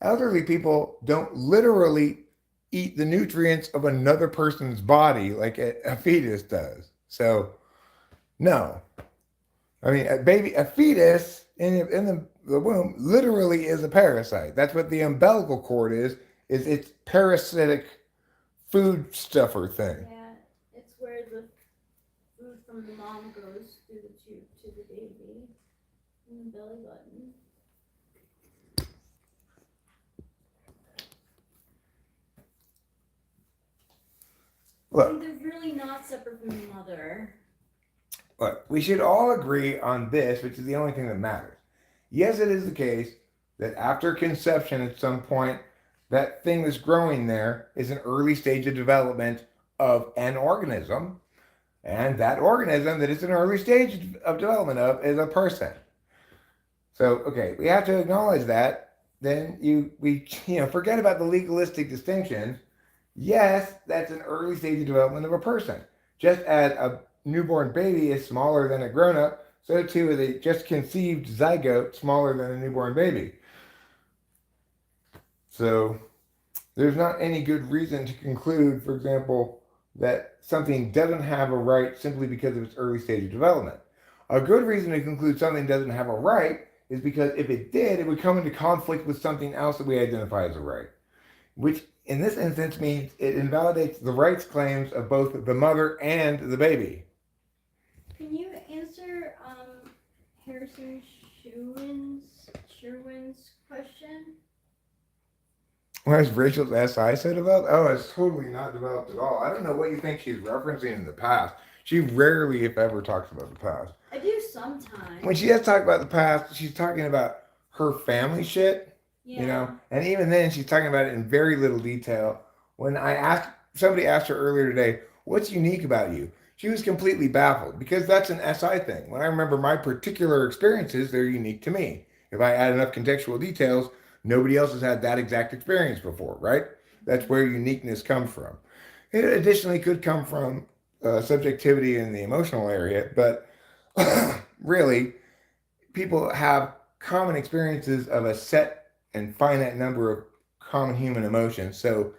elderly people don't literally eat the nutrients of another person's body like a fetus does. So, no. I mean, a fetus in the womb literally is a parasite. That's what the umbilical cord is it's parasitic food stuffer thing. Yeah, it's where the food from the mom goes through the tube to the baby in the belly button. Look, And they're really not separate from the mother. Look, we should all agree on this, which is the only thing that matters. Yes, it is the case that after conception, at some point, that thing that's growing there is an early stage of development of an organism, and that organism that it's an early stage of development of is a person. So, okay, we have to acknowledge that. Then we forget about the legalistic distinctions. Yes, that's an early stage of development of a person. Just as a newborn baby is smaller than a grown-up, so too is a just conceived zygote smaller than a newborn baby. So there's not any good reason to conclude, for example, that something doesn't have a right simply because of its early stage of development. A good reason to conclude something doesn't have a right is because if it did, it would come into conflict with something else that we identify as a right, which in this instance means it invalidates the rights claims of both the mother and the baby. Can you answer Harrison Sherwin's question? What has Rachel's SI said about? Oh, it's totally not developed at all. I don't know what you think she's referencing in the past. She rarely, if ever, talks about the past. I do sometimes. When she does talk about the past, she's talking about her family shit, Yeah. and even then she's talking about it in very little detail. When somebody asked her earlier today, what's unique about you? She was completely baffled because that's an SI thing. When I remember my particular experiences, they're unique to me. If I add enough contextual details, nobody else has had that exact experience before, right? That's where uniqueness comes from. It additionally could come from subjectivity in the emotional area, but really, people have common experiences of a set and finite number of common human emotions. So,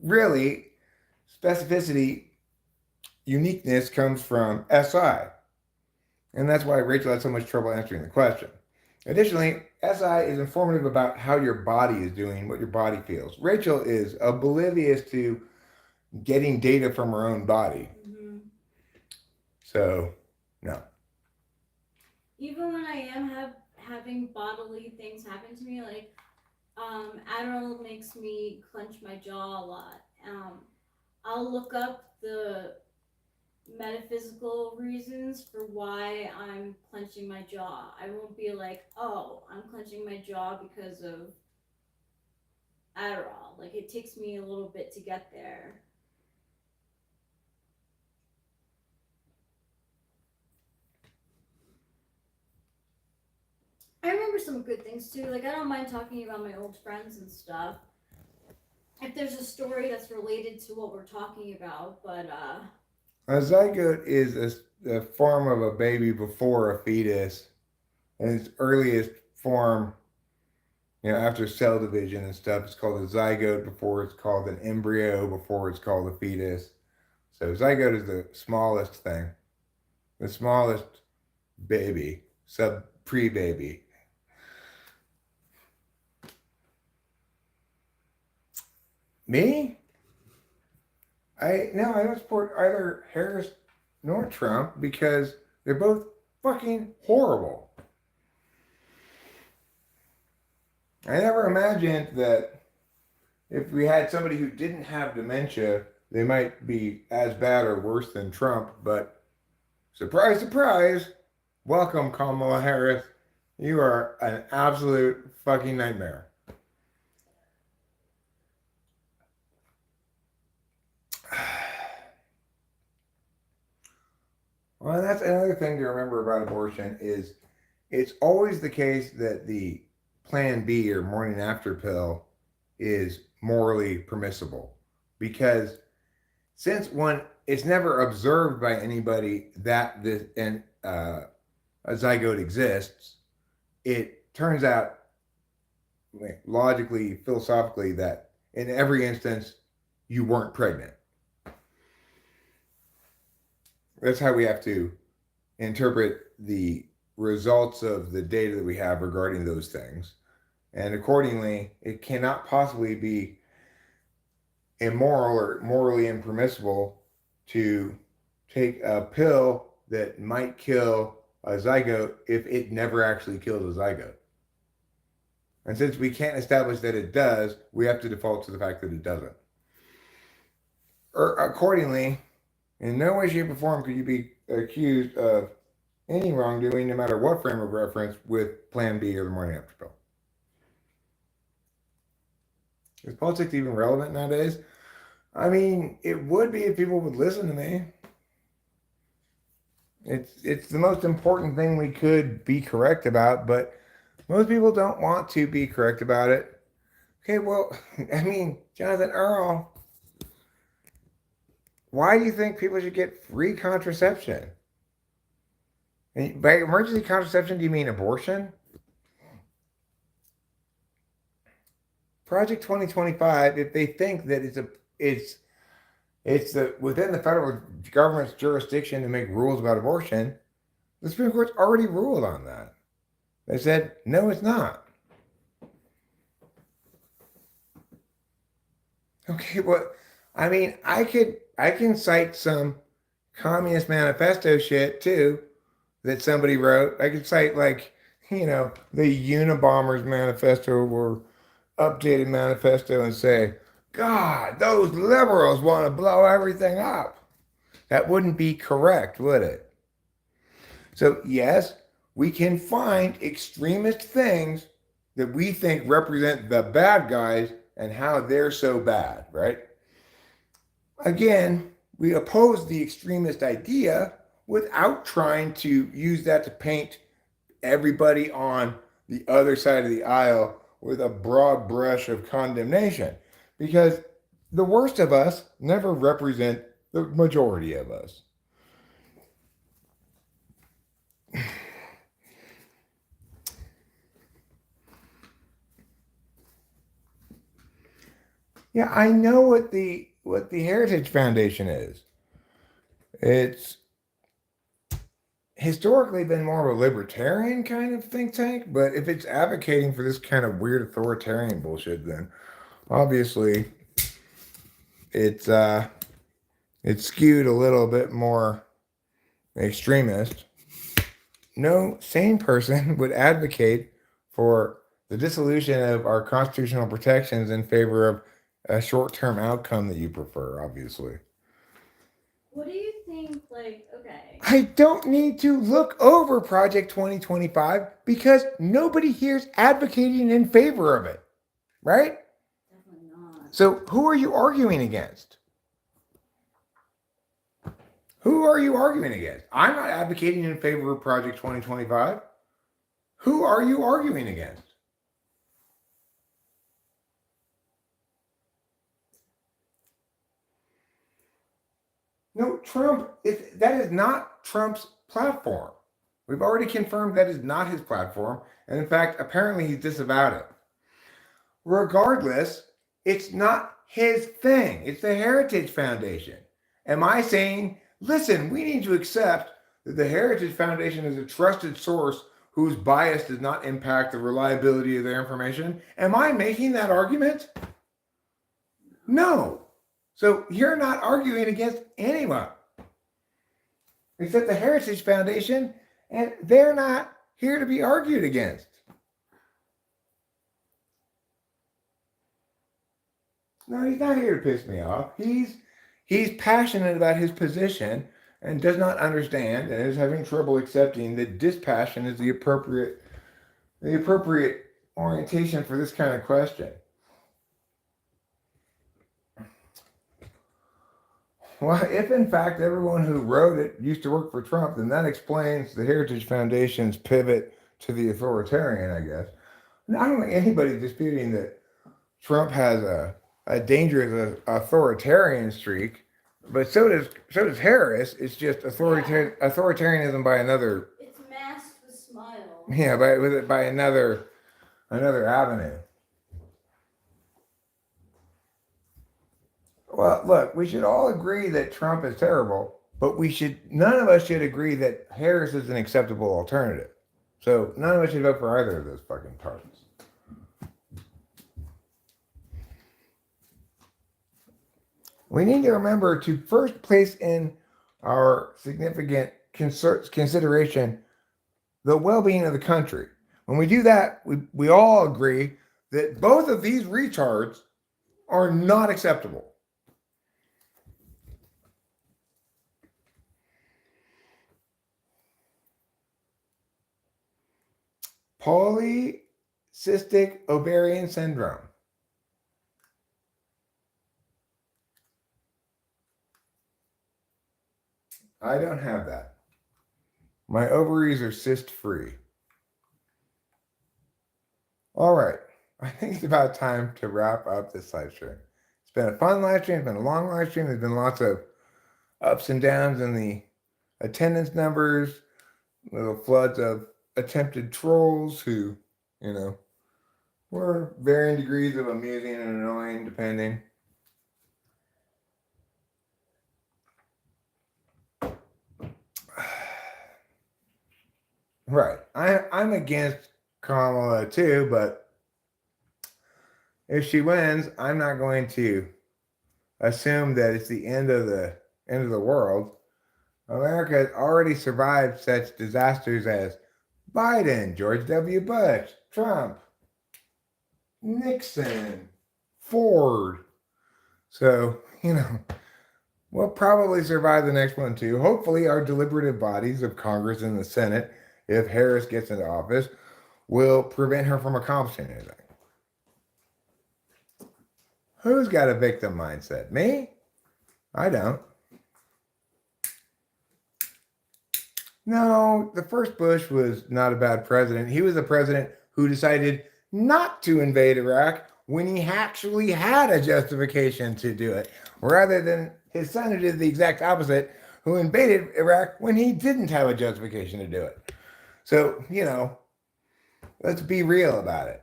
really, specificity, uniqueness comes from SI. And that's why Rachel had so much trouble answering the question. Additionally, SI is informative about how your body is doing, what your body feels. Rachel is oblivious to getting data from her own body. Mm-hmm. So, no. Even when I am having bodily things happen to me, like Adderall makes me clench my jaw a lot. I'll look up the metaphysical reasons for why I'm clenching my jaw. I won't be like, oh, I'm clenching my jaw because of Adderall. Like, it takes me a little bit to get there. I remember some good things too. Like, I don't mind talking about my old friends and stuff if there's a story that's related to what we're talking about. But A zygote is a form of a baby before a fetus, and its earliest form, after cell division and stuff, it's called a zygote before it's called an embryo, before it's called a fetus. So zygote is the smallest thing, the smallest baby, pre-baby. Me? I don't support either Harris nor Trump because they're both fucking horrible. I never imagined that if we had somebody who didn't have dementia, they might be as bad or worse than Trump, but surprise, surprise, welcome Kamala Harris. You are an absolute fucking nightmare. Well, that's another thing to remember about abortion is it's always the case that the Plan B or morning after pill is morally permissible because since it's never observed by anybody that a zygote exists, it turns out logically, philosophically, that in every instance you weren't pregnant. That's how we have to interpret the results of the data that we have regarding those things. And accordingly, it cannot possibly be immoral or morally impermissible to take a pill that might kill a zygote if it never actually killed a zygote. And since we can't establish that it does, we have to default to the fact that it doesn't. Accordingly, in no way, shape, or form could you be accused of any wrongdoing, no matter what frame of reference, with Plan B or the morning after pill. Is politics even relevant nowadays? I mean, it would be if people would listen to me. It's the most important thing we could be correct about, but most people don't want to be correct about it. Okay, well, I mean, Jonathan Earl, why do you think people should get free contraception? And by emergency contraception, do you mean abortion? Project 2025, if they think that it's within the federal government's jurisdiction to make rules about abortion, the Supreme Court's already ruled on that. They said, no, it's not. Okay, well, I mean, I can cite some Communist Manifesto shit too that somebody wrote. I could cite the Unabomber's manifesto or updated manifesto and say, God, those liberals want to blow everything up. That wouldn't be correct, would it? So yes, we can find extremist things that we think represent the bad guys and how they're so bad, right? Again, we oppose the extremist idea without trying to use that to paint everybody on the other side of the aisle with a broad brush of condemnation, because the worst of us never represent the majority of us. Yeah, I know what the Heritage Foundation is. It's historically been more of a libertarian kind of think tank, but if it's advocating for this kind of weird authoritarian bullshit, then obviously it's skewed a little bit more extremist. No sane person would advocate for the dissolution of our constitutional protections in favor of a short-term outcome that you prefer, obviously. What do you think, like, okay. I don't need to look over Project 2025 because nobody here's advocating in favor of it, right? Definitely not. So who are you arguing against? Who are you arguing against? I'm not advocating in favor of Project 2025. Who are you arguing against? No, Trump, that is not Trump's platform. We've already confirmed that is not his platform. And in fact, apparently he's disavowed it. Regardless, it's not his thing. It's the Heritage Foundation. Am I saying, listen, we need to accept that the Heritage Foundation is a trusted source whose bias does not impact the reliability of their information? Am I making that argument? No. So you're not arguing against anyone except the Heritage Foundation, and they're not here to be argued against. No, he's not here to piss me off. He's passionate about his position and does not understand and is having trouble accepting that dispassion is the appropriate orientation for this kind of question. Well, if in fact everyone who wrote it used to work for Trump, then that explains the Heritage Foundation's pivot to the authoritarian, I guess. I don't think anybody's disputing that Trump has a dangerous authoritarian streak, but so does Harris. It's just authoritarianism by another. It's masked with smile. Yeah, by another avenue. Well, look, we should all agree that Trump is terrible, but none of us should agree that Harris is an acceptable alternative. So none of us should vote for either of those fucking targets. We need to remember to first place in our significant consideration the well-being of the country. When we do that, we all agree that both of these retards are not acceptable. Polycystic ovarian syndrome. I don't have that. My ovaries are cyst-free. All right. I think it's about time to wrap up this live stream. It's been a fun live stream. It's been a long live stream. There's been lots of ups and downs in the attendance numbers, little floods of attempted trolls who, were varying degrees of amusing and annoying, depending. Right. I'm against Kamala too, but if she wins, I'm not going to assume that it's the end of the world. America has already survived such disasters as Biden, George W. Bush, Trump, Nixon, Ford. So, we'll probably survive the next one too. Hopefully, our deliberative bodies of Congress and the Senate, if Harris gets into office, will prevent her from accomplishing anything. Who's got a victim mindset? Me? I don't. No, the first Bush was not a bad president. He was a president who decided not to invade Iraq when he actually had a justification to do it, rather than his son who did the exact opposite, who invaded Iraq when he didn't have a justification to do it. So, let's be real about it.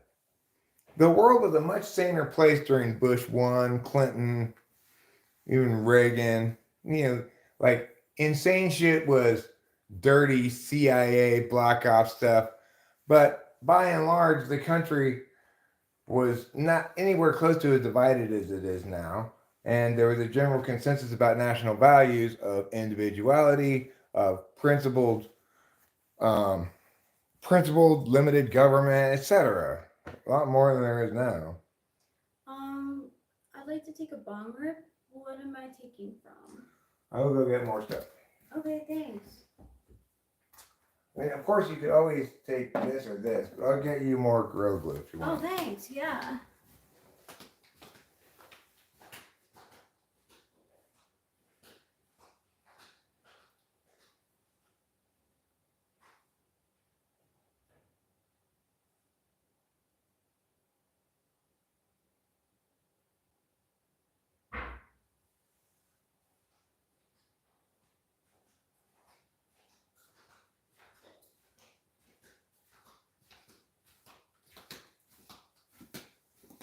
The world was a much saner place during Bush 1, Clinton, even Reagan. Like insane shit was dirty CIA, black ops stuff. But by and large, the country was not anywhere close to as divided as it is now. And there was a general consensus about national values of individuality, of principled limited government, etc. A lot more than there is now. I'd like to take a bong rip. What am I taking from? I will go get more stuff. Okay, thanks. I mean, of course, you could always take this or this, but I'll get you more Gorilla Glue if you want. Oh, thanks. Yeah.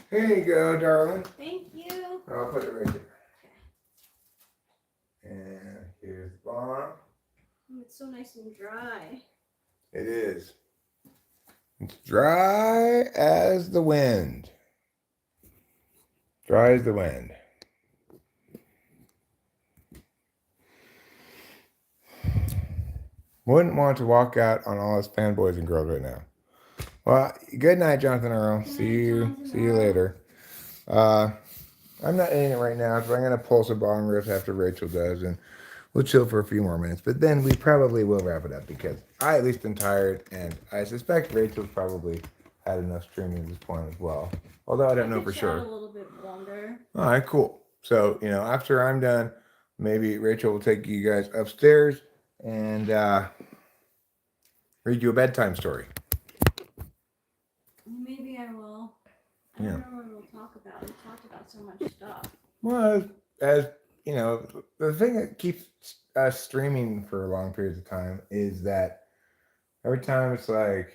Here you go, darling. Thank you. I'll put it right there. And here's the bomb. It's so nice and dry. It is. It's dry as the wind. Dry as the wind. Wouldn't want to walk out on all his fanboys and girls right now. Well, good night, Jonathan Earl. See you later. I'm not in it right now, so I'm going to pull some bong riffs after Rachel does, and we'll chill for a few more minutes. But then we probably will wrap it up because I at least am tired, and I suspect Rachel's probably had enough streaming at this point as well. Although I don't know for sure. A little bit longer. All right, cool. So, after I'm done, maybe Rachel will take you guys upstairs and read you a bedtime story. Maybe I will. I don't know what we'll talk about. We talked about so much stuff. Well, as the thing that keeps us streaming for long periods of time is that every time it's like,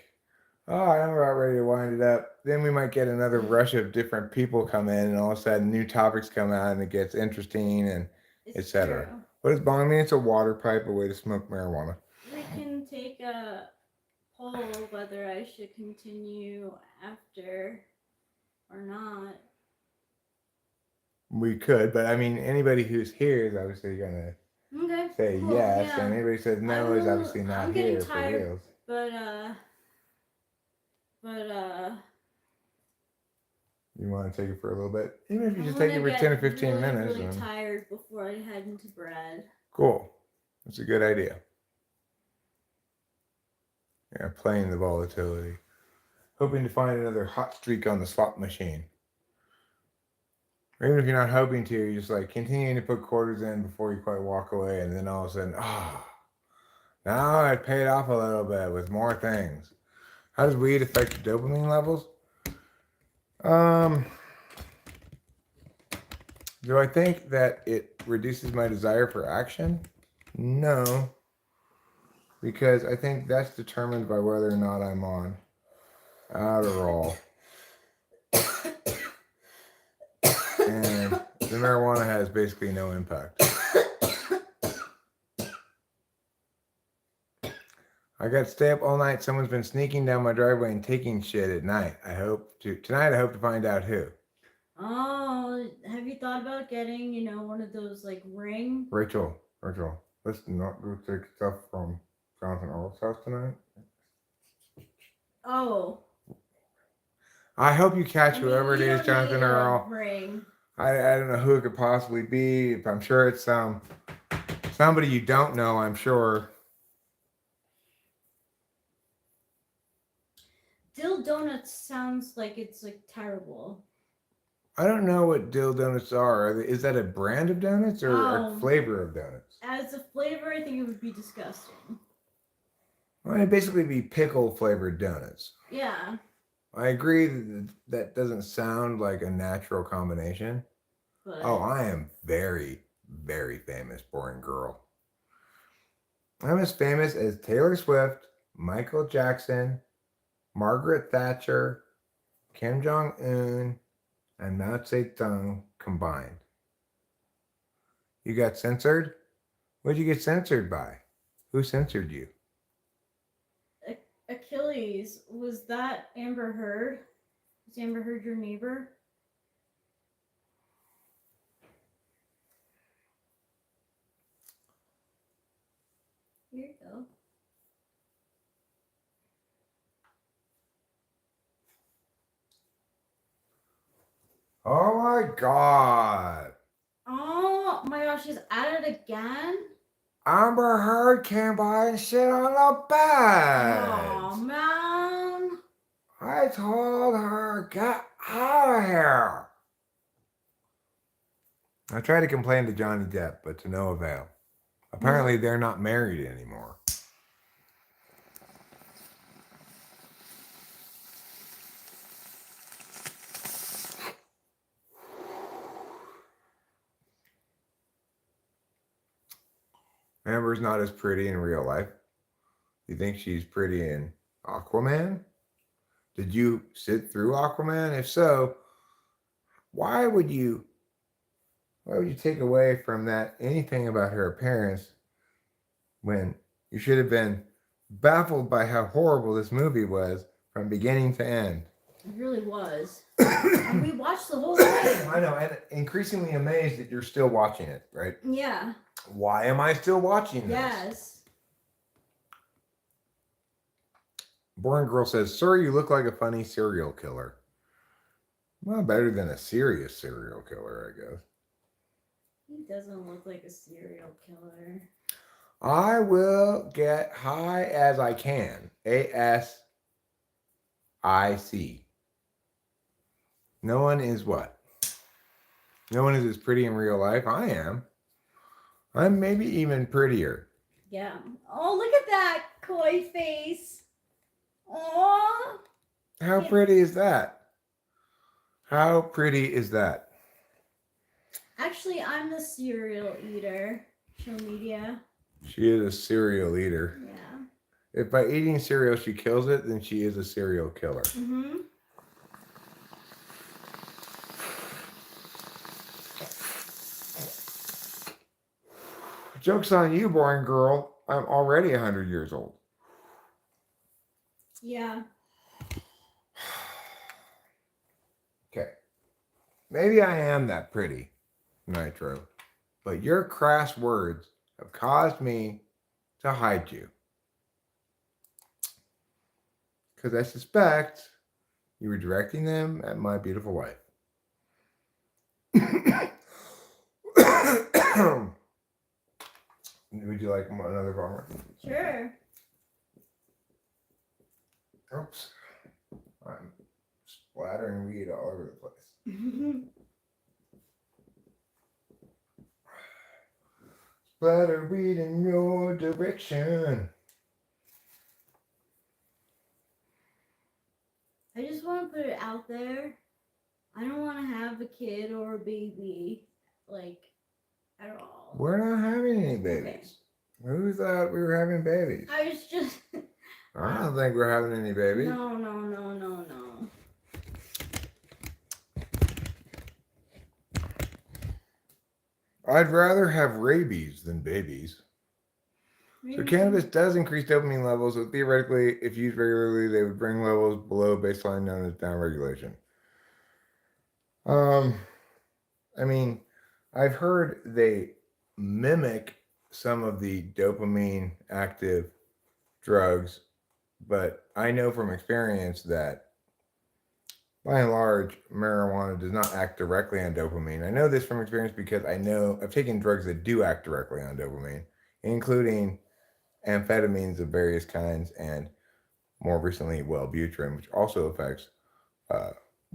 oh, I'm about ready to wind it up, then we might get another rush of different people come in, and all of a sudden new topics come out, and it gets interesting, and etc. What does bong mean? It's a water pipe, a way to smoke marijuana. We can take a poll whether I should continue after or not. We could, but I mean, anybody who's here is obviously gonna say cool, yes, yeah. and anybody says no is obviously not I'm here getting tired, for reals. But You want to take it for a little bit, even if you just take it for 10 or 15 minutes. I'm really tired before I head into bed. Cool, that's a good idea. Yeah, playing the volatility, hoping to find another hot streak on the slot machine. Or even if you're not hoping to, you're just like continuing to put quarters in before you quite walk away, and then all of a sudden, now I paid off a little bit with more things. How does weed affect your dopamine levels? Do I think that it reduces my desire for action? No. Because I think that's determined by whether or not I'm on Adderall. And the marijuana has basically no impact. I got to stay up all night. Someone's been sneaking down my driveway and taking shit at night. Tonight I hope to find out who. Oh, have you thought about getting, one of those like ring? Rachel, let's not go take stuff from Jonathan Earl's house tonight. Oh. I hope you catch whoever it is, Jonathan Earl. Ring. I don't know who it could possibly be. I'm sure it's somebody you don't know, I'm sure. Dill Donuts sounds like it's like terrible. I don't know what dill donuts are. Is that a brand of donuts or a flavor of donuts? As a flavor, I think it would be disgusting. Well, it'd basically be pickle flavored donuts. Yeah. I agree that doesn't sound like a natural combination. But Oh, I am very, very famous, boring girl. I'm as famous as Taylor Swift, Michael Jackson, Margaret Thatcher, Kim Jong Un, and Mao Zedong combined. You got censored? What'd you get censored by? Who censored you? Achilles, was that Amber Heard? Was Amber Heard your neighbor? Here you go. Oh my god. Oh my gosh, she's at it again? Amber Heard came by and shit on the bed. Oh man. I told her, get out of here. I tried to complain to Johnny Depp, but to no avail. Apparently, they're not married anymore. Amber's not as pretty in real life. You think she's pretty in Aquaman? Did you sit through Aquaman? If so, why would you take away from that anything about her appearance when you should have been baffled by how horrible this movie was from beginning to end? It really was. And we watched the whole thing. I know, and increasingly amazed that you're still watching it, right? Yeah. Why am I still watching this? Yes. Boring Girl says, "Sir, you look like a funny serial killer." Well, better than a serious serial killer, I guess. He doesn't look like a serial killer. I will get high as I can. ASIC. No one is what? No one is as pretty in real life. I am. I'm maybe even prettier. Yeah. Oh, look at that koi face. Oh. How pretty is that? How pretty is that? Actually, I'm the serial eater. Show media. She is a serial eater. Yeah. If by eating cereal she kills it, then she is a serial killer. Mm-hmm. Joke's on you, boring girl. I'm already 100 years old. Yeah. Okay. Maybe I am that pretty, Nitro. But your crass words have caused me to hide you. Because I suspect you were directing them at my beautiful wife. Would you like another bomber? Sure. Oops. I'm splattering weed all over the place. Splatter weed in your direction. I just want to put it out there. I don't want to have a kid or a baby, like, at all. We're not having any babies. Okay. Who thought we were having babies? I was just... I don't think we're having any babies. No. I'd rather have rabies than babies. So cannabis does increase dopamine levels, so theoretically, if used regularly, they would bring levels below baseline known as downregulation. I mean, I've heard they mimic some of the dopamine active drugs, but I know from experience that by and large, marijuana does not act directly on dopamine. I know this from experience because I've taken drugs that do act directly on dopamine, including amphetamines of various kinds and more recently, Wellbutrin, which also affects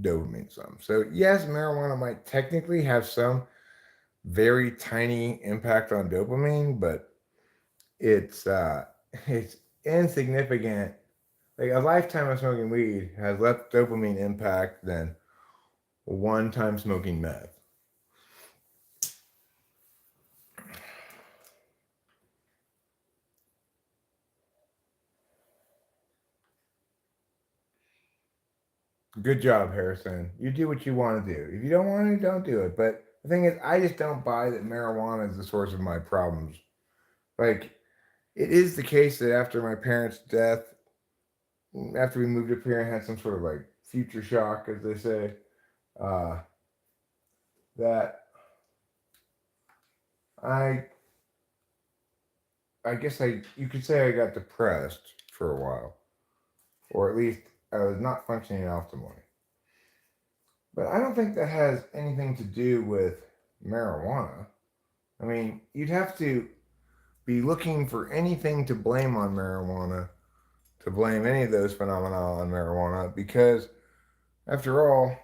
dopamine some. So yes, marijuana might technically have some very tiny impact on dopamine, but it's insignificant Like a lifetime of smoking weed has less dopamine impact than one time smoking meth. Good job, Harrison. You do what you want to do. If you don't want to, don't do it. But the thing is, I just don't buy that marijuana is the source of my problems. Like, it is the case that after my parents' death, after we moved up here and had some sort of like future shock, as they say, uh, that I guess you could say I got depressed for a while, or at least I was not functioning optimally. But I don't think that has anything to do with marijuana. I mean, you'd have to be looking for anything to blame on marijuana, to blame any of those phenomena on marijuana, because after all,